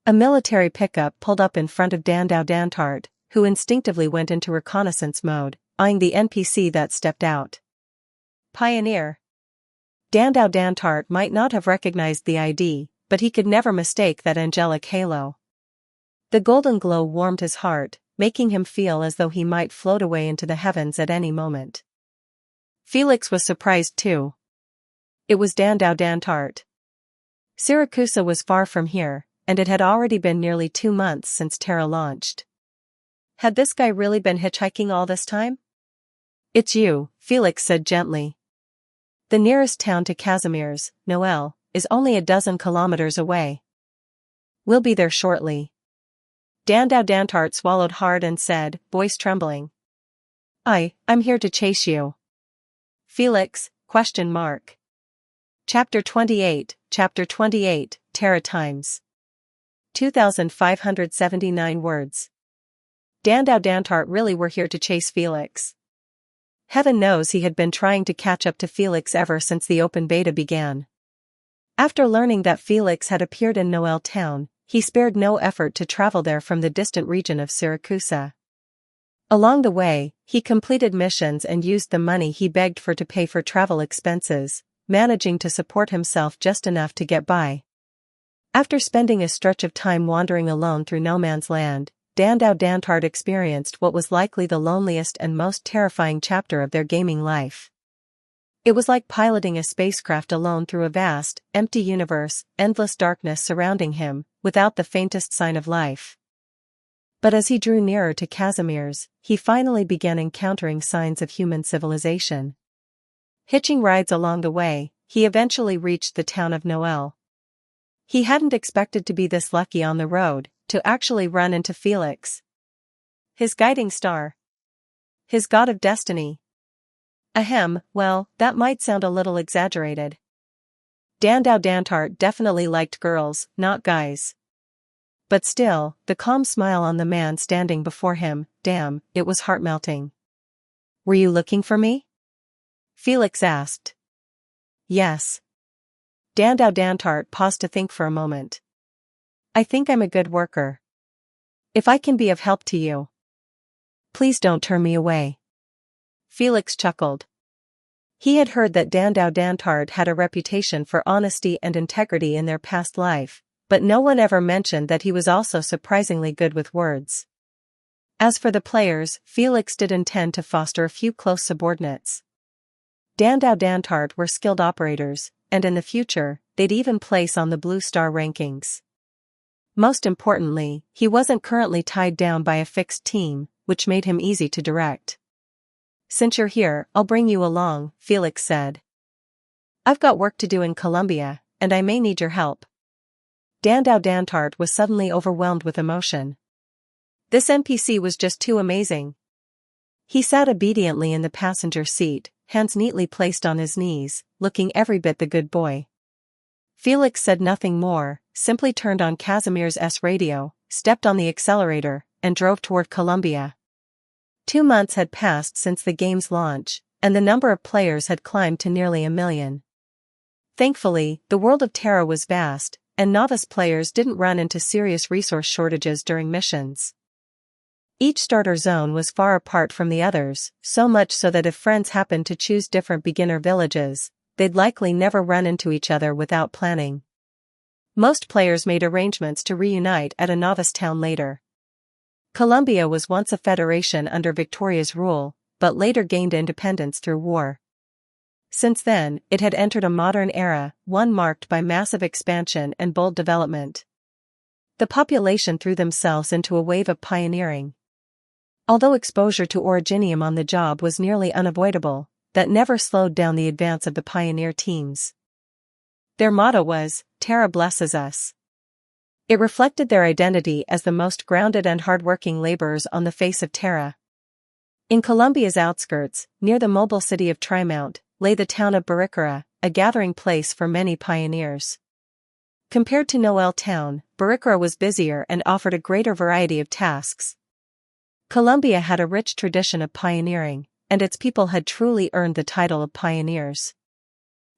A military pickup pulled up in front of Dandau Dantart, who instinctively went into reconnaissance mode, eyeing the NPC that stepped out. Pioneer. Dandau Dantart might not have recognized the ID, but he could never mistake that angelic halo. The golden glow warmed his heart, making him feel as though he might float away into the heavens at any moment. Felix was surprised too. It was Dandau Dantart. Syracuse was far from here, and it had already been nearly 2 months since Terra launched. Had this guy really been hitchhiking all this time? It's you, Felix said gently. The nearest town to Casimir's, Noel, is only a dozen kilometers away. We'll be there shortly. Dandau Dantart swallowed hard and said, voice trembling. I'm here to chase you. Felix, ? Chapter 28, Terra Times. 2,579 words. Dandau Dantart really were here to chase Felix. Heaven knows he had been trying to catch up to Felix ever since the open beta began. After learning that Felix had appeared in Noel town, he spared no effort to travel there from the distant region of Syracuse. Along the way, he completed missions and used the money he begged for to pay for travel expenses, managing to support himself just enough to get by. After spending a stretch of time wandering alone through no man's land, Dandau Dantart experienced what was likely the loneliest and most terrifying chapter of their gaming life. It was like piloting a spacecraft alone through a vast, empty universe, endless darkness surrounding him, without the faintest sign of life. But as he drew nearer to Casimir's, he finally began encountering signs of human civilization. Hitching rides along the way, he eventually reached the town of Noel. He hadn't expected to be this lucky on the road, to actually run into Felix. His guiding star. His god of destiny. Ahem, well, that might sound a little exaggerated. Dandau Dantart definitely liked girls, not guys. But still, the calm smile on the man standing before him, damn, it was heart-melting. Were you looking for me? Felix asked. Yes. Dandau Dantart paused to think for a moment. I think I'm a good worker. If I can be of help to you, please don't turn me away. Felix chuckled. He had heard that Dandau Dantart had a reputation for honesty and integrity in their past life, but no one ever mentioned that he was also surprisingly good with words. As for the players, Felix did intend to foster a few close subordinates. Dandau Dantart were skilled operators, and in the future, they'd even place on the Blue Star rankings. Most importantly, he wasn't currently tied down by a fixed team, which made him easy to direct. Since you're here, I'll bring you along, Felix said. I've got work to do in Colombia, and I may need your help. Dandau Dantart was suddenly overwhelmed with emotion. This NPC was just too amazing. He sat obediently in the passenger seat, hands neatly placed on his knees, looking every bit the good boy. Felix said nothing more, simply turned on Casimir's radio, stepped on the accelerator, and drove toward Columbia. 2 months had passed since the game's launch, and the number of players had climbed to nearly 1 million. Thankfully, the world of Terra was vast, and novice players didn't run into serious resource shortages during missions. Each starter zone was far apart from the others, so much so that if friends happened to choose different beginner villages, they'd likely never run into each other without planning. Most players made arrangements to reunite at a novice town later. Columbia was once a federation under Victoria's rule, but later gained independence through war. Since then, it had entered a modern era, one marked by massive expansion and bold development. The population threw themselves into a wave of pioneering. Although exposure to originium on the job was nearly unavoidable, that never slowed down the advance of the pioneer teams. Their motto was, "Terra blesses us." It reflected their identity as the most grounded and hardworking laborers on the face of Terra. In Columbia's outskirts, near the mobile city of Trimount, lay the town of Barikara, a gathering place for many pioneers. Compared to Noel Town, Barikara was busier and offered a greater variety of tasks. Columbia had a rich tradition of pioneering, and its people had truly earned the title of pioneers.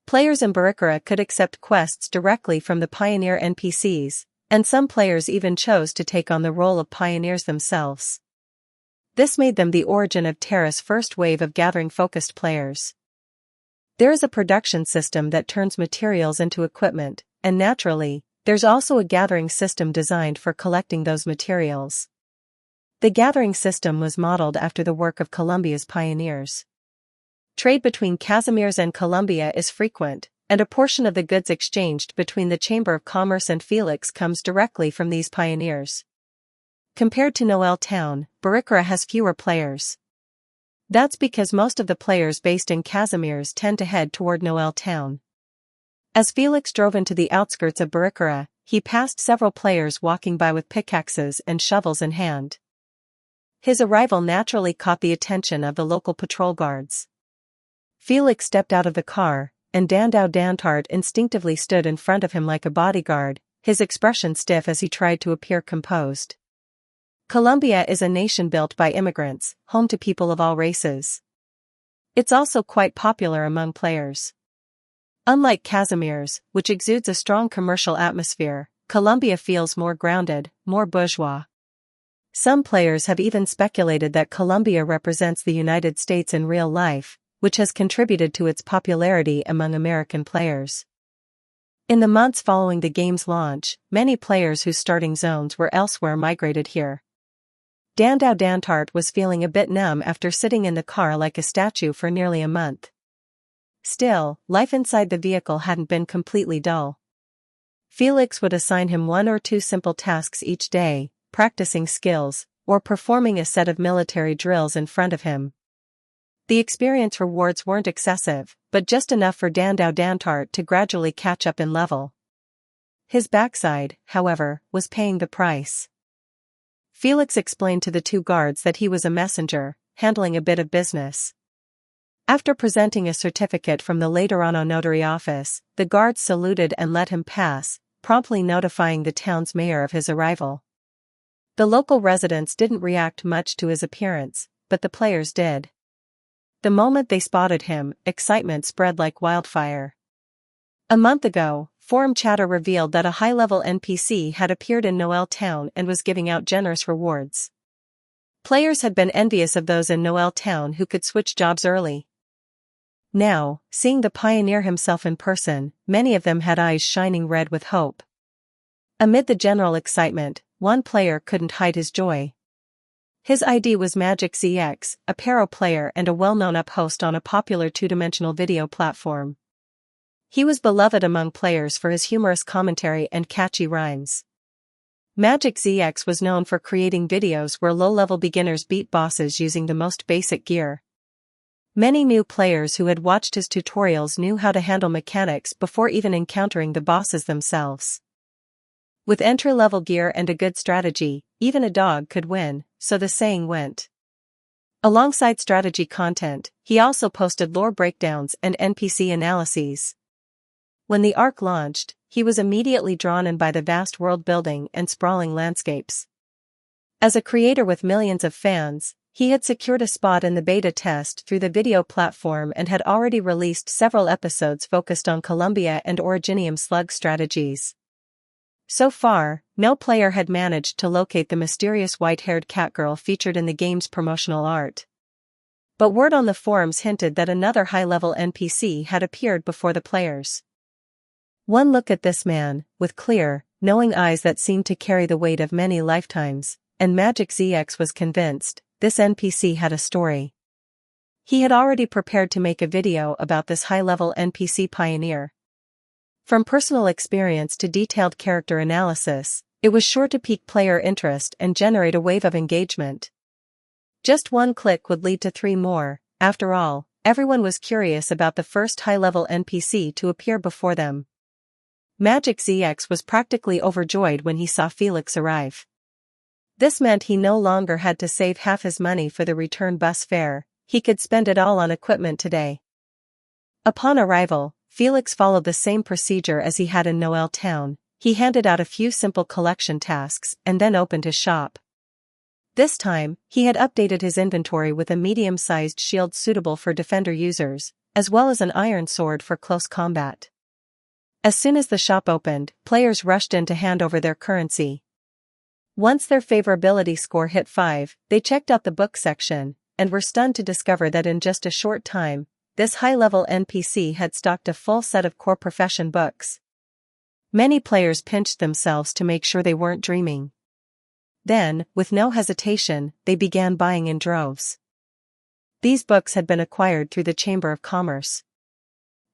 Players in Barikara could accept quests directly from the pioneer NPCs, and some players even chose to take on the role of pioneers themselves. This made them the origin of Terra's first wave of gathering-focused players. There is a production system that turns materials into equipment, and naturally, there's also a gathering system designed for collecting those materials. The gathering system was modeled after the work of Columbia's pioneers. Trade between Casimir's and Columbia is frequent, and a portion of the goods exchanged between the Chamber of Commerce and Felix comes directly from these pioneers. Compared to Noel Town, Barikara has fewer players. That's because most of the players based in Casimir's tend to head toward Noel Town. As Felix drove into the outskirts of Barikara, he passed several players walking by with pickaxes and shovels in hand. His arrival naturally caught the attention of the local patrol guards. Felix stepped out of the car, and Dandau Dantart instinctively stood in front of him like a bodyguard, his expression stiff as he tried to appear composed. Columbia is a nation built by immigrants, home to people of all races. It's also quite popular among players. Unlike Casimir's, which exudes a strong commercial atmosphere, Columbia feels more grounded, more bourgeois. Some players have even speculated that Columbia represents the United States in real life, which has contributed to its popularity among American players. In the months following the game's launch, many players whose starting zones were elsewhere migrated here. Dandau Dantart was feeling a bit numb after sitting in the car like a statue for nearly a month. Still, life inside the vehicle hadn't been completely dull. Felix would assign him 1 or 2 simple tasks each day, practicing skills, or performing a set of military drills in front of him. The experience rewards weren't excessive, but just enough for Dandau Dantart to gradually catch up in level. His backside, however, was paying the price. Felix explained to the 2 guards that he was a messenger, handling a bit of business. After presenting a certificate from the Laterano notary office, the guards saluted and let him pass, promptly notifying the town's mayor of his arrival. The local residents didn't react much to his appearance, but the players did. The moment they spotted him, excitement spread like wildfire. A month ago, forum chatter revealed that a high-level NPC had appeared in Noel Town and was giving out generous rewards. Players had been envious of those in Noel Town who could switch jobs early. Now, seeing the pioneer himself in person, many of them had eyes shining red with hope. Amid the general excitement, one player couldn't hide his joy. His ID was Magic ZX, a Paro player and a well-known up-host on a popular 2-dimensional video platform. He was beloved among players for his humorous commentary and catchy rhymes. Magic ZX was known for creating videos where low-level beginners beat bosses using the most basic gear. Many new players who had watched his tutorials knew how to handle mechanics before even encountering the bosses themselves. With entry-level gear and a good strategy, even a dog could win, so the saying went. Alongside strategy content, he also posted lore breakdowns and NPC analyses. When the Ark launched, he was immediately drawn in by the vast world building and sprawling landscapes. As a creator with millions of fans, he had secured a spot in the beta test through the video platform and had already released several episodes focused on Columbia and Originium slug strategies. So far, no player had managed to locate the mysterious white-haired catgirl featured in the game's promotional art. But word on the forums hinted that another high-level NPC had appeared before the players. One look at this man, with clear, knowing eyes that seemed to carry the weight of many lifetimes, and Magic ZX was convinced this NPC had a story. He had already prepared to make a video about this high-level NPC pioneer. From personal experience to detailed character analysis, it was sure to pique player interest and generate a wave of engagement. Just one click would lead to 3 more. After all, everyone was curious about the first high-level NPC to appear before them. Magic ZX was practically overjoyed when he saw Felix arrive. This meant he no longer had to save half his money for the return bus fare, he could spend it all on equipment today. Upon arrival, Felix followed the same procedure as he had in Noel Town. He handed out a few simple collection tasks and then opened his shop. This time, he had updated his inventory with a medium-sized shield suitable for defender users, as well as an iron sword for close combat. As soon as the shop opened, players rushed in to hand over their currency. Once their favorability score hit 5, they checked out the book section, and were stunned to discover that in just a short time, this high-level NPC had stocked a full set of core profession books. Many players pinched themselves to make sure they weren't dreaming. Then, with no hesitation, they began buying in droves. These books had been acquired through the Chamber of Commerce.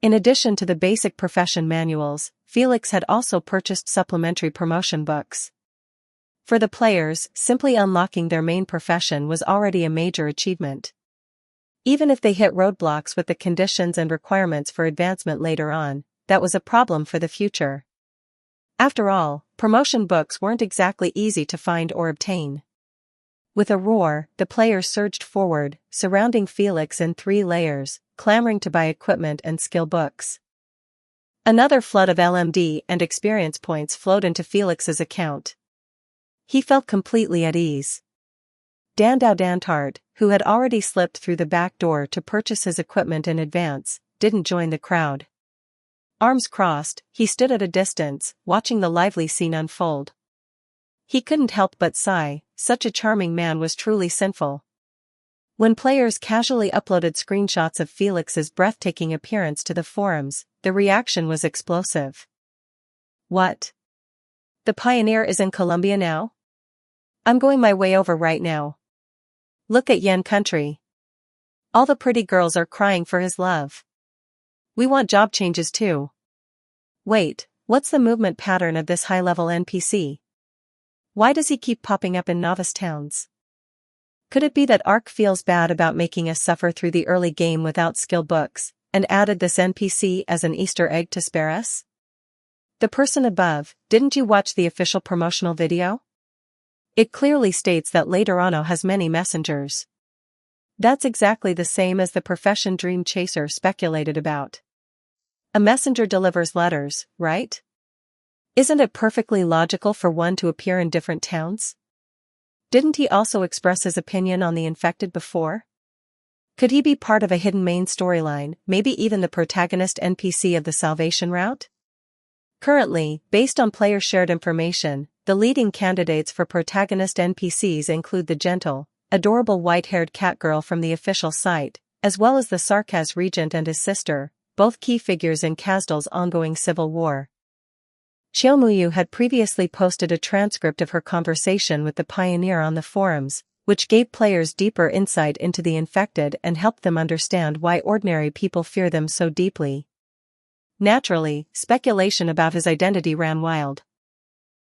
In addition to the basic profession manuals, Felix had also purchased supplementary promotion books. For the players, simply unlocking their main profession was already a major achievement. Even if they hit roadblocks with the conditions and requirements for advancement later on, that was a problem for the future. After all, promotion books weren't exactly easy to find or obtain. With a roar, the players surged forward, surrounding Felix in 3 layers, clamoring to buy equipment and skill books. Another flood of LMD and experience points flowed into Felix's account. He felt completely at ease. Dandau Dantart, who had already slipped through the back door to purchase his equipment in advance, didn't join the crowd. Arms crossed, he stood at a distance, watching the lively scene unfold. He couldn't help but sigh, such a charming man was truly sinful. When players casually uploaded screenshots of Felix's breathtaking appearance to the forums, the reaction was explosive. What? The pioneer is in Colombia now? I'm going my way over right now. Look at Yen country. All the pretty girls are crying for his love. We want job changes too. Wait, what's the movement pattern of this high-level NPC? Why does he keep popping up in novice towns? Could it be that Ark feels bad about making us suffer through the early game without skill books, and added this NPC as an Easter egg to spare us? The person above, didn't you watch the official promotional video? It clearly states that Laterano has many messengers. That's exactly the same as the profession Dream Chaser speculated about. A messenger delivers letters, right? Isn't it perfectly logical for one to appear in different towns? Didn't he also express his opinion on the infected before? Could he be part of a hidden main storyline, maybe even the protagonist NPC of the Salvation route? Currently, based on player-shared information, the leading candidates for protagonist NPCs include the gentle, adorable white-haired catgirl from the official site, as well as the Sarkaz regent and his sister, both key figures in Kazdal's ongoing civil war. Xiaomuyu had previously posted a transcript of her conversation with the pioneer on the forums, which gave players deeper insight into the infected and helped them understand why ordinary people fear them so deeply. Naturally, speculation about his identity ran wild.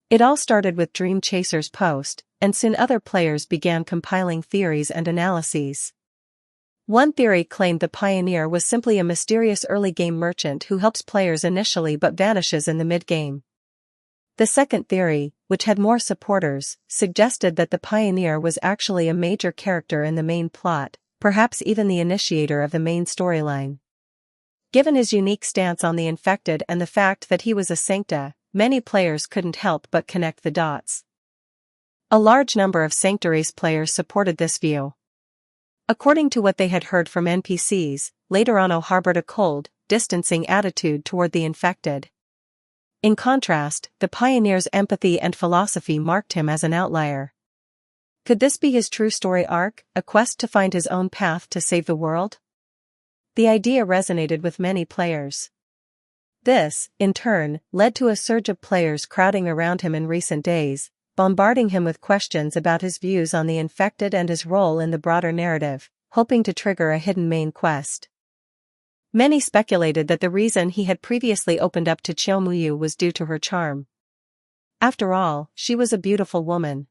It all started with Dream Chaser's post, and soon other players began compiling theories and analyses. One theory claimed the pioneer was simply a mysterious early-game merchant who helps players initially but vanishes in the mid-game. The second theory, which had more supporters, suggested that the Pioneer was actually a major character in the main plot, perhaps even the initiator of the main storyline. Given his unique stance on the infected and the fact that he was a Sancta, many players couldn't help but connect the dots. A large number of Sancta race players supported this view. According to what they had heard from NPCs, Laterano harbored a cold, distancing attitude toward the infected. In contrast, the Pioneer's empathy and philosophy marked him as an outlier. Could this be his true story arc, a quest to find his own path to save the world? The idea resonated with many players. This, in turn, led to a surge of players crowding around him in recent days, bombarding him with questions about his views on the infected and his role in the broader narrative, hoping to trigger a hidden main quest. Many speculated that the reason he had previously opened up to Chiyomuyu was due to her charm. After all, she was a beautiful woman.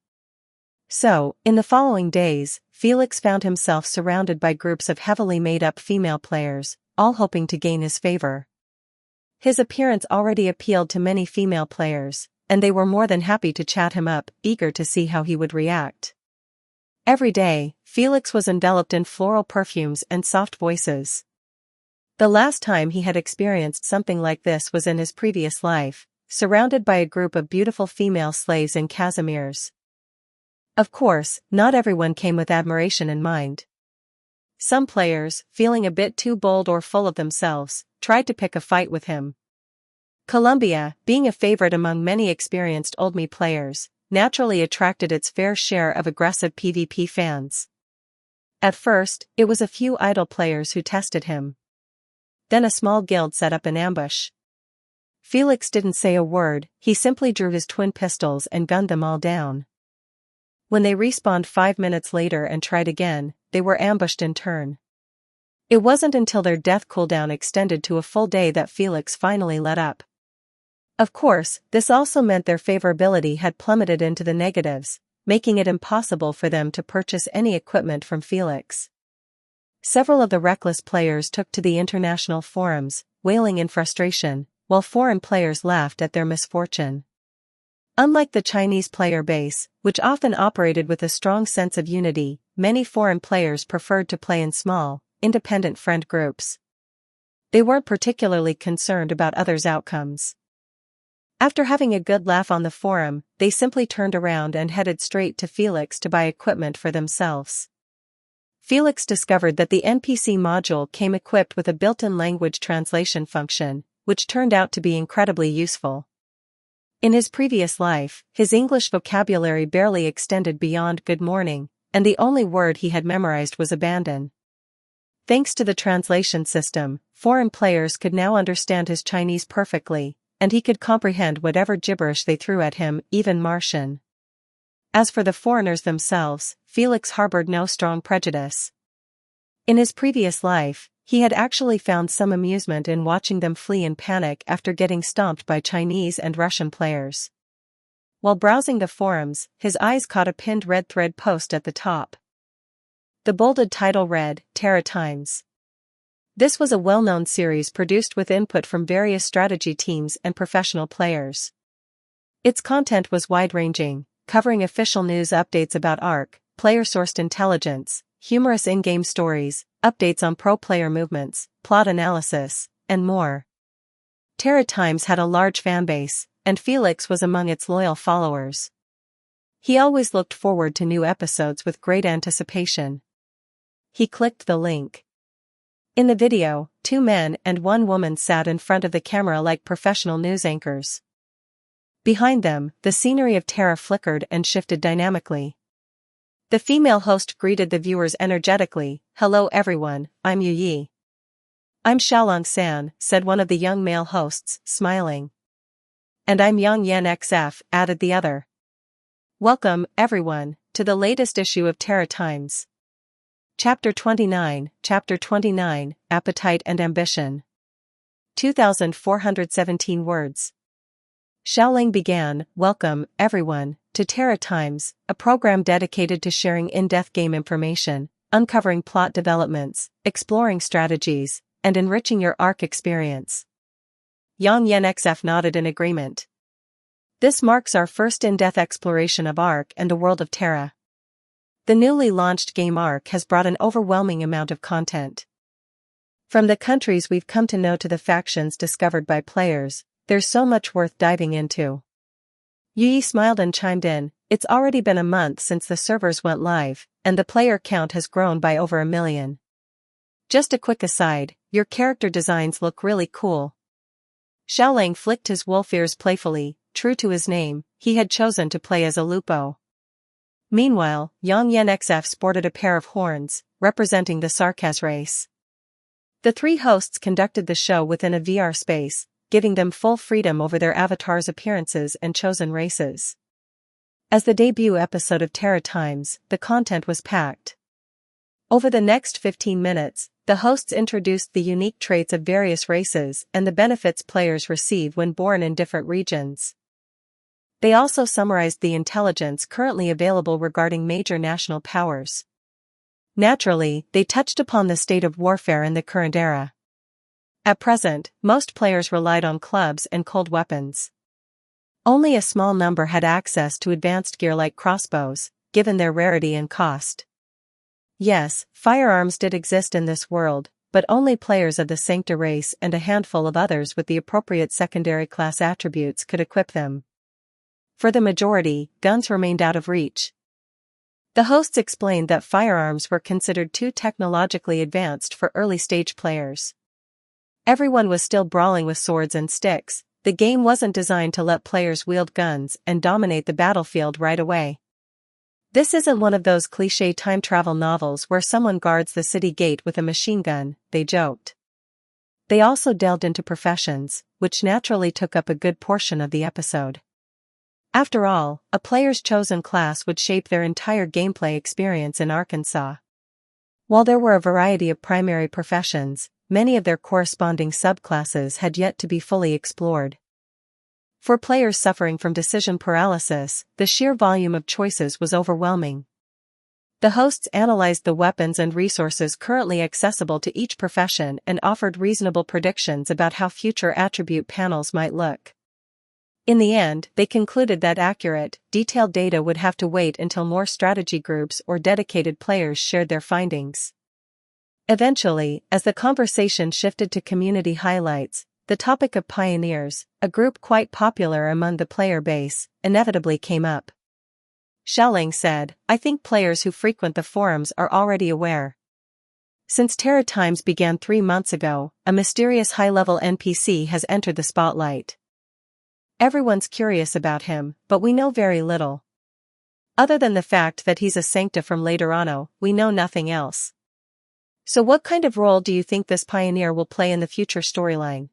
So, in the following days, Felix found himself surrounded by groups of heavily made-up female players, all hoping to gain his favor. His appearance already appealed to many female players, and they were more than happy to chat him up, eager to see how he would react. Every day, Felix was enveloped in floral perfumes and soft voices. The last time he had experienced something like this was in his previous life, surrounded by a group of beautiful female slaves in Casimir's. Of course, not everyone came with admiration in mind. Some players, feeling a bit too bold or full of themselves, tried to pick a fight with him. Colombia, being a favorite among many experienced oldme players, naturally attracted its fair share of aggressive PvP fans. At first, it was a few idle players who tested him. Then a small guild set up an ambush. Felix didn't say a word, he simply drew his twin pistols and gunned them all down. When they respawned 5 minutes later and tried again, they were ambushed in turn. It wasn't until their death cooldown extended to a full day that Felix finally let up. Of course, this also meant their favorability had plummeted into the negatives, making it impossible for them to purchase any equipment from Felix. Several of the reckless players took to the international forums, wailing in frustration, while foreign players laughed at their misfortune. Unlike the Chinese player base, which often operated with a strong sense of unity, many foreign players preferred to play in small, independent friend groups. They weren't particularly concerned about others' outcomes. After having a good laugh on the forum, they simply turned around and headed straight to Felix to buy equipment for themselves. Felix discovered that the NPC module came equipped with a built-in language translation function, which turned out to be incredibly useful. In his previous life, his English vocabulary barely extended beyond good morning, and the only word he had memorized was abandon. Thanks to the translation system, foreign players could now understand his Chinese perfectly, and he could comprehend whatever gibberish they threw at him, even Martian. As for the foreigners themselves, Felix harbored no strong prejudice. In his previous life, he had actually found some amusement in watching them flee in panic after getting stomped by Chinese and Russian players. While browsing the forums, his eyes caught a pinned red thread post at the top. The bolded title read, Terra Times. This was a well-known series produced with input from various strategy teams and professional players. Its content was wide-ranging, covering official news updates about Ark, player-sourced intelligence, humorous in-game stories, updates on pro-player movements, plot analysis, and more. Terra Times had a large fanbase, and Felix was among its loyal followers. He always looked forward to new episodes with great anticipation. He clicked the link. In the video, 2 men and 1 woman sat in front of the camera like professional news anchors. Behind them, the scenery of Terra flickered and shifted dynamically. The female host greeted the viewers energetically, "Hello everyone, I'm Yu Yi." "I'm Xiaolong San," said one of the young male hosts, smiling. "And I'm Yang Yan XF," added the other. "Welcome, everyone, to the latest issue of Terra Times. Chapter 29, Appetite and Ambition. 2,417 words. Xiaoling began, "Welcome, everyone, to Terra Times, a program dedicated to sharing in-depth game information, uncovering plot developments, exploring strategies, and enriching your Ark experience." Yang Yan XF nodded in agreement. This marks our first in-depth exploration of Ark and the world of Terra. The newly launched game Ark has brought an overwhelming amount of content. From the countries we've come to know to the factions discovered by players, there's so much worth diving into. Yi smiled and chimed in, it's already been a month since the servers went live, and the player count has grown by over 1 million. Just a quick aside, your character designs look really cool. Xiaolang flicked his wolf ears playfully. True to his name, he had chosen to play as a Lupo. Meanwhile, Yang Yen XF sported a pair of horns, representing the Sarkaz race. The three hosts conducted the show within a VR space, giving them full freedom over their avatars' appearances and chosen races. As the debut episode of Terra Times, the content was packed. Over the next 15 minutes, the hosts introduced the unique traits of various races and the benefits players receive when born in different regions. They also summarized the intelligence currently available regarding major national powers. Naturally, they touched upon the state of warfare in the current era. At present, most players relied on clubs and cold weapons. Only a small number had access to advanced gear like crossbows, given their rarity and cost. Yes, firearms did exist in this world, but only players of the Sancta race and a handful of others with the appropriate secondary class attributes could equip them. For the majority, guns remained out of reach. The hosts explained that firearms were considered too technologically advanced for early-stage players. Everyone was still brawling with swords and sticks. The game wasn't designed to let players wield guns and dominate the battlefield right away. This isn't one of those cliché time travel novels where someone guards the city gate with a machine gun, they joked. They also delved into professions, which naturally took up a good portion of the episode. After all, a player's chosen class would shape their entire gameplay experience in Arkansas. While there were a variety of primary professions, many of their corresponding subclasses had yet to be fully explored. For players suffering from decision paralysis, the sheer volume of choices was overwhelming. The hosts analyzed the weapons and resources currently accessible to each profession and offered reasonable predictions about how future attribute panels might look. In the end, they concluded that accurate, detailed data would have to wait until more strategy groups or dedicated players shared their findings. Eventually, as the conversation shifted to community highlights, the topic of pioneers, a group quite popular among the player base, inevitably came up. Xiaolang said, I think players who frequent the forums are already aware. Since Terra Times began 3 months ago, a mysterious high-level NPC has entered the spotlight. Everyone's curious about him, but we know very little. Other than the fact that he's a Sancta from Laterano, we know nothing else. So what kind of role do you think this pioneer will play in the future storyline?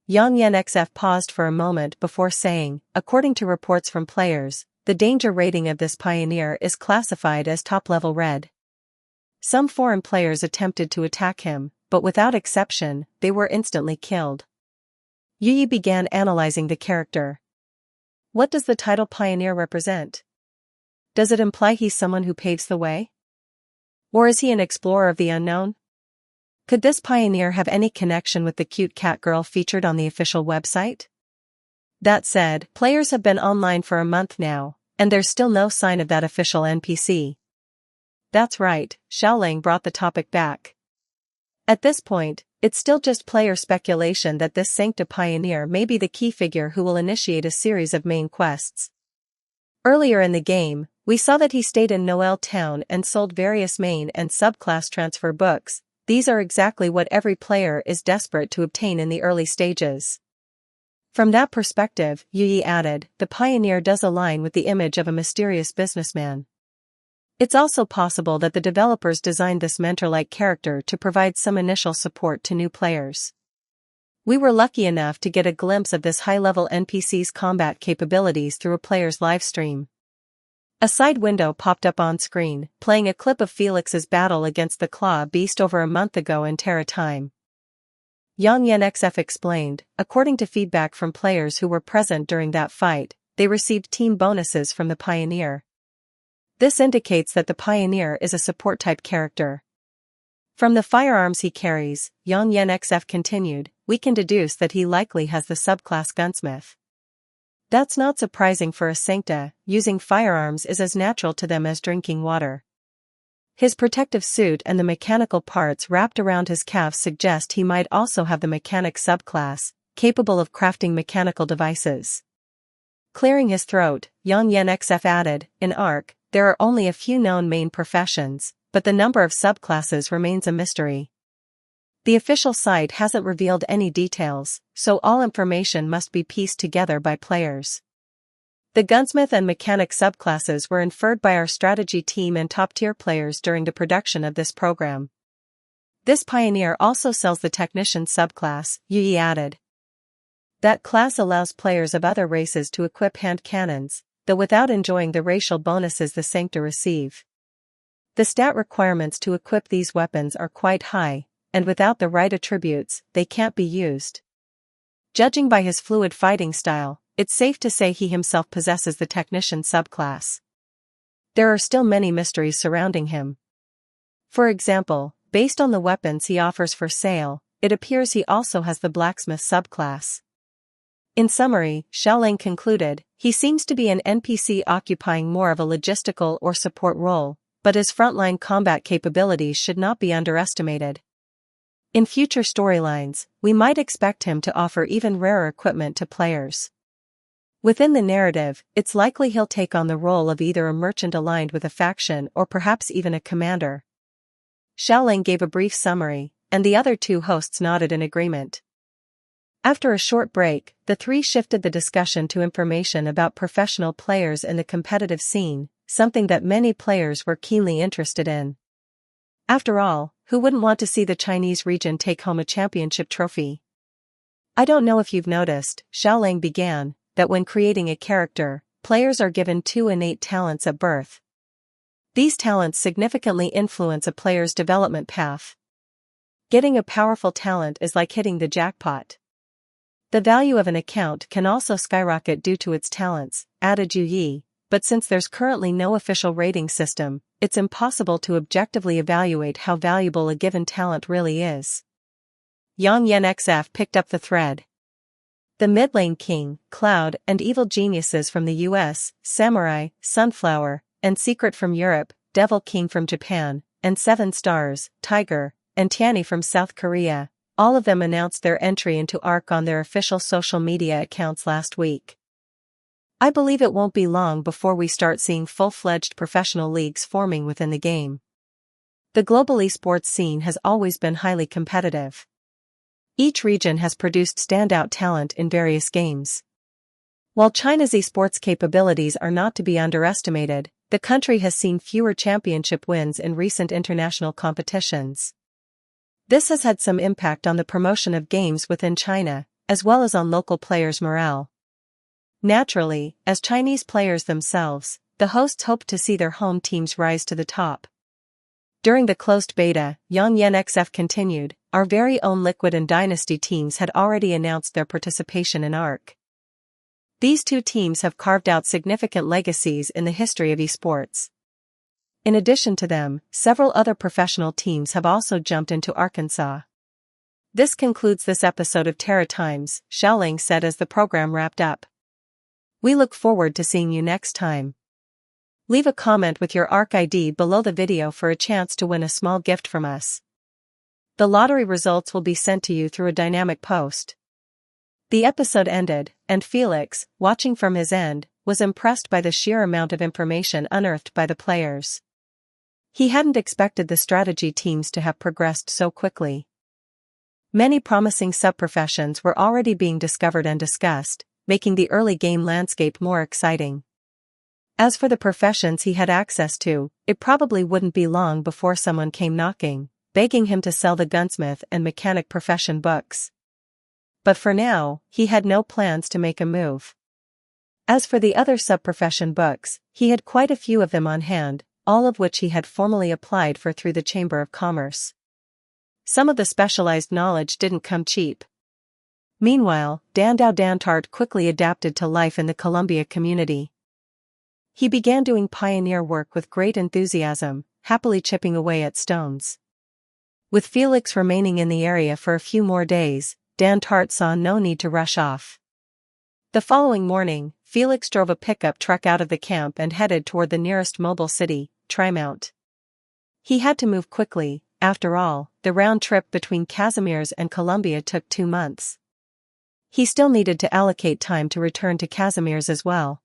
Yang Yen XF paused for a moment before saying, according to reports from players, the danger rating of this pioneer is classified as top-level red. Some foreign players attempted to attack him, but without exception, they were instantly killed. Yi began analyzing the character. What does the title Pioneer represent? Does it imply he's someone who paves the way? Or is he an explorer of the unknown? Could this pioneer have any connection with the cute cat girl featured on the official website? That said, players have been online for a month now, and there's still no sign of that official NPC. That's right, Xiaolang brought the topic back. At this point, it's still just player speculation that this Sancta pioneer may be the key figure who will initiate a series of main quests. Earlier in the game, we saw that he stayed in Noel Town and sold various main and subclass transfer books. These are exactly what every player is desperate to obtain in the early stages. From that perspective, Yi added, the pioneer does align with the image of a mysterious businessman. It's also possible that the developers designed this mentor-like character to provide some initial support to new players. We were lucky enough to get a glimpse of this high-level NPC's combat capabilities through a player's livestream. A side window popped up on screen, playing a clip of Felix's battle against the Claw Beast over a month ago in Terra Time. Yang Yen XF explained, according to feedback from players who were present during that fight, they received team bonuses from the pioneer. This indicates that the pioneer is a support-type character. From the firearms he carries, Yang Yen XF continued, we can deduce that he likely has the subclass gunsmith. That's not surprising for a Sancta, using firearms is as natural to them as drinking water. His protective suit and the mechanical parts wrapped around his calves suggest he might also have the mechanic subclass, capable of crafting mechanical devices. Clearing his throat, Yang Yen XF added, in Ark, there are only a few known main professions, but the number of subclasses remains a mystery. The official site hasn't revealed any details, so all information must be pieced together by players. The gunsmith and mechanic subclasses were inferred by our strategy team and top-tier players during the production of this program. This pioneer also sells the technician subclass, Yi added. That class allows players of other races to equip hand cannons, though without enjoying the racial bonuses the Sancta receive. The stat requirements to equip these weapons are quite high, and without the right attributes, they can't be used. Judging by his fluid fighting style, it's safe to say he himself possesses the technician subclass. There are still many mysteries surrounding him. For example, based on the weapons he offers for sale, it appears he also has the blacksmith subclass. In summary, Xiaoling concluded, he seems to be an NPC occupying more of a logistical or support role, but his frontline combat capabilities should not be underestimated. In future storylines, we might expect him to offer even rarer equipment to players. Within the narrative, it's likely he'll take on the role of either a merchant aligned with a faction or perhaps even a commander. Xiaoling gave a brief summary, and the other two hosts nodded in agreement. After a short break, the three shifted the discussion to information about professional players in the competitive scene, something that many players were keenly interested in. After all, who wouldn't want to see the Chinese region take home a championship trophy? I don't know if you've noticed, Xiaoling began, that when creating a character, players are given 2 innate talents at birth. These talents significantly influence a player's development path. Getting a powerful talent is like hitting the jackpot. The value of an account can also skyrocket due to its talents, added Yu Yi, but since there's currently no official rating system, it's impossible to objectively evaluate how valuable a given talent really is. Yang Yen XF picked up the thread. The mid-lane king, Cloud, and evil geniuses from the US, Samurai, Sunflower, and Secret from Europe, Devil King from Japan, and 7 Stars, Tiger, and Tianyi from South Korea, all of them announced their entry into Ark on their official social media accounts last week. I believe it won't be long before we start seeing full-fledged professional leagues forming within the game. The global esports scene has always been highly competitive. Each region has produced standout talent in various games. While China's esports capabilities are not to be underestimated, the country has seen fewer championship wins in recent international competitions. This has had some impact on the promotion of games within China, as well as on local players' morale. Naturally, as Chinese players themselves, the hosts hope to see their home teams rise to the top. During the closed beta, Yang Yen XF continued, our very own Liquid and Dynasty teams had already announced their participation in Ark. These two teams have carved out significant legacies in the history of esports. In addition to them, several other professional teams have also jumped into Arkansas. This concludes this episode of Terra Times, Xiaoling said as the program wrapped up. We look forward to seeing you next time. Leave a comment with your Ark ID below the video for a chance to win a small gift from us. The lottery results will be sent to you through a dynamic post. The episode ended, and Felix, watching from his end, was impressed by the sheer amount of information unearthed by the players. He hadn't expected the strategy teams to have progressed so quickly. Many promising sub-professions were already being discovered and discussed, making the early game landscape more exciting. As for the professions he had access to, it probably wouldn't be long before someone came knocking, begging him to sell the gunsmith and mechanic profession books. But for now, he had no plans to make a move. As for the other sub-profession books, he had quite a few of them on hand, all of which he had formally applied for through the Chamber of Commerce. Some of the specialized knowledge didn't come cheap. Meanwhile, Dandao Dantart quickly adapted to life in the Columbia community. He began doing pioneer work with great enthusiasm, happily chipping away at stones. With Felix remaining in the area for a few more days, Dantart saw no need to rush off. The following morning, Felix drove a pickup truck out of the camp and headed toward the nearest mobile city, Trymount. He had to move quickly. After all, the round trip between Casimir's and Columbia took 2 months. He still needed to allocate time to return to Casimir's as well.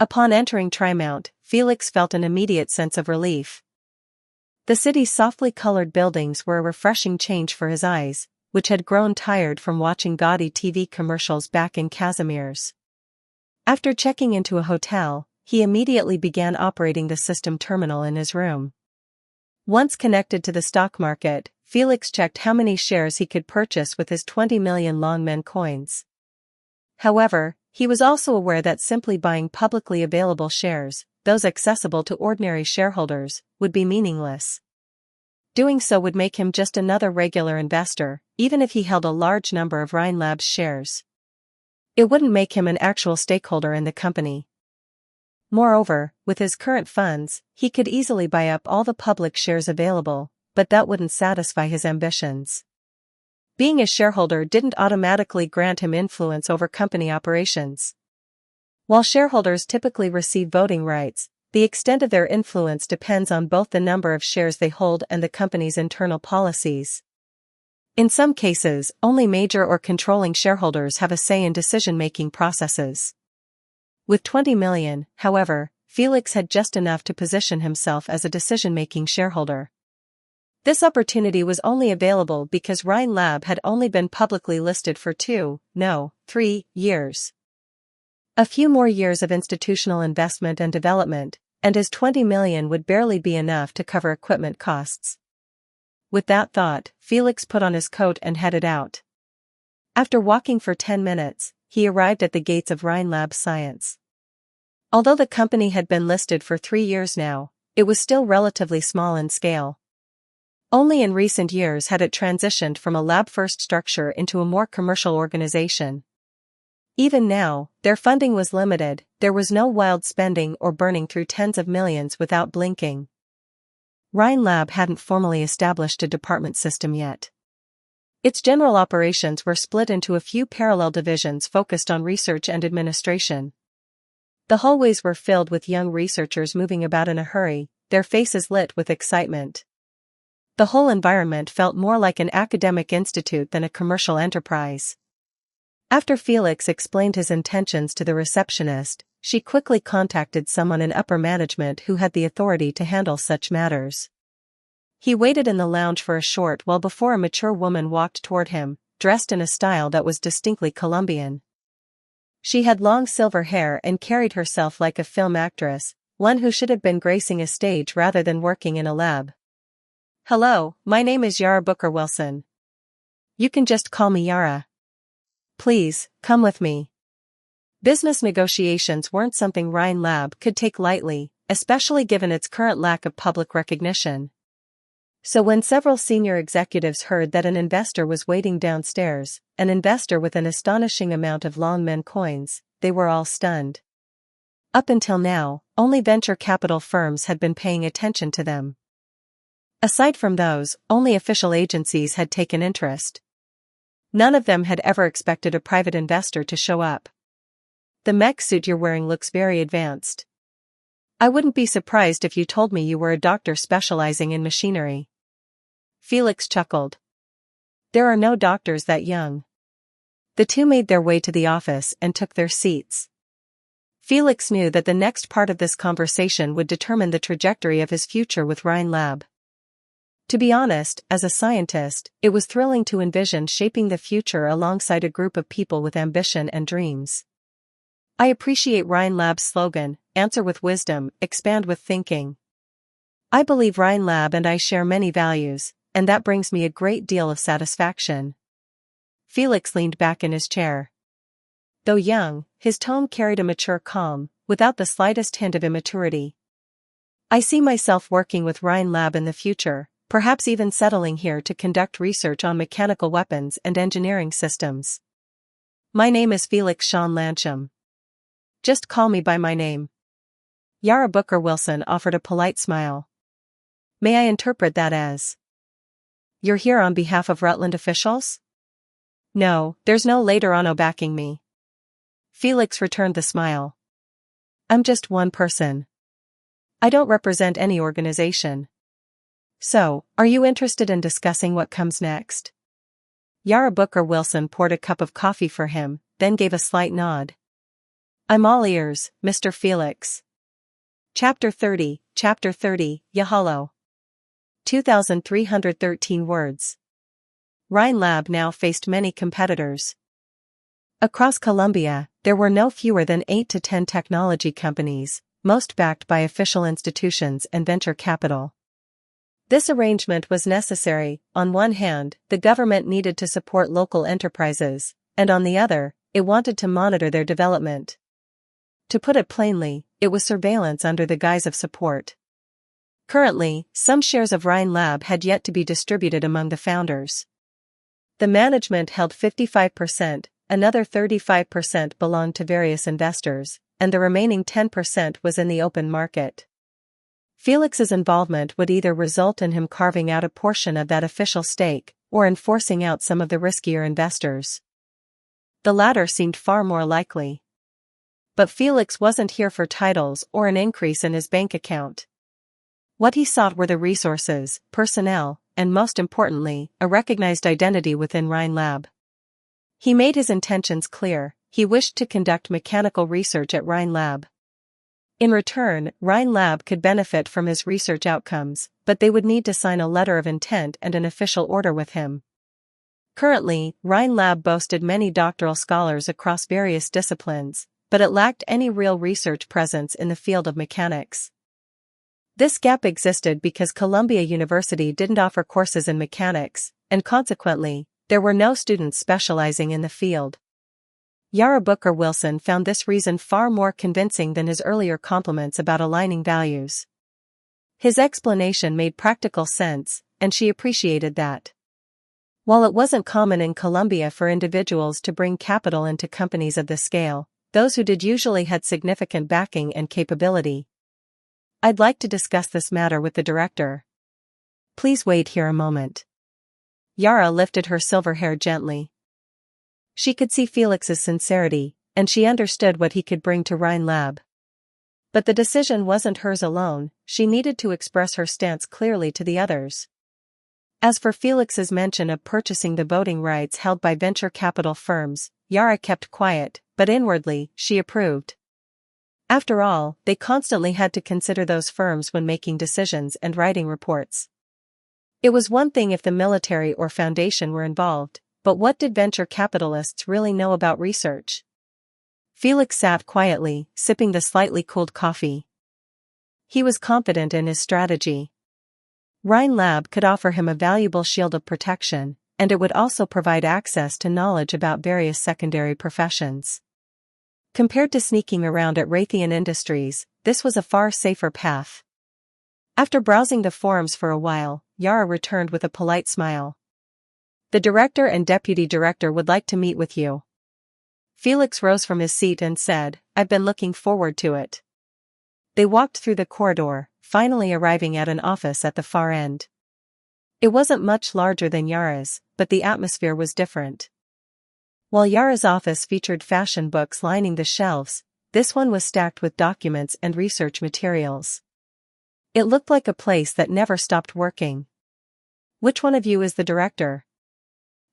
Upon entering Trymount, Felix felt an immediate sense of relief. The city's softly colored buildings were a refreshing change for his eyes, which had grown tired from watching gaudy TV commercials back in Casimir's. After checking into a hotel, he immediately began operating the system terminal in his room. Once connected to the stock market, Felix checked how many shares he could purchase with his 20 million Longmen coins. However, he was also aware that simply buying publicly available shares, those accessible to ordinary shareholders, would be meaningless. Doing so would make him just another regular investor, even if he held a large number of Rhine Labs shares. It wouldn't make him an actual stakeholder in the company. Moreover, with his current funds, he could easily buy up all the public shares available, but that wouldn't satisfy his ambitions. Being a shareholder didn't automatically grant him influence over company operations. While shareholders typically receive voting rights, the extent of their influence depends on both the number of shares they hold and the company's internal policies. In some cases, only major or controlling shareholders have a say in decision-making processes. With 20 million, however, Felix had just enough to position himself as a decision-making shareholder. This opportunity was only available because Rhine Lab had only been publicly listed for 3 years. A few more years of institutional investment and development, and his 20 million would barely be enough to cover equipment costs. With that thought, Felix put on his coat and headed out. After walking for 10 minutes, he arrived at the gates of Rhine Lab Science. Although the company had been listed for 3 years now, it was still relatively small in scale. Only in recent years had it transitioned from a lab-first structure into a more commercial organization. Even now, their funding was limited, there was no wild spending or burning through tens of millions without blinking. Rhine Lab hadn't formally established a department system yet. Its general operations were split into a few parallel divisions focused on research and administration. The hallways were filled with young researchers moving about in a hurry, their faces lit with excitement. The whole environment felt more like an academic institute than a commercial enterprise. After Felix explained his intentions to the receptionist, she quickly contacted someone in upper management who had the authority to handle such matters. He waited in the lounge for a short while before a mature woman walked toward him, dressed in a style that was distinctly Colombian. She had long silver hair and carried herself like a film actress, one who should have been gracing a stage rather than working in a lab. "Hello, my name is Yara Booker-Wilson. You can just call me Yara. Please, come with me." Business negotiations weren't something Rhine Lab could take lightly, especially given its current lack of public recognition. So when several senior executives heard that an investor was waiting downstairs, an investor with an astonishing amount of Longmen coins, they were all stunned. Up until now, only venture capital firms had been paying attention to them. Aside from those, only official agencies had taken interest. None of them had ever expected a private investor to show up. "The mech suit you're wearing looks very advanced. I wouldn't be surprised if you told me you were a doctor specializing in machinery." Felix chuckled. "There are no doctors that young." The two made their way to the office and took their seats. Felix knew that the next part of this conversation would determine the trajectory of his future with Rhine Lab. To be honest, as a scientist, it was thrilling to envision shaping the future alongside a group of people with ambition and dreams. I appreciate Rhine Lab's slogan, "Answer with wisdom, expand with thinking." I believe Rhine Lab and I share many values, and that brings me a great deal of satisfaction. Felix leaned back in his chair. Though young, his tone carried a mature calm, without the slightest hint of immaturity. "I see myself working with Rhine Lab in the future, perhaps even settling here to conduct research on mechanical weapons and engineering systems. My name is Felix Sean Lansham. Just call me by my name." Yara Booker-Wilson offered a polite smile. "May I interpret that as, you're here on behalf of Rutland officials?" "No, there's no later ono backing me." Felix returned the smile. I'm just one person. I don't represent any organization. So, are you interested in discussing what comes next? Yara Booker Wilson poured a cup of coffee for him, then gave a slight nod. I'm all ears, Mr. Felix. Chapter 30, Yahalo. 2,313 words. Rhine Lab now faced many competitors. Across Colombia, there were no fewer than 8 to 10 technology companies, most backed by official institutions and venture capital. This arrangement was necessary. On one hand, the government needed to support local enterprises, and on the other, it wanted to monitor their development. To put it plainly, it was surveillance under the guise of support. Currently, some shares of Rhine Lab had yet to be distributed among the founders. The management held 55%, another 35% belonged to various investors, and the remaining 10% was in the open market. Felix's involvement would either result in him carving out a portion of that official stake, or in forcing out some of the riskier investors. The latter seemed far more likely. But Felix wasn't here for titles or an increase in his bank account. What he sought were the resources, personnel, and most importantly, a recognized identity within Rhine Lab. He made his intentions clear. He wished to conduct mechanical research at Rhine Lab. In return, Rhine Lab could benefit from his research outcomes, but they would need to sign a letter of intent and an official order with him. Currently, Rhine Lab boasted many doctoral scholars across various disciplines, but it lacked any real research presence in the field of mechanics. This gap existed because Columbia University didn't offer courses in mechanics, and consequently, there were no students specializing in the field. Yara Booker Wilson found this reason far more convincing than his earlier compliments about aligning values. His explanation made practical sense, and she appreciated that. While it wasn't common in Colombia for individuals to bring capital into companies of this scale, those who did usually had significant backing and capability. I'd like to discuss this matter with the director. Please wait here a moment. Yara lifted her silver hair gently. She could see Felix's sincerity, and she understood what he could bring to Rhine Lab. But the decision wasn't hers alone. She needed to express her stance clearly to the others. As for Felix's mention of purchasing the voting rights held by venture capital firms, Yara kept quiet, but inwardly, she approved. After all, they constantly had to consider those firms when making decisions and writing reports. It was one thing if the military or foundation were involved, but what did venture capitalists really know about research? Felix sat quietly, sipping the slightly cooled coffee. He was confident in his strategy. Rhine Lab could offer him a valuable shield of protection, and it would also provide access to knowledge about various secondary professions. Compared to sneaking around at Raytheon Industries, this was a far safer path. After browsing the forums for a while, Yara returned with a polite smile. The director and deputy director would like to meet with you. Felix rose from his seat and said, I've been looking forward to it. They walked through the corridor, finally arriving at an office at the far end. It wasn't much larger than Yara's, but the atmosphere was different. While Yara's office featured fashion books lining the shelves, this one was stacked with documents and research materials. It looked like a place that never stopped working. Which one of you is the director?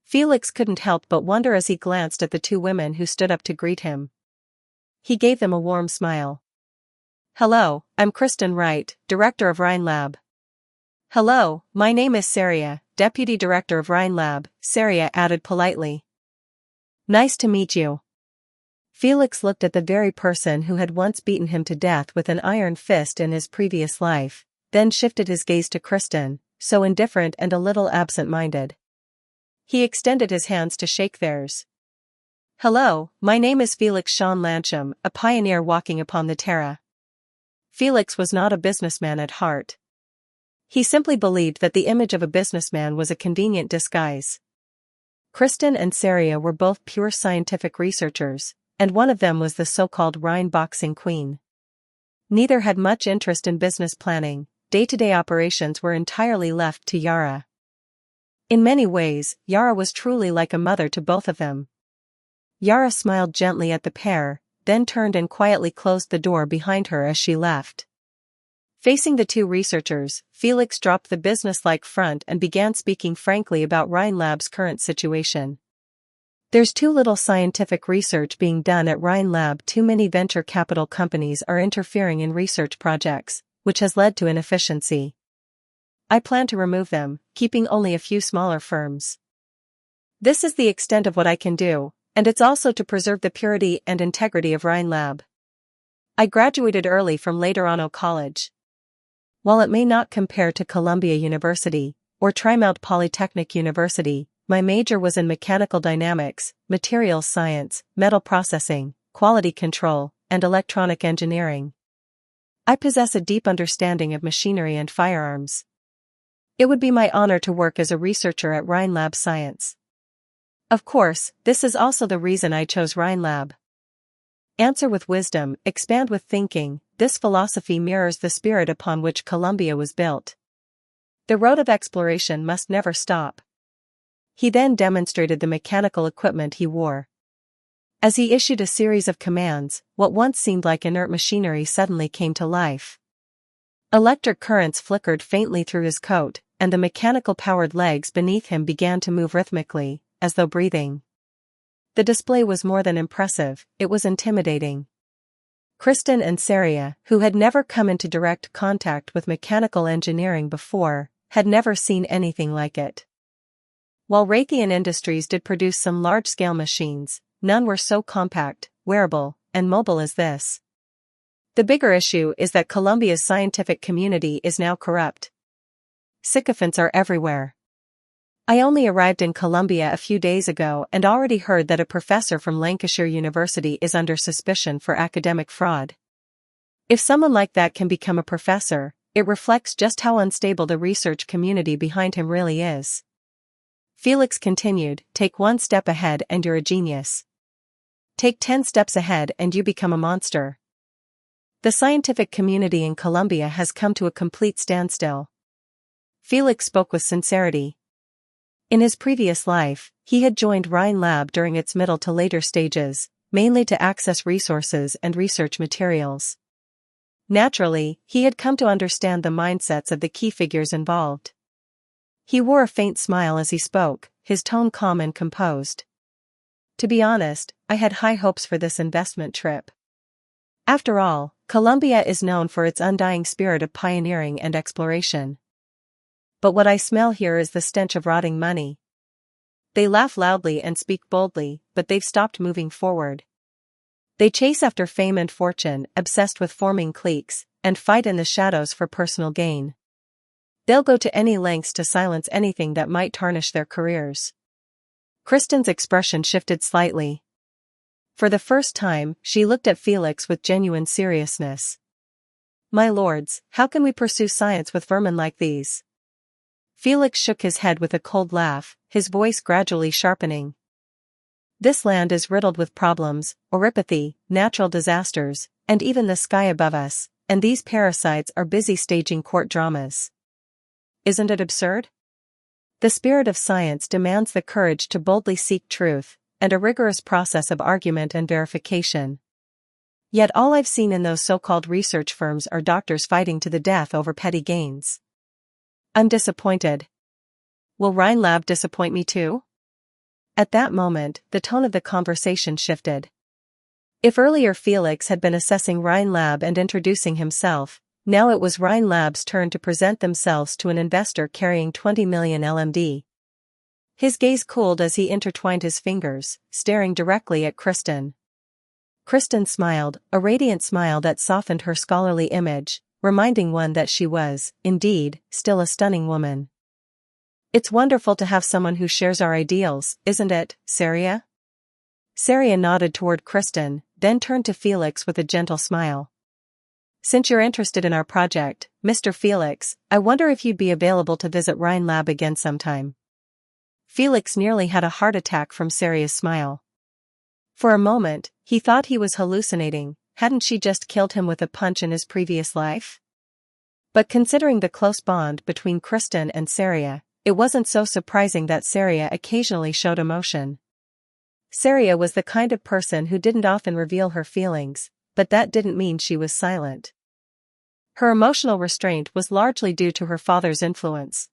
Felix couldn't help but wonder as he glanced at the two women who stood up to greet him. He gave them a warm smile. Hello, I'm Kristen Wright, director of Rhine Lab. Hello, my name is Saria, deputy director of Rhine Lab, Saria added politely. Nice to meet you. Felix looked at the very person who had once beaten him to death with an iron fist in his previous life, then shifted his gaze to Kristen, so indifferent and a little absent-minded. He extended his hands to shake theirs. Hello, my name is Felix Sean Lansham, a pioneer walking upon the Terra. Felix was not a businessman at heart. He simply believed that the image of a businessman was a convenient disguise. Kristen and Saria were both pure scientific researchers, and one of them was the so-called Rhine boxing queen. Neither had much interest in business planning. Day-to-day operations were entirely left to Yara. In many ways, Yara was truly like a mother to both of them. Yara smiled gently at the pair, then turned and quietly closed the door behind her as she left. Facing the two researchers, Felix dropped the businesslike front and began speaking frankly about Rhinelab's current situation. There's too little scientific research being done at Rhinelab. Too many venture capital companies are interfering in research projects, which has led to inefficiency. I plan to remove them, keeping only a few smaller firms. This is the extent of what I can do, and it's also to preserve the purity and integrity of Rhinelab. I graduated early from Laterano College. While it may not compare to Columbia University, or Tremont Polytechnic University, my major was in mechanical dynamics, materials science, metal processing, quality control, and electronic engineering. I possess a deep understanding of machinery and firearms. It would be my honor to work as a researcher at Rhinelab Science. Of course, this is also the reason I chose Rhinelab. Answer with wisdom, expand with thinking. This philosophy mirrors the spirit upon which Columbia was built. The road of exploration must never stop. He then demonstrated the mechanical equipment he wore. As he issued a series of commands, what once seemed like inert machinery suddenly came to life. Electric currents flickered faintly through his coat, and the mechanical-powered legs beneath him began to move rhythmically, as though breathing. The display was more than impressive, it was intimidating. Kristen and Saria, who had never come into direct contact with mechanical engineering before, had never seen anything like it. While Raytheon Industries did produce some large-scale machines, none were so compact, wearable, and mobile as this. The bigger issue is that Columbia's scientific community is now corrupt. Sycophants are everywhere. I only arrived in Columbia a few days ago and already heard that a professor from Lancashire University is under suspicion for academic fraud. If someone like that can become a professor, it reflects just how unstable the research community behind him really is. Felix continued, take 1 step ahead and you're a genius. Take 10 steps ahead and you become a monster. The scientific community in Columbia has come to a complete standstill. Felix spoke with sincerity. In his previous life, he had joined Rhinelab during its middle to later stages, mainly to access resources and research materials. Naturally, he had come to understand the mindsets of the key figures involved. He wore a faint smile as he spoke, his tone calm and composed. To be honest, I had high hopes for this investment trip. After all, Columbia is known for its undying spirit of pioneering and exploration. But what I smell here is the stench of rotting money. They laugh loudly and speak boldly, but they've stopped moving forward. They chase after fame and fortune, obsessed with forming cliques, and fight in the shadows for personal gain. They'll go to any lengths to silence anything that might tarnish their careers. Kristen's expression shifted slightly. For the first time, she looked at Felix with genuine seriousness. My lords, how can we pursue science with vermin like these? Felix shook his head with a cold laugh, his voice gradually sharpening. This land is riddled with problems, oripathy, natural disasters, and even the sky above us, and these parasites are busy staging court dramas. Isn't it absurd? The spirit of science demands the courage to boldly seek truth, and a rigorous process of argument and verification. Yet all I've seen in those so-called research firms are doctors fighting to the death over petty gains. I'm disappointed. Will Rhinelab disappoint me too? At that moment, the tone of the conversation shifted. If earlier Felix had been assessing Rhinelab and introducing himself, now it was Rhinelab's turn to present themselves to an investor carrying 20 million LMD. His gaze cooled as he intertwined his fingers, staring directly at Kristen. Kristen smiled, a radiant smile that softened her scholarly image, reminding one that she was, indeed, still a stunning woman. It's wonderful to have someone who shares our ideals, isn't it, Saria? Saria nodded toward Kristen, then turned to Felix with a gentle smile. Since you're interested in our project, Mr. Felix, I wonder if you'd be available to visit Rhinelab again sometime. Felix nearly had a heart attack from Saria's smile. For a moment, he thought he was hallucinating. Hadn't she just killed him with a punch in his previous life? But considering the close bond between Kristen and Saria, it wasn't so surprising that Saria occasionally showed emotion. Saria was the kind of person who didn't often reveal her feelings, but that didn't mean she was silent. Her emotional restraint was largely due to her father's influence.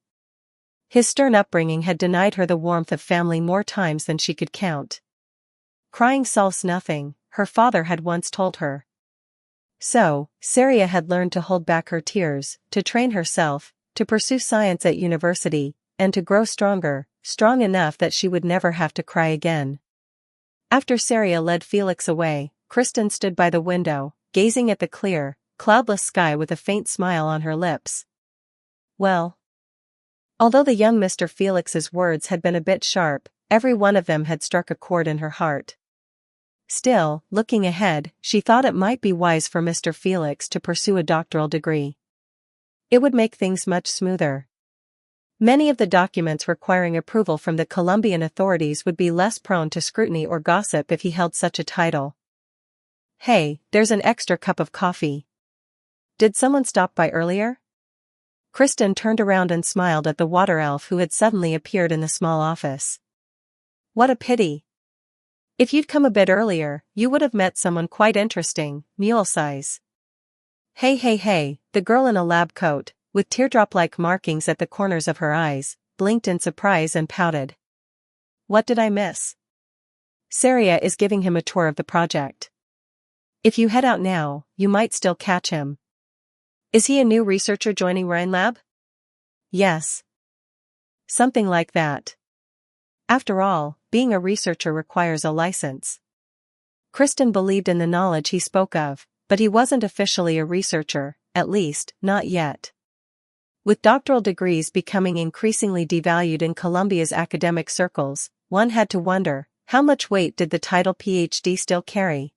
His stern upbringing had denied her the warmth of family more times than she could count. Crying solves nothing, her father had once told her. So, Saria had learned to hold back her tears, to train herself, to pursue science at university, and to grow stronger, strong enough that she would never have to cry again. After Saria led Felix away, Kristen stood by the window, gazing at the clear, cloudless sky with a faint smile on her lips. Well. Although the young Mr. Felix's words had been a bit sharp, every one of them had struck a chord in her heart. Still, looking ahead, she thought it might be wise for Mr. Felix to pursue a doctoral degree. It would make things much smoother. Many of the documents requiring approval from the Colombian authorities would be less prone to scrutiny or gossip if he held such a title. Hey, there's an extra cup of coffee. Did someone stop by earlier? Kristen turned around and smiled at the water elf who had suddenly appeared in the small office. What a pity. If you'd come a bit earlier, you would have met someone quite interesting, mule size. Hey, the girl in a lab coat, with teardrop-like markings at the corners of her eyes, blinked in surprise and pouted. What did I miss? Saria is giving him a tour of the project. If you head out now, you might still catch him. Is he a new researcher joining Rhinelab? Yes. Something like that. After all, being a researcher requires a license. Kristen believed in the knowledge he spoke of, but he wasn't officially a researcher, at least, not yet. With doctoral degrees becoming increasingly devalued in Colombia's academic circles, one had to wonder, how much weight did the title PhD still carry?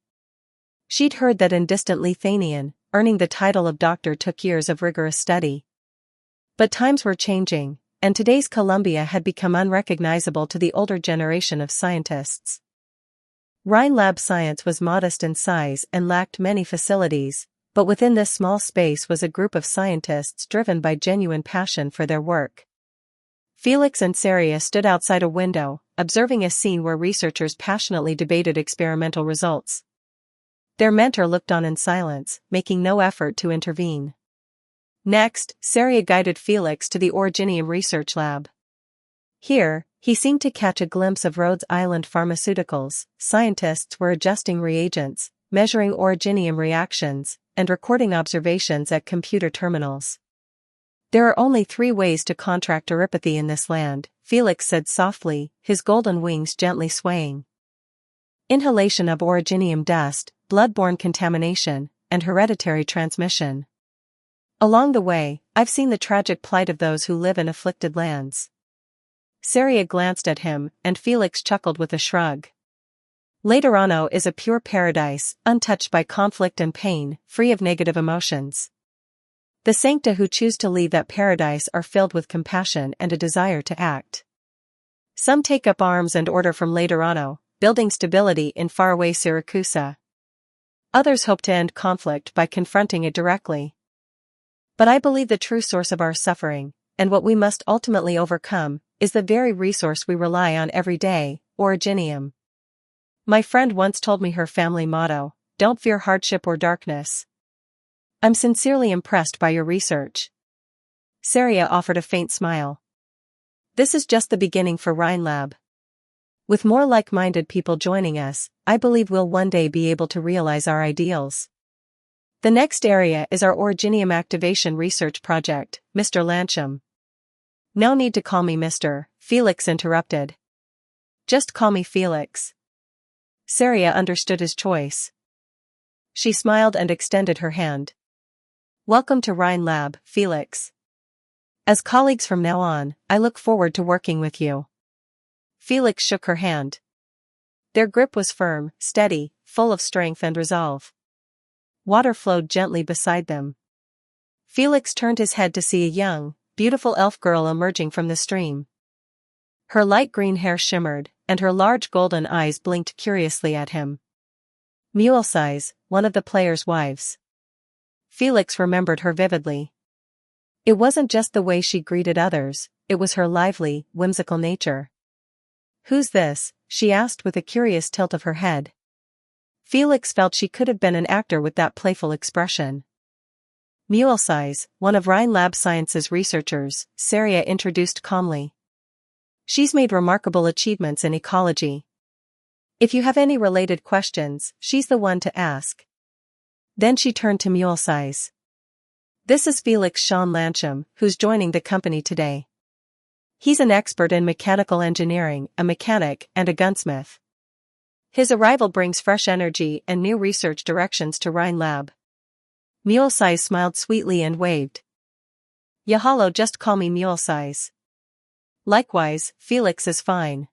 She'd heard that in distant Lithuania, earning the title of doctor took years of rigorous study. But times were changing, and today's Colombia had become unrecognizable to the older generation of scientists. Rhinelab science was modest in size and lacked many facilities, but within this small space was a group of scientists driven by genuine passion for their work. Felix and Saria stood outside a window, observing a scene where researchers passionately debated experimental results. Their mentor looked on in silence, making no effort to intervene. Next, Saria guided Felix to the Originium Research Lab. Here, he seemed to catch a glimpse of Rhodes Island pharmaceuticals. Scientists were adjusting reagents, measuring originium reactions, and recording observations at computer terminals. There are only 3 ways to contract neuropathy in this land, Felix said softly, his golden wings gently swaying. Inhalation of originium dust, blood-borne contamination, and hereditary transmission. Along the way, I've seen the tragic plight of those who live in afflicted lands. Saria glanced at him, and Felix chuckled with a shrug. Laterano is a pure paradise, untouched by conflict and pain, free of negative emotions. The sancta who choose to leave that paradise are filled with compassion and a desire to act. Some take up arms and order from Laterano, building stability in faraway Siracusa. Others hope to end conflict by confronting it directly. But I believe the true source of our suffering, and what we must ultimately overcome, is the very resource we rely on every day, originium. My friend once told me her family motto, don't fear hardship or darkness. I'm sincerely impressed by your research. Saria offered a faint smile. This is just the beginning for Rhinelab. With more like-minded people joining us, I believe we'll one day be able to realize our ideals. The next area is our Originium Activation Research Project, Mr. Lancham. No need to call me Mr., Felix interrupted. Just call me Felix. Saria understood his choice. She smiled and extended her hand. Welcome to Rhinelab, Felix. As colleagues from now on, I look forward to working with you. Felix shook her hand. Their grip was firm, steady, full of strength and resolve. Water flowed gently beside them. Felix turned his head to see a young, beautiful elf girl emerging from the stream. Her light green hair shimmered, and her large golden eyes blinked curiously at him. Mule Size, one of the players' wives. Felix remembered her vividly. It wasn't just the way she greeted others, it was her lively, whimsical nature. Who's this? she asked with a curious tilt of her head. Felix felt she could have been an actor with that playful expression. Mule Size, one of Rhine Lab Science's researchers, Saria introduced calmly. She's made remarkable achievements in ecology. If you have any related questions, she's the one to ask. Then she turned to Mule Size. This is Felix Sean Lansham, who's joining the company today. He's an expert in mechanical engineering, a mechanic, and a gunsmith. His arrival brings fresh energy and new research directions to Rhine Lab. Mule Size smiled sweetly and waved. Yahalo, just call me Mule Size. Likewise, Felix is fine.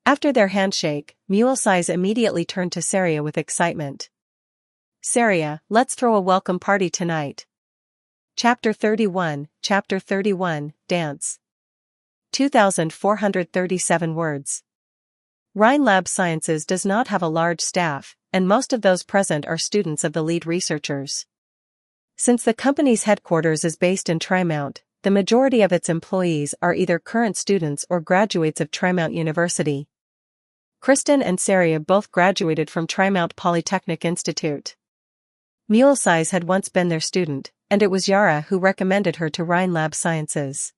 After their handshake, Mule Size immediately turned to Saria with excitement. Saria, let's throw a welcome party tonight. Chapter 31, Dance. 2,437 words. Rhine Lab Sciences does not have a large staff, and most of those present are students of the lead researchers. Since the company's headquarters is based in Trimount, the majority of its employees are either current students or graduates of Trimount University. Kristen and Saria both graduated from Trimount Polytechnic Institute. Mule Size had once been their student, and it was Yara who recommended her to Rhine Lab Sciences.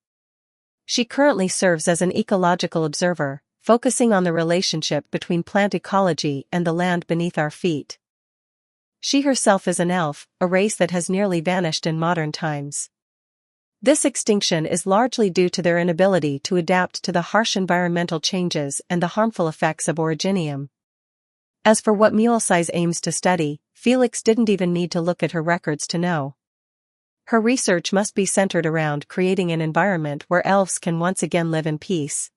She currently serves as an ecological observer, focusing on the relationship between plant ecology and the land beneath our feet. She herself is an elf, a race that has nearly vanished in modern times. This extinction is largely due to their inability to adapt to the harsh environmental changes and the harmful effects of originium. As for what Mule Size aims to study, Felix didn't even need to look at her records to know. Her research must be centered around creating an environment where elves can once again live in peace.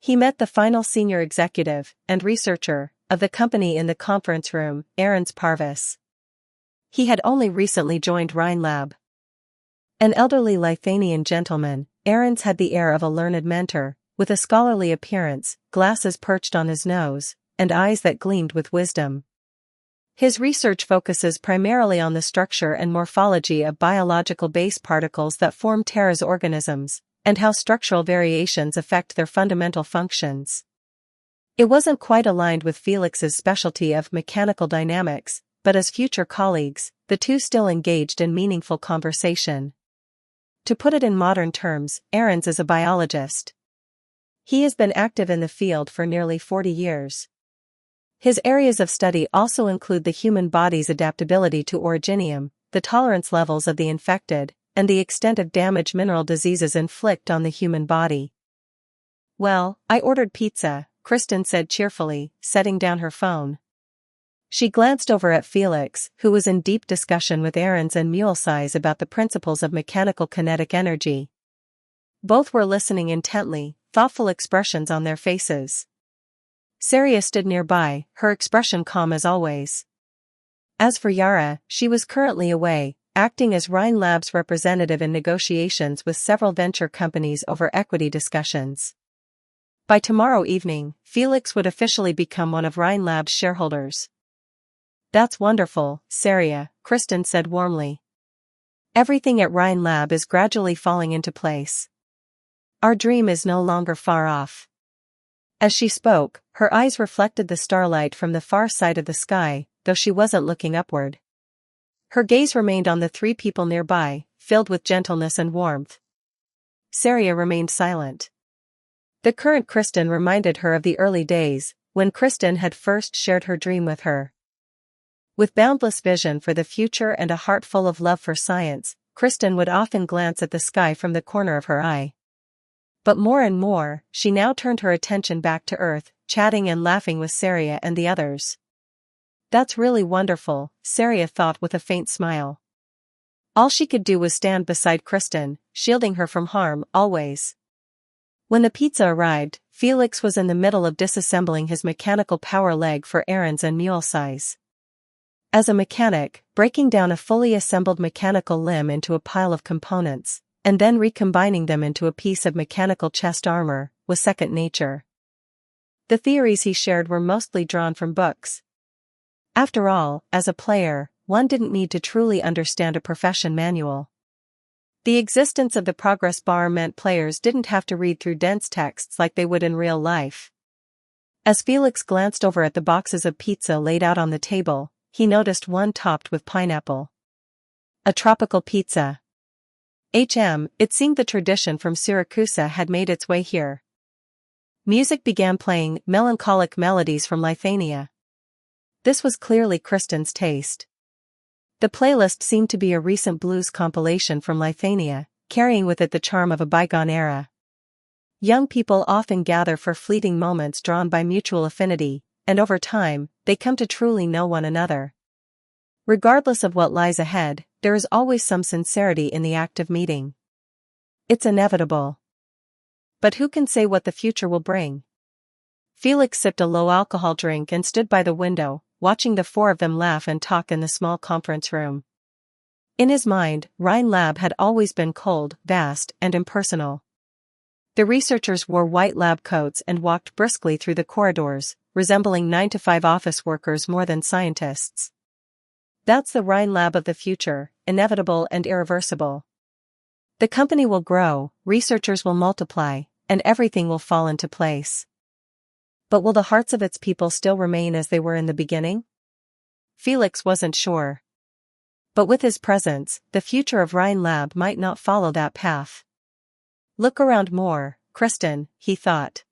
He met the final senior executive and researcher of the company in the conference room, Ahrens Parvis. He had only recently joined Rhine Lab. An elderly Lithuanian gentleman, Ahrens had the air of a learned mentor, with a scholarly appearance, glasses perched on his nose, and eyes that gleamed with wisdom. His research focuses primarily on the structure and morphology of biological base particles that form Terra's organisms, and how structural variations affect their fundamental functions. It wasn't quite aligned with Felix's specialty of mechanical dynamics, but as future colleagues, the two still engaged in meaningful conversation. To put it in modern terms, Ahrens is a biologist. He has been active in the field for nearly 40 years. His areas of study also include the human body's adaptability to originium, the tolerance levels of the infected, and the extent of damage mineral diseases inflict on the human body. Well, I ordered pizza, Kristen said cheerfully, setting down her phone. She glanced over at Felix, who was in deep discussion with Ahrens and Mule Size about the principles of mechanical kinetic energy. Both were listening intently, thoughtful expressions on their faces. Saria stood nearby, her expression calm as always. As for Yara, she was currently away, acting as Rhine Lab's representative in negotiations with several venture companies over equity discussions. By tomorrow evening, Felix would officially become one of Rhine Lab's shareholders. That's wonderful, Saria, Kristen said warmly. Everything at Rhine Lab is gradually falling into place. Our dream is no longer far off. As she spoke, her eyes reflected the starlight from the far side of the sky, though she wasn't looking upward. Her gaze remained on the three people nearby, filled with gentleness and warmth. Saria remained silent. The current Kristen reminded her of the early days, when Kristen had first shared her dream with her. With boundless vision for the future and a heart full of love for science, Kristen would often glance at the sky from the corner of her eye. But more and more, she now turned her attention back to Earth, chatting and laughing with Saria and the others. That's really wonderful, Saria thought with a faint smile. All she could do was stand beside Kristen, shielding her from harm, always. When the pizza arrived, Felix was in the middle of disassembling his mechanical power leg for Ahrens and Mule Size. As a mechanic, breaking down a fully assembled mechanical limb into a pile of components, and then recombining them into a piece of mechanical chest armor, was second nature. The theories he shared were mostly drawn from books. After all, as a player, one didn't need to truly understand a profession manual. The existence of the progress bar meant players didn't have to read through dense texts like they would in real life. As Felix glanced over at the boxes of pizza laid out on the table, he noticed one topped with pineapple. A tropical pizza. It seemed the tradition from Syracuse had made its way here. Music began playing, melancholic melodies from Lithuania. This was clearly Kristen's taste. The playlist seemed to be a recent blues compilation from Lithuania, carrying with it the charm of a bygone era. Young people often gather for fleeting moments drawn by mutual affinity, and over time, they come to truly know one another. Regardless of what lies ahead, there is always some sincerity in the act of meeting. It's inevitable. But who can say what the future will bring? Felix sipped a low-alcohol drink and stood by the window, watching the four of them laugh and talk in the small conference room. In his mind, Rhine Lab had always been cold, vast, and impersonal. The researchers wore white lab coats and walked briskly through the corridors, resembling 9-to-5 office workers more than scientists. That's the Rhine Lab of the future, inevitable and irreversible. The company will grow, researchers will multiply, and everything will fall into place. But will the hearts of its people still remain as they were in the beginning? Felix wasn't sure. But with his presence, the future of Rhine Lab might not follow that path. Look around more, Kristen, he thought.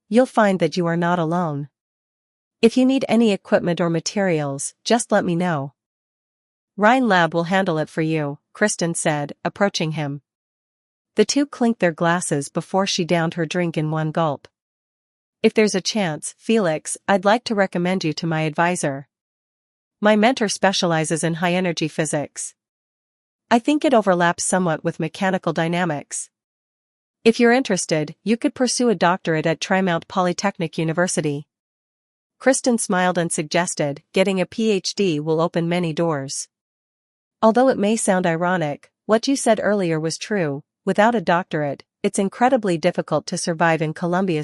You'll find that you are not alone. If you need any equipment or materials, just let me know. Rhine Lab will handle it for you, Kristen said, approaching him. The two clinked their glasses before she downed her drink in one gulp. If there's a chance, Felix, I'd like to recommend you to my advisor. My mentor specializes in high-energy physics. I think it overlaps somewhat with mechanical dynamics. If you're interested, you could pursue a doctorate at Tremont Polytechnic University. Kristen smiled and suggested, getting a PhD will open many doors. Although it may sound ironic, what you said earlier was true. Without a doctorate, it's incredibly difficult to survive in Columbia's